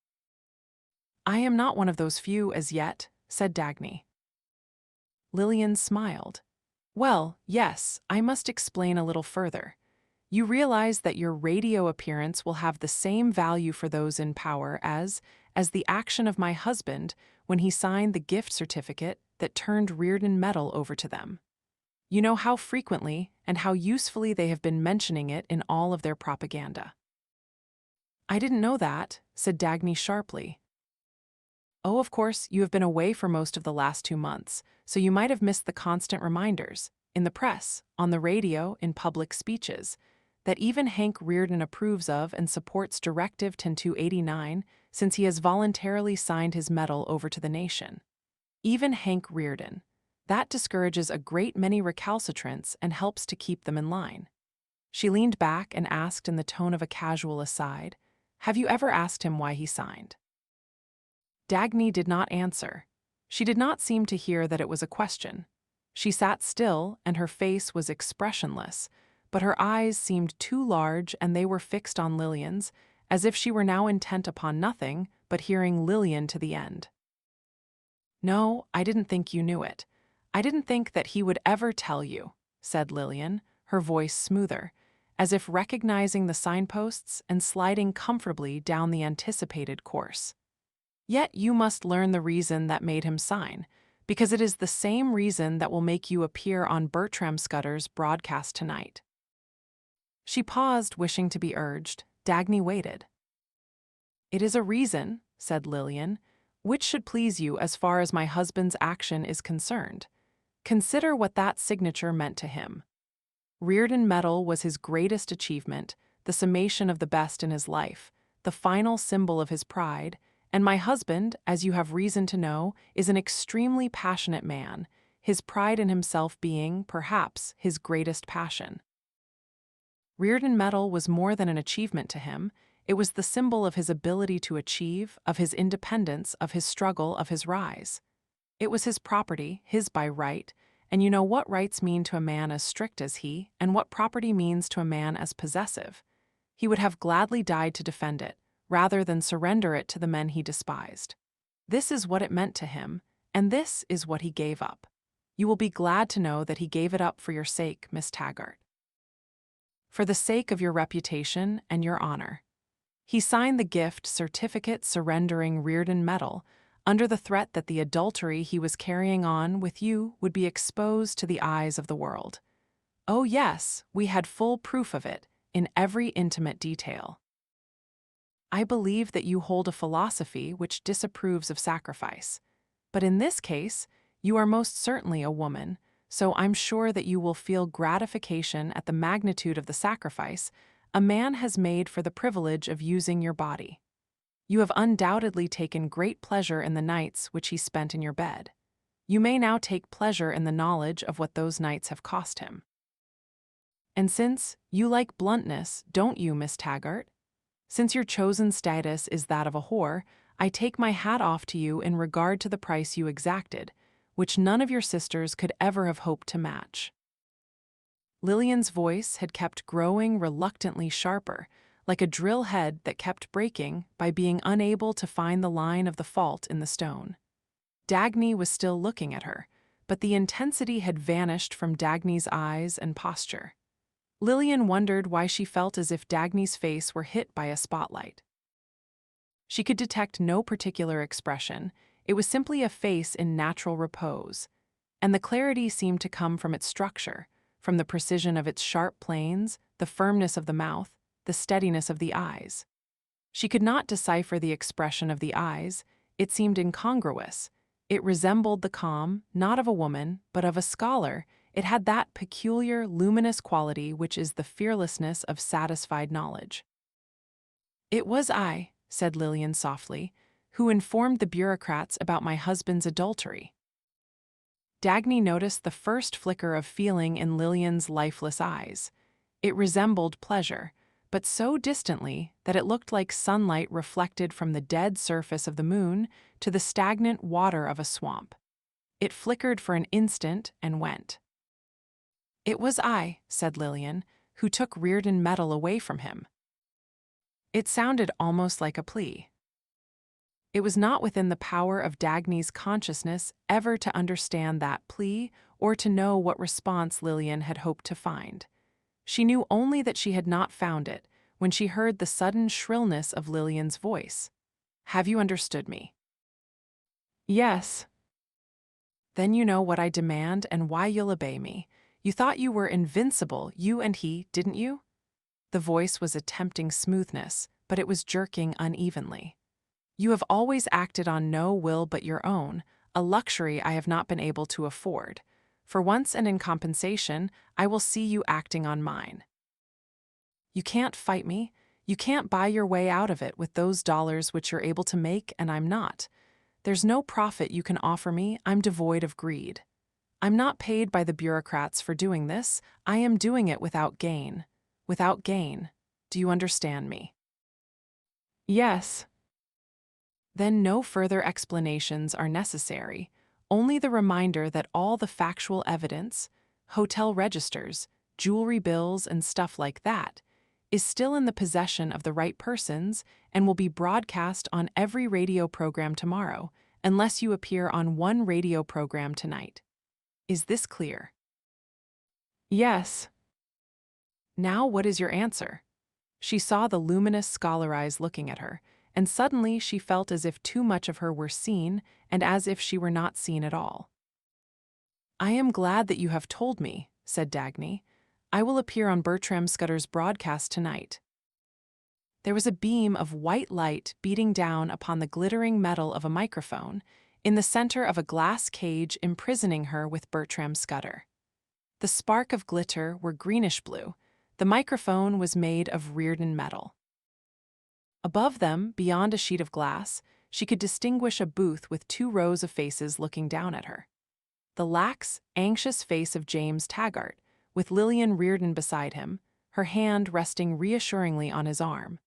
"I am not one of those few as yet," said Dagny. Lillian smiled. "Well, yes, I must explain a little further. You realize that your radio appearance will have the same value for those in power as the action of my husband when he signed the gift certificate that turned Reardon Metal over to them. You know how frequently and how usefully they have been mentioning it in all of their propaganda." "I didn't know that," said Dagny sharply. "Oh, of course, you have been away for most of the last 2 months, so you might have missed the constant reminders, in the press, on the radio, in public speeches, that even Hank Reardon approves of and supports Directive 10289 since he has voluntarily signed his medal over to the nation. Even Hank Reardon. That discourages a great many recalcitrants and helps to keep them in line." She leaned back and asked in the tone of a casual aside, "Have you ever asked him why he signed?" Dagny did not answer. She did not seem to hear that it was a question. She sat still, and her face was expressionless, but her eyes seemed too large and they were fixed on Lillian's, as if she were now intent upon nothing but hearing Lillian to the end. "No, I didn't think you knew it. I didn't think that he would ever tell you," said Lillian, her voice smoother, as if recognizing the signposts and sliding comfortably down the anticipated course. "Yet you must learn the reason that made him sign, because it is the same reason that will make you appear on Bertram Scudder's broadcast tonight." She paused, wishing to be urged. Dagny waited. "It is a reason," said Lillian, "which should please you as far as my husband's action is concerned. Consider what that signature meant to him. Reardon Medal was his greatest achievement, the summation of the best in his life, the final symbol of his pride, and my husband, as you have reason to know, is an extremely passionate man, his pride in himself being, perhaps, his greatest passion. Reardon Medal was more than an achievement to him. It was the symbol of his ability to achieve, of his independence, of his struggle, of his rise. It was his property, his by right, and you know what rights mean to a man as strict as he, and what property means to a man as possessive. He would have gladly died to defend it, rather than surrender it to the men he despised. This is what it meant to him, and this is what he gave up. You will be glad to know that he gave it up for your sake, Miss Taggart. For the sake of your reputation and your honor. He signed the gift certificate surrendering Reardon Medal, under the threat that the adultery he was carrying on with you would be exposed to the eyes of the world. Oh yes, we had full proof of it, in every intimate detail. I believe that you hold a philosophy which disapproves of sacrifice. But in this case, you are most certainly a woman, so I'm sure that you will feel gratification at the magnitude of the sacrifice a man has made for the privilege of using your body. You have undoubtedly taken great pleasure in the nights which he spent in your bed. You may now take pleasure in the knowledge of what those nights have cost him. And since you like bluntness, don't you, Miss Taggart? Since your chosen status is that of a whore, I take my hat off to you in regard to the price you exacted, which none of your sisters could ever have hoped to match." Lillian's voice had kept growing reluctantly sharper, like a drill head that kept breaking by being unable to find the line of the fault in the stone. Dagny was still looking at her, but the intensity had vanished from Dagny's eyes and posture. Lillian wondered why she felt as if Dagny's face were hit by a spotlight. She could detect no particular expression. It was simply a face in natural repose, and the clarity seemed to come from its structure, from the precision of its sharp planes, the firmness of the mouth, the steadiness of the eyes. She could not decipher the expression of the eyes. It seemed incongruous. It resembled the calm, not of a woman, but of a scholar. It had that peculiar, luminous quality which is the fearlessness of satisfied knowledge. "It was I," said Lillian softly, "who informed the bureaucrats about my husband's adultery." Dagny noticed the first flicker of feeling in Lillian's lifeless eyes. It resembled pleasure, but so distantly that it looked like sunlight reflected from the dead surface of the moon to the stagnant water of a swamp. It flickered for an instant and went. "It was I," said Lillian, "who took Reardon Medal away from him." It sounded almost like a plea. It was not within the power of Dagny's consciousness ever to understand that plea or to know what response Lillian had hoped to find. She knew only that she had not found it when she heard the sudden shrillness of Lillian's voice. "Have you understood me?" "Yes." "Then you know what I demand and why you'll obey me. You thought you were invincible, you and he, didn't you?" The voice was a tempting smoothness, but it was jerking unevenly. "You have always acted on no will but your own, a luxury I have not been able to afford. For once and in compensation, I will see you acting on mine. You can't fight me. You can't buy your way out of it with those dollars which you're able to make and I'm not. There's no profit you can offer me. I'm devoid of greed. I'm not paid by the bureaucrats for doing this. I am doing it without gain. Without gain. Do you understand me?" "Yes." "Then no further explanations are necessary, only the reminder that all the factual evidence, hotel registers, jewelry bills and stuff like that, is still in the possession of the right persons and will be broadcast on every radio program tomorrow, unless you appear on one radio program tonight. Is this clear? Yes. Now what is your answer? She saw the luminous scholar eyes looking at her, and suddenly she felt as if too much of her were seen and as if she were not seen at all. I am glad that you have told me, said Dagny. I will appear on Bertram Scudder's broadcast tonight. There was a beam of white light beating down upon the glittering metal of a microphone in the center of a glass cage imprisoning her with Bertram Scudder. The spark of glitter were greenish-blue. The microphone was made of Reardon metal. Above them, beyond a sheet of glass, she could distinguish a booth with 2 rows of faces looking down at her. The lax, anxious face of James Taggart, with Lillian Reardon beside him, her hand resting reassuringly on his arm.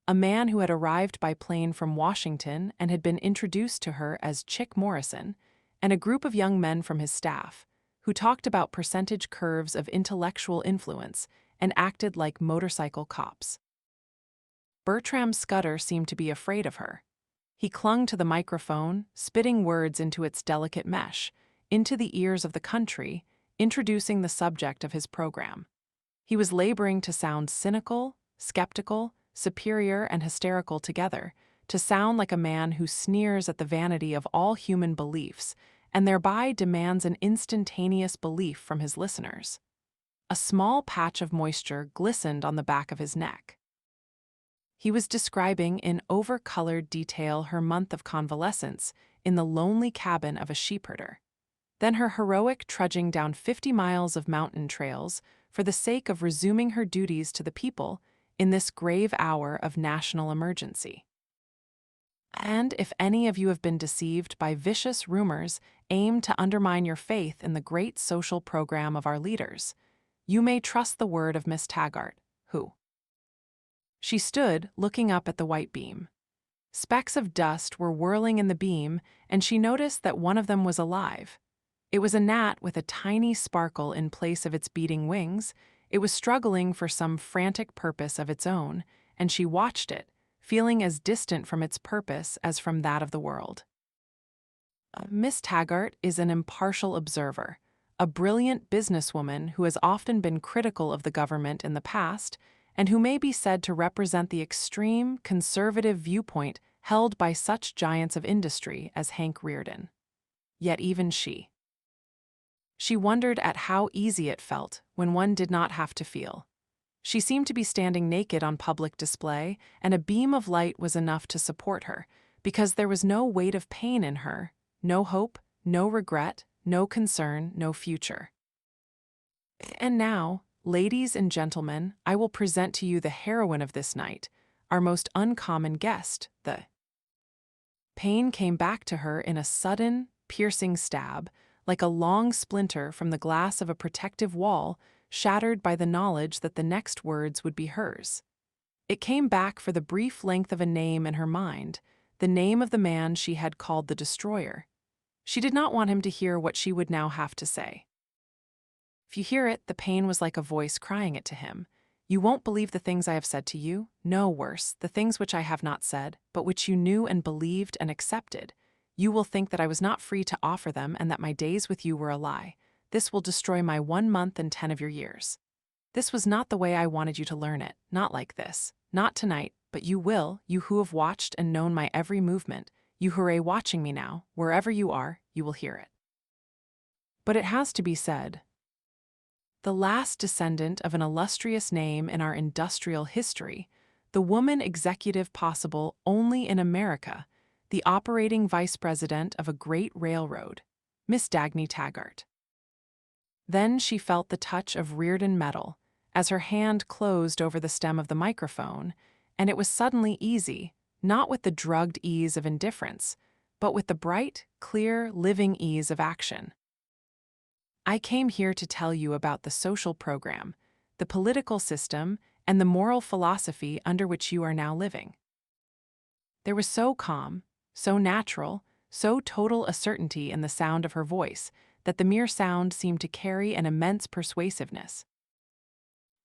A man who had arrived by plane from Washington and had been introduced to her as Chick Morrison, and a group of young men from his staff, who talked about percentage curves of intellectual influence and acted like motorcycle cops. Bertram Scudder seemed to be afraid of her. He clung to the microphone, spitting words into its delicate mesh, into the ears of the country, introducing the subject of his program. He was laboring to sound cynical, skeptical, superior, and hysterical together, to sound like a man who sneers at the vanity of all human beliefs and thereby demands an instantaneous belief from his listeners. A small patch of moisture glistened on the back of his neck. He was describing in over-colored detail her month of convalescence in the lonely cabin of a sheepherder, then her heroic trudging down 50 miles of mountain trails for the sake of resuming her duties to the people in this grave hour of national emergency. And if any of you have been deceived by vicious rumors aimed to undermine your faith in the great social program of our leaders, you may trust the word of Miss Taggart, who. She stood, looking up at the white beam. Specks of dust were whirling in the beam, and she noticed that one of them was alive. It was a gnat with a tiny sparkle in place of its beating wings. It was struggling for some frantic purpose of its own, and she watched it, feeling as distant from its purpose as from that of the world. Miss Taggart is an impartial observer, a brilliant businesswoman who has often been critical of the government in the past and who may be said to represent the extreme, conservative viewpoint held by such giants of industry as Hank Reardon. Yet even she wondered at how easy it felt when one did not have to feel. She seemed to be standing naked on public display, and a beam of light was enough to support her, because there was no weight of pain in her, no hope, no regret, no concern, no future. And now, ladies and gentlemen, I will present to you the heroine of this night, our most uncommon guest, the pain came back to her in a sudden, piercing stab, like a long splinter from the glass of a protective wall, shattered by the knowledge that the next words would be hers. It came back for the brief length of a name in her mind, the name of the man she had called the Destroyer. She did not want him to hear what she would now have to say. If you hear it, the pain was like a voice crying it to him. You won't believe the things I have said to you, no, worse, the things which I have not said, but which you knew and believed and accepted. You will think that I was not free to offer them and that my days with you were a lie. This will destroy my 1 month and 10 of your years. This was not the way I wanted you to learn it, not like this, not tonight, but you will, you who have watched and known my every movement, you who are watching me now, wherever you are, you will hear it. But it has to be said. The last descendant of an illustrious name in our industrial history, the woman executive possible only in America, the operating vice president of a great railroad, Miss Dagny Taggart. Then she felt the touch of Reardon metal as her hand closed over the stem of the microphone, and it was suddenly easy, not with the drugged ease of indifference, but with the bright, clear, living ease of action. I came here to tell you about the social program, the political system, and the moral philosophy under which you are now living. There was so calm, so natural, so total a certainty in the sound of her voice that the mere sound seemed to carry an immense persuasiveness.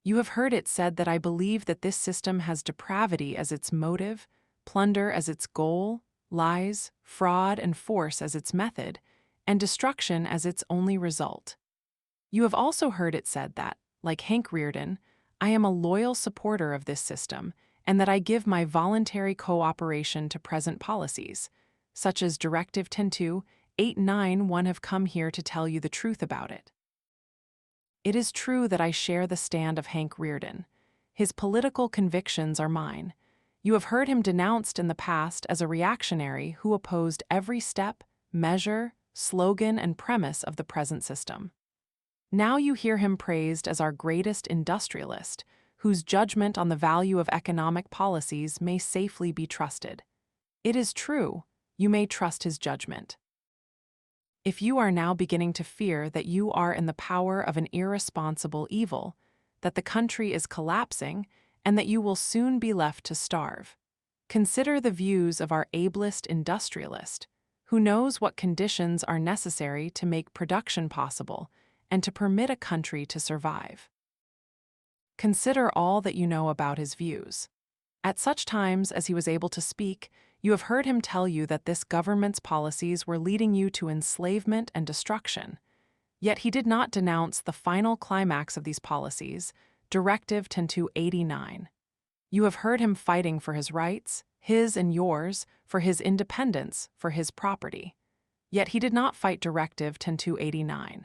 You have heard it said that I believe that this system has depravity as its motive, plunder as its goal, lies, fraud, and force as its method, and destruction as its only result. You have also heard it said that, like Hank Rearden, I am a loyal supporter of this system and that I give my voluntary cooperation to present policies, such as Directive 10.2.891 have come here to tell you the truth about it. It is true that I share the stand of Hank Rearden. His political convictions are mine. You have heard him denounced in the past as a reactionary who opposed every step, measure, slogan, and premise of the present system. Now you hear him praised as our greatest industrialist, whose judgment on the value of economic policies may safely be trusted. It is true, you may trust his judgment. If you are now beginning to fear that you are in the power of an irresponsible evil, that the country is collapsing, and that you will soon be left to starve, consider the views of our ablest industrialist, who knows what conditions are necessary to make production possible and to permit a country to survive. Consider all that you know about his views. At such times as he was able to speak, you have heard him tell you that this government's policies were leading you to enslavement and destruction. Yet he did not denounce the final climax of these policies, Directive 10.2.89. You have heard him fighting for his rights, his and yours, for his independence, for his property. Yet he did not fight Directive 10.2.89.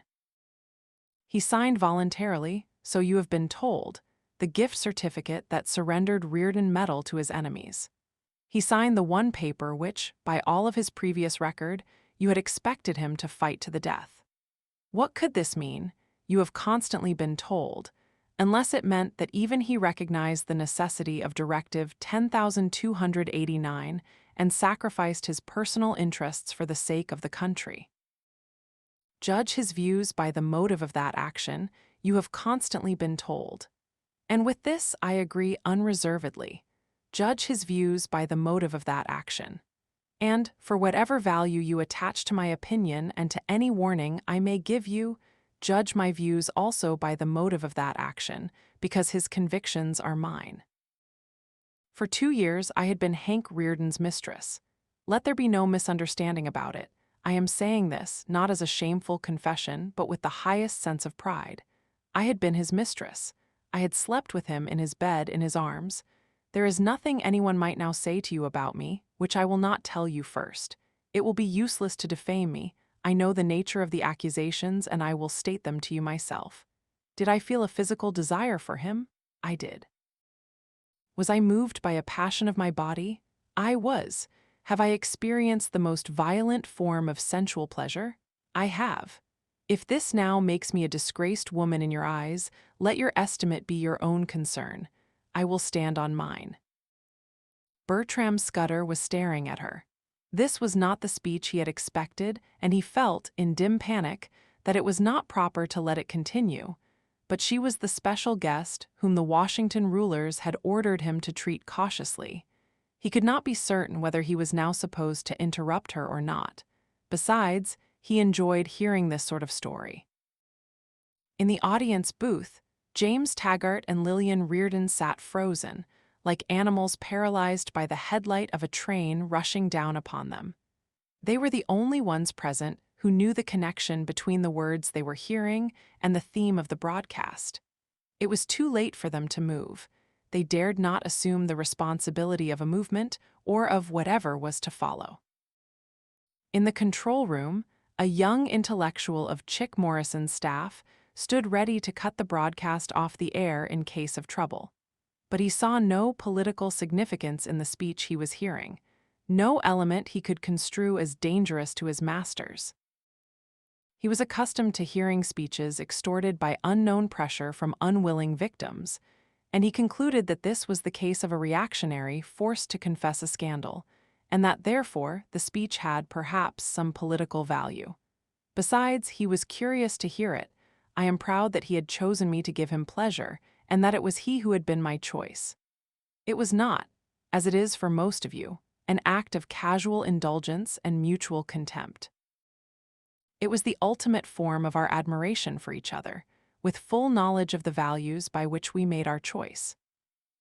He signed voluntarily, so you have been told, the gift certificate that surrendered Rearden metal to his enemies. He signed the one paper which, by all of his previous record, you had expected him to fight to the death. What could this mean? You have constantly been told, unless it meant that even he recognized the necessity of Directive 10,289 and sacrificed his personal interests for the sake of the country. Judge his views by the motive of that action, you have constantly been told. And with this I agree unreservedly. Judge his views by the motive of that action. And, for whatever value you attach to my opinion and to any warning I may give you, judge my views also by the motive of that action, because his convictions are mine. For 2 years I had been Hank Rearden's mistress. Let there be no misunderstanding about it. I am saying this not as a shameful confession, but with the highest sense of pride. I had been his mistress. I had slept with him in his bed, in his arms. There is nothing anyone might now say to you about me, which I will not tell you first. It will be useless to defame me. I know the nature of the accusations, and I will state them to you myself. Did I feel a physical desire for him? I did. Was I moved by a passion of my body? I was. Have I experienced the most violent form of sensual pleasure? I have. If this now makes me a disgraced woman in your eyes, let your estimate be your own concern. I will stand on mine. Bertram Scudder was staring at her. This was not the speech he had expected, and he felt, in dim panic, that it was not proper to let it continue. But she was the special guest whom the Washington rulers had ordered him to treat cautiously. He could not be certain whether he was now supposed to interrupt her or not. Besides, he enjoyed hearing this sort of story. In the audience booth, James Taggart and Lillian Rearden sat frozen, like animals paralyzed by the headlight of a train rushing down upon them. They were the only ones present who knew the connection between the words they were hearing and the theme of the broadcast. It was too late for them to move. They dared not assume the responsibility of a movement or of whatever was to follow. In the control room, a young intellectual of Chick Morrison's staff stood ready to cut the broadcast off the air in case of trouble. But he saw no political significance in the speech he was hearing, no element he could construe as dangerous to his masters. He was accustomed to hearing speeches extorted by unknown pressure from unwilling victims, and he concluded that this was the case of a reactionary forced to confess a scandal, and that therefore the speech had perhaps some political value. Besides, he was curious to hear it. I am proud that he had chosen me to give him pleasure, and that it was he who had been my choice. It was not, as it is for most of you, an act of casual indulgence and mutual contempt. It was the ultimate form of our admiration for each other, with full knowledge of the values by which we made our choice.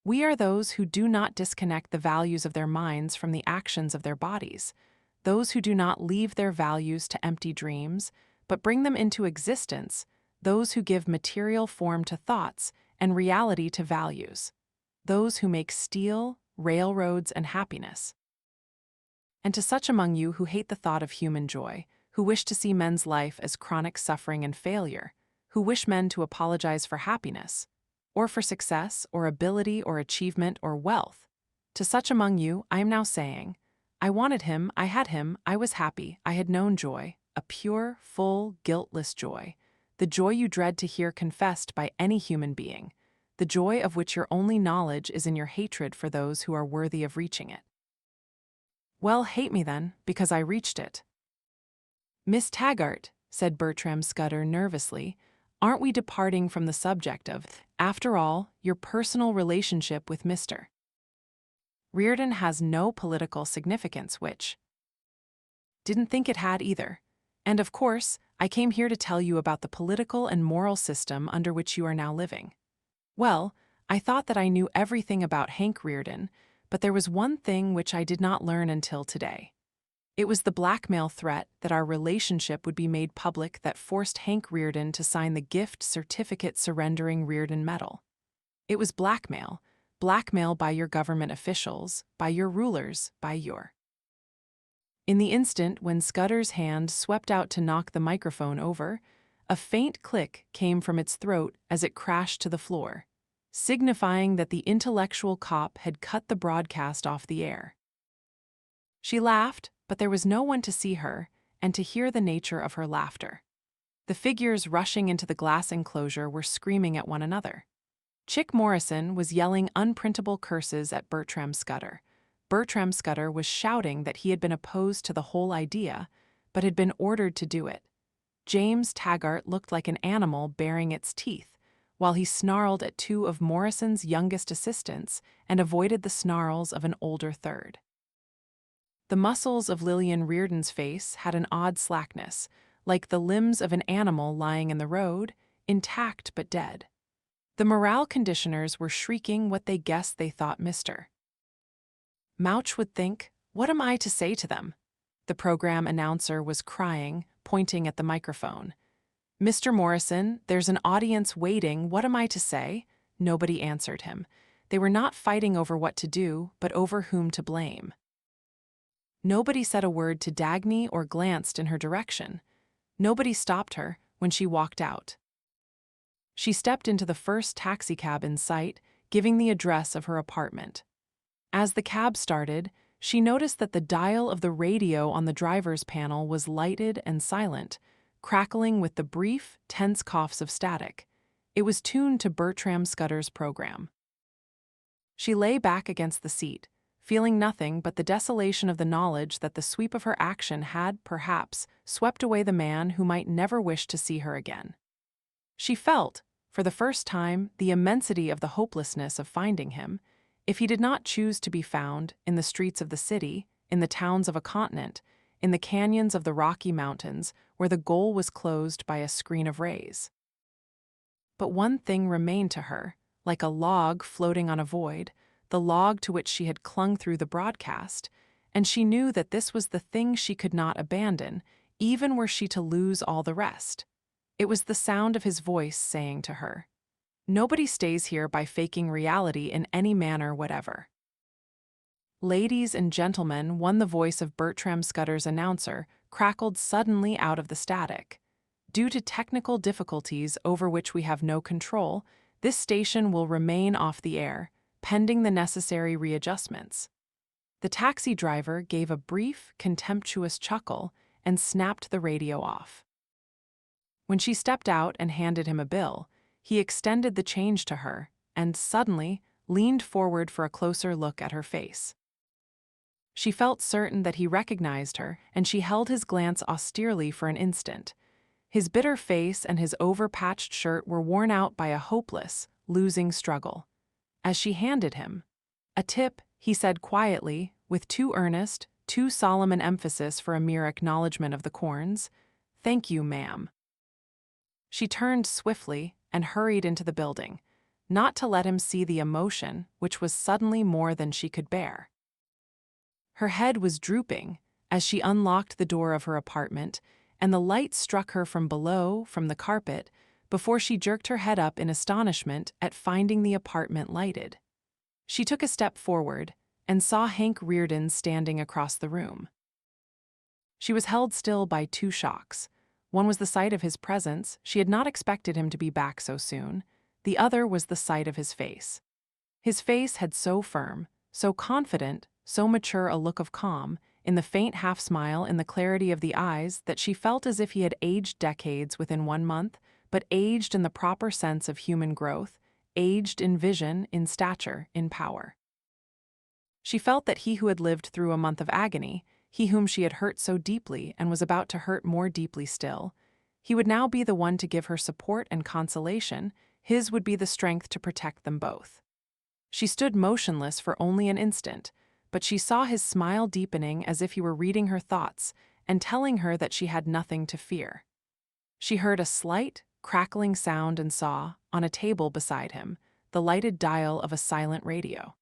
We are those who do not disconnect the values of their minds from the actions of their bodies, those who do not leave their values to empty dreams, but bring them into existence, those who give material form to thoughts and reality to values, those who make steel, railroads, and happiness. And to such among you who hate the thought of human joy, who wish to see men's life as chronic suffering and failure, who wish men to apologize for happiness, or for success, or ability, or achievement, or wealth, to such among you I am now saying, I wanted him, I had him, I was happy, I had known joy, a pure, full, guiltless joy, the joy you dread to hear confessed by any human being, the joy of which your only knowledge is in your hatred for those who are worthy of reaching it. Well, hate me then, because I reached it. Miss Taggart, said Bertram Scudder nervously, aren't we departing from the subject of, after all, your personal relationship with Mr. Reardon has no political significance, which didn't think it had either. And of course, I came here to tell you about the political and moral system under which you are now living. Well, I thought that I knew everything about Hank Reardon, but there was one thing which I did not learn until today. It was the blackmail threat that our relationship would be made public that forced Hank Reardon to sign the gift certificate surrendering Reardon medal. It was blackmail by your government officials, by your rulers, by your... In the instant when Scudder's hand swept out to knock the microphone over, a faint click came from its throat as it crashed to the floor, signifying that the intellectual cop had cut the broadcast off the air. She laughed, but there was no one to see her and to hear the nature of her laughter. The figures rushing into the glass enclosure were screaming at one another. Chick Morrison was yelling unprintable curses at Bertram Scudder. Bertram Scudder was shouting that he had been opposed to the whole idea, but had been ordered to do it. James Taggart looked like an animal baring its teeth, while he snarled at two of Morrison's youngest assistants and avoided the snarls of an older third. The muscles of Lillian Reardon's face had an odd slackness, like the limbs of an animal lying in the road, intact but dead. The morale conditioners were shrieking what they guessed they thought Mr. Mouch would think, what am I to say to them? The program announcer was crying, pointing at the microphone. Mr. Morrison, there's an audience waiting, what am I to say? Nobody answered him. They were not fighting over what to do, but over whom to blame. Nobody said a word to Dagny or glanced in her direction. Nobody stopped her when she walked out. She stepped into the first taxicab in sight, giving the address of her apartment. As the cab started, she noticed that the dial of the radio on the driver's panel was lighted and silent, crackling with the brief, tense coughs of static. It was tuned to Bertram Scudder's program. She lay back against the seat, feeling nothing but the desolation of the knowledge that the sweep of her action had, perhaps, swept away the man who might never wish to see her again. She felt, for the first time, the immensity of the hopelessness of finding him, if he did not choose to be found in the streets of the city, in the towns of a continent, in the canyons of the Rocky Mountains, where the goal was closed by a screen of rays. But one thing remained to her, like a log floating on a void, the log to which she had clung through the broadcast, and she knew that this was the thing she could not abandon, even were she to lose all the rest. It was the sound of his voice saying to her, "Nobody stays here by faking reality in any manner whatever." "Ladies and gentlemen," won the voice of Bertram Scudder's announcer, crackled suddenly out of the static. "Due to technical difficulties over which we have no control, this station will remain off the air, pending the necessary readjustments." The taxi driver gave a brief, contemptuous chuckle and snapped the radio off. When she stepped out and handed him a bill, he extended the change to her and, suddenly, leaned forward for a closer look at her face. She felt certain that he recognized her, and she held his glance austerely for an instant. His bitter face and his over-patched shirt were worn out by a hopeless, losing struggle. As she handed him a tip, he said quietly, with too earnest, too solemn an emphasis for a mere acknowledgement of the corns, "Thank you, ma'am." She turned swiftly and hurried into the building, not to let him see the emotion, which was suddenly more than she could bear. Her head was drooping as she unlocked the door of her apartment, and the light struck her from below, from the carpet, before she jerked her head up in astonishment at finding the apartment lighted. She took a step forward and saw Hank Reardon standing across the room. She was held still by two shocks. One was the sight of his presence. She had not expected him to be back so soon. The other was the sight of his face. His face had so firm, so confident, so mature a look of calm, in the faint half-smile, in the clarity of the eyes, that she felt as if he had aged decades within 1 month, but aged in the proper sense of human growth, aged in vision, in stature, in power. She felt that he who had lived through a month of agony, he whom she had hurt so deeply and was about to hurt more deeply still, he would now be the one to give her support and consolation. His would be the strength to protect them both. She stood motionless for only an instant, but she saw his smile deepening as if he were reading her thoughts and telling her that she had nothing to fear. She heard a slight, crackling sound and saw, on a table beside him, the lighted dial of a silent radio.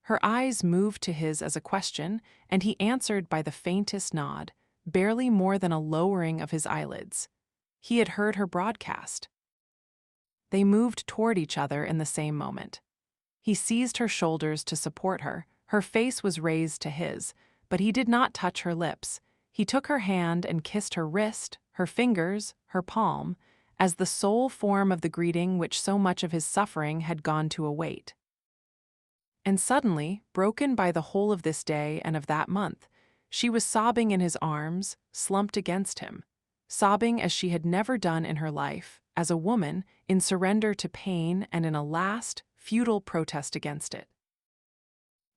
Her eyes moved to his as a question, and he answered by the faintest nod, barely more than a lowering of his eyelids. He had heard her broadcast. They moved toward each other in the same moment. He seized her shoulders to support her. Her face was raised to his, but he did not touch her lips. He took her hand and kissed her wrist, her fingers, her palm, as the sole form of the greeting which so much of his suffering had gone to await. And suddenly, broken by the whole of this day and of that month, she was sobbing in his arms, slumped against him, sobbing as she had never done in her life, as a woman, in surrender to pain and in a last, futile protest against it.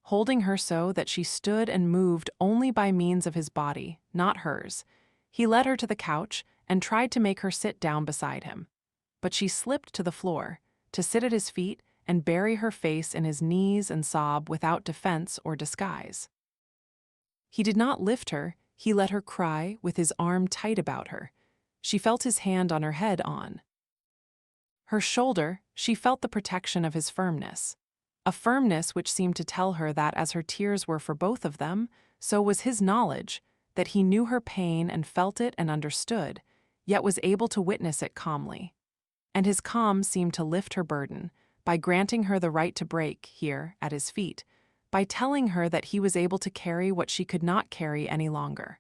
Holding her so that she stood and moved only by means of his body, not hers, he led her to the couch and tried to make her sit down beside him. But she slipped to the floor, to sit at his feet and bury her face in his knees and sob without defense or disguise. He did not lift her, he let her cry with his arm tight about her. She felt his hand on her head on her shoulder. She felt the protection of his firmness, a firmness which seemed to tell her that as her tears were for both of them, so was his knowledge, that he knew her pain and felt it and understood, yet was able to witness it calmly. And his calm seemed to lift her burden, by granting her the right to break here at his feet, by telling her that he was able to carry what she could not carry any longer.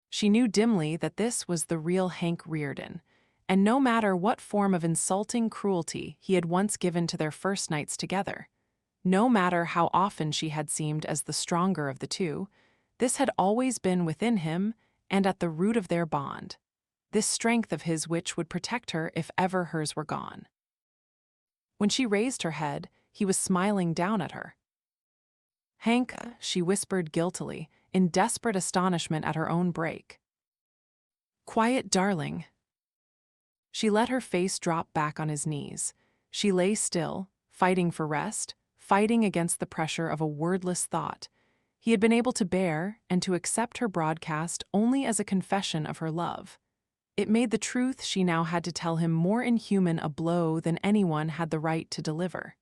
She knew dimly that this was the real Hank Reardon, and no matter what form of insulting cruelty he had once given to their first nights together, no matter how often she had seemed as the stronger of the two, this had always been within him and at the root of their bond, this strength of his which would protect her if ever hers were gone. When she raised her head, he was smiling down at her. "Hank," she whispered guiltily, in desperate astonishment at her own break. "Quiet, darling." She let her face drop back on his knees. She lay still, fighting for rest, fighting against the pressure of a wordless thought. He had been able to bear and to accept her broadcast only as a confession of her love. It made the truth she now had to tell him more inhuman a blow than anyone had the right to deliver.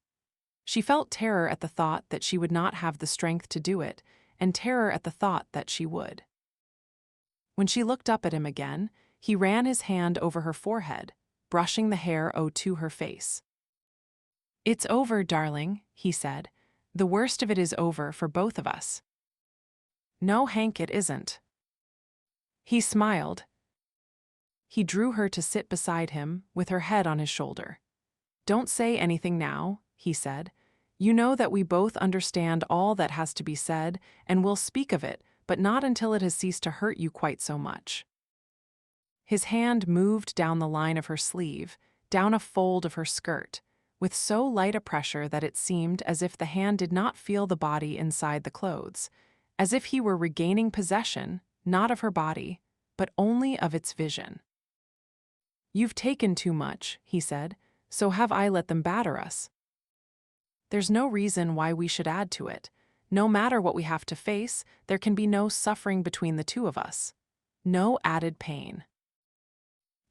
She felt terror at the thought that she would not have the strength to do it, and terror at the thought that she would. When she looked up at him again, he ran his hand over her forehead, brushing the hair to her face. "It's over, darling," he said. "The worst of it is over for both of us." "No, Hank, it isn't." He smiled. He drew her to sit beside him, with her head on his shoulder. "Don't say anything now," he said. "You know that we both understand all that has to be said, and we'll speak of it, but not until it has ceased to hurt you quite so much." His hand moved down the line of her sleeve, down a fold of her skirt, with so light a pressure that it seemed as if the hand did not feel the body inside the clothes, as if he were regaining possession, not of her body, but only of its vision. "You've taken too much," he said, "so have I let them batter us. There's no reason why we should add to it. No matter what we have to face, there can be no suffering between the two of us. No added pain."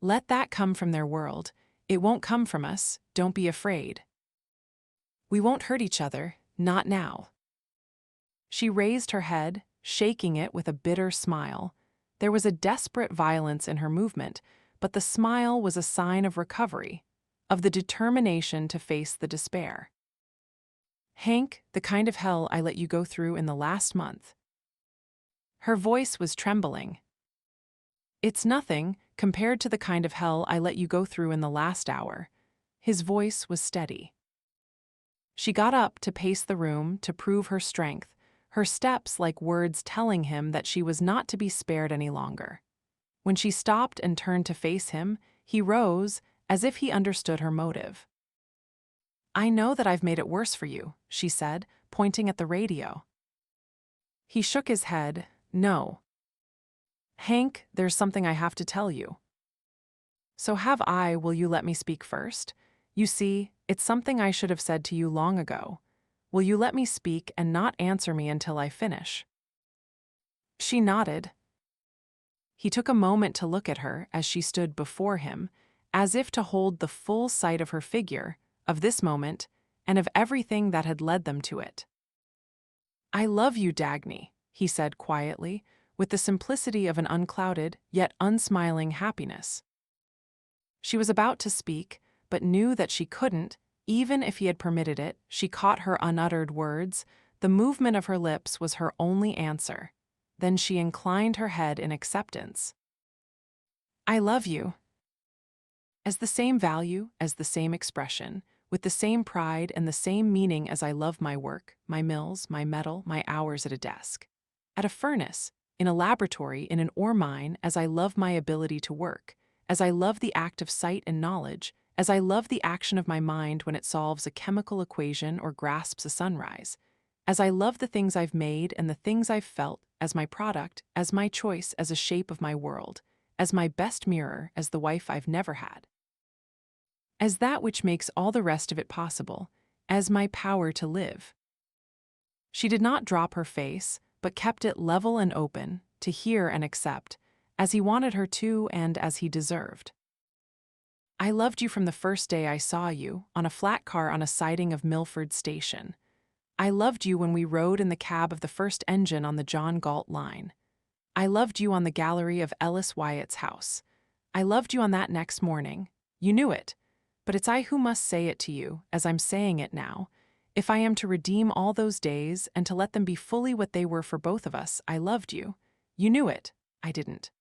Let that come from their world. It won't come from us, don't be afraid. We won't hurt each other, not now. She raised her head, shaking it with a bitter smile. There was a desperate violence in her movement, but the smile was a sign of recovery, of the determination to face the despair. Hank, the kind of hell I let you go through in the last month. Her voice was trembling. It's nothing compared to the kind of hell I let you go through in the last hour. His voice was steady. She got up to pace the room to prove her strength, her steps like words telling him that she was not to be spared any longer. When she stopped and turned to face him, he rose as if he understood her motive. I know that I've made it worse for you, she said, pointing at the radio. He shook his head. No. Hank, there's something I have to tell you. So have I, will you let me speak first? You see, it's something I should have said to you long ago. Will you let me speak and not answer me until I finish? She nodded. He took a moment to look at her as she stood before him, as if to hold the full sight of her figure, of this moment, and of everything that had led them to it. I love you, Dagny, he said quietly, with the simplicity of an unclouded, yet unsmiling happiness. She was about to speak, but knew that she couldn't, even if he had permitted it. She caught her unuttered words. The movement of her lips was her only answer. Then she inclined her head in acceptance. I love you. As the same value, as the same expression, with the same pride and the same meaning as I love my work, my mills, my metal, my hours at a desk, at a furnace, in a laboratory, in an ore mine, as I love my ability to work, as I love the act of sight and knowledge, as I love the action of my mind when it solves a chemical equation or grasps a sunrise, as I love the things I've made and the things I've felt as my product, as my choice, as a shape of my world, as my best mirror, as the wife I've never had, as that which makes all the rest of it possible, as my power to live. She did not drop her face, but kept it level and open, to hear and accept, as he wanted her to and as he deserved. I loved you from the first day I saw you, on a flat car on a siding of Milford Station. I loved you when we rode in the cab of the first engine on the John Galt line. I loved you on the gallery of Ellis Wyatt's house. I loved you on that next morning. You knew it. But it's I who must say it to you, as I'm saying it now. If I am to redeem all those days and to let them be fully what they were for both of us, I loved you. You knew it. I didn't.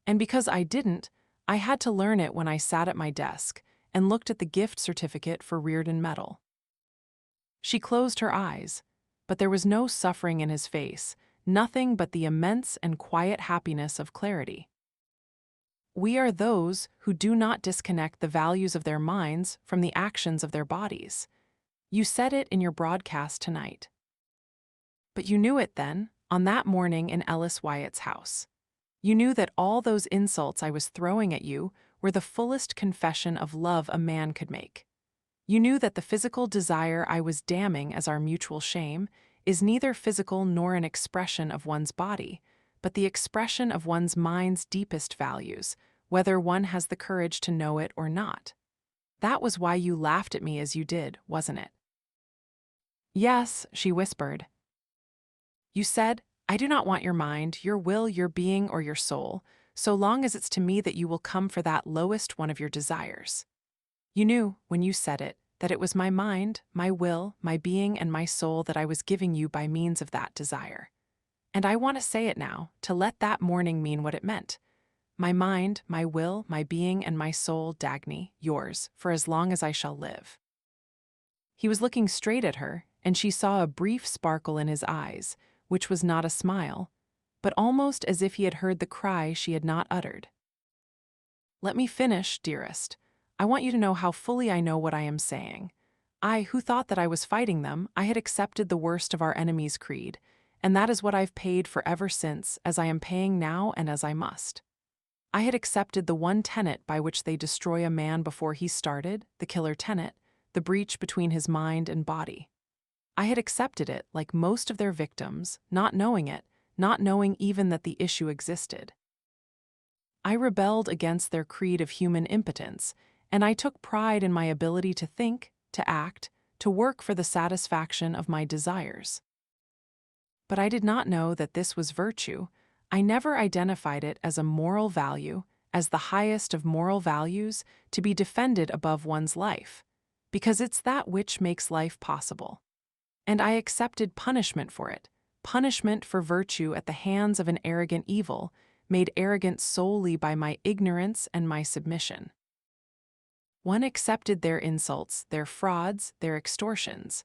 And because I didn't, I had to learn it when I sat at my desk and looked at the gift certificate for Reardon Medal. She closed her eyes, but there was no suffering in his face, nothing but the immense and quiet happiness of clarity. We are those who do not disconnect the values of their minds from the actions of their bodies. You said it in your broadcast tonight. But you knew it then, on that morning in Ellis Wyatt's house. You knew that all those insults I was throwing at you were the fullest confession of love a man could make. You knew that the physical desire I was damning as our mutual shame is neither physical nor an expression of one's body, but the expression of one's mind's deepest values, whether one has the courage to know it or not. That was why you laughed at me as you did, wasn't it? Yes, she whispered. You said, I do not want your mind, your will, your being, or your soul, so long as it's to me that you will come for that lowest one of your desires. You knew, when you said it, that it was my mind, my will, my being, and my soul that I was giving you by means of that desire. And I want to say it now, to let that morning mean what it meant. My mind, my will, my being, and my soul, Dagny, yours, for as long as I shall live. He was looking straight at her, and she saw a brief sparkle in his eyes, which was not a smile, but almost as if he had heard the cry she had not uttered. Let me finish, dearest. I want you to know how fully I know what I am saying. I, who thought that I was fighting them, I had accepted the worst of our enemies' creed, and that is what I've paid for ever since, as I am paying now and as I must. I had accepted the one tenet by which they destroy a man before he started, the killer tenet, the breach between his mind and body. I had accepted it like most of their victims, not knowing it, not knowing even that the issue existed. I rebelled against their creed of human impotence, and I took pride in my ability to think, to act, to work for the satisfaction of my desires. But I did not know that this was virtue. I never identified it as a moral value, as the highest of moral values, to be defended above one's life, because it's that which makes life possible. And I accepted punishment for it, punishment for virtue at the hands of an arrogant evil, made arrogant solely by my ignorance and my submission. One accepted their insults, their frauds, their extortions.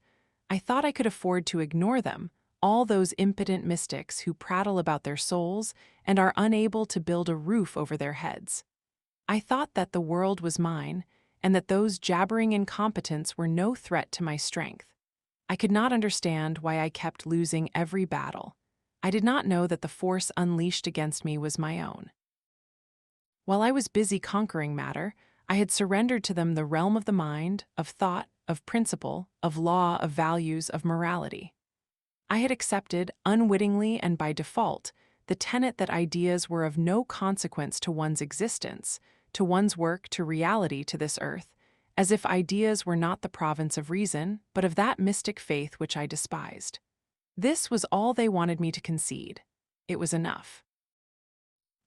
I thought I could afford to ignore them, all those impotent mystics who prattle about their souls and are unable to build a roof over their heads. I thought that the world was mine, and that those jabbering incompetents were no threat to my strength. I could not understand why I kept losing every battle. I did not know that the force unleashed against me was my own. While I was busy conquering matter, I had surrendered to them the realm of the mind, of thought, of principle, of law, of values, of morality. I had accepted, unwittingly and by default, the tenet that ideas were of no consequence to one's existence, to one's work, to reality, to this earth, as if ideas were not the province of reason, but of that mystic faith which I despised. This was all they wanted me to concede. It was enough.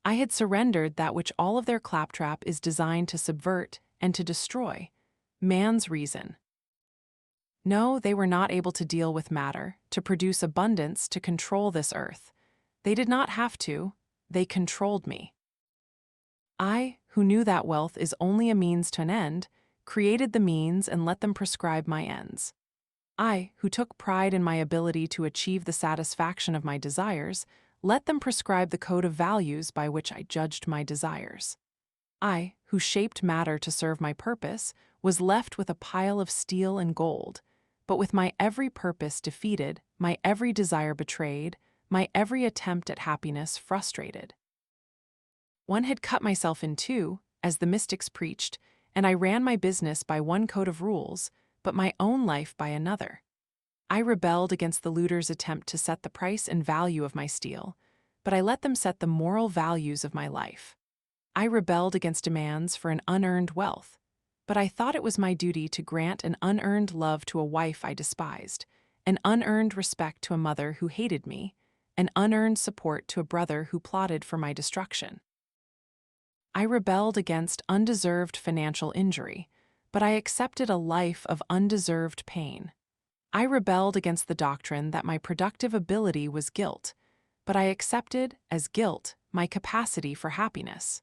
I had surrendered that which all of their claptrap is designed to subvert and to destroy, man's reason. No, they were not able to deal with matter, to produce abundance, to control this earth. They did not have to. They controlled me. I, who knew that wealth is only a means to an end, created the means and let them prescribe my ends. I, who took pride in my ability to achieve the satisfaction of my desires, let them prescribe the code of values by which I judged my desires. I, who shaped matter to serve my purpose, was left with a pile of steel and gold, but with my every purpose defeated, my every desire betrayed, my every attempt at happiness frustrated. One had cut myself in two, as the mystics preached, and I ran my business by one code of rules, but my own life by another. I rebelled against the looters' attempt to set the price and value of my steel, but I let them set the moral values of my life. I rebelled against demands for an unearned wealth, but I thought it was my duty to grant an unearned love to a wife I despised, an unearned respect to a mother who hated me, an unearned support to a brother who plotted for my destruction. I rebelled against undeserved financial injury, but I accepted a life of undeserved pain. I rebelled against the doctrine that my productive ability was guilt, but I accepted, as guilt, my capacity for happiness.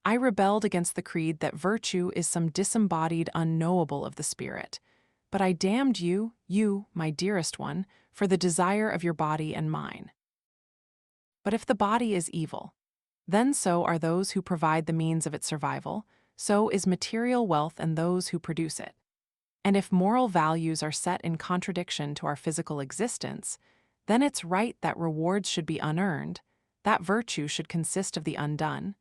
I rebelled against the creed that virtue is some disembodied unknowable of the spirit, but I damned you, my dearest one, for the desire of your body and mine. But if the body is evil, then so are those who provide the means of its survival, so is material wealth and those who produce it. And if moral values are set in contradiction to our physical existence, then it's right that rewards should be unearned, that virtue should consist of the undone,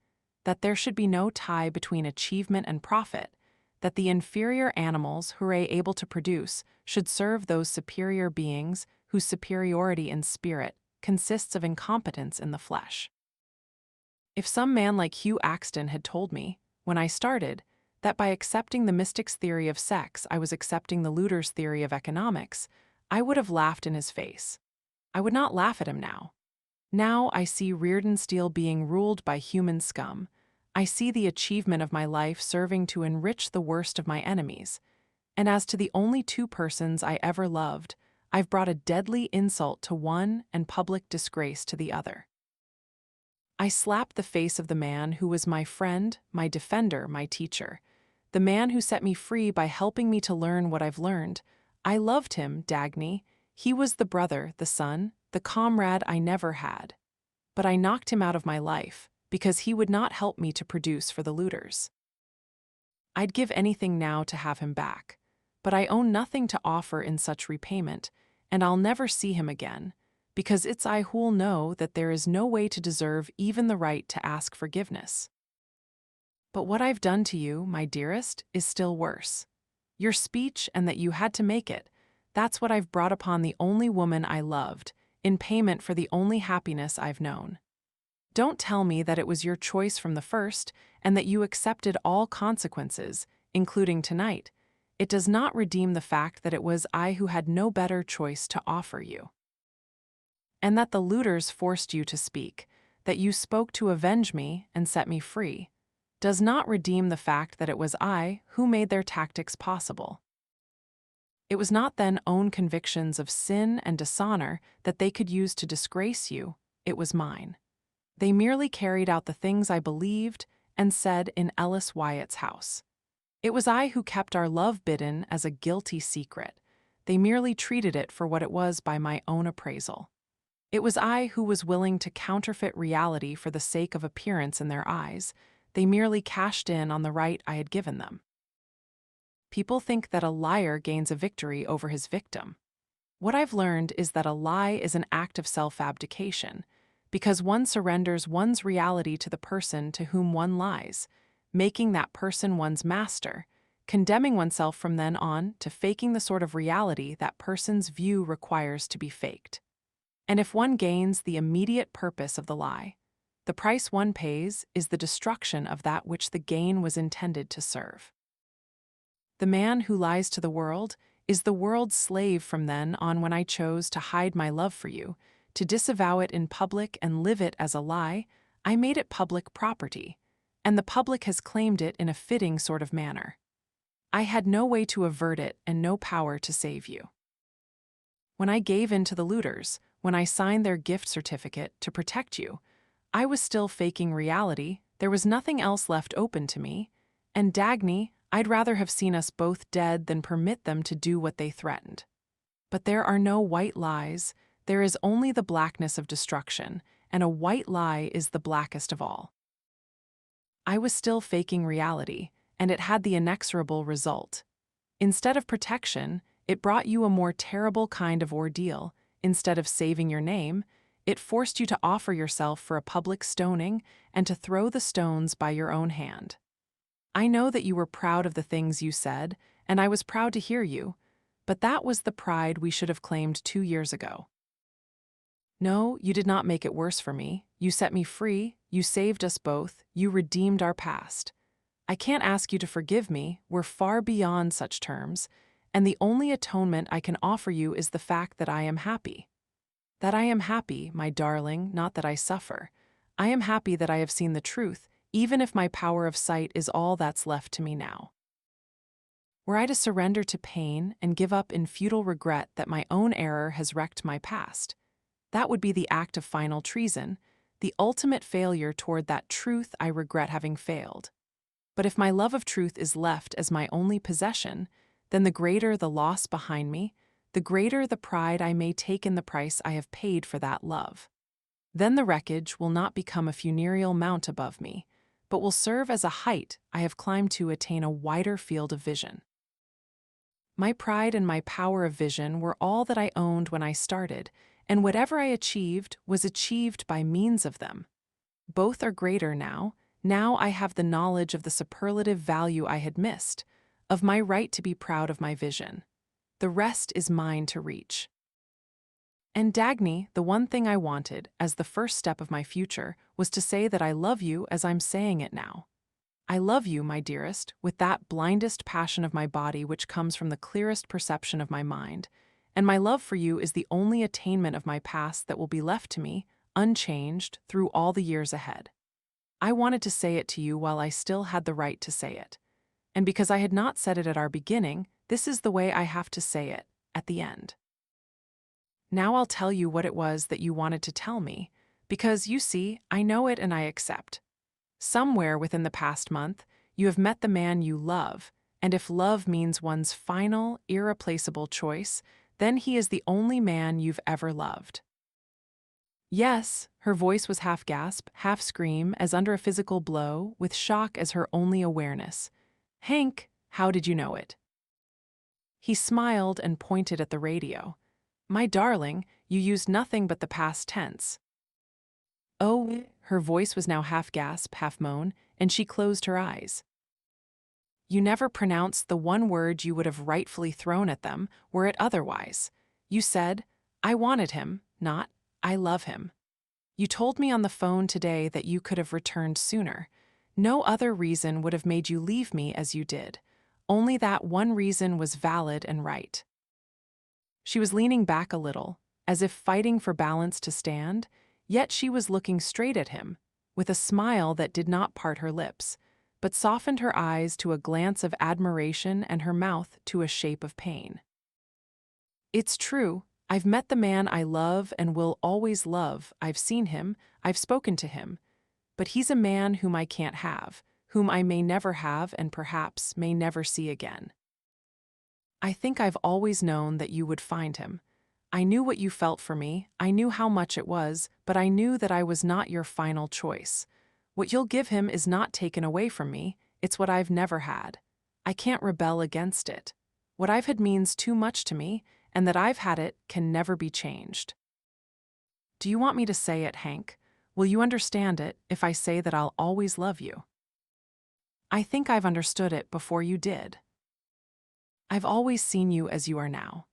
that there should be no tie between achievement and profit, that the inferior animals who are able to produce should serve those superior beings whose superiority in spirit consists of incompetence in the flesh. If some man like Hugh Axton had told me, when I started, that by accepting the mystic's theory of sex I was accepting the looter's theory of economics, I would have laughed in his face. I would not laugh at him now. Now I see Reardon Steele being ruled by human scum. I see the achievement of my life serving to enrich the worst of my enemies. And as to the only two persons I ever loved, I've brought a deadly insult to one and public disgrace to the other. I slapped the face of the man who was my friend, my defender, my teacher, the man who set me free by helping me to learn what I've learned. I loved him, Dagny. He was the brother, the son, the comrade I never had. But I knocked him out of my life, because he would not help me to produce for the looters. I'd give anything now to have him back, but I own nothing to offer in such repayment, and I'll never see him again, because it's I who'll know that there is no way to deserve even the right to ask forgiveness. But what I've done to you, my dearest, is still worse. Your speech and that you had to make it, that's what I've brought upon the only woman I loved, in payment for the only happiness I've known. Don't tell me that it was your choice from the first and that you accepted all consequences, including tonight. It does not redeem the fact that it was I who had no better choice to offer you. And that the looters forced you to speak, that you spoke to avenge me and set me free, does not redeem the fact that it was I who made their tactics possible. It was not then own convictions of sin and dishonor that they could use to disgrace you, it was mine. They merely carried out the things I believed and said in Ellis Wyatt's house. It was I who kept our love bidden as a guilty secret. They merely treated it for what it was by my own appraisal. It was I who was willing to counterfeit reality for the sake of appearance in their eyes. They merely cashed in on the right I had given them. People think that a liar gains a victory over his victim. What I've learned is that a lie is an act of self-abdication, because one surrenders one's reality to the person to whom one lies, making that person one's master, condemning oneself from then on to faking the sort of reality that person's view requires to be faked. And if one gains the immediate purpose of the lie, the price one pays is the destruction of that which the gain was intended to serve. The man who lies to the world is the world's slave from then on. When I chose to hide my love for you, to disavow it in public and live it as a lie, I made it public property, and the public has claimed it in a fitting sort of manner. I had no way to avert it and no power to save you. When I gave in to the looters, when I signed their gift certificate to protect you, I was still faking reality. There was nothing else left open to me, and Dagny, I'd rather have seen us both dead than permit them to do what they threatened. But there are no white lies, there is only the blackness of destruction, and a white lie is the blackest of all. I was still faking reality, and it had the inexorable result. Instead of protection, it brought you a more terrible kind of ordeal. Instead of saving your name, it forced you to offer yourself for a public stoning and to throw the stones by your own hand. I know that you were proud of the things you said, and I was proud to hear you, but that was the pride we should have claimed 2 years ago. No, you did not make it worse for me. You set me free, you saved us both, you redeemed our past. I can't ask you to forgive me, we're far beyond such terms, and the only atonement I can offer you is the fact that I am happy. That I am happy, my darling, not that I suffer. I am happy that I have seen the truth, even if my power of sight is all that's left to me now. Were I to surrender to pain and give up in futile regret that my own error has wrecked my past, that would be the act of final treason, the ultimate failure toward that truth I regret having failed. But if my love of truth is left as my only possession, then the greater the loss behind me, the greater the pride I may take in the price I have paid for that love. Then the wreckage will not become a funereal mount above me, but will serve as a height I have climbed to attain a wider field of vision. My pride and my power of vision were all that I owned when I started, and whatever I achieved was achieved by means of them. Both are greater now. Now I have the knowledge of the superlative value I had missed, of my right to be proud of my vision. The rest is mine to reach. And Dagny, the one thing I wanted, as the first step of my future, was to say that I love you as I'm saying it now. I love you, my dearest, with that blindest passion of my body which comes from the clearest perception of my mind, and my love for you is the only attainment of my past that will be left to me, unchanged, through all the years ahead. I wanted to say it to you while I still had the right to say it. And because I had not said it at our beginning, this is the way I have to say it, at the end. Now I'll tell you what it was that you wanted to tell me, because, you see, I know it and I accept. Somewhere within the past month, you have met the man you love, and if love means one's final, irreplaceable choice, then he is the only man you've ever loved. Yes, her voice was half gasp, half scream, as under a physical blow, with shock as her only awareness. Hank, how did you know it? He smiled and pointed at the radio. My darling, you used nothing but the past tense. Oh, her voice was now half gasp, half moan, and she closed her eyes. You never pronounced the one word you would have rightfully thrown at them, were it otherwise. You said, I wanted him, not, I love him. You told me on the phone today that you could have returned sooner. No other reason would have made you leave me as you did. Only that one reason was valid and right. She was leaning back a little, as if fighting for balance to stand, yet she was looking straight at him, with a smile that did not part her lips, but softened her eyes to a glance of admiration and her mouth to a shape of pain. It's true, I've met the man I love and will always love. I've seen him, I've spoken to him, but he's a man whom I can't have, whom I may never have and perhaps may never see again. I think I've always known that you would find him. I knew what you felt for me, I knew how much it was, but I knew that I was not your final choice. What you'll give him is not taken away from me, it's what I've never had. I can't rebel against it. What I've had means too much to me, and that I've had it can never be changed. Do you want me to say it, Hank? Will you understand it if I say that I'll always love you? I think I've understood it before you did. I've always seen you as you are now.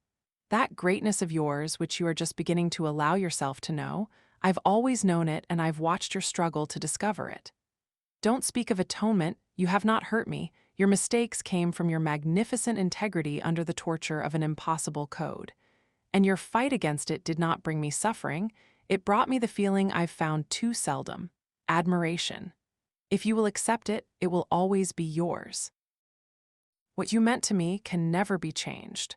That greatness of yours, which you are just beginning to allow yourself to know, I've always known it and I've watched your struggle to discover it. Don't speak of atonement, you have not hurt me. Your mistakes came from your magnificent integrity under the torture of an impossible code. And your fight against it did not bring me suffering, it brought me the feeling I've found too seldom: admiration. If you will accept it, it will always be yours. What you meant to me can never be changed.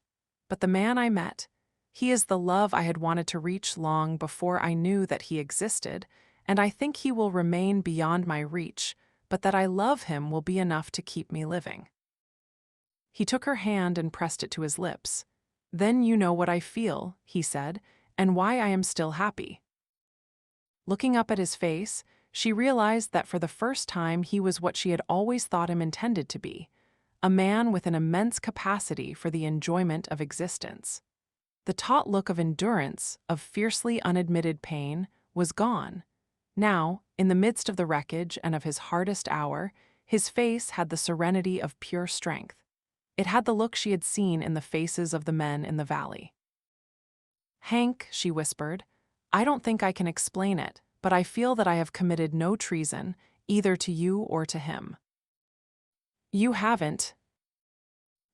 But the man I met, he is the love I had wanted to reach long before I knew that he existed, and I think he will remain beyond my reach, but that I love him will be enough to keep me living. He took her hand and pressed it to his lips. Then you know what I feel, he said, and why I am still happy. Looking up at his face, she realized that for the first time he was what she had always thought him intended to be: a man with an immense capacity for the enjoyment of existence. The taut look of endurance, of fiercely unadmitted pain, was gone. Now, in the midst of the wreckage and of his hardest hour, his face had the serenity of pure strength. It had the look she had seen in the faces of the men in the valley. "Hank," she whispered, "I don't think I can explain it, but I feel that I have committed no treason, either to you or to him." "You haven't."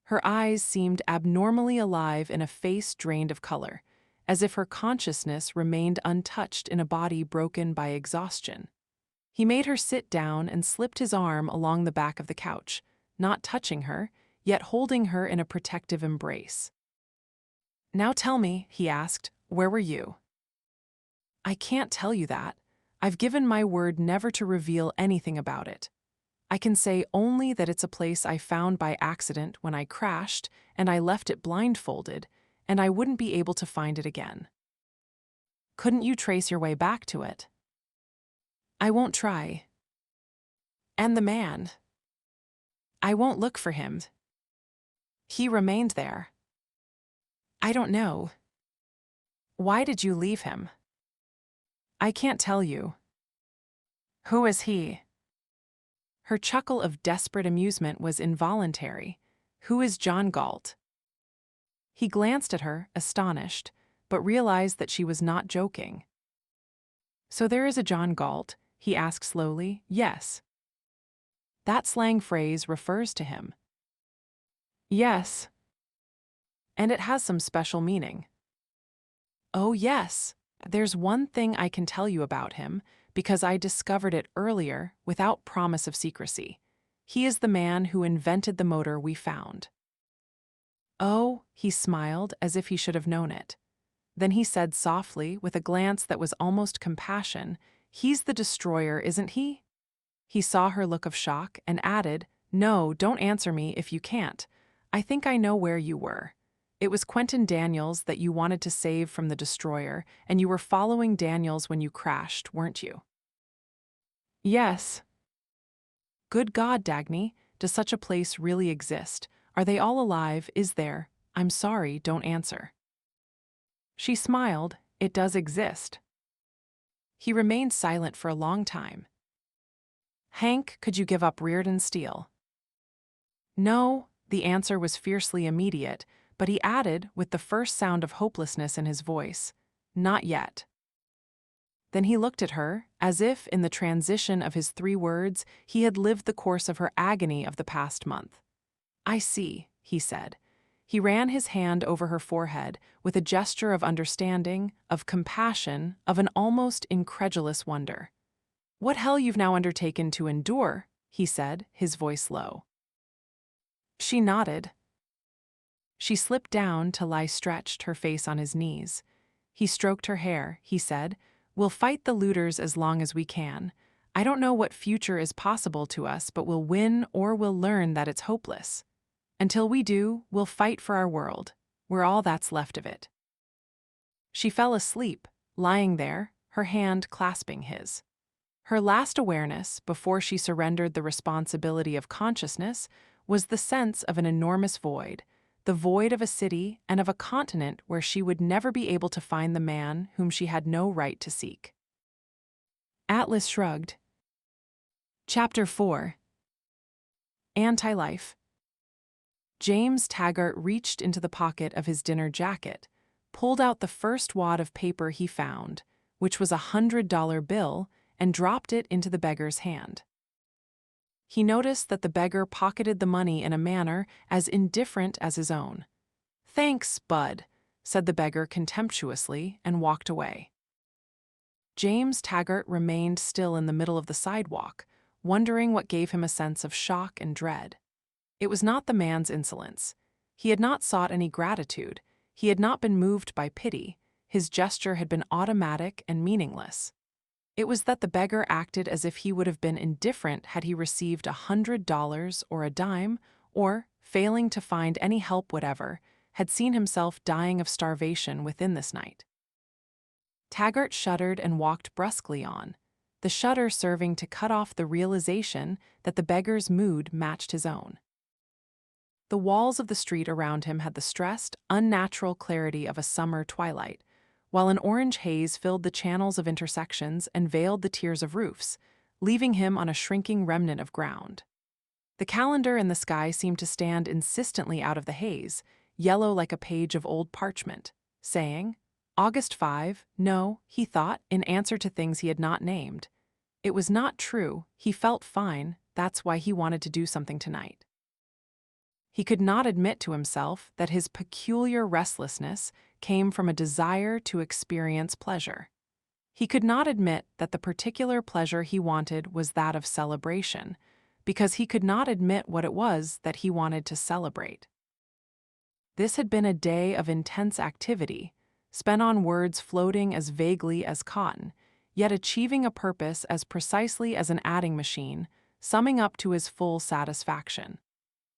Her eyes seemed abnormally alive in a face drained of color, as if her consciousness remained untouched in a body broken by exhaustion. He made her sit down and slipped his arm along the back of the couch, not touching her, yet holding her in a protective embrace. "Now tell me," he asked, "where were you?" "I can't tell you that. I've given my word never to reveal anything about it. I can say only that it's a place I found by accident when I crashed, and I left it blindfolded, and I wouldn't be able to find it again." "Couldn't you trace your way back to it?" "I won't try." "And the man?" "I won't look for him." "He remained there." "I don't know." "Why did you leave him?" "I can't tell you." "Who is he?" Her chuckle of desperate amusement was involuntary. "Who is John Galt?" He glanced at her, astonished, but realized that she was not joking. "So there is a John Galt?" he asked slowly. "Yes." "That slang phrase refers to him." "Yes." "And it has some special meaning." "Oh, yes. There's one thing I can tell you about him, because I discovered it earlier without promise of secrecy. He is the man who invented the motor we found." "Oh," he smiled as if he should have known it. Then he said softly, with a glance that was almost compassion, "He's the destroyer, isn't he?" He saw her look of shock and added, "No, don't answer me if you can't. I think I know where you were. It was Quentin Daniels that you wanted to save from the destroyer, and you were following Daniels when you crashed, weren't you?" "Yes." "Good God, Dagny, does such a place really exist? Are they all alive? Is there? I'm sorry, don't answer." She smiled. "It does exist." He remained silent for a long time. "Hank, could you give up Reardon Steel?" "No." The answer was fiercely immediate, but he added, with the first sound of hopelessness in his voice, "Not yet." Then he looked at her, as if, in the transition of his 3 words, he had lived the course of her agony of the past month. "I see," he said. He ran his hand over her forehead with a gesture of understanding, of compassion, of an almost incredulous wonder. "What hell you've now undertaken to endure," he said, his voice low. She nodded. She slipped down to lie stretched, her face on his knees. He stroked her hair. He said, "We'll fight the looters as long as we can. I don't know what future is possible to us, but we'll win or we'll learn that it's hopeless. Until we do, we'll fight for our world. We're all that's left of it." She fell asleep, lying there, her hand clasping his. Her last awareness, before she surrendered the responsibility of consciousness, was the sense of an enormous void, the void of a city and of a continent where she would never be able to find the man whom she had no right to seek. Atlas Shrugged. Chapter 4. Anti-Life. James Taggart reached into the pocket of his dinner jacket, pulled out the first wad of paper he found, which was $100 bill, and dropped it into the beggar's hand. He noticed that the beggar pocketed the money in a manner as indifferent as his own. "Thanks, bud," said the beggar contemptuously, and walked away. James Taggart remained still in the middle of the sidewalk, wondering what gave him a sense of shock and dread. It was not the man's insolence. He had not sought any gratitude. He had not been moved by pity. His gesture had been automatic and meaningless. It was that the beggar acted as if he would have been indifferent had he received $100 or a dime, or, failing to find any help whatever, had seen himself dying of starvation within this night. Taggart shuddered and walked brusquely on, the shudder serving to cut off the realization that the beggar's mood matched his own. The walls of the street around him had the stressed, unnatural clarity of a summer twilight, while an orange haze filled the channels of intersections and veiled the tiers of roofs, leaving him on a shrinking remnant of ground. The calendar in the sky seemed to stand insistently out of the haze, yellow like a page of old parchment, saying, August 5, no, he thought, in answer to things he had not named. It was not true, he felt fine, that's why he wanted to do something tonight. He could not admit to himself that his peculiar restlessness came from a desire to experience pleasure. He could not admit that the particular pleasure he wanted was that of celebration, because he could not admit what it was that he wanted to celebrate. This had been a day of intense activity, spent on words floating as vaguely as cotton, yet achieving a purpose as precisely as an adding machine, summing up to his full satisfaction.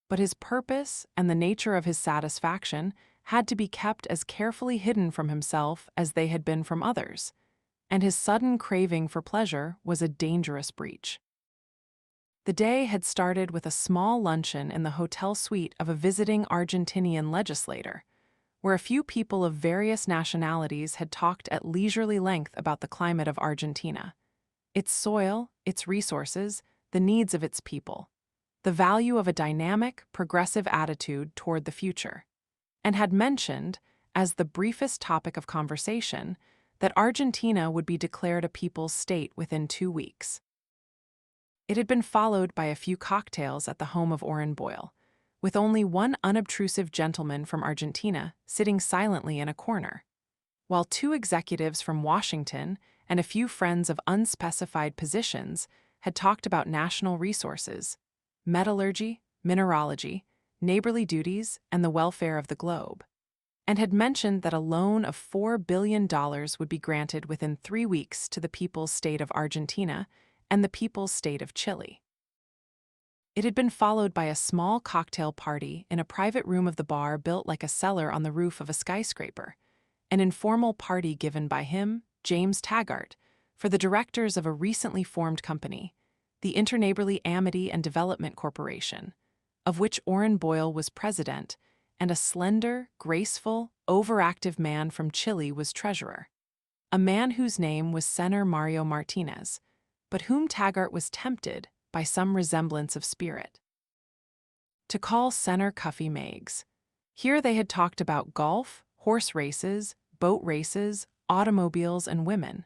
But his purpose and the nature of his satisfaction had to be kept as carefully hidden from himself as they had been from others, and his sudden craving for pleasure was a dangerous breach. The day had started with a small luncheon in the hotel suite of a visiting Argentinian legislator, where a few people of various nationalities had talked at leisurely length about the climate of Argentina, its soil, its resources, the needs of its people, the value of a dynamic, progressive attitude toward the future, and had mentioned, as the briefest topic of conversation, that Argentina would be declared a people's state within 2 weeks. It had been followed by a few cocktails at the home of Orrin Boyle, with only one unobtrusive gentleman from Argentina sitting silently in a corner, while 2 executives from Washington and a few friends of unspecified positions had talked about national resources, metallurgy, mineralogy, neighborly duties, and the welfare of the globe, and had mentioned that a loan of $4 billion would be granted within 3 weeks to the people's state of Argentina and the people's state of Chile. It had been followed by a small cocktail party in a private room of the bar built like a cellar on the roof of a skyscraper, an informal party given by him, James Taggart, for the directors of a recently formed company, the Interneighborly Amity and Development Corporation, of which Orrin Boyle was president, and a slender, graceful, overactive man from Chile was treasurer, a man whose name was Senator Mario Martinez, but whom Taggart was tempted, by some resemblance of spirit, to call Senator Cuffy Meigs. Here they had talked about golf, horse races, boat races, automobiles, and women.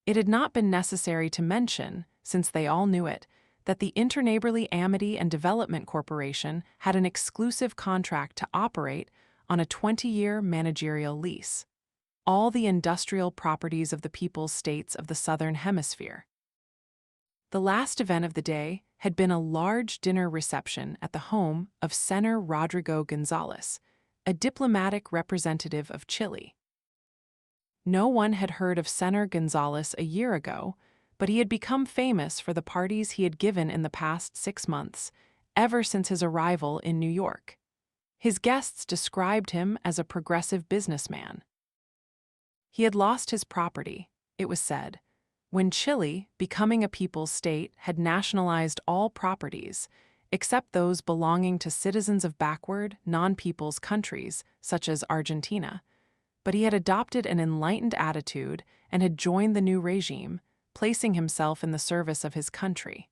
It had not been necessary to mention, since they all knew it, that the Interneighborly Amity and Development Corporation had an exclusive contract to operate on a 20-year managerial lease. All the industrial properties of the people's states of the Southern Hemisphere. The last event of the day had been a large dinner reception at the home of Senator Rodrigo Gonzalez, a diplomatic representative of Chile. No one had heard of Senator Gonzalez a year ago, but he had become famous for the parties he had given in the past 6 months, ever since his arrival in New York. His guests described him as a progressive businessman. He had lost his property, it was said, when Chile, becoming a people's state, had nationalized all properties, except those belonging to citizens of backward, non-people's countries, such as Argentina. But he had adopted an enlightened attitude and had joined the new regime, placing himself in the service of his country.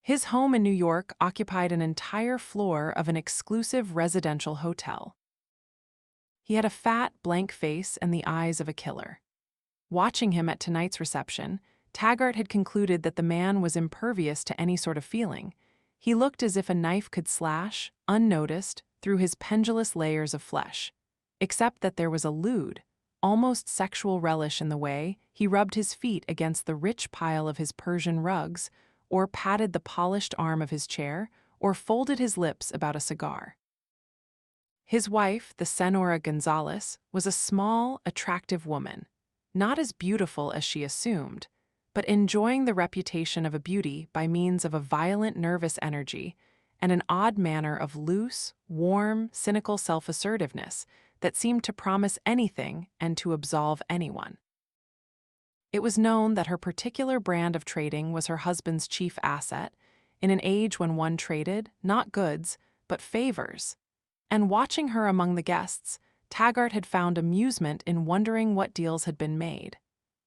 His home in New York occupied an entire floor of an exclusive residential hotel. He had a fat, blank face and the eyes of a killer. Watching him at tonight's reception, Taggart had concluded that the man was impervious to any sort of feeling. He looked as if a knife could slash, unnoticed, through his pendulous layers of flesh. Except that there was a lewd, almost sexual relish in the way he rubbed his feet against the rich pile of his Persian rugs, or patted the polished arm of his chair, or folded his lips about a cigar. His wife, the Senora Gonzalez, was a small, attractive woman, not as beautiful as she assumed, but enjoying the reputation of a beauty by means of a violent nervous energy and an odd manner of loose, warm, cynical self-assertiveness that seemed to promise anything and to absolve anyone. It was known that her particular brand of trading was her husband's chief asset, in an age when one traded, not goods, but favors. And watching her among the guests, Taggart had found amusement in wondering what deals had been made,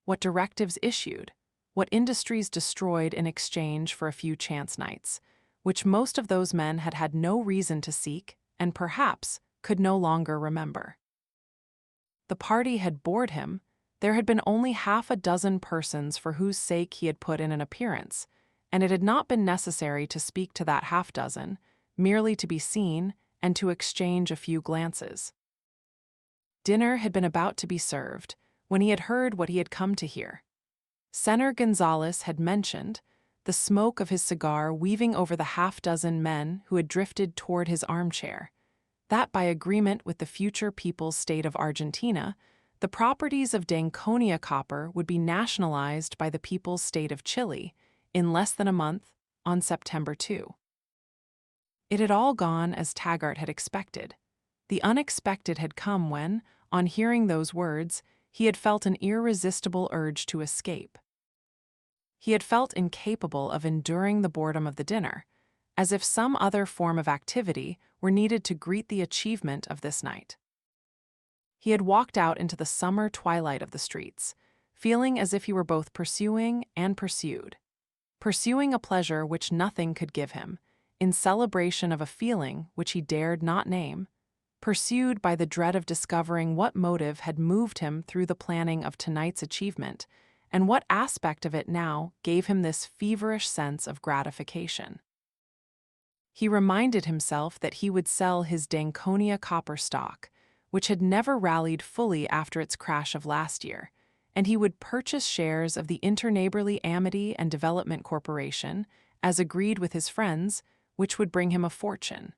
what directives issued, what industries destroyed in exchange for a few chance nights, which most of those men had had no reason to seek and perhaps could no longer remember. The party had bored him. There had been only half a dozen persons for whose sake he had put in an appearance, and it had not been necessary to speak to that half dozen, merely to be seen and to exchange a few glances. Dinner had been about to be served when he had heard what he had come to hear. Senator Gonzalez had mentioned the smoke of his cigar weaving over the half-dozen men who had drifted toward his armchair, that by agreement with the future people's state of Argentina, the properties of Dagny copper would be nationalized by the people's state of Chile in less than a month, on September 2. It had all gone as Taggart had expected. The unexpected had come when, on hearing those words, he had felt an irresistible urge to escape. He had felt incapable of enduring the boredom of the dinner, as if some other form of activity were needed to greet the achievement of this night. He had walked out into the summer twilight of the streets, feeling as if he were both pursuing and pursued. Pursuing a pleasure which nothing could give him, in celebration of a feeling which he dared not name, pursued by the dread of discovering what motive had moved him through the planning of tonight's achievement, and what aspect of it now gave him this feverish sense of gratification. He reminded himself that he would sell his Dagny copper stock, which had never rallied fully after its crash of last year, and he would purchase shares of the Interneighborly Amity and Development Corporation, as agreed with his friends, which would bring him a fortune.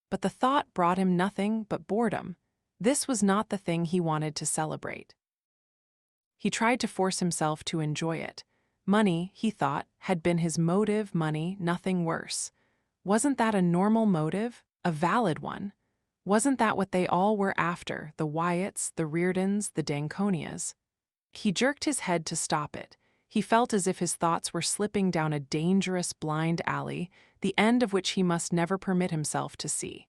But the thought brought him nothing but boredom. This was not the thing he wanted to celebrate. He tried to force himself to enjoy it. Money, he thought, had been his motive, money, nothing worse. Wasn't that a normal motive, a valid one? Wasn't that what they all were after, the Wyatts, the Reardons, the Danconias? He jerked his head to stop it. He felt as if his thoughts were slipping down a dangerous blind alley, the end of which he must never permit himself to see.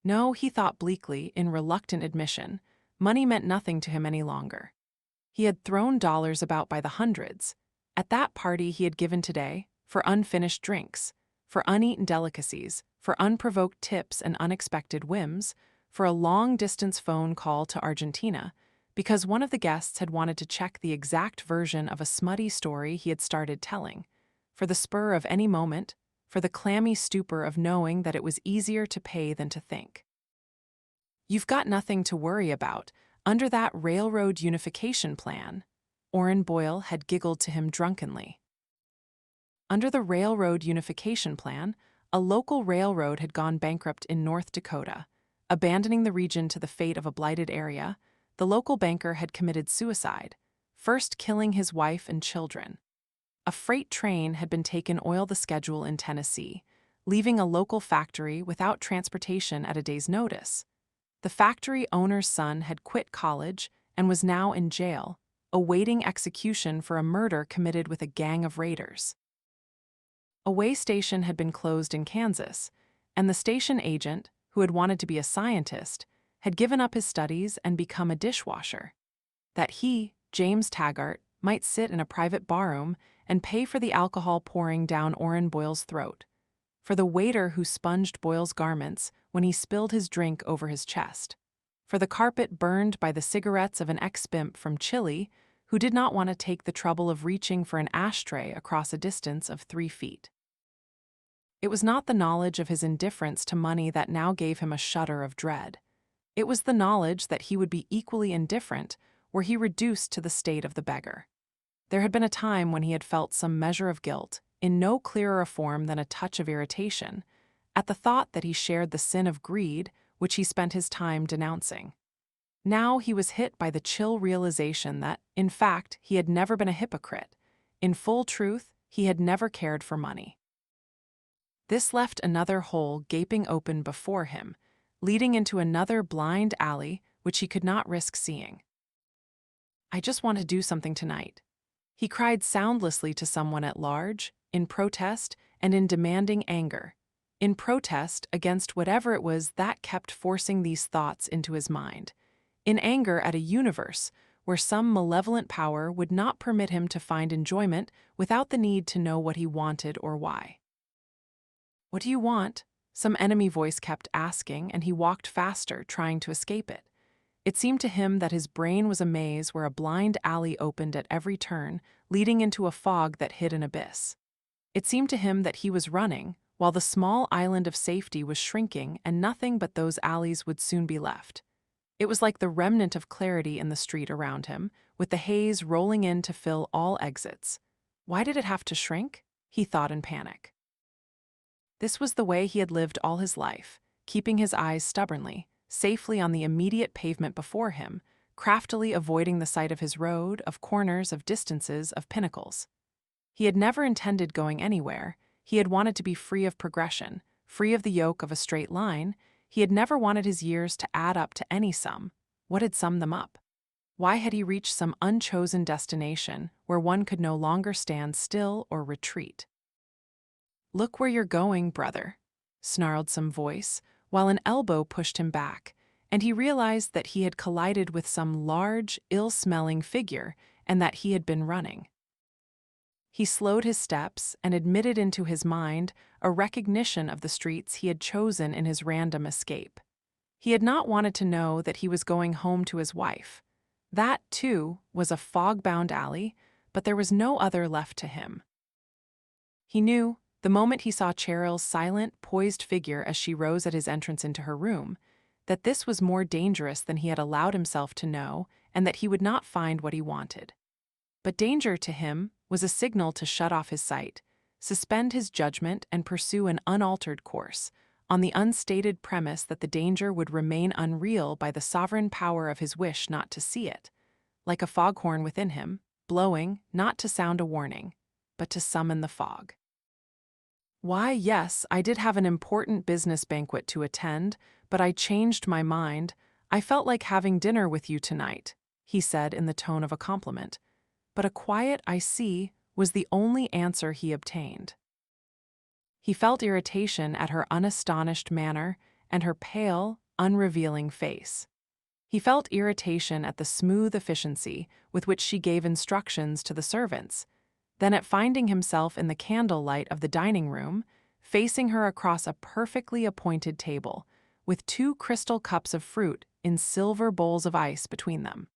No, he thought bleakly, in reluctant admission, money meant nothing to him any longer. He had thrown dollars about by the hundreds. At that party he had given today, for unfinished drinks, for uneaten delicacies, for unprovoked tips and unexpected whims, for a long-distance phone call to Argentina, because one of the guests had wanted to check the exact version of a smutty story he had started telling, for the spur of any moment, for the clammy stupor of knowing that it was easier to pay than to think. "You've got nothing to worry about under that railroad unification plan," Orrin Boyle had giggled to him drunkenly. Under the railroad unification plan, a local railroad had gone bankrupt in North Dakota. Abandoning the region to the fate of a blighted area, the local banker had committed suicide, first killing his wife and children. A freight train had been taken oil the schedule in Tennessee, leaving a local factory without transportation at a day's notice. The factory owner's son had quit college and was now in jail, awaiting execution for a murder committed with a gang of raiders. A way station had been closed in Kansas, and the station agent, who had wanted to be a scientist, had given up his studies and become a dishwasher. That he, James Taggart, might sit in a private barroom and pay for the alcohol pouring down Orrin Boyle's throat, for the waiter who sponged Boyle's garments when he spilled his drink over his chest, for the carpet burned by the cigarettes of an ex-pimp from Chile who did not want to take the trouble of reaching for an ashtray across a distance of 3 feet. It was not the knowledge of his indifference to money that now gave him a shudder of dread. It was the knowledge that he would be equally indifferent were he reduced to the state of the beggar. There had been a time when he had felt some measure of guilt, in no clearer a form than a touch of irritation, at the thought that he shared the sin of greed which he spent his time denouncing. Now he was hit by the chill realization that, in fact, he had never been a hypocrite. In full truth, he had never cared for money. This left another hole gaping open before him, leading into another blind alley which he could not risk seeing. "I just want to do something tonight," he cried soundlessly to someone at large, in protest and in demanding anger, in protest against whatever it was that kept forcing these thoughts into his mind, in anger at a universe where some malevolent power would not permit him to find enjoyment without the need to know what he wanted or why. "What do you want?" some enemy voice kept asking, and he walked faster, trying to escape it. It seemed to him that his brain was a maze where a blind alley opened at every turn, leading into a fog that hid an abyss. It seemed to him that he was running, while the small island of safety was shrinking and nothing but those alleys would soon be left. It was like the remnant of clarity in the street around him, with the haze rolling in to fill all exits. Why did it have to shrink? He thought in panic. This was the way he had lived all his life, keeping his eyes stubbornly, safely on the immediate pavement before him, craftily avoiding the sight of his road, of corners, of distances, of pinnacles. He had never intended going anywhere. He had wanted to be free of progression, free of the yoke of a straight line. He had never wanted his years to add up to any sum. What had summed them up? Why had he reached some unchosen destination where one could no longer stand still or retreat? "Look where you're going, brother," snarled some voice, while an elbow pushed him back, and he realized that he had collided with some large, ill-smelling figure and that he had been running. He slowed his steps and admitted into his mind a recognition of the streets he had chosen in his random escape. He had not wanted to know that he was going home to his wife. That, too, was a fog-bound alley, but there was no other left to him. He knew, the moment he saw Cheryl's silent, poised figure as she rose at his entrance into her room, that this was more dangerous than he had allowed himself to know and that he would not find what he wanted. But danger to him was a signal to shut off his sight, suspend his judgment and pursue an unaltered course, on the unstated premise that the danger would remain unreal by the sovereign power of his wish not to see it, like a foghorn within him, blowing not to sound a warning, but to summon the fog. "Why, yes, I did have an important business banquet to attend, but I changed my mind. I felt like having dinner with you tonight," he said in the tone of a compliment. But a quiet "I see" was the only answer he obtained. He felt irritation at her unastonished manner and her pale, unrevealing face. He felt irritation at the smooth efficiency with which she gave instructions to the servants, then at finding himself in the candlelight of the dining room, facing her across a perfectly appointed table, with 2 crystal cups of fruit in silver bowls of ice between them.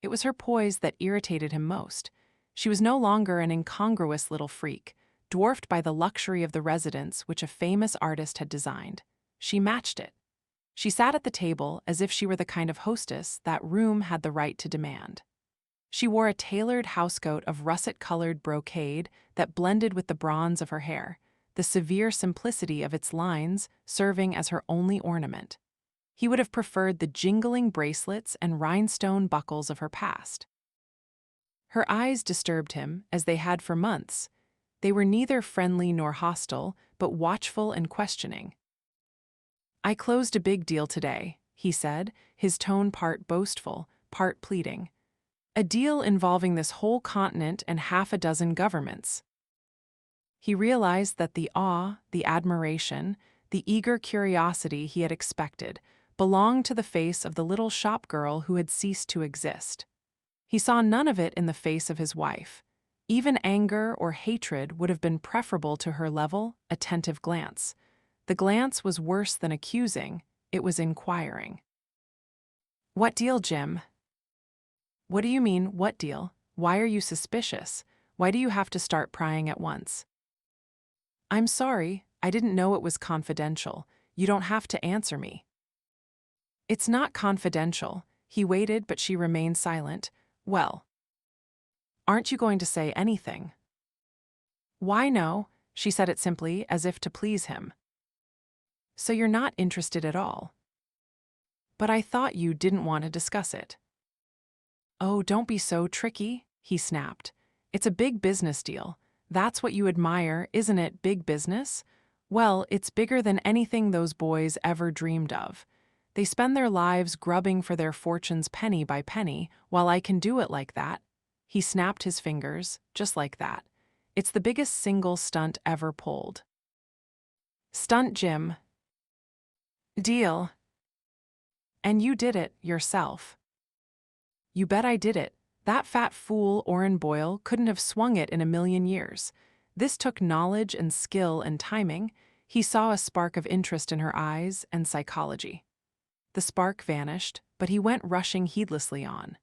It was her poise that irritated him most. She was no longer an incongruous little freak, dwarfed by the luxury of the residence which a famous artist had designed. She matched it. She sat at the table as if she were the kind of hostess that room had the right to demand. She wore a tailored housecoat of russet-colored brocade that blended with the bronze of her hair, the severe simplicity of its lines serving as her only ornament. He would have preferred the jingling bracelets and rhinestone buckles of her past. Her eyes disturbed him, as they had for months. They were neither friendly nor hostile, but watchful and questioning. "I closed a big deal today," he said, his tone part boastful, part pleading. "A deal involving this whole continent and half a dozen governments." He realized that the awe, the admiration, the eager curiosity he had expected belonged to the face of the little shop girl who had ceased to exist. He saw none of it in the face of his wife. Even anger or hatred would have been preferable to her level, attentive glance. The glance was worse than accusing, it was inquiring. "What deal, Jim?" "What do you mean, what deal? Why are you suspicious? Why do you have to start prying at once?" "I'm sorry, I didn't know it was confidential. You don't have to answer me." "It's not confidential." He waited, but she remained silent. "Well, aren't you going to say anything?" "Why no?" She said it simply, as if to please him. "So you're not interested at all?" "But I thought you didn't want to discuss it." "Oh, don't be so tricky," he snapped. "It's a big business deal. That's what you admire, isn't it, big business? Well, it's bigger than anything those boys ever dreamed of. They spend their lives grubbing for their fortunes penny by penny, while I can do it like that." He snapped his fingers, just like that. "It's the biggest single stunt ever pulled." "Stunt, Jim." "Deal." "And you did it, yourself." "You bet I did it. That fat fool Orrin Boyle couldn't have swung it in a million years. This took knowledge and skill and timing." He saw a spark of interest in her eyes and psychology. The spark vanished, but he went rushing heedlessly on.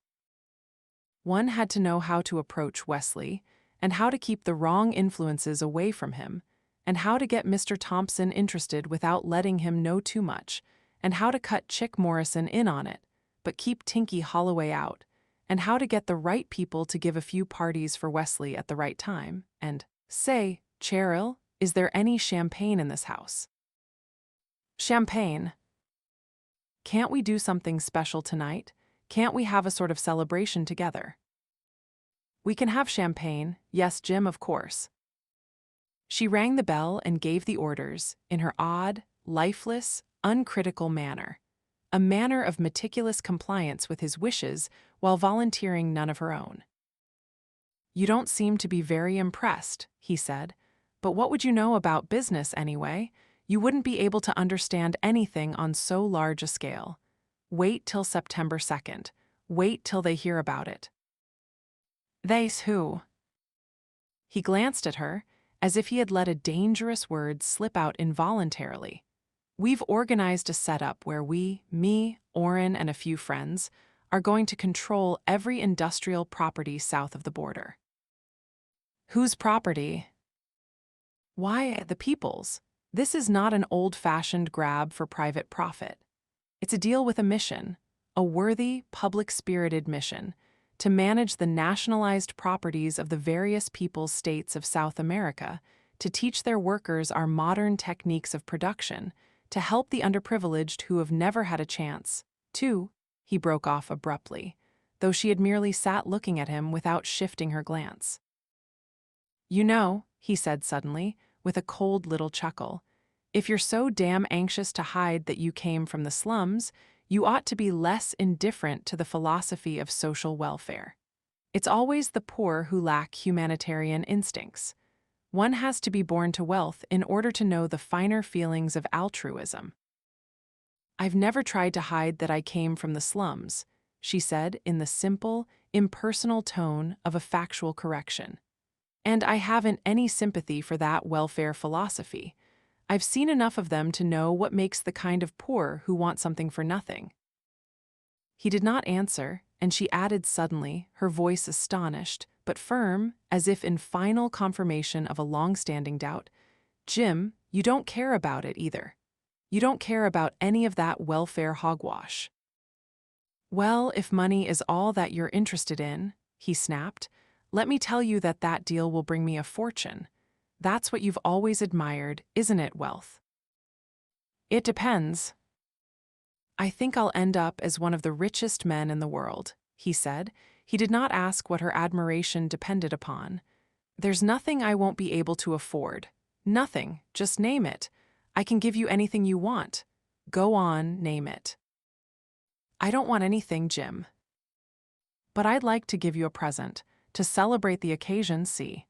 One had to know how to approach Wesley, and how to keep the wrong influences away from him, and how to get Mr. Thompson interested without letting him know too much, and how to cut Chick Morrison in on it, but keep Tinky Holloway out, and how to get the right people to give a few parties for Wesley at the right time, and, "Say, Cheryl, is there any champagne in this house?" "Champagne? Can't we do something special tonight? Can't we have a sort of celebration together?" "We can have champagne, yes, Jim, of course." She rang the bell and gave the orders, in her odd, lifeless, uncritical manner. A manner of meticulous compliance with his wishes while volunteering none of her own. "You don't seem to be very impressed," he said. "But what would you know about business anyway? You wouldn't be able to understand anything on so large a scale. Wait till September 2nd. Wait till they hear about it." "They's who?" He glanced at her, as if he had let a dangerous word slip out involuntarily. "We've organized a setup where me, Orrin, and a few friends, are going to control every industrial property south of the border." "Whose property?" "Why, the people's. This is not an old-fashioned grab for private profit. It's a deal with a mission, a worthy, public-spirited mission, to manage the nationalized properties of the various people's states of South America, to teach their workers our modern techniques of production, to help the underprivileged who have never had a chance, to," he broke off abruptly, though she had merely sat looking at him without shifting her glance. "You know," he said suddenly, with a cold little chuckle, "if you're so damn anxious to hide that you came from the slums, you ought to be less indifferent to the philosophy of social welfare. It's always the poor who lack humanitarian instincts. One has to be born to wealth in order to know the finer feelings of altruism." "I've never tried to hide that I came from the slums," she said in the simple, impersonal tone of a factual correction. "And I haven't any sympathy for that welfare philosophy. I've seen enough of them to know what makes the kind of poor who want something for nothing." He did not answer, and she added suddenly, her voice astonished, but firm, as if in final confirmation of a long-standing doubt, "Jim, you don't care about it either. You don't care about any of that welfare hogwash." "Well, if money is all that you're interested in," he snapped, "let me tell you that that deal will bring me a fortune. That's what you've always admired, isn't it, wealth?" "It depends. I think I'll end up as one of the richest men in the world," he said. He did not ask what her admiration depended upon. "There's nothing I won't be able to afford. Nothing, just name it. I can give you anything you want. Go on, name it." "I don't want anything, Jim. But I'd like to give you a present, to celebrate the occasion, see.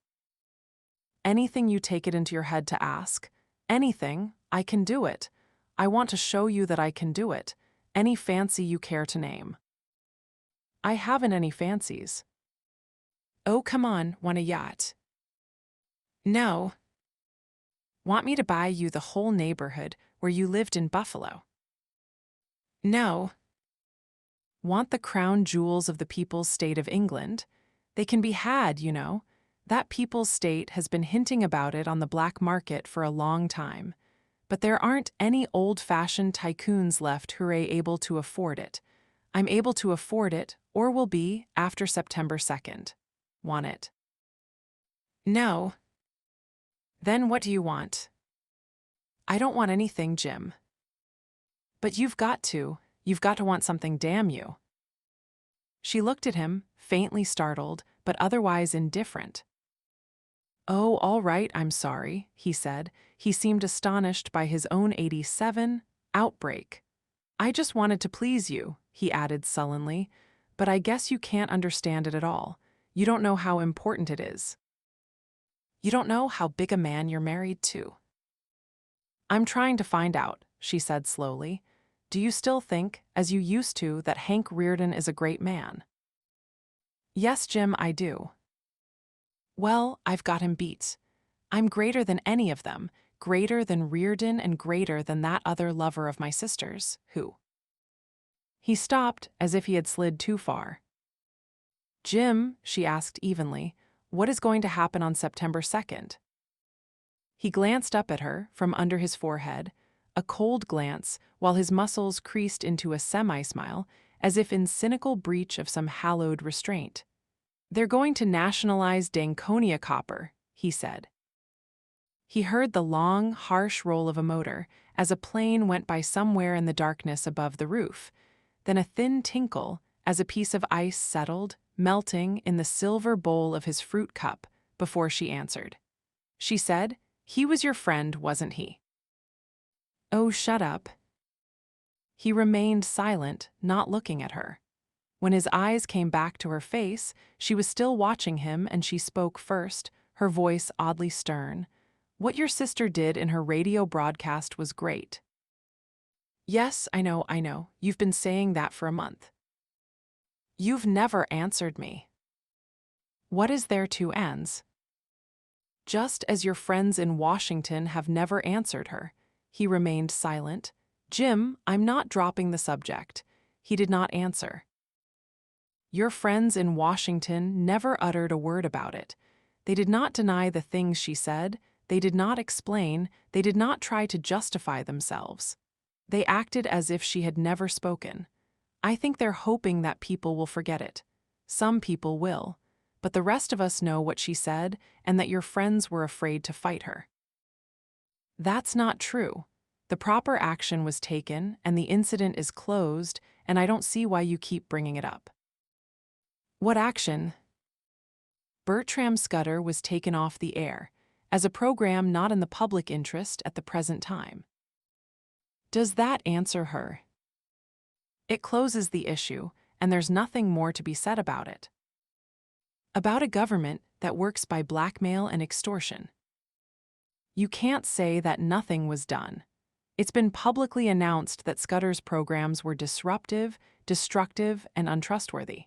Anything you take it into your head to ask. Anything, I can do it. I want to show you that I can do it. Any fancy you care to name." "I haven't any fancies." "Oh, come on, want a yacht?" "No." "Want me to buy you the whole neighborhood where you lived in Buffalo?" "No." "Want the crown jewels of the People's State of England? They can be had, you know. That People's State has been hinting about it on the black market for a long time. But there aren't any old-fashioned tycoons left who are able to afford it. I'm able to afford it, or will be, after September 2nd. Want it?" "No." "Then what do you want?" "I don't want anything, Jim." "But you've got to. You've got to want something, damn you." She looked at him, faintly startled, but otherwise indifferent. "Oh, all right, I'm sorry," he said. He seemed astonished by his own 87 outbreak. "I just wanted to please you," he added sullenly, "but I guess you can't understand it at all. You don't know how important it is. You don't know how big a man you're married to." "I'm trying to find out," she said slowly. "Do you still think, as you used to, that Hank Rearden is a great man?" "Yes, Jim, I do." "Well, I've got him beat. I'm greater than any of them, greater than Rearden and greater than that other lover of my sister's, who—" He stopped as if he had slid too far. "Jim," she asked evenly, "what is going to happen on September 2nd? He glanced up at her from under his forehead, a cold glance, while his muscles creased into a semi-smile, as if in cynical breach of some hallowed restraint. "They're going to nationalize Danconia copper," he said. He heard the long, harsh roll of a motor as a plane went by somewhere in the darkness above the roof, then a thin tinkle as a piece of ice settled, melting in the silver bowl of his fruit cup, before she answered. She said, "He was your friend, wasn't he?" "Oh, shut up." He remained silent, not looking at her. When his eyes came back to her face, she was still watching him, and she spoke first, her voice oddly stern. "What your sister did in her radio broadcast was great." "Yes, I know. You've been saying that for a month." "You've never answered me." "What is there to ans?" "Just as your friends in Washington have never answered her." He remained silent. "Jim, I'm not dropping the subject." He did not answer. "Your friends in Washington never uttered a word about it. They did not deny the things she said, they did not explain, they did not try to justify themselves. They acted as if she had never spoken. I think they're hoping that people will forget it. Some people will. But the rest of us know what she said and that your friends were afraid to fight her." "That's not true. The proper action was taken and the incident is closed, and I don't see why you keep bringing it up." "What action?" "Bertram Scudder was taken off the air, as a program not in the public interest at the present time." "Does that answer her?" "It closes the issue, and there's nothing more to be said about it." "About a government that works by blackmail and extortion." "You can't say that nothing was done. It's been publicly announced that Scudder's programs were disruptive, destructive, and untrustworthy."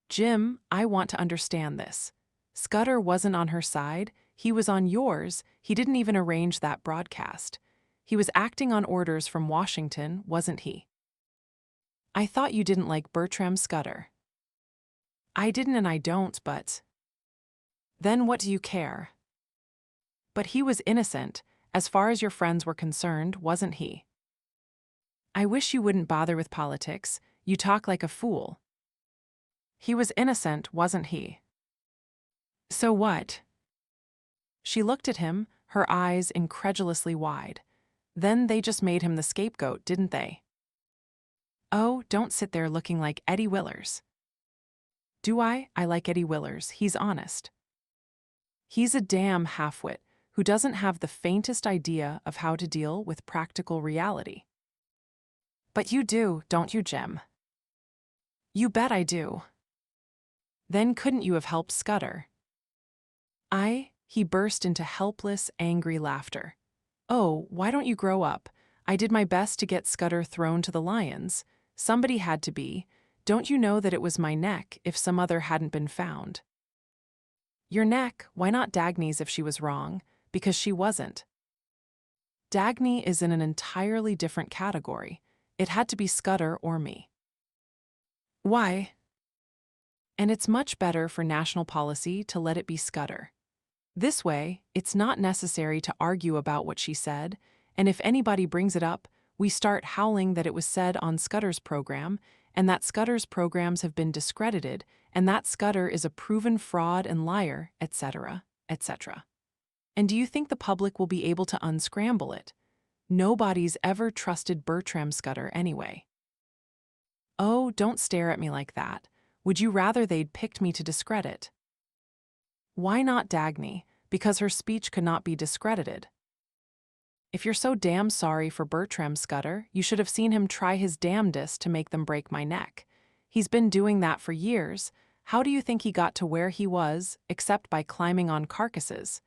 "Jim, I want to understand this. Scudder wasn't on her side, he was on yours, he didn't even arrange that broadcast. He was acting on orders from Washington, wasn't he?" I thought you didn't like Bertram Scudder. I didn't and I don't, but… Then what do you care? But he was innocent, as far as your friends were concerned, wasn't he? I wish you wouldn't bother with politics, you talk like a fool. He was innocent, wasn't he? So what? She looked at him, her eyes incredulously wide. Then they just made him the scapegoat, didn't they? Oh, don't sit there looking like Eddie Willers. Do I? I like Eddie Willers, he's honest. He's a damn halfwit who doesn't have the faintest idea of how to deal with practical reality. But you do, don't you, Jim? You bet I do. Then couldn't you have helped Scudder? He burst into helpless, angry laughter. Oh, why don't you grow up? I did my best to get Scudder thrown to the lions. Somebody had to be. Don't you know that it was my neck if some other hadn't been found? Your neck, why not Dagny's if she was wrong? Because she wasn't. Dagny is in an entirely different category. It had to be Scudder or me. Why? And it's much better for national policy to let it be Scudder. This way, it's not necessary to argue about what she said, and if anybody brings it up, we start howling that it was said on Scudder's program, and that Scudder's programs have been discredited, and that Scudder is a proven fraud and liar, etc., etc. And do you think the public will be able to unscramble it? Nobody's ever trusted Bertram Scudder anyway. Oh, don't stare at me like that. Would you rather they'd picked me to discredit? Why not Dagny? Because her speech could not be discredited. If you're so damn sorry for Bertram Scudder, you should have seen him try his damnedest to make them break my neck. He's been doing that for years. How do you think he got to where he was, except by climbing on carcasses?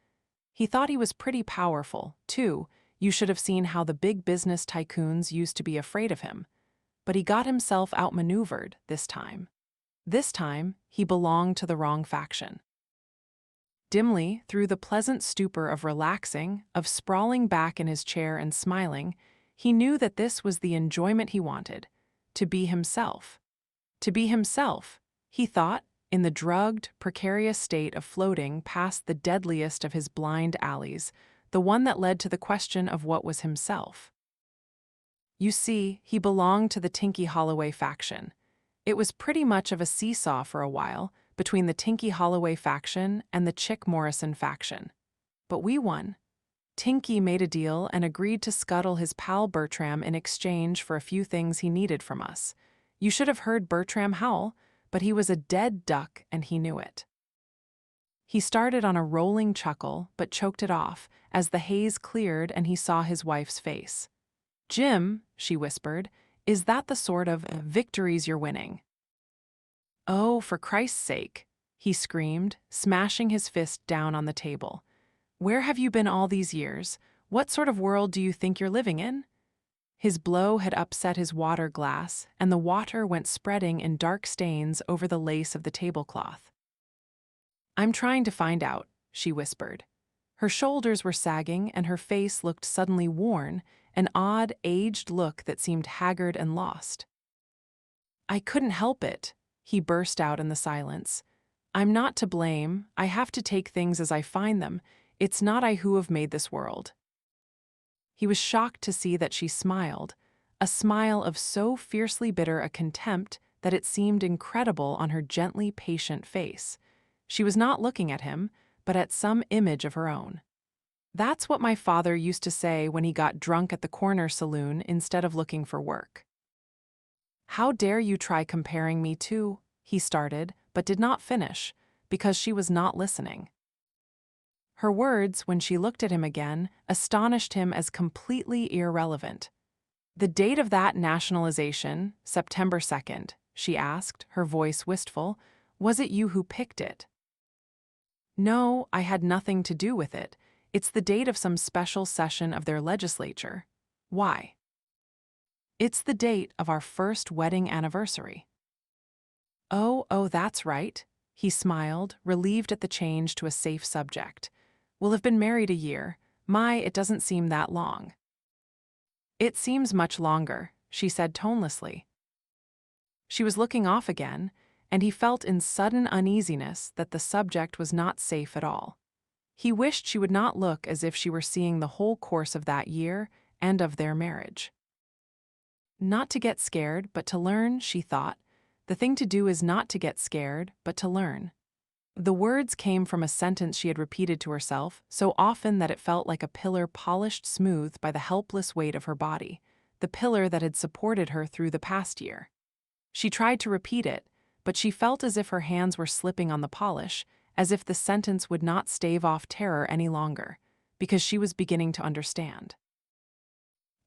He thought he was pretty powerful, too. You should have seen how the big business tycoons used to be afraid of him. But he got himself outmaneuvered this time. This time, he belonged to the wrong faction. Dimly, through the pleasant stupor of relaxing, of sprawling back in his chair and smiling, he knew that this was the enjoyment he wanted, to be himself. To be himself, he thought, in the drugged, precarious state of floating past the deadliest of his blind alleys, the one that led to the question of what was himself. You see, he belonged to the Tinky Holloway faction. It was pretty much of a seesaw for a while, between the Tinky Holloway faction and the Chick Morrison faction. But we won. Tinky made a deal and agreed to scuttle his pal Bertram in exchange for a few things he needed from us. You should have heard Bertram howl, but he was a dead duck and he knew it. He started on a rolling chuckle, but choked it off as the haze cleared and he saw his wife's face. Jim, she whispered, is that the sort of victories you're winning? Oh, for Christ's sake, he screamed, smashing his fist down on the table. Where have you been all these years? What sort of world do you think you're living in? His blow had upset his water glass, and the water went spreading in dark stains over the lace of the tablecloth. I'm trying to find out, she whispered. Her shoulders were sagging and her face looked suddenly worn, an odd, aged look that seemed haggard and lost. I couldn't help it, he burst out in the silence. I'm not to blame. I have to take things as I find them. It's not I who have made this world. He was shocked to see that she smiled, a smile of so fiercely bitter a contempt that it seemed incredible on her gently patient face. She was not looking at him, but at some image of her own. That's what my father used to say when he got drunk at the corner saloon instead of looking for work. How dare you try comparing me to, he started, but did not finish, because she was not listening. Her words, when she looked at him again, astonished him as completely irrelevant. The date of that nationalization, September 2nd, she asked, her voice wistful, was it you who picked it? No, I had nothing to do with it. It's the date of some special session of their legislature. Why? It's the date of our first wedding anniversary. Oh, that's right. He smiled, relieved at the change to a safe subject. We'll have been married a year. My, it doesn't seem that long. It seems much longer, she said tonelessly. She was looking off again, and he felt in sudden uneasiness that the subject was not safe at all. He wished she would not look as if she were seeing the whole course of that year and of their marriage. Not to get scared, but to learn, she thought. The thing to do is not to get scared, but to learn. The words came from a sentence she had repeated to herself so often that it felt like a pillar polished smooth by the helpless weight of her body, the pillar that had supported her through the past year. She tried to repeat it, but she felt as if her hands were slipping on the polish, as if the sentence would not stave off terror any longer, because she was beginning to understand.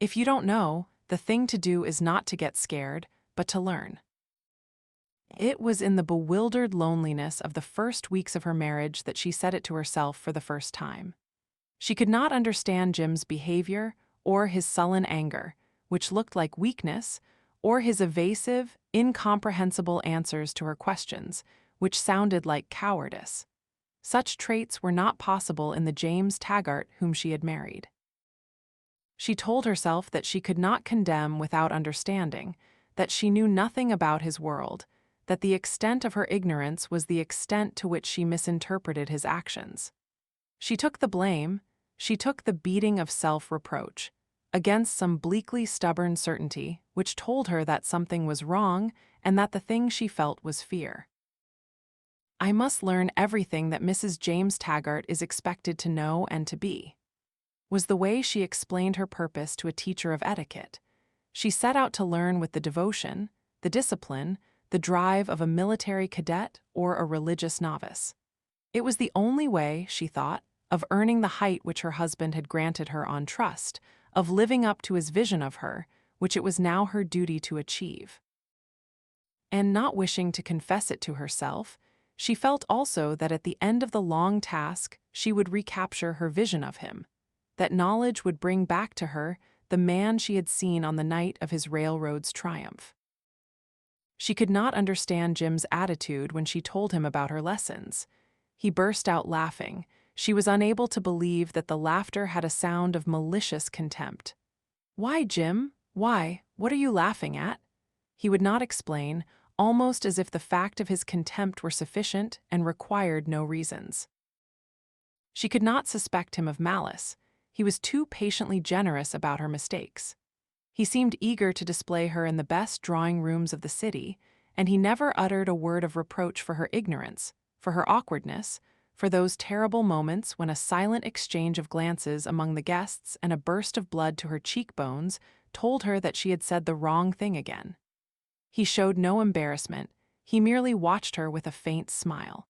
If you don't know, the thing to do is not to get scared, but to learn. It was in the bewildered loneliness of the first weeks of her marriage that she said it to herself for the first time. She could not understand Jim's behavior or his sullen anger, which looked like weakness, or his evasive, incomprehensible answers to her questions, which sounded like cowardice. Such traits were not possible in the James Taggart whom she had married. She told herself that she could not condemn without understanding, that she knew nothing about his world, that the extent of her ignorance was the extent to which she misinterpreted his actions. She took the blame, she took the beating of self-reproach, against some bleakly stubborn certainty which told her that something was wrong and that the thing she felt was fear. I must learn everything that Mrs. James Taggart is expected to know and to be, was the way she explained her purpose to a teacher of etiquette. She set out to learn with the devotion, the discipline, the drive of a military cadet or a religious novice. It was the only way, she thought, of earning the height which her husband had granted her on trust, of living up to his vision of her, which it was now her duty to achieve. And not wishing to confess it to herself, she felt also that at the end of the long task she would recapture her vision of him, that knowledge would bring back to her the man she had seen on the night of his railroad's triumph. She could not understand Jim's attitude when she told him about her lessons. He burst out laughing. She was unable to believe that the laughter had a sound of malicious contempt. "Why, Jim? Why? What are you laughing at?" He would not explain, almost as if the fact of his contempt were sufficient and required no reasons. She could not suspect him of malice. He was too patiently generous about her mistakes. He seemed eager to display her in the best drawing rooms of the city, and he never uttered a word of reproach for her ignorance, for her awkwardness, for those terrible moments when a silent exchange of glances among the guests and a burst of blood to her cheekbones told her that she had said the wrong thing again. He showed no embarrassment, he merely watched her with a faint smile.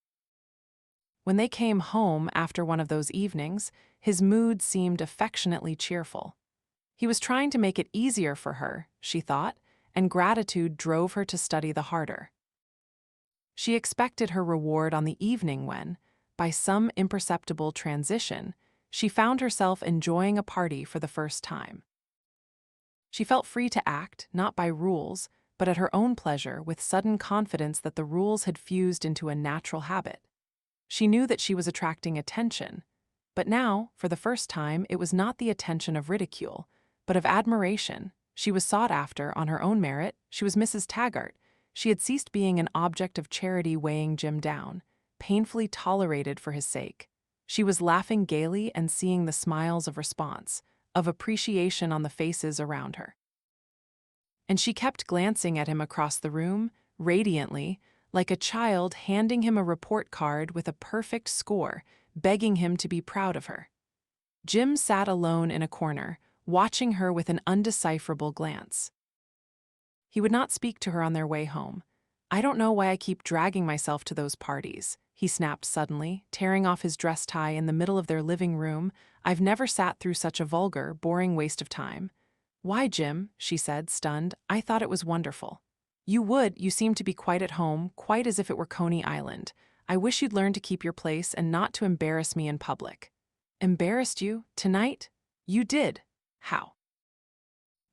When they came home after one of those evenings, his mood seemed affectionately cheerful. He was trying to make it easier for her, she thought, and gratitude drove her to study the harder. She expected her reward on the evening when, by some imperceptible transition, she found herself enjoying a party for the first time. She felt free to act, not by rules, but at her own pleasure, with sudden confidence that the rules had fused into a natural habit. She knew that she was attracting attention, but now, for the first time, it was not the attention of ridicule, but of admiration. She was sought after on her own merit. She was Mrs. Taggart. She had ceased being an object of charity weighing Jim down, painfully tolerated for his sake. She was laughing gaily and seeing the smiles of response, of appreciation on the faces around her. And she kept glancing at him across the room, radiantly, like a child handing him a report card with a perfect score, begging him to be proud of her. Jim sat alone in a corner, watching her with an undecipherable glance. He would not speak to her on their way home. "I don't know why I keep dragging myself to those parties," he snapped suddenly, tearing off his dress tie in the middle of their living room. "I've never sat through such a vulgar, boring waste of time." "Why, Jim?" she said, stunned. "I thought it was wonderful." You seem to be quite at home, quite as if it were Coney Island. I wish you'd learn to keep your place and not to embarrass me in public." "Embarrassed you? Tonight?" "You did." "How?"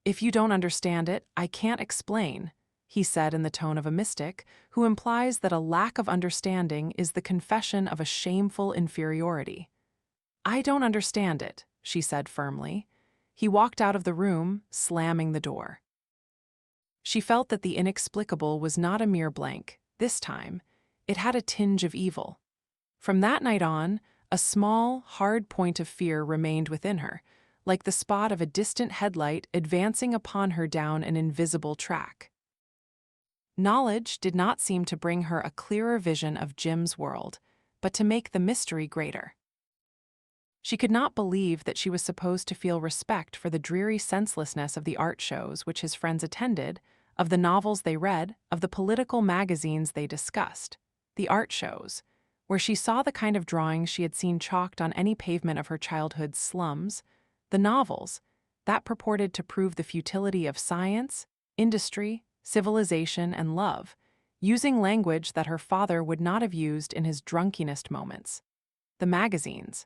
"If you don't understand it, I can't explain," he said in the tone of a mystic who implies that a lack of understanding is the confession of a shameful inferiority. "I don't understand it," she said firmly. He walked out of the room, slamming the door. She felt that the inexplicable was not a mere blank. This time, it had a tinge of evil. From that night on, a small, hard point of fear remained within her, like the spot of a distant headlight advancing upon her down an invisible track. Knowledge did not seem to bring her a clearer vision of Jim's world, but to make the mystery greater. She could not believe that she was supposed to feel respect for the dreary senselessness of the art shows which his friends attended, of the novels they read, of the political magazines they discussed. The art shows, where she saw the kind of drawings she had seen chalked on any pavement of her childhood's slums. The novels, that purported to prove the futility of science, industry, civilization, and love, using language that her father would not have used in his drunkenest moments. The magazines,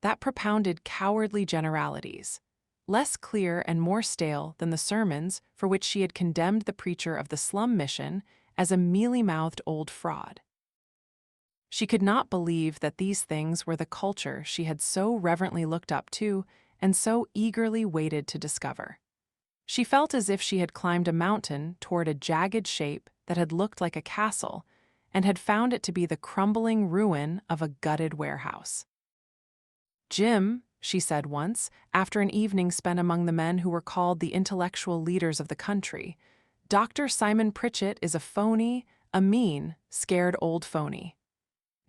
that propounded cowardly generalities, less clear and more stale than the sermons for which she had condemned the preacher of the slum mission as a mealy-mouthed old fraud. She could not believe that these things were the culture she had so reverently looked up to and so eagerly waited to discover. She felt as if she had climbed a mountain toward a jagged shape that had looked like a castle and had found it to be the crumbling ruin of a gutted warehouse. "Jim," she said once, after an evening spent among the men who were called the intellectual leaders of the country, "Dr. Simon Pritchett is a phony, a mean, scared old phony."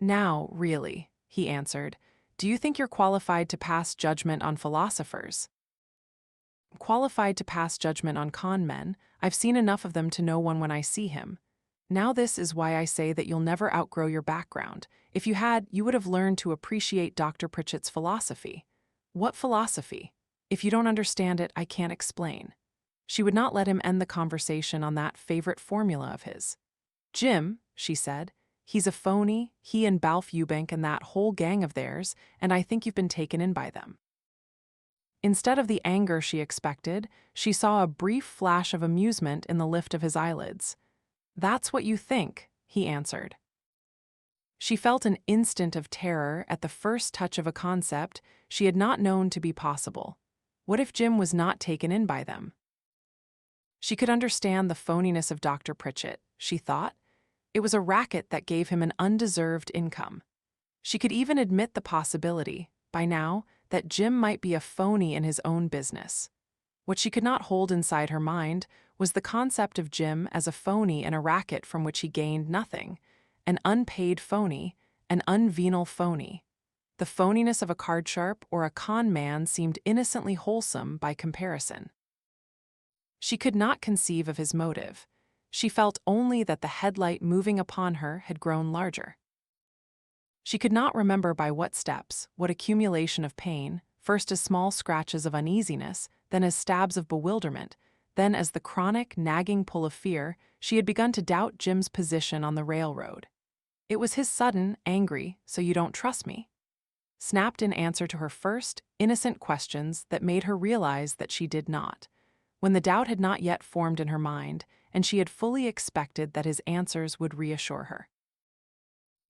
"Now, really," he answered, "do you think you're qualified to pass judgment on philosophers?" "Qualified to pass judgment on con men. I've seen enough of them to know one when I see him. Now this is why I say that you'll never outgrow your background. If you had, you would have learned to appreciate Dr. Pritchett's philosophy." "What philosophy? If you don't understand it, I can't explain." She would not let him end the conversation on that favorite formula of his. "Jim," she said, "he's a phony, he and Balf Eubank and that whole gang of theirs, and I think you've been taken in by them." Instead of the anger she expected, she saw a brief flash of amusement in the lift of his eyelids. "That's what you think," he answered. She felt an instant of terror at the first touch of a concept she had not known to be possible. What if Jim was not taken in by them? She could understand the phoniness of Dr. Pritchett, she thought. It was a racket that gave him an undeserved income. She could even admit the possibility, by now, that Jim might be a phony in his own business. What she could not hold inside her mind was the concept of Jim as a phony in a racket from which he gained nothing, an unpaid phony, an unvenal phony. The phoniness of a card-sharp or a con man seemed innocently wholesome by comparison. She could not conceive of his motive. She felt only that the headlight moving upon her had grown larger. She could not remember by what steps, what accumulation of pain, first as small scratches of uneasiness, then as stabs of bewilderment, then as the chronic, nagging pull of fear, she had begun to doubt Jim's position on the railroad. It was his sudden, angry, "So you don't trust me?" snapped in answer to her first, innocent questions that made her realize that she did not, when the doubt had not yet formed in her mind, and she had fully expected that his answers would reassure her.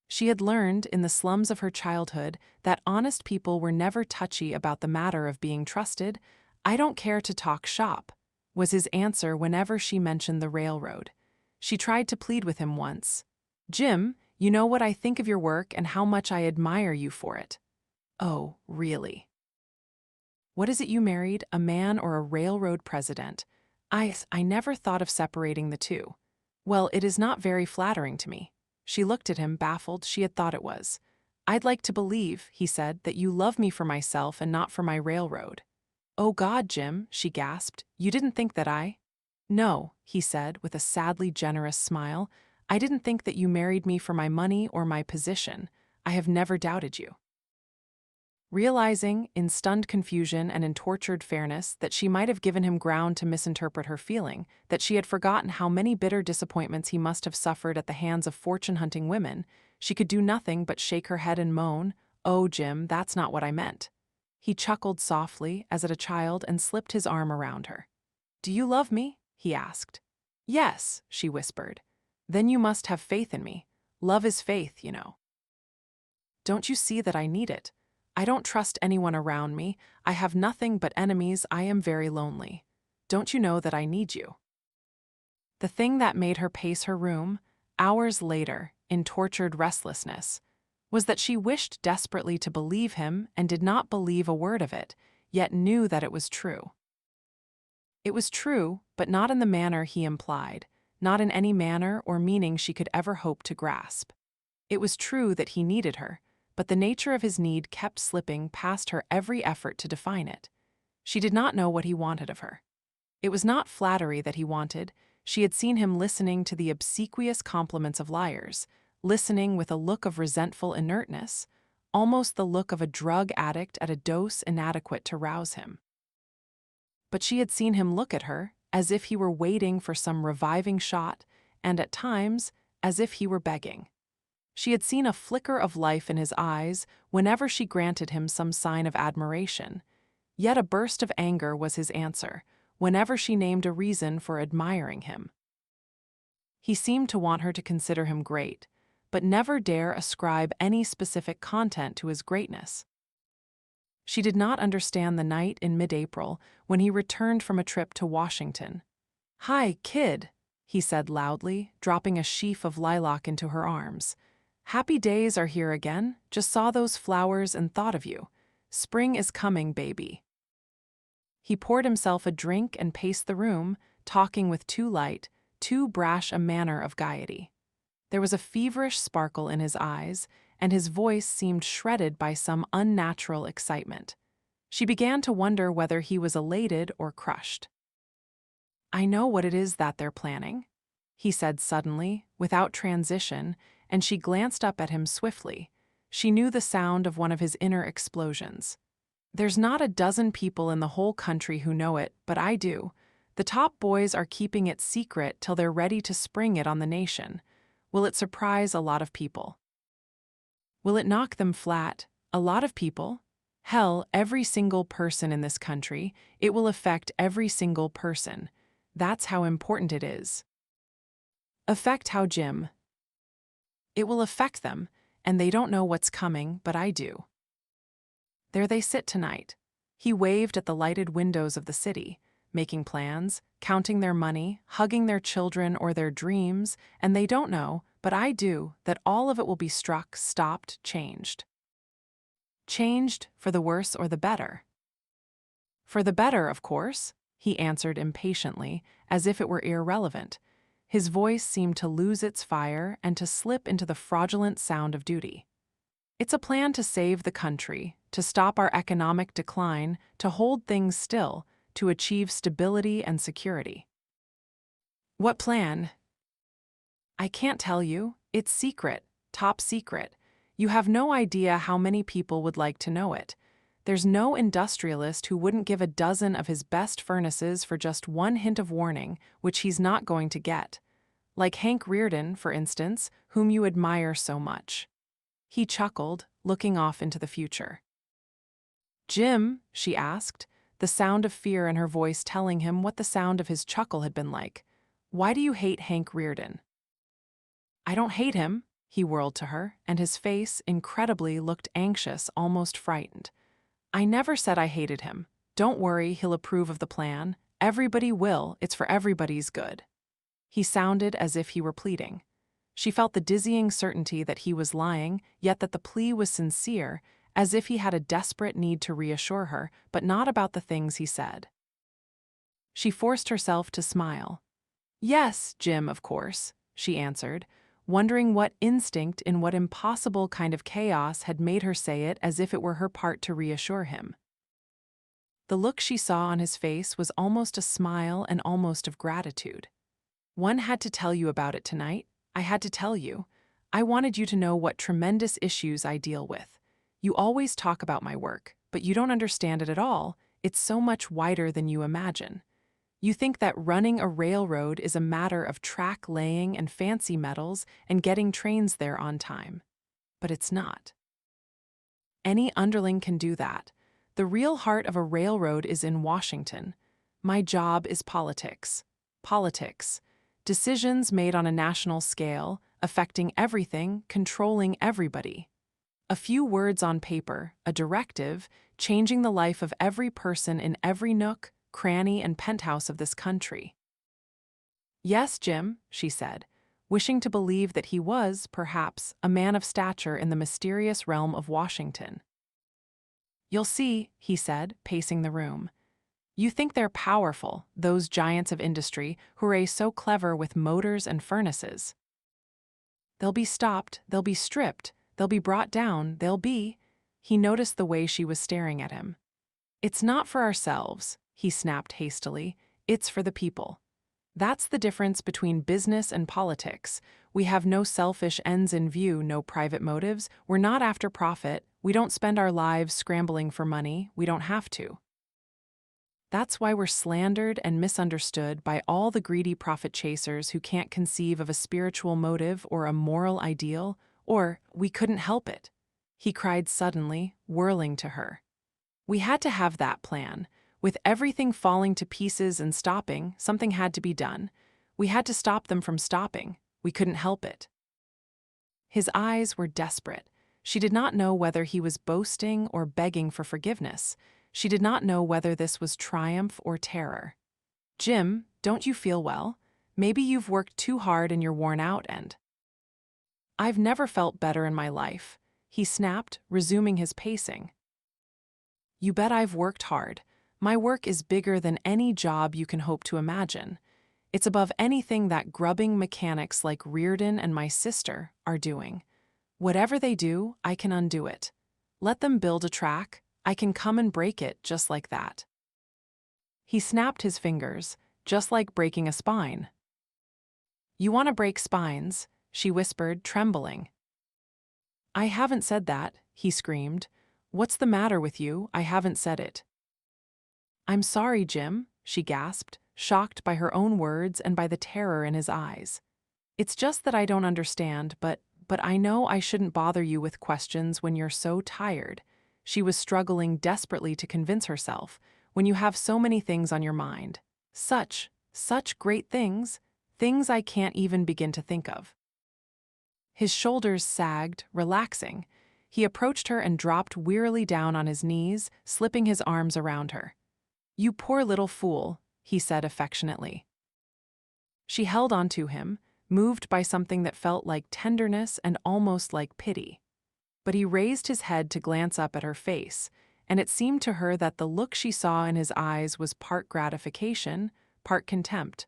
She had learned in the slums of her childhood that honest people were never touchy about the matter of being trusted. "I don't care to talk shop," was his answer whenever she mentioned the railroad. She tried to plead with him once. "Jim, you know what I think of your work and how much I admire you for it." "Oh, really?" "What is it you married, a man or a railroad president?" I never thought of separating the two." "Well, it is not very flattering to me." She looked at him, baffled. She had thought it was. "I'd like to believe," he said, "that you love me for myself and not for my railroad." "Oh God, Jim," she gasped, "you didn't think that I—" "No," he said with a sadly generous smile, "I didn't think that you married me for my money or my position. I have never doubted you." Realizing, in stunned confusion and in tortured fairness, that she might have given him ground to misinterpret her feeling, that she had forgotten how many bitter disappointments he must have suffered at the hands of fortune-hunting women, she could do nothing but shake her head and moan, "Oh, Jim, that's not what I meant." He chuckled softly, as at a child, and slipped his arm around her. "Do you love me?" he asked. "Yes," she whispered. "Then you must have faith in me. Love is faith, you know." "Don't you see that I need it? I don't trust anyone around me. I have nothing but enemies. I am very lonely. Don't you know that I need you?" The thing that made her pace her room, hours later, in tortured restlessness, was that she wished desperately to believe him and did not believe a word of it, yet knew that it was true. It was true, but not in the manner he implied, not in any manner or meaning she could ever hope to grasp. It was true that he needed her, but the nature of his need kept slipping past her every effort to define it. She did not know what he wanted of her. It was not flattery that he wanted. She had seen him listening to the obsequious compliments of liars, listening with a look of resentful inertness, almost the look of a drug addict at a dose inadequate to rouse him. But she had seen him look at her as if he were waiting for some reviving shot, and at times as if he were begging. She had seen a flicker of life in his eyes whenever she granted him some sign of admiration, yet a burst of anger was his answer whenever she named a reason for admiring him. He seemed to want her to consider him great, but never dare ascribe any specific content to his greatness. She did not understand the night in mid-April when he returned from a trip to Washington. "Hi, kid," he said loudly, dropping a sheaf of lilac into her arms. "Happy days are here again. Just saw those flowers and thought of you. Spring is coming, baby." He poured himself a drink and paced the room, talking with too light, too brash a manner of gaiety. There was a feverish sparkle in his eyes, and his voice seemed shredded by some unnatural excitement. She began to wonder whether he was elated or crushed. "I know what it is that they're planning," he said suddenly, without transition, and she glanced up at him swiftly. She knew the sound of one of his inner explosions. "There's not a dozen people in the whole country who know it, but I do. The top boys are keeping it secret till they're ready to spring it on the nation. Will it surprise a lot of people? Will it knock them flat? A lot of people? Hell, every single person in this country. It will affect every single person. That's how important it is." "Affect how, Jim?" "It will affect them, and they don't know what's coming, but I do. There they sit tonight." He waved at the lighted windows of the city, making plans, counting their money, hugging their children or their dreams, and they don't know, but I do, that all of it will be struck, stopped, changed. Changed for the worse or the better? "For the better, of course," he answered impatiently, as if it were irrelevant. His voice seemed to lose its fire and to slip into the fraudulent sound of duty. "It's a plan to save the country, to stop our economic decline, to hold things still, to achieve stability and security." "What plan?" "I can't tell you. It's secret, top secret. You have no idea how many people would like to know it. There's no industrialist who wouldn't give a dozen of his best furnaces for just one hint of warning, which he's not going to get. Like Hank Rearden, for instance, whom you admire so much." He chuckled, looking off into the future. "Jim," she asked, the sound of fear in her voice telling him what the sound of his chuckle had been like, "why do you hate Hank Rearden?" "I don't hate him," he whirled to her, and his face, incredibly, looked anxious, almost frightened. "I never said I hated him. Don't worry, he'll approve of the plan. Everybody will, it's for everybody's good." He sounded as if he were pleading. She felt the dizzying certainty that he was lying, yet that the plea was sincere, as if he had a desperate need to reassure her, but not about the things he said. She forced herself to smile. "Yes, Jim, of course," she answered, wondering what instinct in what impossible kind of chaos had made her say it as if it were her part to reassure him. The look she saw on his face was almost a smile and almost of gratitude. "One had to tell you about it tonight. I had to tell you. I wanted you to know what tremendous issues I deal with. You always talk about my work, but you don't understand it at all. It's so much wider than you imagine. You think that running a railroad is a matter of track laying and fancy metals and getting trains there on time. But it's not. Any underling can do that. The real heart of a railroad is in Washington. My job is politics. Politics. Decisions made on a national scale, affecting everything, controlling everybody. A few words on paper, a directive, changing the life of every person in every nook, cranny, and penthouse of this country. Yes, Jim, she said, wishing to believe that he was, perhaps, a man of stature in the mysterious realm of Washington. You'll see, he said, pacing the room. You think they're powerful, those giants of industry who are so clever with motors and furnaces. They'll be stopped, they'll be stripped, they'll be brought down, they'll be— He noticed the way she was staring at him. It's not for ourselves, he snapped hastily, it's for the people. That's the difference between business and politics. We have no selfish ends in view, no private motives. We're not after profit. We don't spend our lives scrambling for money. We don't have to. That's why we're slandered and misunderstood by all the greedy profit chasers who can't conceive of a spiritual motive or a moral ideal, or we couldn't help it, he cried suddenly, whirling to her. We had to have that plan. With everything falling to pieces and stopping, something had to be done. We had to stop them from stopping. We couldn't help it. His eyes were desperate. She did not know whether he was boasting or begging for forgiveness. She did not know whether this was triumph or terror. Jim, don't you feel well? Maybe you've worked too hard and you're worn out and— I've never felt better in my life, he snapped, resuming his pacing. You bet I've worked hard. My work is bigger than any job you can hope to imagine. It's above anything that grubbing mechanics like Reardon and my sister are doing. Whatever they do, I can undo it. Let them build a track, I can come and break it just like that. He snapped his fingers, just like breaking a spine. You want to break spines, she whispered, trembling. I haven't said that, he screamed. What's the matter with you? I haven't said it. I'm sorry, Jim, she gasped, shocked by her own words and by the terror in his eyes. It's just that I don't understand, but I know I shouldn't bother you with questions when you're so tired. She was struggling desperately to convince herself, when you have so many things on your mind. Such great things, things I can't even begin to think of. His shoulders sagged, relaxing. He approached her and dropped wearily down on his knees, slipping his arms around her. You poor little fool, he said affectionately. She held on to him, moved by something that felt like tenderness and almost like pity. But he raised his head to glance up at her face, and it seemed to her that the look she saw in his eyes was part gratification, part contempt,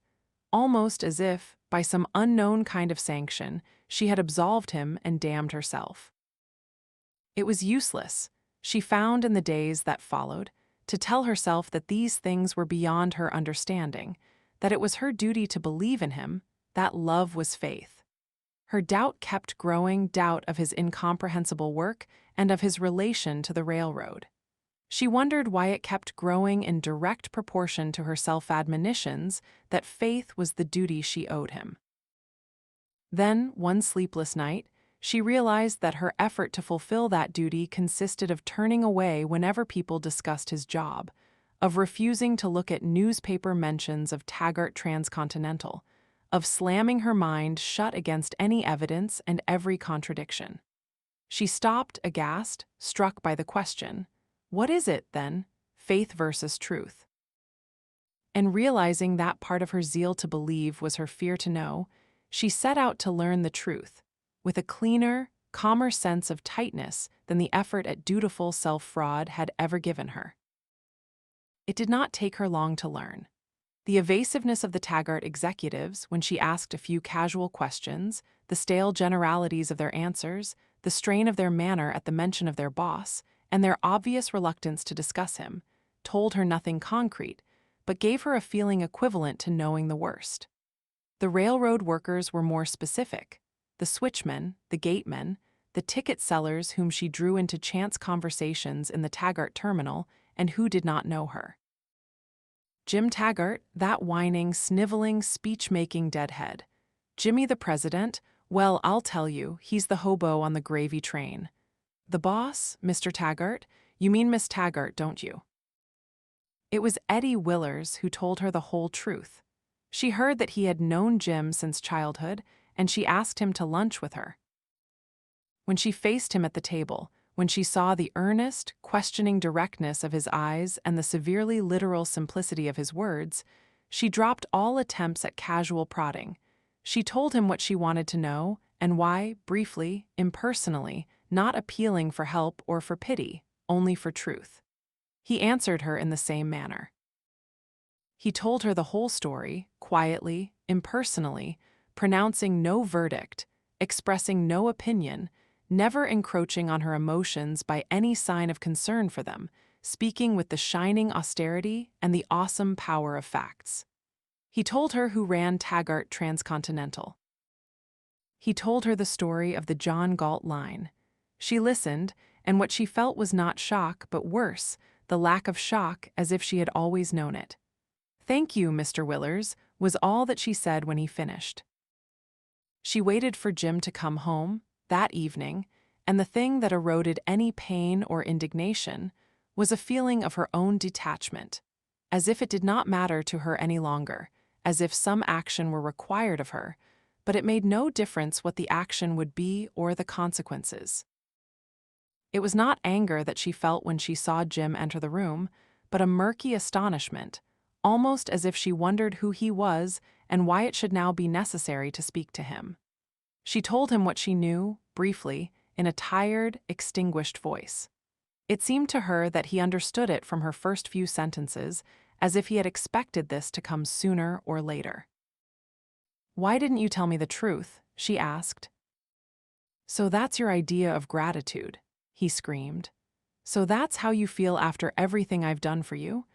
almost as if, by some unknown kind of sanction, she had absolved him and damned herself. It was useless, she found in the days that followed, to tell herself that these things were beyond her understanding, that it was her duty to believe in him, that love was faith. Her doubt kept growing, doubt of his incomprehensible work and of his relation to the railroad. She wondered why it kept growing in direct proportion to her self-admonitions that faith was the duty she owed him. Then, one sleepless night, she realized that her effort to fulfill that duty consisted of turning away whenever people discussed his job, of refusing to look at newspaper mentions of Taggart Transcontinental, of slamming her mind shut against any evidence and every contradiction. She stopped, aghast, struck by the question, what is it, then, faith versus truth? And realizing that part of her zeal to believe was her fear to know, she set out to learn the truth, with a cleaner, calmer sense of tightness than the effort at dutiful self-fraud had ever given her. It did not take her long to learn. The evasiveness of the Taggart executives when she asked a few casual questions, the stale generalities of their answers, the strain of their manner at the mention of their boss, and their obvious reluctance to discuss him, told her nothing concrete, but gave her a feeling equivalent to knowing the worst. The railroad workers were more specific. The switchmen, the gatemen, the ticket sellers whom she drew into chance conversations in the Taggart terminal and who did not know her. Jim Taggart, that whining, sniveling, speech-making deadhead. Jimmy the president, well, I'll tell you, he's the hobo on the gravy train. The boss, Mr. Taggart? You mean Miss Taggart, don't you? It was Eddie Willers who told her the whole truth. She heard that he had known Jim since childhood, and she asked him to lunch with her. When she faced him at the table, when she saw the earnest, questioning directness of his eyes and the severely literal simplicity of his words, She dropped all attempts at casual prodding. She told him what she wanted to know and why, briefly, impersonally, not appealing for help or for pity, only for truth. He answered her in the same manner. He told her the whole story, quietly, impersonally, pronouncing no verdict, expressing no opinion, never encroaching on her emotions by any sign of concern for them, speaking with the shining austerity and the awesome power of facts. He told her who ran Taggart Transcontinental. He told her the story of the John Galt line. She listened, and what she felt was not shock, but worse, the lack of shock, as if she had always known it. "Thank you, Mr. Willers," was all that she said when he finished. She waited for Jim to come home, that evening, and the thing that eroded any pain or indignation was a feeling of her own detachment, as if it did not matter to her any longer, as if some action were required of her, but it made no difference what the action would be or the consequences. It was not anger that she felt when she saw Jim enter the room, but a murky astonishment, almost as if she wondered who he was and why it should now be necessary to speak to him. She told him what she knew, briefly, in a tired, extinguished voice. It seemed to her that he understood it from her first few sentences, as if he had expected this to come sooner or later. "Why didn't you tell me the truth?" she asked. "So that's your idea of gratitude," he screamed. "So that's how you feel after everything I've done for you?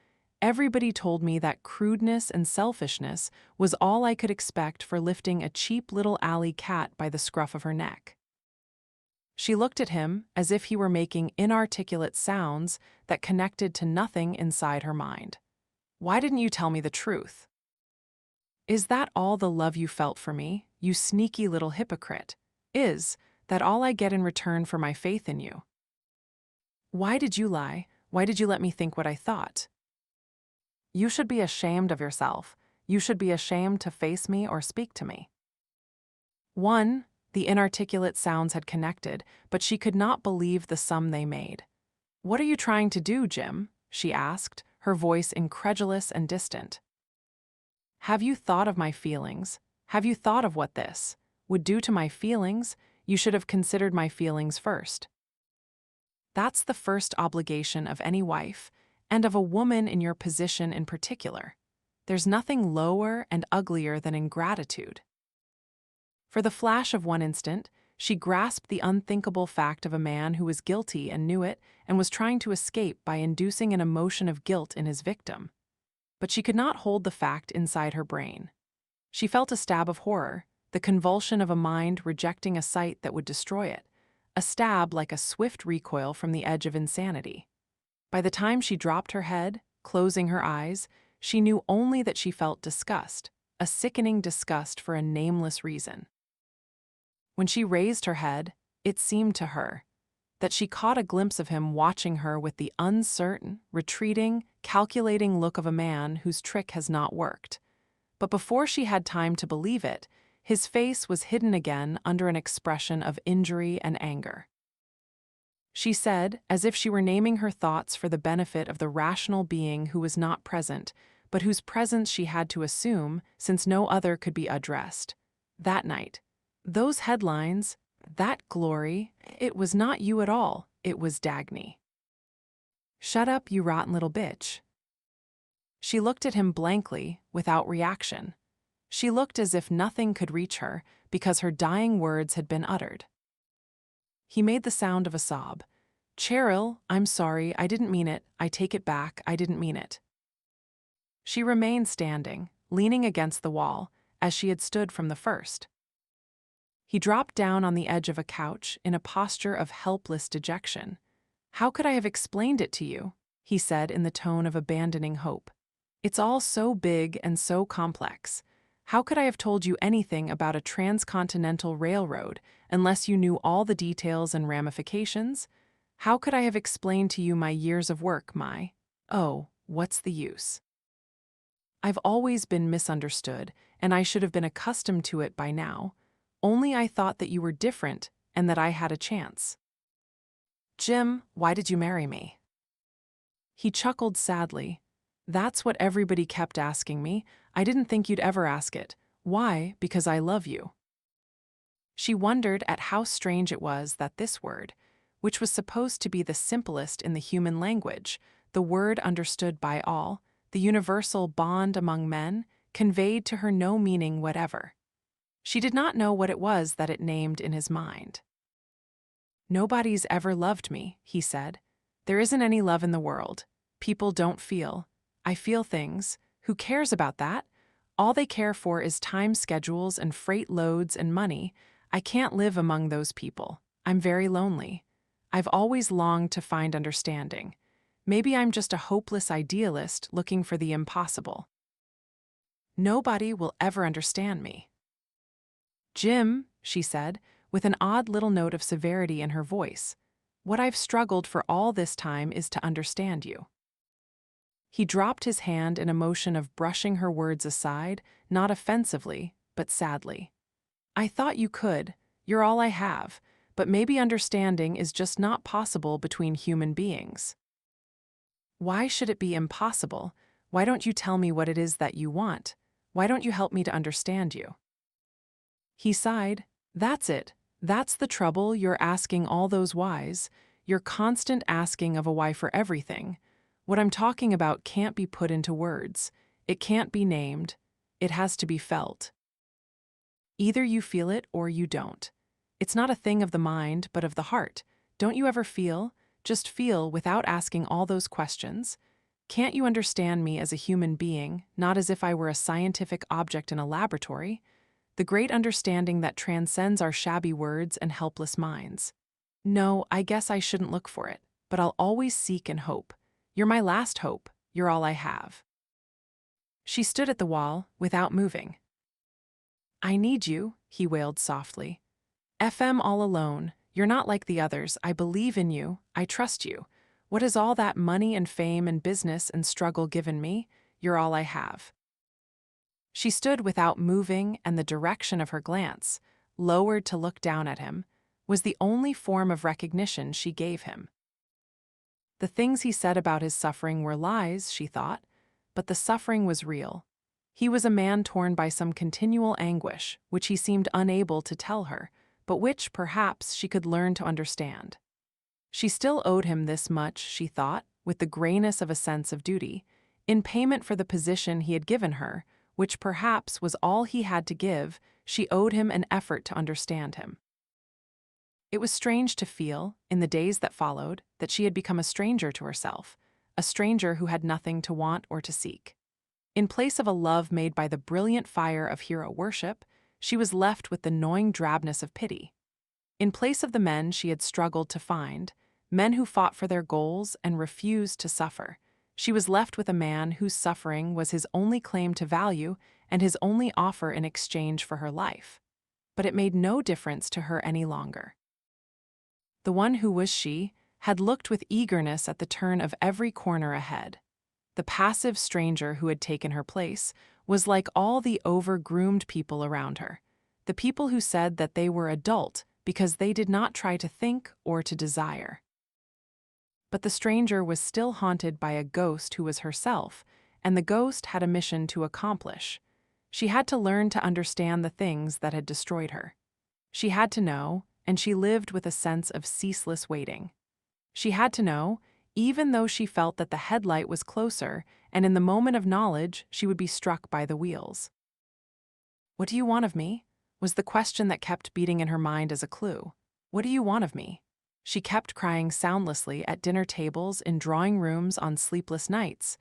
Everybody told me that crudeness and selfishness was all I could expect for lifting a cheap little alley cat by the scruff of her neck." She looked at him as if he were making inarticulate sounds that connected to nothing inside her mind. "Why didn't you tell me the truth? Is that all the love you felt for me, you sneaky little hypocrite? Is that all I get in return for my faith in you? Why did you lie? Why did you let me think what I thought? You should be ashamed of yourself. You should be ashamed to face me or speak to me." The inarticulate sounds had connected, but she could not believe the sum they made. "What are you trying to do, Jim?" she asked, her voice incredulous and distant. "Have you thought of my feelings? Have you thought of what this would do to my feelings? You should have considered my feelings first. That's the first obligation of any wife, and of a woman in your position in particular. There's nothing lower and uglier than ingratitude." For the flash of one instant, she grasped the unthinkable fact of a man who was guilty and knew it and was trying to escape by inducing an emotion of guilt in his victim. But she could not hold the fact inside her brain. She felt a stab of horror, the convulsion of a mind rejecting a sight that would destroy it, a stab like a swift recoil from the edge of insanity. By the time she dropped her head, closing her eyes, she knew only that she felt disgust, a sickening disgust for a nameless reason. When she raised her head, it seemed to her that she caught a glimpse of him watching her with the uncertain, retreating, calculating look of a man whose trick has not worked. But before she had time to believe it, his face was hidden again under an expression of injury and anger. She said, as if she were naming her thoughts for the benefit of the rational being who was not present, but whose presence she had to assume since no other could be addressed. "That night, those headlines, that glory, it was not you at all, it was Dagny. Shut up, you rotten little bitch." She looked at him blankly, without reaction. She looked as if nothing could reach her, because her dying words had been uttered. He made the sound of a sob. "Cheryl, I'm sorry, I didn't mean it, I take it back, I didn't mean it." She remained standing, leaning against the wall, as she had stood from the first. He dropped down on the edge of a couch in a posture of helpless dejection. "How could I have explained it to you?" he said in the tone of abandoning hope. "It's all so big and so complex. How could I have told you anything about a transcontinental railroad unless you knew all the details and ramifications? How could I have explained to you my years of work, oh, what's the use? I've always been misunderstood, and I should have been accustomed to it by now. Only I thought that you were different and that I had a chance. Jim, why did you marry me?" He chuckled sadly. That's what everybody kept asking me. I didn't think you'd ever ask it. Why? Because I love you. She wondered at how strange it was that this word, which was supposed to be the simplest in the human language, the word understood by all, the universal bond among men, conveyed to her no meaning whatever. She did not know what it was that it named in his mind. "Nobody's ever loved me," he said. "There isn't any love in the world. People don't feel. I feel things. Who cares about that? All they care for is time schedules and freight loads and money. I can't live among those people. I'm very lonely. I've always longed to find understanding. Maybe I'm just a hopeless idealist looking for the impossible. Nobody will ever understand me." "Jim," she said, with an odd little note of severity in her voice, "what I've struggled for all this time is to understand you." He dropped his hand in a motion of brushing her words aside, not offensively, but sadly. "I thought you could. You're all I have. But maybe understanding is just not possible between human beings." "Why should it be impossible? Why don't you tell me what it is that you want? Why don't you help me to understand you?" He sighed. "That's it. That's the trouble. You're asking all those whys. You're constant asking of a why for everything. What I'm talking about can't be put into words. It can't be named. It has to be felt. Either you feel it or you don't. It's not a thing of the mind, but of the heart. Don't you ever feel? Just feel without asking all those questions. Can't you understand me as a human being, not as if I were a scientific object in a laboratory? The great understanding that transcends our shabby words and helpless minds. No, I guess I shouldn't look for it, but I'll always seek and hope. You're my last hope. You're all I have." She stood at the wall, without moving. "I need you," he wailed softly. "FM all alone. You're not like the others. I believe in you. I trust you. What has all that money and fame and business and struggle given me? You're all I have." She stood without moving, and the direction of her glance, lowered to look down at him, was the only form of recognition she gave him. The things he said about his suffering were lies, she thought, but the suffering was real. He was a man torn by some continual anguish, which he seemed unable to tell her, but which, perhaps, she could learn to understand. She still owed him this much, she thought, with the grayness of a sense of duty, in payment for the position he had given her, which perhaps was all he had to give. She owed him an effort to understand him. It was strange to feel, in the days that followed, that she had become a stranger to herself, a stranger who had nothing to want or to seek. In place of a love made by the brilliant fire of hero worship, she was left with the gnawing drabness of pity. In place of the men she had struggled to find, men who fought for their goals and refused to suffer, she was left with a man whose suffering was his only claim to value and his only offer in exchange for her life. But it made no difference to her any longer. The one who was she had looked with eagerness at the turn of every corner ahead. The passive stranger who had taken her place was like all the over-groomed people around her, the people who said that they were adult because they did not try to think or to desire. But the stranger was still haunted by a ghost who was herself, and the ghost had a mission to accomplish. She had to learn to understand the things that had destroyed her. She had to know, and she lived with a sense of ceaseless waiting. She had to know, even though she felt that the headlight was closer, and in the moment of knowledge she would be struck by the wheels. "What do you want of me?" was the question that kept beating in her mind as a clue. "What do you want of me?" She kept crying soundlessly at dinner tables, in drawing rooms on sleepless nights,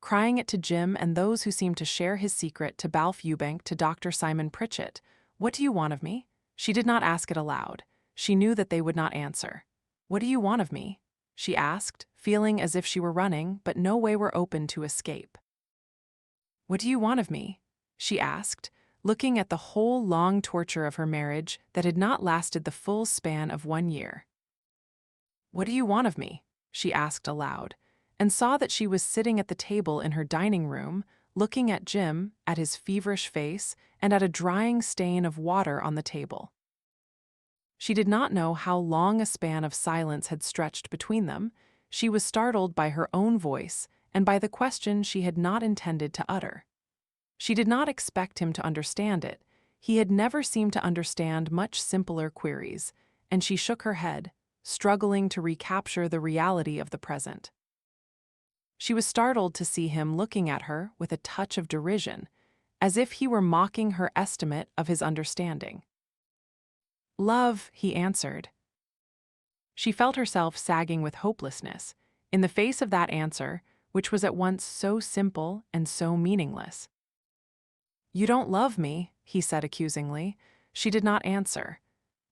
crying it to Jim and those who seemed to share his secret, to Balfe Eubank, to Dr. Simon Pritchett. "What do you want of me?" She did not ask it aloud. She knew that they would not answer. "What do you want of me?" she asked, feeling as if she were running, but no way were open to escape. "What do you want of me?" she asked, looking at the whole long torture of her marriage that had not lasted the full span of 1 year. "What do you want of me?" she asked aloud, and saw that she was sitting at the table in her dining room, looking at Jim, at his feverish face, and at a drying stain of water on the table. She did not know how long a span of silence had stretched between them. She was startled by her own voice, and by the question she had not intended to utter. She did not expect him to understand it. He had never seemed to understand much simpler queries, and she shook her head, struggling to recapture the reality of the present. She was startled to see him looking at her with a touch of derision, as if he were mocking her estimate of his understanding. "Love," he answered. She felt herself sagging with hopelessness in the face of that answer, which was at once so simple and so meaningless. "You don't love me," he said accusingly. She did not answer.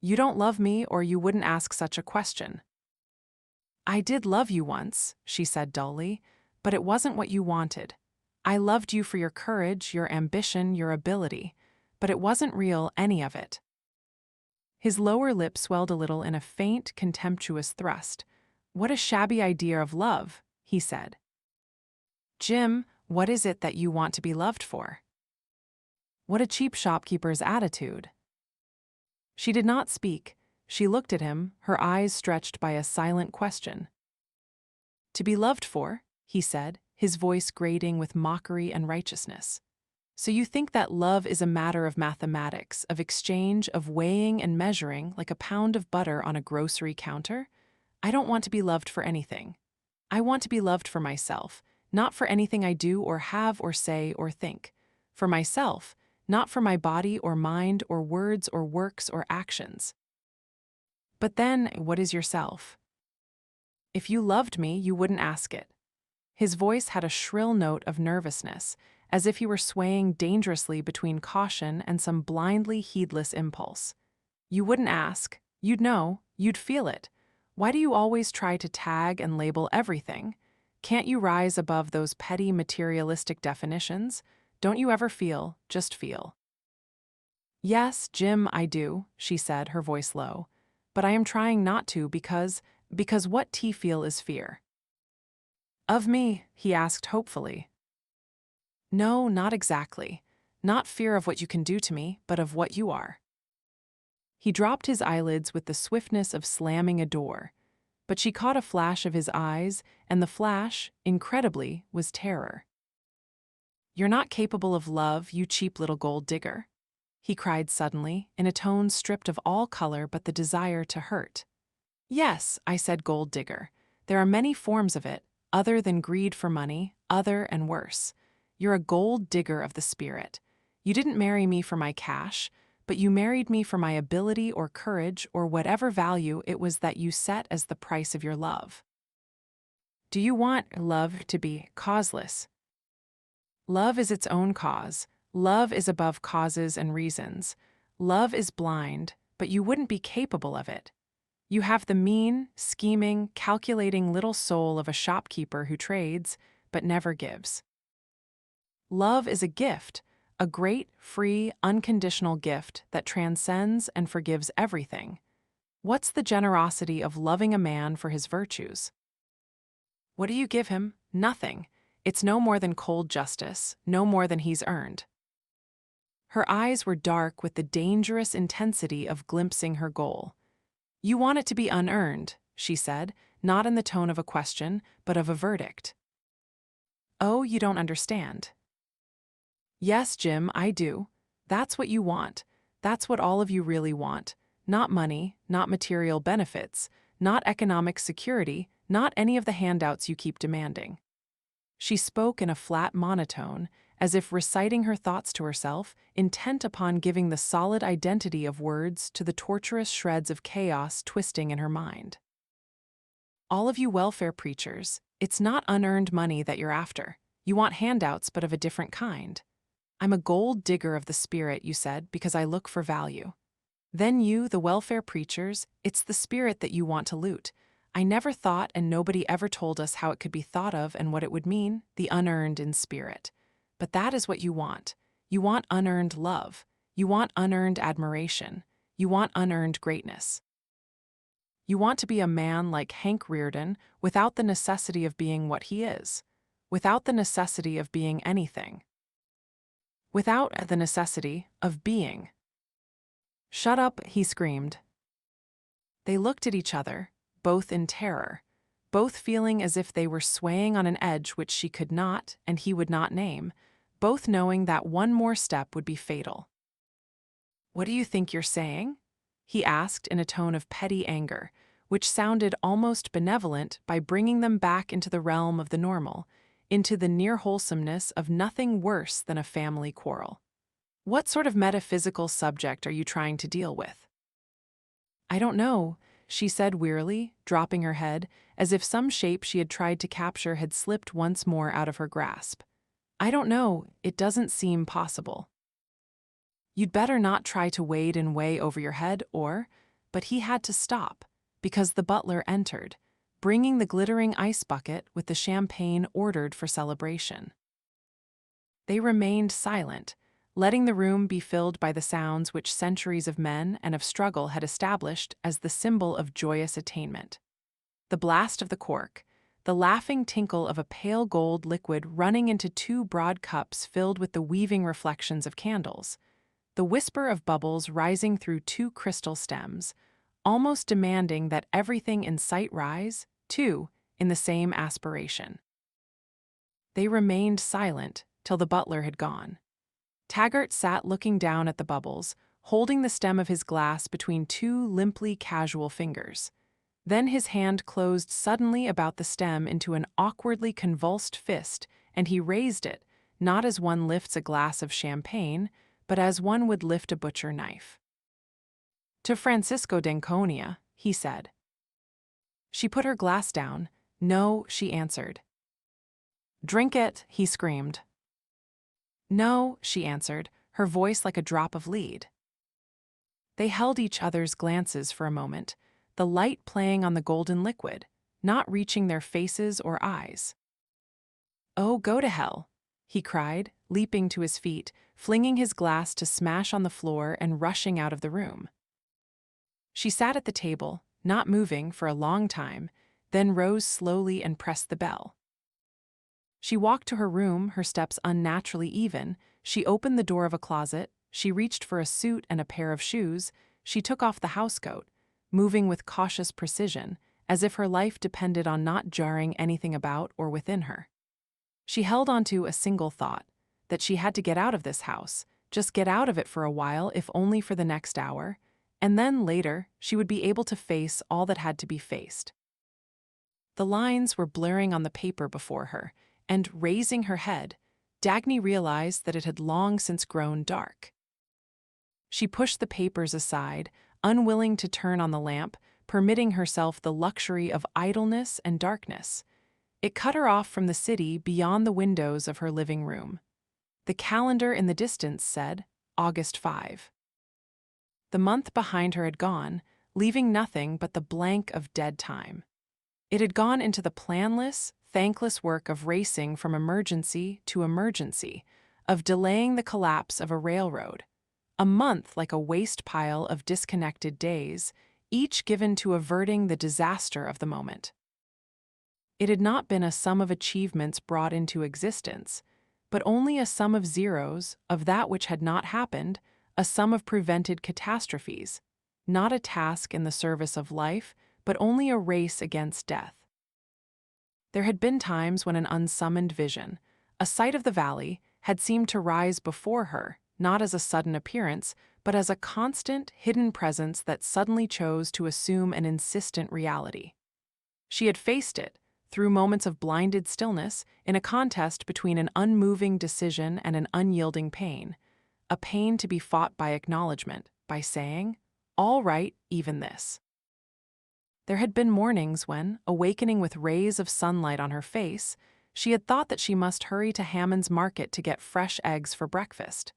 "You don't love me, or you wouldn't ask such a question." "I did love you once," she said dully, "but it wasn't what you wanted. I loved you for your courage, your ambition, your ability, but it wasn't real, any of it." His lower lip swelled a little in a faint, contemptuous thrust. "What a shabby idea of love," he said. "Jim, what is it that you want to be loved for? What a cheap shopkeeper's attitude." She did not speak. She looked at him, her eyes stretched by a silent question. "To be loved for," he said, his voice grating with mockery and righteousness. "So you think that love is a matter of mathematics, of exchange, of weighing and measuring like a pound of butter on a grocery counter? I don't want to be loved for anything. I want to be loved for myself, not for anything I do or have or say or think. For myself, not for my body or mind or words or works or actions." "But then, what is yourself? If you loved me, you wouldn't ask it." His voice had a shrill note of nervousness, as if he were swaying dangerously between caution and some blindly heedless impulse. "You wouldn't ask. You'd know. You'd feel it. Why do you always try to tag and label everything? Can't you rise above those petty materialistic definitions? Don't you ever feel, just feel?" "Yes, Jim, I do," she said, her voice low. "But I am trying not to because what T feel is fear." "Of me?" he asked hopefully. "No, not exactly. Not fear of what you can do to me, but of what you are." He dropped his eyelids with the swiftness of slamming a door, but she caught a flash of his eyes, and the flash, incredibly, was terror. "You're not capable of love, you cheap little gold digger," he cried suddenly, in a tone stripped of all color but the desire to hurt. "Yes," I said, "gold digger. There are many forms of it, other than greed for money, other and worse. You're a gold digger of the spirit. You didn't marry me for my cash, but you married me for my ability or courage or whatever value it was that you set as the price of your love. Do you want love to be causeless? Love is its own cause. Love is above causes and reasons. Love is blind, but you wouldn't be capable of it. You have the mean, scheming, calculating little soul of a shopkeeper who trades, but never gives. Love is a gift, a great, free, unconditional gift that transcends and forgives everything. What's the generosity of loving a man for his virtues? What do you give him? Nothing. It's no more than cold justice, no more than he's earned." Her eyes were dark with the dangerous intensity of glimpsing her goal. "You want it to be unearned," she said, not in the tone of a question, but of a verdict. "Oh, you don't understand." "Yes, Jim, I do. That's what you want. That's what all of you really want. Not money, not material benefits, not economic security, not any of the handouts you keep demanding." She spoke in a flat monotone, as if reciting her thoughts to herself, intent upon giving the solid identity of words to the torturous shreds of chaos twisting in her mind. "All of you welfare preachers, it's not unearned money that you're after. You want handouts, but of a different kind. I'm a gold digger of the spirit, you said, because I look for value. Then you, the welfare preachers, it's the spirit that you want to loot. I never thought, and nobody ever told us how it could be thought of and what it would mean, the unearned in spirit. But that is what you want. You want unearned love. You want unearned admiration. You want unearned greatness. You want to be a man like Hank Rearden without the necessity of being what he is, without the necessity of being anything, without the necessity of being." "Shut up," he screamed. They looked at each other, both in terror. both feeling as if they were swaying on an edge which she could not and he would not name, both knowing that one more step would be fatal. "What do you think you're saying?" he asked in a tone of petty anger, which sounded almost benevolent by bringing them back into the realm of the normal, into the near wholesomeness of nothing worse than a family quarrel. "What sort of metaphysical subject are you trying to deal with?" "I don't know," she said wearily, dropping her head, as if some shape she had tried to capture had slipped once more out of her grasp. "I don't know, it doesn't seem possible." "You'd better not try to wade and weigh over your head, or—" But he had to stop, because the butler entered, bringing the glittering ice bucket with the champagne ordered for celebration. They remained silent, letting the room be filled by the sounds which centuries of men and of struggle had established as the symbol of joyous attainment. The blast of the cork, the laughing tinkle of a pale gold liquid running into two broad cups filled with the weaving reflections of candles, the whisper of bubbles rising through two crystal stems, almost demanding that everything in sight rise, too, in the same aspiration. They remained silent till the butler had gone. Taggart sat looking down at the bubbles, holding the stem of his glass between two limply casual fingers. Then his hand closed suddenly about the stem into an awkwardly convulsed fist, and he raised it, not as one lifts a glass of champagne, but as one would lift a butcher knife. "To Francisco d'Anconia," he said. She put her glass down. "No," she answered. "Drink it," he screamed. "No," she answered, her voice like a drop of lead. They held each other's glances for a moment, the light playing on the golden liquid, not reaching their faces or eyes. "Oh, go to hell," he cried, leaping to his feet, flinging his glass to smash on the floor and rushing out of the room. She sat at the table, not moving for a long time, then rose slowly and pressed the bell. She walked to her room, her steps unnaturally even. She opened the door of a closet. She reached for a suit and a pair of shoes. She took off the housecoat, moving with cautious precision, as if her life depended on not jarring anything about or within her. She held on to a single thought, that she had to get out of this house, just get out of it for a while, if only for the next hour, and then later she would be able to face all that had to be faced. The lines were blurring on the paper before her, and, raising her head, Dagny realized that it had long since grown dark. She pushed the papers aside, unwilling to turn on the lamp, permitting herself the luxury of idleness and darkness. It cut her off from the city beyond the windows of her living room. The calendar in the distance said August 5. The month behind her had gone, leaving nothing but the blank of dead time. It had gone into the planless, thankless work of racing from emergency to emergency, of delaying the collapse of a railroad. A month like a waste pile of disconnected days, each given to averting the disaster of the moment. It had not been a sum of achievements brought into existence, but only a sum of zeros of that which had not happened, a sum of prevented catastrophes, not a task in the service of life, but only a race against death. There had been times when an unsummoned vision, a sight of the valley, had seemed to rise before her, not as a sudden appearance, but as a constant, hidden presence that suddenly chose to assume an insistent reality. She had faced it, through moments of blinded stillness, in a contest between an unmoving decision and an unyielding pain, a pain to be fought by acknowledgement, by saying, "All right, even this." There had been mornings when, awakening with rays of sunlight on her face, she had thought that she must hurry to Hammond's Market to get fresh eggs for breakfast.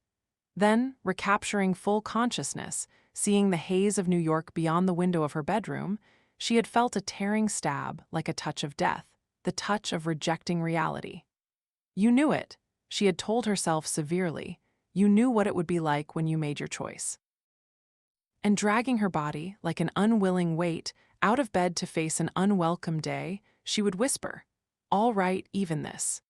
Then, recapturing full consciousness, seeing the haze of New York beyond the window of her bedroom, she had felt a tearing stab like a touch of death, the touch of rejecting reality. You knew it, she had told herself severely. You knew what it would be like when you made your choice. And dragging her body, like an unwilling weight, out of bed to face an unwelcome day, she would whisper, "All right, even this."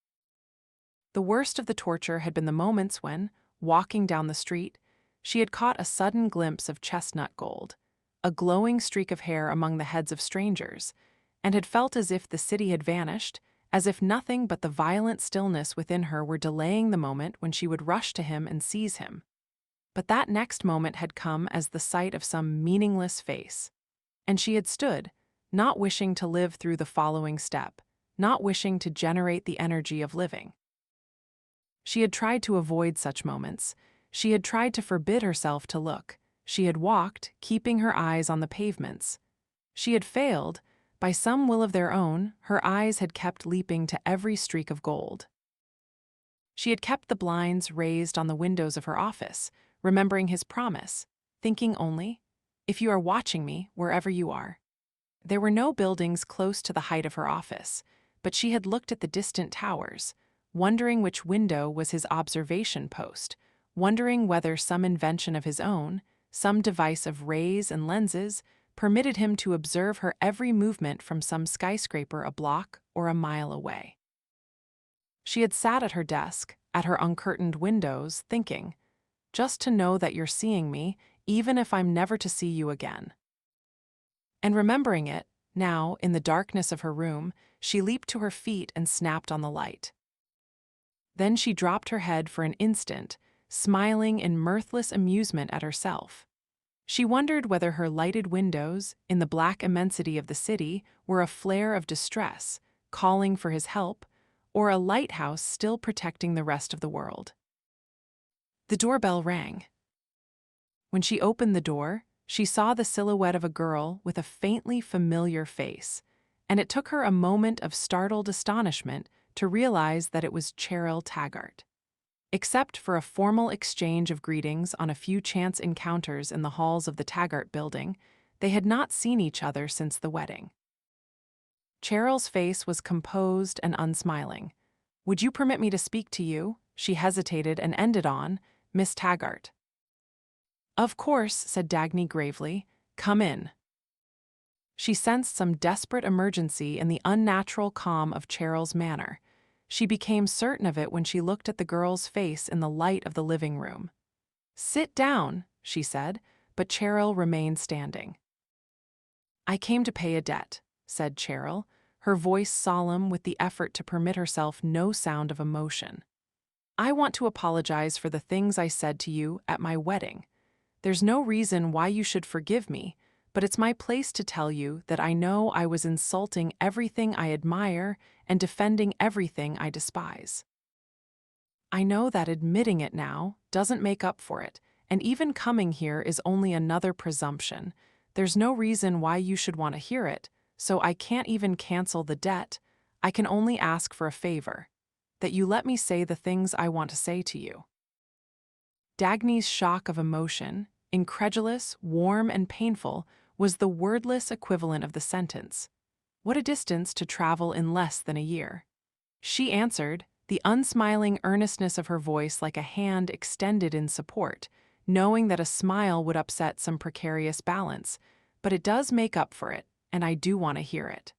The worst of the torture had been the moments when, walking down the street, she had caught a sudden glimpse of chestnut gold, a glowing streak of hair among the heads of strangers, and had felt as if the city had vanished, as if nothing but the violent stillness within her were delaying the moment when she would rush to him and seize him. But that next moment had come as the sight of some meaningless face. And she had stood, not wishing to live through the following step, not wishing to generate the energy of living. She had tried to avoid such moments. She had tried to forbid herself to look. She had walked, keeping her eyes on the pavements. She had failed. By some will of their own, her eyes had kept leaping to every streak of gold. She had kept the blinds raised on the windows of her office, remembering his promise, thinking only, "If you are watching me, wherever you are." There were no buildings close to the height of her office, but she had looked at the distant towers, wondering which window was his observation post, wondering whether some invention of his own, some device of rays and lenses, permitted him to observe her every movement from some skyscraper a block or a mile away. She had sat at her desk, at her uncurtained windows, thinking, "Just to know that you're seeing me, even if I'm never to see you again." And remembering it, now, in the darkness of her room, she leaped to her feet and snapped on the light. Then she dropped her head for an instant, smiling in mirthless amusement at herself. She wondered whether her lighted windows, in the black immensity of the city, were a flare of distress, calling for his help, or a lighthouse still protecting the rest of the world. The doorbell rang. When she opened the door, she saw the silhouette of a girl with a faintly familiar face, and it took her a moment of startled astonishment to realize that it was Cheryl Taggart. Except for a formal exchange of greetings on a few chance encounters in the halls of the Taggart building, they had not seen each other since the wedding. Cheryl's face was composed and unsmiling. "Would you permit me to speak to you?" She hesitated and ended on, "Miss Taggart." "Of course," said Dagny gravely. "Come in." She sensed some desperate emergency in the unnatural calm of Cheryl's manner. She became certain of it when she looked at the girl's face in the light of the living room. "Sit down," she said, but Cheryl remained standing. "I came to pay a debt," said Cheryl, her voice solemn with the effort to permit herself no sound of emotion. "I want to apologize for the things I said to you at my wedding. There's no reason why you should forgive me, but it's my place to tell you that I know I was insulting everything I admire and defending everything I despise. I know that admitting it now doesn't make up for it, and even coming here is only another presumption. There's no reason why you should want to hear it, so I can't even cancel the debt. I can only ask for a favor, that you let me say the things I want to say to you." Dagny's shock of emotion, incredulous, warm, and painful, was the wordless equivalent of the sentence. What a distance to travel in less than a year. She answered, the unsmiling earnestness of her voice like a hand extended in support, knowing that a smile would upset some precarious balance, "But it does make up for it, and I do want to hear it.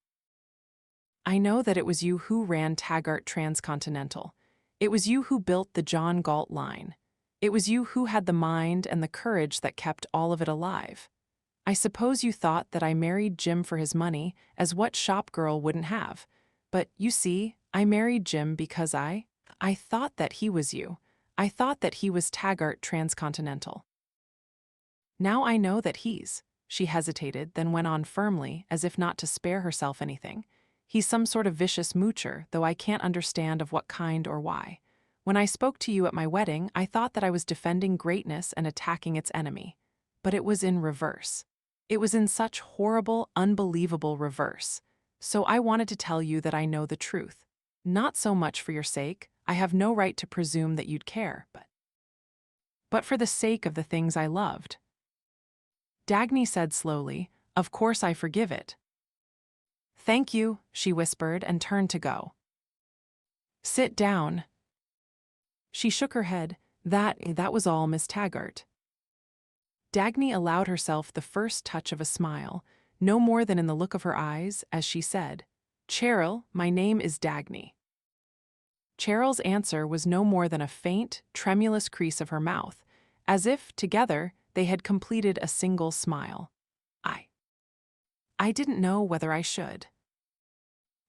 I know that it was you who ran Taggart Transcontinental. It was you who built the John Galt line. It was you who had the mind and the courage that kept all of it alive. I suppose you thought that I married Jim for his money, as what shop girl wouldn't have. But, you see, I married Jim because I thought that he was you. I thought that he was Taggart Transcontinental. Now I know that she hesitated, then went on firmly, as if not to spare herself anything. He's some sort of vicious moocher, though I can't understand of what kind or why. When I spoke to you at my wedding, I thought that I was defending greatness and attacking its enemy. But it was in reverse. It was in such horrible, unbelievable reverse. So I wanted to tell you that I know the truth. Not so much for your sake, I have no right to presume that you'd care, but for the sake of the things I loved." Dagny said slowly, "Of course I forgive it." "Thank you," she whispered and turned to go. "Sit down." She shook her head. That was all, Miss Taggart." Dagny allowed herself the first touch of a smile, no more than in the look of her eyes, as she said, "Cheryl, my name is Dagny." Cheryl's answer was no more than a faint, tremulous crease of her mouth, as if, together, they had completed a single smile. I didn't know whether I should."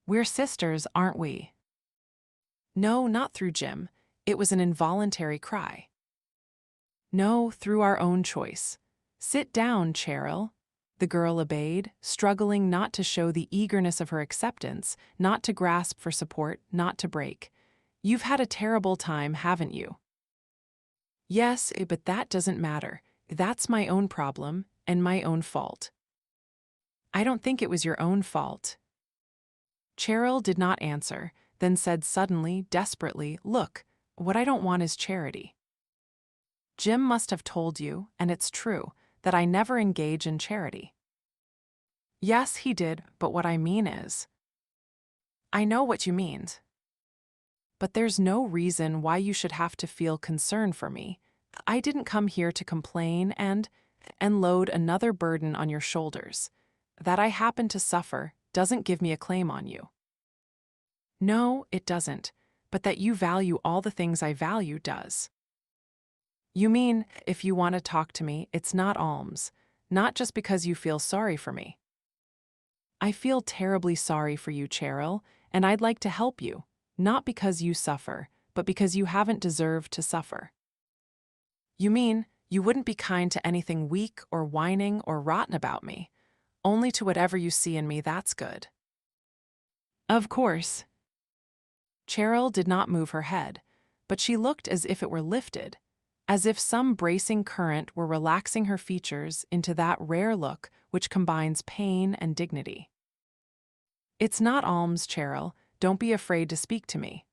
We're sisters, aren't we? No, not through Jim. It was an involuntary cry. No, through our own choice. Sit down, Cheryl. The girl obeyed, struggling not to show the eagerness of her acceptance, not to grasp for support, not to break. You've had a terrible time, haven't you? Yes, but that doesn't matter. That's my own problem, and my own fault. I don't think it was your own fault. Cheryl did not answer, then said suddenly, desperately, Look, what I don't want is charity. Jim must have told you, and it's true, that I never engage in charity. Yes, he did, but what I mean is… I know what you mean. But there's no reason why you should have to feel concern for me. I didn't come here to complain and load another burden on your shoulders. That I happen to suffer doesn't give me a claim on you. No, it doesn't, but that you value all the things I value does. You mean, if you want to talk to me, it's not alms, not just because you feel sorry for me. I feel terribly sorry for you, Cheryl, and I'd like to help you, not because you suffer, but because you haven't deserved to suffer. You mean, you wouldn't be kind to anything weak or whining or rotten about me, only to whatever you see in me that's good. Of course. Cheryl did not move her head, but she looked as if it were lifted, as if some bracing current were relaxing her features into that rare look which combines pain and dignity. It's not alms, Cheryl. Don't be afraid to speak to me.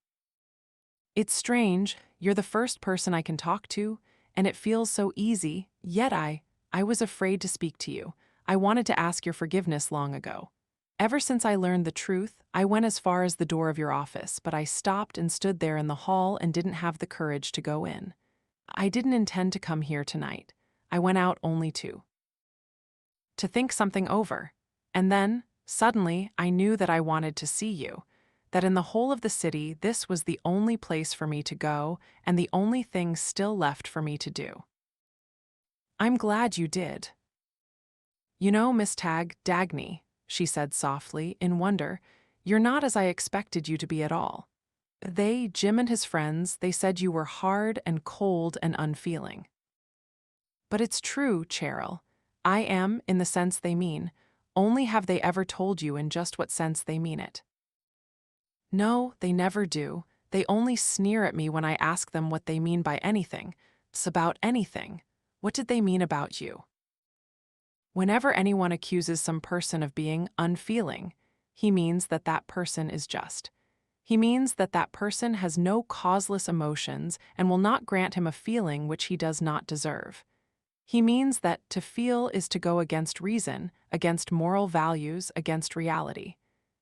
It's strange, you're the first person I can talk to, and it feels so easy, yet I was afraid to speak to you. I wanted to ask your forgiveness long ago. Ever since I learned the truth, I went as far as the door of your office, but I stopped and stood there in the hall and didn't have the courage to go in. I didn't intend to come here tonight. I went out only to think something over. And then, suddenly, I knew that I wanted to see you, that in the whole of the city this was the only place for me to go and the only thing still left for me to do. I'm glad you did. You know, Miss Dagny, she said softly, in wonder, you're not as I expected you to be at all. Jim and his friends, they said you were hard and cold and unfeeling. But it's true, Cheryl. I am, in the sense they mean, only have they ever told you in just what sense they mean it. No, they never do. They only sneer at me when I ask them what they mean by anything. It's about anything. What did they mean about you? Whenever anyone accuses some person of being unfeeling, he means that that person is just. He means that that person has no causeless emotions and will not grant him a feeling which he does not deserve. He means that to feel is to go against reason, against moral values, against reality.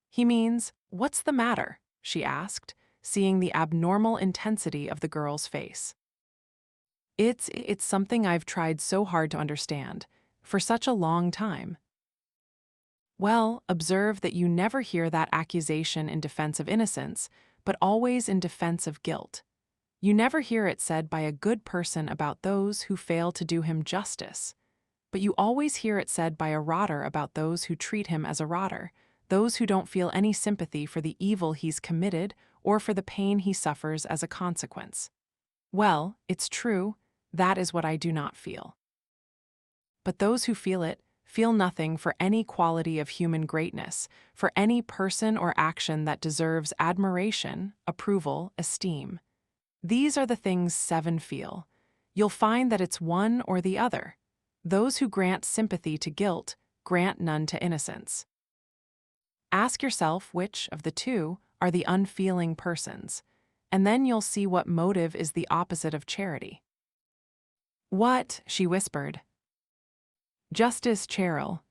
He means, what's the matter? She asked, seeing the abnormal intensity of the girl's face. It's something I've tried so hard to understand, for such a long time. Well, observe that you never hear that accusation in defense of innocence, but always in defense of guilt. You never hear it said by a good person about those who fail to do him justice, but you always hear it said by a rotter about those who treat him as a rotter, those who don't feel any sympathy for the evil he's committed or for the pain he suffers as a consequence. Well, it's true, that is what I do not feel. But those who feel it feel nothing for any quality of human greatness, for any person or action that deserves admiration, approval, esteem. These are the things 7 feel. You'll find that it's one or the other. Those who grant sympathy to guilt grant none to innocence. Ask yourself which of the two are the unfeeling persons, and then you'll see what motive is the opposite of charity. What? She whispered. Justice, Cheryl.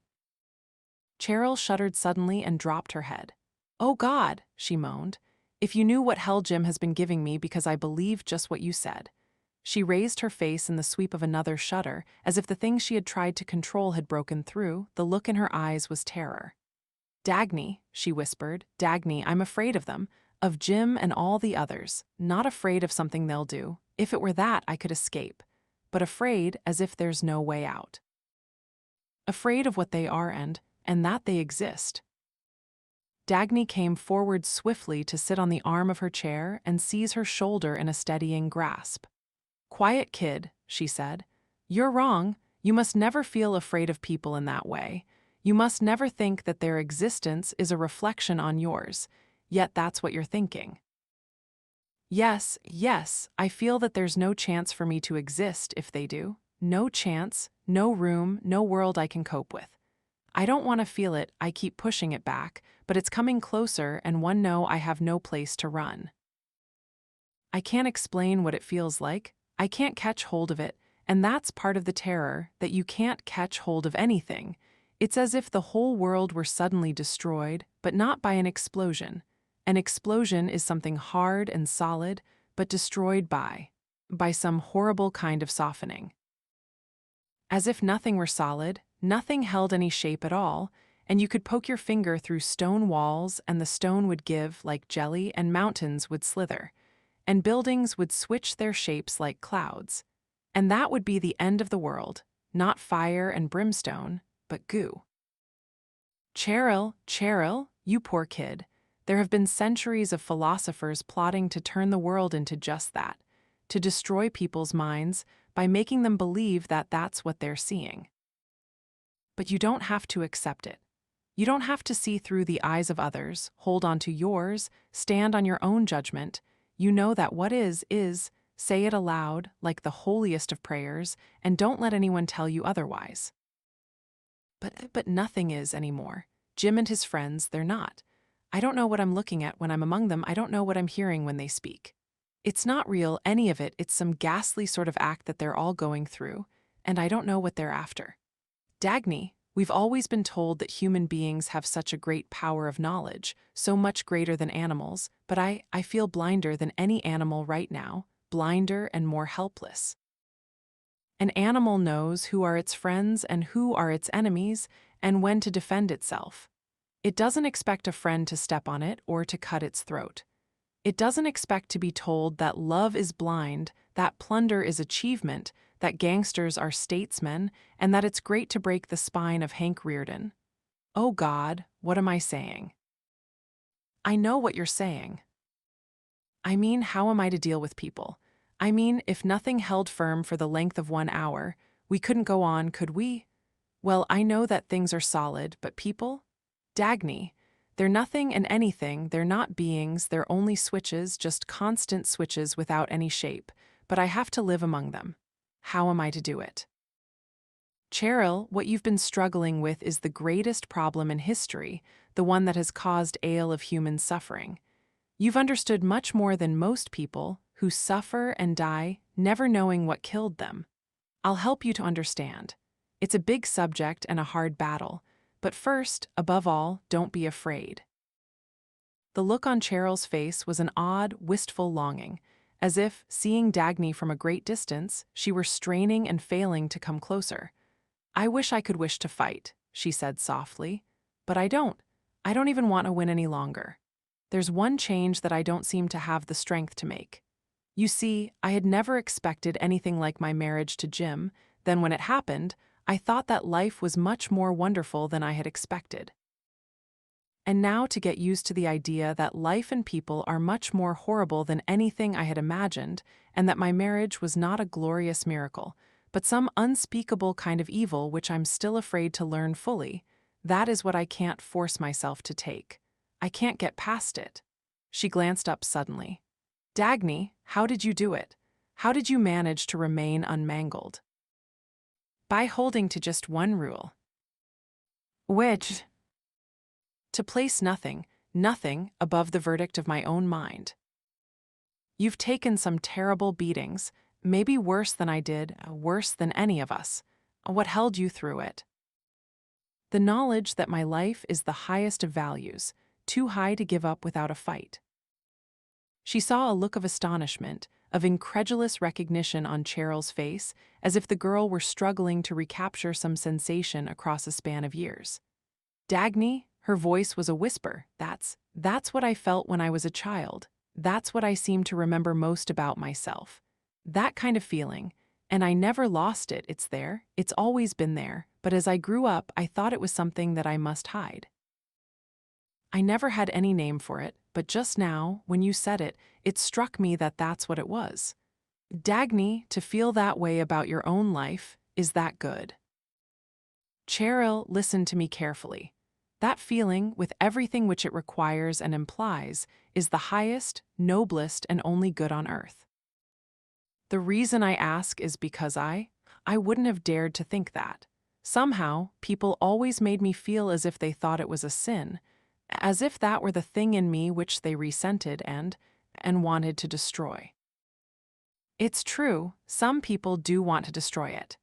Cheryl shuddered suddenly and dropped her head. Oh God, she moaned. If you knew what hell Jim has been giving me because I believed just what you said. She raised her face in the sweep of another shudder, as if the thing she had tried to control had broken through. The look in her eyes was terror. Dagny, she whispered, Dagny, I'm afraid of them, of Jim and all the others, not afraid of something they'll do. If it were that, I could escape, but afraid as if there's no way out. Afraid of what they are and that they exist. Dagny came forward swiftly to sit on the arm of her chair and seize her shoulder in a steadying grasp. "Quiet, kid," she said. "You're wrong. You must never feel afraid of people in that way. You must never think that their existence is a reflection on yours, yet that's what you're thinking." "Yes, yes, I feel that there's no chance for me to exist if they do. No chance, no room, no world I can cope with. I don't want to feel it, I keep pushing it back, but it's coming closer and one know I have no place to run. I can't explain what it feels like, I can't catch hold of it, and that's part of the terror, that you can't catch hold of anything. It's as if the whole world were suddenly destroyed, but not by an explosion. An explosion is something hard and solid, but destroyed by some horrible kind of softening. As if nothing were solid, nothing held any shape at all, and you could poke your finger through stone walls and the stone would give like jelly and mountains would slither, and buildings would switch their shapes like clouds. And that would be the end of the world, not fire and brimstone, but goo. Cheryl, you poor kid. There have been centuries of philosophers plotting to turn the world into just that, to destroy people's minds by making them believe that that's what they're seeing. But you don't have to accept it. You don't have to see through the eyes of others, hold on to yours, stand on your own judgment. You know that what is, say it aloud, like the holiest of prayers, and don't let anyone tell you otherwise. But nothing is anymore. Jim and his friends, they're not. I don't know what I'm looking at when I'm among them, I don't know what I'm hearing when they speak. It's not real, any of it, it's some ghastly sort of act that they're all going through, and I don't know what they're after. Dagny, we've always been told that human beings have such a great power of knowledge, so much greater than animals, but I feel blinder than any animal right now, blinder and more helpless. An animal knows who are its friends and who are its enemies, and when to defend itself. It doesn't expect a friend to step on it or to cut its throat. It doesn't expect to be told that love is blind, that plunder is achievement, that gangsters are statesmen, and that it's great to break the spine of Hank Rearden. Oh God, what am I saying? I know what you're saying. I mean, how am I to deal with people? I mean, if nothing held firm for the length of 1 hour, we couldn't go on, could we? Well, I know that things are solid, but people? Dagny, they're nothing and anything, they're not beings, they're only switches, just constant switches without any shape, but I have to live among them. How am I to do it? Cheryl, what you've been struggling with is the greatest problem in history, the one that has caused ail of human suffering. You've understood much more than most people who suffer and die, never knowing what killed them. I'll help you to understand. It's a big subject and a hard battle, but first, above all, don't be afraid. The look on Cheryl's face was an odd, wistful longing, as if, seeing Dagny from a great distance, she were straining and failing to come closer. I wish I could wish to fight, she said softly, but I don't. I don't even want to win any longer. There's one change that I don't seem to have the strength to make. You see, I had never expected anything like my marriage to Jim, then when it happened, I thought that life was much more wonderful than I had expected. And now to get used to the idea that life and people are much more horrible than anything I had imagined, and that my marriage was not a glorious miracle, but some unspeakable kind of evil which I'm still afraid to learn fully, that is what I can't force myself to take. I can't get past it. She glanced up suddenly. Dagny, how did you do it? How did you manage to remain unmangled? By holding to just one rule. Which? To place nothing above the verdict of my own mind. You've taken some terrible beatings, maybe worse than I did, worse than any of us. What held you through it? The knowledge that my life is the highest of values, too high to give up without a fight. She saw a look of astonishment, of incredulous recognition on Cheryl's face, as if the girl were struggling to recapture some sensation across a span of years. Dagny, her voice was a whisper, that's what I felt when I was a child. That's what I seem to remember most about myself. That kind of feeling, and I never lost it, it's there, it's always been there, but as I grew up, I thought it was something that I must hide. I never had any name for it, but just now, when you said it, it struck me that that's what it was. Dagny, to feel that way about your own life, is that good? Cheryl listened to me carefully. That feeling, with everything which it requires and implies, is the highest, noblest, and only good on earth. The reason I ask is because I wouldn't have dared to think that. Somehow, people always made me feel as if they thought it was a sin, as if that were the thing in me which they resented and wanted to destroy. It's true, some people do want to destroy it.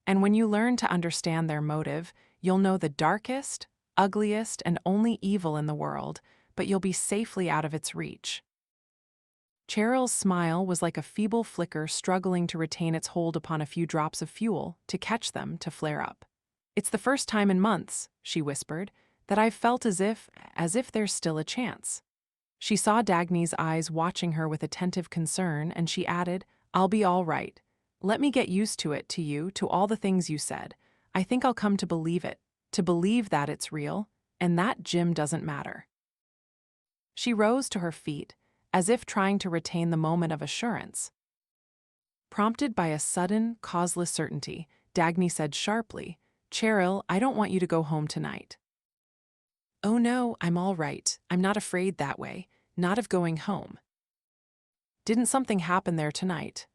And when you learn to understand their motive, you'll know the darkest, ugliest, and only evil in the world, but you'll be safely out of its reach. Cheryl's smile was like a feeble flicker struggling to retain its hold upon a few drops of fuel to catch them to flare up. It's the first time in months, she whispered, that I've felt as if there's still a chance. She saw Dagny's eyes watching her with attentive concern, and she added, I'll be all right. Let me get used to it, to all the things you said. I think I'll come to believe it, to believe that it's real, and that Jim doesn't matter. She rose to her feet, as if trying to retain the moment of assurance. Prompted by a sudden, causeless certainty, Dagny said sharply, Cheryl, I don't want you to go home tonight. Oh no, I'm all right. I'm not afraid that way, not of going home. Didn't something happen there tonight?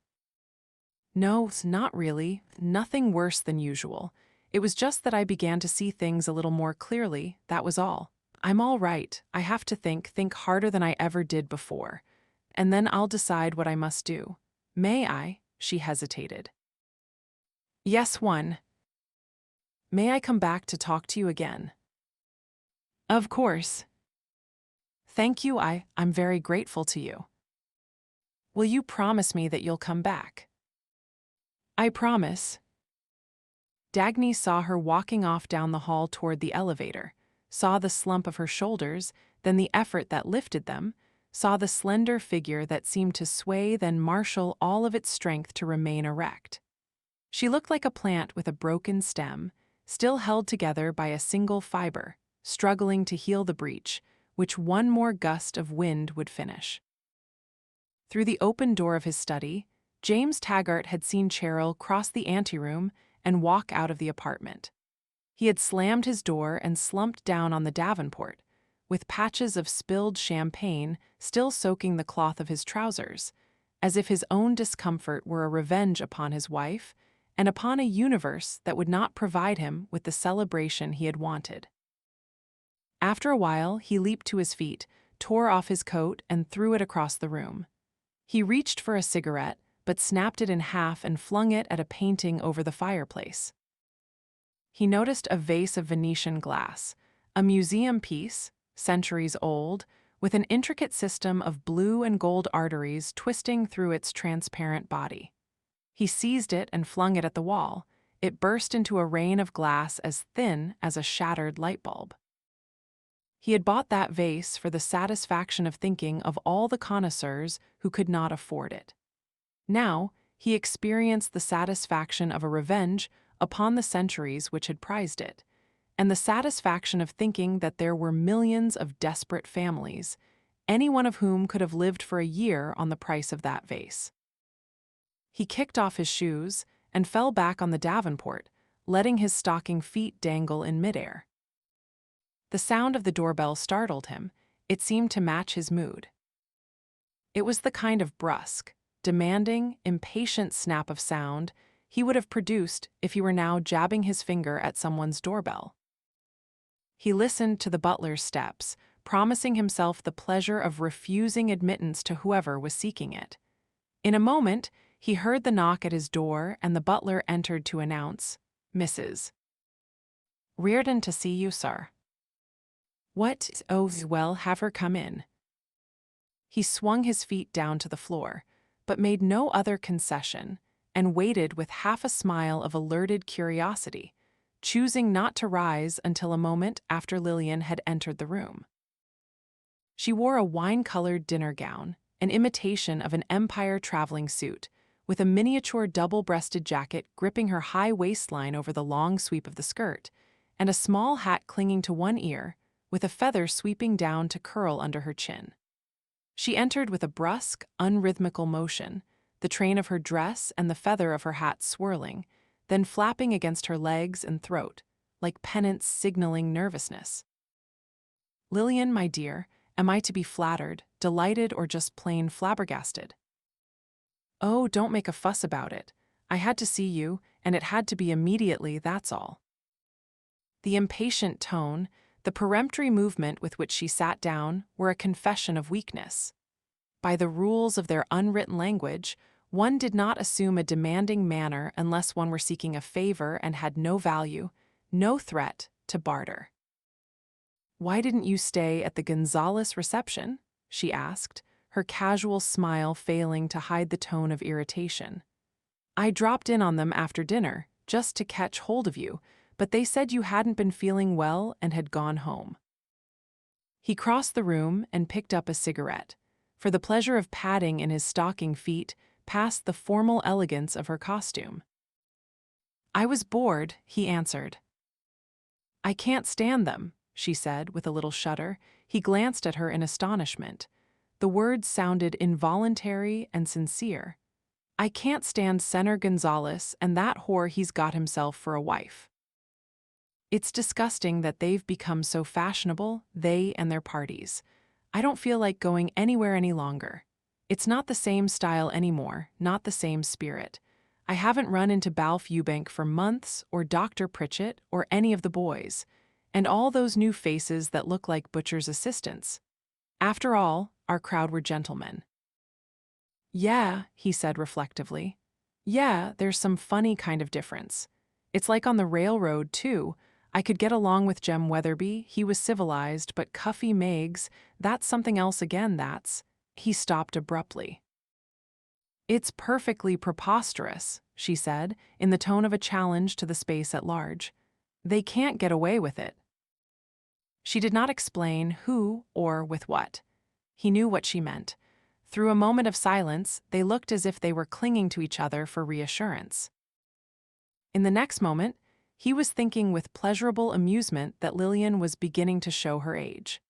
No, not really. Nothing worse than usual. It was just that I began to see things a little more clearly, that was all. I'm all right. I have to think harder than I ever did before. And then I'll decide what I must do. May I? She hesitated. Yes, one. May I come back to talk to you again? Of course. Thank you, I'm very grateful to you. Will you promise me that you'll come back? I promise. Dagny saw her walking off down the hall toward the elevator, saw the slump of her shoulders, then the effort that lifted them, saw the slender figure that seemed to sway then marshal all of its strength to remain erect. She looked like a plant with a broken stem, still held together by a single fiber, struggling to heal the breach, which one more gust of wind would finish. Through the open door of his study, James Taggart had seen Cheryl cross the anteroom and walk out of the apartment. He had slammed his door and slumped down on the davenport, with patches of spilled champagne still soaking the cloth of his trousers, as if his own discomfort were a revenge upon his wife and upon a universe that would not provide him with the celebration he had wanted. After a while, he leaped to his feet, tore off his coat, and threw it across the room. He reached for a cigarette, but snapped it in half and flung it at a painting over the fireplace. He noticed a vase of Venetian glass, a museum piece, centuries old, with an intricate system of blue and gold arteries twisting through its transparent body. He seized it and flung it at the wall. It burst into a rain of glass as thin as a shattered light bulb. He had bought that vase for the satisfaction of thinking of all the connoisseurs who could not afford it. Now, he experienced the satisfaction of a revenge upon the centuries which had prized it, and the satisfaction of thinking that there were millions of desperate families, any one of whom could have lived for a year on the price of that vase. He kicked off his shoes and fell back on the davenport, letting his stocking feet dangle in midair. The sound of the doorbell startled him. It seemed to match his mood. It was the kind of brusque, demanding, impatient snap of sound he would have produced if he were now jabbing his finger at someone's doorbell. He listened to the butler's steps, promising himself the pleasure of refusing admittance to whoever was seeking it. In a moment, he heard the knock at his door, and the butler entered to announce, Mrs. Reardon to see you, sir. What? Oh, well, have her come in. He swung his feet down to the floor, but made no other concession, and waited with half a smile of alerted curiosity, choosing not to rise until a moment after Lillian had entered the room. She wore a wine-colored dinner gown, an imitation of an Empire traveling suit, with a miniature double-breasted jacket gripping her high waistline over the long sweep of the skirt, and a small hat clinging to one ear, with a feather sweeping down to curl under her chin. She entered with a brusque, unrhythmical motion, the train of her dress and the feather of her hat swirling, then flapping against her legs and throat, like pennants signaling nervousness. "Lillian, my dear, am I to be flattered, delighted, or just plain flabbergasted?" "Oh, don't make a fuss about it. I had to see you, and it had to be immediately, that's all." The impatient tone, the peremptory movement with which she sat down, were a confession of weakness. By the rules of their unwritten language, one did not assume a demanding manner unless one were seeking a favor and had no value, no threat, to barter. "Why didn't you stay at the Gonzales reception?" she asked, her casual smile failing to hide the tone of irritation. "I dropped in on them after dinner, just to catch hold of you, but they said you hadn't been feeling well and had gone home." He crossed the room and picked up a cigarette, for the pleasure of padding in his stocking feet past the formal elegance of her costume. "I was bored," he answered. "I can't stand them," she said with a little shudder. He glanced at her in astonishment. The words sounded involuntary and sincere. "I can't stand Senator Gonzales and that whore he's got himself for a wife. It's disgusting that they've become so fashionable, they and their parties. I don't feel like going anywhere any longer. It's not the same style anymore, not the same spirit. I haven't run into Balf Eubank for months, or Dr. Pritchett, or any of the boys. And all those new faces that look like butcher's assistants. After all, our crowd were gentlemen." "Yeah," he said reflectively. "Yeah, there's some funny kind of difference. It's like on the railroad, too. I could get along with Jem Weatherby, he was civilized, but Cuffy Meigs, that's something else again, that's—" He stopped abruptly. "It's perfectly preposterous," she said, in the tone of a challenge to the space at large. "They can't get away with it." She did not explain who or with what. He knew what she meant. Through a moment of silence, they looked as if they were clinging to each other for reassurance. In the next moment, he was thinking with pleasurable amusement that Lillian was beginning to show her age.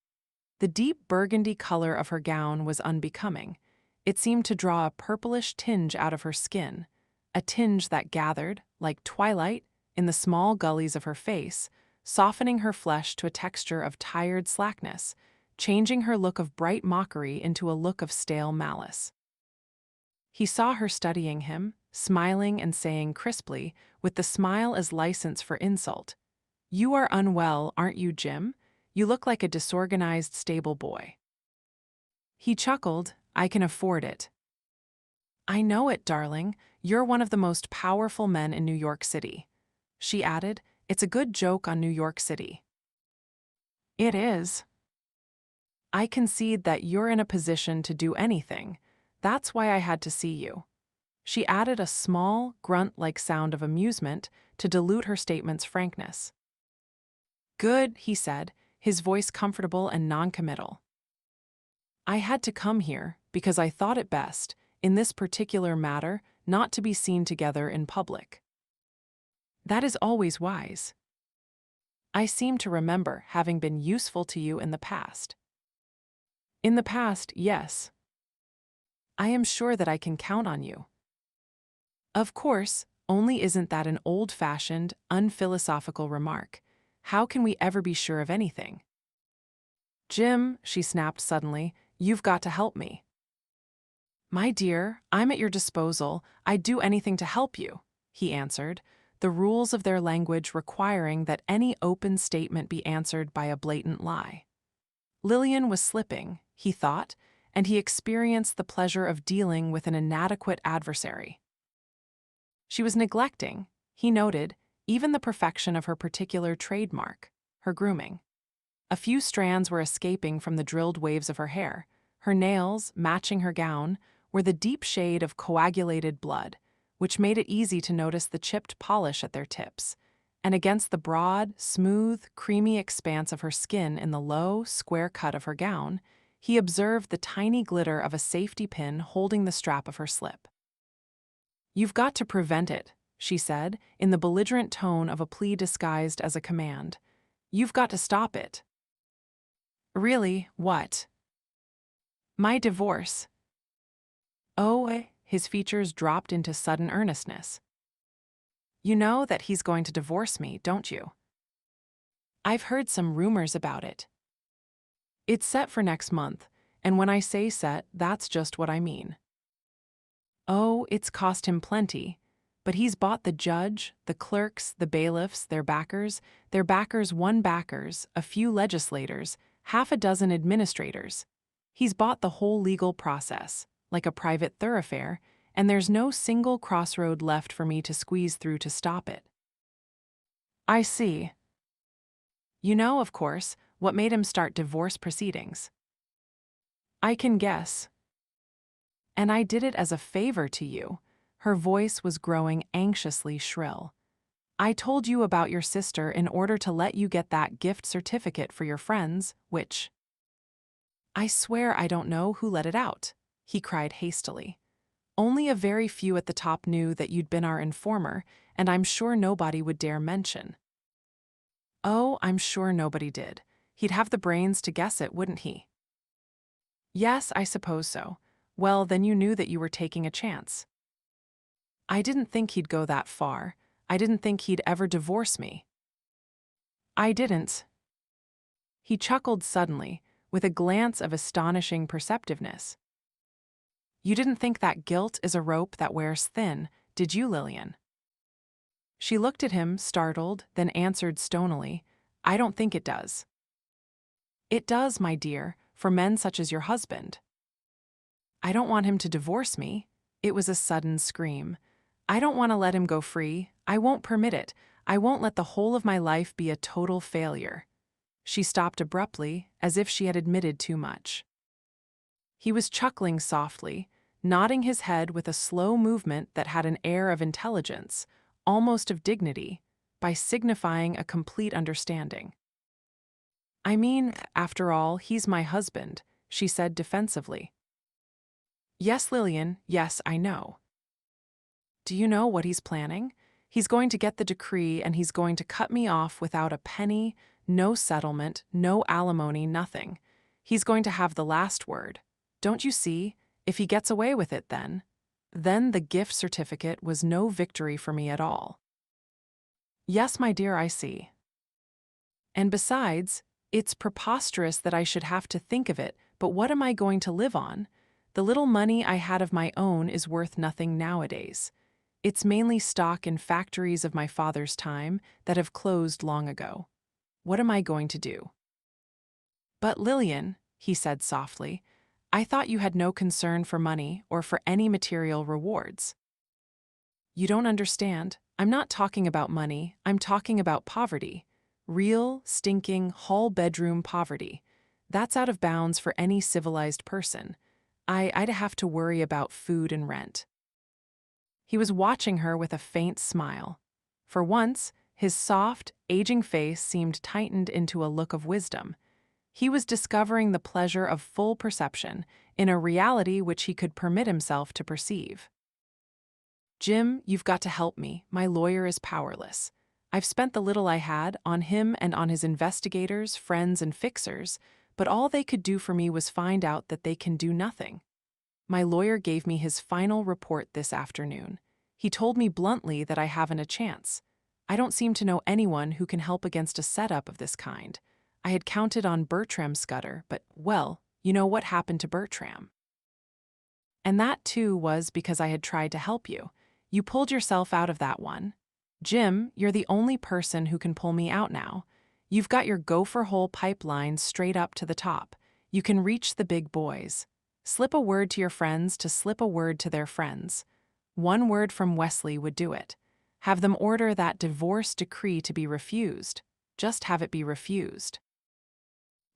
The deep burgundy color of her gown was unbecoming. It seemed to draw a purplish tinge out of her skin, a tinge that gathered, like twilight, in the small gullies of her face, softening her flesh to a texture of tired slackness, changing her look of bright mockery into a look of stale malice. He saw her studying him, smiling and saying crisply, with the smile as license for insult, "You are unwell, aren't you, Jim? You look like a disorganized stable boy." He chuckled, "I can afford it." "I know it, darling. You're one of the most powerful men in New York City." She added, "It's a good joke on New York City." "It is." "I concede that you're in a position to do anything. That's why I had to see you." She added a small, grunt-like sound of amusement to dilute her statement's frankness. "Good," he said, his voice comfortable and noncommittal. "I had to come here because I thought it best, in this particular matter, not to be seen together in public." "That is always wise." "I seem to remember having been useful to you in the past." "In the past, yes." "I am sure that I can count on you." "Of course, only isn't that an old-fashioned, unphilosophical remark? How can we ever be sure of anything?" "Jim," she snapped suddenly, "you've got to help me." "My dear, I'm at your disposal. I'd do anything to help you," he answered, the rules of their language requiring that any open statement be answered by a blatant lie. Lillian was slipping, he thought, and he experienced the pleasure of dealing with an inadequate adversary. She was neglecting, he noted, even the perfection of her particular trademark, her grooming. A few strands were escaping from the drilled waves of her hair. Her nails, matching her gown, were the deep shade of coagulated blood, which made it easy to notice the chipped polish at their tips. And against the broad, smooth, creamy expanse of her skin in the low, square cut of her gown, he observed the tiny glitter of a safety pin holding the strap of her slip. "You've got to prevent it," she said, in the belligerent tone of a plea disguised as a command. "You've got to stop it." Really, what? My divorce. Oh, his features dropped into sudden earnestness. You know that he's going to divorce me, don't you? I've heard some rumors about it. It's set for next month, and when I say set, that's just what I mean. Oh, it's cost him plenty, but he's bought the judge, the clerks, the bailiffs, their backers, one backers, a few legislators, half a dozen administrators. He's bought the whole legal process, like a private thoroughfare, and there's no single crossroad left for me to squeeze through to stop it. I see. You know, of course, what made him start divorce proceedings. I can guess. And I did it as a favor to you. Her voice was growing anxiously shrill. I told you about your sister in order to let you get that gift certificate for your friends, which… I swear I don't know who let it out, he cried hastily. Only a very few at the top knew that you'd been our informer, and I'm sure nobody would dare mention. Oh, I'm sure nobody did. He'd have the brains to guess it, wouldn't he? Yes, I suppose so. Well, then you knew that you were taking a chance. I didn't think he'd go that far. I didn't think he'd ever divorce me. I didn't. He chuckled suddenly, with a glance of astonishing perceptiveness. You didn't think that guilt is a rope that wears thin, did you, Lillian? She looked at him, startled, then answered stonily, I don't think it does. It does, my dear, for men such as your husband. I don't want him to divorce me. It was a sudden scream. I don't want to let him go free. I won't permit it. I won't let the whole of my life be a total failure. She stopped abruptly, as if she had admitted too much. He was chuckling softly, nodding his head with a slow movement that had an air of intelligence, almost of dignity, by signifying a complete understanding. I mean, after all, he's my husband, she said defensively. Yes, Lillian, yes, I know. Do you know what he's planning? He's going to get the decree and he's going to cut me off without a penny, no settlement, no alimony, nothing. He's going to have the last word. Don't you see? If he gets away with it then the gift certificate was no victory for me at all. Yes, my dear, I see. And besides, it's preposterous that I should have to think of it, but what am I going to live on? The little money I had of my own is worth nothing nowadays. It's mainly stock in factories of my father's time that have closed long ago. What am I going to do? But Lillian, he said softly, I thought you had no concern for money or for any material rewards. You don't understand. I'm not talking about money. I'm talking about poverty. Real, stinking, hall-bedroom poverty. That's out of bounds for any civilized person. I'd have to worry about food and rent. He was watching her with a faint smile. For once, his soft, aging face seemed tightened into a look of wisdom. He was discovering the pleasure of full perception in a reality which he could permit himself to perceive. Jim, you've got to help me. My lawyer is powerless. I've spent the little I had on him and on his investigators, friends, and fixers, but all they could do for me was find out that they can do nothing. My lawyer gave me his final report this afternoon. He told me bluntly that I haven't a chance. I don't seem to know anyone who can help against a setup of this kind. I had counted on Bertram Scudder, but, well, you know what happened to Bertram. And that, too, was because I had tried to help you. You pulled yourself out of that one. Jim, you're the only person who can pull me out now. You've got your gopher hole pipeline straight up to the top. You can reach the big boys. Slip a word to your friends to slip a word to their friends. One word from Wesley would do it. Have them order that divorce decree to be refused. Just have it be refused.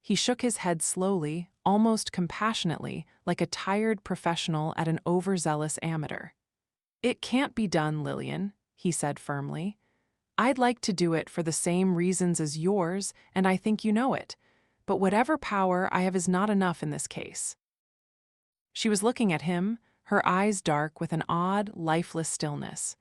He shook his head slowly, almost compassionately, like a tired professional at an overzealous amateur. It can't be done, Lillian, he said firmly. I'd like to do it for the same reasons as yours, and I think you know it. But whatever power I have is not enough in this case. She was looking at him, her eyes dark with an odd, lifeless stillness.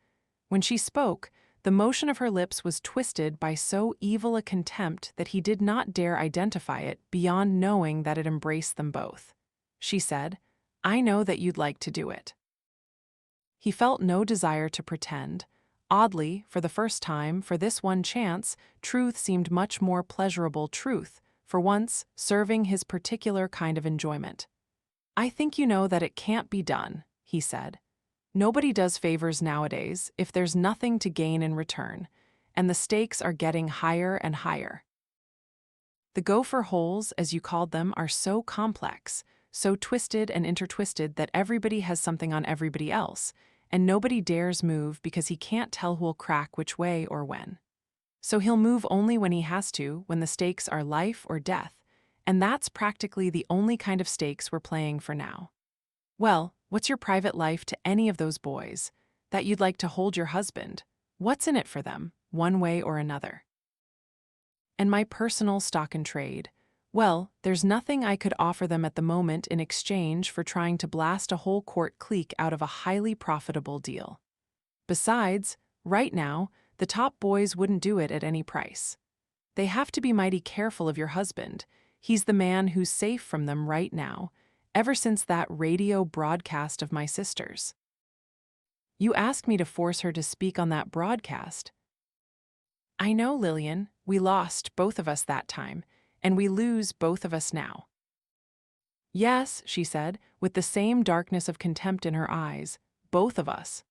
When she spoke, The motion of her lips was twisted by so evil a contempt that he did not dare identify it beyond knowing that it embraced them both. She said, "I know that you'd like to do it." He felt no desire to pretend. Oddly, for the first time, for this one chance, truth seemed much more pleasurable truth, for once, serving his particular kind of enjoyment. "I think you know that it can't be done," he said. "Nobody does favors nowadays if there's nothing to gain in return, and the stakes are getting higher and higher. The gopher holes, as you called them, are so complex, so twisted and intertwisted that everybody has something on everybody else, and nobody dares move because he can't tell who'll crack which way or when. So he'll move only when he has to, when the stakes are life or death, and that's practically the only kind of stakes we're playing for now. Well, what's your private life to any of those boys? That you'd like to hold your husband? What's in it for them, one way or another? And my personal stock and trade? Well, there's nothing I could offer them at the moment in exchange for trying to blast a whole court clique out of a highly profitable deal. Besides, right now, the top boys wouldn't do it at any price. They have to be mighty careful of your husband. He's the man who's safe from them right now, ever since that radio broadcast of my sister's." "You asked me to force her to speak on that broadcast." "I know, Lillian. We lost, both of us that time, and we lose both of us now." "Yes," she said, with the same darkness of contempt in her eyes, "both of us."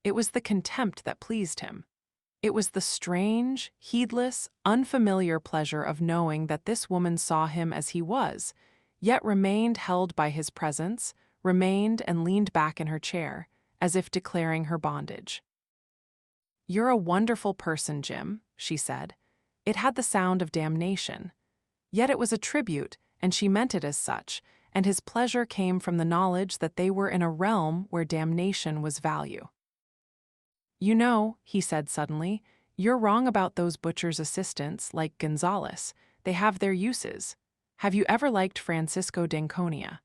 It was the contempt that pleased him. It was the strange, heedless, unfamiliar pleasure of knowing that this woman saw him as he was, yet remained held by his presence, remained and leaned back in her chair, as if declaring her bondage. "You're a wonderful person, Jim," she said. It had the sound of damnation. Yet it was a tribute, and she meant it as such, and his pleasure came from the knowledge that they were in a realm where damnation was value. "You know," he said suddenly, "you're wrong about those butcher's assistants, like Gonzales. They have their uses. Have you ever liked Francisco d'Anconia?"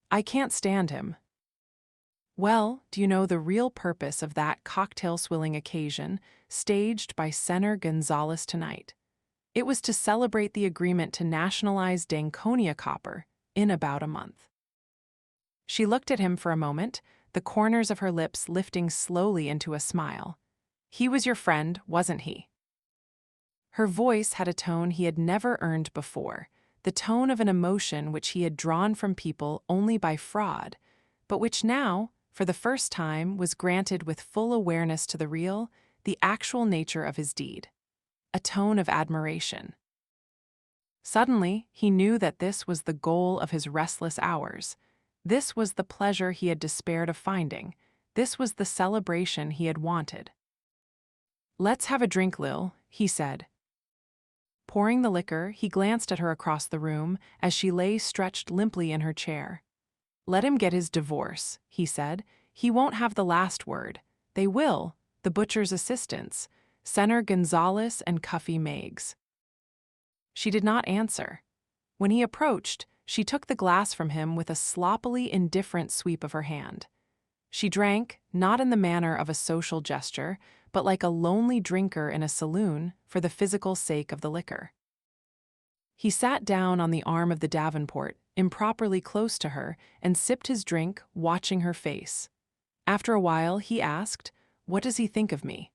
"I can't stand him." "Well, do you know the real purpose of that cocktail-swilling occasion staged by Senator Gonzales tonight? It was to celebrate the agreement to nationalize d'Anconia copper in about a month." She looked at him for a moment, the corners of her lips lifting slowly into a smile. "He was your friend, wasn't he?" Her voice had a tone he had never earned before, the tone of an emotion which he had drawn from people only by fraud, but which now, for the first time, was granted with full awareness to the real, the actual nature of his deed. A tone of admiration. Suddenly, he knew that this was the goal of his restless hours. This was the pleasure he had despaired of finding. This was the celebration he had wanted. "Let's have a drink, Lil," he said. Pouring the liquor, he glanced at her across the room as she lay stretched limply in her chair. "Let him get his divorce," he said. "He won't have the last word. They will, the butcher's assistants, Senator Gonzales and Cuffy Meigs." She did not answer. When he approached, she took the glass from him with a sloppily indifferent sweep of her hand. She drank, not in the manner of a social gesture, but like a lonely drinker in a saloon for the physical sake of the liquor. He sat down on the arm of the davenport, improperly close to her, and sipped his drink, watching her face. After a while, he asked, "What does he think of me?"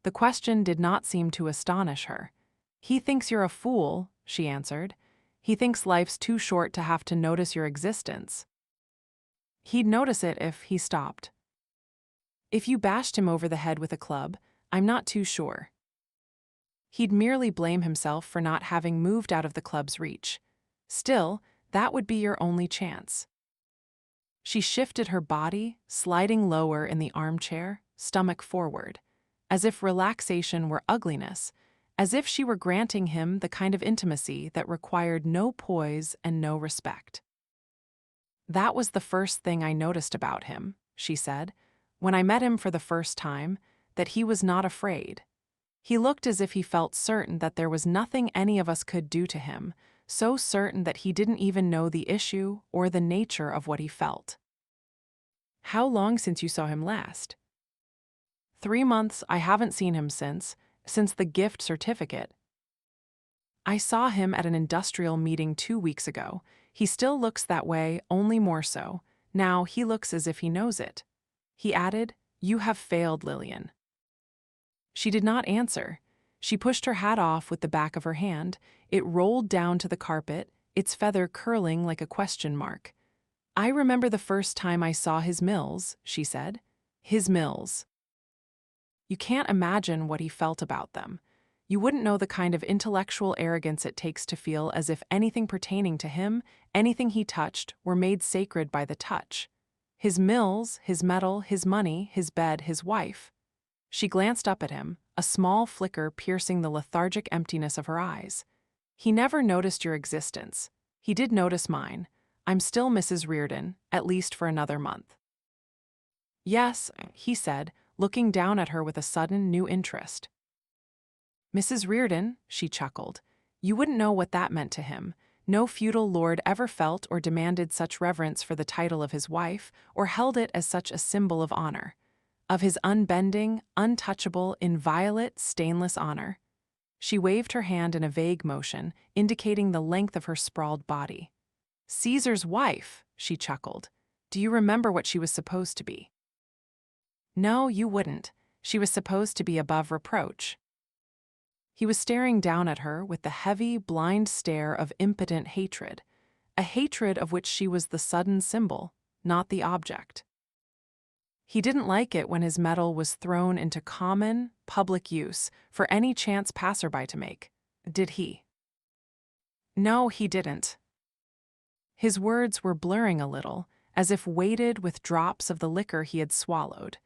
The question did not seem to astonish her. "He thinks you're a fool," she answered. "He thinks life's too short to have to notice your existence." "He'd notice it if he stopped." "If you bashed him over the head with a club, I'm not too sure." "He'd merely blame himself for not having moved out of the club's reach. Still, that would be your only chance." She shifted her body, sliding lower in the armchair, stomach forward, as if relaxation were ugliness, as if she were granting him the kind of intimacy that required no poise and no respect. "That was the first thing I noticed about him," she said, "when I met him for the first time, that he was not afraid. He looked as if he felt certain that there was nothing any of us could do to him, so certain that he didn't even know the issue or the nature of what he felt." "How long since you saw him last?" 3 months, I haven't seen him since the gift certificate. I saw him at an industrial meeting 2 weeks ago. He still looks that way, only more so. Now he looks as if he knows it. He added, "You have failed, Lillian." She did not answer. She pushed her hat off with the back of her hand. It rolled down to the carpet, its feather curling like a question mark. "I remember the first time I saw his mills," she said. "His mills. You can't imagine what he felt about them. You wouldn't know the kind of intellectual arrogance it takes to feel as if anything pertaining to him, anything he touched, were made sacred by the touch. His mills, his metal, his money, his bed, his wife." She glanced up at him, a small flicker piercing the lethargic emptiness of her eyes. "He never noticed your existence. He did notice mine. I'm still Mrs. Reardon, at least for another month." "Yes," he said, looking down at her with a sudden new interest. "Mrs. Reardon," she chuckled. "You wouldn't know what that meant to him. No feudal lord ever felt or demanded such reverence for the title of his wife, or held it as such a symbol of honor. Of his unbending, untouchable, inviolate, stainless honor." She waved her hand in a vague motion, indicating the length of her sprawled body. "Caesar's wife," she chuckled. "Do you remember what she was supposed to be?" "No, you wouldn't. She was supposed to be above reproach." He was staring down at her with the heavy, blind stare of impotent hatred, a hatred of which she was the sudden symbol, not the object. He didn't like it when his metal was thrown into common, public use for any chance passerby to make, did he? No, he didn't. His words were blurring a little, as if weighted with drops of the liquor he had swallowed.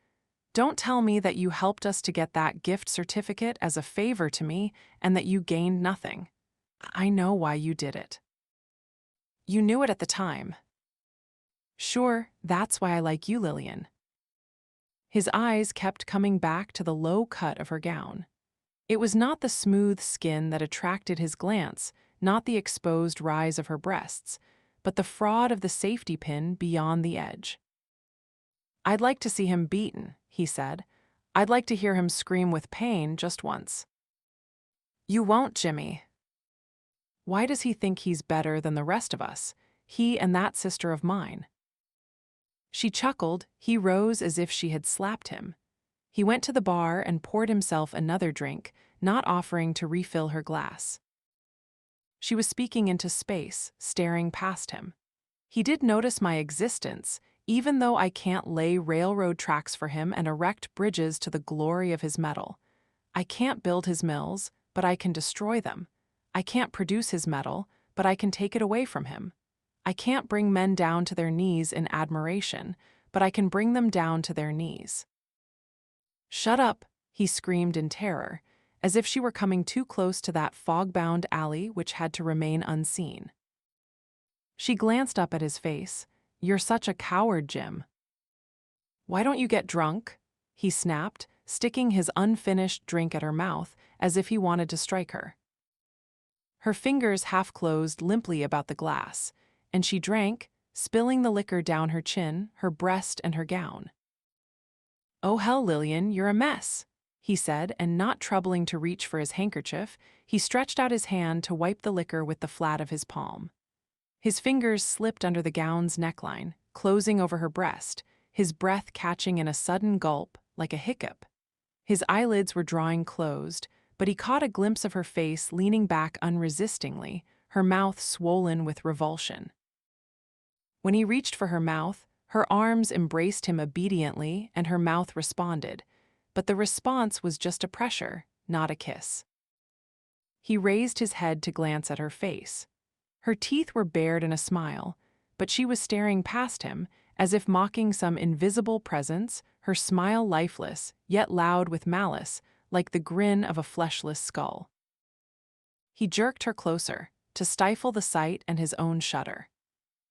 "Don't tell me that you helped us to get that gift certificate as a favor to me and that you gained nothing. I know why you did it. You knew it at the time." "Sure, that's why I like you, Lillian." His eyes kept coming back to the low cut of her gown. It was not the smooth skin that attracted his glance, not the exposed rise of her breasts, but the fraud of the safety pin beyond the edge. "I'd like to see him beaten," he said. "I'd like to hear him scream with pain just once." "You won't, Jimmy." "Why does he think he's better than the rest of us? He and that sister of mine." She chuckled. He rose as if she had slapped him. He went to the bar and poured himself another drink, not offering to refill her glass. She was speaking into space, staring past him. "He did notice my existence, even though I can't lay railroad tracks for him and erect bridges to the glory of his metal. I can't build his mills, but I can destroy them. I can't produce his metal, but I can take it away from him. I can't bring men down to their knees in admiration, but I can bring them down to their knees." "Shut up," he screamed in terror, as if she were coming too close to that fog-bound alley which had to remain unseen. She glanced up at his face. "You're such a coward, Jim." "Why don't you get drunk?" he snapped, sticking his unfinished drink at her mouth as if he wanted to strike her. Her fingers half-closed limply about the glass, and she drank, spilling the liquor down her chin, her breast, and her gown. "Oh hell, Lillian, you're a mess," he said, and not troubling to reach for his handkerchief, he stretched out his hand to wipe the liquor with the flat of his palm. His fingers slipped under the gown's neckline, closing over her breast, his breath catching in a sudden gulp, like a hiccup. His eyelids were drawing closed, but he caught a glimpse of her face leaning back unresistingly, her mouth swollen with revulsion. When he reached for her mouth, her arms embraced him obediently and her mouth responded, but the response was just a pressure, not a kiss. He raised his head to glance at her face. Her teeth were bared in a smile, but she was staring past him, as if mocking some invisible presence, her smile lifeless, yet loud with malice, like the grin of a fleshless skull. He jerked her closer, to stifle the sight and his own shudder.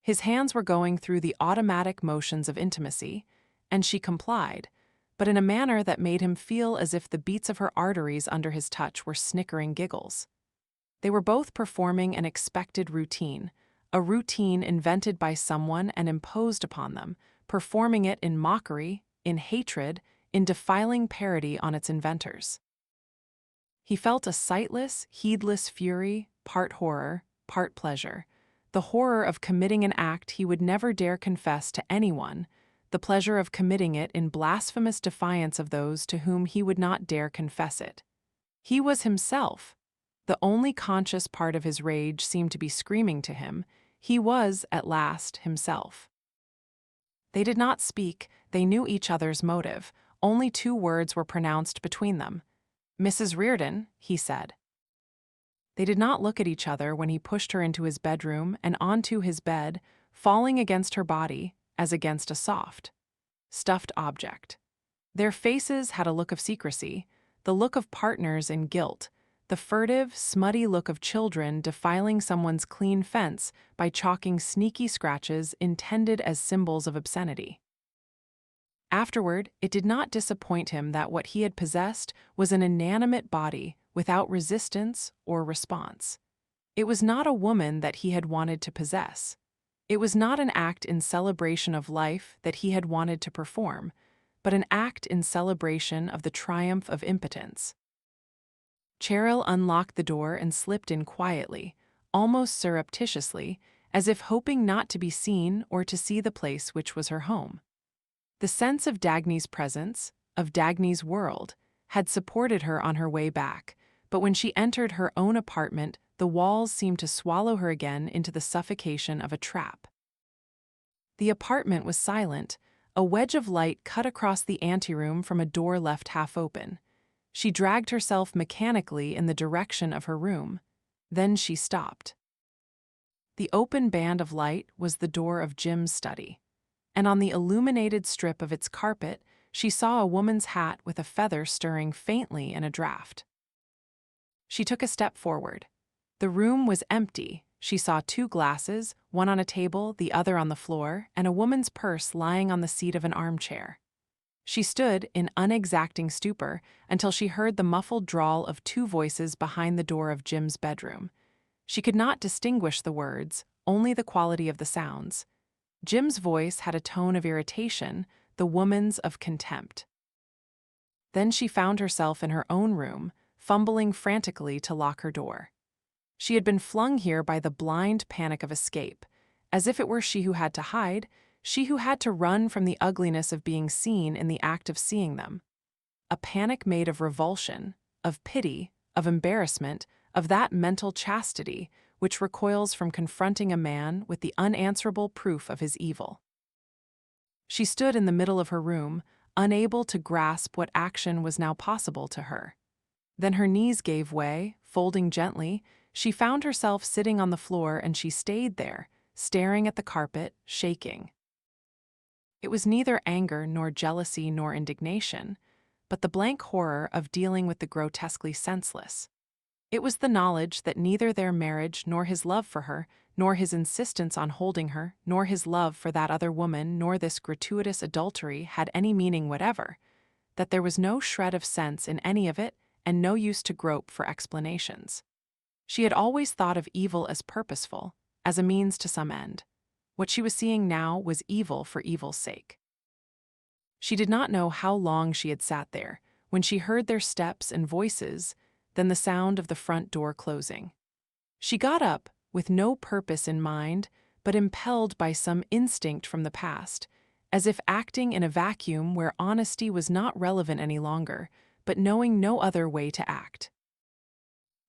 His hands were going through the automatic motions of intimacy, and she complied, but in a manner that made him feel as if the beats of her arteries under his touch were snickering giggles. They were both performing an expected routine, a routine invented by someone and imposed upon them, performing it in mockery, in hatred, in defiling parody on its inventors. He felt a sightless, heedless fury, part horror, part pleasure, the horror of committing an act he would never dare confess to anyone, the pleasure of committing it in blasphemous defiance of those to whom he would not dare confess it. He was himself. The only conscious part of his rage seemed to be screaming to him. He was, at last, himself. They did not speak, they knew each other's motive. Only 2 words were pronounced between them. "Mrs. Reardon," he said. They did not look at each other when he pushed her into his bedroom and onto his bed, falling against her body as against a soft, stuffed object. Their faces had a look of secrecy, the look of partners in guilt, the furtive, smutty look of children defiling someone's clean fence by chalking sneaky scratches intended as symbols of obscenity. Afterward, it did not disappoint him that what he had possessed was an inanimate body without resistance or response. It was not a woman that he had wanted to possess. It was not an act in celebration of life that he had wanted to perform, but an act in celebration of the triumph of impotence. Cheryl unlocked the door and slipped in quietly, almost surreptitiously, as if hoping not to be seen or to see the place which was her home. The sense of Dagny's presence, of Dagny's world, had supported her on her way back, but when she entered her own apartment, the walls seemed to swallow her again into the suffocation of a trap. The apartment was silent. A wedge of light cut across the anteroom from a door left half open. She dragged herself mechanically in the direction of her room. Then she stopped. The open band of light was the door of Jim's study, and on the illuminated strip of its carpet, she saw a woman's hat with a feather stirring faintly in a draught. She took a step forward. The room was empty. She saw 2 glasses, one on a table, the other on the floor, and a woman's purse lying on the seat of an armchair. She stood in unexacting stupor until she heard the muffled drawl of 2 voices behind the door of Jim's bedroom. She could not distinguish the words, only the quality of the sounds. Jim's voice had a tone of irritation, the woman's of contempt. Then she found herself in her own room, fumbling frantically to lock her door. She had been flung here by the blind panic of escape, as if it were she who had to hide, she who had to run from the ugliness of being seen in the act of seeing them. A panic made of revulsion, of pity, of embarrassment, of that mental chastity which recoils from confronting a man with the unanswerable proof of his evil. She stood in the middle of her room, unable to grasp what action was now possible to her. Then her knees gave way, folding gently. She found herself sitting on the floor, and she stayed there, staring at the carpet, shaking. It was neither anger nor jealousy nor indignation, but the blank horror of dealing with the grotesquely senseless. It was the knowledge that neither their marriage nor his love for her, nor his insistence on holding her, nor his love for that other woman, nor this gratuitous adultery had any meaning whatever, that there was no shred of sense in any of it and no use to grope for explanations. She had always thought of evil as purposeful, as a means to some end. What she was seeing now was evil for evil's sake. She did not know how long she had sat there, when she heard their steps and voices, then the sound of the front door closing. She got up, with no purpose in mind, but impelled by some instinct from the past, as if acting in a vacuum where honesty was not relevant any longer, but knowing no other way to act.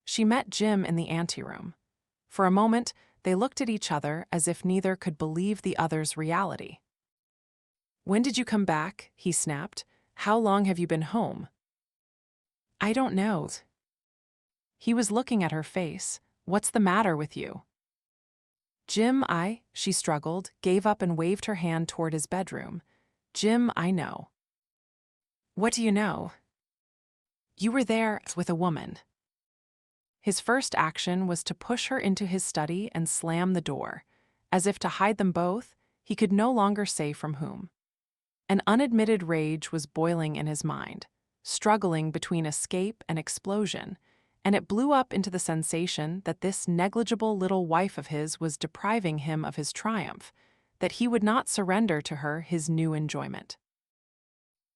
She met Jim in the anteroom. For a moment, they looked at each other as if neither could believe the other's reality. "When did you come back?" he snapped. "How long have you been home?" "I don't know." He was looking at her face. "What's the matter with you?" "Jim, she struggled, gave up and waved her hand toward his bedroom. "Jim, I know." "What do you know?" "You were there with a woman." His first action was to push her into his study and slam the door. As if to hide them both, he could no longer say from whom. An unadmitted rage was boiling in his mind, struggling between escape and explosion, and it blew up into the sensation that this negligible little wife of his was depriving him of his triumph, that he would not surrender to her his new enjoyment.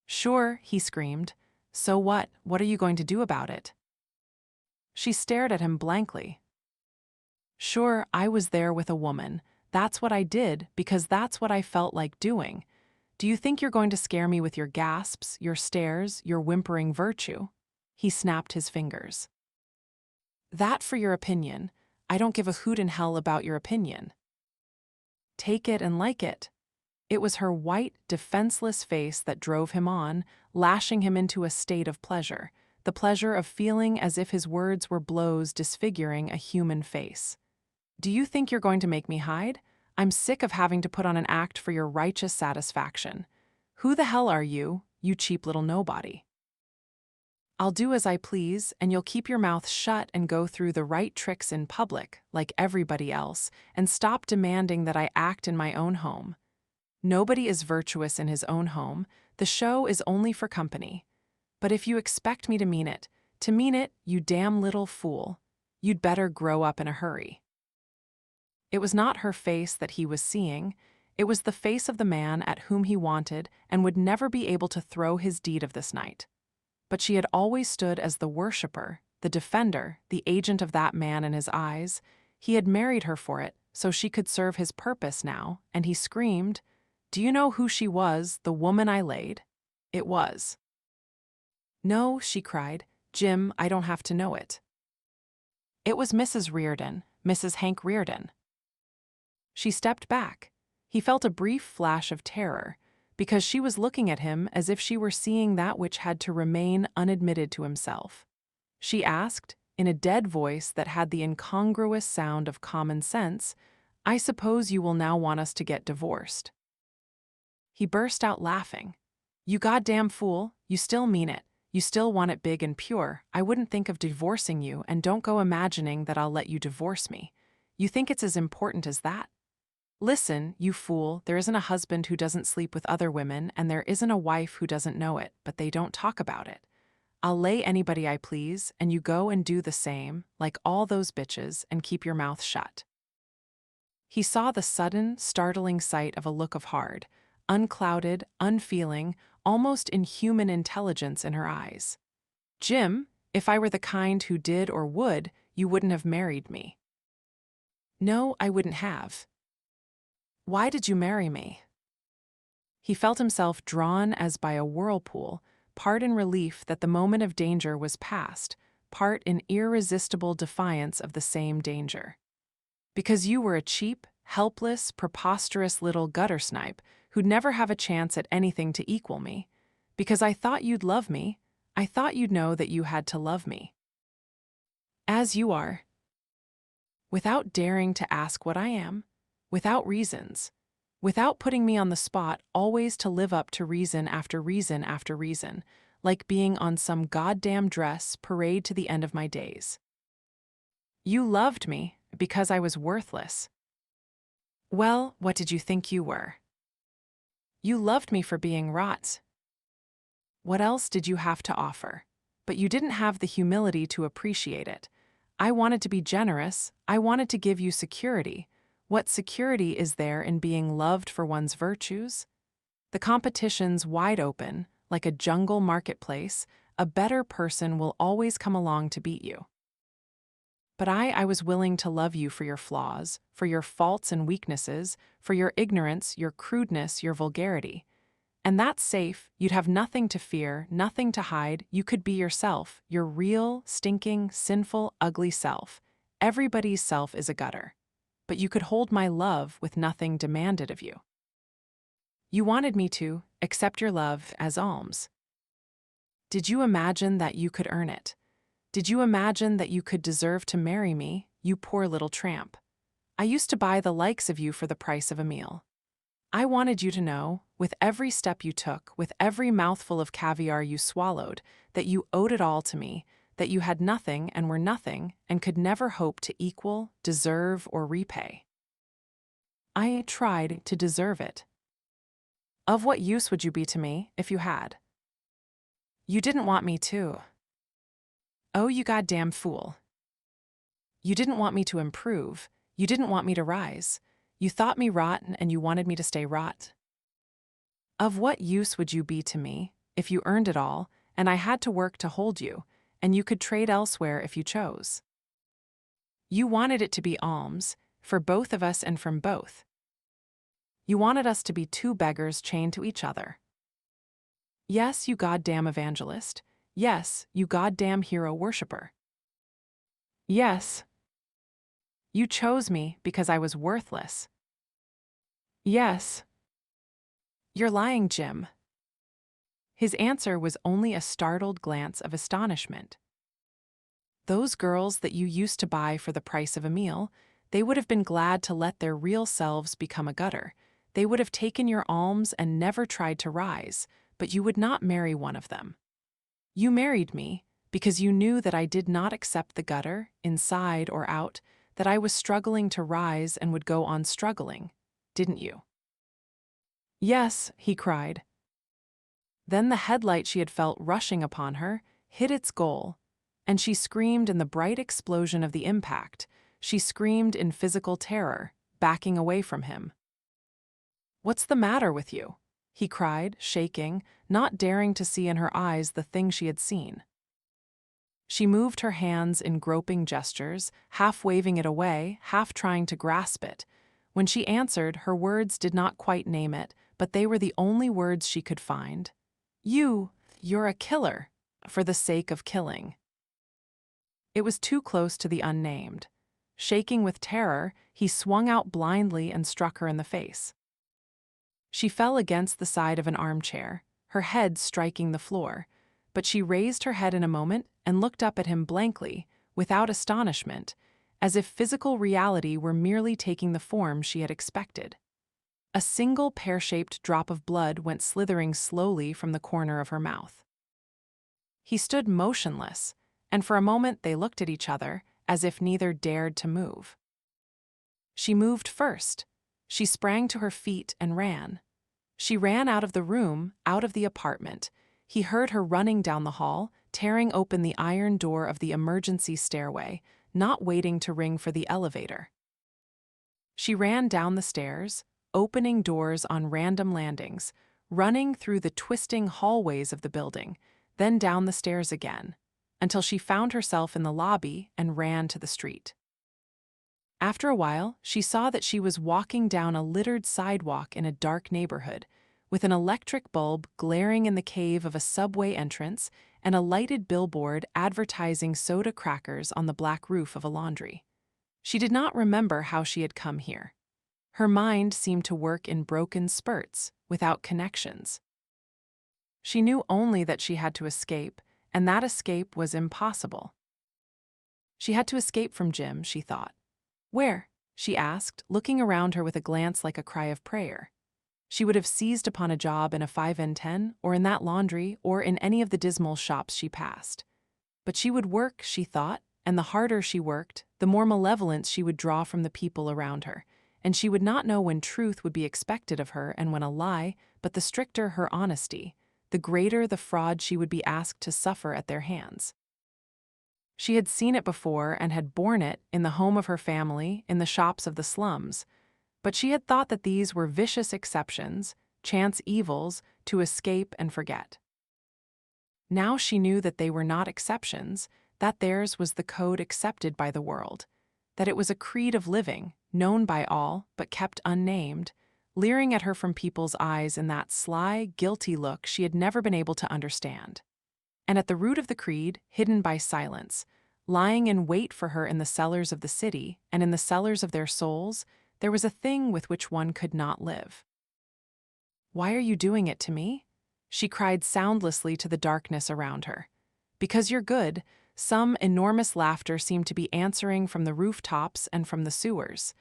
Sure, he screamed. So what? What are you going to do about it? She stared at him blankly. Sure, I was there with a woman. That's what I did because that's what I felt like doing. Do you think you're going to scare me with your gasps, your stares, your whimpering virtue? He snapped his fingers. That for your opinion. I don't give a hoot in hell about your opinion. Take it and like it. It was her white, defenseless face that drove him on, lashing him into a state of pleasure, the pleasure of feeling as if his words were blows disfiguring a human face. Do you think you're going to make me hide? I'm sick of having to put on an act for your righteous satisfaction. Who the hell are you, you cheap little nobody? I'll do as I please, and you'll keep your mouth shut and go through the right tricks in public, like everybody else, and stop demanding that I act in my own home. Nobody is virtuous in his own home. The show is only for company. But if you expect me to mean it, you damn little fool, you'd better grow up in a hurry. It was not her face that he was seeing. It was the face of the man at whom he wanted and would never be able to throw his deed of this night. But she had always stood as the worshipper, the defender, the agent of that man in his eyes. He had married her for it, so she could serve his purpose now, and he screamed, "Do you know who she was, the woman I laid?" It was. "No," she cried. "Jim, I don't have to know it." It was Mrs. Reardon, Mrs. Hank Reardon. She stepped back. He felt a brief flash of terror, because she was looking at him as if she were seeing that which had to remain unadmitted to himself. She asked, in a dead voice that had the incongruous sound of common sense, "I suppose you will now want us to get divorced." He burst out laughing. "You goddamn fool, you still mean it. You still want it big and pure. I wouldn't think of divorcing you, and don't go imagining that I'll let you divorce me. You think it's as important as that? Listen, you fool, there isn't a husband who doesn't sleep with other women, and there isn't a wife who doesn't know it, but they don't talk about it. I'll lay anybody I please, and you go and do the same, like all those bitches, and keep your mouth shut." He saw the sudden, startling sight of a look of hard, unclouded, unfeeling, almost inhuman intelligence in her eyes. "Jim, if I were the kind who did or would, you wouldn't have married me." "No, I wouldn't have." "Why did you marry me?" He felt himself drawn as by a whirlpool, part in relief that the moment of danger was past, part in irresistible defiance of the same danger. "Because you were a cheap, helpless, preposterous little gutter snipe who'd never have a chance at anything to equal me. Because I thought you'd love me. I thought you'd know that you had to love me. As you are. Without daring to ask what I am. Without reasons. Without putting me on the spot, always to live up to reason after reason after reason, like being on some goddamn dress parade to the end of my days. You loved me because I was worthless. Well, what did you think you were? You loved me for being rot. What else did you have to offer? But you didn't have the humility to appreciate it. I wanted to be generous. I wanted to give you security. What security is there in being loved for one's virtues? The competition's wide open, like a jungle marketplace. A better person will always come along to beat you. But I was willing to love you for your flaws, for your faults and weaknesses, for your ignorance, your crudeness, your vulgarity. And that's safe. You'd have nothing to fear, nothing to hide. You could be yourself, your real, stinking, sinful, ugly self. Everybody's self is a gutter. But you could hold my love with nothing demanded of you. You wanted me to accept your love as alms. Did you imagine that you could earn it? Did you imagine that you could deserve to marry me, you poor little tramp? I used to buy the likes of you for the price of a meal. I wanted you to know, with every step you took, with every mouthful of caviar you swallowed, that you owed it all to me, that you had nothing and were nothing and could never hope to equal, deserve, or repay. I tried to deserve it. Of what use would you be to me if you had? You didn't want me to. Oh, you goddamn fool. You didn't want me to improve. You didn't want me to rise. You thought me rotten and you wanted me to stay rot. Of what use would you be to me? if you earned it all, and I had to work to hold you, and you could trade elsewhere if you chose. You wanted it to be alms, for both of us and from both. You wanted us to be two beggars chained to each other. Yes, you goddamn evangelist. Yes, you goddamn hero worshipper. Yes. You chose me because I was worthless. Yes. You're lying, Jim. His answer was only a startled glance of astonishment. Those girls that you used to buy for the price of a meal, they would have been glad to let their real selves become a gutter. They would have taken your alms and never tried to rise, but you would not marry one of them. You married me because you knew that I did not accept the gutter, inside or out, that I was struggling to rise and would go on struggling, didn't you? Yes, he cried. Then the headlight she had felt rushing upon her hit its goal, and she screamed in the bright explosion of the impact. She screamed in physical terror, backing away from him. What's the matter with you? He cried, shaking, not daring to see in her eyes the thing she had seen. She moved her hands in groping gestures, half waving it away, half trying to grasp it. When she answered, her words did not quite name it, but they were the only words she could find. You're a killer, for the sake of killing. It was too close to the unnamed. Shaking with terror, he swung out blindly and struck her in the face. She fell against the side of an armchair, her head striking the floor, but she raised her head in a moment and looked up at him blankly, without astonishment, as if physical reality were merely taking the form she had expected. A single pear-shaped drop of blood went slithering slowly from the corner of her mouth. He stood motionless, and for a moment they looked at each other as if neither dared to move. She moved first. She sprang to her feet and ran. She ran out of the room, out of the apartment. He heard her running down the hall, tearing open the iron door of the emergency stairway, not waiting to ring for the elevator. She ran down the stairs, opening doors on random landings, running through the twisting hallways of the building, then down the stairs again, until she found herself in the lobby and ran to the street. After a while, she saw that she was walking down a littered sidewalk in a dark neighborhood, with an electric bulb glaring in the cave of a subway entrance and a lighted billboard advertising soda crackers on the black roof of a laundry. She did not remember how she had come here. Her mind seemed to work in broken spurts, without connections. She knew only that she had to escape, and that escape was impossible. She had to escape from Jim, she thought. Where? She asked, looking around her with a glance like a cry of prayer. She would have seized upon a job in a 5N10, or in that laundry, or in any of the dismal shops she passed. But she would work, she thought, and the harder she worked, the more malevolence she would draw from the people around her, and she would not know when truth would be expected of her and when a lie, but the stricter her honesty, the greater the fraud she would be asked to suffer at their hands. She had seen it before and had borne it in the home of her family, in the shops of the slums, but she had thought that these were vicious exceptions, chance evils, to escape and forget. Now she knew that they were not exceptions, that theirs was the code accepted by the world, that it was a creed of living, known by all but kept unnamed, leering at her from people's eyes in that sly, guilty look she had never been able to understand. And at the root of the creed, hidden by silence, lying in wait for her in the cellars of the city and in the cellars of their souls, there was a thing with which one could not live. "Why are you doing it to me?" she cried soundlessly to the darkness around her. "Because you're good." Some enormous laughter seemed to be answering from the rooftops and from the sewers.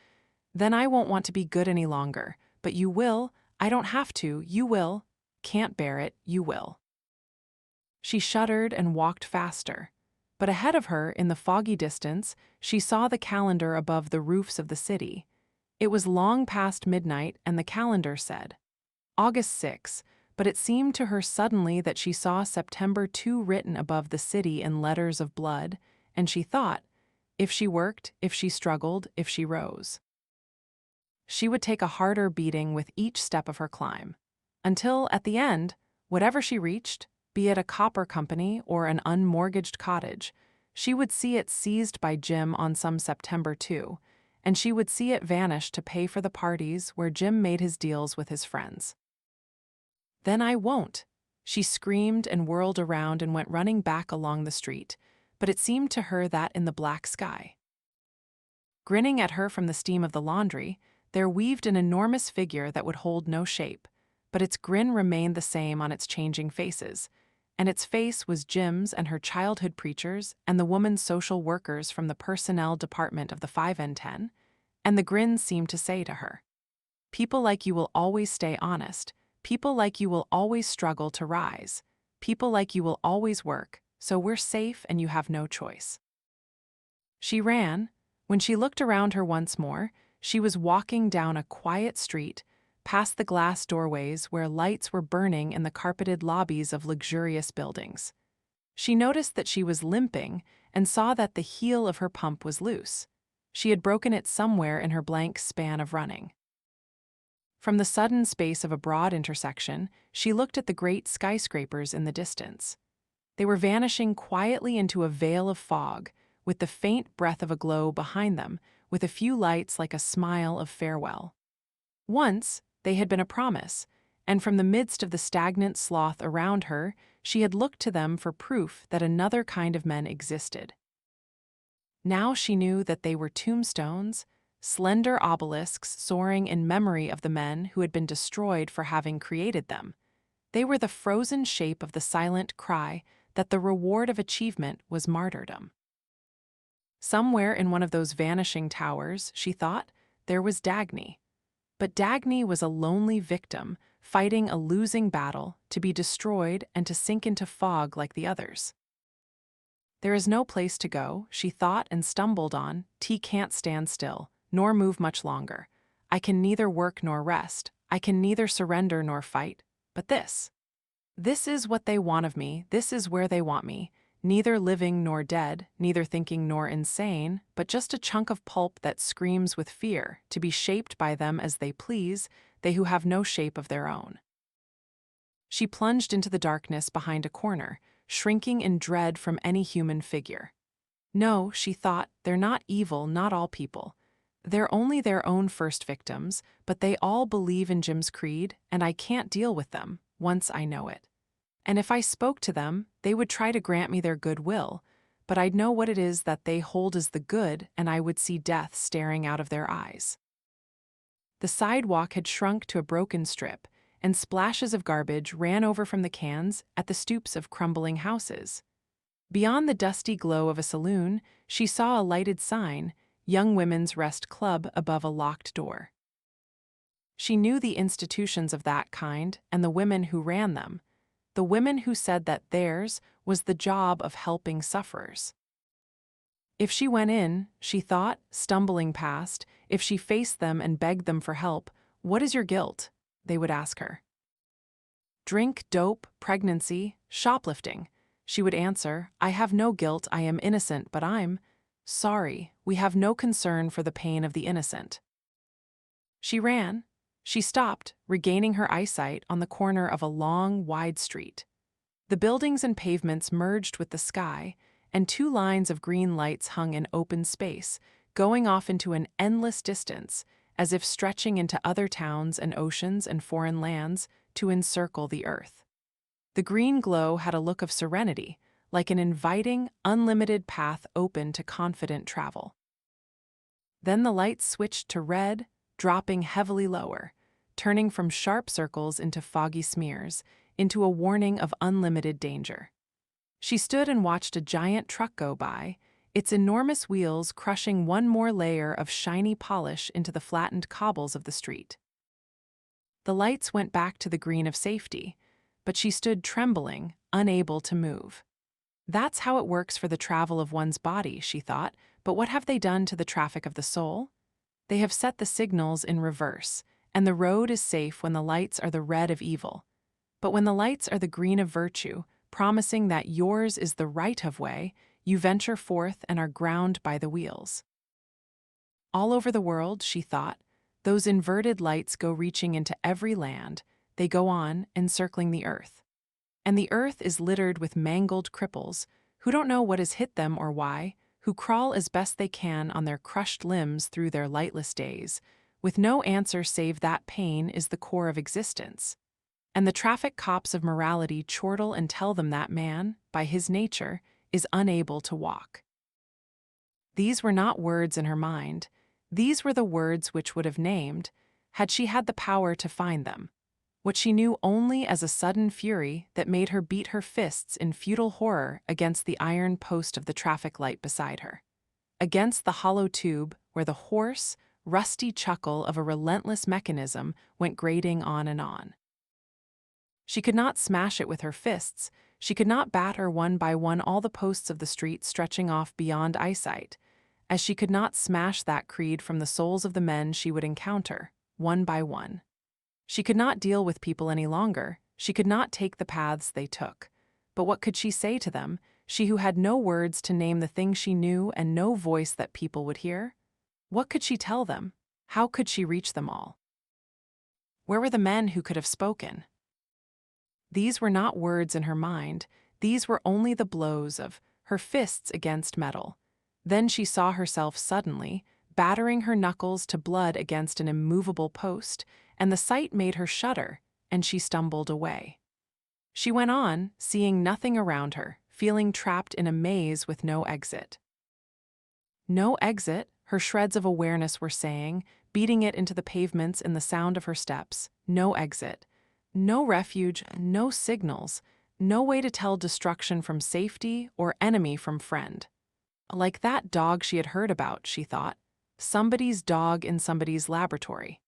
"Then I won't want to be good any longer. But you will. I don't have to. You will. Can't bear it. You will." She shuddered and walked faster. But ahead of her, in the foggy distance, she saw the calendar above the roofs of the city. It was long past midnight, and the calendar said August 6, but it seemed to her suddenly that she saw September 2 written above the city in letters of blood, and she thought, if she worked, if she struggled, if she rose, she would take a harder beating with each step of her climb, until, at the end, Whatever she reached, be it a copper company or an unmortgaged cottage, she would see it seized by Jim on some September 2, and she would see it vanish to pay for the parties where Jim made his deals with his friends. "Then I won't," she screamed and whirled around and went running back along the street, but it seemed to her that in the black sky, grinning at her from the steam of the laundry, there weaved an enormous figure that would hold no shape, but its grin remained the same on its changing faces, and its face was Jim's and her childhood preachers and the woman's social workers from the personnel department of the 5N10, and the grin seemed to say to her, "People like you will always stay honest, people like you will always struggle to rise, people like you will always work, so we're safe and you have no choice." She ran. When she looked around her once more, she was walking down a quiet street, past the glass doorways where lights were burning in the carpeted lobbies of luxurious buildings. She noticed that she was limping and saw that the heel of her pump was loose. She had broken it somewhere in her blank span of running. From the sudden space of a broad intersection, she looked at the great skyscrapers in the distance. They were vanishing quietly into a veil of fog, with the faint breath of a glow behind them, with a few lights like a smile of farewell. Once, they had been a promise, and from the midst of the stagnant sloth around her, she had looked to them for proof that another kind of men existed. Now she knew that they were tombstones, slender obelisks soaring in memory of the men who had been destroyed for having created them. They were the frozen shape of the silent cry that the reward of achievement was martyrdom. Somewhere in one of those vanishing towers, she thought, there was Dagny. But Dagny was a lonely victim, fighting a losing battle, to be destroyed and to sink into fog like the others. There is no place to go, she thought and stumbled on. T can't stand still, nor move much longer. I can neither work nor rest. I can neither surrender nor fight. But this. This is what they want of me. This is where they want me. Neither living nor dead, neither thinking nor insane, but just a chunk of pulp that screams with fear, to be shaped by them as they please, they who have no shape of their own. She plunged into the darkness behind a corner, shrinking in dread from any human figure. No, she thought, they're not evil, not all people. They're only their own first victims, but they all believe in Jim's creed, and I can't deal with them, once I know it. And if I spoke to them, they would try to grant me their goodwill, but I'd know what it is that they hold as the good, and I would see death staring out of their eyes. The sidewalk had shrunk to a broken strip, and splashes of garbage ran over from the cans at the stoops of crumbling houses. Beyond the dusty glow of a saloon, she saw a lighted sign, Young Women's Rest Club, above a locked door. She knew the institutions of that kind and the women who ran them, the women who said that theirs was the job of helping sufferers. If she went in, she thought, stumbling past, if she faced them and begged them for help, "What is your guilt?" they would ask her. "Drink, dope, pregnancy, shoplifting." She would answer, "I have no guilt, I am innocent, but I'm sorry, we have no concern for the pain of the innocent." She ran. She stopped, regaining her eyesight on the corner of a long, wide street. The buildings and pavements merged with the sky, and two lines of green lights hung in open space, going off into an endless distance, as if stretching into other towns and oceans and foreign lands to encircle the earth. The green glow had a look of serenity, like an inviting, unlimited path open to confident travel. Then the lights switched to red, dropping heavily lower, turning from sharp circles into foggy smears, into a warning of unlimited danger. She stood and watched a giant truck go by, its enormous wheels crushing one more layer of shiny polish into the flattened cobbles of the street. The lights went back to the green of safety, but she stood trembling, unable to move. That's how it works for the travel of one's body, she thought, but what have they done to the traffic of the soul? They have set the signals in reverse, and the road is safe when the lights are the red of evil. But when the lights are the green of virtue, promising that yours is the right of way, you venture forth and are ground by the wheels. All over the world, she thought, those inverted lights go reaching into every land, they go on, encircling the earth. And the earth is littered with mangled cripples who don't know what has hit them or why, who crawl as best they can on their crushed limbs through their lightless days, with no answer save that pain is the core of existence. And the traffic cops of morality chortle and tell them that man, by his nature, is unable to walk. These were not words in her mind. These were the words which would have named, had she had the power to find them, what she knew only as a sudden fury that made her beat her fists in futile horror against the iron post of the traffic light beside her, against the hollow tube where the hoarse, rusty chuckle of a relentless mechanism went grating on and on. She could not smash it with her fists, she could not batter one by one all the posts of the street stretching off beyond eyesight, as she could not smash that creed from the souls of the men she would encounter, one by one. She could not deal with people any longer, she could not take the paths they took. But what could she say to them, she who had no words to name the thing she knew and no voice that people would hear? What could she tell them? How could she reach them all? Where were the men who could have spoken? These were not words in her mind, these were only the blows of her fists against metal. Then she saw herself suddenly, battering her knuckles to blood against an immovable post, and the sight made her shudder, and she stumbled away. She went on, seeing nothing around her, feeling trapped in a maze with no exit. No exit, her shreds of awareness were saying, beating it into the pavements in the sound of her steps. No exit. No refuge, no signals, no way to tell destruction from safety or enemy from friend. Like that dog she had heard about, she thought. Somebody's dog in somebody's laboratory.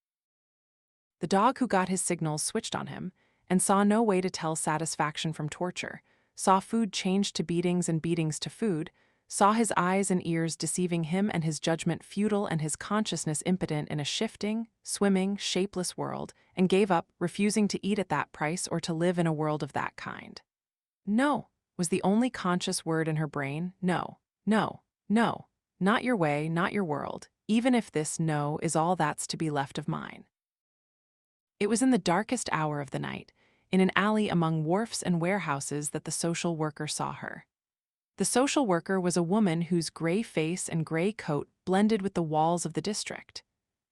The dog who got his signals switched on him and saw no way to tell satisfaction from torture, saw food changed to beatings and beatings to food, saw his eyes and ears deceiving him and his judgment futile and his consciousness impotent in a shifting, swimming, shapeless world, and gave up, refusing to eat at that price or to live in a world of that kind. No, was the only conscious word in her brain. No, no, no, not your way, not your world, even if this no is all that's to be left of mine. It was in the darkest hour of the night, in an alley among wharfs and warehouses that the social worker saw her. The social worker was a woman whose gray face and gray coat blended with the walls of the district.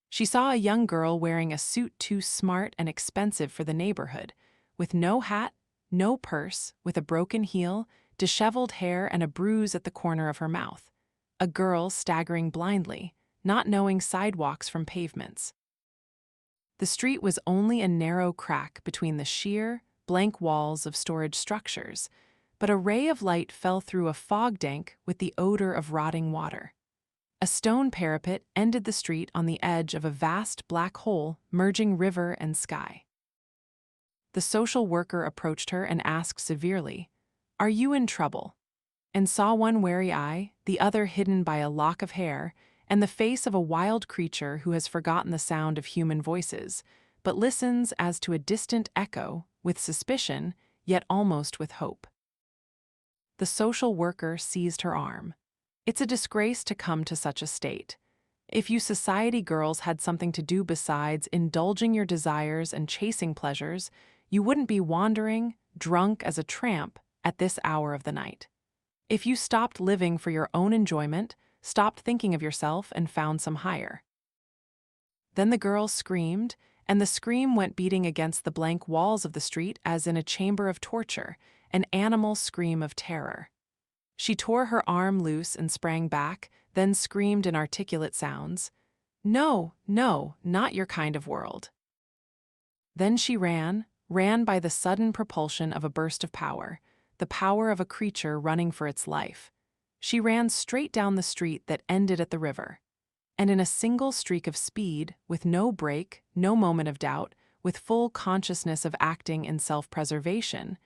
She saw a young girl wearing a suit too smart and expensive for the neighborhood, with no hat, no purse, with a broken heel, disheveled hair and a bruise at the corner of her mouth. A girl staggering blindly, not knowing sidewalks from pavements. The street was only a narrow crack between the sheer, blank walls of storage structures, but a ray of light fell through a fog dank with the odor of rotting water. A stone parapet ended the street on the edge of a vast black hole merging river and sky. The social worker approached her and asked severely, "Are you in trouble?" and saw one wary eye, the other hidden by a lock of hair, and the face of a wild creature who has forgotten the sound of human voices, but listens as to a distant echo, with suspicion, yet almost with hope. The social worker seized her arm. It's a disgrace to come to such a state. If you society girls had something to do besides indulging your desires and chasing pleasures, you wouldn't be wandering, drunk as a tramp, at this hour of the night. If you stopped living for your own enjoyment, stopped thinking of yourself and found some higher. Then the girl screamed, and the scream went beating against the blank walls of the street as in a chamber of torture, an animal scream of terror. She tore her arm loose and sprang back, then screamed in articulate sounds, "No, no, not your kind of world." Then she ran by the sudden propulsion of a burst of power, the power of a creature running for its life. She ran straight down the street that ended at the river. And in a single streak of speed, with no break, no moment of doubt, with full consciousness of acting in self-preservation,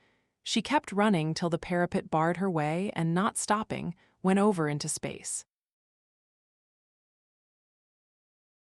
she kept running till the parapet barred her way and, not stopping, went over into space.